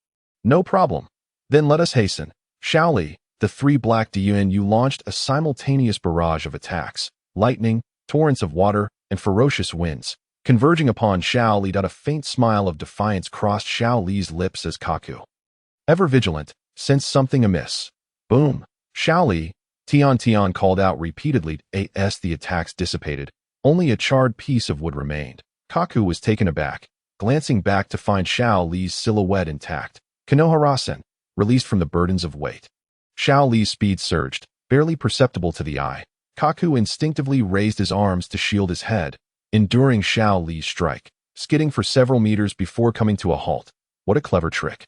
No problem. Then let us hasten. Xiao Li, the 3 black Dianyu launched a simultaneous barrage of attacks, lightning, torrents of water, and ferocious winds, converging upon Xiao Li. A faint smile of defiance crossed Xiao Li's lips as Kaku, ever vigilant, sensed something amiss. Boom! Xiao Li, Tion called out repeatedly. As the attacks dissipated, only a charred piece of wood remained. Kaku was taken aback, glancing back to find Xiao Li's silhouette intact. Konohara-sen, released from the burdens of weight. Xiao Li's speed surged, barely perceptible to the eye. Kaku instinctively raised his arms to shield his head, enduring Xiao Li's strike, skidding for several meters before coming to a halt. What a clever trick.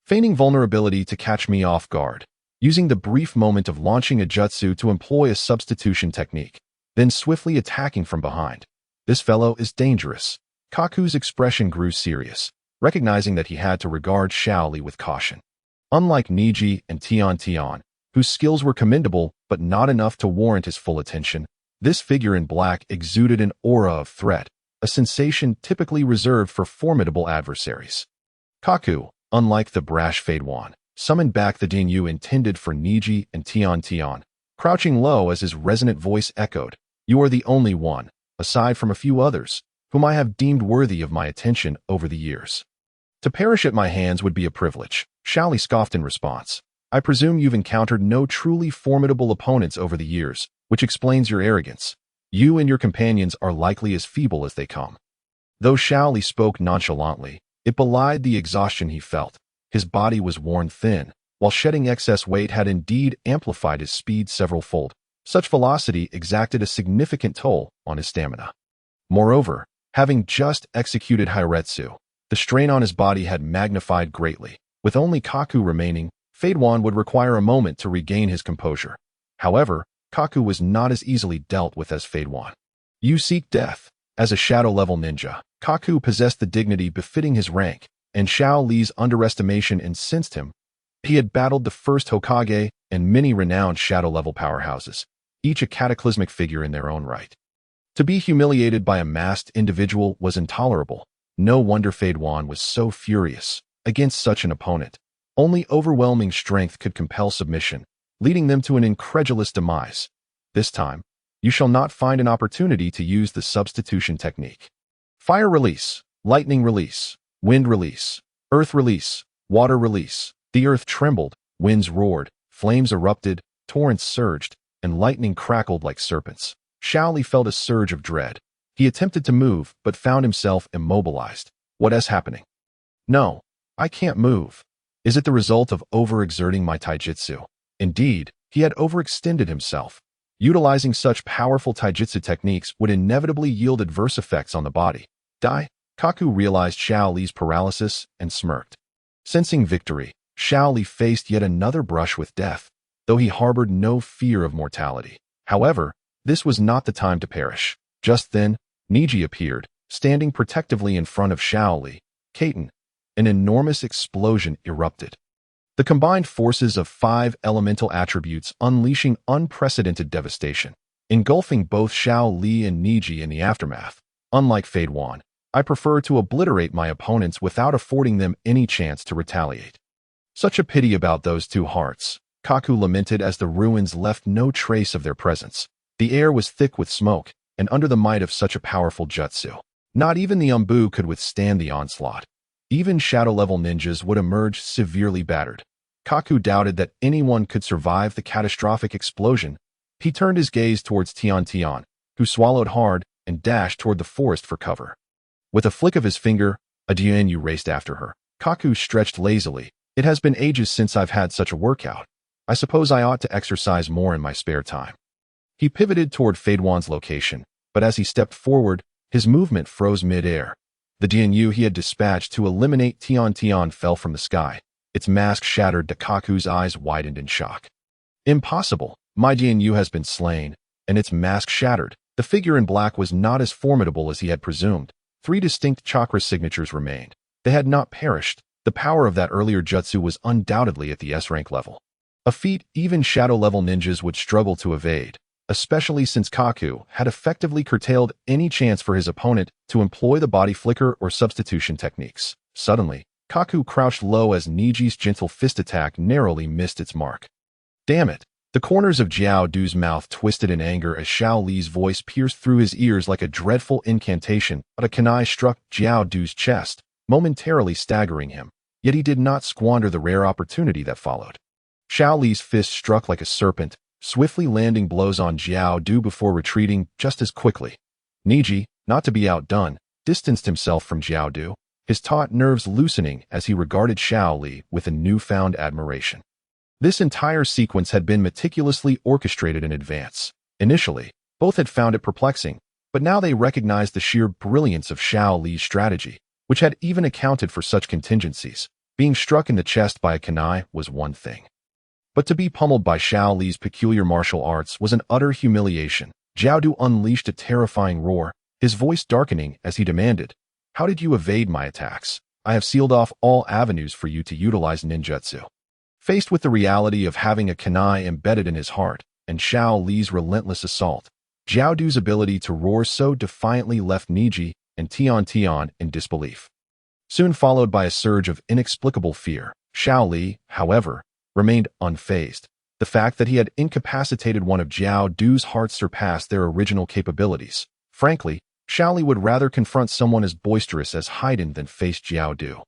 Feigning vulnerability to catch me off guard, using the brief moment of launching a jutsu to employ a substitution technique. then swiftly attacking from behind. This fellow is dangerous. Kaku's expression grew serious, recognizing that he had to regard Xiao Li with caution. Unlike Niji and Tian, whose skills were commendable but not enough to warrant his full attention, this figure in black exuded an aura of threat, a sensation typically reserved for formidable adversaries. Kaku, unlike the brash Feiduan, summoned back the Dinyu intended for Niji and Tian, crouching low as his resonant voice echoed, "You are the only one, aside from a few others, whom I have deemed worthy of my attention over the years. To perish at my hands would be a privilege." Xiao Li scoffed in response. "I presume you've encountered no truly formidable opponents over the years, which explains your arrogance. You and your companions are likely as feeble as they come." Though Xiao Li spoke nonchalantly, it belied the exhaustion he felt. His body was worn thin, while shedding excess weight had indeed amplified his speed several-fold. Such velocity exacted a significant toll on his stamina. Moreover, having just executed Heiretsu, the strain on his body had magnified greatly. With only Kaku remaining, Feiduan would require a moment to regain his composure. However, Kaku was not as easily dealt with as Feiduan. You seek death. As a shadow-level ninja, Kaku possessed the dignity befitting his rank, and Xiao Li's underestimation incensed him. He had battled the first Hokage and many renowned shadow-level powerhouses, each a cataclysmic figure in their own right. To be humiliated by a masked individual was intolerable. No wonder Feiduan was so furious. Against such an opponent, only overwhelming strength could compel submission, leading them to an incredulous demise. This time, you shall not find an opportunity to use the substitution technique. Fire release, lightning release, wind release, earth release, water release. The earth trembled, winds roared, flames erupted, torrents surged, and lightning crackled like serpents. Xiao Li felt a surge of dread. He attempted to move, but found himself immobilized. What is happening? No, I can't move. Is it the result of overexerting my taijutsu? Indeed, he had overextended himself. Utilizing such powerful taijutsu techniques would inevitably yield adverse effects on the body. Kaku realized Xiao Li's paralysis and smirked. Sensing victory, Xiao Li faced yet another brush with death, though he harbored no fear of mortality. However, this was not the time to perish. Just then, Niji appeared, standing protectively in front of Xiao Li. Kaiten. An enormous explosion erupted. The combined forces of 5 elemental attributes unleashing unprecedented devastation, engulfing both Xiao Li and Niji in the aftermath. Unlike Feiduan, I prefer to obliterate my opponents without affording them any chance to retaliate. Such a pity about those two hearts, Kaku lamented as the ruins left no trace of their presence. The air was thick with smoke, and under the might of such a powerful jutsu, not even the Umbu could withstand the onslaught. Even shadow-level ninjas would emerge severely battered. Kaku doubted that anyone could survive the catastrophic explosion. He turned his gaze towards Tian, who swallowed hard and dashed toward the forest for cover. With a flick of his finger, a Dinyu raced after her. Kaku stretched lazily. It has been ages since I've had such a workout. I suppose I ought to exercise more in my spare time. He pivoted toward Feiduan's location, but as he stepped forward, his movement froze mid-air. The Dinyu he had dispatched to eliminate Tian fell from the sky. Its mask shattered. Kaku's eyes widened in shock. Impossible. My Dinyu has been slain, and its mask shattered. The figure in black was not as formidable as he had presumed. 3 distinct chakra signatures remained. They had not perished. The power of that earlier jutsu was undoubtedly at the S-rank level. A feat even shadow-level ninjas would struggle to evade, especially since Kaku had effectively curtailed any chance for his opponent to employ the body flicker or substitution techniques. Suddenly, Kaku crouched low as Niji's gentle fist attack narrowly missed its mark. Damn it! The corners of Jiao Du's mouth twisted in anger as Xiao Li's voice pierced through his ears like a dreadful incantation, but a kunai struck Jiao Du's chest, momentarily staggering him. Yet he did not squander the rare opportunity that followed. Xiao Li's fist struck like a serpent, swiftly landing blows on Jiao Du before retreating just as quickly. Niji, not to be outdone, distanced himself from Jiao Du, his taut nerves loosening as he regarded Xiao Li with a newfound admiration. This entire sequence had been meticulously orchestrated in advance. Initially, both had found it perplexing, but now they recognized the sheer brilliance of Xiao Li's strategy, which had even accounted for such contingencies. Being struck in the chest by a kunai was one thing, but to be pummeled by Xiao Li's peculiar martial arts was an utter humiliation. Xiao Du unleashed a terrifying roar, his voice darkening as he demanded, "How did you evade my attacks? I have sealed off all avenues for you to utilize ninjutsu." Faced with the reality of having a kunai embedded in his heart and Xiao Li's relentless assault, Xiao Du's ability to roar so defiantly left Niji and Tian in disbelief. Soon followed by a surge of inexplicable fear, Xiao Li, however, remained unfazed. The fact that he had incapacitated one of Xiao Du's hearts surpassed their original capabilities. Frankly, Xiao Li would rather confront someone as boisterous as Heiyin than face Xiao Du,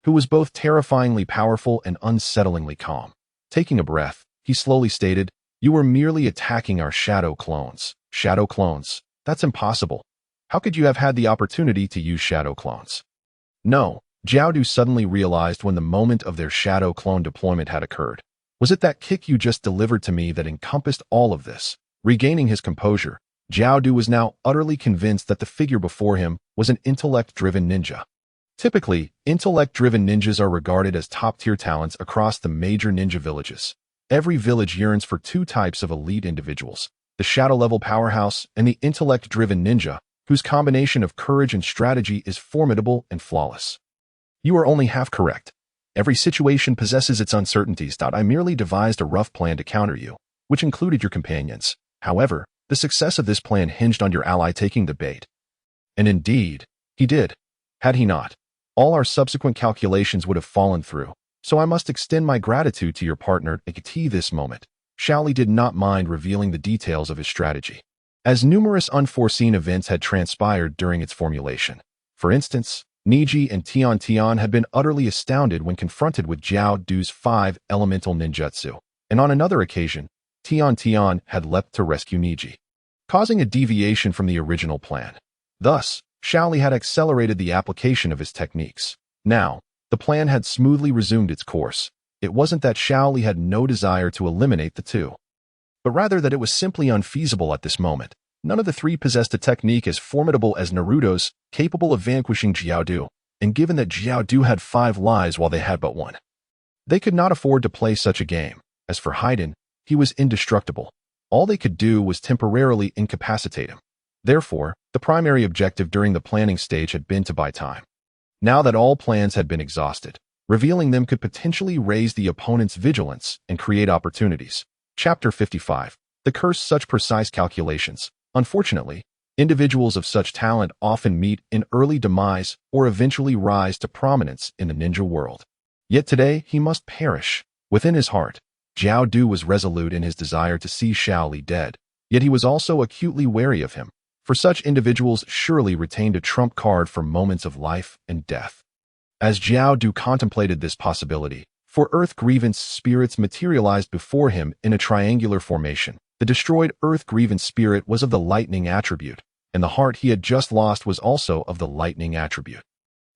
who was both terrifyingly powerful and unsettlingly calm. Taking a breath, he slowly stated, "You were merely attacking our shadow clones." Shadow clones? That's impossible. How could you have had the opportunity to use shadow clones? No, Xiao Du suddenly realized when the moment of their shadow clone deployment had occurred. Was it that kick you just delivered to me that encompassed all of this? Regaining his composure, Xiao Du was now utterly convinced that the figure before him was an intellect-driven ninja. Typically, intellect-driven ninjas are regarded as top-tier talents across the major ninja villages. Every village yearns for two types of elite individuals, the shadow-level powerhouse and the intellect-driven ninja, whose combination of courage and strategy is formidable and flawless. You are only half correct. Every situation possesses its uncertainties. I merely devised a rough plan to counter you, which included your companions. However, the success of this plan hinged on your ally taking the bait. And indeed, he did. Had he not, all our subsequent calculations would have fallen through. So I must extend my gratitude to your partner at this moment. Xiao Li did not mind revealing the details of his strategy, as numerous unforeseen events had transpired during its formulation. For instance, Niji and Tian had been utterly astounded when confronted with Xiao Du's 5 elemental ninjutsu, and on another occasion, Tian had leapt to rescue Niji, causing a deviation from the original plan. Thus, Xiao Li had accelerated the application of his techniques. Now, the plan had smoothly resumed its course. It wasn't that Xiao Li had no desire to eliminate the two, but rather that it was simply unfeasible at this moment. None of the three possessed a technique as formidable as Naruto's, capable of vanquishing Xiao Du, and given that Xiao Du had 5 lives while they had but 1, they could not afford to play such a game. As for Heiyin, he was indestructible. All they could do was temporarily incapacitate him. Therefore, the primary objective during the planning stage had been to buy time. Now that all plans had been exhausted, revealing them could potentially raise the opponent's vigilance and create opportunities. Chapter 55. The curse such precise calculations. Unfortunately, individuals of such talent often meet in early demise or eventually rise to prominence in the ninja world. Yet today he must perish. Within his heart, Xiao Du was resolute in his desire to see Xiao Li dead, yet he was also acutely wary of him, for such individuals surely retained a trump card for moments of life and death. As Xiao Du contemplated this possibility, 4 earth grievance spirits materialized before him in a triangular formation. The destroyed earth grievance spirit was of the lightning attribute, and the heart he had just lost was also of the lightning attribute.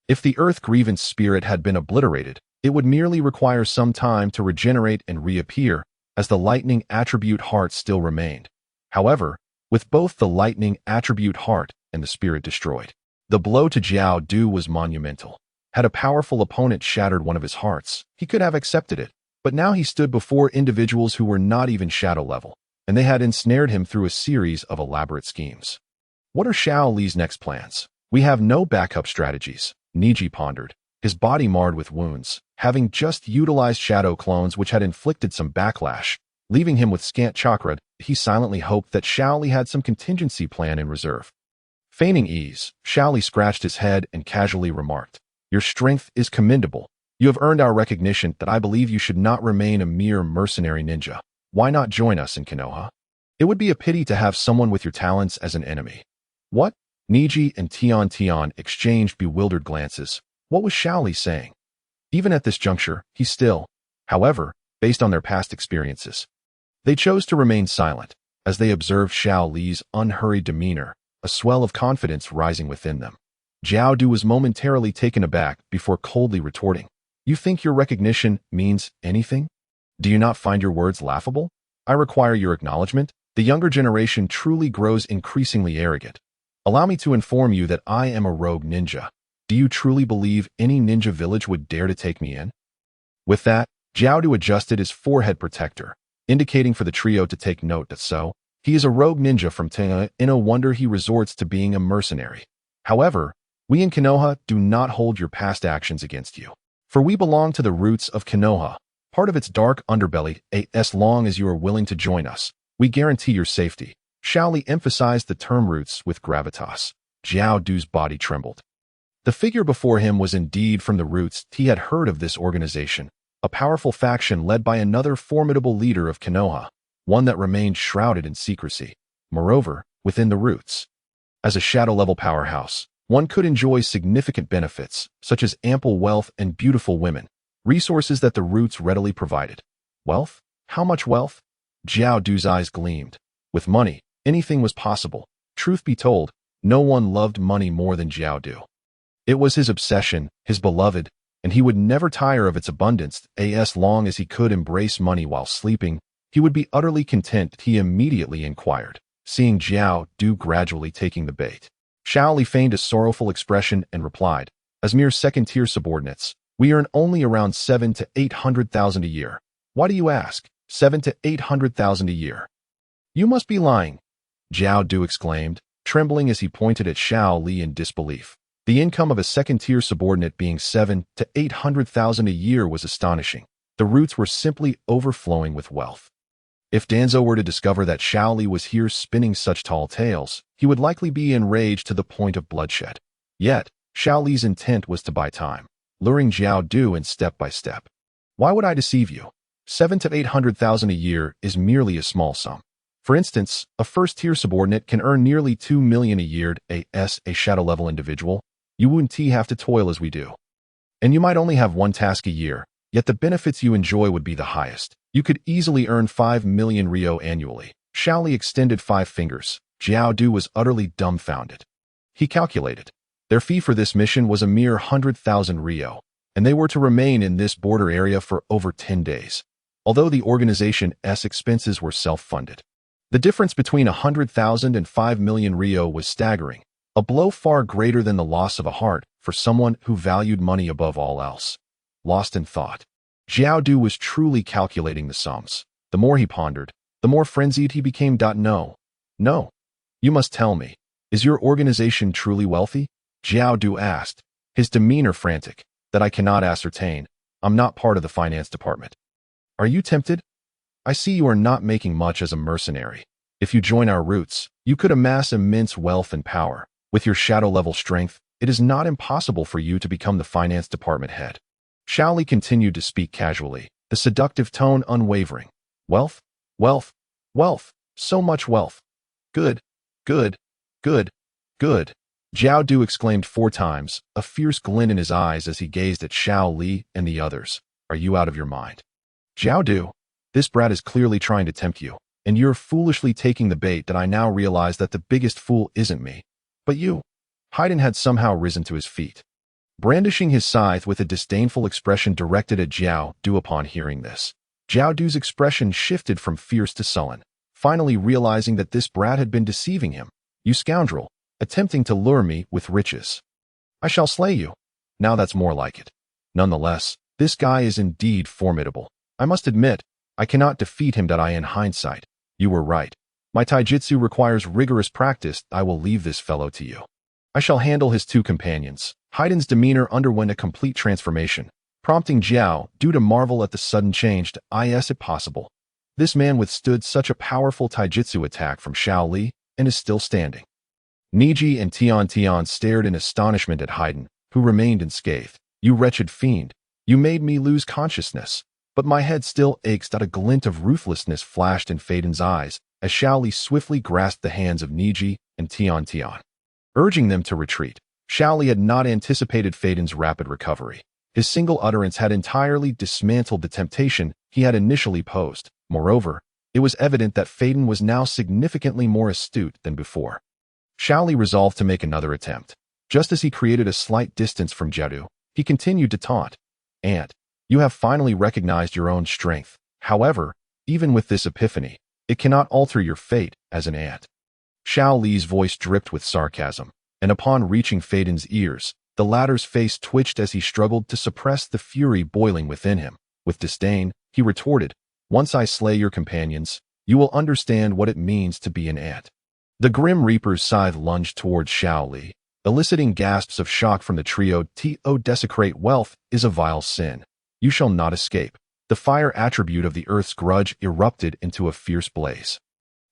If the earth grievance spirit had been obliterated, it would merely require some time to regenerate and reappear, as the lightning attribute heart still remained. However, with both the lightning attribute heart and the spirit destroyed, the blow to Xiao Du was monumental. Had a powerful opponent shattered one of his hearts, he could have accepted it, but now he stood before individuals who were not even shadow level, and they had ensnared him through a series of elaborate schemes. What are Xiao Li's next plans? We have no backup strategies, Niji pondered, his body marred with wounds, having just utilized shadow clones which had inflicted some backlash. Leaving him with scant chakra, he silently hoped that Xiao Li had some contingency plan in reserve. Feigning ease, Xiao Li scratched his head and casually remarked, "Your strength is commendable. You have earned our recognition that I believe you should not remain a mere mercenary ninja. Why not join us in Konoha? It would be a pity to have someone with your talents as an enemy." What? Niji and Tian exchanged bewildered glances. What was Xiao Li saying? Even at this juncture, he still, however, based on their past experiences, they chose to remain silent, as they observed Xiao Li's unhurried demeanor, a swell of confidence rising within them. Xiao Du was momentarily taken aback before coldly retorting, "You think your recognition means anything? Do you not find your words laughable? I require your acknowledgement. The younger generation truly grows increasingly arrogant. Allow me to inform you that I am a rogue ninja. Do you truly believe any ninja village would dare to take me in?" With that, Xiao Du adjusted his forehead protector, indicating for the trio to take note that so, He is a rogue ninja from Tenga, and no wonder he resorts to being a mercenary. However, we in Konoha do not hold your past actions against you. For we belong to the roots of Konoha, part of its dark underbelly. As long as you are willing to join us, we guarantee your safety. Xiao Li emphasized the term roots with gravitas. Jiao Du's body trembled. The figure before him was indeed from the roots. He had heard of this organization, a powerful faction led by another formidable leader of Konoha, one that remained shrouded in secrecy. Moreover, within the roots, as a shadow-level powerhouse, one could enjoy significant benefits, such as ample wealth and beautiful women, resources that the roots readily provided. Wealth? How much wealth? Jiao Du's eyes gleamed. With money, anything was possible. Truth be told, no one loved money more than Jiao Du. It was his obsession, his beloved, and he would never tire of its abundance. As long as he could embrace money while sleeping, he would be utterly content. He immediately inquired, seeing Jiao Du gradually taking the bait. Xiao Li feigned a sorrowful expression and replied, as mere second-tier subordinates, we earn only around 7 to 800,000 a year. Why do you ask? 7 to 800,000 a year. You must be lying, Jiao Du exclaimed, trembling as he pointed at Xiao Li in disbelief. The income of a second-tier subordinate being 7 to 800,000 a year was astonishing. The roots were simply overflowing with wealth. If Danzo were to discover that Xiao Li was here spinning such tall tales, he would likely be enraged to the point of bloodshed. Yet, Xiao Li's intent was to buy time, luring Jiao Du in step by step. Why would I deceive you? 7 to 800,000 a year is merely a small sum. For instance, a first-tier subordinate can earn nearly 2 million a year. As a shadow-level individual, you wouldn't have to toil as we do. And you might only have one task a year, yet the benefits you enjoy would be the highest. You could easily earn 5 million Rio annually. Xiao Li extended 5 fingers. Jiao Du was utterly dumbfounded. He calculated. Their fee for this mission was a mere 100,000 Rio, and they were to remain in this border area for over 10 days, although the organization's expenses were self-funded. The difference between 100,000 and 5 million Rio was staggering, a blow far greater than the loss of a heart for someone who valued money above all else. Lost in thought, Jiao Du was truly calculating the sums. The more he pondered, the more frenzied he became. No. You must tell me, is your organization truly wealthy? Jiao Du asked, his demeanor frantic. That I cannot ascertain. I'm not part of the finance department. Are you tempted? I see you are not making much as a mercenary. If you join our roots, you could amass immense wealth and power. With your shadow-level strength, it is not impossible for you to become the finance department head. Xiao Li continued to speak casually, the seductive tone unwavering. Wealth? Wealth? Wealth! So much wealth! Good! Good! Good! Good! Jiao Du exclaimed 4 times, a fierce glint in his eyes as he gazed at Xiao Li and the others. Are you out of your mind? Jiao Du, this brat is clearly trying to tempt you, and you're foolishly taking the bait. That I now realize that the biggest fool isn't me, but you. Heiyin had somehow risen to his feet, brandishing his scythe with a disdainful expression directed at Jiao Du. Upon hearing this, Jiao Du's expression shifted from fierce to sullen, finally realizing that this brat had been deceiving him. You scoundrel, attempting to lure me with riches. I shall slay you. Now that's more like it. Nonetheless, this guy is indeed formidable. I must admit, I cannot defeat him. In hindsight, you were right. My taijutsu requires rigorous practice. I will leave this fellow to you. I shall handle his 2 companions. Haydn's demeanor underwent a complete transformation, prompting Jiao Du to marvel at the sudden change to is it possible? This man withstood such a powerful taijutsu attack from Xiao Li and is still standing. Niji and Tian stared in astonishment at Heiyin, who remained unscathed. You wretched fiend, you made me lose consciousness, but my head still aches. A glint of ruthlessness flashed in Feiden's eyes as Xiao Li swiftly grasped the hands of Niji and Tian, urging them to retreat. Xiao Li had not anticipated Feiden's rapid recovery. His single utterance had entirely dismantled the temptation he had initially posed. Moreover, it was evident that Feiden was now significantly more astute than before. Xiao Li resolved to make another attempt. Just as he created a slight distance from Jiao, he continued to taunt. Ant, you have finally recognized your own strength. However, even with this epiphany, it cannot alter your fate as an ant. Xiao Li's voice dripped with sarcasm, and upon reaching Feiden's ears, the latter's face twitched as he struggled to suppress the fury boiling within him. With disdain, he retorted, once I slay your companions, you will understand what it means to be an ant. The Grim Reaper's scythe lunged towards Xiao Li, eliciting gasps of shock from the trio. To desecrate wealth is a vile sin. You shall not escape. The fire attribute of the earth's grudge erupted into a fierce blaze.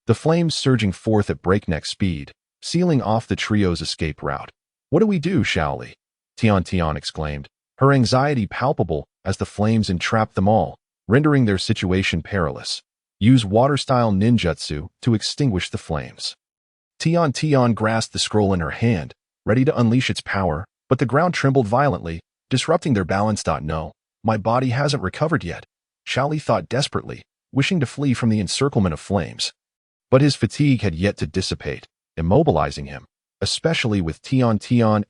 The flames surging forth at breakneck speed, sealing off the trio's escape route. What do we do, Xiao Li? Tian exclaimed, her anxiety palpable as the flames entrapped them all, rendering their situation perilous. Use water-style ninjutsu to extinguish the flames. Tian grasped the scroll in her hand, ready to unleash its power, but the ground trembled violently, disrupting their balance. No, my body hasn't recovered yet. Xiao Li thought desperately, wishing to flee from the encirclement of flames. But his fatigue had yet to dissipate, immobilizing him, especially with Tian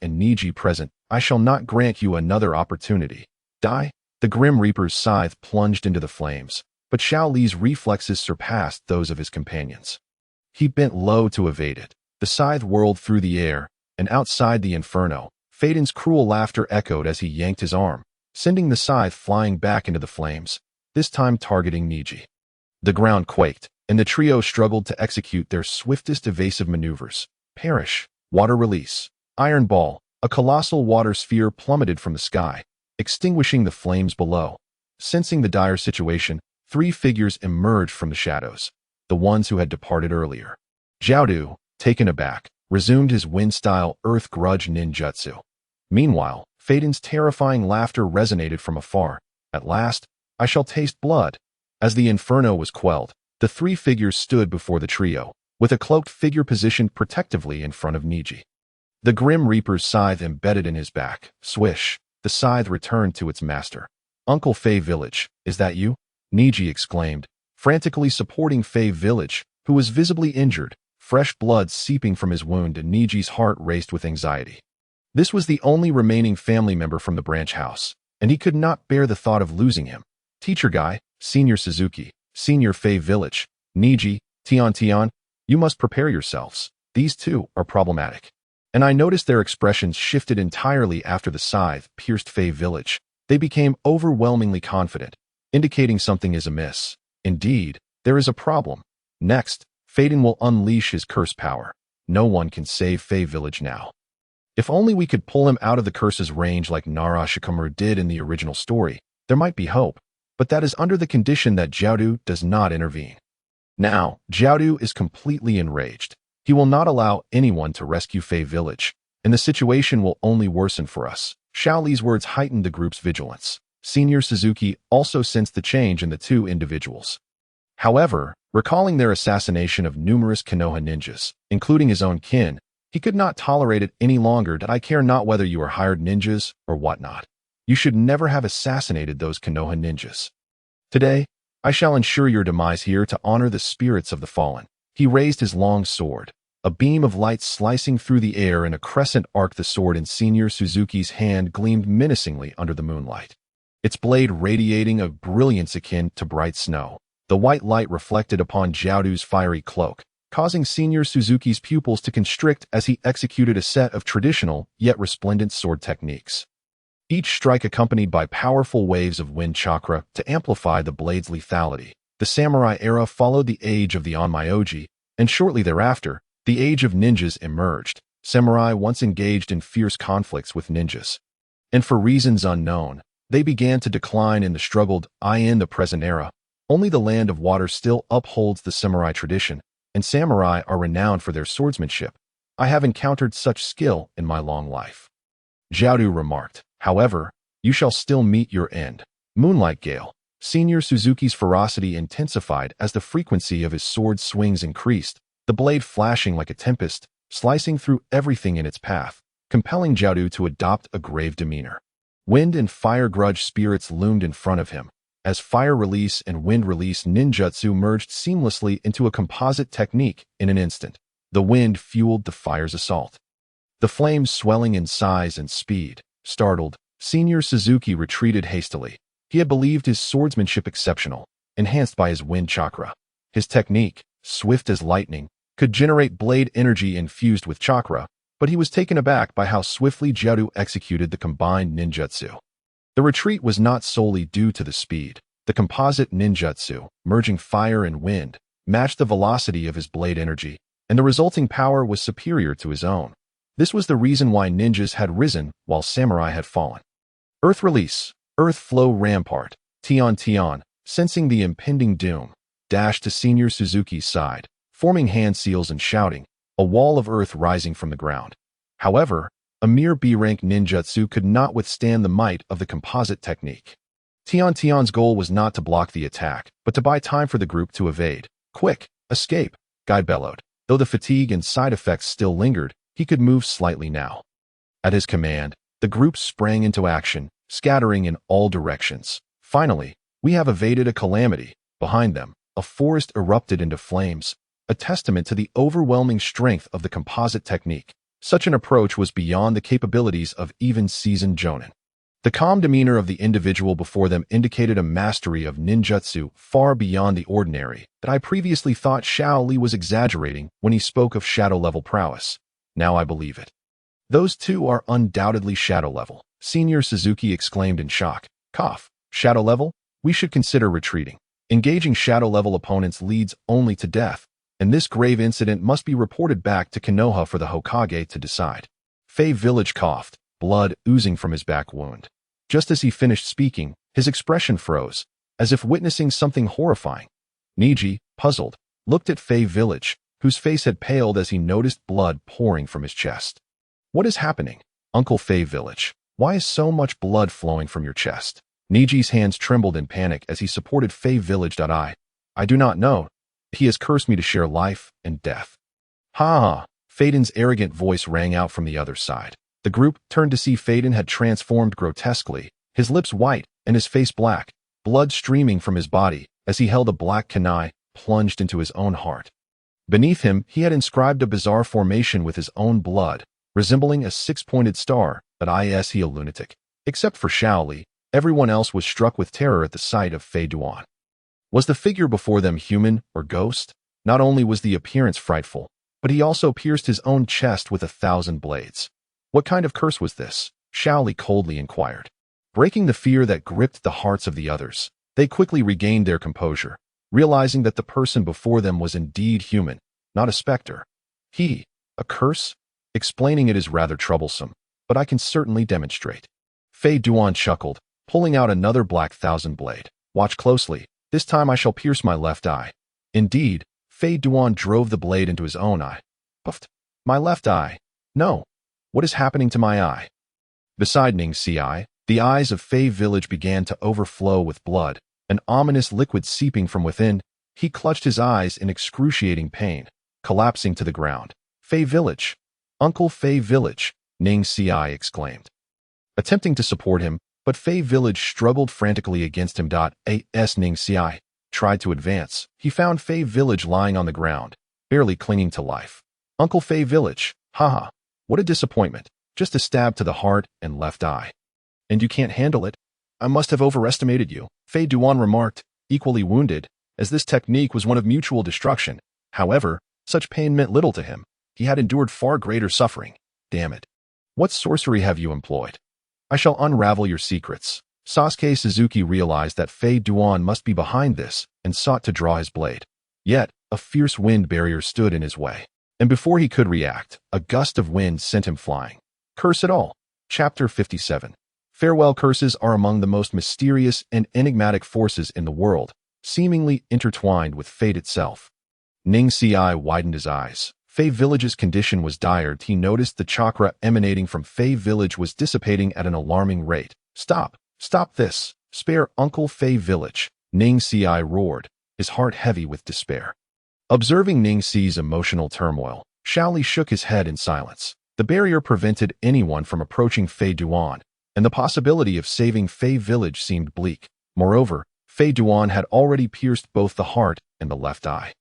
and Niji present. I shall not grant you another opportunity. Die? The Grim Reaper's scythe plunged into the flames, but Xiao Li's reflexes surpassed those of his companions. He bent low to evade it. The scythe whirled through the air, and outside the inferno, Phaeton's cruel laughter echoed as he yanked his arm, sending the scythe flying back into the flames, this time targeting Niji. The ground quaked, and the trio struggled to execute their swiftest evasive maneuvers. Perish. Water release. Iron ball. A colossal water sphere plummeted from the sky, extinguishing the flames below. Sensing the dire situation, 3 figures emerged from the shadows, the ones who had departed earlier. Jiaodu, taken aback, resumed his wind-style earth grudge ninjutsu. Meanwhile, Phaeton's terrifying laughter resonated from afar. At last, I shall taste blood. As the inferno was quelled, the 3 figures stood before the trio, with a cloaked figure positioned protectively in front of Niji. The Grim Reaper's scythe embedded in his back. Swish, the scythe returned to its master. Uncle Fei Village, is that you? Niji exclaimed, frantically supporting Fei Village, who was visibly injured, fresh blood seeping from his wound, and Niji's heart raced with anxiety. This was the only remaining family member from the branch house, and he could not bear the thought of losing him. Teacher Guy, Senior Suzuki, Senior Fei Village, Niji, Tian, you must prepare yourselves. These two are problematic. And I noticed their expressions shifted entirely after the scythe pierced Fei Village. They became overwhelmingly confident, indicating something is amiss. Indeed, there is a problem. Next, Phaeton will unleash his curse power. No one can save Fei Village now. If only we could pull him out of the curse's range like Nara Shikamaru did in the original story, there might be hope, but that is under the condition that Jiaodu does not intervene. Now, Jiaodu is completely enraged. He will not allow anyone to rescue Fei Village, and the situation will only worsen for us. Xiao Li's words heightened the group's vigilance. Senior Suzuki also sensed the change in the 2 individuals. However, recalling their assassination of numerous Konoha ninjas, including his own kin, he could not tolerate it any longer. I care not whether you are hired ninjas or whatnot. You should never have assassinated those Konoha ninjas. Today, I shall ensure your demise here to honor the spirits of the fallen. He raised his long sword, a beam of light slicing through the air in a crescent arc. The sword in Senior Suzuki's hand gleamed menacingly under the moonlight, its blade radiating a brilliance akin to bright snow. The white light reflected upon Jiaodu's fiery cloak, causing Senior Suzuki's pupils to constrict as he executed a set of traditional yet resplendent sword techniques. Each strike accompanied by powerful waves of wind chakra to amplify the blade's lethality. The samurai era followed the age of the Onmyoji, and shortly thereafter, the age of ninjas emerged. Samurai once engaged in fierce conflicts with ninjas, and for reasons unknown, they began to decline in the struggle. In the present era, only the Land of Water still upholds the samurai tradition, and samurai are renowned for their swordsmanship. I have encountered such skill in my long life. Jiaodu remarked. However, you shall still meet your end. Moonlight Gale. Senior Suzuki's ferocity intensified as the frequency of his sword swings increased, the blade flashing like a tempest, slicing through everything in its path, compelling Jiaodu to adopt a grave demeanor. Wind and fire grudge spirits loomed in front of him, as fire release and wind release ninjutsu merged seamlessly into a composite technique in an instant. The wind fueled the fire's assault, the flames swelling in size and speed. Startled, Senior Suzuki retreated hastily. He had believed his swordsmanship exceptional, enhanced by his wind chakra. His technique, swift as lightning, could generate blade energy infused with chakra, but he was taken aback by how swiftly Jiaodu executed the combined ninjutsu. The retreat was not solely due to the speed. The composite ninjutsu, merging fire and wind, matched the velocity of his blade energy, and the resulting power was superior to his own. This was the reason why ninjas had risen while samurai had fallen. Earth release, earth flow rampart. Tian, sensing the impending doom, dashed to Senior Suzuki's side, forming hand seals and shouting, a wall of earth rising from the ground. However, a mere B-rank ninjutsu could not withstand the might of the composite technique. Tian's goal was not to block the attack, but to buy time for the group to evade. Quick, escape, Guy bellowed. Though the fatigue and side effects still lingered, he could move slightly now. At his command, the group sprang into action, scattering in all directions. Finally, we have evaded a calamity. Behind them, a forest erupted into flames, a testament to the overwhelming strength of the composite technique. Such an approach was beyond the capabilities of even seasoned jonin. The calm demeanor of the individual before them indicated a mastery of ninjutsu far beyond the ordinary that I previously thought Xiao Li was exaggerating when he spoke of shadow-level prowess. Now I believe it. Those two are undoubtedly shadow-level, Senior Suzuki exclaimed in shock. Cough. Shadow-level? We should consider retreating. Engaging shadow-level opponents leads only to death, and this grave incident must be reported back to Konoha for the Hokage to decide. Fei Village coughed, blood oozing from his back wound. Just as he finished speaking, his expression froze, as if witnessing something horrifying. Niji, puzzled, looked at Fei Village, whose face had paled as he noticed blood pouring from his chest. What is happening, Uncle Fei Village? Why is so much blood flowing from your chest? Niji's hands trembled in panic as he supported Fei Village. I do not know. He has cursed me to share life and death. Ha! Feiden's arrogant voice rang out from the other side. The group turned to see Feiden had transformed grotesquely, his lips white and his face black, blood streaming from his body as he held a black kunai plunged into his own heart. Beneath him, he had inscribed a bizarre formation with his own blood, resembling a six-pointed star. But he a lunatic. Except for Xiao Li, everyone else was struck with terror at the sight of Fei Duan. Was the figure before them human or ghost? Not only was the appearance frightful, but he also pierced his own chest with 1,000 blades. What kind of curse was this? Xiao Li coldly inquired. Breaking the fear that gripped the hearts of the others, they quickly regained their composure, realizing that the person before them was indeed human, not a specter. A curse? Explaining it is rather troublesome, but I can certainly demonstrate. Fei Duan chuckled, pulling out another black 1,000 blade. Watch closely. This time I shall pierce my left eye. Indeed, Fei Duan drove the blade into his own eye. Puffed. My left eye. No. What is happening to my eye? Beside Ningxiai, the eyes of Fei Village began to overflow with blood, an ominous liquid seeping from within. He clutched his eyes in excruciating pain, collapsing to the ground. Fei Village. Uncle Fei Village, Ningxiai exclaimed. Attempting to support him, but Fei Village struggled frantically against him. As Ningxiai tried to advance, he found Fei Village lying on the ground, barely clinging to life. Uncle Fei Village, haha, what a disappointment, just a stab to the heart and left eye. And you can't handle it? I must have overestimated you, Fei Duan remarked, equally wounded, as this technique was one of mutual destruction. However, such pain meant little to him. He had endured far greater suffering. Damn it. What sorcery have you employed? I shall unravel your secrets. Sasuke Suzuki realized that Fei Duan must be behind this and sought to draw his blade. Yet, a fierce wind barrier stood in his way. And before he could react, a gust of wind sent him flying. Curse it all. Chapter 57. Farewell curses are among the most mysterious and enigmatic forces in the world, seemingly intertwined with fate itself. Ningxiai widened his eyes. Fei Village's condition was dire. He noticed the chakra emanating from Fei Village was dissipating at an alarming rate. Stop! Stop this! Spare Uncle Fei Village! Ningxiai roared, his heart heavy with despair. Observing Ningxi's emotional turmoil, Xiao Li shook his head in silence. The barrier prevented anyone from approaching Fei Duan, and the possibility of saving Fei Village seemed bleak. Moreover, Fei Duan had already pierced both the heart and the left eye.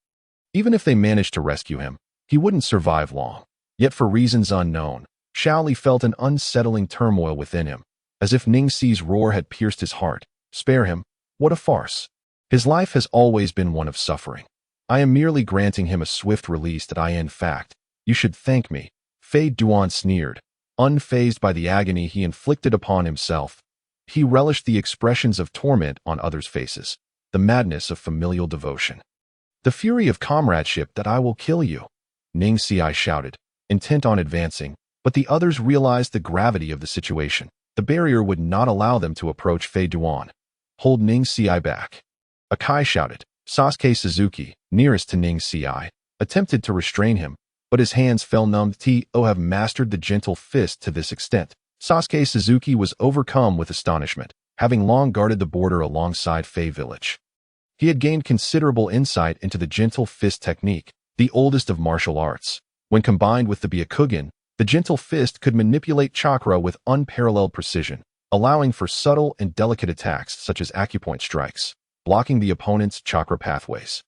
Even if they managed to rescue him, he wouldn't survive long. Yet for reasons unknown, Xiao Li felt an unsettling turmoil within him, as if Ningxi's roar had pierced his heart. Spare him? What a farce. His life has always been one of suffering. I am merely granting him a swift release. In fact, you should thank me. Fei Duan sneered, unfazed by the agony he inflicted upon himself. He relished the expressions of torment on others' faces, the madness of familial devotion. The fury of comradeship that I will kill you, Ning Xi shouted, intent on advancing, but the others realized the gravity of the situation. The barrier would not allow them to approach Fei Duan. Hold Ning Xi back. Akai shouted. Sasuke Suzuki, nearest to Ning Xi, attempted to restrain him, but his hands fell numb. To have mastered the gentle fist to this extent, Sasuke Suzuki was overcome with astonishment, having long guarded the border alongside Fei Village. He had gained considerable insight into the gentle fist technique, the oldest of martial arts. When combined with the Byakugan, the gentle fist could manipulate chakra with unparalleled precision, allowing for subtle and delicate attacks such as acupoint strikes, blocking the opponent's chakra pathways.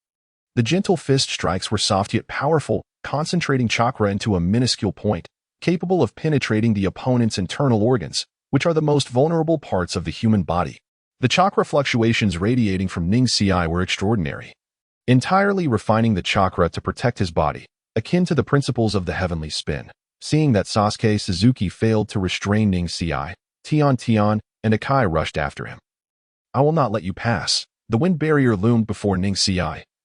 The gentle fist strikes were soft yet powerful, concentrating chakra into a minuscule point, capable of penetrating the opponent's internal organs, which are the most vulnerable parts of the human body. The chakra fluctuations radiating from Ning Xi were extraordinary, entirely refining the chakra to protect his body, akin to the principles of the heavenly spin. Seeing that Sasuke Suzuki failed to restrain Ning Xi, Tian and Akai rushed after him. I will not let you pass. The wind barrier loomed before Ning Xi,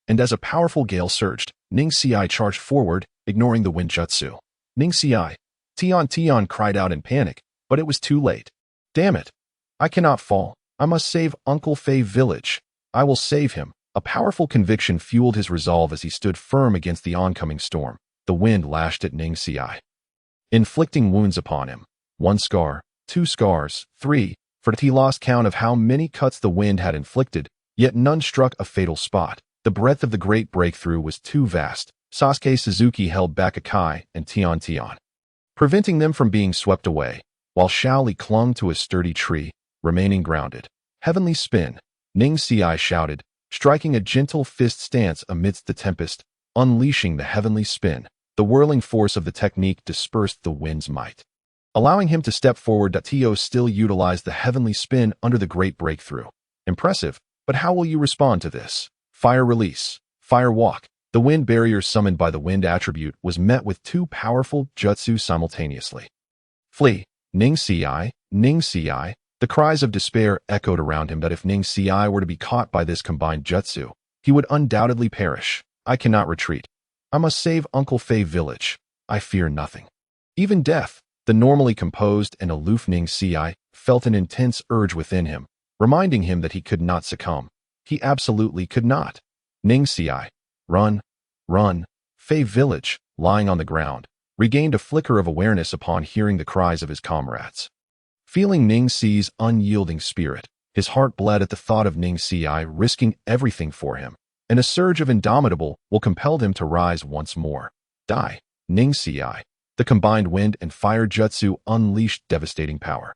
and as a powerful gale surged, Ning Xi charged forward, ignoring the wind jutsu. Ning Xi, Tian cried out in panic, but it was too late. Damn it! I cannot fall. I must save Uncle Fei Village. I will save him. A powerful conviction fueled his resolve as he stood firm against the oncoming storm. The wind lashed at Ning Xi, inflicting wounds upon him. 1 scar, 2 scars, 3, for he lost count of how many cuts the wind had inflicted, yet none struck a fatal spot. The breadth of the great breakthrough was too vast. Sasuke Suzuki held back Akai and Tian, preventing them from being swept away, while Xiao Li clung to a sturdy tree, remaining grounded. Heavenly spin, Ning Xi shouted, striking a gentle fist stance amidst the tempest, unleashing the heavenly spin. The whirling force of the technique dispersed the wind's might, allowing him to step forward. To still utilized the heavenly spin under the great breakthrough. Impressive, but how will you respond to this? Fire release, fire walk. The wind barrier summoned by the wind attribute was met with 2 powerful jutsu simultaneously. Flee, Ning Xi. The cries of despair echoed around him that if Ning Xi were to be caught by this combined jutsu, he would undoubtedly perish. I cannot retreat. I must save Uncle Fei Village. I fear nothing. Even death. The normally composed and aloof Ning Xi felt an intense urge within him, reminding him that he could not succumb. He absolutely could not. Ning Xi, run, run. Fei Village, lying on the ground, regained a flicker of awareness upon hearing the cries of his comrades. Feeling Ning Xi's unyielding spirit, his heart bled at the thought of Ning Xi risking everything for him, and a surge of indomitable will compelled him to rise once more. Die, Ning Xi. The combined wind and fire jutsu unleashed devastating power,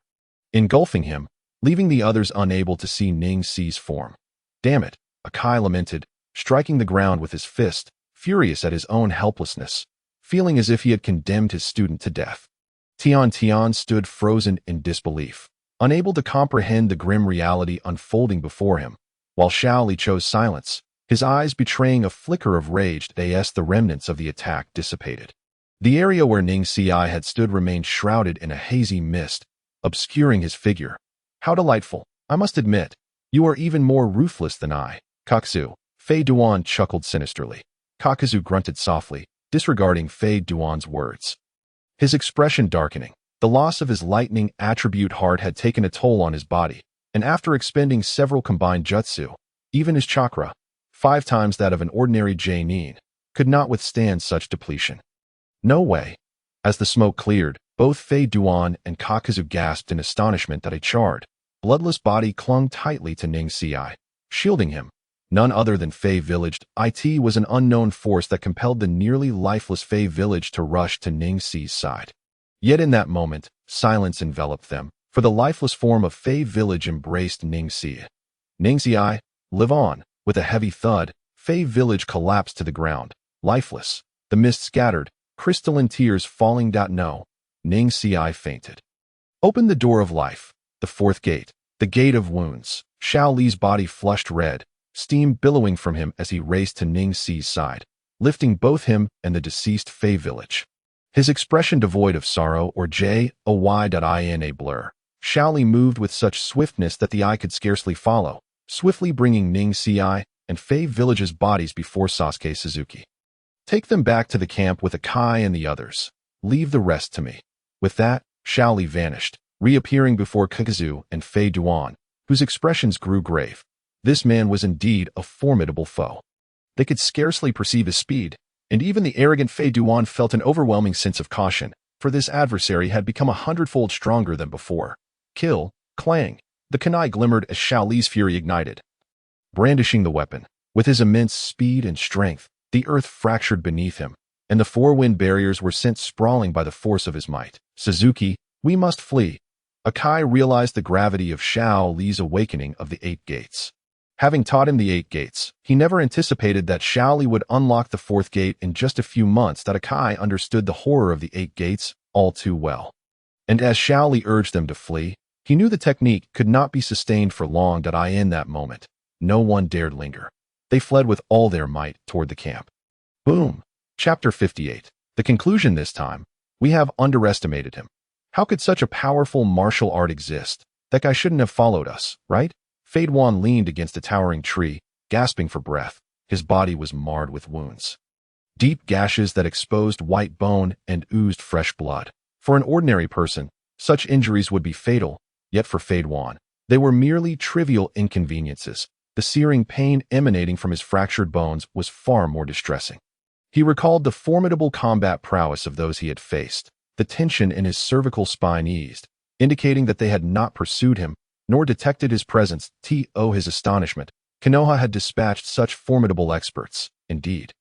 engulfing him, leaving the others unable to see Ning Xi's form. Damn it, Akai lamented, striking the ground with his fist, furious at his own helplessness, feeling as if he had condemned his student to death. Tian stood frozen in disbelief, unable to comprehend the grim reality unfolding before him, while Xiao Li chose silence, his eyes betraying a flicker of rage as the remnants of the attack dissipated. The area where Ning Xi had stood remained shrouded in a hazy mist, obscuring his figure. How delightful, I must admit. You are even more ruthless than I. Kakuzu, Fei Duan chuckled sinisterly. Kakuzu grunted softly, disregarding Fei Duan's words. His expression darkening. The loss of his lightning attribute heart had taken a toll on his body, and after expending several combined jutsu, even his chakra, 5 times that of an ordinary Jainin, could not withstand such depletion. No way. As the smoke cleared, both Fei Duan and Kakuzu gasped in astonishment that a charred, bloodless body clung tightly to Ning Xi, shielding him. None other than Fei Village. It was an unknown force that compelled the nearly lifeless Fei Village to rush to Ning Xi's side. Yet in that moment, silence enveloped them, for the lifeless form of Fei Village embraced Ning Xi. Ning Xi, live on. With a heavy thud, Fei Village collapsed to the ground, lifeless. The mist scattered, crystalline tears falling. No. Ning Xi fainted. Open the door of life. The 4th gate. The gate of wounds. Xiao Li's body flushed red, steam billowing from him as he raced to Ning Xi's side, lifting both him and the deceased Fei Village. His expression devoid of sorrow or joy in a blur. Xiao Li moved with such swiftness that the eye could scarcely follow, swiftly bringing Ning Xi, and Fei village's bodies before Sasuke Suzuki. Take them back to the camp with Akai and the others. Leave the rest to me. With that, Xiao Li vanished, reappearing before Kakazu and Fei Duan, whose expressions grew grave. This man was indeed a formidable foe. They could scarcely perceive his speed, and even the arrogant Fei Duan felt an overwhelming sense of caution, for this adversary had become 100-fold stronger than before. Kill, clang. The kunai glimmered as Xiao Li's fury ignited. Brandishing the weapon, with his immense speed and strength, the earth fractured beneath him, and the four wind barriers were sent sprawling by the force of his might. Suzuki, we must flee. Akai realized the gravity of Xiao Li's awakening of the 8 gates. Having taught him the 8 gates, he never anticipated that Xiao Li would unlock the 4th gate in just a few months. That Akai understood the horror of the 8 gates all too well. And as Xiao Li urged them to flee, he knew the technique could not be sustained for long. In that moment, no one dared linger. They fled with all their might toward the camp. Boom! Chapter 58. The conclusion this time. We have underestimated him. How could such a powerful martial art exist? That guy shouldn't have followed us, right? Fei Duan leaned against a towering tree, gasping for breath. His body was marred with wounds. Deep gashes that exposed white bone and oozed fresh blood. For an ordinary person, such injuries would be fatal, yet for Fei Duan, they were merely trivial inconveniences. The searing pain emanating from his fractured bones was far more distressing. He recalled the formidable combat prowess of those he had faced. The tension in his cervical spine eased, indicating that they had not pursued him, nor detected his presence. To his astonishment, Konoha had dispatched such formidable experts. Indeed,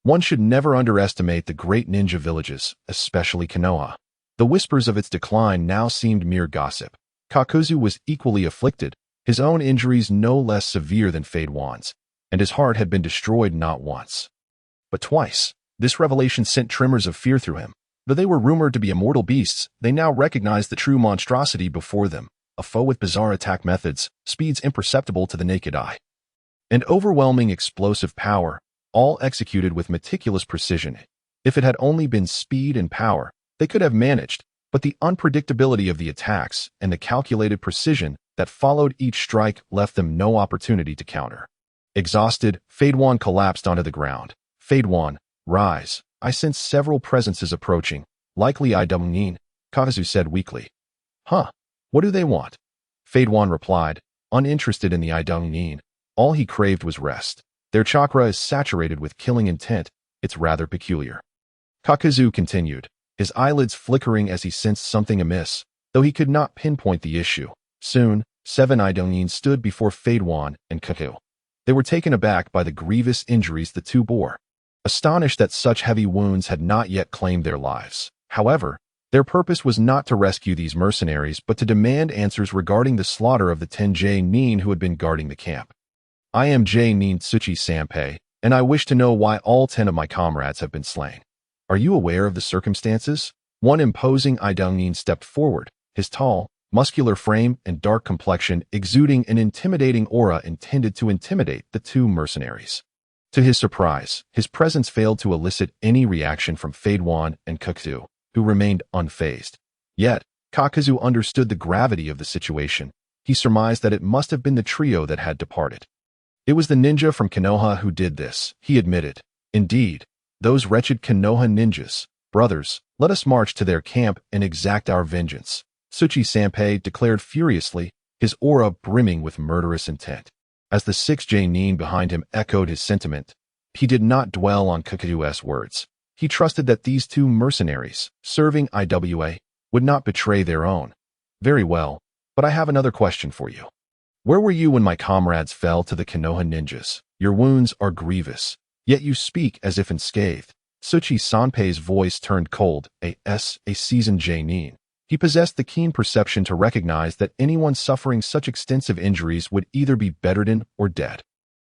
one should never underestimate the great ninja villages, especially Konoha. The whispers of its decline now seemed mere gossip. Kakuzu was equally afflicted, his own injuries no less severe than Fei Duan's, and his heart had been destroyed not once, but twice. This revelation sent tremors of fear through him. Though they were rumored to be immortal beasts, they now recognized the true monstrosity before them, a foe with bizarre attack methods, speeds imperceptible to the naked eye, and overwhelming explosive power, all executed with meticulous precision. If it had only been speed and power, they could have managed, but the unpredictability of the attacks and the calculated precision that followed each strike left them no opportunity to counter. Exhausted, Fei Duan collapsed onto the ground. Fei Duan, rise. I sense several presences approaching. Likely I don't mean, Kakuzu said weakly. Huh? What do they want? Fei Duan replied, uninterested in the I don't mean. All he craved was rest. Their chakra is saturated with killing intent. It's rather peculiar. Kakuzu continued, his eyelids flickering as he sensed something amiss, though he could not pinpoint the issue. Soon, 7 Idonin stood before Fei Duan and Kaku. They were taken aback by the grievous injuries the two bore, astonished that such heavy wounds had not yet claimed their lives. However, their purpose was not to rescue these mercenaries but to demand answers regarding the slaughter of the 10 Nin who had been guarding the camp. I am Nin Tsuchi-sanpei, and I wish to know why all 10 of my comrades have been slain. Are you aware of the circumstances? One imposing Idonin stepped forward, his tall, muscular frame and dark complexion exuding an intimidating aura intended to intimidate the 2 mercenaries. To his surprise, his presence failed to elicit any reaction from Fei Duan and Kakuzu, who remained unfazed. Yet, Kakuzu understood the gravity of the situation. He surmised that it must have been the trio that had departed. It was the ninja from Konoha who did this, he admitted. Indeed, those wretched Konoha ninjas. Brothers, let us march to their camp and exact our vengeance. Tsuchi-sanpei declared furiously, his aura brimming with murderous intent. As the 6 Nin behind him echoed his sentiment, he did not dwell on Kakuzu's words. He trusted that these 2 mercenaries, serving IWA, would not betray their own. Very well, but I have another question for you. Where were you when my comrades fell to the Konoha ninjas? Your wounds are grievous, yet you speak as if unscathed. Tsuchi-sanpei's voice turned cold. A seasoned Nin. He possessed the keen perception to recognize that anyone suffering such extensive injuries would either be bedridden or dead.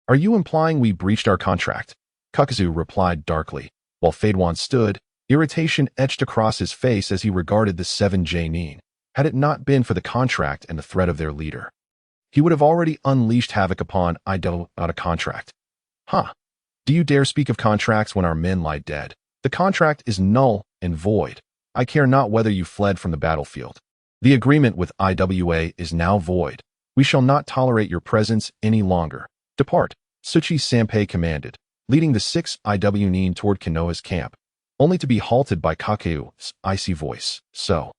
Are you implying we breached our contract? Kakuzu replied darkly, while Fei Duan stood, irritation etched across his face as he regarded the 7 Nin. Had it not been for the contract and the threat of their leader, he would have already unleashed havoc upon not a contract. Huh? Do you dare speak of contracts when our men lie dead? The contract is null and void. I care not whether you fled from the battlefield. The agreement with IWA is now void. We shall not tolerate your presence any longer. Depart. Suchi Sanpei commanded, leading the 6 IW toward Konoha's camp, only to be halted by Kakeu's icy voice. So,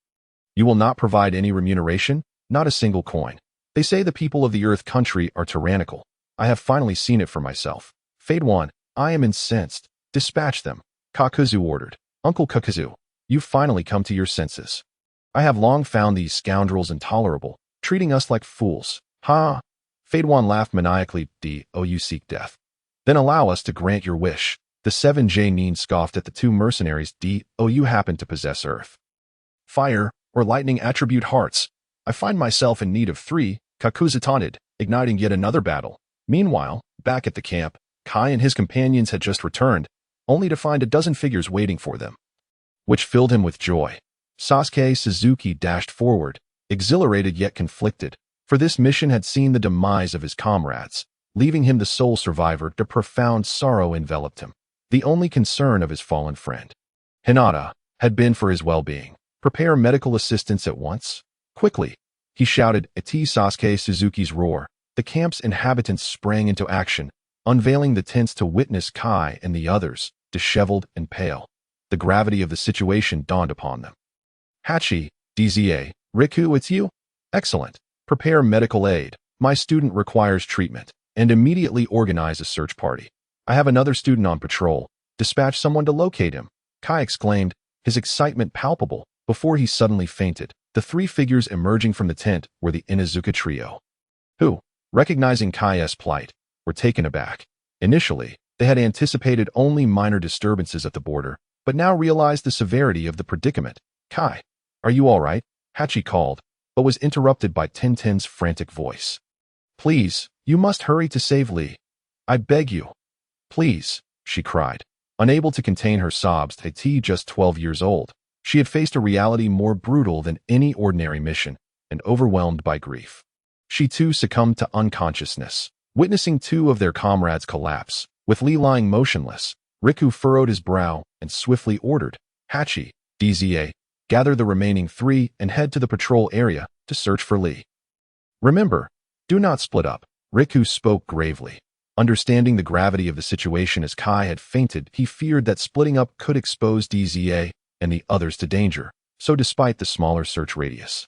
you will not provide any remuneration? Not a single coin. They say the people of the Earth Country are tyrannical. I have finally seen it for myself. Fade 1, I am incensed. Dispatch them. Kakuzu ordered. Uncle Kakuzu, you've finally come to your senses. I have long found these scoundrels intolerable, treating us like fools. Ha! Fade 1 laughed maniacally. Oh, you seek death. Then allow us to grant your wish. The 7 Nin scoffed at the 2 mercenaries. Oh, you happen to possess earth, fire, or lightning attribute hearts. I find myself in need of 3, Kakuzu taunted, igniting yet another battle. Meanwhile, back at the camp, Kai and his companions had just returned, only to find a dozen figures waiting for them, which filled him with joy. Sasuke Suzuki dashed forward, exhilarated yet conflicted, for this mission had seen the demise of his comrades, leaving him the sole survivor. The profound sorrow enveloped him. The only concern of his fallen friend, Hinata, had been for his well-being. Prepare medical assistance at once. Quickly, he shouted at Sasuke Suzuki's roar. The camp's inhabitants sprang into action, unveiling the tents to witness Kai and the others, disheveled and pale. The gravity of the situation dawned upon them. Hachi, DZA, Riku, it's you? Excellent. Prepare medical aid. My student requires treatment, and immediately organize a search party. I have another student on patrol. Dispatch someone to locate him. Kai exclaimed, his excitement palpable, before he suddenly fainted. The 3 figures emerging from the tent were the Inuzuka trio, who, recognizing Kai's plight, were taken aback. Initially, they had anticipated only minor disturbances at the border, but now realized the severity of the predicament. Kai, are you all right? Hachi called, but was interrupted by Tenten's frantic voice. Please, you must hurry to save Li. I beg you. Please, she cried, unable to contain her sobs. Haiti, just 12 years old, she had faced a reality more brutal than any ordinary mission, and overwhelmed by grief, she too succumbed to unconsciousness. Witnessing 2 of their comrades collapse, with Li lying motionless, Riku furrowed his brow and swiftly ordered, Hachi, DZA, gather the remaining 3 and head to the patrol area to search for Li. Remember, do not split up. Riku spoke gravely. Understanding the gravity of the situation as Kai had fainted, he feared that splitting up could expose DZA and the others to danger, so despite the smaller search radius,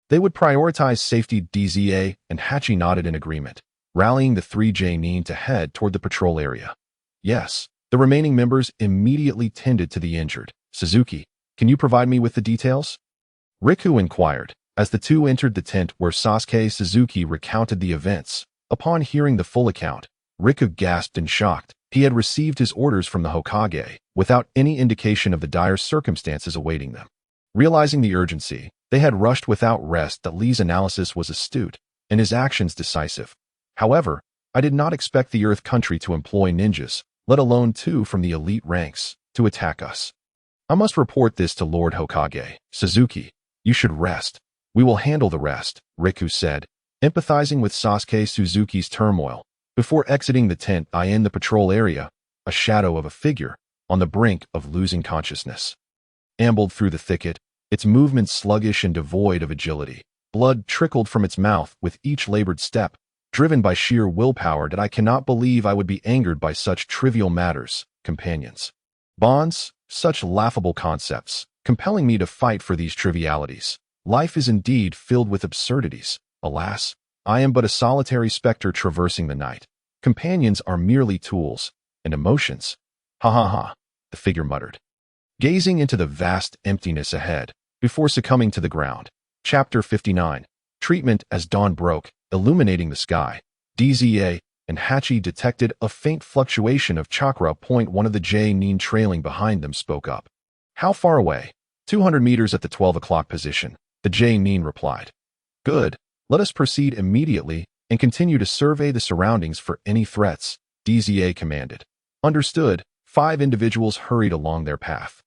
they would prioritize safety. DZA and Hachi nodded in agreement, rallying the 3 Nin to head toward the patrol area. Yes, the remaining members immediately tended to the injured. Suzuki, can you provide me with the details? Riku inquired, as the 2 entered the tent where Sasuke Suzuki recounted the events. Upon hearing the full account, Riku gasped in shock. He had received his orders from the Hokage, without any indication of the dire circumstances awaiting them. Realizing the urgency, they had rushed without rest. That Li's analysis was astute, and his actions decisive. However, I did not expect the Earth Country to employ ninjas, let alone 2 from the elite ranks, to attack us. I must report this to Lord Hokage. Suzuki, you should rest. We will handle the rest, Riku said, empathizing with Sasuke Suzuki's turmoil. Before exiting the tent, in the patrol area, a shadow of a figure, on the brink of losing consciousness, ambled through the thicket, its movements sluggish and devoid of agility. Blood trickled from its mouth with each labored step, driven by sheer willpower. That I cannot believe I would be angered by such trivial matters. Companions. Bonds, such laughable concepts, compelling me to fight for these trivialities. Life is indeed filled with absurdities. Alas, I am but a solitary specter traversing the night. Companions are merely tools, and emotions. Ha ha ha, the figure muttered, gazing into the vast emptiness ahead, before succumbing to the ground. Chapter 59. Treatment. As dawn broke, illuminating the sky, DZA and Hachi detected a faint fluctuation of chakra. One of the Nin trailing behind them spoke up. How far away? 200 meters at the 12 o'clock position, the Nin replied. Good. Let us proceed immediately and continue to survey the surroundings for any threats, DZA commanded. Understood. 5 individuals hurried along their path.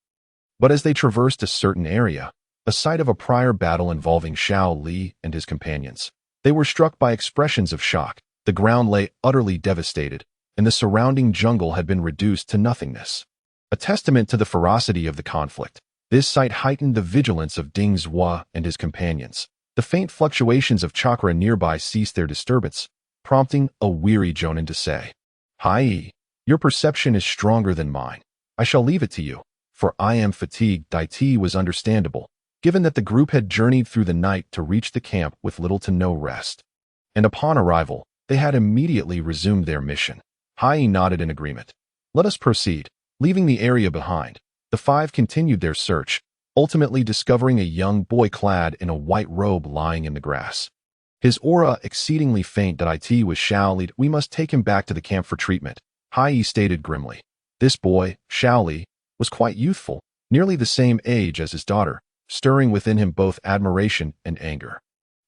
But as they traversed a certain area, a site of a prior battle involving Xiao Li and his companions, they were struck by expressions of shock. The ground lay utterly devastated, and the surrounding jungle had been reduced to nothingness. A testament to the ferocity of the conflict, this sight heightened the vigilance of Ding Zhua and his companions. The faint fluctuations of chakra nearby ceased their disturbance, prompting a weary Jonin to say, Hai, your perception is stronger than mine. I shall leave it to you, for I am fatigued. It was understandable, given that the group had journeyed through the night to reach the camp with little to no rest. And upon arrival, they had immediately resumed their mission. Hai nodded in agreement. Let us proceed. Leaving the area behind, the five continued their search, ultimately discovering a young boy clad in a white robe lying in the grass. His aura exceedingly faint. It was Xiao Li. We must take him back to the camp for treatment, Hai stated grimly. This boy, Xiao Li, was quite youthful, nearly the same age as his daughter, stirring within him both admiration and anger.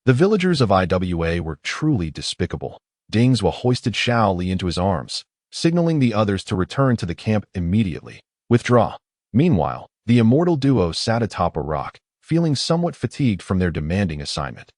The villagers of IWA were truly despicable. Dingzhua hoisted Xiao Li into his arms, signaling the others to return to the camp immediately. Withdraw. Meanwhile, the immortal duo sat atop a rock, feeling somewhat fatigued from their demanding assignment.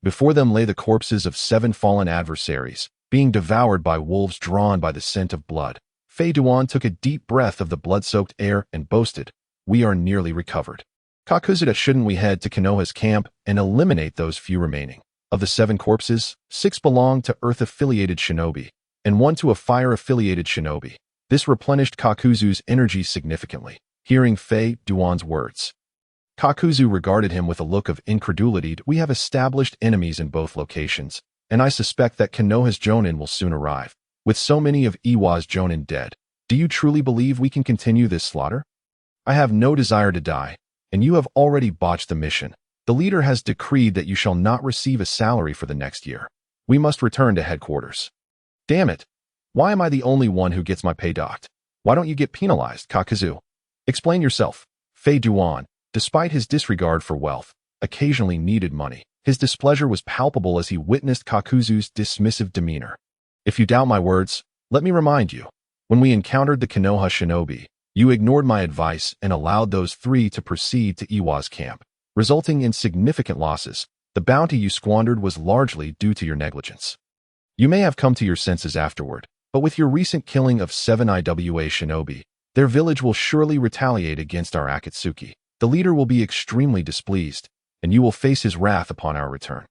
Before them lay the corpses of 7 fallen adversaries, being devoured by wolves drawn by the scent of blood. Fei Duan took a deep breath of the blood-soaked air and boasted, "We are nearly recovered. Kakuzuda, shouldn't we head to Konoha's camp and eliminate those few remaining? Of the 7 corpses, 6 belonged to Earth-affiliated shinobi, and 1 to a Fire-affiliated shinobi." This replenished Kakuzu's energy significantly. Hearing Fei Duan's words, Kakuzu regarded him with a look of incredulity. "We have established enemies in both locations, and I suspect that Konoha's Jonin will soon arrive. With so many of Iwa's Jonin dead, do you truly believe we can continue this slaughter? I have no desire to die, and you have already botched the mission. The leader has decreed that you shall not receive a salary for the next year. We must return to headquarters." "Damn it! Why am I the only one who gets my pay docked? Why don't you get penalized, Kakuzu? Explain yourself." Fei Duan, despite his disregard for wealth, occasionally needed money. His displeasure was palpable as he witnessed Kakuzu's dismissive demeanor. "If you doubt my words, let me remind you. When we encountered the Konoha shinobi, you ignored my advice and allowed those 3 to proceed to Iwa's camp, resulting in significant losses. The bounty you squandered was largely due to your negligence. You may have come to your senses afterward, but with your recent killing of 7 IWA shinobi, their village will surely retaliate against our Akatsuki. The leader will be extremely displeased, and you will face his wrath upon our return.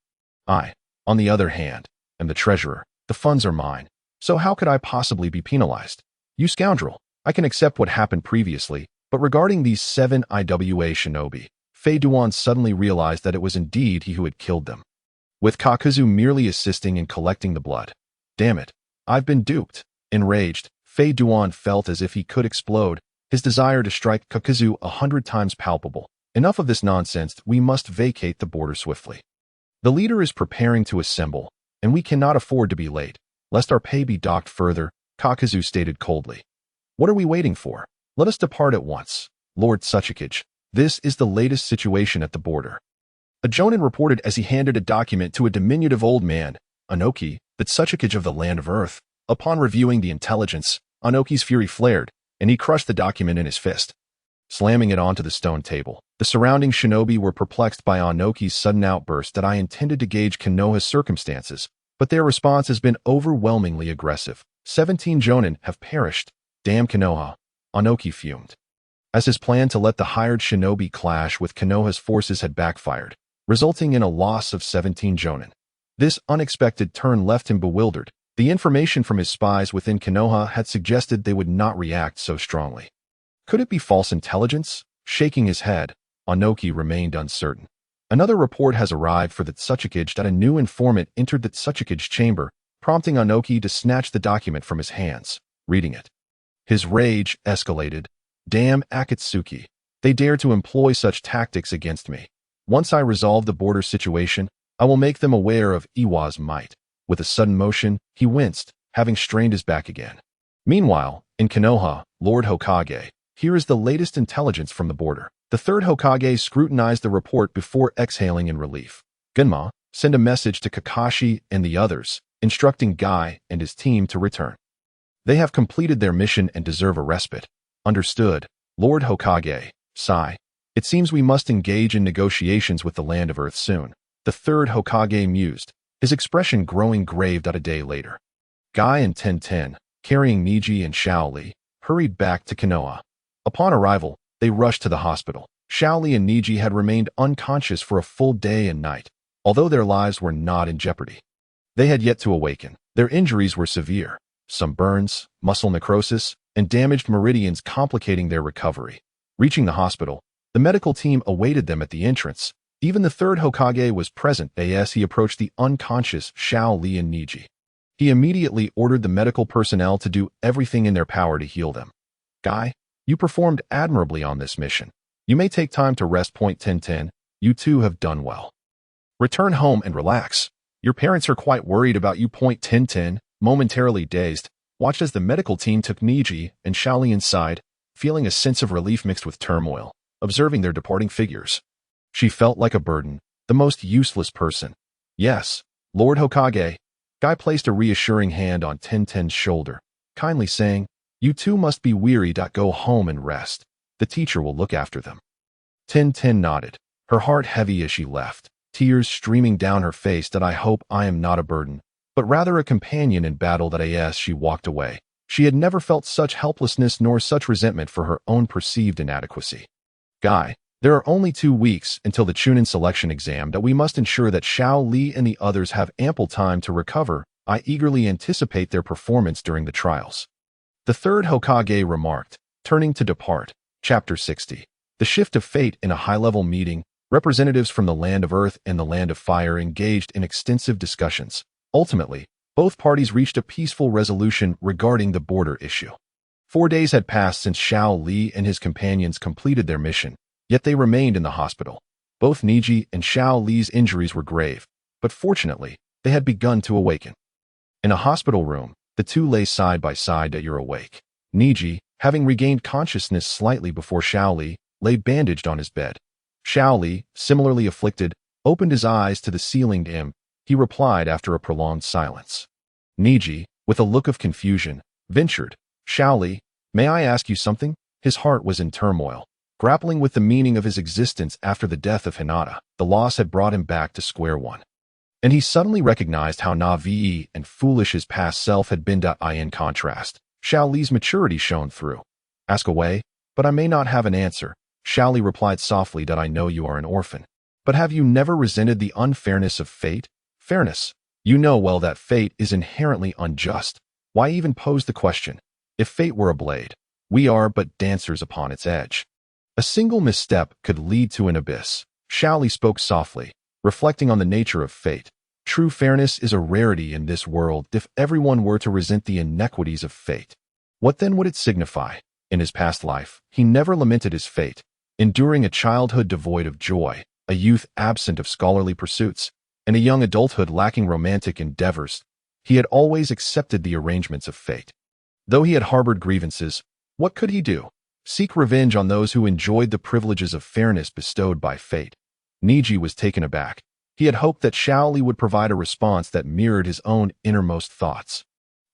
I, on the other hand, am the treasurer. The funds are mine, so how could I possibly be penalized? You scoundrel, I can accept what happened previously, but regarding these 7 IWA shinobi, Fei Duan suddenly realized that it was indeed he who had killed them, with Kakuzu merely assisting in collecting the blood. Damn it, I've been duped. Enraged, Fei Duan felt as if he could explode, his desire to strike Kakuzu 100 times palpable. Enough of this nonsense, we must vacate the border swiftly. The leader is preparing to assemble, and we cannot afford to be late, lest our pay be docked further, Kakuzu stated coldly. What are we waiting for? Let us depart at once. Lord Tsuchikage, this is the latest situation at the border. A Jonin reported as he handed a document to a diminutive old man, Anoki, the Tsuchikage of the Land of Earth. Upon reviewing the intelligence, Anoki's fury flared, and he crushed the document in his fist, slamming it onto the stone table. The surrounding shinobi were perplexed by Anoki's sudden outburst. That I intended to gauge Konoha's circumstances, but their response has been overwhelmingly aggressive. 17 Jonin have perished. Damn Konoha, Anoki fumed. As his plan to let the hired shinobi clash with Konoha's forces had backfired, resulting in a loss of 17 Jonin. This unexpected turn left him bewildered. The information from his spies within Konoha had suggested they would not react so strongly. Could it be false intelligence? Shaking his head, Anoki remained uncertain. Another report has arrived for the Tsuchikage that a new informant entered the Tsuchikage chamber, prompting Anoki to snatch the document from his hands. Reading it, his rage escalated. Damn Akatsuki. They dare to employ such tactics against me. Once I resolve the border situation, I will make them aware of Iwa's might. With a sudden motion, he winced, having strained his back again. Meanwhile, in Konoha, Lord Hokage, here is the latest intelligence from the border. The 3rd Hokage scrutinized the report before exhaling in relief. Gunma, send a message to Kakashi and the others, instructing Guy and his team to return. They have completed their mission and deserve a respite. Understood, Lord Hokage. Sigh. It seems we must engage in negotiations with the Land of Earth soon. The 3rd Hokage mused, his expression growing grave. A day later, Guy and Tenten, carrying Niji and Xiao Li, hurried back to Konoha. Upon arrival, they rushed to the hospital. Xiao Li and Niji had remained unconscious for a full day and night, although their lives were not in jeopardy. They had yet to awaken. Their injuries were severe. some burns, muscle necrosis, and damaged meridians complicating their recovery. Reaching the hospital, the medical team awaited them at the entrance. Even the third Hokage was present as he approached the unconscious Xiao Li and Niji. He immediately ordered the medical personnel to do everything in their power to heal them. Guy, you performed admirably on this mission. You may take time to rest. 10:10. You two have done well. Return home and relax. Your parents are quite worried about you. 10:10. Momentarily dazed, watched as the medical team took Niji and Xiao Li inside, feeling a sense of relief mixed with turmoil, observing their departing figures. She felt like a burden, the most useless person. Yes, Lord Hokage. Guy placed a reassuring hand on 10:10's shoulder, kindly saying, you two must be weary. Go home and rest. The teacher will look after them. 10:10 nodded, her heart heavy as she left, tears streaming down her face. I hope I am not a burden, but rather a companion in battle. As she walked away, she had never felt such helplessness nor such resentment for her own perceived inadequacy. Guy, there are only 2 weeks until the Chunin selection exam. We must ensure that Xiao Li and the others have ample time to recover. I eagerly anticipate their performance during the trials. The third Hokage remarked, turning to depart. Chapter 60. The Shift of Fate. In a high-level meeting, representatives from the Land of Earth and the Land of Fire engaged in extensive discussions. Ultimately, both parties reached a peaceful resolution regarding the border issue. 4 days had passed since Xiao Li and his companions completed their mission, yet they remained in the hospital. Both Niji and Xiao Li's injuries were grave, but fortunately, they had begun to awaken. In a hospital room, the two lay side by side. You're awake. Niji, having regained consciousness slightly before Xiao Li, lay bandaged on his bed. Xiao Li, similarly afflicted, opened his eyes to the ceiling. He replied after a prolonged silence. Niji, with a look of confusion, ventured, Xiao Li, may I ask you something? His heart was in turmoil, grappling with the meaning of his existence after the death of Hinata. The loss had brought him back to square one. And he suddenly recognized how naive and foolish his past self had been. In contrast, Xiao Li's maturity shone through. Ask away, but I may not have an answer. Xiao Li replied softly. I know you are an orphan, but have you never resented the unfairness of fate? Fairness. You know well that fate is inherently unjust. Why even pose the question? If fate were a blade, we are but dancers upon its edge. A single misstep could lead to an abyss. Xiao Li spoke softly, reflecting on the nature of fate. True fairness is a rarity in this world. If everyone were to resent the inequities of fate, what then would it signify? In his past life, he never lamented his fate, enduring a childhood devoid of joy, a youth absent of scholarly pursuits, and a young adulthood lacking romantic endeavors. He had always accepted the arrangements of fate. Though he had harbored grievances, what could he do? Seek revenge on those who enjoyed the privileges of fairness bestowed by fate. Niji was taken aback. He had hoped that Xiao Li would provide a response that mirrored his own innermost thoughts.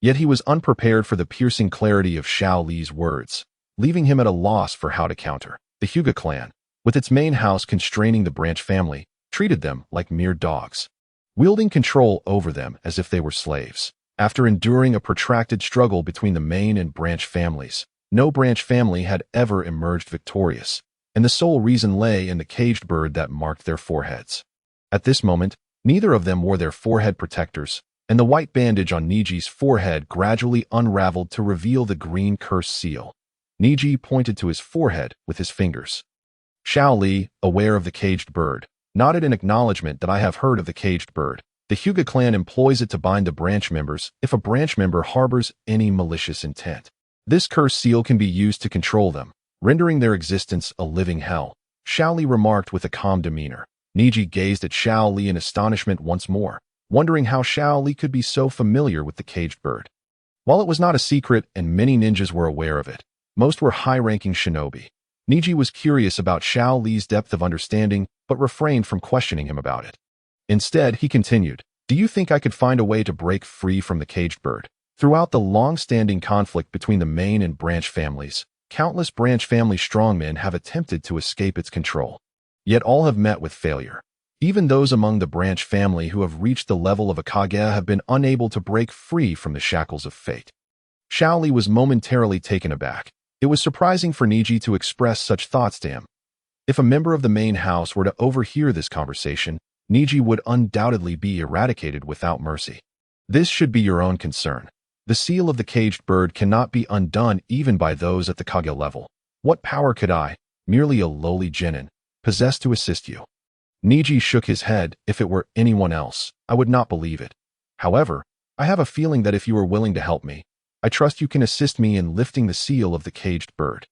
Yet he was unprepared for the piercing clarity of Xiao Li's words, leaving him at a loss for how to counter. The Hyuga clan, with its main house constraining the branch family, treated them like mere dogs, wielding control over them as if they were slaves. After enduring a protracted struggle between the main and branch families, no branch family had ever emerged victorious, and the sole reason lay in the caged bird that marked their foreheads. At this moment, neither of them wore their forehead protectors, and the white bandage on Niji's forehead gradually unraveled to reveal the green curse seal. Niji pointed to his forehead with his fingers. Xiao Li, aware of the caged bird, nodded in acknowledgement. I have heard of the caged bird. The Hyuga clan employs it to bind the branch members if a branch member harbors any malicious intent. This curse seal can be used to control them, rendering their existence a living hell. Xiao Li remarked with a calm demeanor. Niji gazed at Xiao Li in astonishment once more, wondering how Xiao Li could be so familiar with the caged bird. While it was not a secret and many ninjas were aware of it, most were high-ranking shinobi. Niji was curious about Xiao Li's depth of understanding, but refrained from questioning him about it. Instead, he continued, do you think I could find a way to break free from the caged bird? Throughout the long-standing conflict between the main and branch families, countless branch family strongmen have attempted to escape its control. Yet all have met with failure. Even those among the branch family who have reached the level of a Kage have been unable to break free from the shackles of fate. Xiao Li was momentarily taken aback. It was surprising for Niji to express such thoughts to him. If a member of the main house were to overhear this conversation, Niji would undoubtedly be eradicated without mercy. This should be your own concern. The seal of the caged bird cannot be undone even by those at the Kage level. What power could I, merely a lowly genin, possess to assist you? Niji shook his head. If it were anyone else, I would not believe it. However, I have a feeling that if you are willing to help me, I trust you can assist me in lifting the seal of the caged bird.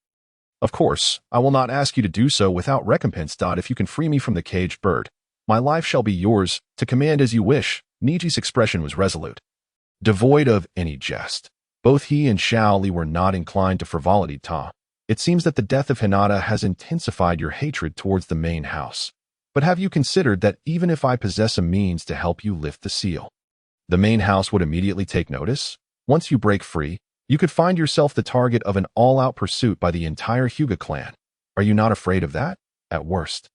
Of course, I will not ask you to do so without recompense. If you can free me from the caged bird, my life shall be yours, to command as you wish. Niji's expression was resolute, devoid of any jest. Both he and Xiao Li were not inclined to frivolity. It seems that the death of Hinata has intensified your hatred towards the main house. But have you considered that even if I possess a means to help you lift the seal, the main house would immediately take notice? Once you break free, you could find yourself the target of an all-out pursuit by the entire Hyuga clan. Are you not afraid of that? At worst,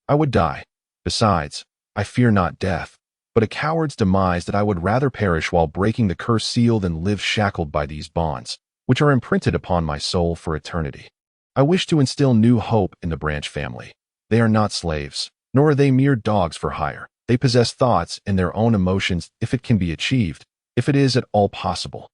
I would die. Besides, I fear not death, but a coward's demise. That I would rather perish while breaking the cursed seal than live shackled by these bonds, which are imprinted upon my soul for eternity. I wish to instill new hope in the Branch family. They are not slaves, nor are they mere dogs for hire. They possess thoughts and their own emotions if it can be achieved, if it is at all possible.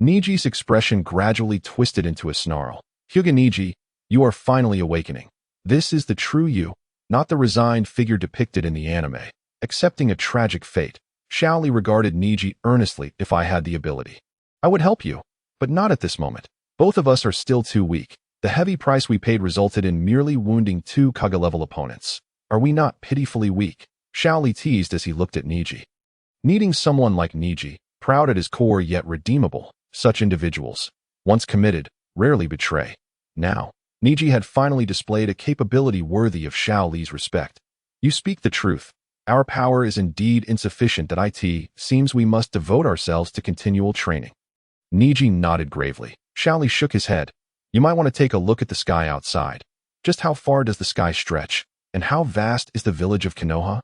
Niji's expression gradually twisted into a snarl. Hyuga Niji, you are finally awakening. This is the true you, not the resigned figure depicted in the anime, accepting a tragic fate. Xiao Li regarded Niji earnestly. If I had the ability, I would help you, but not at this moment. Both of us are still too weak. The heavy price we paid resulted in merely wounding two Kage-level opponents. Are we not pitifully weak? Xiao Li teased as he looked at Niji. Needing someone like Niji, proud at his core yet redeemable, such individuals, once committed, rarely betray. Now, Niji had finally displayed a capability worthy of Xiao Li's respect. You speak the truth. Our power is indeed insufficient. It seems we must devote ourselves to continual training. Niji nodded gravely. Xiao Li shook his head. You might want to take a look at the sky outside. Just how far does the sky stretch? And how vast is the village of Konoha?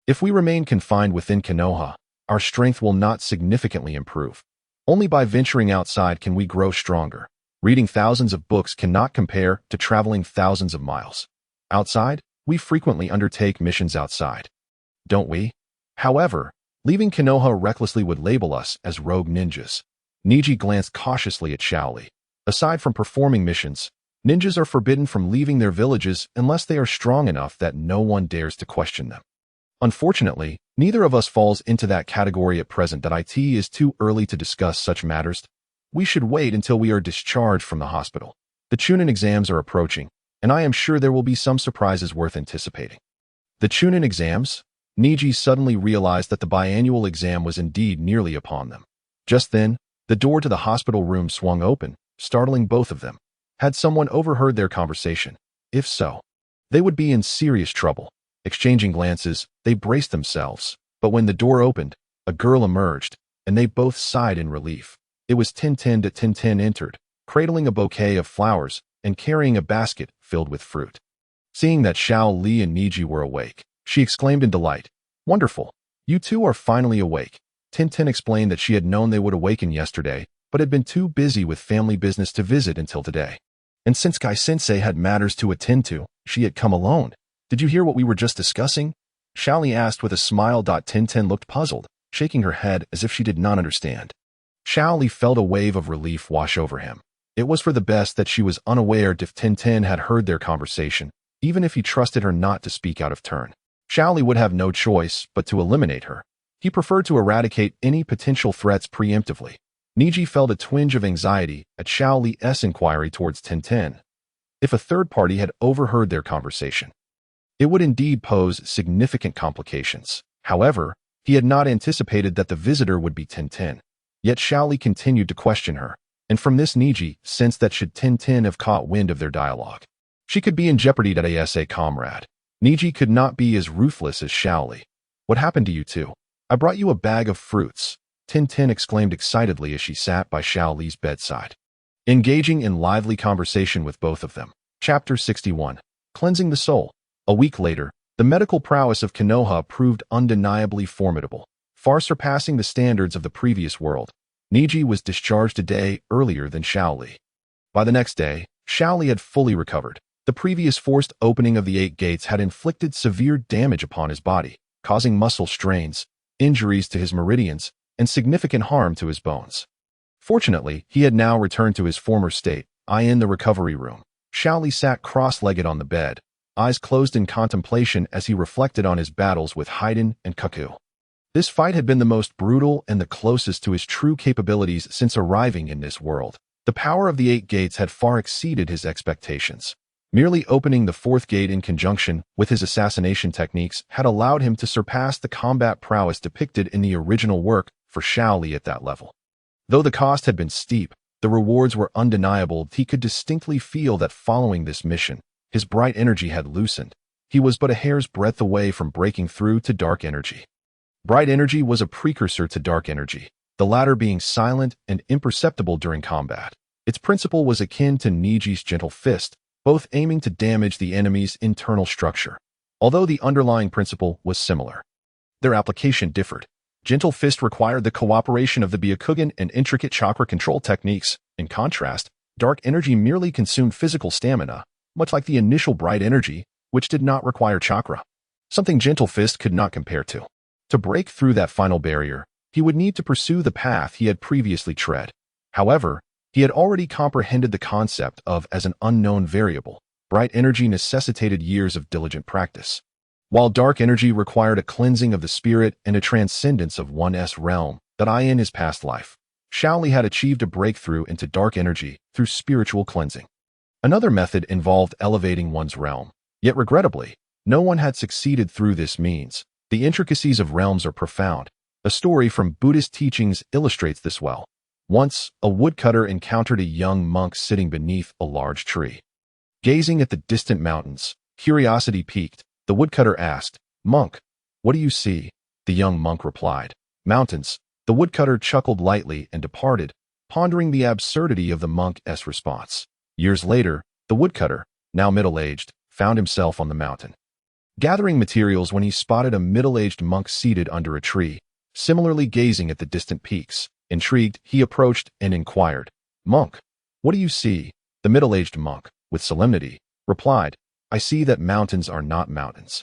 If we remain confined within Konoha, our strength will not significantly improve. Only by venturing outside can we grow stronger. Reading thousands of books cannot compare to traveling thousands of miles. Outside, we frequently undertake missions outside, don't we? However, leaving Konoha recklessly would label us as rogue ninjas. Niji glanced cautiously at Xiao Li. Aside from performing missions, ninjas are forbidden from leaving their villages unless they are strong enough that no one dares to question them. Unfortunately, neither of us falls into that category at present. It is too early to discuss such matters. We should wait until we are discharged from the hospital. The Chunin exams are approaching, and I am sure there will be some surprises worth anticipating. The Chunin exams? Niji suddenly realized that the biannual exam was indeed nearly upon them. Just then, the door to the hospital room swung open, startling both of them. Had someone overheard their conversation? If so, they would be in serious trouble. Exchanging glances, they braced themselves, but when the door opened, a girl emerged, and they both sighed in relief. It was Tintin. Tintin entered, cradling a bouquet of flowers and carrying a basket filled with fruit. Seeing that Xiao Li and Niji were awake, she exclaimed in delight, "Wonderful! You two are finally awake." Tintin explained that she had known they would awaken yesterday, but had been too busy with family business to visit until today. And since Kai-sensei had matters to attend to, she had come alone. Did you hear what we were just discussing? Xiao Li asked with a smile. Tintin looked puzzled, shaking her head as if she did not understand. Xiao Li felt a wave of relief wash over him. It was for the best that she was unaware if Tintin had heard their conversation, even if he trusted her not to speak out of turn. Xiao Li would have no choice but to eliminate her. He preferred to eradicate any potential threats preemptively. Niji felt a twinge of anxiety at Xiao Li's inquiry towards Tintin. If a third party had overheard their conversation, it would indeed pose significant complications. However, he had not anticipated that the visitor would be Tintin. Yet Xiao Li continued to question her, and from this Niji sensed that should Tintin have caught wind of their dialogue, she could be in jeopardy as a comrade. Niji could not be as ruthless as Xiao Li. What happened to you two? I brought you a bag of fruits, Tintin exclaimed excitedly as she sat by Xiao Li's bedside, engaging in lively conversation with both of them. Chapter 61. Cleansing the Soul. A week later, the medical prowess of Konoha proved undeniably formidable, far surpassing the standards of the previous world. Niji was discharged a day earlier than Xiao Li. By the next day, Xiao Li had fully recovered. The previous forced opening of the 8 gates had inflicted severe damage upon his body, causing muscle strains, injuries to his meridians, and significant harm to his bones. Fortunately, he had now returned to his former state, in the recovery room. Xiao Li sat cross-legged on the bed, eyes closed in contemplation as he reflected on his battles with Heiyin and Cuckoo. This fight had been the most brutal and the closest to his true capabilities since arriving in this world. The power of the 8 gates had far exceeded his expectations. Merely opening the 4th gate in conjunction with his assassination techniques had allowed him to surpass the combat prowess depicted in the original work for Xiao Li at that level. Though the cost had been steep, the rewards were undeniable. He could distinctly feel that following this mission, his bright energy had loosened. He was but a hair's breadth away from breaking through to dark energy. Bright energy was a precursor to dark energy, the latter being silent and imperceptible during combat. Its principle was akin to Niji's gentle fist, both aiming to damage the enemy's internal structure. Although the underlying principle was similar, their application differed. Gentle Fist required the cooperation of the Byakugan and intricate chakra control techniques. In contrast, dark energy merely consumed physical stamina, much like the initial bright energy, which did not require chakra. Something Gentle Fist could not compare to. To break through that final barrier, he would need to pursue the path he had previously tread. However, he had already comprehended the concept of as an unknown variable. Bright energy necessitated years of diligent practice, while dark energy required a cleansing of the spirit and a transcendence of one's realm that in his past life. Xiao Li had achieved a breakthrough into dark energy through spiritual cleansing. Another method involved elevating one's realm, yet regrettably, no one had succeeded through this means. The intricacies of realms are profound. A story from Buddhist teachings illustrates this well. Once, a woodcutter encountered a young monk sitting beneath a large tree. Gazing at the distant mountains, curiosity piqued. The woodcutter asked, "Monk, what do you see?" The young monk replied, "Mountains." The woodcutter chuckled lightly and departed, pondering the absurdity of the monk's response. Years later, the woodcutter, now middle-aged, found himself on the mountain, gathering materials when he spotted a middle-aged monk seated under a tree, similarly gazing at the distant peaks. Intrigued, he approached and inquired, "Monk, what do you see?" The middle-aged monk, with solemnity, replied, "I see that mountains are not mountains."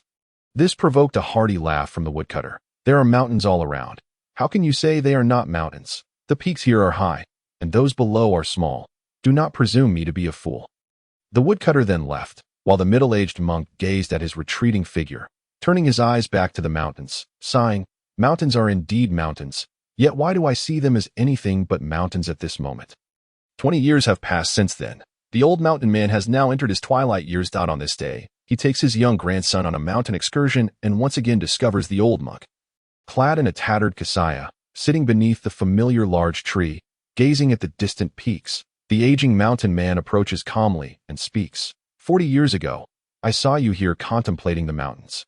This provoked a hearty laugh from the woodcutter. "There are mountains all around. How can you say they are not mountains? The peaks here are high, and those below are small. Do not presume me to be a fool." The woodcutter then left, while the middle-aged monk gazed at his retreating figure, turning his eyes back to the mountains, sighing, "Mountains are indeed mountains, yet why do I see them as anything but mountains at this moment?" 20 years have passed since then. The old mountain man has now entered his twilight years. On this day, he takes his young grandson on a mountain excursion and once again discovers the old monk, clad in a tattered kasaya, sitting beneath the familiar large tree, gazing at the distant peaks. The aging mountain man approaches calmly and speaks. 40 years ago, I saw you here contemplating the mountains.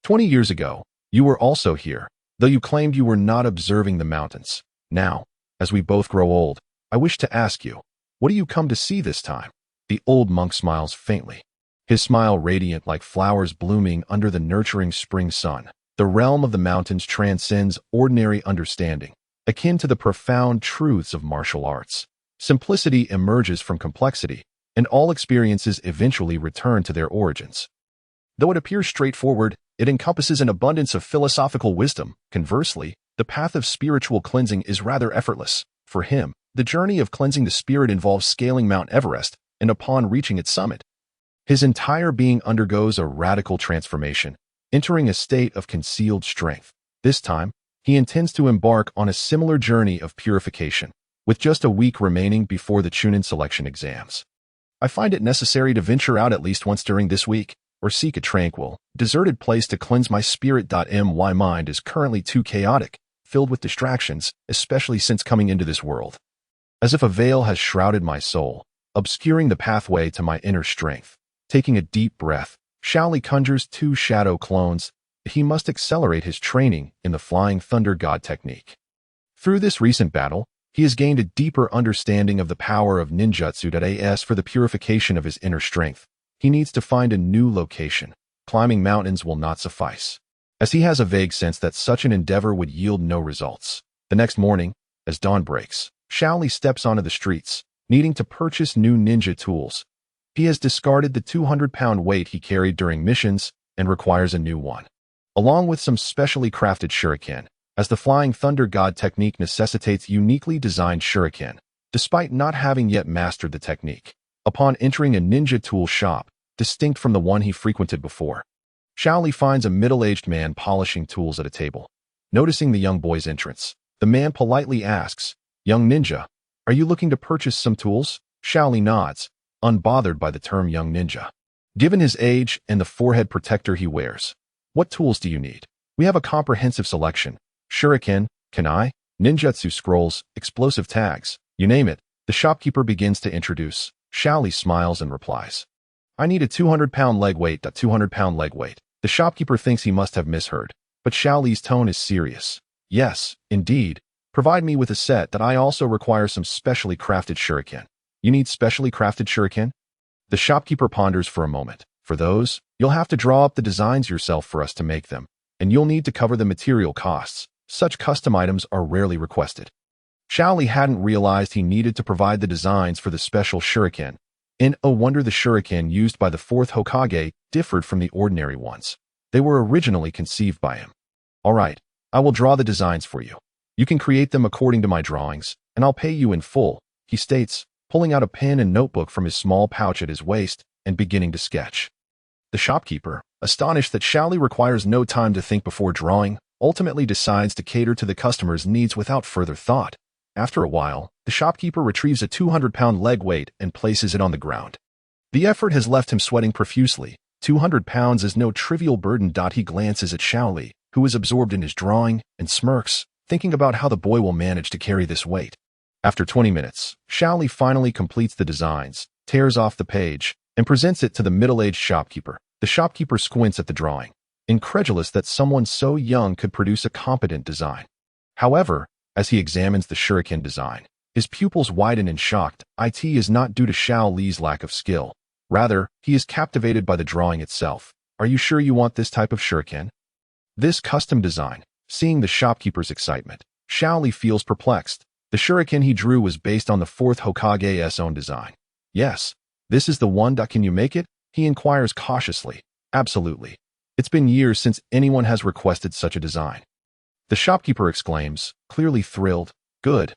20 years ago, you were also here, though you claimed you were not observing the mountains. Now, as we both grow old, I wish to ask you, what do you come to see this time?" The old monk smiles faintly, his smile radiant like flowers blooming under the nurturing spring sun. The realm of the mountains transcends ordinary understanding, akin to the profound truths of martial arts. Simplicity emerges from complexity, and all experiences eventually return to their origins. Though it appears straightforward, it encompasses an abundance of philosophical wisdom. Conversely, the path of spiritual cleansing is rather effortless. For him, the journey of cleansing the spirit involves scaling Mount Everest, and upon reaching its summit, his entire being undergoes a radical transformation, entering a state of concealed strength. This time, he intends to embark on a similar journey of purification, with just a week remaining before the Chunin selection exams. I find it necessary to venture out at least once during this week, or seek a tranquil, deserted place to cleanse my spirit. My mind is currently too chaotic, filled with distractions, especially since coming into this world. As if a veil has shrouded my soul, obscuring the pathway to my inner strength. Taking a deep breath, Xiao Li conjures 2 shadow clones. He must accelerate his training in the Flying Thunder God technique. Through this recent battle, he has gained a deeper understanding of the power of ninjutsu. As for the purification of his inner strength, he needs to find a new location. Climbing mountains will not suffice, as he has a vague sense that such an endeavor would yield no results. The next morning, as dawn breaks, Xiao Li steps onto the streets, needing to purchase new ninja tools. He has discarded the 200-pound weight he carried during missions and requires a new one. Along with some specially crafted shuriken, as the Flying Thunder God technique necessitates uniquely designed shuriken, despite not having yet mastered the technique. Upon entering a ninja tool shop, distinct from the one he frequented before, Xiao Li finds a middle-aged man polishing tools at a table. Noticing the young boy's entrance, the man politely asks, "Young ninja, are you looking to purchase some tools?" Xiao Li nods, unbothered by the term young ninja. Given his age and the forehead protector he wears, "What tools do you need? We have a comprehensive selection. Shuriken, kunai, ninjutsu scrolls, explosive tags, you name it." The shopkeeper begins to introduce. Xiao Li smiles and replies, "I need a 200-pound leg weight. 200-pound leg weight." The shopkeeper thinks he must have misheard, but Xiao Li's tone is serious. "Yes, indeed. Provide me with a set that I also require some specially crafted shuriken." "You need specially crafted shuriken?" The shopkeeper ponders for a moment. "For those, you'll have to draw up the designs yourself for us to make them, and you'll need to cover the material costs. Such custom items are rarely requested." Xiao Li hadn't realized he needed to provide the designs for the special shuriken. In a wonder, the shuriken used by the fourth Hokage differed from the ordinary ones. They were originally conceived by him. "All right, I will draw the designs for you. You can create them according to my drawings, and I'll pay you in full," he states, pulling out a pen and notebook from his small pouch at his waist and beginning to sketch. The shopkeeper, astonished that Xiao Li requires no time to think before drawing, ultimately decides to cater to the customer's needs without further thought. After a while, the shopkeeper retrieves a 200-pound leg weight and places it on the ground. The effort has left him sweating profusely. 200 pounds is no trivial burden. He glances at Xiao Li, who is absorbed in his drawing, and smirks, thinking about how the boy will manage to carry this weight. After 20 minutes, Xiao Li finally completes the designs, tears off the page, and presents it to the middle-aged shopkeeper. The shopkeeper squints at the drawing, incredulous that someone so young could produce a competent design. However, as he examines the shuriken design, his pupils widen in shock. It is not due to Xiao Li's lack of skill. Rather, he is captivated by the drawing itself. "Are you sure you want this type of shuriken?" This custom design. Seeing the shopkeeper's excitement, Xiao Li feels perplexed. The shuriken he drew was based on the fourth Hokage's own design. "Yes, this is the one. Can you make it?" he inquires cautiously. "Absolutely. It's been years since anyone has requested such a design." The shopkeeper exclaims, clearly thrilled. "Good.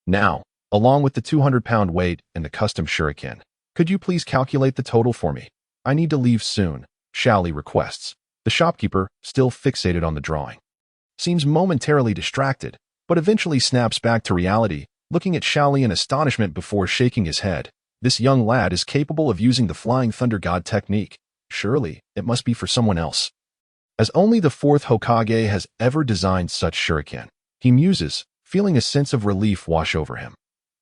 Now, along with the 200-pound weight and the custom shuriken, could you please calculate the total for me? I need to leave soon," Xiao Li requests. The shopkeeper, still fixated on the drawing, seems momentarily distracted, but eventually snaps back to reality, looking at Xiao Li in astonishment before shaking his head. This young lad is capable of using the Flying Thunder God technique. Surely, it must be for someone else, as only the fourth Hokage has ever designed such shuriken. He muses, feeling a sense of relief wash over him.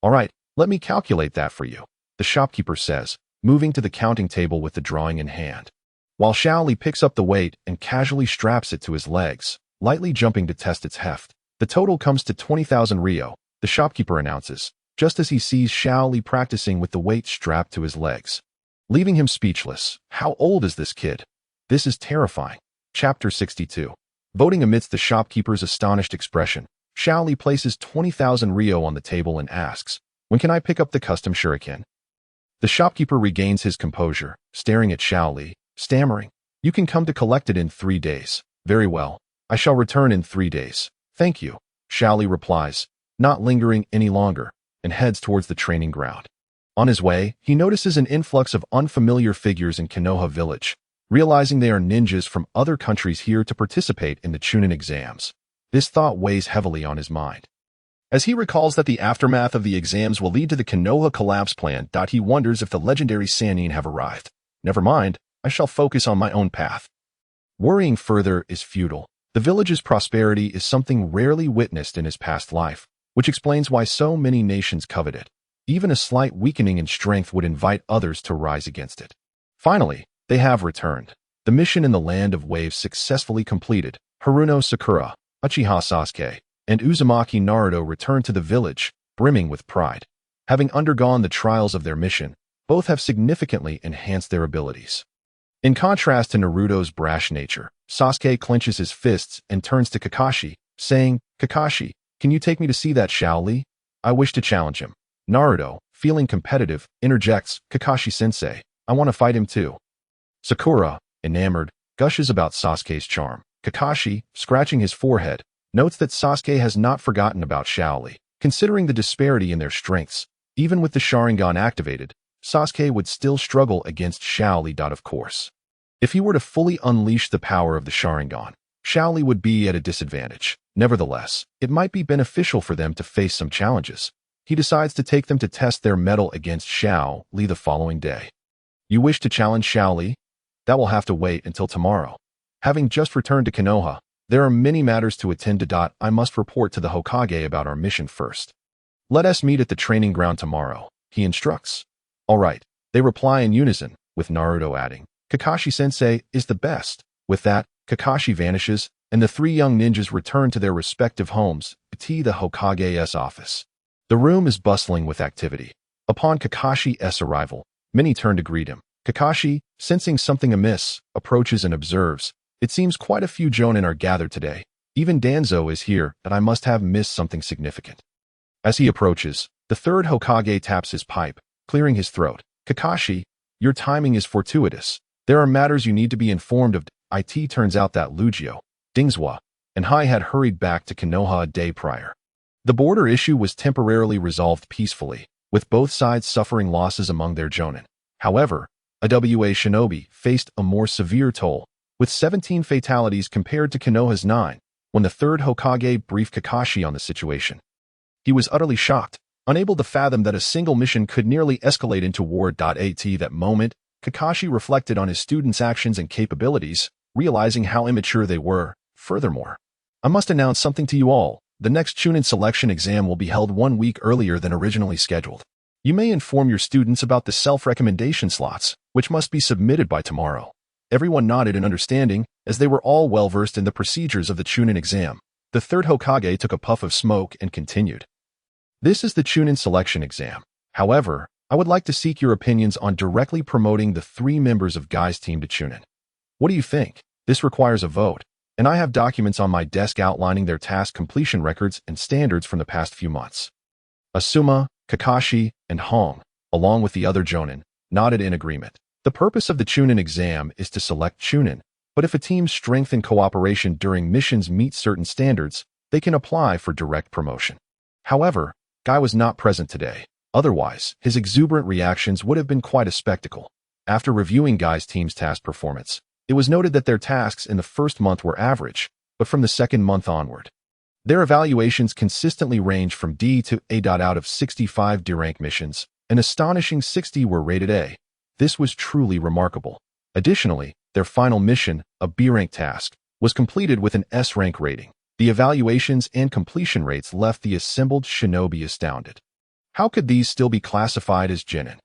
"All right, let me calculate that for you," the shopkeeper says, moving to the counting table with the drawing in hand. While Xiao Li picks up the weight and casually straps it to his legs, lightly jumping to test its heft. The total comes to 20,000 Ryo, the shopkeeper announces, just as he sees Xiao Li practicing with the weight strapped to his legs, leaving him speechless. How old is this kid? This is terrifying. Chapter 62. Voting amidst the shopkeeper's astonished expression, Xiao Li places 20,000 Ryo on the table and asks, "When can I pick up the custom shuriken?" The shopkeeper regains his composure, staring at Xiao Li, stammering, "You can come to collect it in 3 days. Very well. I shall return in 3 days. Thank you," Xiao Li replies, not lingering any longer, and heads towards the training ground. On his way, he notices an influx of unfamiliar figures in Konoha village, realizing they are ninjas from other countries here to participate in the Chunin exams. This thought weighs heavily on his mind. As he recalls that the aftermath of the exams will lead to the Konoha collapse plan, he wonders if the legendary Sannin have arrived. Never mind, I shall focus on my own path. Worrying further is futile. The village's prosperity is something rarely witnessed in his past life, which explains why so many nations covet it. Even a slight weakening in strength would invite others to rise against it. Finally, they have returned. The mission in the Land of Waves successfully completed. Haruno Sakura, Uchiha Sasuke, and Uzumaki Naruto returned to the village, brimming with pride. Having undergone the trials of their mission, both have significantly enhanced their abilities. In contrast to Naruto's brash nature, Sasuke clenches his fists and turns to Kakashi, saying, "Kakashi, can you take me to see that Xiao Li? I wish to challenge him." Naruto, feeling competitive, interjects, "Kakashi-sensei, I want to fight him too." Sakura, enamored, gushes about Sasuke's charm. Kakashi, scratching his forehead, notes that Sasuke has not forgotten about Xiao Li. Considering the disparity in their strengths, even with the Sharingan activated, Sasuke would still struggle against Xiao Li. Of course, if he were to fully unleash the power of the Sharingan, Xiao Li would be at a disadvantage. Nevertheless, it might be beneficial for them to face some challenges. He decides to take them to test their mettle against Xiao Li the following day. You wish to challenge Xiao Li? That will have to wait until tomorrow. Having just returned to Konoha, there are many matters to attend to. I must report to the Hokage about our mission first. Let us meet at the training ground tomorrow, he instructs. All right, they reply in unison, with Naruto adding, Kakashi-sensei is the best. With that, Kakashi vanishes, and the three young ninjas return to their respective homes, to the Hokage's office. The room is bustling with activity. Upon Kakashi's arrival, many turn to greet him. Kakashi, sensing something amiss, approaches and observes, it seems quite a few Jonin are gathered today. Even Danzo is here, and I must have missed something significant. As he approaches, the third Hokage taps his pipe, clearing his throat. Kakashi, your timing is fortuitous. There are matters you need to be informed of. It turns out that Lugio, Dingzhua, and Hai had hurried back to Konoha a day prior. The border issue was temporarily resolved peacefully, with both sides suffering losses among their Jonin. However, AWA Shinobi faced a more severe toll, with 17 fatalities compared to Konoha's 9, when the third Hokage briefed Kakashi on the situation. He was utterly shocked, unable to fathom that a single mission could nearly escalate into war. At that moment, Kakashi reflected on his students' actions and capabilities, realizing how immature they were. Furthermore, I must announce something to you all. The next Chunin selection exam will be held 1 week earlier than originally scheduled. You may inform your students about the self-recommendation slots, which must be submitted by tomorrow. Everyone nodded in understanding, as they were all well-versed in the procedures of the Chunin exam. The third Hokage took a puff of smoke and continued. This is the Chunin selection exam. However, I would like to seek your opinions on directly promoting the 3 members of Guy's team to Chunin. What do you think? This requires a vote, and I have documents on my desk outlining their task completion records and standards from the past few months. Asuma, Kakashi, and Hong, along with the other Jonin, nodded in agreement. The purpose of the Chunin exam is to select Chunin, but if a team's strength and cooperation during missions meet certain standards, they can apply for direct promotion. However, Guy was not present today. Otherwise, his exuberant reactions would have been quite a spectacle. After reviewing Guy's team's task performance, it was noted that their tasks in the first month were average, but from the second month onward, their evaluations consistently ranged from D to A. Out of 65 D-rank missions, an astonishing 60 were rated A. This was truly remarkable. Additionally, their final mission, a B-rank task, was completed with an S-rank rating. The evaluations and completion rates left the assembled shinobi astounded. How could these still be classified as Jonin?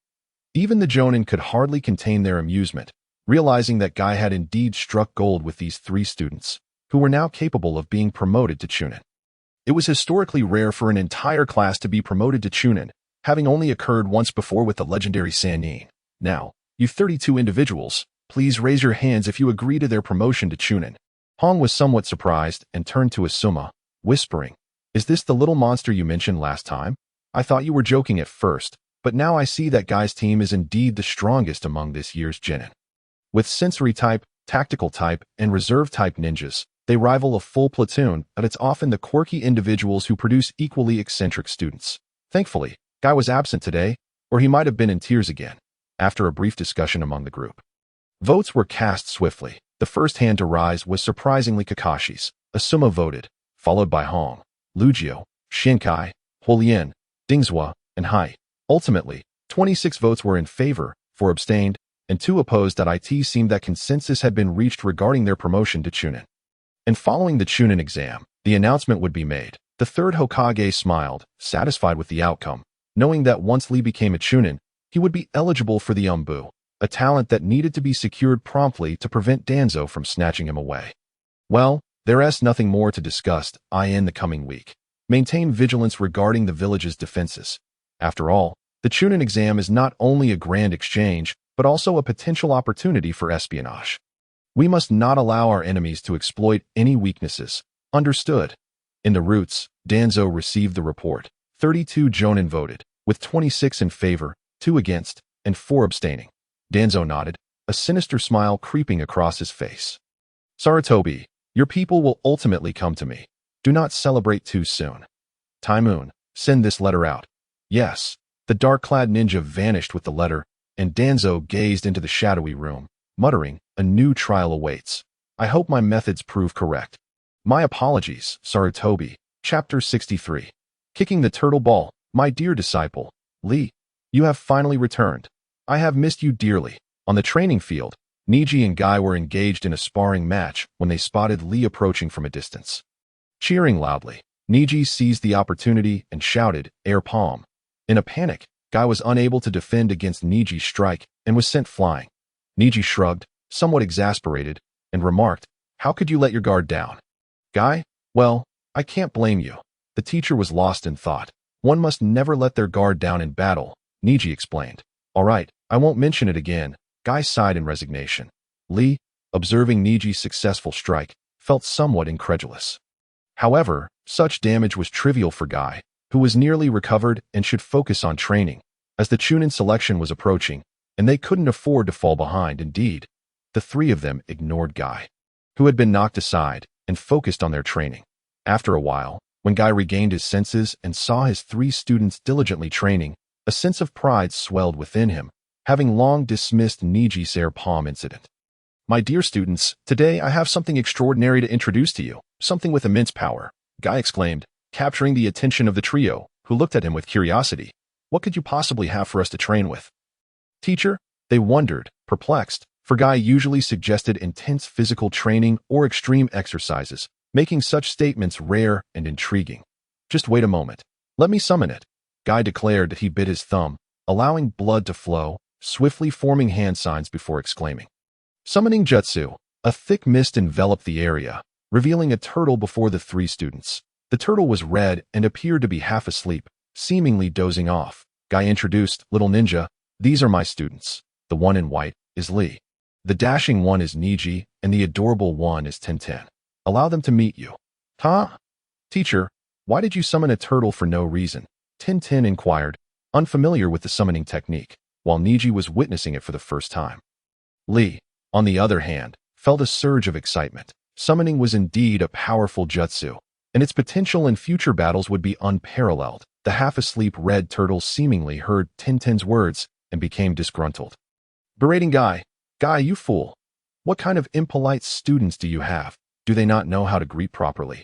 Even the Jonin could hardly contain their amusement, realizing that Guy had indeed struck gold with these 3 students, who were now capable of being promoted to Chunin. It was historically rare for an entire class to be promoted to Chunin, having only occurred once before with the legendary Sannin. Now, you 32 individuals, please raise your hands if you agree to their promotion to Chunin. Hong was somewhat surprised and turned to Asuma, whispering, Is this the little monster you mentioned last time? I thought you were joking at first, but now I see that Guy's team is indeed the strongest among this year's Jonin. With sensory type, tactical type, and reserve type ninjas, they rival a full platoon, but it's often the quirky individuals who produce equally eccentric students. Thankfully, Guy was absent today, or he might have been in tears again. After a brief discussion among the group, votes were cast swiftly. The first hand to rise was surprisingly Kakashi's. Asuma voted, followed by Hong, Lugio, Shinkai, Huolien, Dingzhua, and Hai. Ultimately, 26 votes were in favor, 4 abstained, and 2 opposed. It seemed that consensus had been reached regarding their promotion to Chunin. And following the Chunin exam, the announcement would be made. The third Hokage smiled, satisfied with the outcome, knowing that once Lee became a Chunin, he would be eligible for the Umbu, a talent that needed to be secured promptly to prevent Danzo from snatching him away. Well, there's nothing more to discuss in the coming week. Maintain vigilance regarding the village's defenses. After all, the Chunin exam is not only a grand exchange, but also a potential opportunity for espionage. We must not allow our enemies to exploit any weaknesses. Understood. In the roots, Danzo received the report. 32 Jonin voted, with 26 in favor, 2 against, and 4 abstaining. Danzo nodded, a sinister smile creeping across his face. Saratobi, your people will ultimately come to me. Do not celebrate too soon. Taimon, send this letter out. Yes. The dark-clad ninja vanished with the letter, and Danzo gazed into the shadowy room, muttering, a new trial awaits. I hope my methods prove correct. My apologies, Sarutobi. Chapter 63. Kicking the turtle ball, my dear disciple. Li, you have finally returned. I have missed you dearly. On the training field, Niji and Guy were engaged in a sparring match when they spotted Li approaching from a distance. Cheering loudly, Niji seized the opportunity and shouted, air palm. In a panic, Guy was unable to defend against Niji's strike and was sent flying. Niji shrugged, somewhat exasperated, and remarked, how could you let your guard down? Guy, well, I can't blame you. The teacher was lost in thought. One must never let their guard down in battle, Niji explained. All right, I won't mention it again. Guy sighed in resignation. Li, observing Niji's successful strike, felt somewhat incredulous. However, such damage was trivial for Guy, who was nearly recovered and should focus on training, as the Chunin selection was approaching, and they couldn't afford to fall behind. Indeed, the three of them ignored Guy, who had been knocked aside, and focused on their training. After a while, when Guy regained his senses and saw his three students diligently training, a sense of pride swelled within him, having long dismissed Niji's air palm incident. My dear students, today I have something extraordinary to introduce to you, something with immense power, Guy exclaimed, capturing the attention of the trio, who looked at him with curiosity. What could you possibly have for us to train with? Teacher, they wondered, perplexed, for Guy usually suggested intense physical training or extreme exercises, making such statements rare and intriguing. Just wait a moment. Let me summon it. Guy declared that he bit his thumb, allowing blood to flow, swiftly forming hand signs before exclaiming. Summoning jutsu. A thick mist enveloped the area, revealing a turtle before the three students. The turtle was red and appeared to be half asleep, seemingly dozing off. Guy introduced, little ninja, these are my students. The one in white is Li. The dashing one is Niji, and the adorable one is Tintin. Allow them to meet you. Huh? Teacher, why did you summon a turtle for no reason? Tintin inquired, unfamiliar with the summoning technique, while Niji was witnessing it for the first time. Li, on the other hand, felt a surge of excitement. Summoning was indeed a powerful jutsu, and its potential in future battles would be unparalleled. The half-asleep red turtle seemingly heard Tintin's words and became disgruntled. Berating Guy, Guy, you fool. What kind of impolite students do you have? Do they not know how to greet properly?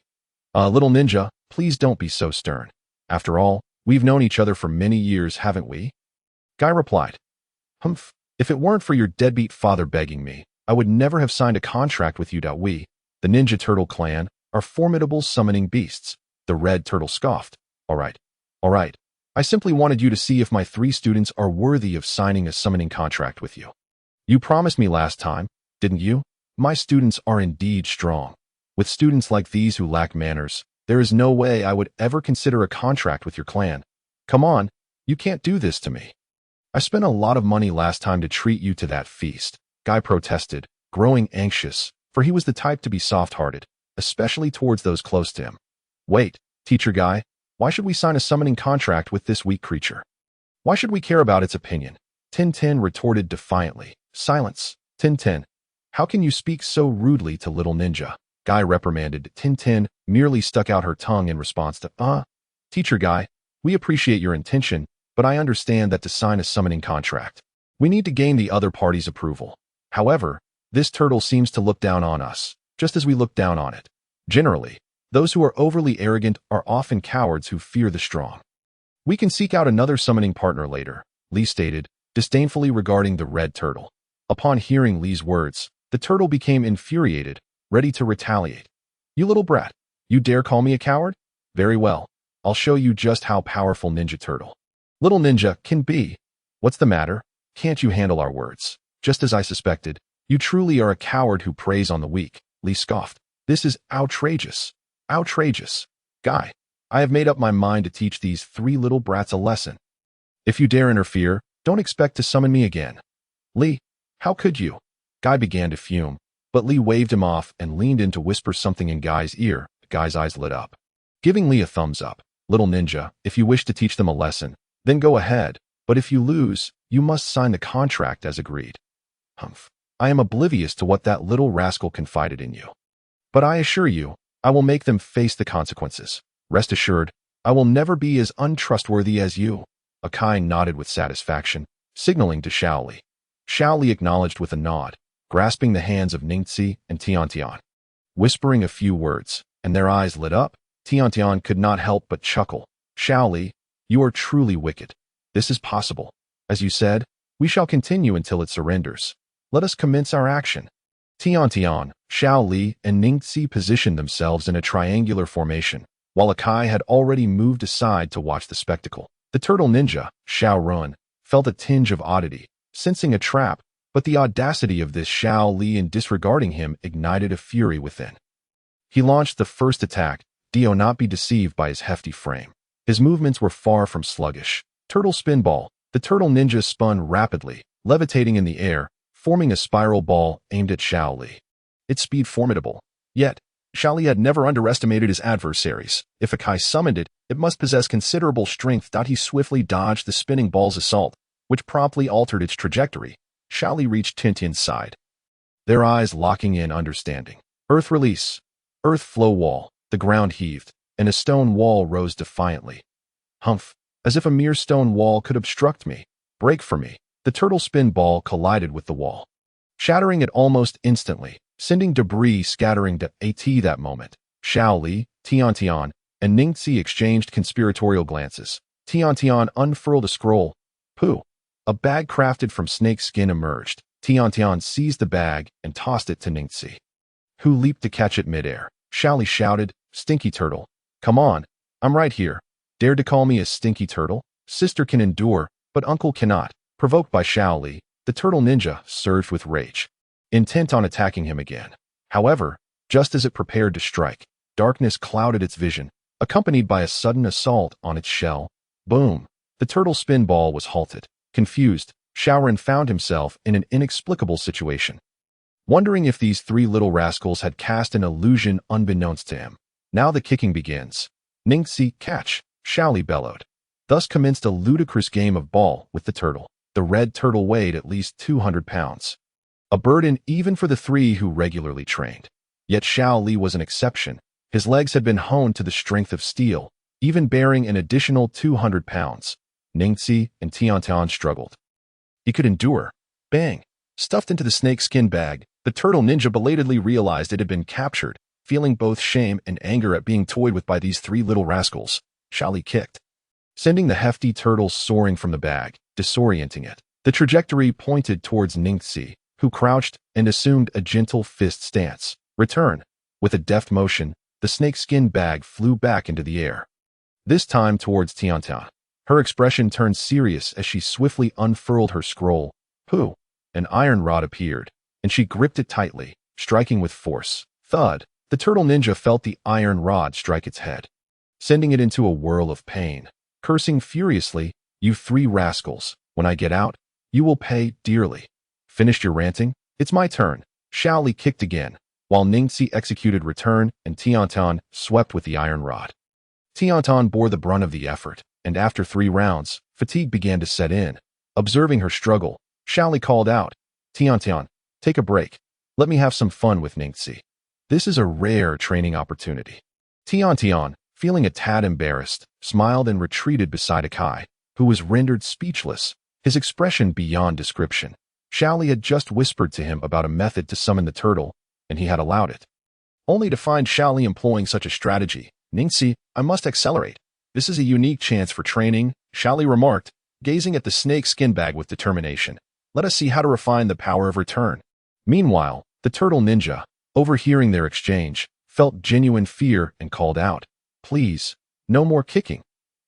Little ninja, please don't be so stern. After all, we've known each other for many years, haven't we? Guy replied, Humph, if it weren't for your deadbeat father begging me, I would never have signed a contract with you. We, the Ninja Turtle clan, are formidable summoning beasts. The red turtle scoffed. All right. I simply wanted you to see if my three students are worthy of signing a summoning contract with you. You promised me last time, didn't you? My students are indeed strong. With students like these who lack manners, there is no way I would ever consider a contract with your clan. Come on, you can't do this to me. I spent a lot of money last time to treat you to that feast. Guy protested, growing anxious, for he was the type to be soft-hearted, especially towards those close to him. Wait, Teacher Guy, why should we sign a summoning contract with this weak creature? Why should we care about its opinion? Tintin retorted defiantly. Silence, Tintin. How can you speak so rudely to little ninja? Guy reprimanded. Tintin merely stuck out her tongue in response to, Teacher Guy, we appreciate your intention, but I understand that to sign a summoning contract, we need to gain the other party's approval. However, this turtle seems to look down on us, just as we look down on it. Generally, those who are overly arrogant are often cowards who fear the strong. We can seek out another summoning partner later, Li stated, disdainfully regarding the red turtle. Upon hearing Li's words, the turtle became infuriated, ready to retaliate. You little brat, you dare call me a coward? Very well, I'll show you just how powerful Ninja Turtle. Little ninja can be. What's the matter? Can't you handle our words? Just as I suspected, you truly are a coward who preys on the weak, Li scoffed. This is outrageous. Outrageous. Guy, I have made up my mind to teach these three little brats a lesson. If you dare interfere, don't expect to summon me again. Li, how could you? Guy began to fume, but Li waved him off and leaned in to whisper something in Guy's ear. Guy's eyes lit up. Giving Li a thumbs up. Little ninja, if you wish to teach them a lesson, then go ahead, but if you lose, you must sign the contract as agreed. Humph. I am oblivious to what that little rascal confided in you. But I assure you, I will make them face the consequences. Rest assured, I will never be as untrustworthy as you. Akai nodded with satisfaction, signaling to Xiao Li. Xiao Li acknowledged with a nod, grasping the hands of Ningxi and Tiantian. Whispering a few words, and their eyes lit up, Tiantian could not help but chuckle. Xiao Li, you are truly wicked. This is possible. As you said, we shall continue until it surrenders. Let us commence our action. Tiantian, Xiao Li, and Ningxi positioned themselves in a triangular formation, while Akai had already moved aside to watch the spectacle. The turtle ninja, Xiao Run, felt a tinge of oddity, sensing a trap, but the audacity of this Xiao Li in disregarding him ignited a fury within. He launched the first attack, do not be deceived by his hefty frame. His movements were far from sluggish. Turtle spin ball. The turtle ninja spun rapidly, levitating in the air, forming a spiral ball aimed at Xiao Li. Its speed formidable. Yet, Xiao Li had never underestimated his adversaries. If Akai summoned it, it must possess considerable strength. He swiftly dodged the spinning ball's assault, which promptly altered its trajectory. Xiao Li reached Tintian's side, their eyes locking in understanding. Earth release. Earth flow wall. The ground heaved, and a stone wall rose defiantly. Humph! As if a mere stone wall could obstruct me. Break for me. The turtle spin ball collided with the wall, shattering it almost instantly, sending debris scattering to that moment. Xiao Li, Tiantian, and Ningxi exchanged conspiratorial glances. Tiantian unfurled a scroll. Pooh! A bag crafted from snake skin emerged. Tiantian seized the bag and tossed it to Ningxi, who leaped to catch it midair. Xiao Li shouted, Stinky turtle. Come on, I'm right here. Dare to call me a stinky turtle? Sister can endure, but uncle cannot. Provoked by Xiao Li, the turtle ninja surged with rage, intent on attacking him again. However, just as it prepared to strike, darkness clouded its vision, accompanied by a sudden assault on its shell. Boom! The turtle spin ball was halted. Confused, Xiaoran found himself in an inexplicable situation, wondering if these three little rascals had cast an illusion unbeknownst to him. Now the kicking begins. Ningxi, catch! Xiao Li bellowed. Thus commenced a ludicrous game of ball with the turtle. The red turtle weighed at least 200 pounds. A burden even for the three who regularly trained. Yet Xiao Li was an exception. His legs had been honed to the strength of steel, even bearing an additional 200 pounds. Ningxi and Tiantian struggled. He could endure. Bang! Stuffed into the snake skin bag, the turtle ninja belatedly realized it had been captured, feeling both shame and anger at being toyed with by these three little rascals. Xiao Li kicked, sending the hefty turtle soaring from the bag, disorienting it. The trajectory pointed towards Ningxi, who crouched and assumed a gentle fist stance. Return. With a deft motion, the snakeskin bag flew back into the air, this time towards Tiantian. Her expression turned serious as she swiftly unfurled her scroll. Pooh! An iron rod appeared, and she gripped it tightly, striking with force. Thud! The turtle ninja felt the iron rod strike its head, sending it into a whirl of pain. Cursing furiously, You three rascals, when I get out, you will pay dearly. Finished your ranting? It's my turn. Xiao Li kicked again, while Ningxi executed return and Tiantian swept with the iron rod. Tiantian bore the brunt of the effort, and after 3 rounds, fatigue began to set in. Observing her struggle, Xiao Li called out, Tiantian, take a break. Let me have some fun with Ningxi. This is a rare training opportunity. Tiantian, feeling a tad embarrassed, smiled and retreated beside Akai, who was rendered speechless, his expression beyond description. Xiao Li had just whispered to him about a method to summon the turtle, and he had allowed it. Only to find Xiao Li employing such a strategy. Ningxi, I must accelerate. This is a unique chance for training, Xiao Li remarked, gazing at the snake skin bag with determination. Let us see how to refine the power of return. Meanwhile, the turtle ninja, overhearing their exchange, felt genuine fear and called out, Please, no more kicking.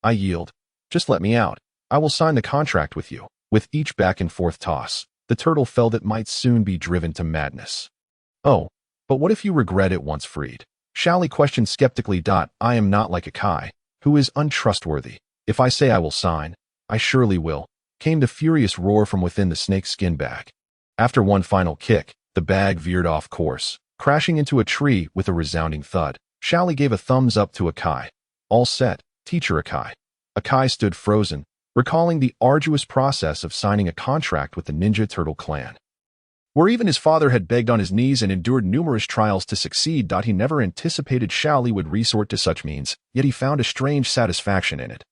I yield. Just let me out. I will sign the contract with you. With each back and forth toss, the turtle felt it might soon be driven to madness. Oh, but what if you regret it once freed? Xiao Li questioned skeptically. I am not like Akai, who is untrustworthy. If I say I will sign, I surely will, came the furious roar from within the snake skin bag. After one final kick, the bag veered off course, crashing into a tree with a resounding thud. Xiao Li gave a thumbs up to Akai. All set, teacher Akai. Akai stood frozen, recalling the arduous process of signing a contract with the Ninja Turtle clan. where even his father had begged on his knees and endured numerous trials to succeed. He never anticipated Xiao Li would resort to such means, yet he found a strange satisfaction in it.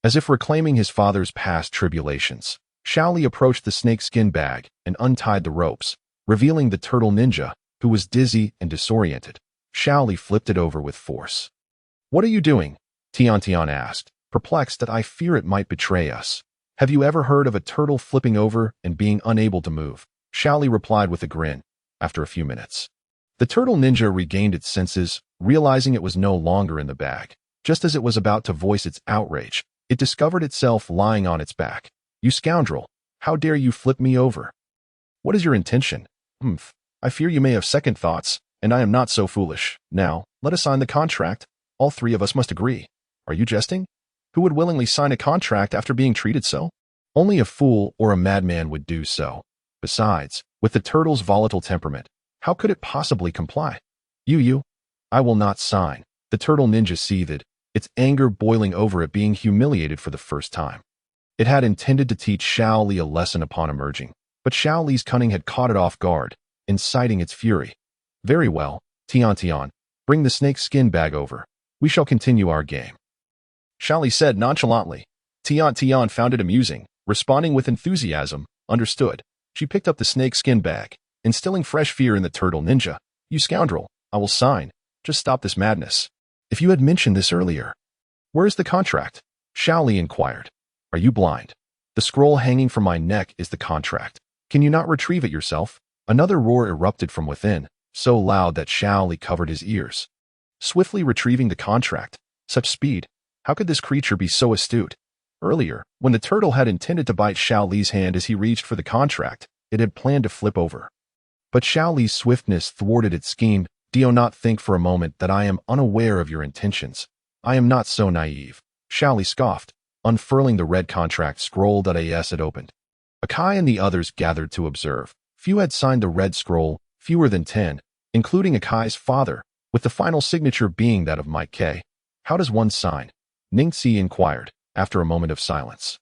As if reclaiming his father's past tribulations, Xiao Li approached the snakeskin bag and untied the ropes, revealing the turtle ninja, who was dizzy and disoriented. Xiao Li flipped it over with force. "What are you doing?" Tian asked, perplexed that I fear it might betray us. "Have you ever heard of a turtle flipping over and being unable to move?" Xiao Li replied with a grin. After a few minutes, the turtle ninja regained its senses, realizing it was no longer in the bag. Just as it was about to voice its outrage, it discovered itself lying on its back. "You scoundrel! How dare you flip me over? What is your intention?" I fear you may have second thoughts, and I am not so foolish. Now, let us sign the contract. All three of us must agree." "Are you jesting? Who would willingly sign a contract after being treated so?" "Only a fool or a madman would do so. Besides, with the turtle's volatile temperament, how could it possibly comply?" You, I will not sign." The turtle ninja seethed, its anger boiling over at being humiliated for the first time. It had intended to teach Xiao Li a lesson upon emerging, but Xiao Li's cunning had caught it off guard, inciting its fury. "Very well, Tian, bring the snake skin bag over. We shall continue our game," Xiao Li said nonchalantly. Tian found it amusing, responding with enthusiasm. "Understood." She picked up the snake skin bag, instilling fresh fear in the turtle ninja. "You scoundrel, I will sign. Just stop this madness." "If you had mentioned this earlier." "Where is the contract?" Xiao Li inquired. "Are you blind? The scroll hanging from my neck is the contract. Can you not retrieve it yourself?" Another roar erupted from within, so loud that Xiao Li covered his ears. Swiftly retrieving the contract. Such speed! How could this creature be so astute? Earlier, when the turtle had intended to bite Xiao Li's hand as he reached for the contract, it had planned to flip over. But Xiao Li's swiftness thwarted its scheme. "Do not think for a moment that I am unaware of your intentions. I am not so naive," Xiao Li scoffed, unfurling the red contract scroll. As it opened, Akai and the others gathered to observe. Few had signed the red scroll, fewer than 10, including Akai's father, with the final signature being that of Mike K. "How does one sign?" Ningxi inquired, after a moment of silence.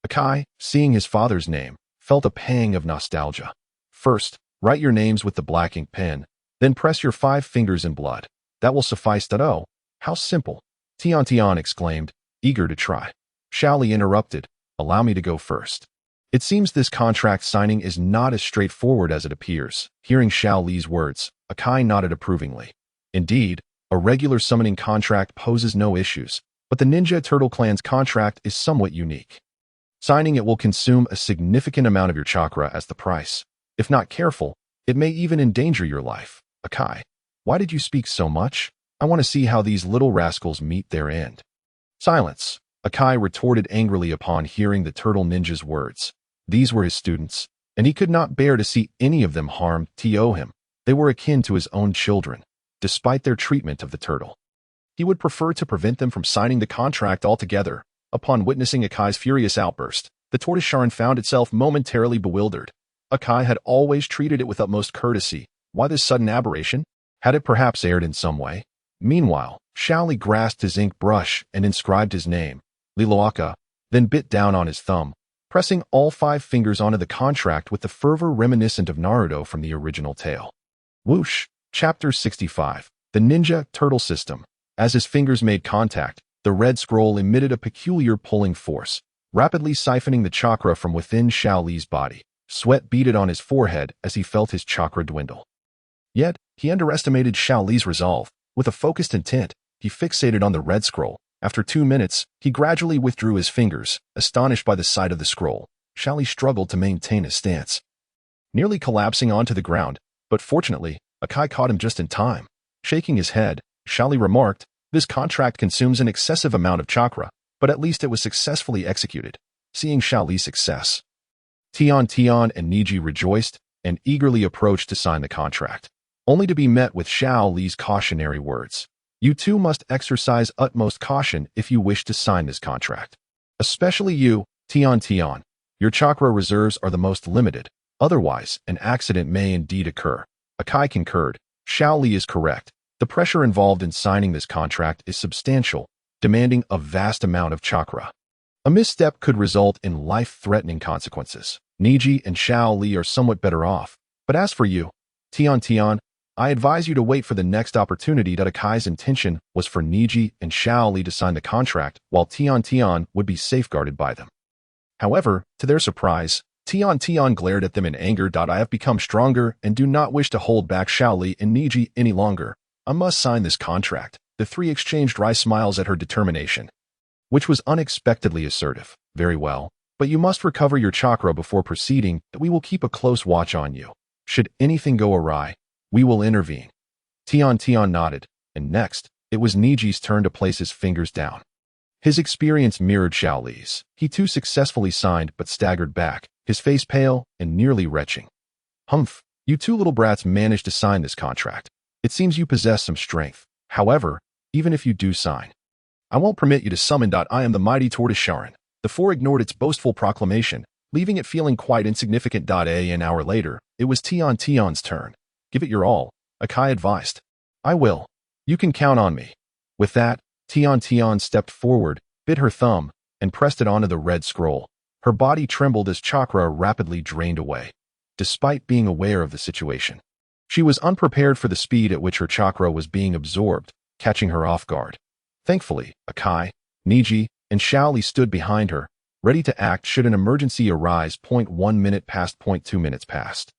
Akai, seeing his father's name, felt a pang of nostalgia. "First, write your names with the black ink pen, then press your 5 fingers in blood. That will suffice." "Oh, how simple!" Tian exclaimed, eager to try. Xiao Li interrupted. "Allow me to go first. It seems this contract signing is not as straightforward as it appears." Hearing Xiao Li's words, Akai nodded approvingly. "Indeed, a regular summoning contract poses no issues, but the Ninja Turtle Clan's contract is somewhat unique. Signing it will consume a significant amount of your chakra as the price. If not careful, it may even endanger your life." "Akai, why did you speak so much? I want to see how these little rascals meet their end." "Silence," Akai retorted angrily upon hearing the turtle ninja's words. These were his students, and he could not bear to see any of them harm him. They were akin to his own children, despite their treatment of the turtle. He would prefer to prevent them from signing the contract altogether. Upon witnessing Akai's furious outburst, the tortoise Sharon found itself momentarily bewildered. Akai had always treated it with utmost courtesy. Why this sudden aberration? Had it perhaps erred in some way? Meanwhile, Xiao Li grasped his ink brush and inscribed his name, Liloaka, then bit down on his thumb, pressing all 5 fingers onto the contract with the fervor reminiscent of Naruto from the original tale. Whoosh! Chapter 65. The Ninja Turtle System. As his fingers made contact, the red scroll emitted a peculiar pulling force, rapidly siphoning the chakra from within Xiao Li's body. Sweat beaded on his forehead as he felt his chakra dwindle. Yet, he underestimated Xiao Li's resolve. With a focused intent, he fixated on the red scroll. After 2 minutes, he gradually withdrew his fingers, astonished by the sight of the scroll. Xiao Li struggled to maintain his stance, nearly collapsing onto the ground, but fortunately, Akai caught him just in time. Shaking his head, Xiao Li remarked, "This contract consumes an excessive amount of chakra, but at least it was successfully executed." Seeing Xiao Li's success, Tian and Niji rejoiced and eagerly approached to sign the contract, only to be met with Xiao Li's cautionary words. "You too must exercise utmost caution if you wish to sign this contract. Especially you, Tian. Your chakra reserves are the most limited. Otherwise, an accident may indeed occur." Akai concurred. Xiao Li is correct. The pressure involved in signing this contract is substantial, demanding a vast amount of chakra. A misstep could result in life-threatening consequences. Niji and Xiao Li are somewhat better off. But as for you, Tian, I advise you to wait for the next opportunity. Akai's intention was for Niji and Xiao Li to sign the contract, while Tian would be safeguarded by them. However, to their surprise, Tian glared at them in anger. I have become stronger and do not wish to hold back Xiao Li and Niji any longer. I must sign this contract. The three exchanged wry smiles at her determination, which was unexpectedly assertive. Very well, but you must recover your chakra before proceeding. We will keep a close watch on you. Should anything go awry, we will intervene. Tian nodded, and next, it was Niji's turn to place his fingers down. His experience mirrored Xiao Li's. He too successfully signed but staggered back, his face pale and nearly retching. Humph, you two little brats managed to sign this contract. It seems you possess some strength. However, even if you do sign, I won't permit you to summon. I am the mighty tortoise Sharon. The four ignored its boastful proclamation, leaving it feeling quite insignificant. An hour later, it was Tian's turn. Give it your all, Akai advised. I will. You can count on me. With that, Tian stepped forward, bit her thumb, and pressed it onto the red scroll. Her body trembled as chakra rapidly drained away. Despite being aware of the situation, she was unprepared for the speed at which her chakra was being absorbed, catching her off guard. Thankfully, Akai, Niji, and Xiao Li stood behind her, ready to act should an emergency arise. 1 minute passed. 2 minutes passed.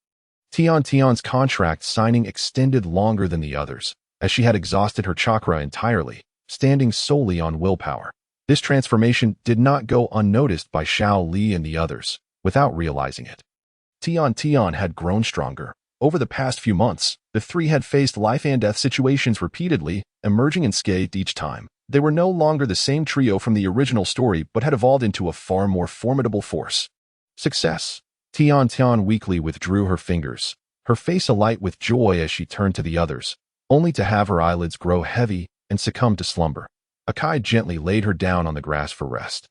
Tian's contract signing extended longer than the others, as she had exhausted her chakra entirely, standing solely on willpower. This transformation did not go unnoticed by Xiao Li and the others, without realizing it. Tian had grown stronger. Over the past few months, the three had faced life and death situations repeatedly, emerging unscathed each time. They were no longer the same trio from the original story but had evolved into a far more formidable force. Success. Tian weakly withdrew her fingers, her face alight with joy as she turned to the others, only to have her eyelids grow heavy and succumb to slumber. Akai gently laid her down on the grass for rest.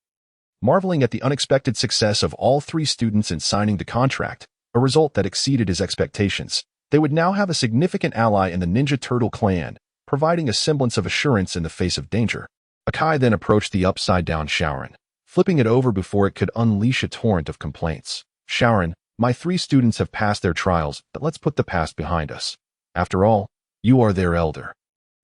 Marveling at the unexpected success of all three students in signing the contract, a result that exceeded his expectations, they would now have a significant ally in the Ninja Turtle clan, providing a semblance of assurance in the face of danger. Akai then approached the upside-down Shaoran, flipping it over before it could unleash a torrent of complaints. Shaoran, my three students have passed their trials, but let's put the past behind us. After all, you are their elder,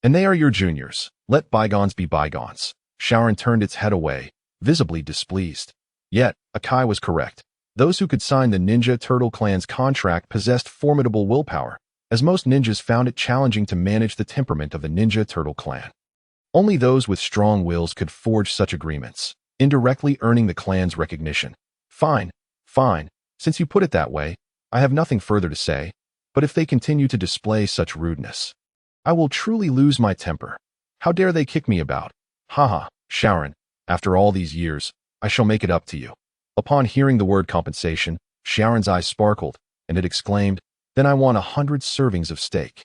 and they are your juniors. Let bygones be bygones. Shaoran turned its head away, visibly displeased. Yet, Akai was correct. Those who could sign the Ninja Turtle clan's contract possessed formidable willpower, as most ninjas found it challenging to manage the temperament of the Ninja Turtle clan. Only those with strong wills could forge such agreements, indirectly earning the clan's recognition. Fine. Since you put it that way, I have nothing further to say, but if they continue to display such rudeness, I will truly lose my temper. How dare they kick me about? Haha, Shaoran, after all these years, I shall make it up to you. Upon hearing the word compensation, Shaoran's eyes sparkled, and it exclaimed, then I want 100 servings of steak.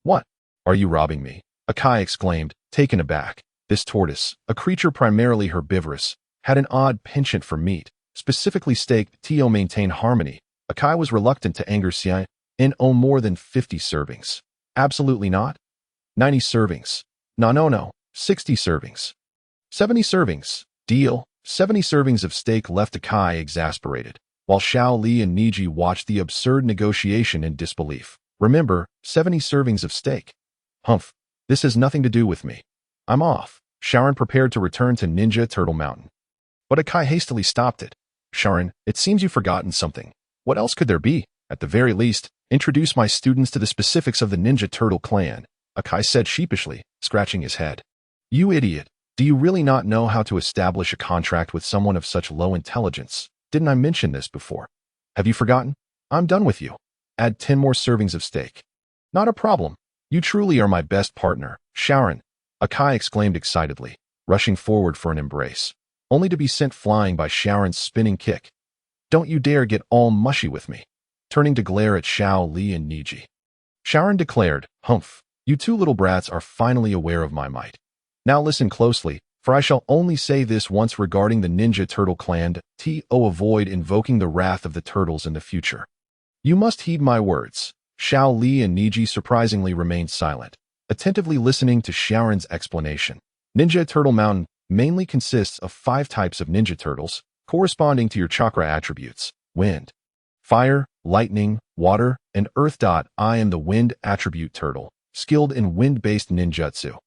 What? Are you robbing me? Akai exclaimed, taken aback. This tortoise, a creature primarily herbivorous, had an odd penchant for meat, specifically steak. To maintain harmony, Akai was reluctant to anger Xian in more than 50 servings. Absolutely not. 90 servings. No. 60 servings. 70 servings. Deal. 70 servings of steak left Akai exasperated, while Xiao Li and Niji watched the absurd negotiation in disbelief. Remember, 70 servings of steak. Humph, this has nothing to do with me. I'm off. Shaoran prepared to return to Ninja Turtle Mountain. But Akai hastily stopped it. Shaoran, it seems you've forgotten something. What else could there be? At the very least, introduce my students to the specifics of the Ninja Turtle clan, Akai said sheepishly, scratching his head. You idiot. Do you really not know how to establish a contract with someone of such low intelligence? Didn't I mention this before? Have you forgotten? I'm done with you. Add 10 more servings of steak. Not a problem. You truly are my best partner, Shaoran, Akai exclaimed excitedly, rushing forward for an embrace, only to be sent flying by Shaoran's spinning kick. Don't you dare get all mushy with me. Turning to glare at Xiao Li and Niji, Shaoran declared, humph, you two little brats are finally aware of my might. Now listen closely, for I shall only say this once regarding the Ninja Turtle clan. Avoid invoking the wrath of the turtles in the future. You must heed my words. Xiao Li and Niji surprisingly remained silent, attentively listening to Shaoran's explanation. Ninja Turtle Mountain mainly consists of 5 types of ninja turtles, corresponding to your chakra attributes: wind, Fire, lightning, water, and earth. I am the wind attribute turtle, skilled in wind-based ninjutsu.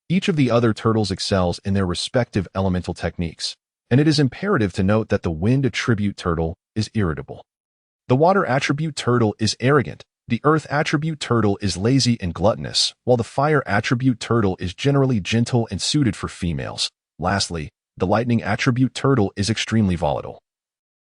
Each of the other turtles excels in their respective elemental techniques, and it is imperative to note that the wind attribute turtle is irritable. The water attribute turtle is arrogant. The earth attribute turtle is lazy and gluttonous, while the fire attribute turtle is generally gentle and suited for females. Lastly, the lightning attribute turtle is extremely volatile.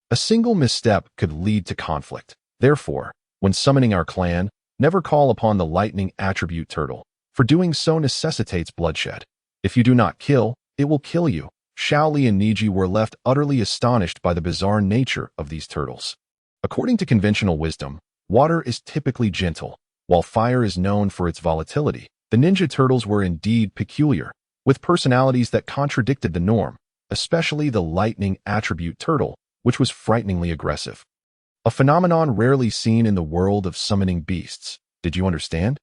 A single misstep could lead to conflict. Therefore, when summoning our clan, never call upon the lightning attribute turtle, for doing so necessitates bloodshed. If you do not kill, it will kill you. Xiao Li and Niji were left utterly astonished by the bizarre nature of these turtles. According to conventional wisdom, water is typically gentle, while fire is known for its volatility. The ninja turtles were indeed peculiar, with personalities that contradicted the norm, especially the lightning attribute turtle, which was frighteningly aggressive. A phenomenon rarely seen in the world of summoning beasts. Did you understand?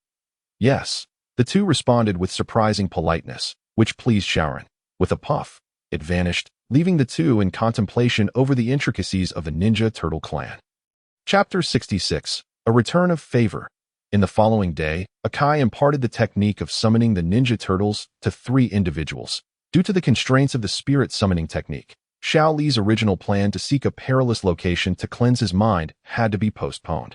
Yes. The two responded with surprising politeness, which pleased Shaoran. With a puff, it vanished, leaving the two in contemplation over the intricacies of the Ninja Turtle clan. Chapter 66. A Return of Favor. In the following day, Akai imparted the technique of summoning the Ninja Turtles to 3 individuals. Due to the constraints of the spirit summoning technique, Xiao Li's original plan to seek a perilous location to cleanse his mind had to be postponed.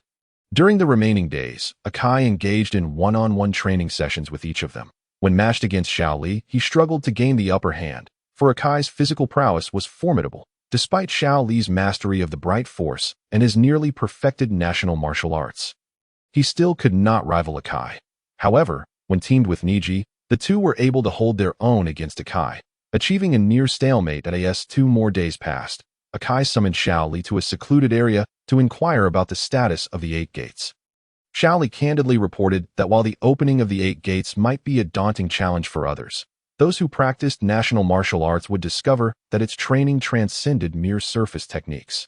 During the remaining days, Akai engaged in one-on-one training sessions with each of them. When matched against Xiao Li, he struggled to gain the upper hand, for Akai's physical prowess was formidable, despite Xiao Li's mastery of the bright force and his nearly perfected national martial arts. He still could not rival Akai. However, when teamed with Niji, the two were able to hold their own against Akai, achieving a near stalemate. As 2 more days passed, Akai summoned Xiao Li to a secluded area to inquire about the status of the 8 gates. Xiao Li candidly reported that while the opening of the 8 gates might be a daunting challenge for others, those who practiced national martial arts would discover that its training transcended mere surface techniques.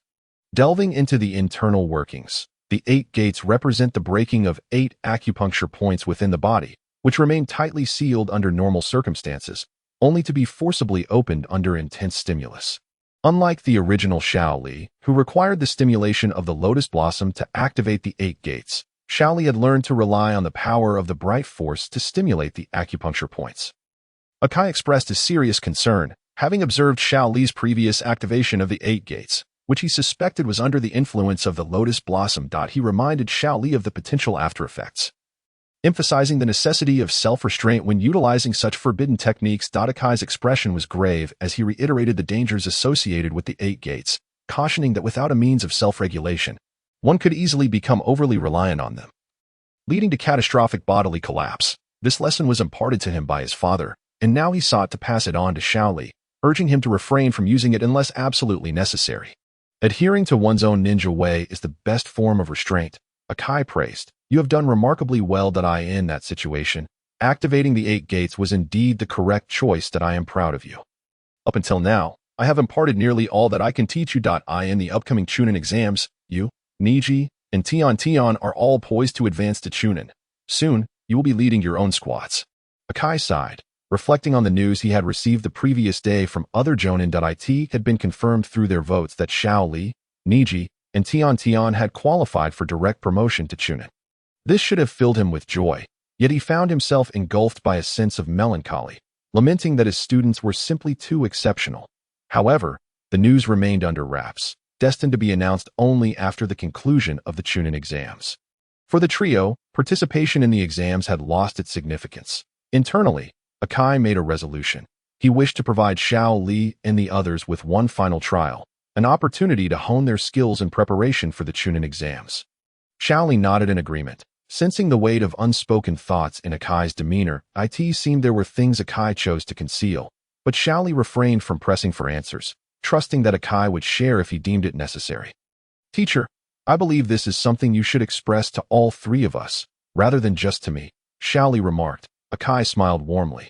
Delving into the internal workings, the 8 gates represent the breaking of 8 acupuncture points within the body, which remain tightly sealed under normal circumstances, only to be forcibly opened under intense stimulus. Unlike the original Xiao Li, who required the stimulation of the lotus blossom to activate the 8 gates, Xiao Li had learned to rely on the power of the bright force to stimulate the acupuncture points. Akai expressed his serious concern, having observed Xiao Li's previous activation of the 8 gates, which he suspected was under the influence of the lotus blossom. He reminded Xiao Li of the potential after-effects, emphasizing the necessity of self-restraint when utilizing such forbidden techniques. Akai's expression was grave as he reiterated the dangers associated with the 8 gates, cautioning that without a means of self-regulation, one could easily become overly reliant on them, leading to catastrophic bodily collapse. This lesson was imparted to him by his father, and now he sought to pass it on to Xiao Li, urging him to refrain from using it unless absolutely necessary. Adhering to one's own ninja way is the best form of restraint, Akai praised. You have done remarkably well. In that situation, activating the 8 gates was indeed the correct choice. I am proud of you. Up until now, I have imparted nearly all that I can teach you. In the upcoming Chunin exams, you, Niji, and Tian are all poised to advance to Chunin. Soon, you will be leading your own squads. Akai sighed, reflecting on the news he had received the previous day from other Jonin. It had been confirmed through their votes that Xiao Li, Niji, and Tian had qualified for direct promotion to Chunin. This should have filled him with joy, yet he found himself engulfed by a sense of melancholy, lamenting that his students were simply too exceptional. However, the news remained under wraps, destined to be announced only after the conclusion of the Chunin exams. For the trio, participation in the exams had lost its significance. Internally, Akai made a resolution. He wished to provide Xiao Li and the others with one final trial, an opportunity to hone their skills in preparation for the Chunin exams. Xiao Li nodded in agreement. Sensing the weight of unspoken thoughts in Akai's demeanor, it seemed there were things Akai chose to conceal, but Xiao Li refrained from pressing for answers, trusting that Akai would share if he deemed it necessary. Teacher, I believe this is something you should express to all 3 of us, rather than just to me, Xiao Li remarked. Akai smiled warmly.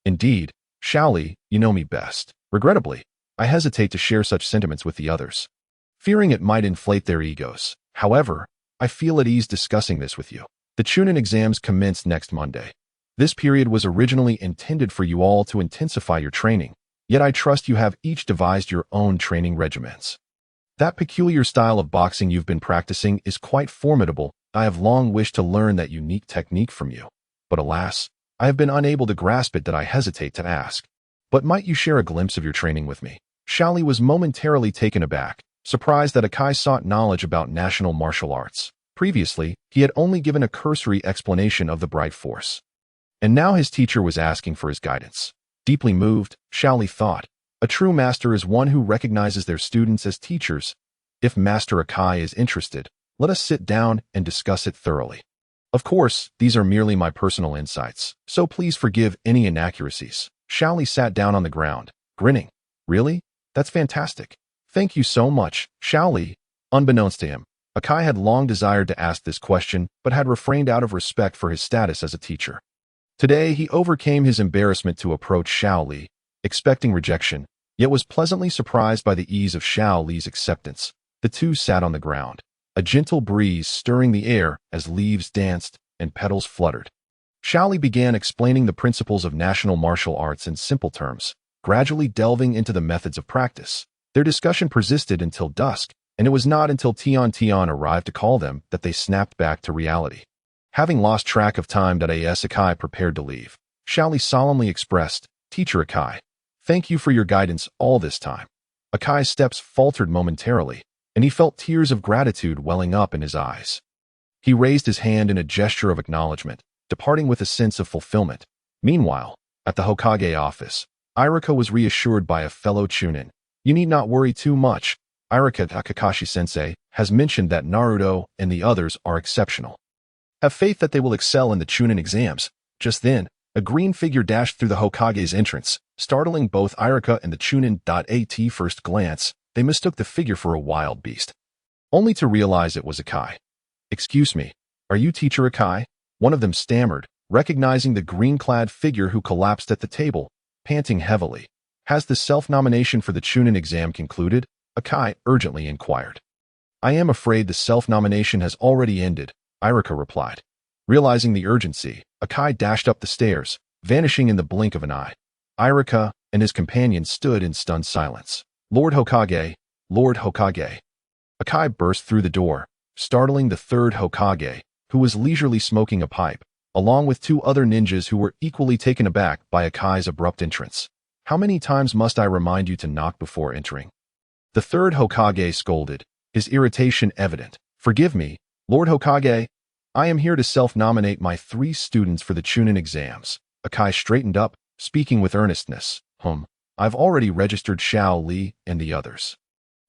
Indeed, Xiao Li, you know me best. Regrettably, I hesitate to share such sentiments with the others, fearing it might inflate their egos. However, I feel at ease discussing this with you. The Chunin exams commenced next Monday. This period was originally intended for you all to intensify your training, yet I trust you have each devised your own training regimens. That peculiar style of boxing you've been practicing is quite formidable. I have long wished to learn that unique technique from you. But alas, I have been unable to grasp it that I hesitate to ask. But might you share a glimpse of your training with me? Xiao Li was momentarily taken aback, surprised that Akai sought knowledge about national martial arts. Previously, he had only given a cursory explanation of the bright force. And now his teacher was asking for his guidance. Deeply moved, Xiao Li thought, a true master is one who recognizes their students as teachers. If Master Akai is interested, let us sit down and discuss it thoroughly. Of course, these are merely my personal insights, so please forgive any inaccuracies. Xiao Li sat down on the ground, grinning. Really? That's fantastic. Thank you so much, Xiao Li. Unbeknownst to him, Akai had long desired to ask this question but had refrained out of respect for his status as a teacher. Today, he overcame his embarrassment to approach Xiao Li, expecting rejection, yet was pleasantly surprised by the ease of Xiao Li's acceptance. The two sat on the ground, a gentle breeze stirring the air as leaves danced and petals fluttered. Xiao Li began explaining the principles of national martial arts in simple terms, gradually delving into the methods of practice. Their discussion persisted until dusk, and it was not until Tian arrived to call them that they snapped back to reality. Having lost track of time, Akai prepared to leave. Xiao Li solemnly expressed, Teacher Akai, thank you for your guidance all this time. Akai's steps faltered momentarily, and he felt tears of gratitude welling up in his eyes. He raised his hand in a gesture of acknowledgement, departing with a sense of fulfillment. Meanwhile, at the Hokage office, Irika was reassured by a fellow Chunin. You need not worry too much. Irika, Kakashi-sensei, has mentioned that Naruto and the others are exceptional. Have faith that they will excel in the Chunin exams. Just then, a green figure dashed through the Hokage's entrance, startling both Irika and the Chunin. At first glance, they mistook the figure for a wild beast, only to realize it was Akai. Excuse me, are you Teacher Akai? One of them stammered, recognizing the green-clad figure who collapsed at the table, panting heavily. Has the self-nomination for the Chunin exam concluded? Akai urgently inquired. I am afraid the self-nomination has already ended, Irika replied. Realizing the urgency, Akai dashed up the stairs, vanishing in the blink of an eye. Irika and his companion stood in stunned silence. Lord Hokage, Lord Hokage. Akai burst through the door, startling the third Hokage, who was leisurely smoking a pipe, along with two other ninjas who were equally taken aback by Akai's abrupt entrance. How many times must I remind you to knock before entering? The third Hokage scolded, his irritation evident. Forgive me, Lord Hokage. I am here to self-nominate my 3 students for the Chunin exams. Akai straightened up, speaking with earnestness. I've already registered Xiao Li and the others.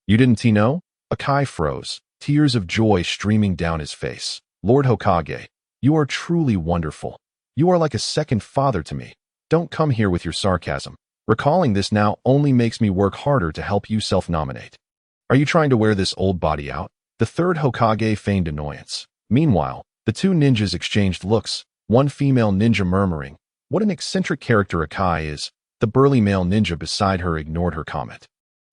You didn't know? Akai froze, tears of joy streaming down his face. Lord Hokage, you are truly wonderful. You are like a second father to me. Don't come here with your sarcasm. Recalling this now only makes me work harder to help you self-nominate. Are you trying to wear this old body out? The third Hokage feigned annoyance. Meanwhile, the 2 ninjas exchanged looks, one female ninja murmuring, what an eccentric character Akai is. The burly male ninja beside her ignored her comment.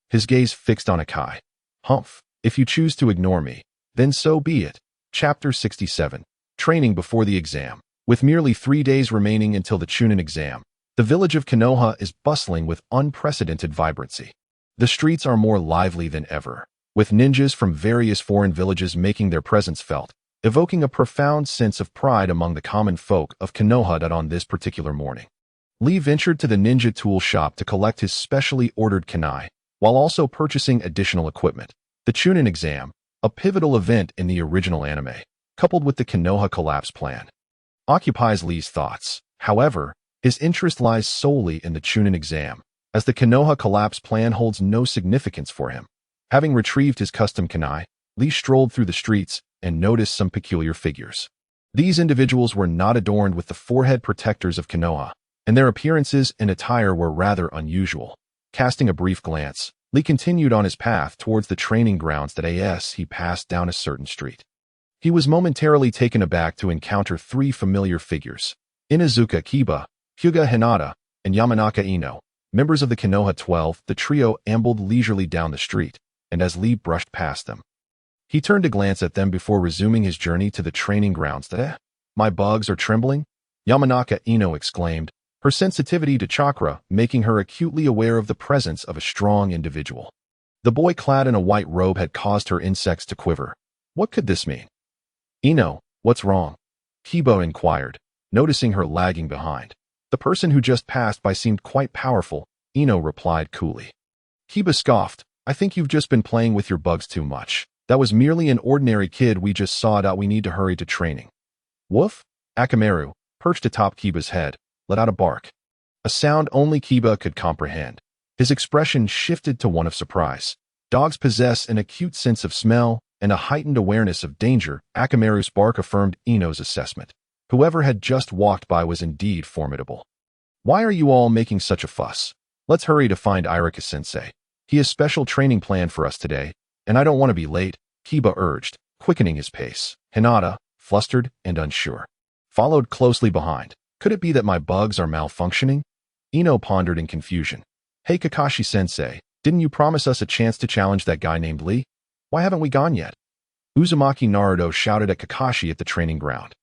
His gaze fixed on Akai. Humph, if you choose to ignore me, then so be it. Chapter 67. Training before the exam. With merely 3 days remaining until the Chunin exam, the village of Konoha is bustling with unprecedented vibrancy. The streets are more lively than ever, with ninjas from various foreign villages making their presence felt, evoking a profound sense of pride among the common folk of Konoha. On this particular morning, Lee ventured to the ninja tool shop to collect his specially ordered kunai, while also purchasing additional equipment. The Chunin exam, a pivotal event in the original anime, coupled with the Konoha collapse plan, occupies Lee's thoughts. However, his interest lies solely in the Chunin exam, as the Konoha collapse plan holds no significance for him. Having retrieved his custom kunai, Lee strolled through the streets and noticed some peculiar figures. These individuals were not adorned with the forehead protectors of Konoha, and their appearances and attire were rather unusual. Casting a brief glance, Lee continued on his path towards the training grounds. As he passed down a certain street, he was momentarily taken aback to encounter 3 familiar figures. Inazuka Kiba, Hyuga Hinata, and Yamanaka Ino, members of the Konoha 12. The trio ambled leisurely down the street, and as Lee brushed past them, he turned to glance at them before resuming his journey to the training grounds. My bugs are trembling? Yamanaka Ino exclaimed, her sensitivity to chakra making her acutely aware of the presence of a strong individual. The boy clad in a white robe had caused her insects to quiver. What could this mean? Ino, what's wrong? Kiba inquired, noticing her lagging behind. The person who just passed by seemed quite powerful, Ino replied coolly. Kiba scoffed, I think you've just been playing with your bugs too much. That was merely an ordinary kid we just sawed out. We need to hurry to training. Woof? Akamaru, perched atop Kiba's head, let out a bark. A sound only Kiba could comprehend. His expression shifted to one of surprise. Dogs possess an acute sense of smell and a heightened awareness of danger. Akamaru's bark affirmed Ino's assessment. Whoever had just walked by was indeed formidable. Why are you all making such a fuss? Let's hurry to find Irika-sensei. He has special training planned for us today, and I don't want to be late, Kiba urged, quickening his pace. Hinata, flustered and unsure, followed closely behind. Could it be that my bugs are malfunctioning? Ino pondered in confusion. Hey Kakashi-sensei, didn't you promise us a chance to challenge that guy named Lee? Why haven't we gone yet? Uzumaki Naruto shouted at Kakashi at the training ground.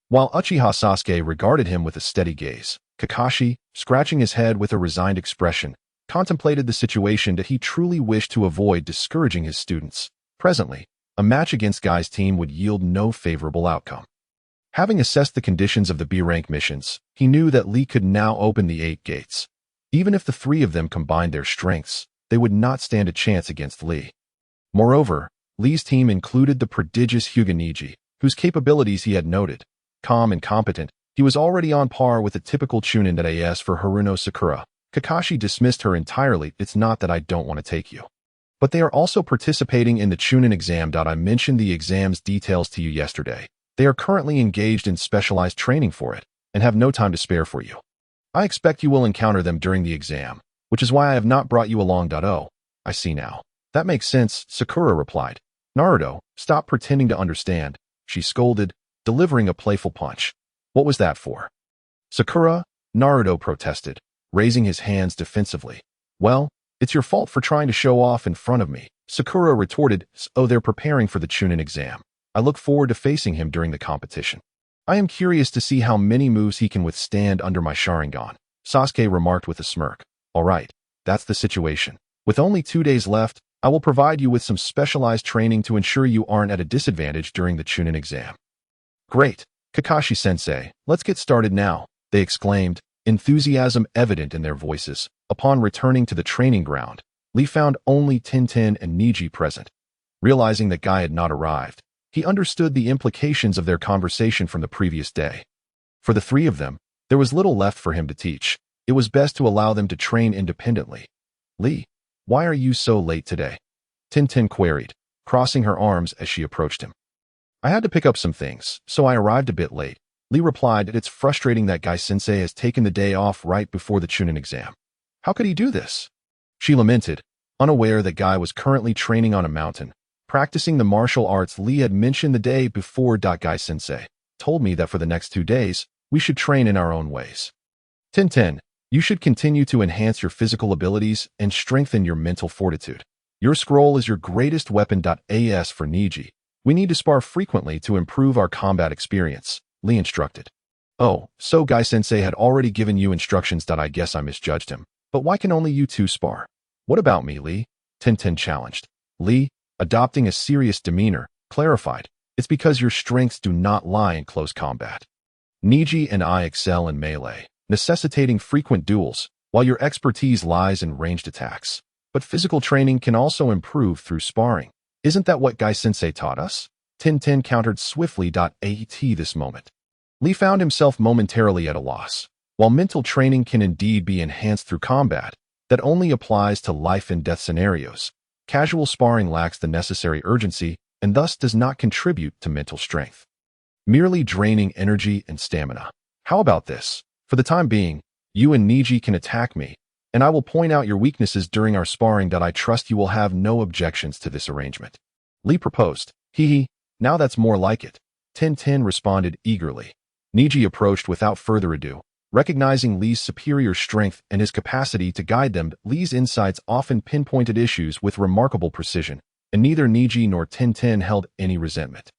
While Uchiha Sasuke regarded him with a steady gaze, Kakashi, scratching his head with a resigned expression, contemplated the situation that he truly wished to avoid discouraging his students. Presently, a match against Guy's team would yield no favorable outcome. Having assessed the conditions of the B-rank missions, he knew that Lee could now open the 8 gates. Even if the 3 of them combined their strengths, they would not stand a chance against Lee. Moreover, Lee's team included the prodigious Hyuga Niji, whose capabilities he had noted. Calm and competent, he was already on par with the typical Chunin that AS for Haruno Sakura. Kakashi dismissed her entirely. It's not that I don't want to take you. But they are also participating in the Chunin exam. I mentioned the exam's details to you yesterday. They are currently engaged in specialized training for it, and have no time to spare for you. I expect you will encounter them during the exam, which is why I have not brought you along. Oh, I see now. That makes sense, Sakura replied. Naruto, stop pretending to understand, she scolded, delivering a playful punch. What was that for? Sakura, Naruto protested, raising his hands defensively. Well, it's your fault for trying to show off in front of me, Sakura retorted. Oh, they're preparing for the Chunin exam. I look forward to facing him during the competition. I am curious to see how many moves he can withstand under my Sharingan, Sasuke remarked with a smirk. All right, that's the situation. With only 2 days left, I will provide you with some specialized training to ensure you aren't at a disadvantage during the Chunin exam. Great, Kakashi-sensei, let's get started now, they exclaimed, enthusiasm evident in their voices. Upon returning to the training ground, Lee found only Tintin and Niji present. Realizing that Guy had not arrived, he understood the implications of their conversation from the previous day. For the 3 of them, there was little left for him to teach. It was best to allow them to train independently. Lee, why are you so late today? Tintin queried, crossing her arms as she approached him. I had to pick up some things, so I arrived a bit late. Lee replied that it's frustrating that Guy-sensei has taken the day off right before the Chunin exam. How could he do this? She lamented, unaware that Guy was currently training on a mountain, practicing the martial arts Lee had mentioned the day before. Guy-sensei told me that for the next 2 days, we should train in our own ways. Tintin, you should continue to enhance your physical abilities and strengthen your mental fortitude. Your scroll is your greatest weapon. As for Niji, we need to spar frequently to improve our combat experience, Lee instructed. Oh, so Guy-sensei had already given you instructions. I guess I misjudged him. But why can only you 2 spar? What about me, Lee? Tintin challenged. Lee, adopting a serious demeanor, clarified, it's because your strengths do not lie in close combat. Niji and I excel in melee, necessitating frequent duels, while your expertise lies in ranged attacks. But physical training can also improve through sparring. Isn't that what Guy-sensei taught us? Tintin countered swiftly. At this moment, Lee found himself momentarily at a loss. While mental training can indeed be enhanced through combat, that only applies to life and death scenarios. Casual sparring lacks the necessary urgency and thus does not contribute to mental strength, merely draining energy and stamina. How about this? For the time being, you and Niji can attack me, and I will point out your weaknesses during our sparring. I trust you will have no objections to this arrangement. Lee proposed. Hee, now that's more like it. Tintin responded eagerly. Niji approached without further ado. Recognizing Lee's superior strength and his capacity to guide them, Lee's insights often pinpointed issues with remarkable precision, and neither Niji nor Tintin held any resentment.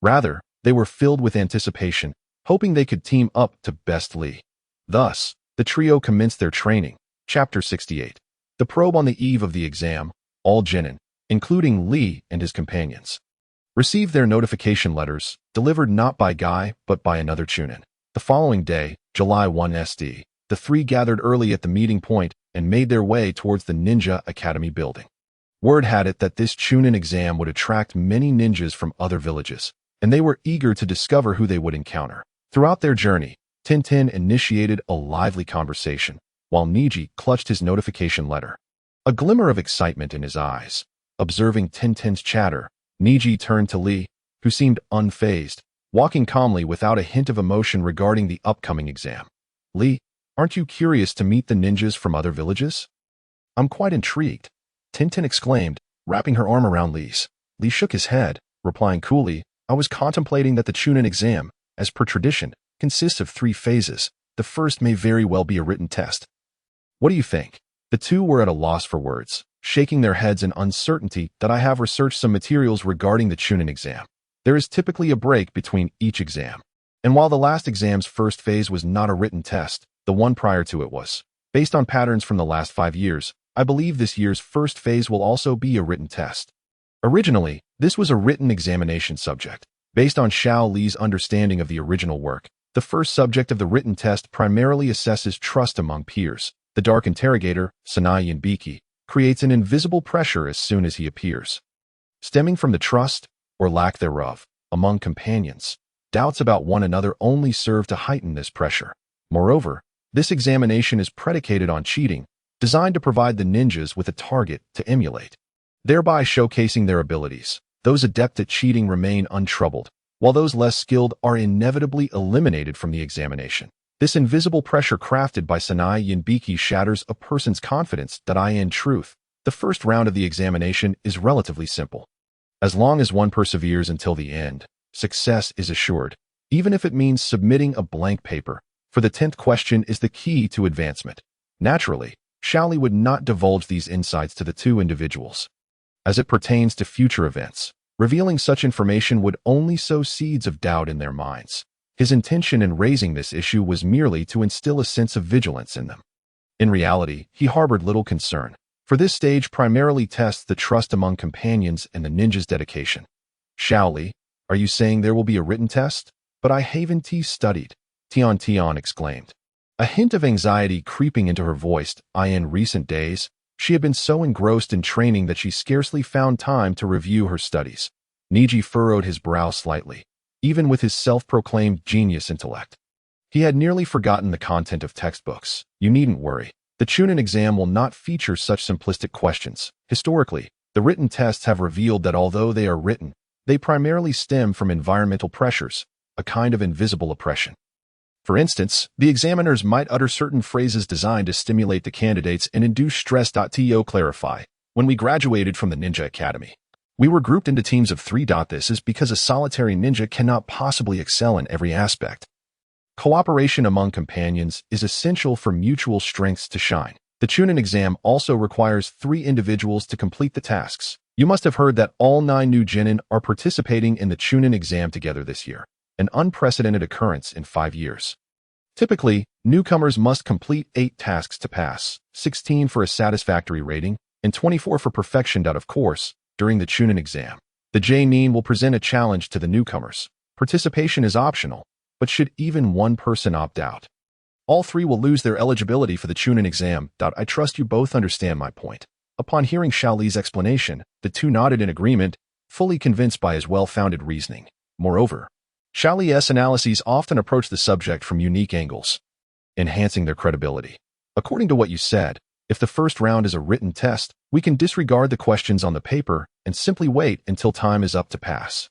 Rather, they were filled with anticipation, hoping they could team up to best Lee. Thus, the trio commenced their training. Chapter 68. The probe. On the eve of the exam, All genin, including Li and his companions, received their notification letters, delivered not by Guy but by another Chunin. The following day, July 1 SD, the three gathered early at the meeting point and made their way towards the Ninja Academy building. Word had it that this Chunin exam would attract many ninjas from other villages, and they were eager to discover who they would encounter. Throughout their journey, Tintin initiated a lively conversation, while Niji clutched his notification letter. A glimmer of excitement in his eyes. Observing Tintin's chatter, Niji turned to Li, who seemed unfazed, walking calmly without a hint of emotion regarding the upcoming exam. Li, aren't you curious to meet the ninjas from other villages? I'm quite intrigued, Tintin exclaimed, wrapping her arm around Li's. Li shook his head, replying coolly, I was contemplating that the Chunin exam, as per tradition, consists of 3 phases. The first may very well be a written test. What do you think? The two were at a loss for words, shaking their heads in uncertainty. That I have researched some materials regarding the Chunin exam. There is typically a break between each exam. And while the last exam's first phase was not a written test, the one prior to it was. Based on patterns from the last 5 years, I believe this year's first phase will also be a written test. Originally, this was a written examination subject. Based on Xiao Li's understanding of the original work, the first subject of the written test primarily assesses trust among peers. The dark interrogator, Heiyin and Baiyin, creates an invisible pressure as soon as he appears. Stemming from the trust, or lack thereof, among companions, doubts about one another only serve to heighten this pressure. Moreover, this examination is predicated on cheating, designed to provide the ninjas with a target to emulate, thereby showcasing their abilities. Those adept at cheating remain untroubled, while those less skilled are inevitably eliminated from the examination. This invisible pressure crafted by Heiyin and Baiyin shatters a person's confidence that in truth, the first round of the examination is relatively simple. As long as one perseveres until the end, success is assured, even if it means submitting a blank paper, for the 10th question is the key to advancement. Naturally, Xiao Li would not divulge these insights to the two individuals. As it pertains to future events, revealing such information would only sow seeds of doubt in their minds. His intention in raising this issue was merely to instill a sense of vigilance in them. In reality, he harbored little concern, for this stage primarily tests the trust among companions and the ninja's dedication. Xiao Li, are you saying there will be a written test? But I haven't studied, Tian exclaimed. A hint of anxiety creeping into her voice. In recent days, she had been so engrossed in training that she scarcely found time to review her studies. Niji furrowed his brow slightly, even with his self-proclaimed genius intellect. He had nearly forgotten the content of textbooks. You needn't worry. The Chunin exam will not feature such simplistic questions. Historically, the written tests have revealed that although they are written, they primarily stem from environmental pressures, a kind of invisible oppression. For instance, the examiners might utter certain phrases designed to stimulate the candidates and induce stress. To clarify, when we graduated from the Ninja Academy, we were grouped into teams of 3. This is because a solitary ninja cannot possibly excel in every aspect. Cooperation among companions is essential for mutual strengths to shine. The Chunin exam also requires 3 individuals to complete the tasks. You must have heard that all 9 new genin are participating in the Chunin exam together this year, an unprecedented occurrence in 5 years. Typically, newcomers must complete 8 tasks to pass, 16 for a satisfactory rating, and 24 for perfection. Of course, during the Chunin exam, the genin will present a challenge to the newcomers. Participation is optional, but should even one person opt out, all 3 will lose their eligibility for the Chunin exam. I trust you both understand my point. Upon hearing Xiao Li's explanation, the two nodded in agreement, fully convinced by his well-founded reasoning. Moreover, Xiao Li's analyses often approach the subject from unique angles, enhancing their credibility. According to what you said, if the first round is a written test, we can disregard the questions on the paper and simply wait until time is up to pass.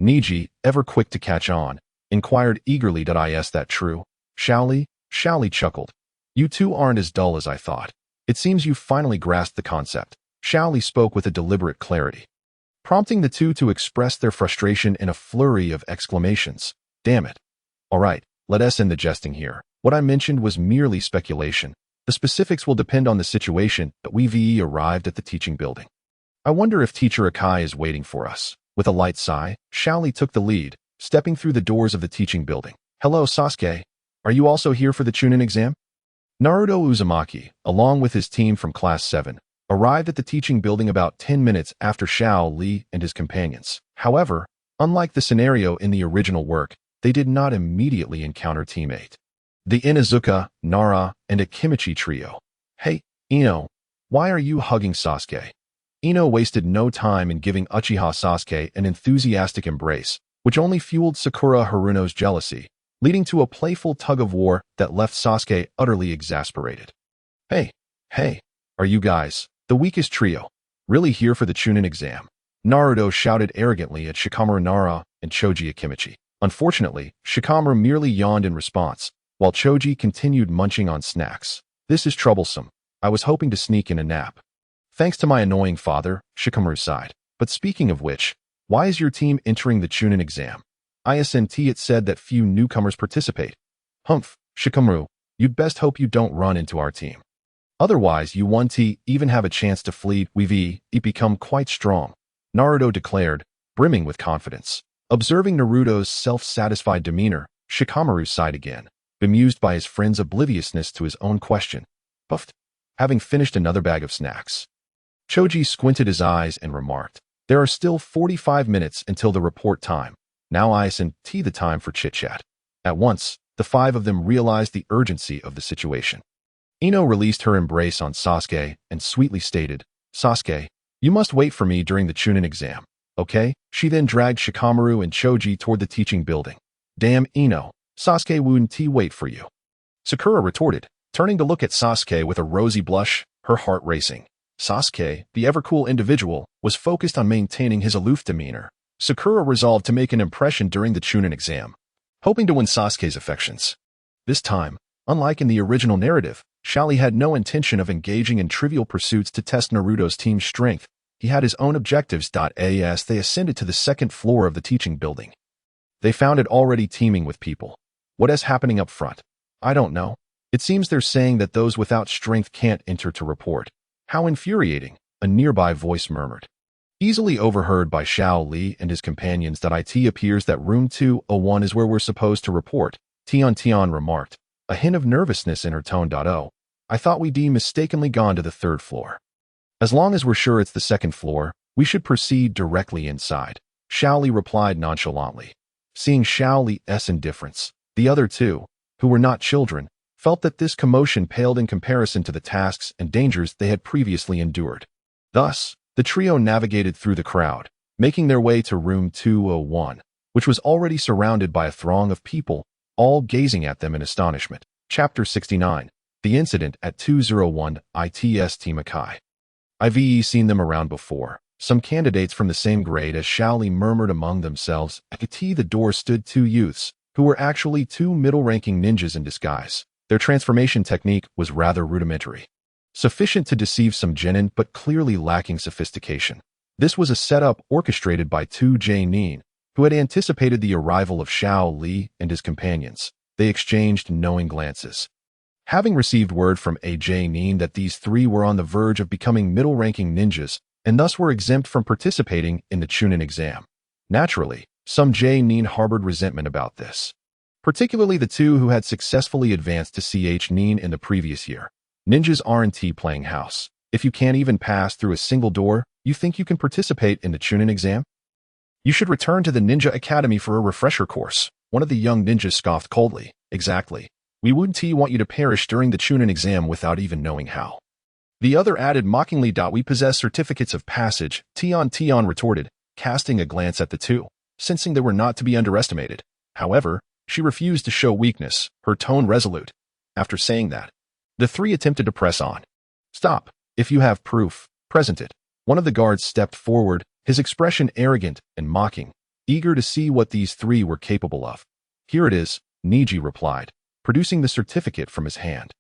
Niji, ever quick to catch on, inquired eagerly. Is that true, Xiao Li? Xiao Li chuckled. You two aren't as dull as I thought. It seems you've finally grasped the concept. Xiao Li spoke with a deliberate clarity, prompting the two to express their frustration in a flurry of exclamations. Damn it. All right, let us end the jesting here. What I mentioned was merely speculation. The specifics will depend on the situation, but we've arrived at the teaching building. I wonder if Teacher Akai is waiting for us. With a light sigh, Xiao Li took the lead, stepping through the doors of the teaching building. Hello, Sasuke. Are you also here for the Chunin exam? Naruto Uzumaki, along with his team from Class 7, arrived at the teaching building about 10 minutes after Xiao Li and his companions. However, unlike the scenario in the original work, they did not immediately encounter teammate. The Inuzuka, Nara, and Akimichi trio. Hey, Ino, why are you hugging Sasuke? Ino wasted no time in giving Uchiha Sasuke an enthusiastic embrace, which only fueled Sakura Haruno's jealousy, leading to a playful tug-of-war that left Sasuke utterly exasperated. Hey, are you guys, the weakest trio, really here for the Chunin exam? Naruto shouted arrogantly at Shikamaru Nara and Choji Akimichi. Unfortunately, Shikamaru merely yawned in response, while Choji continued munching on snacks. This is troublesome. I was hoping to sneak in a nap. Thanks to my annoying father, Shikamaru sighed. But speaking of which, why is your team entering the Chunin exam? ISNT it said that few newcomers participate. Humph, Shikamaru, you'd best hope you don't run into our team. Otherwise, you won't even have a chance to flee. We've become quite strong, Naruto declared, brimming with confidence. Observing Naruto's self-satisfied demeanor, Shikamaru sighed again, bemused by his friend's obliviousness to his own question. Puffed, having finished another bag of snacks. Choji squinted his eyes and remarked, there are still 45 minutes until the report time. Now isn't the time for chit-chat. At once, the five of them realized the urgency of the situation. Ino released her embrace on Sasuke and sweetly stated, Sasuke, you must wait for me during the Chunin exam, okay? She then dragged Shikamaru and Choji toward the teaching building. Damn, Ino, Sasuke wouldn't wait for you. Sakura retorted, turning to look at Sasuke with a rosy blush, her heart racing. Sasuke, the ever-cool individual, was focused on maintaining his aloof demeanor. Sakura resolved to make an impression during the Chunin exam, hoping to win Sasuke's affections. This time, unlike in the original narrative, Xiao Li had no intention of engaging in trivial pursuits to test Naruto's team's strength. He had his own objectives. As they ascended to the second floor of the teaching building, they found it already teeming with people. What is happening up front? I don't know. It seems they're saying that those without strength can't enter to report. How infuriating, a nearby voice murmured. Easily overheard by Xiao Li and his companions. It appears that room 201 is where we're supposed to report, Tian remarked, a hint of nervousness in her tone. I thought we'd mistakenly gone to the third floor. As long as we're sure it's the second floor, we should proceed directly inside, Xiao Li replied nonchalantly. Seeing Xiao Li's indifference, the other two, who were not children, felt that this commotion paled in comparison to the tasks and dangers they had previously endured. Thus, the trio navigated through the crowd, making their way to room 201, which was already surrounded by a throng of people, all gazing at them in astonishment. Chapter 69. The Incident at 201 ITS Makai. I've seen them around before. Some candidates from the same grade as Xiao Li murmured among themselves. At the door stood two youths, who were actually two middle-ranking ninjas in disguise. Their transformation technique was rather rudimentary, sufficient to deceive some genin but clearly lacking sophistication. This was a setup orchestrated by two genin, who had anticipated the arrival of Xiao Li and his companions. They exchanged knowing glances. Having received word from a genin that these three were on the verge of becoming middle-ranking ninjas, and thus were exempt from participating in the Chunin exam. Naturally, some genin harbored resentment about this, particularly the two who had successfully advanced to nin in the previous year. Ninjas aren't playing house. If you can't even pass through a single door, you think you can participate in the Chunin exam? You should return to the Ninja Academy for a refresher course, one of the young ninjas scoffed coldly. Exactly. We wouldn't want you to perish during the Chunin exam without even knowing how. The other added mockingly. We possess certificates of passage, Tian retorted, casting a glance at the two, sensing they were not to be underestimated. However, she refused to show weakness, her tone resolute. After saying that, the three attempted to press on. Stop. If you have proof, present it. One of the guards stepped forward, his expression arrogant and mocking, eager to see what these three were capable of. Here it is, Niji replied, producing the certificate from his hand.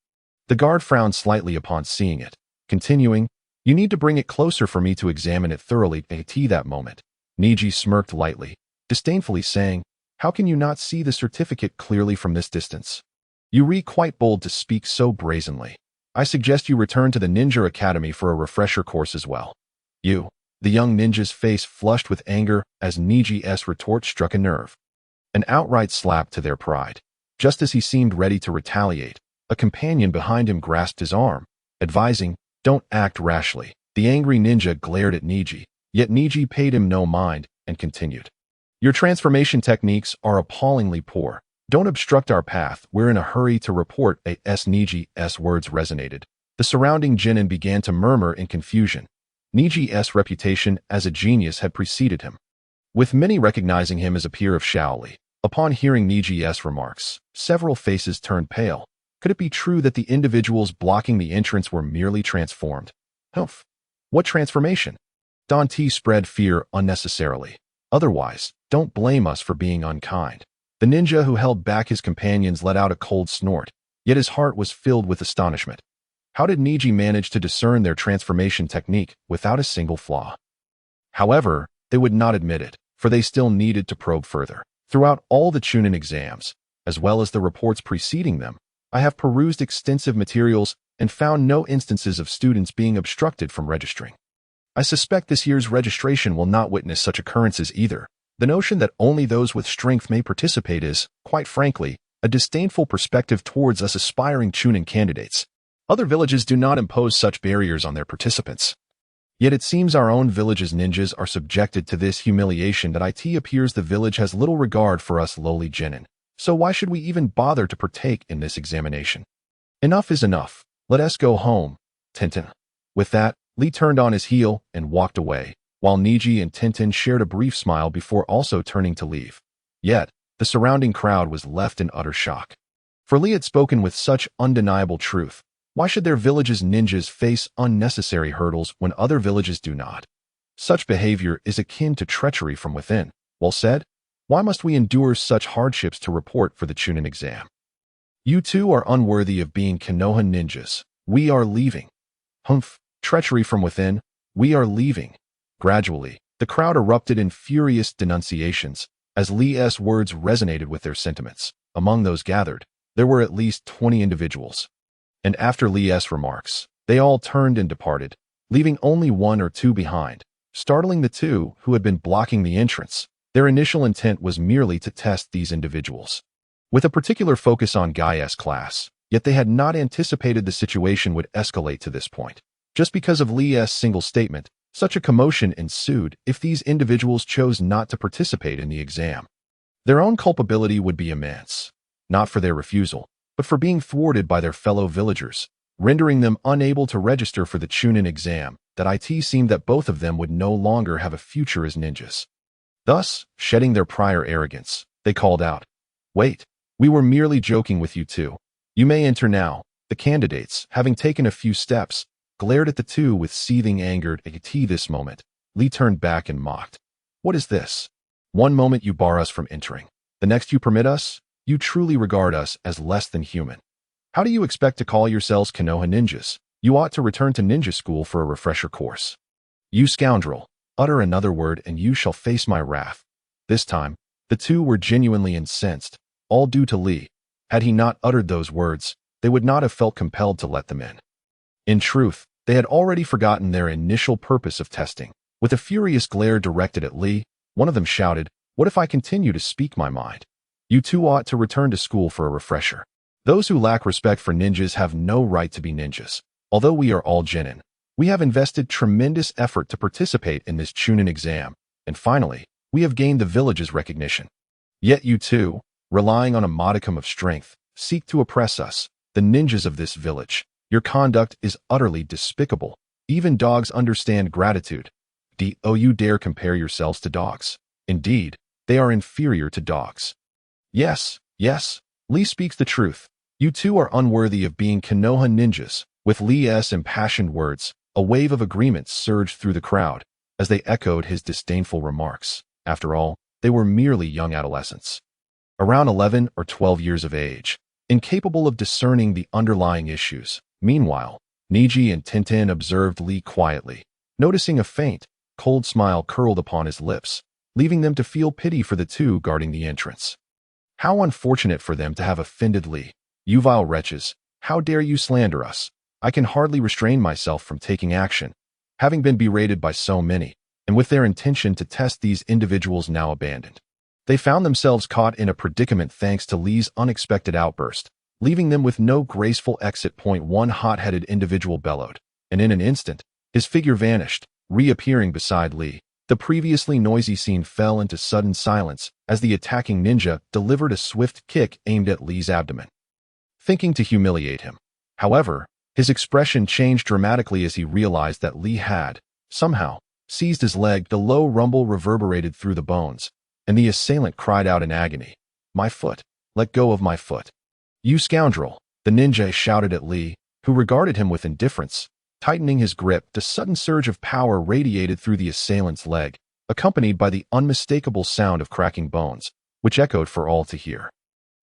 The guard frowned slightly upon seeing it, continuing, you need to bring it closer for me to examine it thoroughly. At that moment, Niji smirked lightly, disdainfully saying, how can you not see the certificate clearly from this distance? You re quite bold to speak so brazenly. I suggest you return to the Ninja Academy for a refresher course as well. You. The young ninja's face flushed with anger as Niji's retort struck a nerve. An outright slap to their pride. Just as he seemed ready to retaliate, a companion behind him grasped his arm, advising, Don't act rashly. The angry ninja glared at Niji, yet Niji paid him no mind and continued. Your transformation techniques are appallingly poor. Don't obstruct our path. We're in a hurry to report. Niji's words resonated. The surrounding genin began to murmur in confusion. Niji's reputation as a genius had preceded him, with many recognizing him as a peer of Xiao Li. Upon hearing Niji's remarks, several faces turned pale. Could it be true that the individuals blocking the entrance were merely transformed? Humph. What transformation? Dante spread fear unnecessarily. Otherwise, don't blame us for being unkind. The ninja who held back his companions let out a cold snort, yet his heart was filled with astonishment. How did Niji manage to discern their transformation technique without a single flaw? However, they would not admit it, for they still needed to probe further. Throughout all the Chunin exams, as well as the reports preceding them, I have perused extensive materials and found no instances of students being obstructed from registering. I suspect this year's registration will not witness such occurrences either. The notion that only those with strength may participate is, quite frankly, a disdainful perspective towards us aspiring Chunin candidates. Other villages do not impose such barriers on their participants. Yet it seems our own village's ninjas are subjected to this humiliation that it appears the village has little regard for us lowly genin. So why should we even bother to partake in this examination? Enough is enough. Let us go home, Tintin. With that, Li turned on his heel and walked away, while Niji and Tintin shared a brief smile before also turning to leave. Yet, the surrounding crowd was left in utter shock. For Li had spoken with such undeniable truth. Why should their village's ninjas face unnecessary hurdles when other villages do not? Such behavior is akin to treachery from within. Well said. Why must we endure such hardships to report for the Chunin exam? You two are unworthy of being Konoha ninjas. We are leaving. Humph. Treachery from within. We are leaving. Gradually, the crowd erupted in furious denunciations, as Li's words resonated with their sentiments. Among those gathered, there were at least 20 individuals. And after Li's remarks, they all turned and departed, leaving only one or two behind. Startling the two who had been blocking the entrance, their initial intent was merely to test these individuals, with a particular focus on Gaia's class, yet they had not anticipated the situation would escalate to this point. Just because of Li's single statement, such a commotion ensued if these individuals chose not to participate in the exam. Their own culpability would be immense, not for their refusal, but for being thwarted by their fellow villagers, rendering them unable to register for the Chunin exam. That it seemed that both of them would no longer have a future as ninjas. Thus, shedding their prior arrogance, they called out, "Wait, we were merely joking with you two. You may enter now." The candidates, having taken a few steps, glared at the two with seething anger. At this moment, Li turned back and mocked. "What is this? One moment you bar us from entering. The next you permit us? You truly regard us as less than human. How do you expect to call yourselves Konoha ninjas? You ought to return to ninja school for a refresher course. You scoundrel, utter another word and you shall face my wrath." This time, the two were genuinely incensed, all due to Li. Had he not uttered those words, they would not have felt compelled to let them in. In truth, they had already forgotten their initial purpose of testing. With a furious glare directed at Li, one of them shouted, "What if I continue to speak my mind? You two ought to return to school for a refresher. Those who lack respect for ninjas have no right to be ninjas. Although we are all genin, we have invested tremendous effort to participate in this Chunin exam, and finally, we have gained the village's recognition. Yet you two, relying on a modicum of strength, seek to oppress us, the ninjas of this village. Your conduct is utterly despicable. Even dogs understand gratitude. Do you dare compare yourselves to dogs? Indeed, they are inferior to dogs." Yes, Li speaks the truth. You two are unworthy of being Konoha ninjas. With Li's impassioned words, a wave of agreement surged through the crowd as they echoed his disdainful remarks. After all, they were merely young adolescents, around 11 or 12 years of age, incapable of discerning the underlying issues. Meanwhile, Niji and Tintin observed Li quietly, noticing a faint, cold smile curled upon his lips, leaving them to feel pity for the two guarding the entrance. How unfortunate for them to have offended Li. "You vile wretches, how dare you slander us? I can hardly restrain myself from taking action." Having been berated by so many, and with their intention to test these individuals now abandoned, they found themselves caught in a predicament thanks to Li's unexpected outburst, leaving them with no graceful exit. One hot-headed individual bellowed, and in an instant, his figure vanished, reappearing beside Li. The previously noisy scene fell into sudden silence as the attacking ninja delivered a swift kick aimed at Li's abdomen, thinking to humiliate him. However, his expression changed dramatically as he realized that Li had, somehow, seized his leg. The low rumble reverberated through the bones, and the assailant cried out in agony, "My foot! Let go of my foot! You scoundrel!" The ninja shouted at Li, who regarded him with indifference. Tightening his grip, the sudden surge of power radiated through the assailant's leg, accompanied by the unmistakable sound of cracking bones, which echoed for all to hear.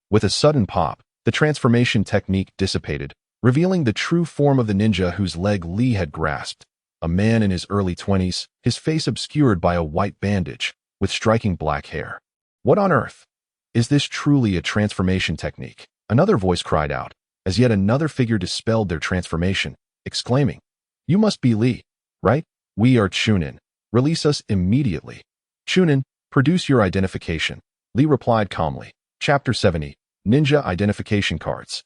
With a sudden pop, the transformation technique dissipated, revealing the true form of the ninja whose leg Li had grasped. A man in his early 20s, his face obscured by a white bandage, with striking black hair. "What on earth? Is this truly a transformation technique?" Another voice cried out, as yet another figure dispelled their transformation, exclaiming, "You must be Li, right? We are Chunin. Release us immediately." "Chunin, produce your identification," Li replied calmly. Chapter 70, Ninja Identification Cards.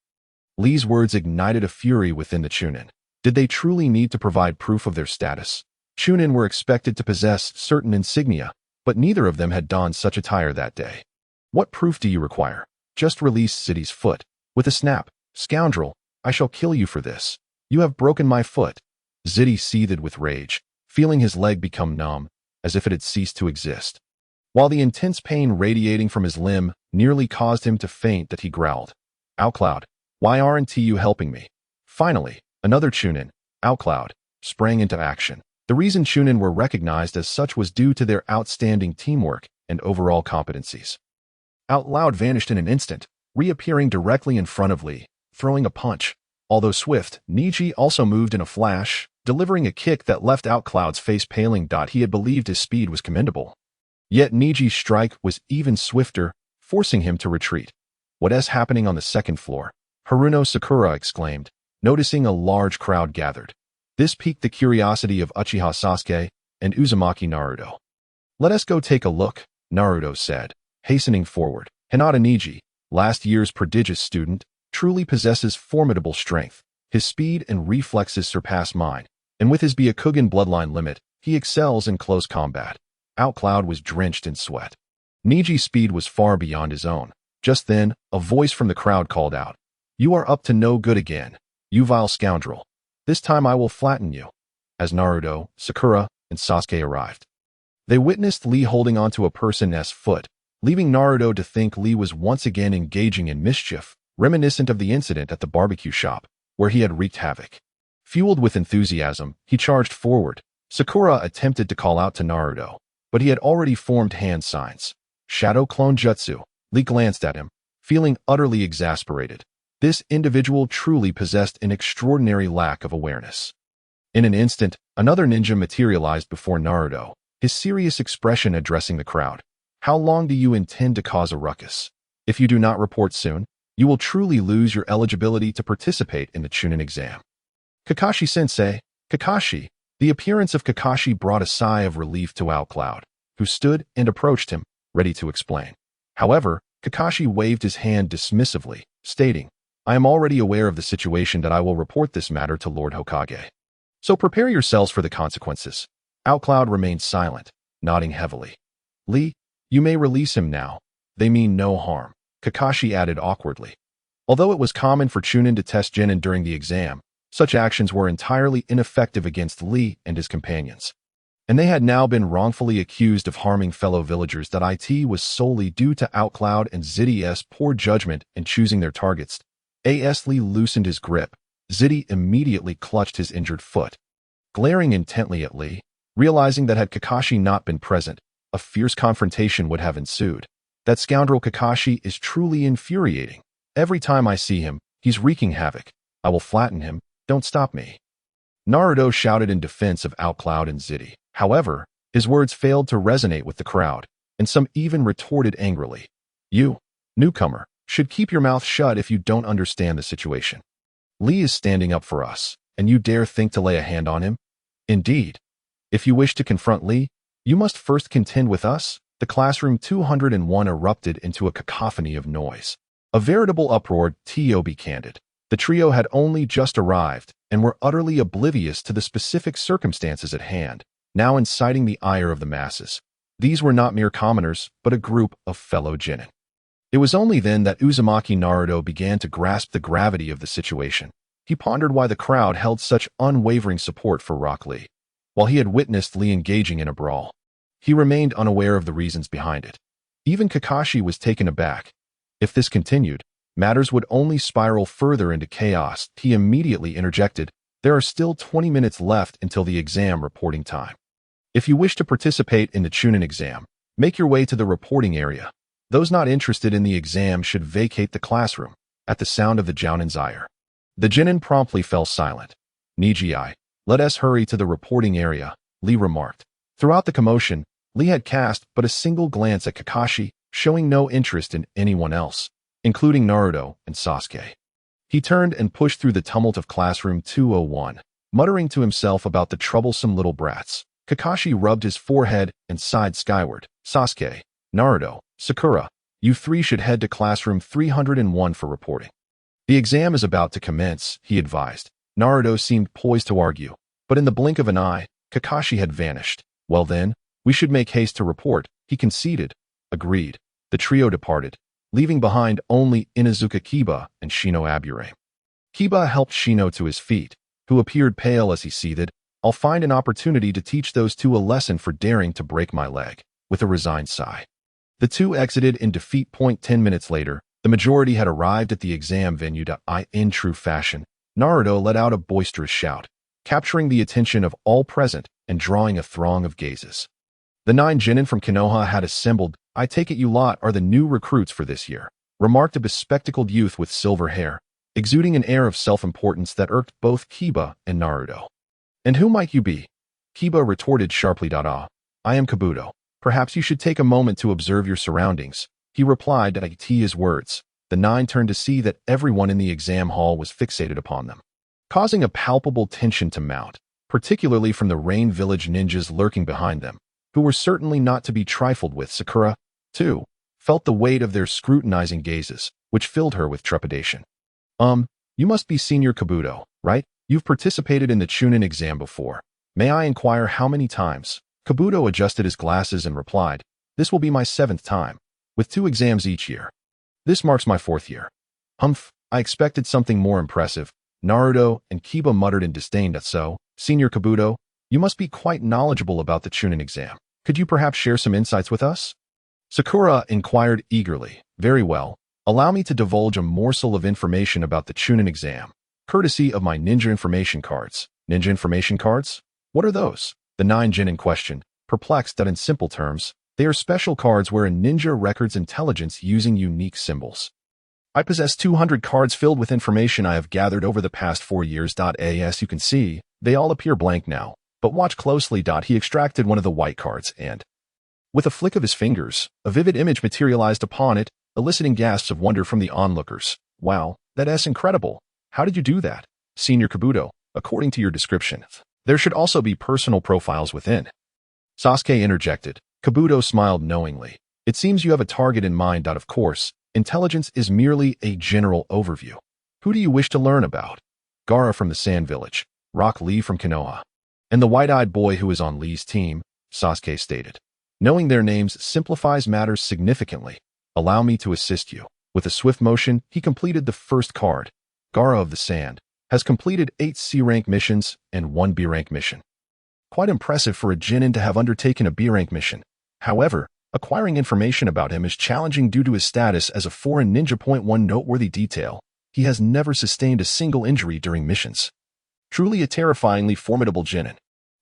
Li's words ignited a fury within the Chunin. Did they truly need to provide proof of their status? Chunin were expected to possess certain insignia, but neither of them had donned such attire that day. "What proof do you require? Just release Zidi's foot." With a snap, "Scoundrel, I shall kill you for this. You have broken my foot." Zidi seethed with rage, feeling his leg become numb, as if it had ceased to exist. While the intense pain radiating from his limb nearly caused him to faint, that he growled, "Outcloud, why aren't you helping me?" Finally, another Chunin, Outcloud, sprang into action. The reason Chunin were recognized as such was due to their outstanding teamwork and overall competencies. Outcloud vanished in an instant, reappearing directly in front of Li, throwing a punch. Although swift, Niji also moved in a flash, delivering a kick that left Outcloud's face paling. He had believed his speed was commendable. Yet Niji's strike was even swifter, forcing him to retreat. "What is happening on the second floor?" Haruno Sakura exclaimed, noticing a large crowd gathered. This piqued the curiosity of Uchiha Sasuke and Uzumaki Naruto. "Let us go take a look," Naruto said, hastening forward. Hinata Niji, last year's prodigious student, truly possesses formidable strength. His speed and reflexes surpass mine, and with his Byakugan bloodline limit, he excels in close combat. Outcloud was drenched in sweat. Niji's speed was far beyond his own. Just then, a voice from the crowd called out, "You are up to no good again, you vile scoundrel. This time I will flatten you." As Naruto, Sakura, and Sasuke arrived, they witnessed Li holding onto a person's foot, leaving Naruto to think Li was once again engaging in mischief, reminiscent of the incident at the barbecue shop, where he had wreaked havoc. Fueled with enthusiasm, he charged forward. Sakura attempted to call out to Naruto, but he had already formed hand signs. Shadow Clone Jutsu. Li glanced at him, feeling utterly exasperated. This individual truly possessed an extraordinary lack of awareness. In an instant, another ninja materialized before Naruto, his serious expression addressing the crowd. "How long do you intend to cause a ruckus? If you do not report soon, you will truly lose your eligibility to participate in the Chunin exam." "Kakashi-sensei, Kakashi." The appearance of Kakashi brought a sigh of relief to Outcloud, who stood and approached him, ready to explain. However, Kakashi waved his hand dismissively, stating, "I am already aware of the situation that I will report this matter to Lord Hokage. So prepare yourselves for the consequences." Outcloud remained silent, nodding heavily. "Li, you may release him now. They mean no harm," Kakashi added awkwardly. Although it was common for Chunin to test Genin during the exam, such actions were entirely ineffective against Li and his companions. And they had now been wrongfully accused of harming fellow villagers. That it was solely due to Outcloud and Zidi's poor judgment in choosing their targets. As Li loosened his grip, Zidi immediately clutched his injured foot. Glaring intently at Li, realizing that had Kakashi not been present, a fierce confrontation would have ensued. "That scoundrel Kakashi is truly infuriating. Every time I see him, he's wreaking havoc. I will flatten him. Don't stop me." Naruto shouted in defense of Outcloud and Zidi. However, his words failed to resonate with the crowd, and some even retorted angrily, "You, newcomer, should keep your mouth shut if you don't understand the situation. Li is standing up for us, and you dare think to lay a hand on him? Indeed. If you wish to confront Li, you must first contend with us." The classroom 201 erupted into a cacophony of noise. A veritable uproar. To be candid, The trio had only just arrived and were utterly oblivious to the specific circumstances at hand, now inciting the ire of the masses. These were not mere commoners, but a group of fellow genin. It was only then that Uzumaki Naruto began to grasp the gravity of the situation. He pondered why the crowd held such unwavering support for Rock Lee, while he had witnessed Lee engaging in a brawl. He remained unaware of the reasons behind it. Even Kakashi was taken aback. If this continued, matters would only spiral further into chaos. He immediately interjected, "There are still 20 minutes left until the exam reporting time. If you wish to participate in the Chunin exam, make your way to the reporting area. Those not interested in the exam should vacate the classroom." At the sound of the Jounin's ire, the genin promptly fell silent. "Niji, let us hurry to the reporting area," Lee remarked. Throughout the commotion, Lee had cast but a single glance at Kakashi, showing no interest in anyone else, including Naruto and Sasuke. He turned and pushed through the tumult of classroom 201, muttering to himself about the troublesome little brats. Kakashi rubbed his forehead and sighed skyward. "Sasuke, Naruto, Sakura, you three should head to classroom 301 for reporting. The exam is about to commence," he advised. Naruto seemed poised to argue, but in the blink of an eye, Kakashi had vanished. "Well then, we should make haste to report," he conceded. Agreed. The trio departed, leaving behind only Inuzuka Kiba and Shino Abure. Kiba helped Shino to his feet, who appeared pale as he seethed. "I'll find an opportunity to teach those two a lesson for daring to break my leg," with a resigned sigh. The two exited in defeat. 10 minutes later, the majority had arrived at the exam venue. In true fashion, Naruto let out a boisterous shout, capturing the attention of all present and drawing a throng of gazes. The 9 genin from Konoha had assembled. "I take it you lot are the new recruits for this year," remarked a bespectacled youth with silver hair, exuding an air of self-importance that irked both Kiba and Naruto. "And who might you be?" Kiba retorted sharply. "I am Kabuto. Perhaps you should take a moment to observe your surroundings," he replied at his words. The 9 turned to see that everyone in the exam hall was fixated upon them, causing a palpable tension to mount, particularly from the Rain Village ninjas lurking behind them, who were certainly not to be trifled with. Sakura, too, felt the weight of their scrutinizing gazes, which filled her with trepidation. You must be Senior Kabuto, right? You've participated in the Chunin exam before. May I inquire how many times?" Kabuto adjusted his glasses and replied, "This will be my 7th time, with 2 exams each year. This marks my 4th year." "Humph, I expected something more impressive." Naruto and Kiba muttered in disdain. "So, Senior Kabuto, you must be quite knowledgeable about the Chunin exam. Could you perhaps share some insights with us?" Sakura inquired eagerly. "Very well. Allow me to divulge a morsel of information about the Chunin exam, courtesy of my ninja information cards." "Ninja information cards? What are those?" The 9 genin questioned, perplexed that in simple terms, they are special cards where a ninja records intelligence using unique symbols. "I possess 200 cards filled with information I have gathered over the past 4 years. As you can see, they all appear blank now, but watch closely." He extracted one of the white cards and, with a flick of his fingers, a vivid image materialized upon it, eliciting gasps of wonder from the onlookers. "Wow, that's incredible. How did you do that?" "Senior Kabuto, according to your description, there should also be personal profiles within." Sasuke interjected. Kabuto smiled knowingly. "It seems you have a target in mind. Of course, intelligence is merely a general overview. Who do you wish to learn about?" "Gaara from the Sand Village, Rock Lee from Konoha, and the white-eyed boy who is on Lee's team," Sasuke stated. "Knowing their names simplifies matters significantly. Allow me to assist you." With a swift motion, he completed the first card. Gaara of the Sand has completed 8 C-rank missions and 1 B-rank mission. Quite impressive for a genin to have undertaken a B-rank mission. However, acquiring information about him is challenging due to his status as a foreign ninja. One noteworthy detail: he has never sustained a single injury during missions. Truly a terrifyingly formidable genin.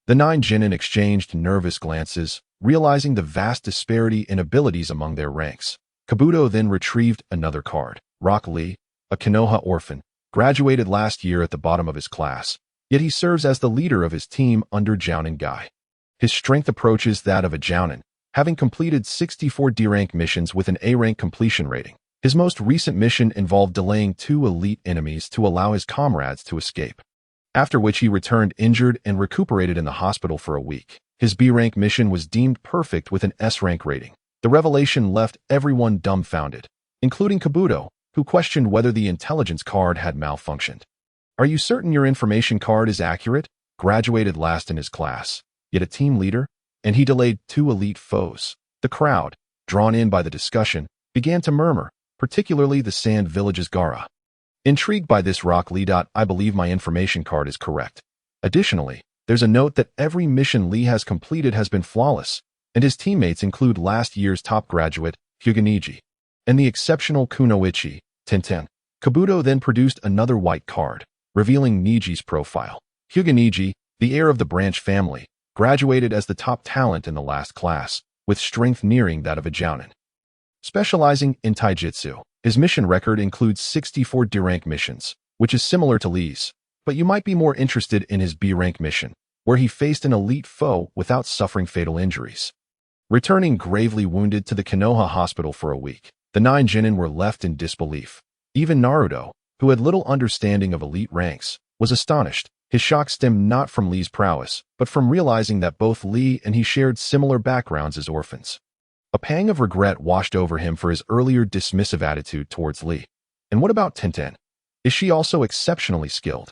The 9 genin exchanged nervous glances, realizing the vast disparity in abilities among their ranks. Kabuto then retrieved another card. Rock Lee, a Konoha orphan, graduated last year at the bottom of his class, yet he serves as the leader of his team under Jounin Guy. His strength approaches that of a Jounin, having completed 64 D-rank missions with an A-rank completion rating. His most recent mission involved delaying 2 elite enemies to allow his comrades to escape, after which he returned injured and recuperated in the hospital for a week. His B-rank mission was deemed perfect with an S-rank rating. The revelation left everyone dumbfounded, including Kabuto, who questioned whether the intelligence card had malfunctioned. Are you certain your information card is accurate? Graduated last in his class, yet a team leader? And he delayed 2 elite foes. The crowd, drawn in by the discussion, began to murmur, particularly the Sand Village's Gara. Intrigued by this, Rock Lee. I believe my information card is correct. Additionally, there's a note that every mission Lee has completed has been flawless, and his teammates include last year's top graduate, Niji, and the exceptional Kunoichi, Tenten. Kabuto then produced another white card, revealing Niji's profile. Niji, the heir of the branch family, graduated as the top talent in the last class, with strength nearing that of a jounin. Specializing in taijutsu, his mission record includes 64 D-rank missions, which is similar to Lee's, but you might be more interested in his B-rank mission, where he faced an elite foe without suffering fatal injuries. Returning gravely wounded to the Konoha hospital for a week, the 9 genin were left in disbelief. Even Naruto, who had little understanding of elite ranks, was astonished. His shock stemmed not from Lee's prowess, but from realizing that both Lee and he shared similar backgrounds as orphans. A pang of regret washed over him for his earlier dismissive attitude towards Lee. And what about Tenten? Is she also exceptionally skilled?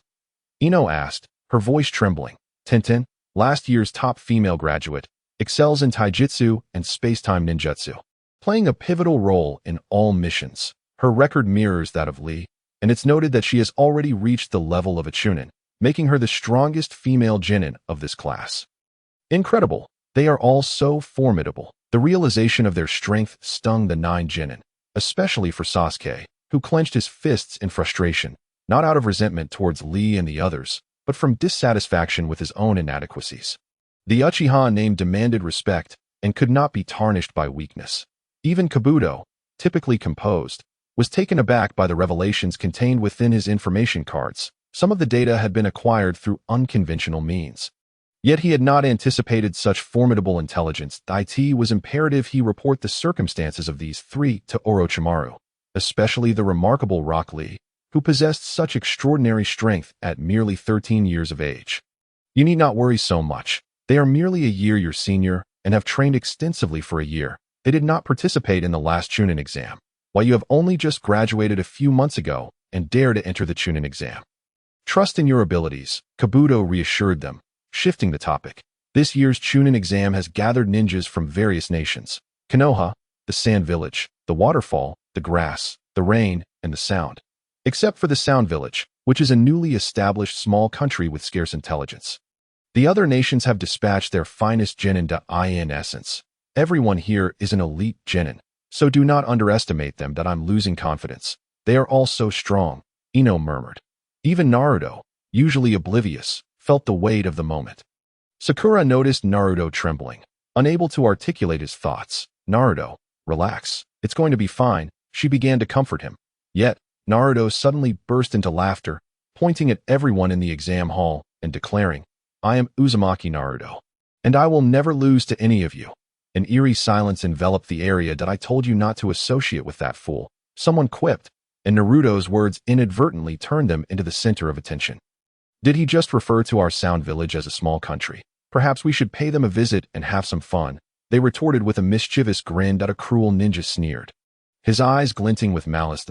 Ino asked, her voice trembling. Tenten, last year's top female graduate, excels in taijutsu and space-time ninjutsu, playing a pivotal role in all missions. Her record mirrors that of Lee, and it's noted that she has already reached the level of a chunin, making her the strongest female genin of this class. Incredible. They are all so formidable. The realization of their strength stung the 9 genin, especially for Sasuke, who clenched his fists in frustration, not out of resentment towards Lee and the others, but from dissatisfaction with his own inadequacies. The Uchiha name demanded respect and could not be tarnished by weakness. Even Kabuto, typically composed, was taken aback by the revelations contained within his information cards. Some of the data had been acquired through unconventional means. Yet he had not anticipated such formidable intelligence. It was imperative he report the circumstances of these 3 to Orochimaru, especially the remarkable Rock Lee, who possessed such extraordinary strength at merely 13 years of age. You need not worry so much. They are merely a year your senior and have trained extensively for a year. They did not participate in the last Chunin exam, while you have only just graduated a few months ago and dare to enter the Chunin exam. Trust in your abilities, Kabuto reassured them, shifting the topic. This year's Chunin exam has gathered ninjas from various nations: Konoha, the Sand Village, the Waterfall, the Grass, the Rain, and the Sound. Except for the Sound Village, which is a newly established small country with scarce intelligence. The other nations have dispatched their finest genin. In essence, everyone here is an elite genin, so do not underestimate them. I'm losing confidence. They are all so strong, Ino murmured. Even Naruto, usually oblivious, felt the weight of the moment. Sakura noticed Naruto trembling, unable to articulate his thoughts. Naruto, relax. It's going to be fine, she began to comfort him. Yet, Naruto suddenly burst into laughter, pointing at everyone in the exam hall and declaring, I am Uzumaki Naruto, and I will never lose to any of you. An eerie silence enveloped the area. I told you not to associate with that fool, someone quipped, and Naruto's words inadvertently turned them into the center of attention. Did he just refer to our Sound Village as a small country? Perhaps we should pay them a visit and have some fun, they retorted with a mischievous grin. A cruel ninja sneered, his eyes glinting with malice.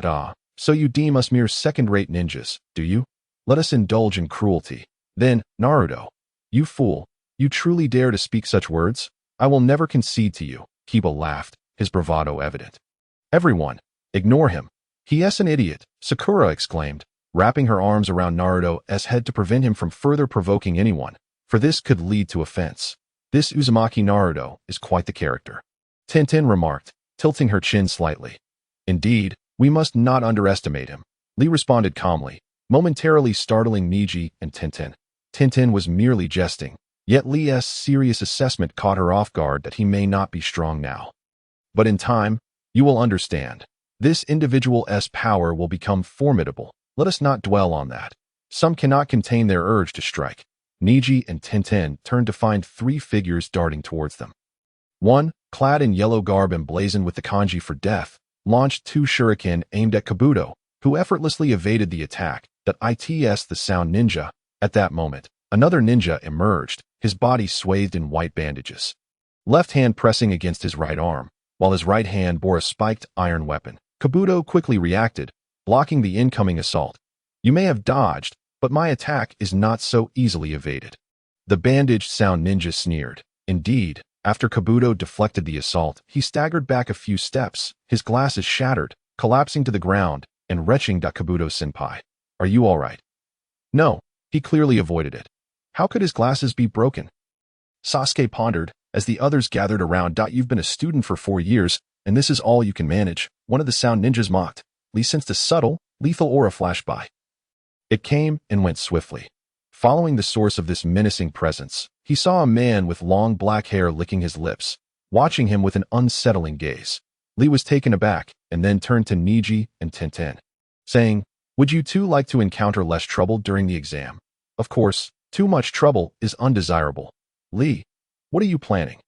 So you deem us mere second-rate ninjas, do you? Let us indulge in cruelty. Then, Naruto, you fool, you truly dare to speak such words? I will never concede to you, Kiba laughed, his bravado evident. Everyone, ignore him. He is an idiot, Sakura exclaimed, wrapping her arms around Naruto's head to prevent him from further provoking anyone, for this could lead to offense. This Uzumaki Naruto is quite the character, Tenten remarked, tilting her chin slightly. Indeed, we must not underestimate him, Lee responded calmly, momentarily startling Niji and Tenten. Tenten was merely jesting, yet Lee's serious assessment caught her off guard that he may not be strong now. But in time, you will understand. This individual's power will become formidable. Let us not dwell on that. Some cannot contain their urge to strike. Niji and Tenten turned to find 3 figures darting towards them. One, clad in yellow garb emblazoned with the kanji for death, launched 2 shuriken aimed at Kabuto, who effortlessly evaded the attack. Its the Sound Ninja. At that moment, another ninja emerged, his body swathed in white bandages, left hand pressing against his right arm, while his right hand bore a spiked iron weapon. Kabuto quickly reacted, blocking the incoming assault. You may have dodged, but my attack is not so easily evaded. The bandaged sound ninja sneered. Indeed, after Kabuto deflected the assault, he staggered back a few steps, his glasses shattered, collapsing to the ground, and retching Kabuto-senpai. Are you all right? No, he clearly avoided it. How could his glasses be broken? Sasuke pondered, as the others gathered around. You've been a student for 4 years, and this is all you can manage, one of the sound ninjas mocked. Lee sensed a subtle, lethal aura flash by. It came and went swiftly. Following the source of this menacing presence, he saw a man with long black hair licking his lips, watching him with an unsettling gaze. Lee was taken aback and then turned to Niji and Tenten, saying, "Would you two like to encounter less trouble during the exam? Of course, too much trouble is undesirable. Lee, what are you planning?"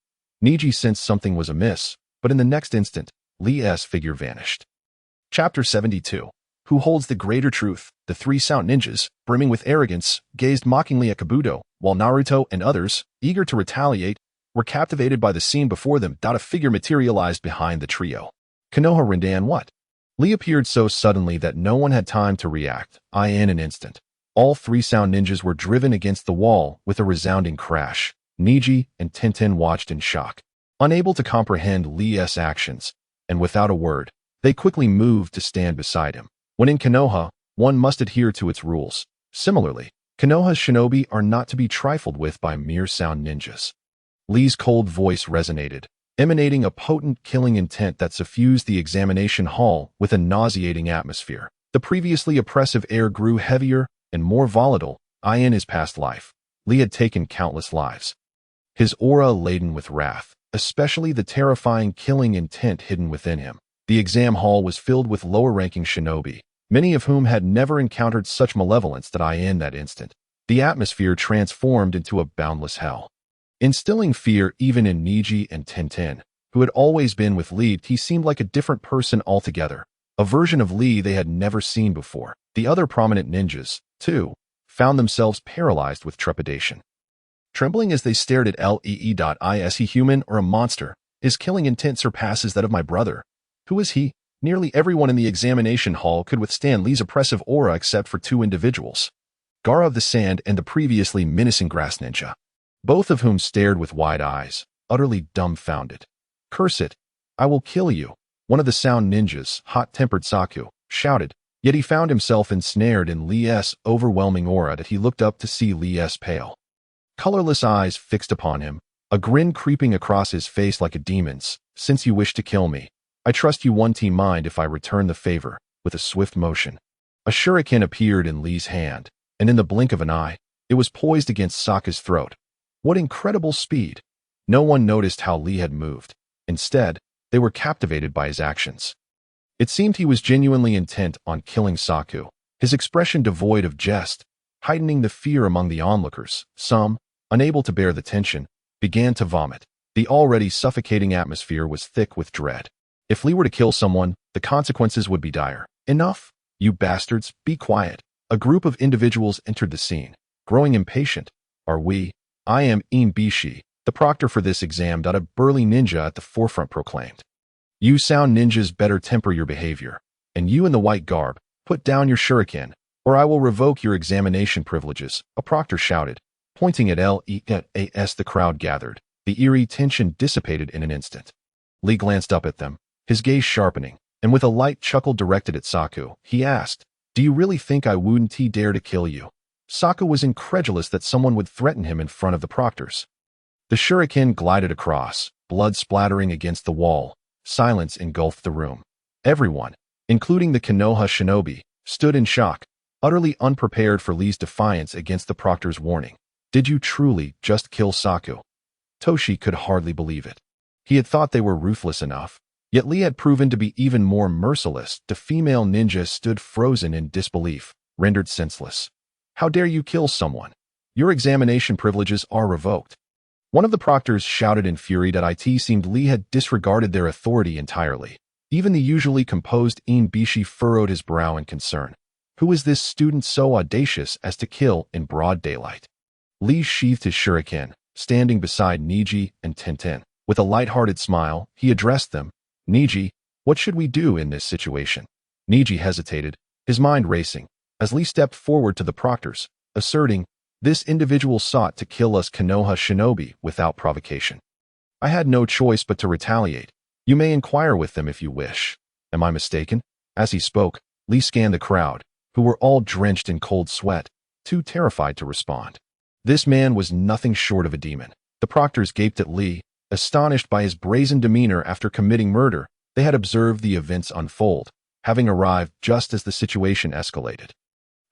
Niji sensed something was amiss, but in the next instant, Lee's figure vanished. Chapter 72. Who holds the greater truth? The three sound ninjas, brimming with arrogance, gazed mockingly at Kabuto, while Naruto and others, eager to retaliate, were captivated by the scene before them. A figure materialized behind the trio. Konoha Rindan what? Lee appeared so suddenly that no one had time to react. In an instant, all three sound ninjas were driven against the wall with a resounding crash. Niji and Tenten watched in shock, unable to comprehend Lee's actions, and without a word, they quickly moved to stand beside him. When in Konoha, one must adhere to its rules. Similarly, Konoha's shinobi are not to be trifled with by mere sound ninjas. Lee's cold voice resonated, emanating a potent killing intent that suffused the examination hall with a nauseating atmosphere. The previously oppressive air grew heavier and more volatile. In his past life, Lee had taken countless lives. His aura laden with wrath, especially the terrifying killing intent hidden within him. The exam hall was filled with lower-ranking shinobi, many of whom had never encountered such malevolence. In that instant, the atmosphere transformed into a boundless hell, instilling fear even in Niji and Tenten, who had always been with Lee. He seemed like a different person altogether, a version of Lee they had never seen before. The other prominent ninjas, too, found themselves paralyzed with trepidation, trembling as they stared at Lee. Is he human or a monster? His killing intent surpasses that of my brother. Who is he? Nearly everyone in the examination hall could withstand Lee's oppressive aura except for two individuals, Gaara of the Sand and the previously menacing grass ninja, both of whom stared with wide eyes, utterly dumbfounded. "Curse it! I will kill you!" one of the sound ninjas, hot-tempered Saku, shouted, yet he found himself ensnared in Lee's overwhelming aura. That he looked up to see Lee's pale, colorless eyes fixed upon him, a grin creeping across his face like a demon's. "Since you wish to kill me, I trust you won't mind if I return the favor." With a swift motion, a shuriken appeared in Lee's hand, and in the blink of an eye, it was poised against Sokka's throat. What incredible speed! No one noticed how Lee had moved. Instead, they were captivated by his actions. It seemed he was genuinely intent on killing Saku, his expression devoid of jest, heightening the fear among the onlookers. Some, unable to bear the tension, began to vomit. The already suffocating atmosphere was thick with dread. If Lee were to kill someone, the consequences would be dire. "Enough, you bastards, be quiet." A group of individuals entered the scene, growing impatient. "Are we? I am Imbishi, the proctor for this exam." A burly ninja at the forefront proclaimed. "You sound ninjas better temper your behavior. And you in the white garb, put down your shuriken, or I will revoke your examination privileges," a proctor shouted, pointing at Leas. The crowd gathered. The eerie tension dissipated in an instant. Lee glanced up at them, his gaze sharpening, and with a light chuckle directed at Saku, he asked, "Do you really think I wouldn't dare to kill you?" Saku was incredulous that someone would threaten him in front of the proctors. The shuriken glided across, blood splattering against the wall. Silence engulfed the room. Everyone, including the Konoha shinobi, stood in shock, utterly unprepared for Lee's defiance against the proctor's warning. "Did you truly just kill Saku?" Toshi could hardly believe it. He had thought they were ruthless enough, yet Lee had proven to be even more merciless. The female ninja stood frozen in disbelief, rendered senseless. "How dare you kill someone? Your examination privileges are revoked." One of the proctors shouted in fury. It seemed Lee had disregarded their authority entirely. Even the usually composed Imbishi furrowed his brow in concern. Who is this student so audacious as to kill in broad daylight? Lee sheathed his shuriken, standing beside Niji and Tenten. With a light-hearted smile, he addressed them. "Niji, what should we do in this situation?" Niji hesitated, his mind racing, as Li stepped forward to the proctors, asserting, "This individual sought to kill us Konoha shinobi without provocation. I had no choice but to retaliate. You may inquire with them if you wish. Am I mistaken?" As he spoke, Li scanned the crowd, who were all drenched in cold sweat, too terrified to respond. This man was nothing short of a demon. The proctors gaped at Li, astonished by his brazen demeanor after committing murder. They had observed the events unfold, having arrived just as the situation escalated.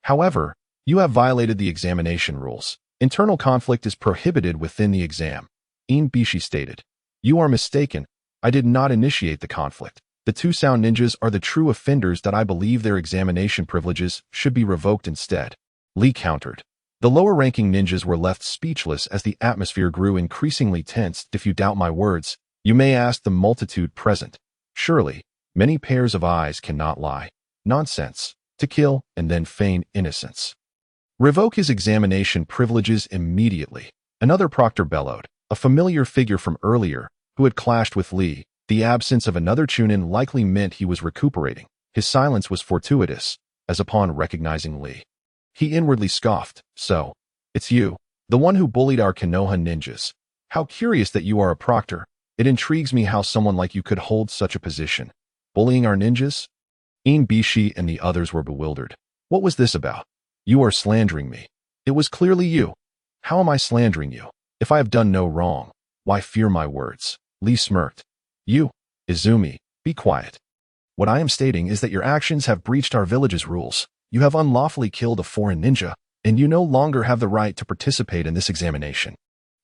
"However, you have violated the examination rules. Internal conflict is prohibited within the exam," Bishi stated. "You are mistaken. I did not initiate the conflict. The two sound ninjas are the true offenders that I believe their examination privileges should be revoked instead," Li countered. The lower-ranking ninjas were left speechless as the atmosphere grew increasingly tense. "If you doubt my words, you may ask the multitude present. Surely, many pairs of eyes cannot lie. Nonsense. To kill and then feign innocence. Revoke his examination privileges immediately," another proctor bellowed, a familiar figure from earlier, who had clashed with Li. The absence of another Chunin likely meant he was recuperating. His silence was fortuitous, as upon recognizing Li, he inwardly scoffed. "So, it's you, the one who bullied our Konoha ninjas. How curious that you are a proctor. It intrigues me how someone like you could hold such a position. Bullying our ninjas?" Bishi and the others were bewildered. What was this about? "You are slandering me. It was clearly you." "How am I slandering you? If I have done no wrong, why fear my words?" Li smirked. "You, Izumi, be quiet. What I am stating is that your actions have breached our village's rules. You have unlawfully killed a foreign ninja, and you no longer have the right to participate in this examination.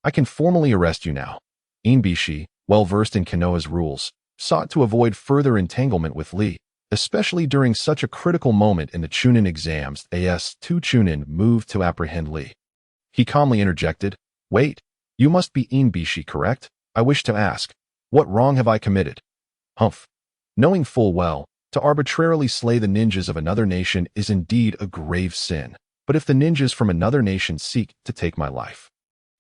I can formally arrest you now." Bishi, well-versed in Konoha's rules, sought to avoid further entanglement with Li, especially during such a critical moment in the Chunin exams. Two Chunin moved to apprehend Li. He calmly interjected, "Wait, you must be Bishi, correct? I wish to ask, what wrong have I committed?" "Humph." Knowing full well, to arbitrarily slay the ninjas of another nation is indeed a grave sin. But if the ninjas from another nation seek to take my life,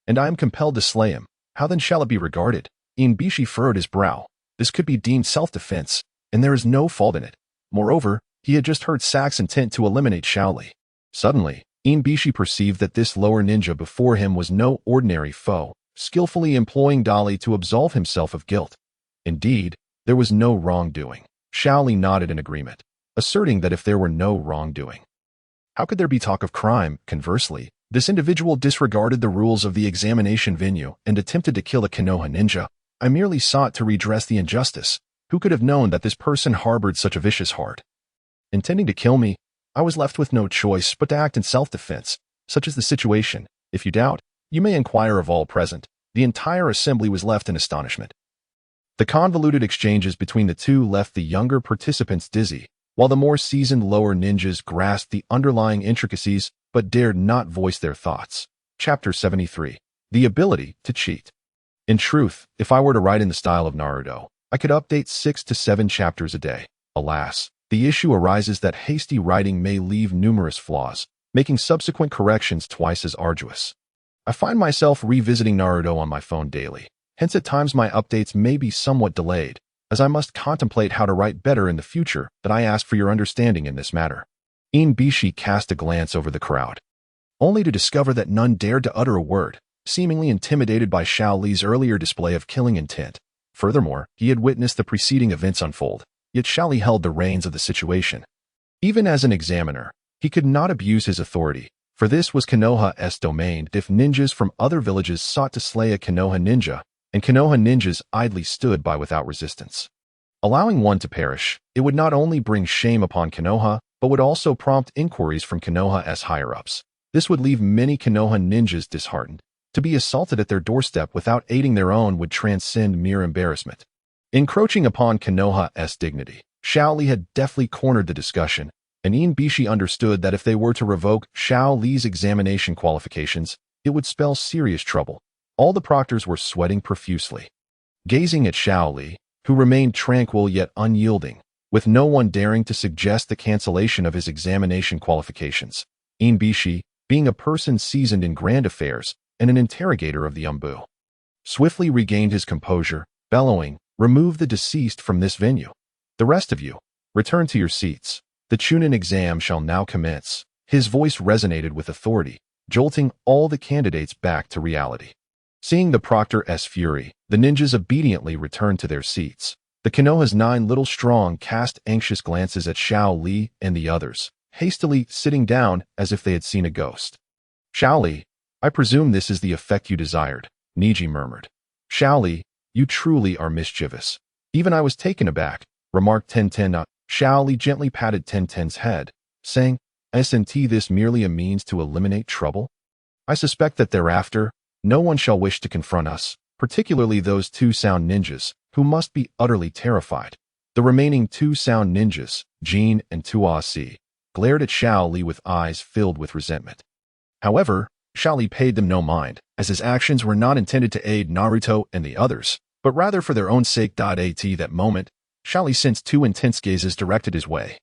and I am compelled to slay him, how then shall it be regarded? Bishi furrowed his brow. This could be deemed self-defense, and there is no fault in it. Moreover, he had just heard Sak's intent to eliminate Xiao Li. Suddenly, Bishi perceived that this lower ninja before him was no ordinary foe, skillfully employing Dali to absolve himself of guilt. Indeed, there was no wrongdoing. Xiao Li nodded in agreement, asserting that if there were no wrongdoing, how could there be talk of crime? Conversely, this individual disregarded the rules of the examination venue and attempted to kill a Konoha ninja. I merely sought to redress the injustice. Who could have known that this person harbored such a vicious heart? Intending to kill me, I was left with no choice but to act in self-defense. Such is the situation. If you doubt, you may inquire of all present. The entire assembly was left in astonishment. The convoluted exchanges between the two left the younger participants dizzy, while the more seasoned lower ninjas grasped the underlying intricacies but dared not voice their thoughts. Chapter 73. The ability to cheat. In truth, if I were to write in the style of Naruto, I could update 6 to 7 chapters a day. Alas, the issue arises that hasty writing may leave numerous flaws, making subsequent corrections twice as arduous. I find myself revisiting Naruto on my phone daily. Hence at times my updates may be somewhat delayed, as I must contemplate how to write better in the future. That I ask for your understanding in this matter. Bishi cast a glance over the crowd, only to discover that none dared to utter a word, seemingly intimidated by Xiao Li's earlier display of killing intent. Furthermore, he had witnessed the preceding events unfold, yet Xiao Li held the reins of the situation. Even as an examiner, he could not abuse his authority, for this was Konoha's domain. If ninjas from other villages sought to slay a Konoha ninja, and Konoha ninjas idly stood by without resistance, allowing one to perish, it would not only bring shame upon Konoha, but would also prompt inquiries from Konoha's higher-ups. This would leave many Konoha ninjas disheartened. To be assaulted at their doorstep without aiding their own would transcend mere embarrassment. Encroaching upon Konoha's dignity, Xiao Li had deftly cornered the discussion, and Bishi understood that if they were to revoke Xiao Li's examination qualifications, it would spell serious trouble. All the proctors were sweating profusely, gazing at Xiao Li, who remained tranquil yet unyielding, with no one daring to suggest the cancellation of his examination qualifications. Bishi, being a person seasoned in grand affairs and an interrogator of the Umbu, swiftly regained his composure, bellowing, "Remove the deceased from this venue. The rest of you, return to your seats." The Chunin exam shall now commence. His voice resonated with authority, jolting all the candidates back to reality. Seeing the proctor's fury, the ninjas obediently returned to their seats. The Konoha's 9 little strong cast anxious glances at Xiao Li and the others, hastily sitting down as if they had seen a ghost. Xiao Li, I presume this is the effect you desired, Niji murmured. Xiao Li, you truly are mischievous. Even I was taken aback, remarked Tenten. Xiao Li gently patted Tenten's head, saying, Isn't this merely a means to eliminate trouble? I suspect that thereafter, no one shall wish to confront us, particularly those 2 sound ninjas, who must be utterly terrified. The remaining 2 sound ninjas, Jin and Tuasi, glared at Xiao Li with eyes filled with resentment. However, Xiao Li paid them no mind, as his actions were not intended to aid Naruto and the others, but rather for their own sake. At that moment, Xiao Li sensed 2 intense gazes directed his way,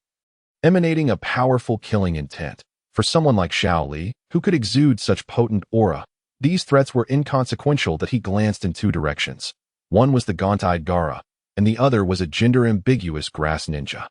emanating a powerful killing intent. For someone like Xiao Li, who could exude such potent aura, these threats were inconsequential that he glanced in 2 directions. One was the gaunt-eyed Gaara, and the other was a gender-ambiguous grass ninja.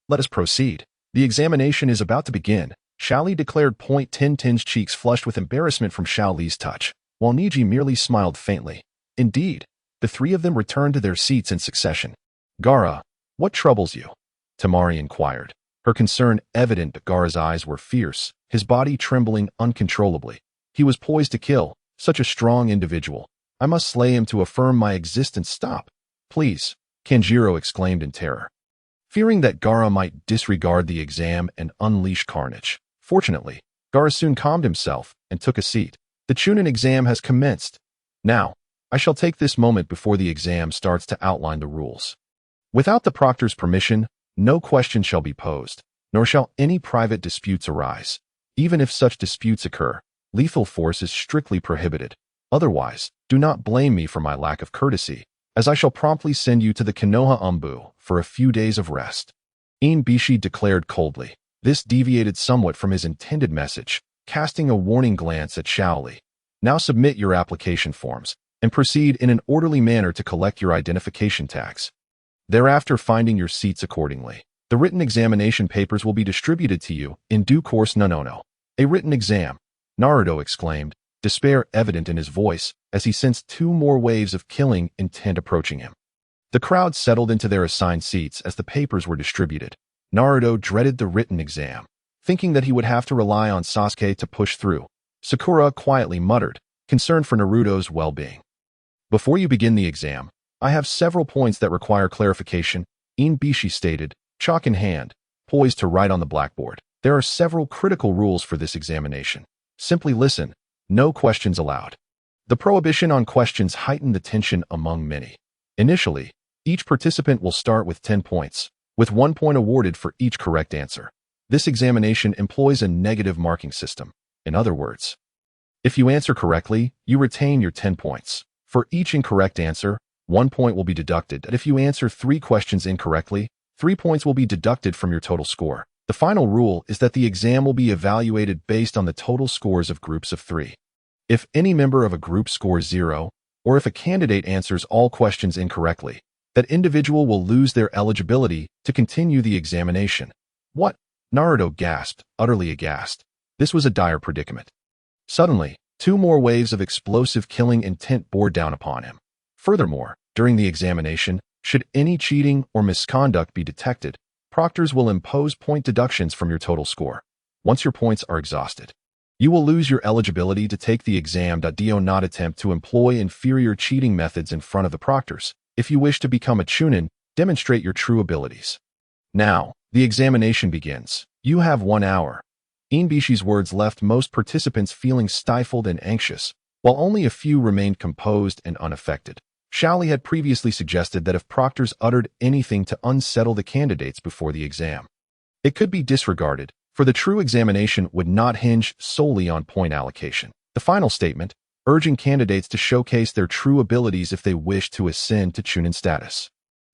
Let us proceed. The examination is about to begin, Xiao Li declared. Tenten's cheeks flushed with embarrassment from Xiao Li's touch, while Niji merely smiled faintly. Indeed, the 3 of them returned to their seats in succession. Gaara, what troubles you? Temari inquired, her concern evident. But Gaara's eyes were fierce, his body trembling uncontrollably. He was poised to kill, such a strong individual. I must slay him to affirm my existence. Stop, please, Kanjiro exclaimed in terror, fearing that Gaara might disregard the exam and unleash carnage. Fortunately, Gaara soon calmed himself and took a seat. The Chunin exam has commenced. Now, I shall take this moment before the exam starts to outline the rules. Without the proctor's permission, no question shall be posed, nor shall any private disputes arise. Even if such disputes occur, lethal force is strictly prohibited. Otherwise, do not blame me for my lack of courtesy, as I shall promptly send you to the Konoha Umbu for a few days of rest. Bishi declared coldly. This deviated somewhat from his intended message, casting a warning glance at Xiao Li. Now submit your application forms, and proceed in an orderly manner to collect your identification tags. Thereafter, finding your seats accordingly. The written examination papers will be distributed to you in due course. No. A written exam, Naruto exclaimed, despair evident in his voice as he sensed 2 more waves of killing intent approaching him. The crowd settled into their assigned seats as the papers were distributed. Naruto dreaded the written exam, thinking that he would have to rely on Sasuke to push through. Sakura quietly muttered, concerned for Naruto's well-being. Before you begin the exam, I have several points that require clarification, Bishi stated, chalk in hand, poised to write on the blackboard. There are several critical rules for this examination. Simply listen, no questions allowed. The prohibition on questions heightened the tension among many. Initially, each participant will start with 10 points, with 1 point awarded for each correct answer. This examination employs a negative marking system. In other words, if you answer correctly, you retain your 10 points. For each incorrect answer, 1 point will be deducted, and if you answer 3 questions incorrectly, 3 points will be deducted from your total score. The final rule is that the exam will be evaluated based on the total scores of groups of 3. If any member of a group scores 0, or if a candidate answers all questions incorrectly, that individual will lose their eligibility to continue the examination. What? Naruto gasped, utterly aghast. This was a dire predicament. Suddenly, 2 more waves of explosive killing intent bore down upon him. Furthermore, during the examination, should any cheating or misconduct be detected, proctors will impose point deductions from your total score. Once your points are exhausted, you will lose your eligibility to take the exam. Do not attempt to employ inferior cheating methods in front of the proctors. If you wish to become a Chunin, demonstrate your true abilities. Now, the examination begins. You have 1 hour. Bishi's words left most participants feeling stifled and anxious, while only a few remained composed and unaffected. Xiao Li had previously suggested that if proctors uttered anything to unsettle the candidates before the exam, it could be disregarded, for the true examination would not hinge solely on point allocation. The final statement, urging candidates to showcase their true abilities if they wish to ascend to Chunin status,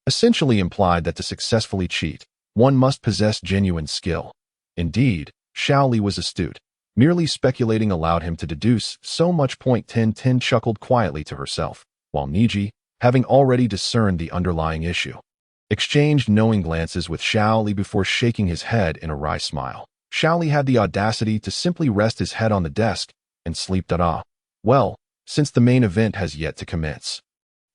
essentially implied that to successfully cheat, one must possess genuine skill. Indeed, Xiao Li was astute. Merely speculating allowed him to deduce so much. 10 chuckled quietly to herself, while Niji, having already discerned the underlying issue, exchanged knowing glances with Xiao Li before shaking his head in a wry smile. Xiao Li had the audacity to simply rest his head on the desk and sleep. Well, since the main event has yet to commence,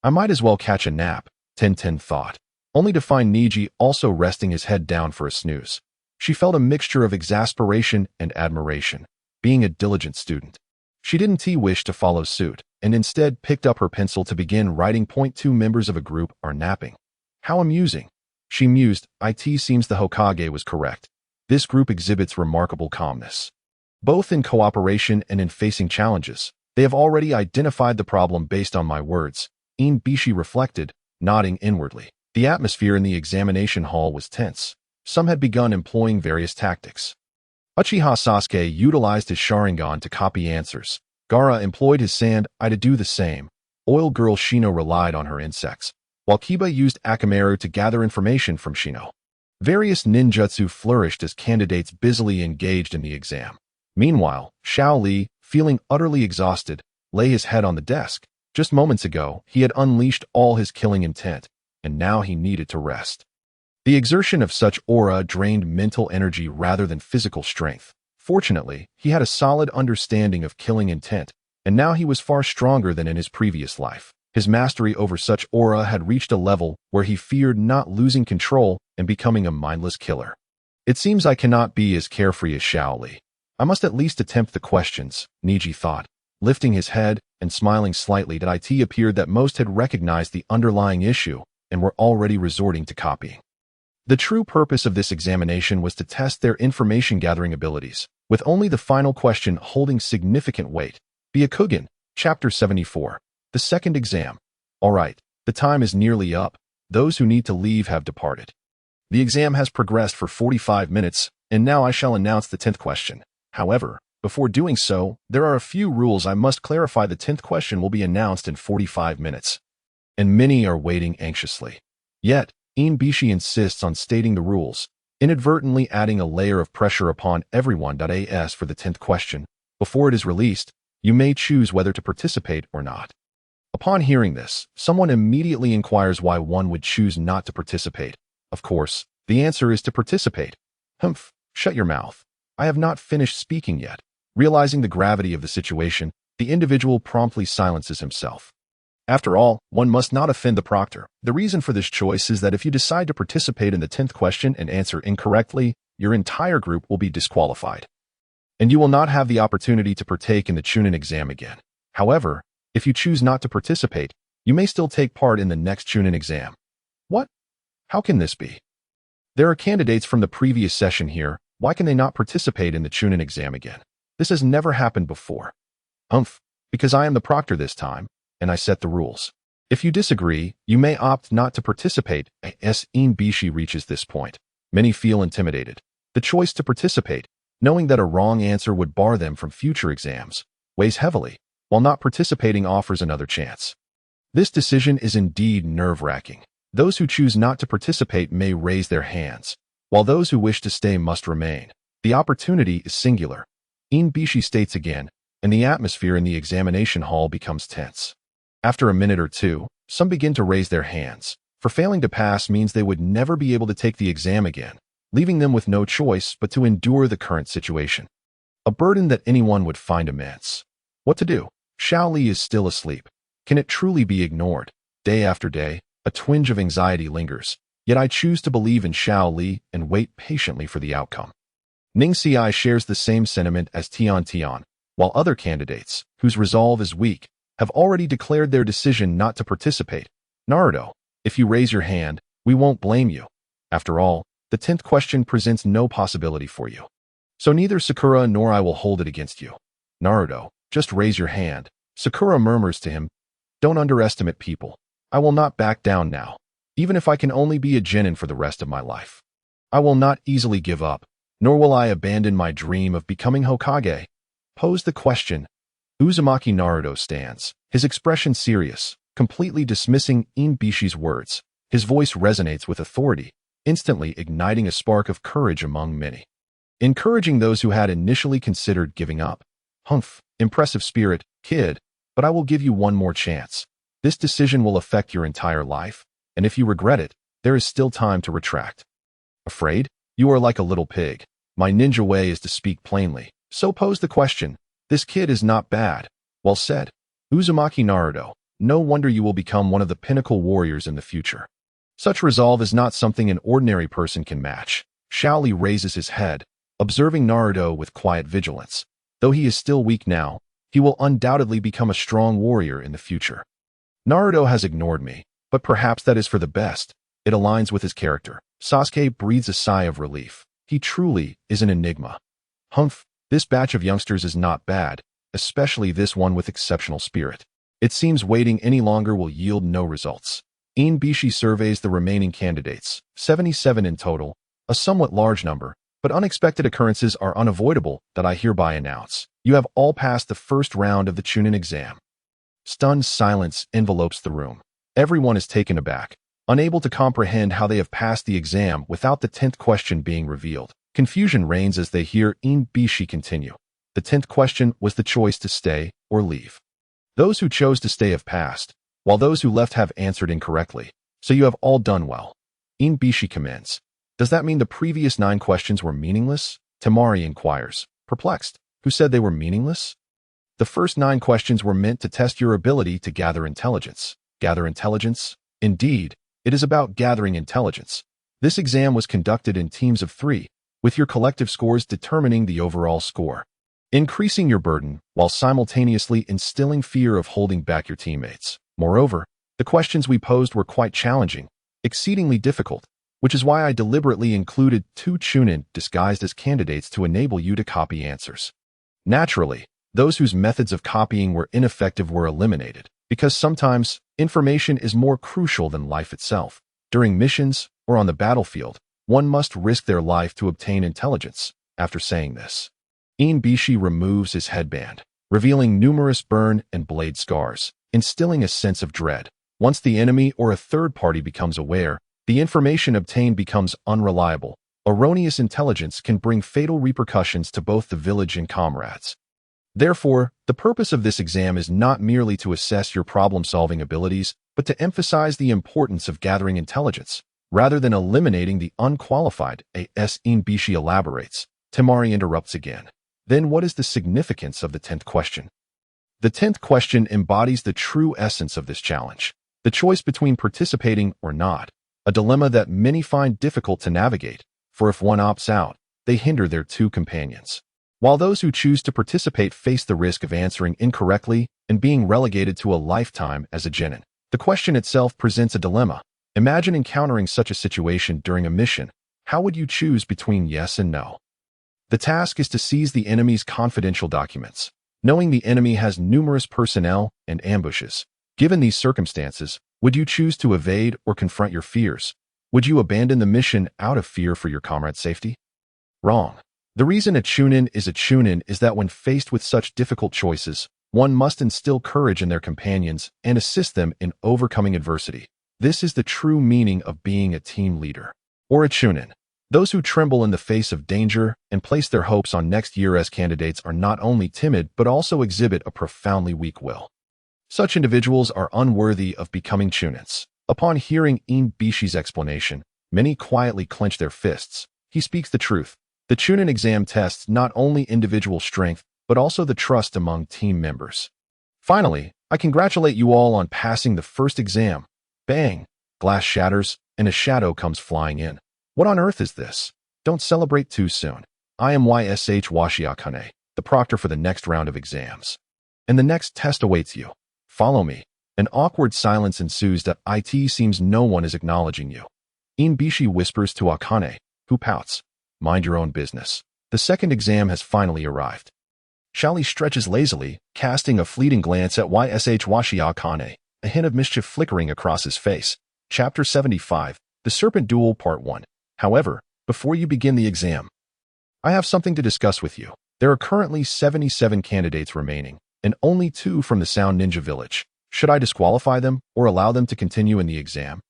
I might as well catch a nap, Tintin thought, only to find Niji also resting his head down for a snooze. She felt a mixture of exasperation and admiration. Being a diligent student, she didn't wish to follow suit, and instead picked up her pencil to begin writing. Point 2 members of a group are napping. How amusing. She mused. It seems the Hokage was correct. This group exhibits remarkable calmness. Both in cooperation and in facing challenges, they have already identified the problem based on my words. Bishi reflected, nodding inwardly. The atmosphere in the examination hall was tense. Some had begun employing various tactics. Uchiha Sasuke utilized his Sharingan to copy answers. Gaara employed his sand eye to do the same. Oil girl Shino relied on her insects, while Kiba used Akamaru to gather information from Shino. Various ninjutsu flourished as candidates busily engaged in the exam. Meanwhile, Xiao Li, feeling utterly exhausted, lay his head on the desk. Just moments ago, he had unleashed all his killing intent, and now he needed to rest. The exertion of such aura drained mental energy rather than physical strength. Fortunately, he had a solid understanding of killing intent, and now he was far stronger than in his previous life. His mastery over such aura had reached a level where he feared not losing control and becoming a mindless killer. It seems I cannot be as carefree as Xiao Li. I must at least attempt the questions, Niji thought. Lifting his head and smiling slightly, it appeared that most had recognized the underlying issue and were already resorting to copying. The true purpose of this examination was to test their information-gathering abilities, with only the final question holding significant weight. Byakugan, Chapter 74. The second exam. All right, the time is nearly up. Those who need to leave have departed. The exam has progressed for 45 minutes, and now I shall announce the 10th question. However, before doing so, there are a few rules I must clarify. The 10th question will be announced in 45 minutes, and many are waiting anxiously. Yet, Bishi insists on stating the rules, inadvertently adding a layer of pressure upon everyone. As for the 10th question, before it is released, you may choose whether to participate or not. Upon hearing this, someone immediately inquires why one would choose not to participate. Of course, the answer is to participate. Humph, shut your mouth. I have not finished speaking yet. Realizing the gravity of the situation, the individual promptly silences himself. After all, one must not offend the proctor. The reason for this choice is that if you decide to participate in the 10th question and answer incorrectly, your entire group will be disqualified, and you will not have the opportunity to partake in the Chunin exam again. However, if you choose not to participate, you may still take part in the next Chunin exam. What? How can this be? There are candidates from the previous session here. Why can they not participate in the Chunin exam again? This has never happened before. Humph, because I am the proctor this time, and I set the rules. If you disagree, you may opt not to participate. As Bishi reaches this point, many feel intimidated. The choice to participate, knowing that a wrong answer would bar them from future exams, weighs heavily, while not participating offers another chance. This decision is indeed nerve-wracking. Those who choose not to participate may raise their hands, while those who wish to stay must remain. The opportunity is singular. Bishi states again, and the atmosphere in the examination hall becomes tense. After a minute or two, some begin to raise their hands, for failing to pass means they would never be able to take the exam again, leaving them with no choice but to endure the current situation. A burden that anyone would find immense. What to do? Xiao Li is still asleep. Can it truly be ignored? Day after day, a twinge of anxiety lingers, yet I choose to believe in Xiao Li and wait patiently for the outcome. Ning Xi shares the same sentiment as Tian, while other candidates, whose resolve is weak, have already declared their decision not to participate. Naruto, if you raise your hand, we won't blame you. After all, the 10th question presents no possibility for you. So neither Sakura nor I will hold it against you. Naruto, just raise your hand. Sakura murmurs to him, don't underestimate people. I will not back down now, even if I can only be a genin for the rest of my life. I will not easily give up, nor will I abandon my dream of becoming Hokage. Pose the question. Uzumaki Naruto stands, his expression serious, completely dismissing Bishi's words. His voice resonates with authority, instantly igniting a spark of courage among many. Encouraging those who had initially considered giving up. Humph, impressive spirit, kid, but I will give you one more chance. This decision will affect your entire life, and if you regret it, there is still time to retract. Afraid? You are like a little pig. My ninja way is to speak plainly. So pose the question. This kid is not bad. Well said. Uzumaki Naruto. No wonder you will become one of the pinnacle warriors in the future. Such resolve is not something an ordinary person can match. Xiao Li raises his head, observing Naruto with quiet vigilance. Though he is still weak now, he will undoubtedly become a strong warrior in the future. Naruto has ignored me, but perhaps that is for the best. It aligns with his character. Sasuke breathes a sigh of relief. He truly is an enigma. Humph, this batch of youngsters is not bad, especially this one with exceptional spirit. It seems waiting any longer will yield no results. Bishi surveys the remaining candidates, 77 in total, a somewhat large number, but unexpected occurrences are unavoidable that I hereby announce. You have all passed the first round of the Chunin exam. Stunned silence envelopes the room. Everyone is taken aback, unable to comprehend how they have passed the exam without the 10th question being revealed. Confusion reigns as they hear Bishi continue. The 10th question was the choice to stay or leave. Those who chose to stay have passed, while those who left have answered incorrectly. So you have all done well. Bishi commends. Does that mean the previous 9 questions were meaningless? Temari inquires, perplexed. Who said they were meaningless? The first 9 questions were meant to test your ability to gather intelligence. Gather intelligence? Indeed, it is about gathering intelligence. This exam was conducted in teams of 3, with your collective scores determining the overall score, increasing your burden while simultaneously instilling fear of holding back your teammates. Moreover, the questions we posed were quite challenging, exceedingly difficult, which is why I deliberately included 2 Chunin disguised as candidates to enable you to copy answers. Naturally, those whose methods of copying were ineffective were eliminated, because sometimes information is more crucial than life itself. During missions or on the battlefield, one must risk their life to obtain intelligence. After saying this, Bishi removes his headband, revealing numerous burn and blade scars, instilling a sense of dread. Once the enemy or a third party becomes aware, the information obtained becomes unreliable. Erroneous intelligence can bring fatal repercussions to both the village and comrades. Therefore, the purpose of this exam is not merely to assess your problem-solving abilities, but to emphasize the importance of gathering intelligence, rather than eliminating the unqualified. As Bishi elaborates, Temari interrupts again. Then what is the significance of the 10th question? The 10th question embodies the true essence of this challenge, the choice between participating or not, a dilemma that many find difficult to navigate, for if one opts out, they hinder their 2 companions. While those who choose to participate face the risk of answering incorrectly and being relegated to a lifetime as a genin. The question itself presents a dilemma. Imagine encountering such a situation during a mission. How would you choose between yes and no? The task is to seize the enemy's confidential documents, knowing the enemy has numerous personnel and ambushes. Given these circumstances, would you choose to evade or confront your fears? Would you abandon the mission out of fear for your comrade's safety? Wrong. The reason a Chunin is that when faced with such difficult choices, one must instill courage in their companions and assist them in overcoming adversity. This is the true meaning of being a team leader, or a Chunin. Those who tremble in the face of danger and place their hopes on next year's candidates are not only timid but also exhibit a profoundly weak will. Such individuals are unworthy of becoming Chunins. Upon hearing Bishi's explanation, many quietly clench their fists. He speaks the truth. The Chunin exam tests not only individual strength, but also the trust among team members. Finally, I congratulate you all on passing the first exam. Bang! Glass shatters, and a shadow comes flying in. What on earth is this? Don't celebrate too soon. I am Washiakane, the proctor for the next round of exams. And the next test awaits you. Follow me. An awkward silence ensues that it seems no one is acknowledging you. Bishi whispers to Akane, who pouts. Mind your own business. The second exam has finally arrived. Xiao Li stretches lazily, casting a fleeting glance at Washiakane, a hint of mischief flickering across his face. Chapter 75, The Serpent Duel Part 1. However, before you begin the exam, I have something to discuss with you. There are currently 77 candidates remaining, and only 2 from the Sound Ninja Village. Should I disqualify them or allow them to continue in the exam?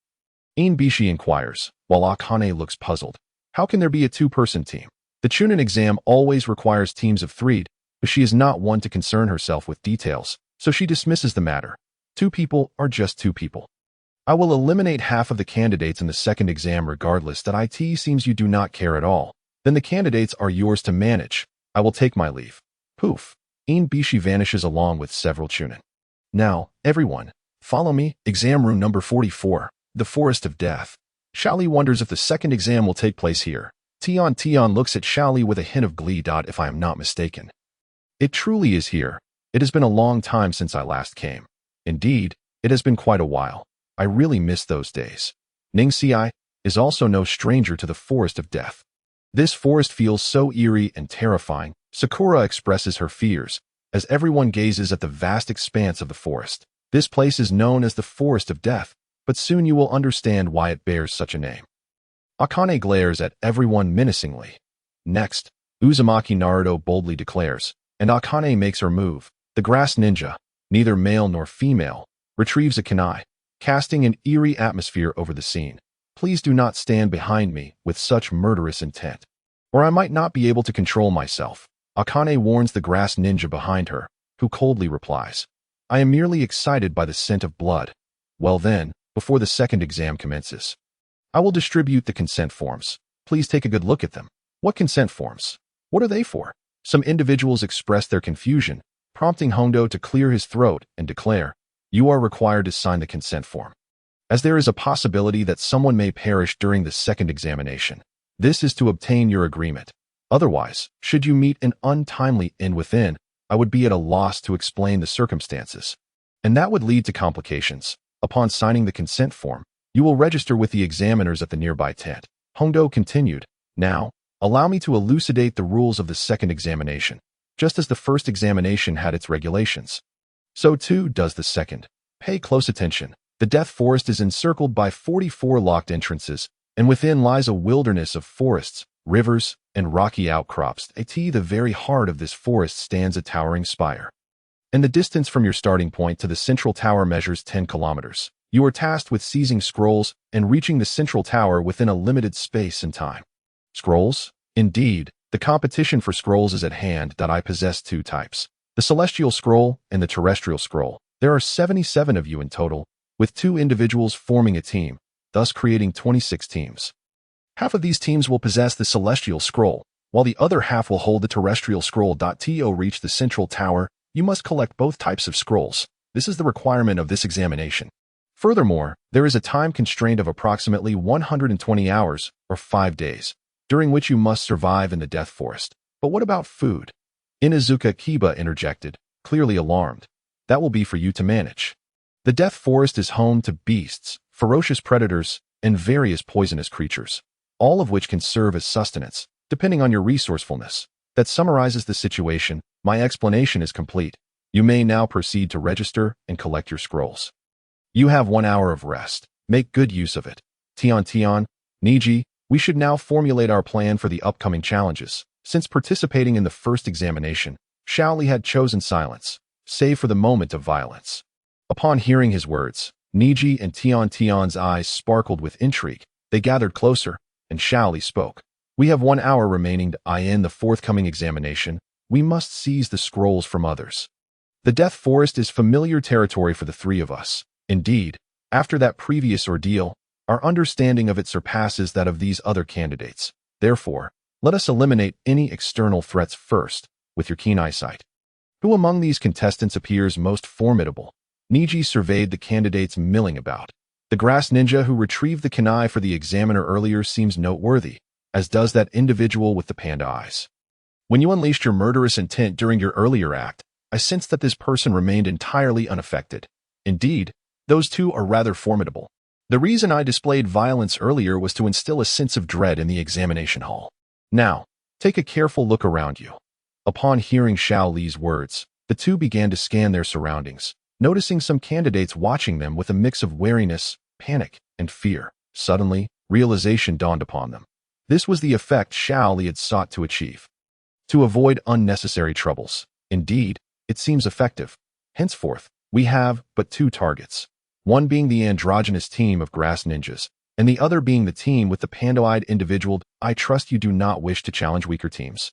Bishi inquires, while Akane looks puzzled. How can there be a 2-person team? The Chunin exam always requires teams of 3, but she is not one to concern herself with details, so she dismisses the matter. 2 people are just 2 people. I will eliminate half of the candidates in the second exam regardless. That it seems you do not care at all. Then the candidates are yours to manage. I will take my leave. Poof. Bishi vanishes along with several chunin. Now, everyone, follow me. Exam room number 44, the Forest of Death. Xiao Li wonders if the second exam will take place here. Tian looks at Xiao Li with a hint of glee. If I am not mistaken. It truly is here. It has been a long time since I last came. Indeed, it has been quite a while. I really miss those days. Ningxi is also no stranger to the Forest of Death. This forest feels so eerie and terrifying. Sakura expresses her fears as everyone gazes at the vast expanse of the forest. This place is known as the Forest of Death, but soon you will understand why it bears such a name. Akane glares at everyone menacingly. Next, Uzumaki Naruto boldly declares, and Akane makes her move. The grass ninja, neither male nor female, retrieves a kunai, casting an eerie atmosphere over the scene. Please do not stand behind me with such murderous intent, or I might not be able to control myself. Akane warns the grass ninja behind her, who coldly replies, I am merely excited by the scent of blood. Well then, before the second exam commences, I will distribute the consent forms. Please take a good look at them. What consent forms? What are they for? Some individuals express their confusion, prompting Hondo to clear his throat and declare, you are required to sign the consent form, as there is a possibility that someone may perish during the second examination. This is to obtain your agreement. Otherwise, should you meet an untimely end within, I would be at a loss to explain the circumstances, and that would lead to complications. Upon signing the consent form, you will register with the examiners at the nearby tent. Hondo continued, now, allow me to elucidate the rules of the second examination. Just as the first examination had its regulations, so too does the second. Pay close attention. The Death Forest is encircled by 44 locked entrances, and within lies a wilderness of forests, rivers, and rocky outcrops. At the very heart of this forest stands a towering spire, and the distance from your starting point to the central tower measures 10 kilometers. You are tasked with seizing scrolls and reaching the central tower within a limited space and time. Scrolls? Indeed, the competition for scrolls is at hand. I possess two types, the Celestial Scroll and the Terrestrial Scroll. There are 77 of you in total, with 2 individuals forming a team, thus creating 26 teams. Half of these teams will possess the Celestial Scroll, while the other half will hold the Terrestrial Scroll. To reach the central tower, you must collect both types of scrolls. This is the requirement of this examination. Furthermore, there is a time constraint of approximately 120 hours, or 5 days, during which you must survive in the Death Forest. But what about food? Inuzuka Kiba interjected, clearly alarmed. That will be for you to manage. The Death Forest is home to beasts, ferocious predators, and various poisonous creatures, all of which can serve as sustenance, depending on your resourcefulness. That summarizes the situation. My explanation is complete. You may now proceed to register and collect your scrolls. You have 1 hour of rest. Make good use of it. Tian, Niji, we should now formulate our plan for the upcoming challenges. Since participating in the first examination, Xiao Li had chosen silence, save for the moment of violence. Upon hearing his words, Niji and Tian's eyes sparkled with intrigue. They gathered closer, and Xiao Li spoke. We have 1 hour remaining to end the forthcoming examination. We must seize the scrolls from others. The Death Forest is familiar territory for the 3 of us. Indeed, after that previous ordeal, our understanding of it surpasses that of these other candidates. Therefore, let us eliminate any external threats first, with your keen eyesight. Who among these contestants appears most formidable? Niji surveyed the candidates milling about. The grass ninja who retrieved the kunai for the examiner earlier seems noteworthy, as does that individual with the panda eyes. When you unleashed your murderous intent during your earlier act, I sensed that this person remained entirely unaffected. Indeed, those 2 are rather formidable. The reason I displayed violence earlier was to instill a sense of dread in the examination hall. Now, take a careful look around you. Upon hearing Xiao Li's words, the 2 began to scan their surroundings, noticing some candidates watching them with a mix of wariness, panic, and fear. Suddenly, realization dawned upon them. This was the effect Xiao Li had sought to achieve. To avoid unnecessary troubles. Indeed, it seems effective. Henceforth, we have but 2 targets. One being the androgynous team of grass ninjas, and the other being the team with the panda-eyed individual. I trust you do not wish to challenge weaker teams.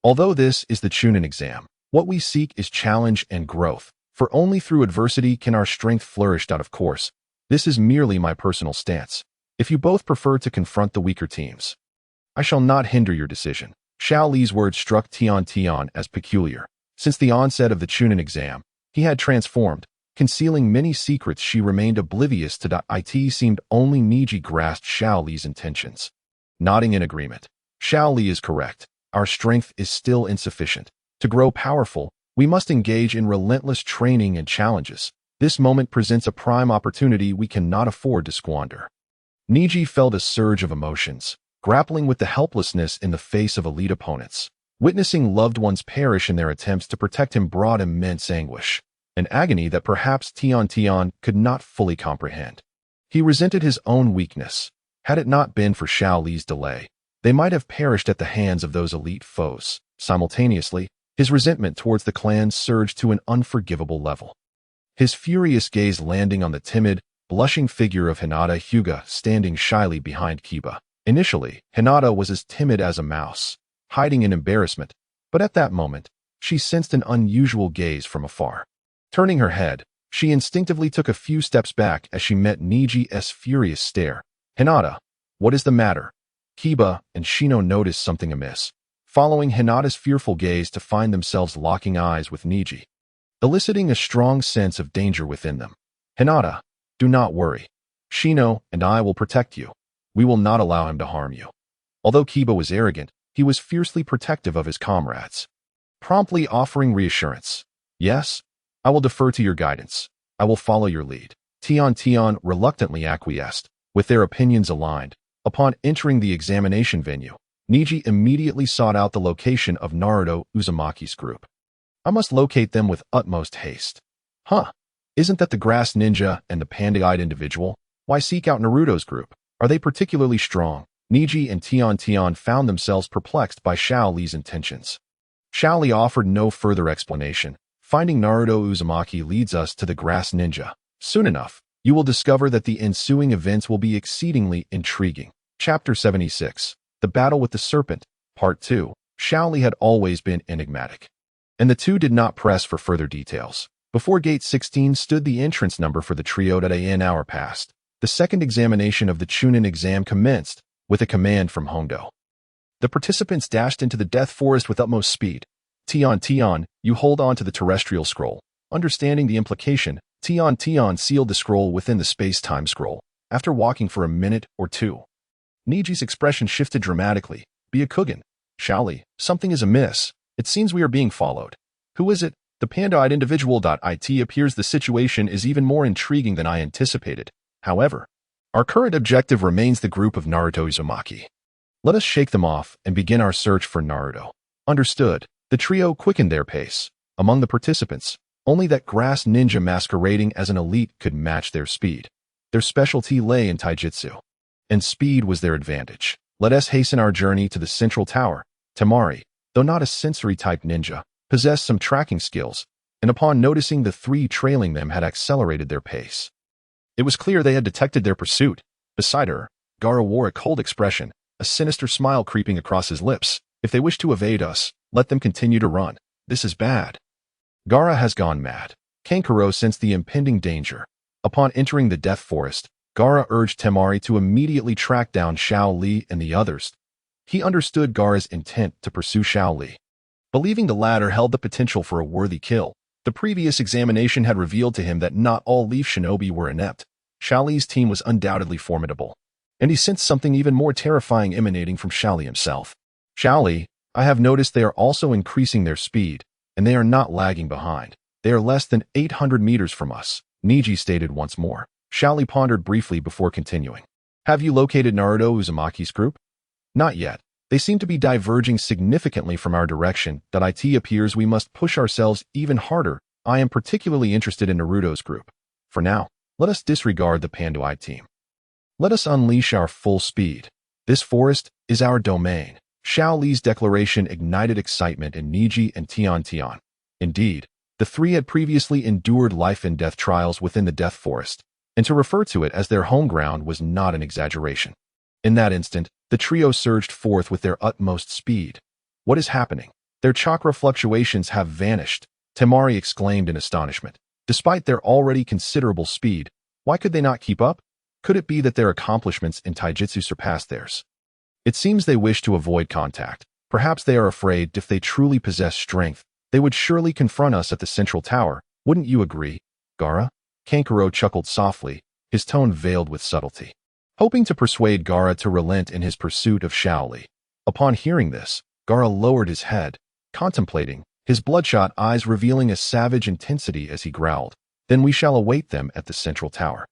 Although this is the Chunin exam, what we seek is challenge and growth, for only through adversity can our strength flourish. Of course, This is merely my personal stance. If you both prefer to confront the weaker teams, I shall not hinder your decision. Xiao Li's words struck Tian as peculiar. Since the onset of the Chunin exam, he had transformed. Concealing many secrets, she remained oblivious to it. Seemed only Niji grasped Xiao Li's intentions. Nodding in agreement. Xiao Li is correct. Our strength is still insufficient. To grow powerful, we must engage in relentless training and challenges. This moment presents a prime opportunity we cannot afford to squander. Niji felt a surge of emotions, grappling with the helplessness in the face of elite opponents. Witnessing loved ones perish in their attempts to protect him brought immense anguish, an agony that perhaps Tian could not fully comprehend. He resented his own weakness. Had it not been for Xiao Li's delay, they might have perished at the hands of those elite foes. Simultaneously, his resentment towards the clan surged to an unforgivable level. His furious gaze landing on the timid, blushing figure of Hinata Hyuga standing shyly behind Kiba. Initially, Hinata was as timid as a mouse, hiding in embarrassment, but at that moment, she sensed an unusual gaze from afar. Turning her head, she instinctively took a few steps back as she met Niji's furious stare. Hinata, what is the matter? Kiba and Shino noticed something amiss, following Hinata's fearful gaze to find themselves locking eyes with Niji, eliciting a strong sense of danger within them. Hinata, do not worry. Shino and I will protect you. We will not allow him to harm you. Although Kiba was arrogant, he was fiercely protective of his comrades, promptly offering reassurance. Yes, I will defer to your guidance. I will follow your lead. Tian reluctantly acquiesced, with their opinions aligned. Upon entering the examination venue, Niji immediately sought out the location of Naruto Uzumaki's group. I must locate them with utmost haste. Huh? Isn't that the grass ninja and the panda-eyed individual? Why seek out Naruto's group? Are they particularly strong? Niji and Tian found themselves perplexed by Xiao Li's intentions. Xiao Li offered no further explanation. Finding Naruto Uzumaki leads us to the grass ninja. Soon enough, you will discover that the ensuing events will be exceedingly intriguing. Chapter 76. The Battle with the Serpent, Part 2. Xiao Li had always been enigmatic, and the two did not press for further details. Before Gate 16 stood the entrance number for the trio. An hour passed. The second examination of the Chunin exam commenced, with a command from Hondo. The participants dashed into the death forest with utmost speed. Tian, you hold on to the terrestrial scroll. Understanding the implication, Tian sealed the scroll within the space-time scroll. After walking for a minute or two, Niji's expression shifted dramatically. Byakugan. Xiao Li, something is amiss. It seems we are being followed. Who is it? The panda-eyed individual. It appears the situation is even more intriguing than I anticipated. However, our current objective remains the group of Naruto Uzumaki. Let us shake them off and begin our search for Naruto. Understood. The trio quickened their pace. Among the participants, only that grass ninja masquerading as an elite could match their speed. Their specialty lay in taijutsu, and speed was their advantage. Let us hasten our journey to the central tower. Temari, though not a sensory-type ninja, possessed some tracking skills, and upon noticing the three trailing them had accelerated their pace. It was clear they had detected their pursuit. Beside her, Gaara wore a cold expression, a sinister smile creeping across his lips. If they wish to evade us, let them continue to run. This is bad. Gaara has gone mad. Kankuro sensed the impending danger. Upon entering the death forest, Gaara urged Temari to immediately track down Xiao Li and the others. He understood Gaara's intent to pursue Xiao Li, believing the latter held the potential for a worthy kill. The previous examination had revealed to him that not all Leaf Shinobi were inept. Xiao Li's team was undoubtedly formidable, and he sensed something even more terrifying emanating from Xiao Li himself. Xiao Li, I have noticed they are also increasing their speed, and they are not lagging behind. They are less than 800 meters from us, Niji stated once more. Xiao Li pondered briefly before continuing. Have you located Naruto Uzumaki's group? Not yet. They seem to be diverging significantly from our direction. It appears we must push ourselves even harder. I am particularly interested in Naruto's group. For now, let us disregard the Panduite team. Let us unleash our full speed. This forest is our domain. Xiao Li's declaration ignited excitement in Niji and Tian. Indeed, the three had previously endured life and death trials within the death forest, and to refer to it as their home ground was not an exaggeration. In that instant, the trio surged forth with their utmost speed. What is happening? Their chakra fluctuations have vanished, Temari exclaimed in astonishment. Despite their already considerable speed, Why could they not keep up? Could it be that their accomplishments in taijutsu surpassed theirs? It seems they wish to avoid contact. Perhaps they are afraid if they truly possess strength, they would surely confront us at the central tower. Wouldn't you agree, Gaara? Kankuro chuckled softly, his tone veiled with subtlety, hoping to persuade Gaara to relent in his pursuit of Xiao Li. Upon hearing this, Gaara lowered his head, contemplating, his bloodshot eyes revealing a savage intensity as he growled, "Then we shall await them at the central tower.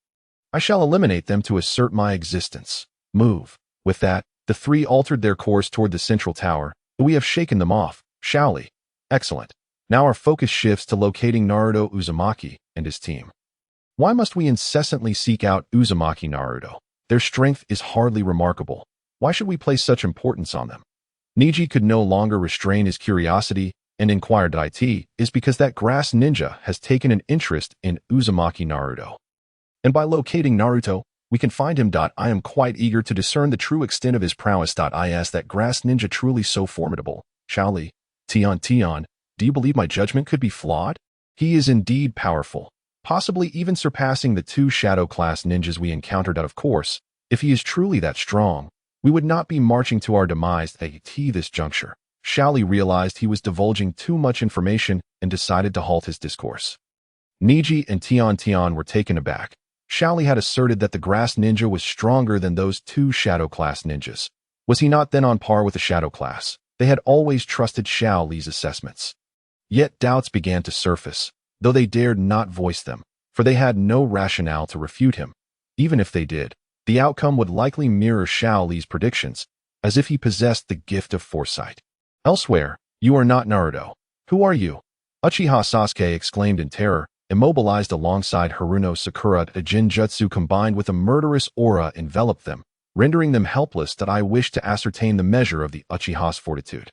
I shall eliminate them to assert my existence. Move." With that, the three altered their course toward the central tower. We have shaken them off, Xiao Li. Excellent. Now our focus shifts to locating Naruto Uzumaki and his team. Why must we incessantly seek out Uzumaki Naruto? Their strength is hardly remarkable. Why should we place such importance on them? Niji could no longer restrain his curiosity and inquired, "It is because that grass ninja has taken an interest in Uzumaki Naruto. And by locating Naruto, we can find him. I am quite eager to discern the true extent of his prowess. Is that grass ninja truly so formidable? Xiao Li, Tian, do you believe my judgment could be flawed? He is indeed powerful, possibly even surpassing the two shadow-class ninjas we encountered. Of course, if he is truly that strong, we would not be marching to our demise at this juncture." Xiao Li realized he was divulging too much information and decided to halt his discourse. Niji and Tian were taken aback. Xiao Li had asserted that the grass ninja was stronger than those two shadow-class ninjas. Was he not then on par with the shadow class? They had always trusted Xiao Li's assessments. Yet doubts began to surface, though they dared not voice them, for they had no rationale to refute him. Even if they did, the outcome would likely mirror Xiao Li's predictions, as if he possessed the gift of foresight. Elsewhere, "You are not Naruto. Who are you?" Uchiha Sasuke exclaimed in terror, immobilized alongside Haruno Sakura. A Jinjutsu combined with a murderous aura enveloped them, rendering them helpless. I wish to ascertain the measure of the Uchiha's fortitude.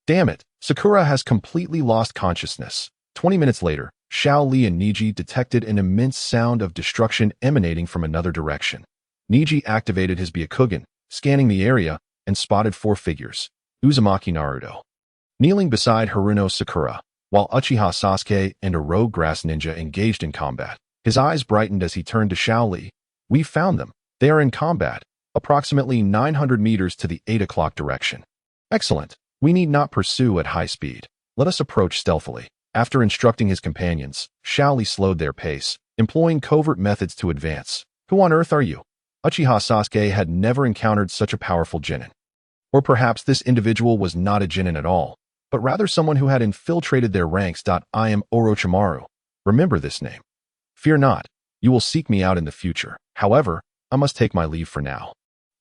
Damn it, Sakura has completely lost consciousness. 20 minutes later, Xiao Li and Niji detected an immense sound of destruction emanating from another direction. Niji activated his Byakugan, scanning the area, and spotted 4 figures. Uzumaki Naruto, kneeling beside Haruno Sakura, while Uchiha Sasuke and a rogue grass ninja engaged in combat. His eyes brightened as he turned to Xiao Li. "We found them. They are in combat, approximately 900 meters to the 8 o'clock direction. Excellent. We need not pursue at high speed. Let us approach stealthily." After instructing his companions, Xiao Li slowed their pace, employing covert methods to advance. "Who on earth are you?" Uchiha Sasuke had never encountered such a powerful genin. Or perhaps this individual was not a genin at all, but rather someone who had infiltrated their ranks. "I am Orochimaru. Remember this name. Fear not, you will seek me out in the future. However, I must take my leave for now.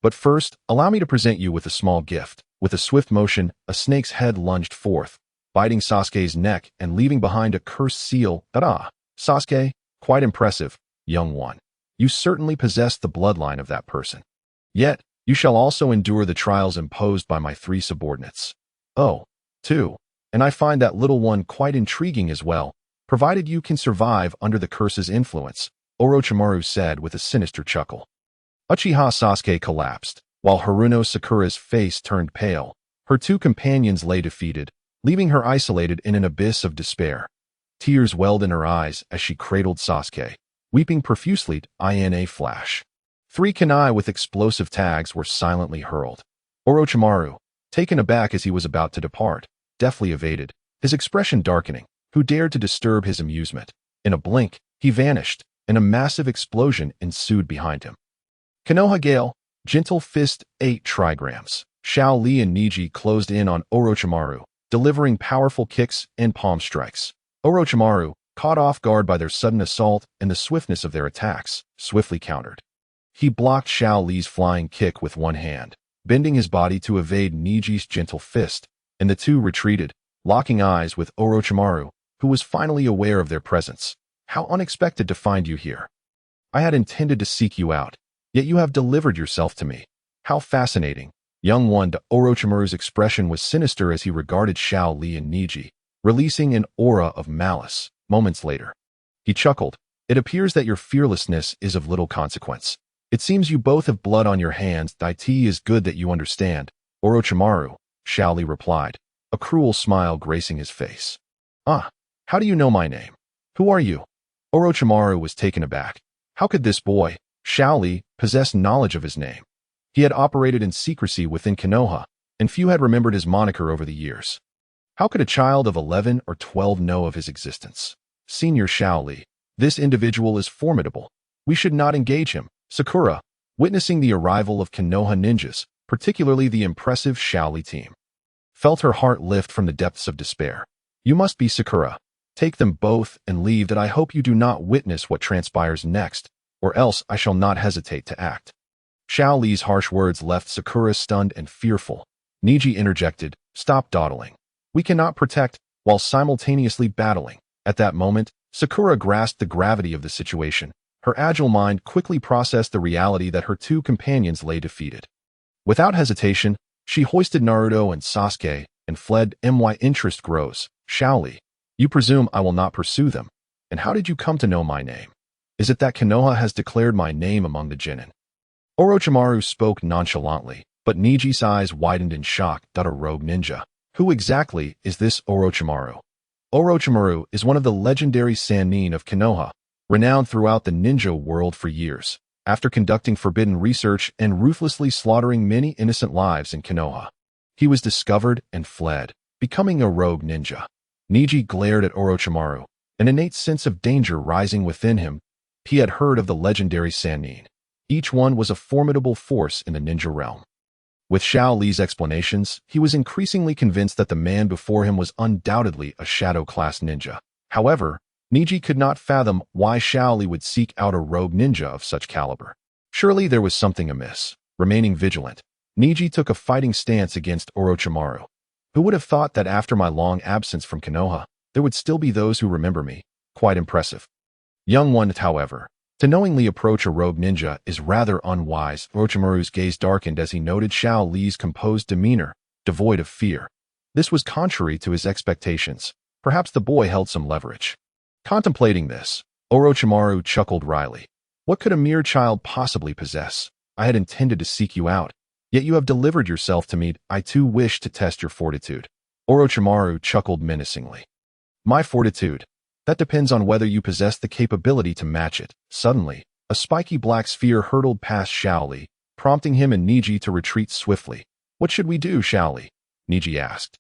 But first, allow me to present you with a small gift." With a swift motion, a snake's head lunged forth, biting Sasuke's neck and leaving behind a cursed seal. Sasuke, quite impressive, young one. You certainly possess the bloodline of that person. Yet, you shall also endure the trials imposed by my 3 subordinates. Oh, 2. And I find that little one quite intriguing as well, provided you can survive under the curse's influence, Orochimaru said with a sinister chuckle. Uchiha Sasuke collapsed, while Haruno Sakura's face turned pale. Her 2 companions lay defeated, leaving her isolated in an abyss of despair. Tears welled in her eyes as she cradled Sasuke, weeping profusely. In a flash, 3 kunai with explosive tags were silently hurled. Orochimaru, taken aback as he was about to depart, deftly evaded, his expression darkening. Who dared to disturb his amusement? In a blink, he vanished, and a massive explosion ensued behind him. Konoha Gale, Gentle Fist, 8 trigrams. Xiao Li and Niji closed in on Orochimaru, delivering powerful kicks and palm strikes. Orochimaru, caught off guard by their sudden assault and the swiftness of their attacks, swiftly countered. He blocked Xiao Li's flying kick with one hand, bending his body to evade Niji's gentle fist, and the 2 retreated, locking eyes with Orochimaru, who was finally aware of their presence. "How unexpected to find you here. I had intended to seek you out, yet you have delivered yourself to me. How fascinating." Young one. Orochimaru's expression was sinister as he regarded Xiao Li and Niji, releasing an aura of malice. Moments later, he chuckled. "It appears that your fearlessness is of little consequence. It seems you both have blood on your hands. It is good that you understand, Orochimaru," Xiao Li replied, a cruel smile gracing his face. "How do you know my name? Who are you?" Orochimaru was taken aback. How could this boy, Xiao Li, possess knowledge of his name? He had operated in secrecy within Konoha, and few had remembered his moniker over the years. How could a child of 11 or 12 know of his existence? Senior Xiao Li, this individual is formidable. We should not engage him. Sakura, witnessing the arrival of Konoha ninjas, particularly the impressive Xiao Li team, felt her heart lift from the depths of despair. You must be Sakura. Take them both and leave, that I hope you do not witness what transpires next, or else I shall not hesitate to act. Xiao Li's harsh words left Sakura stunned and fearful. Niji interjected, stop dawdling. We cannot protect while simultaneously battling. At that moment, Sakura grasped the gravity of the situation. Her agile mind quickly processed the reality that her two companions lay defeated. Without hesitation, she hoisted Naruto and Sasuke and fled. My interest grows. Xiao Li, you presume I will not pursue them. And how did you come to know my name? Is it that Konoha has declared my name among the Genin? Orochimaru spoke nonchalantly, but Niji's eyes widened in shock. A rogue ninja. Who exactly is this Orochimaru? Orochimaru is one of the legendary Sannin of Konoha, renowned throughout the ninja world for years. After conducting forbidden research and ruthlessly slaughtering many innocent lives in Konoha, he was discovered and fled, becoming a rogue ninja. Niji glared at Orochimaru, an innate sense of danger rising within him. He had heard of the legendary Sannin. Each one was a formidable force in the ninja realm. With Xiao Li's explanations, he was increasingly convinced that the man before him was undoubtedly a shadow-class ninja. However, Niji could not fathom why Xiao Li would seek out a rogue ninja of such caliber. Surely there was something amiss. Remaining vigilant, Niji took a fighting stance against Orochimaru. Who would have thought that after my long absence from Konoha, there would still be those who remember me? Quite impressive. Young one, however, to knowingly approach a rogue ninja is rather unwise. Orochimaru's gaze darkened as he noted Xiao Li's composed demeanor, devoid of fear. This was contrary to his expectations. Perhaps the boy held some leverage. Contemplating this, Orochimaru chuckled wryly. What could a mere child possibly possess? I had intended to seek you out, yet you have delivered yourself to me. I too wish to test your fortitude. Orochimaru chuckled menacingly. My fortitude? That depends on whether you possess the capability to match it. Suddenly, a spiky black sphere hurtled past Xiao Li, prompting him and Niji to retreat swiftly. What should we do, Xiao Li? Niji asked.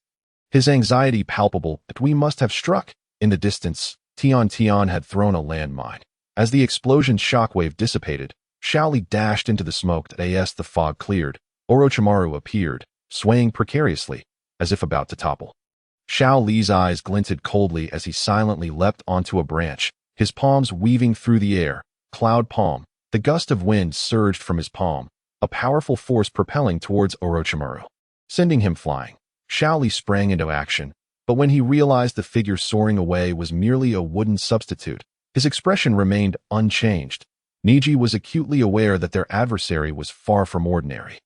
His anxiety palpable. That we must have struck. In the distance, Tian had thrown a landmine. As the explosion's shockwave dissipated, Xiao Li dashed into the smoke. As the fog cleared, Orochimaru appeared, swaying precariously, as if about to topple. Xiao Li's eyes glinted coldly as he silently leapt onto a branch, his palms weaving through the air. Cloud palm. The gust of wind surged from his palm, a powerful force propelling towards Orochimaru, sending him flying. Xiao Li sprang into action, but when he realized the figure soaring away was merely a wooden substitute, his expression remained unchanged. Niji was acutely aware that their adversary was far from ordinary.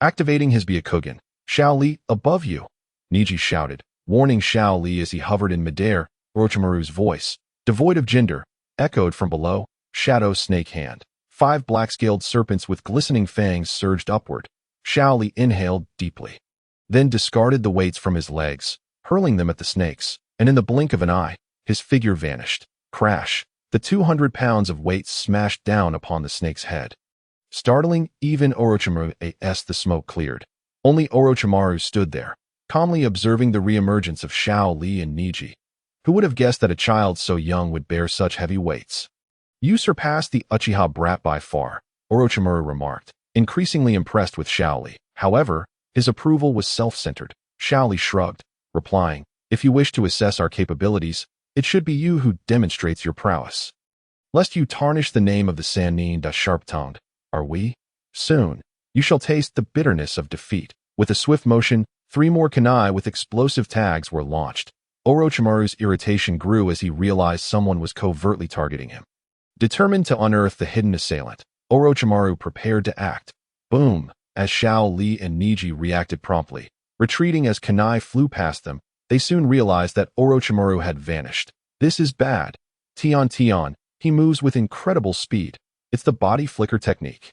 Activating his Byakugan, Xiao Li, above you! Niji shouted, warning Xiao Li as he hovered in midair. Orochimaru's voice, devoid of gender, echoed from below. Shadow snake hand. 5 black-scaled serpents with glistening fangs surged upward. Xiao Li inhaled deeply, then discarded the weights from his legs, hurling them at the snakes, and in the blink of an eye, his figure vanished. Crash! The 200 pounds of weights smashed down upon the snake's head. Startling even Orochimaru as the smoke cleared. Only Orochimaru stood there, calmly observing the reemergence of Xiao Li and Niji. Who would have guessed that a child so young would bear such heavy weights? You surpass the Uchiha brat by far, Orochimaru remarked, increasingly impressed with Xiao Li. However, his approval was self-centered. Xiao Li shrugged, replying, if you wish to assess our capabilities, it should be you who demonstrates your prowess. Lest you tarnish the name of the Sannin sharp-tongued, are we? Soon, you shall taste the bitterness of defeat. With a swift motion, 3 more kunai with explosive tags were launched. Orochimaru's irritation grew as he realized someone was covertly targeting him. Determined to unearth the hidden assailant, Orochimaru prepared to act. Boom! As Xiao Li and Niji reacted promptly, retreating as kunai flew past them, they soon realized that Orochimaru had vanished. This is bad. Tian, he moves with incredible speed. It's the body flicker technique.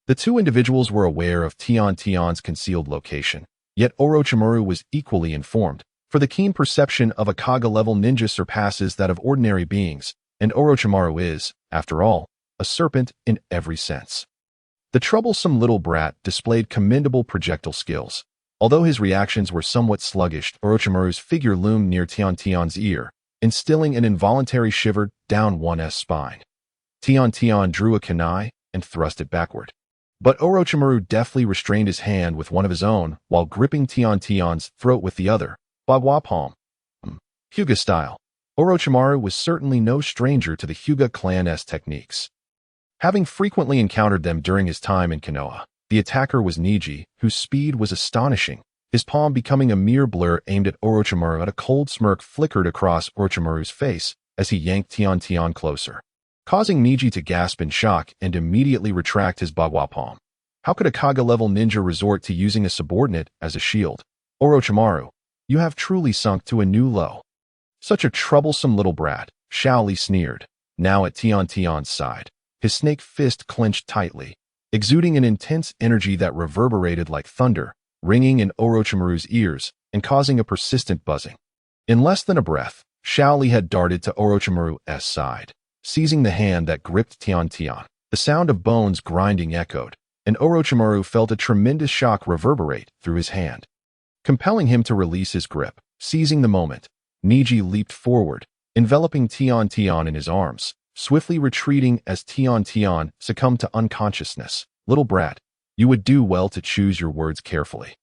The 2 individuals were aware of Tian's concealed location, yet Orochimaru was equally informed, for the keen perception of a Kaga-level ninja surpasses that of ordinary beings, and Orochimaru is, after all, a serpent in every sense. The troublesome little brat displayed commendable projectile skills. Although his reactions were somewhat sluggish, Orochimaru's figure loomed near Tian-Tian's ear, instilling an involuntary shiver down one's spine. Tian-Tian drew a kunai and thrust it backward. But Orochimaru deftly restrained his hand with one of his own while gripping Tian-Tian's throat with the other, Bagua palm. Hyuga style. Orochimaru was certainly no stranger to the Hyuga clan's techniques. Having frequently encountered them during his time in Konoha, the attacker was Niji, whose speed was astonishing, his palm becoming a mere blur aimed at Orochimaru. A cold smirk flickered across Orochimaru's face as he yanked Tian-Tian closer, causing Niji to gasp in shock and immediately retract his Bagua palm. How could a Kaga-level ninja resort to using a subordinate as a shield? Orochimaru, you have truly sunk to a new low. Such a troublesome little brat, Xiao Li sneered, now at Tian-Tian's side. His snake fist clenched tightly, exuding an intense energy that reverberated like thunder, ringing in Orochimaru's ears and causing a persistent buzzing. In less than a breath, Xiao Li had darted to Orochimaru's side, seizing the hand that gripped Tian-Tian. The sound of bones grinding echoed, and Orochimaru felt a tremendous shock reverberate through his hand, compelling him to release his grip. Seizing the moment, Niji leaped forward, enveloping Tian-Tian in his arms, swiftly retreating as Tian-Tian succumbed to unconsciousness. Little brat, you would do well to choose your words carefully,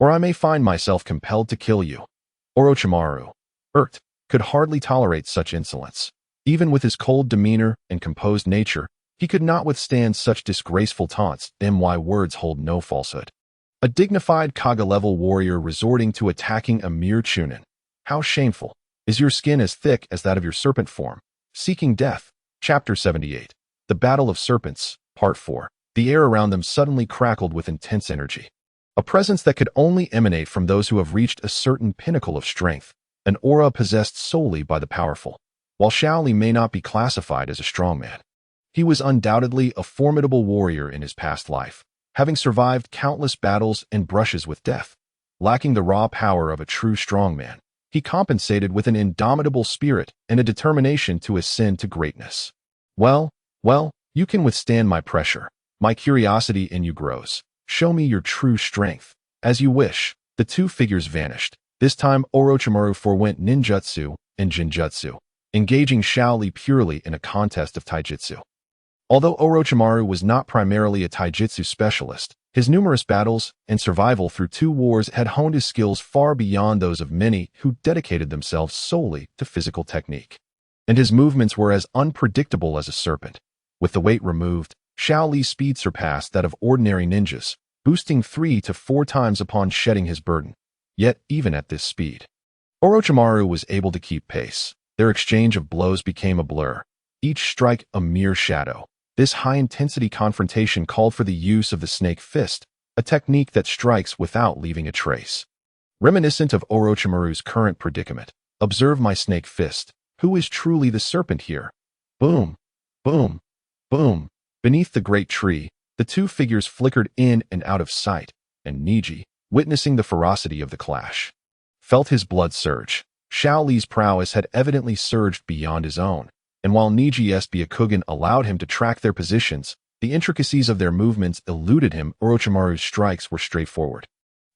or I may find myself compelled to kill you. Orochimaru, irked, could hardly tolerate such insolence. Even with his cold demeanor and composed nature, he could not withstand such disgraceful taunts. My words hold no falsehood. A dignified Kaga-level warrior resorting to attacking a mere chunin. How shameful. Is your skin as thick as that of your serpent form? Seeking death. Chapter 78. The Battle of Serpents, Part 4. The air around them suddenly crackled with intense energy. A presence that could only emanate from those who have reached a certain pinnacle of strength, an aura possessed solely by the powerful. While Xiao Li may not be classified as a strongman, he was undoubtedly a formidable warrior in his past life, having survived countless battles and brushes with death. Lacking the raw power of a true strongman, he compensated with an indomitable spirit and a determination to ascend to greatness. Well, you can withstand my pressure. My curiosity in you grows. Show me your true strength. As you wish. The two figures vanished. This time Orochimaru forewent ninjutsu and jinjutsu, engaging Xiao Li purely in a contest of taijutsu. Although Orochimaru was not primarily a taijutsu specialist, his numerous battles and survival through 2 wars had honed his skills far beyond those of many who dedicated themselves solely to physical technique. And his movements were as unpredictable as a serpent. With the weight removed, Xiao Li's speed surpassed that of ordinary ninjas, boosting 3 to 4 times upon shedding his burden. Yet, even at this speed, Orochimaru was able to keep pace. Their exchange of blows became a blur, each strike a mere shadow. This high-intensity confrontation called for the use of the snake fist, a technique that strikes without leaving a trace. Reminiscent of Orochimaru's current predicament, observe my snake fist. Who is truly the serpent here? Boom, boom, boom. Beneath the great tree, the 2 figures flickered in and out of sight, and Niji, witnessing the ferocity of the clash, felt his blood surge. Xiao Li's prowess had evidently surged beyond his own, and while Niji's Byakugan allowed him to track their positions, the intricacies of their movements eluded him. Orochimaru's strikes were straightforward.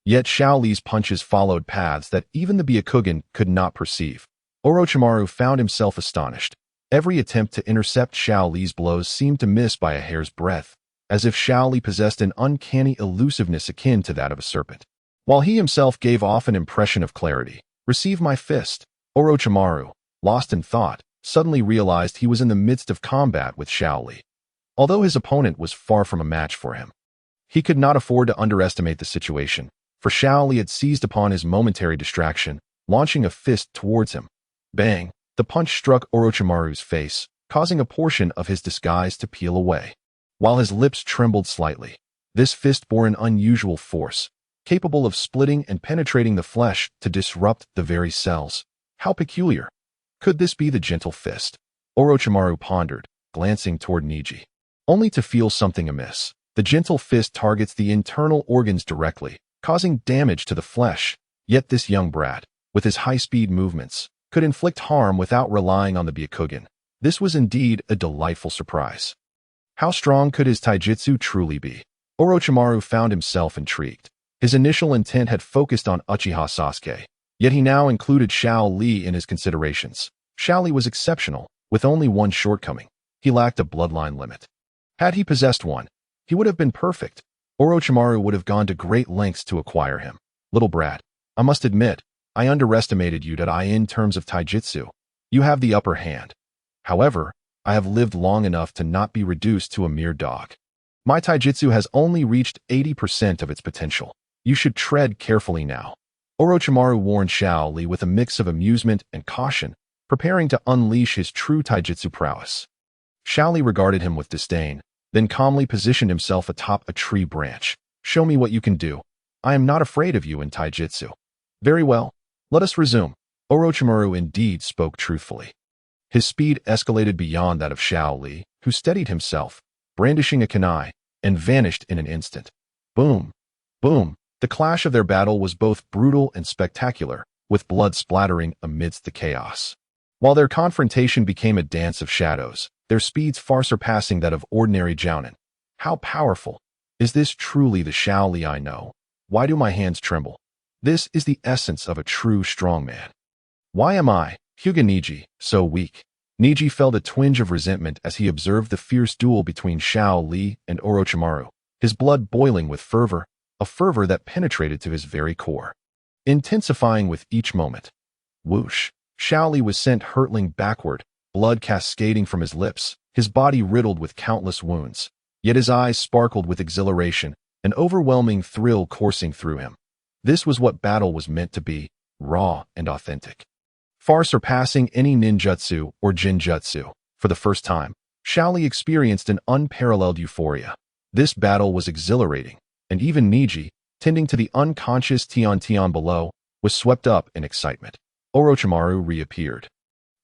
Yet Xiao Li's punches followed paths that even the Byakugan could not perceive. Orochimaru found himself astonished. Every attempt to intercept Xiao Li's blows seemed to miss by a hair's breadth, as if Xiao Li possessed an uncanny elusiveness akin to that of a serpent. While he himself gave off an impression of clarity, receive my fist. Orochimaru, lost in thought, suddenly realized he was in the midst of combat with Xiao Li. Although his opponent was far from a match for him, he could not afford to underestimate the situation, for Xiao Li had seized upon his momentary distraction, launching a fist towards him. Bang! The punch struck Orochimaru's face, causing a portion of his disguise to peel away. While his lips trembled slightly, this fist bore an unusual force, capable of splitting and penetrating the flesh to disrupt the very cells. How peculiar! Could this be the gentle fist? Orochimaru pondered, glancing toward Niji, only to feel something amiss. The gentle fist targets the internal organs directly, causing damage to the flesh. Yet this young brat, with his high-speed movements, could inflict harm without relying on the Byakugan. This was indeed a delightful surprise. How strong could his taijutsu truly be? Orochimaru found himself intrigued. His initial intent had focused on Uchiha Sasuke, yet he now included Xiao Li in his considerations. Xiao Li was exceptional, with only one shortcoming. He lacked a bloodline limit. Had he possessed one, he would have been perfect. Orochimaru would have gone to great lengths to acquire him. Little brat, I must admit, I underestimated you in terms of taijutsu. You have the upper hand. However, I have lived long enough to not be reduced to a mere dog. My taijutsu has only reached 80% of its potential. You should tread carefully now. Orochimaru warned Xiao Li with a mix of amusement and caution, preparing to unleash his true taijutsu prowess. Xiao Li regarded him with disdain, then calmly positioned himself atop a tree branch. Show me what you can do. I am not afraid of you in taijutsu. Very well. Let us resume. Orochimaru indeed spoke truthfully. His speed escalated beyond that of Xiao Li, who steadied himself, brandishing a kunai, and vanished in an instant. Boom! Boom! The clash of their battle was both brutal and spectacular, with blood splattering amidst the chaos. While their confrontation became a dance of shadows, their speeds far surpassing that of ordinary jounin. How powerful! Is this truly the Xiao Li I know? Why do my hands tremble? This is the essence of a true strongman. Why am I, Hyuga Niji, so weak? Niji felt a twinge of resentment as he observed the fierce duel between Xiao Li and Orochimaru, his blood boiling with fervor, a fervor that penetrated to his very core, intensifying with each moment. Whoosh! Xiao Li was sent hurtling backward, blood cascading from his lips, his body riddled with countless wounds, yet his eyes sparkled with exhilaration, an overwhelming thrill coursing through him. This was what battle was meant to be, raw and authentic. Far surpassing any ninjutsu or jinjutsu, for the first time, Xiao Li experienced an unparalleled euphoria. This battle was exhilarating, and even Niji, tending to the unconscious Tian below, was swept up in excitement. Orochimaru reappeared.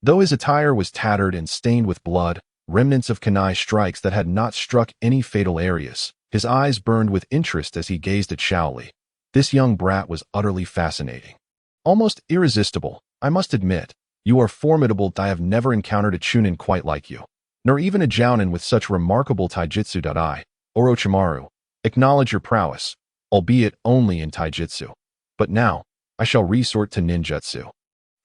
Though his attire was tattered and stained with blood, remnants of kunai strikes that had not struck any fatal areas, his eyes burned with interest as he gazed at Xiao Li. This young brat was utterly fascinating. Almost irresistible, I must admit. You are formidable. I have never encountered a chunin quite like you, nor even a jounin with such remarkable taijutsu. Orochimaru, acknowledge your prowess, albeit only in taijutsu. But now, I shall resort to ninjutsu.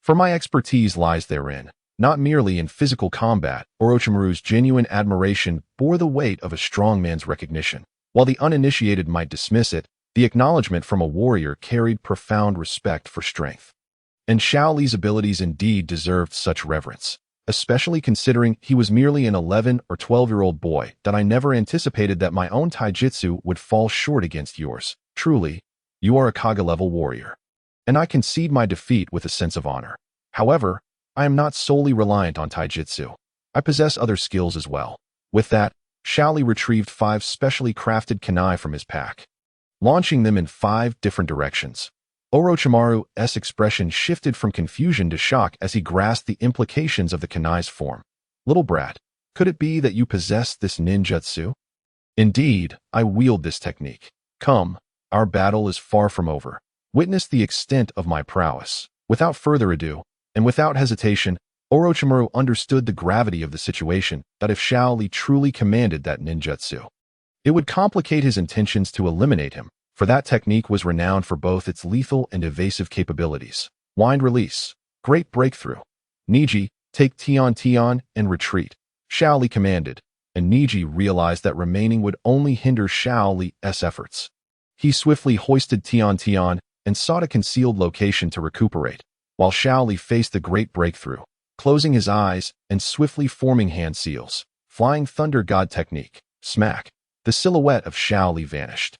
For my expertise lies therein, not merely in physical combat. Orochimaru's genuine admiration bore the weight of a strong man's recognition. While the uninitiated might dismiss it, the acknowledgement from a warrior carried profound respect for strength. And Xiao Li's abilities indeed deserved such reverence, especially considering he was merely an 11 or 12-year-old boy. That I never anticipated that my own taijutsu would fall short against yours. Truly, you are a Kage-level warrior. And I concede my defeat with a sense of honor. However, I am not solely reliant on taijutsu. I possess other skills as well. With that, Xiao Li retrieved 5 specially crafted kunai from his pack, launching them in 5 different directions. Orochimaru's expression shifted from confusion to shock as he grasped the implications of the kunai's form. Little brat, could it be that you possess this ninjutsu? Indeed, I wield this technique. Come, our battle is far from over. Witness the extent of my prowess. Without further ado, and without hesitation, Orochimaru understood the gravity of the situation, that if Xiao Li truly commanded that ninjutsu, it would complicate his intentions to eliminate him, for that technique was renowned for both its lethal and evasive capabilities. Wind release. Great breakthrough. Niji, take Tian and retreat. Xiao Li commanded, and Niji realized that remaining would only hinder Xiao Li's efforts. He swiftly hoisted Tian and sought a concealed location to recuperate, while Xiao Li faced the great breakthrough, closing his eyes and swiftly forming hand seals. Flying Thunder God technique. Smack. The silhouette of Xiao Li vanished,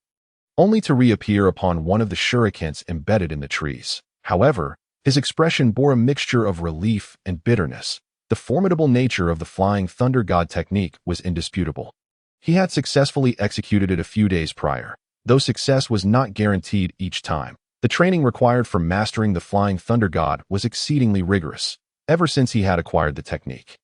only to reappear upon one of the shurikens embedded in the trees. However, his expression bore a mixture of relief and bitterness. The formidable nature of the Flying Thunder God technique was indisputable. He had successfully executed it a few days prior, though success was not guaranteed each time. The training required for mastering the Flying Thunder God was exceedingly rigorous, ever since he had acquired the technique.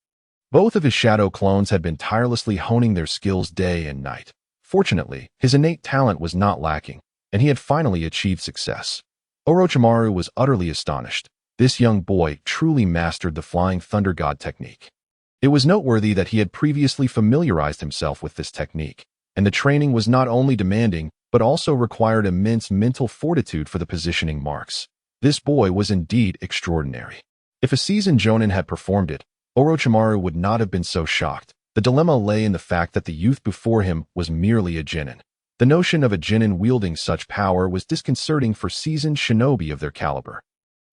Both of his shadow clones had been tirelessly honing their skills day and night. Fortunately, his innate talent was not lacking, and he had finally achieved success. Orochimaru was utterly astonished. This young boy truly mastered the Flying Thunder God technique. It was noteworthy that he had previously familiarized himself with this technique, and the training was not only demanding, but also required immense mental fortitude for the positioning marks. This boy was indeed extraordinary. If a seasoned Jonin had performed it, Orochimaru would not have been so shocked. The dilemma lay in the fact that the youth before him was merely a genin. The notion of a genin wielding such power was disconcerting for seasoned shinobi of their caliber.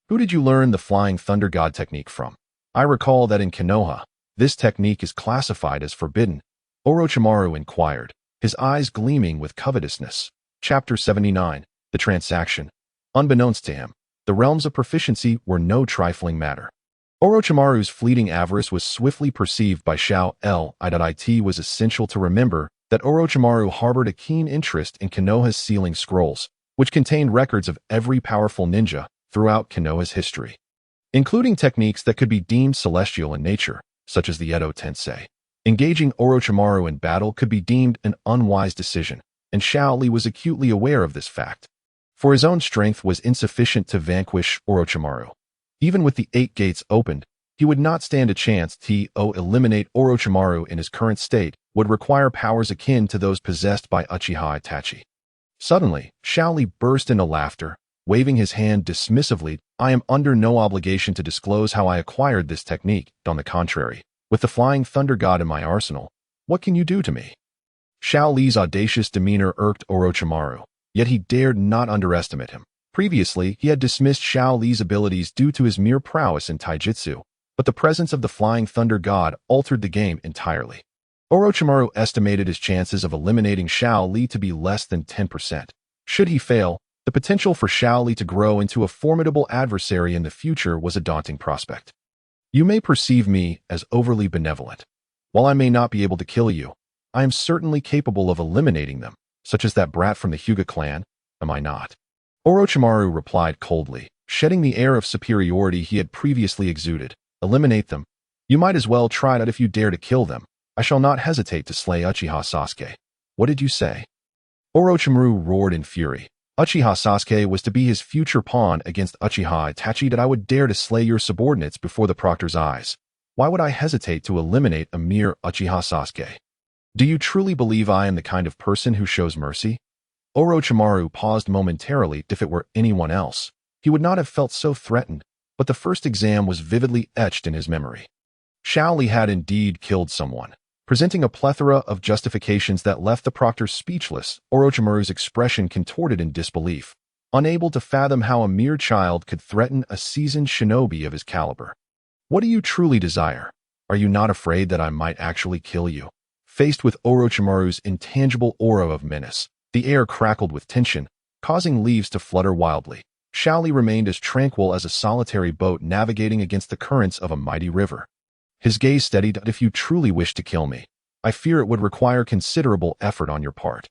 Who did you learn the Flying Thunder God technique from? I recall that in Konoha, this technique is classified as forbidden, Orochimaru inquired, his eyes gleaming with covetousness. Chapter 79, The Transaction. Unbeknownst to him, the realms of proficiency were no trifling matter. Orochimaru's fleeting avarice was swiftly perceived by Xiao Li. It was essential to remember that Orochimaru harbored a keen interest in Konoha's sealing scrolls, which contained records of every powerful ninja throughout Konoha's history, including techniques that could be deemed celestial in nature, such as the Edo Tensei. Engaging Orochimaru in battle could be deemed an unwise decision, and Xiao Li was acutely aware of this fact. For his own strength was insufficient to vanquish Orochimaru. Even with the 8 gates opened, he would not stand a chance to eliminate Orochimaru in his current state would require powers akin to those possessed by Uchiha Itachi. Suddenly, Xiao Li burst into laughter, waving his hand dismissively. I am under no obligation to disclose how I acquired this technique. On the contrary, with the Flying Thunder God in my arsenal, what can you do to me? Xiao Li's audacious demeanor irked Orochimaru, yet he dared not underestimate him. Previously, he had dismissed Xiao Li's abilities due to his mere prowess in taijutsu, but the presence of the Flying Thunder God altered the game entirely. Orochimaru estimated his chances of eliminating Xiao Li to be less than 10%. Should he fail, the potential for Xiao Li to grow into a formidable adversary in the future was a daunting prospect. You may perceive me as overly benevolent. While I may not be able to kill you, I am certainly capable of eliminating them, such as that brat from the Hyuga clan, am I not? Orochimaru replied coldly, shedding the air of superiority he had previously exuded. Eliminate them. You might as well try that if you dare to kill them. I shall not hesitate to slay Uchiha Sasuke. What did you say? Orochimaru roared in fury. Uchiha Sasuke was to be his future pawn against Uchiha Itachi. That I would dare to slay your subordinates before the proctor's eyes. Why would I hesitate to eliminate a mere Uchiha Sasuke? Do you truly believe I am the kind of person who shows mercy? Orochimaru paused momentarily. If it were anyone else, he would not have felt so threatened, but the first exam was vividly etched in his memory. Xiao Li had indeed killed someone. Presenting a plethora of justifications that left the proctor speechless, Orochimaru's expression contorted in disbelief, unable to fathom how a mere child could threaten a seasoned shinobi of his caliber. What do you truly desire? Are you not afraid that I might actually kill you? Faced with Orochimaru's intangible aura of menace, the air crackled with tension, causing leaves to flutter wildly. Xiao Li remained as tranquil as a solitary boat navigating against the currents of a mighty river. His gaze steadied. If you truly wish to kill me, I fear it would require considerable effort on your part.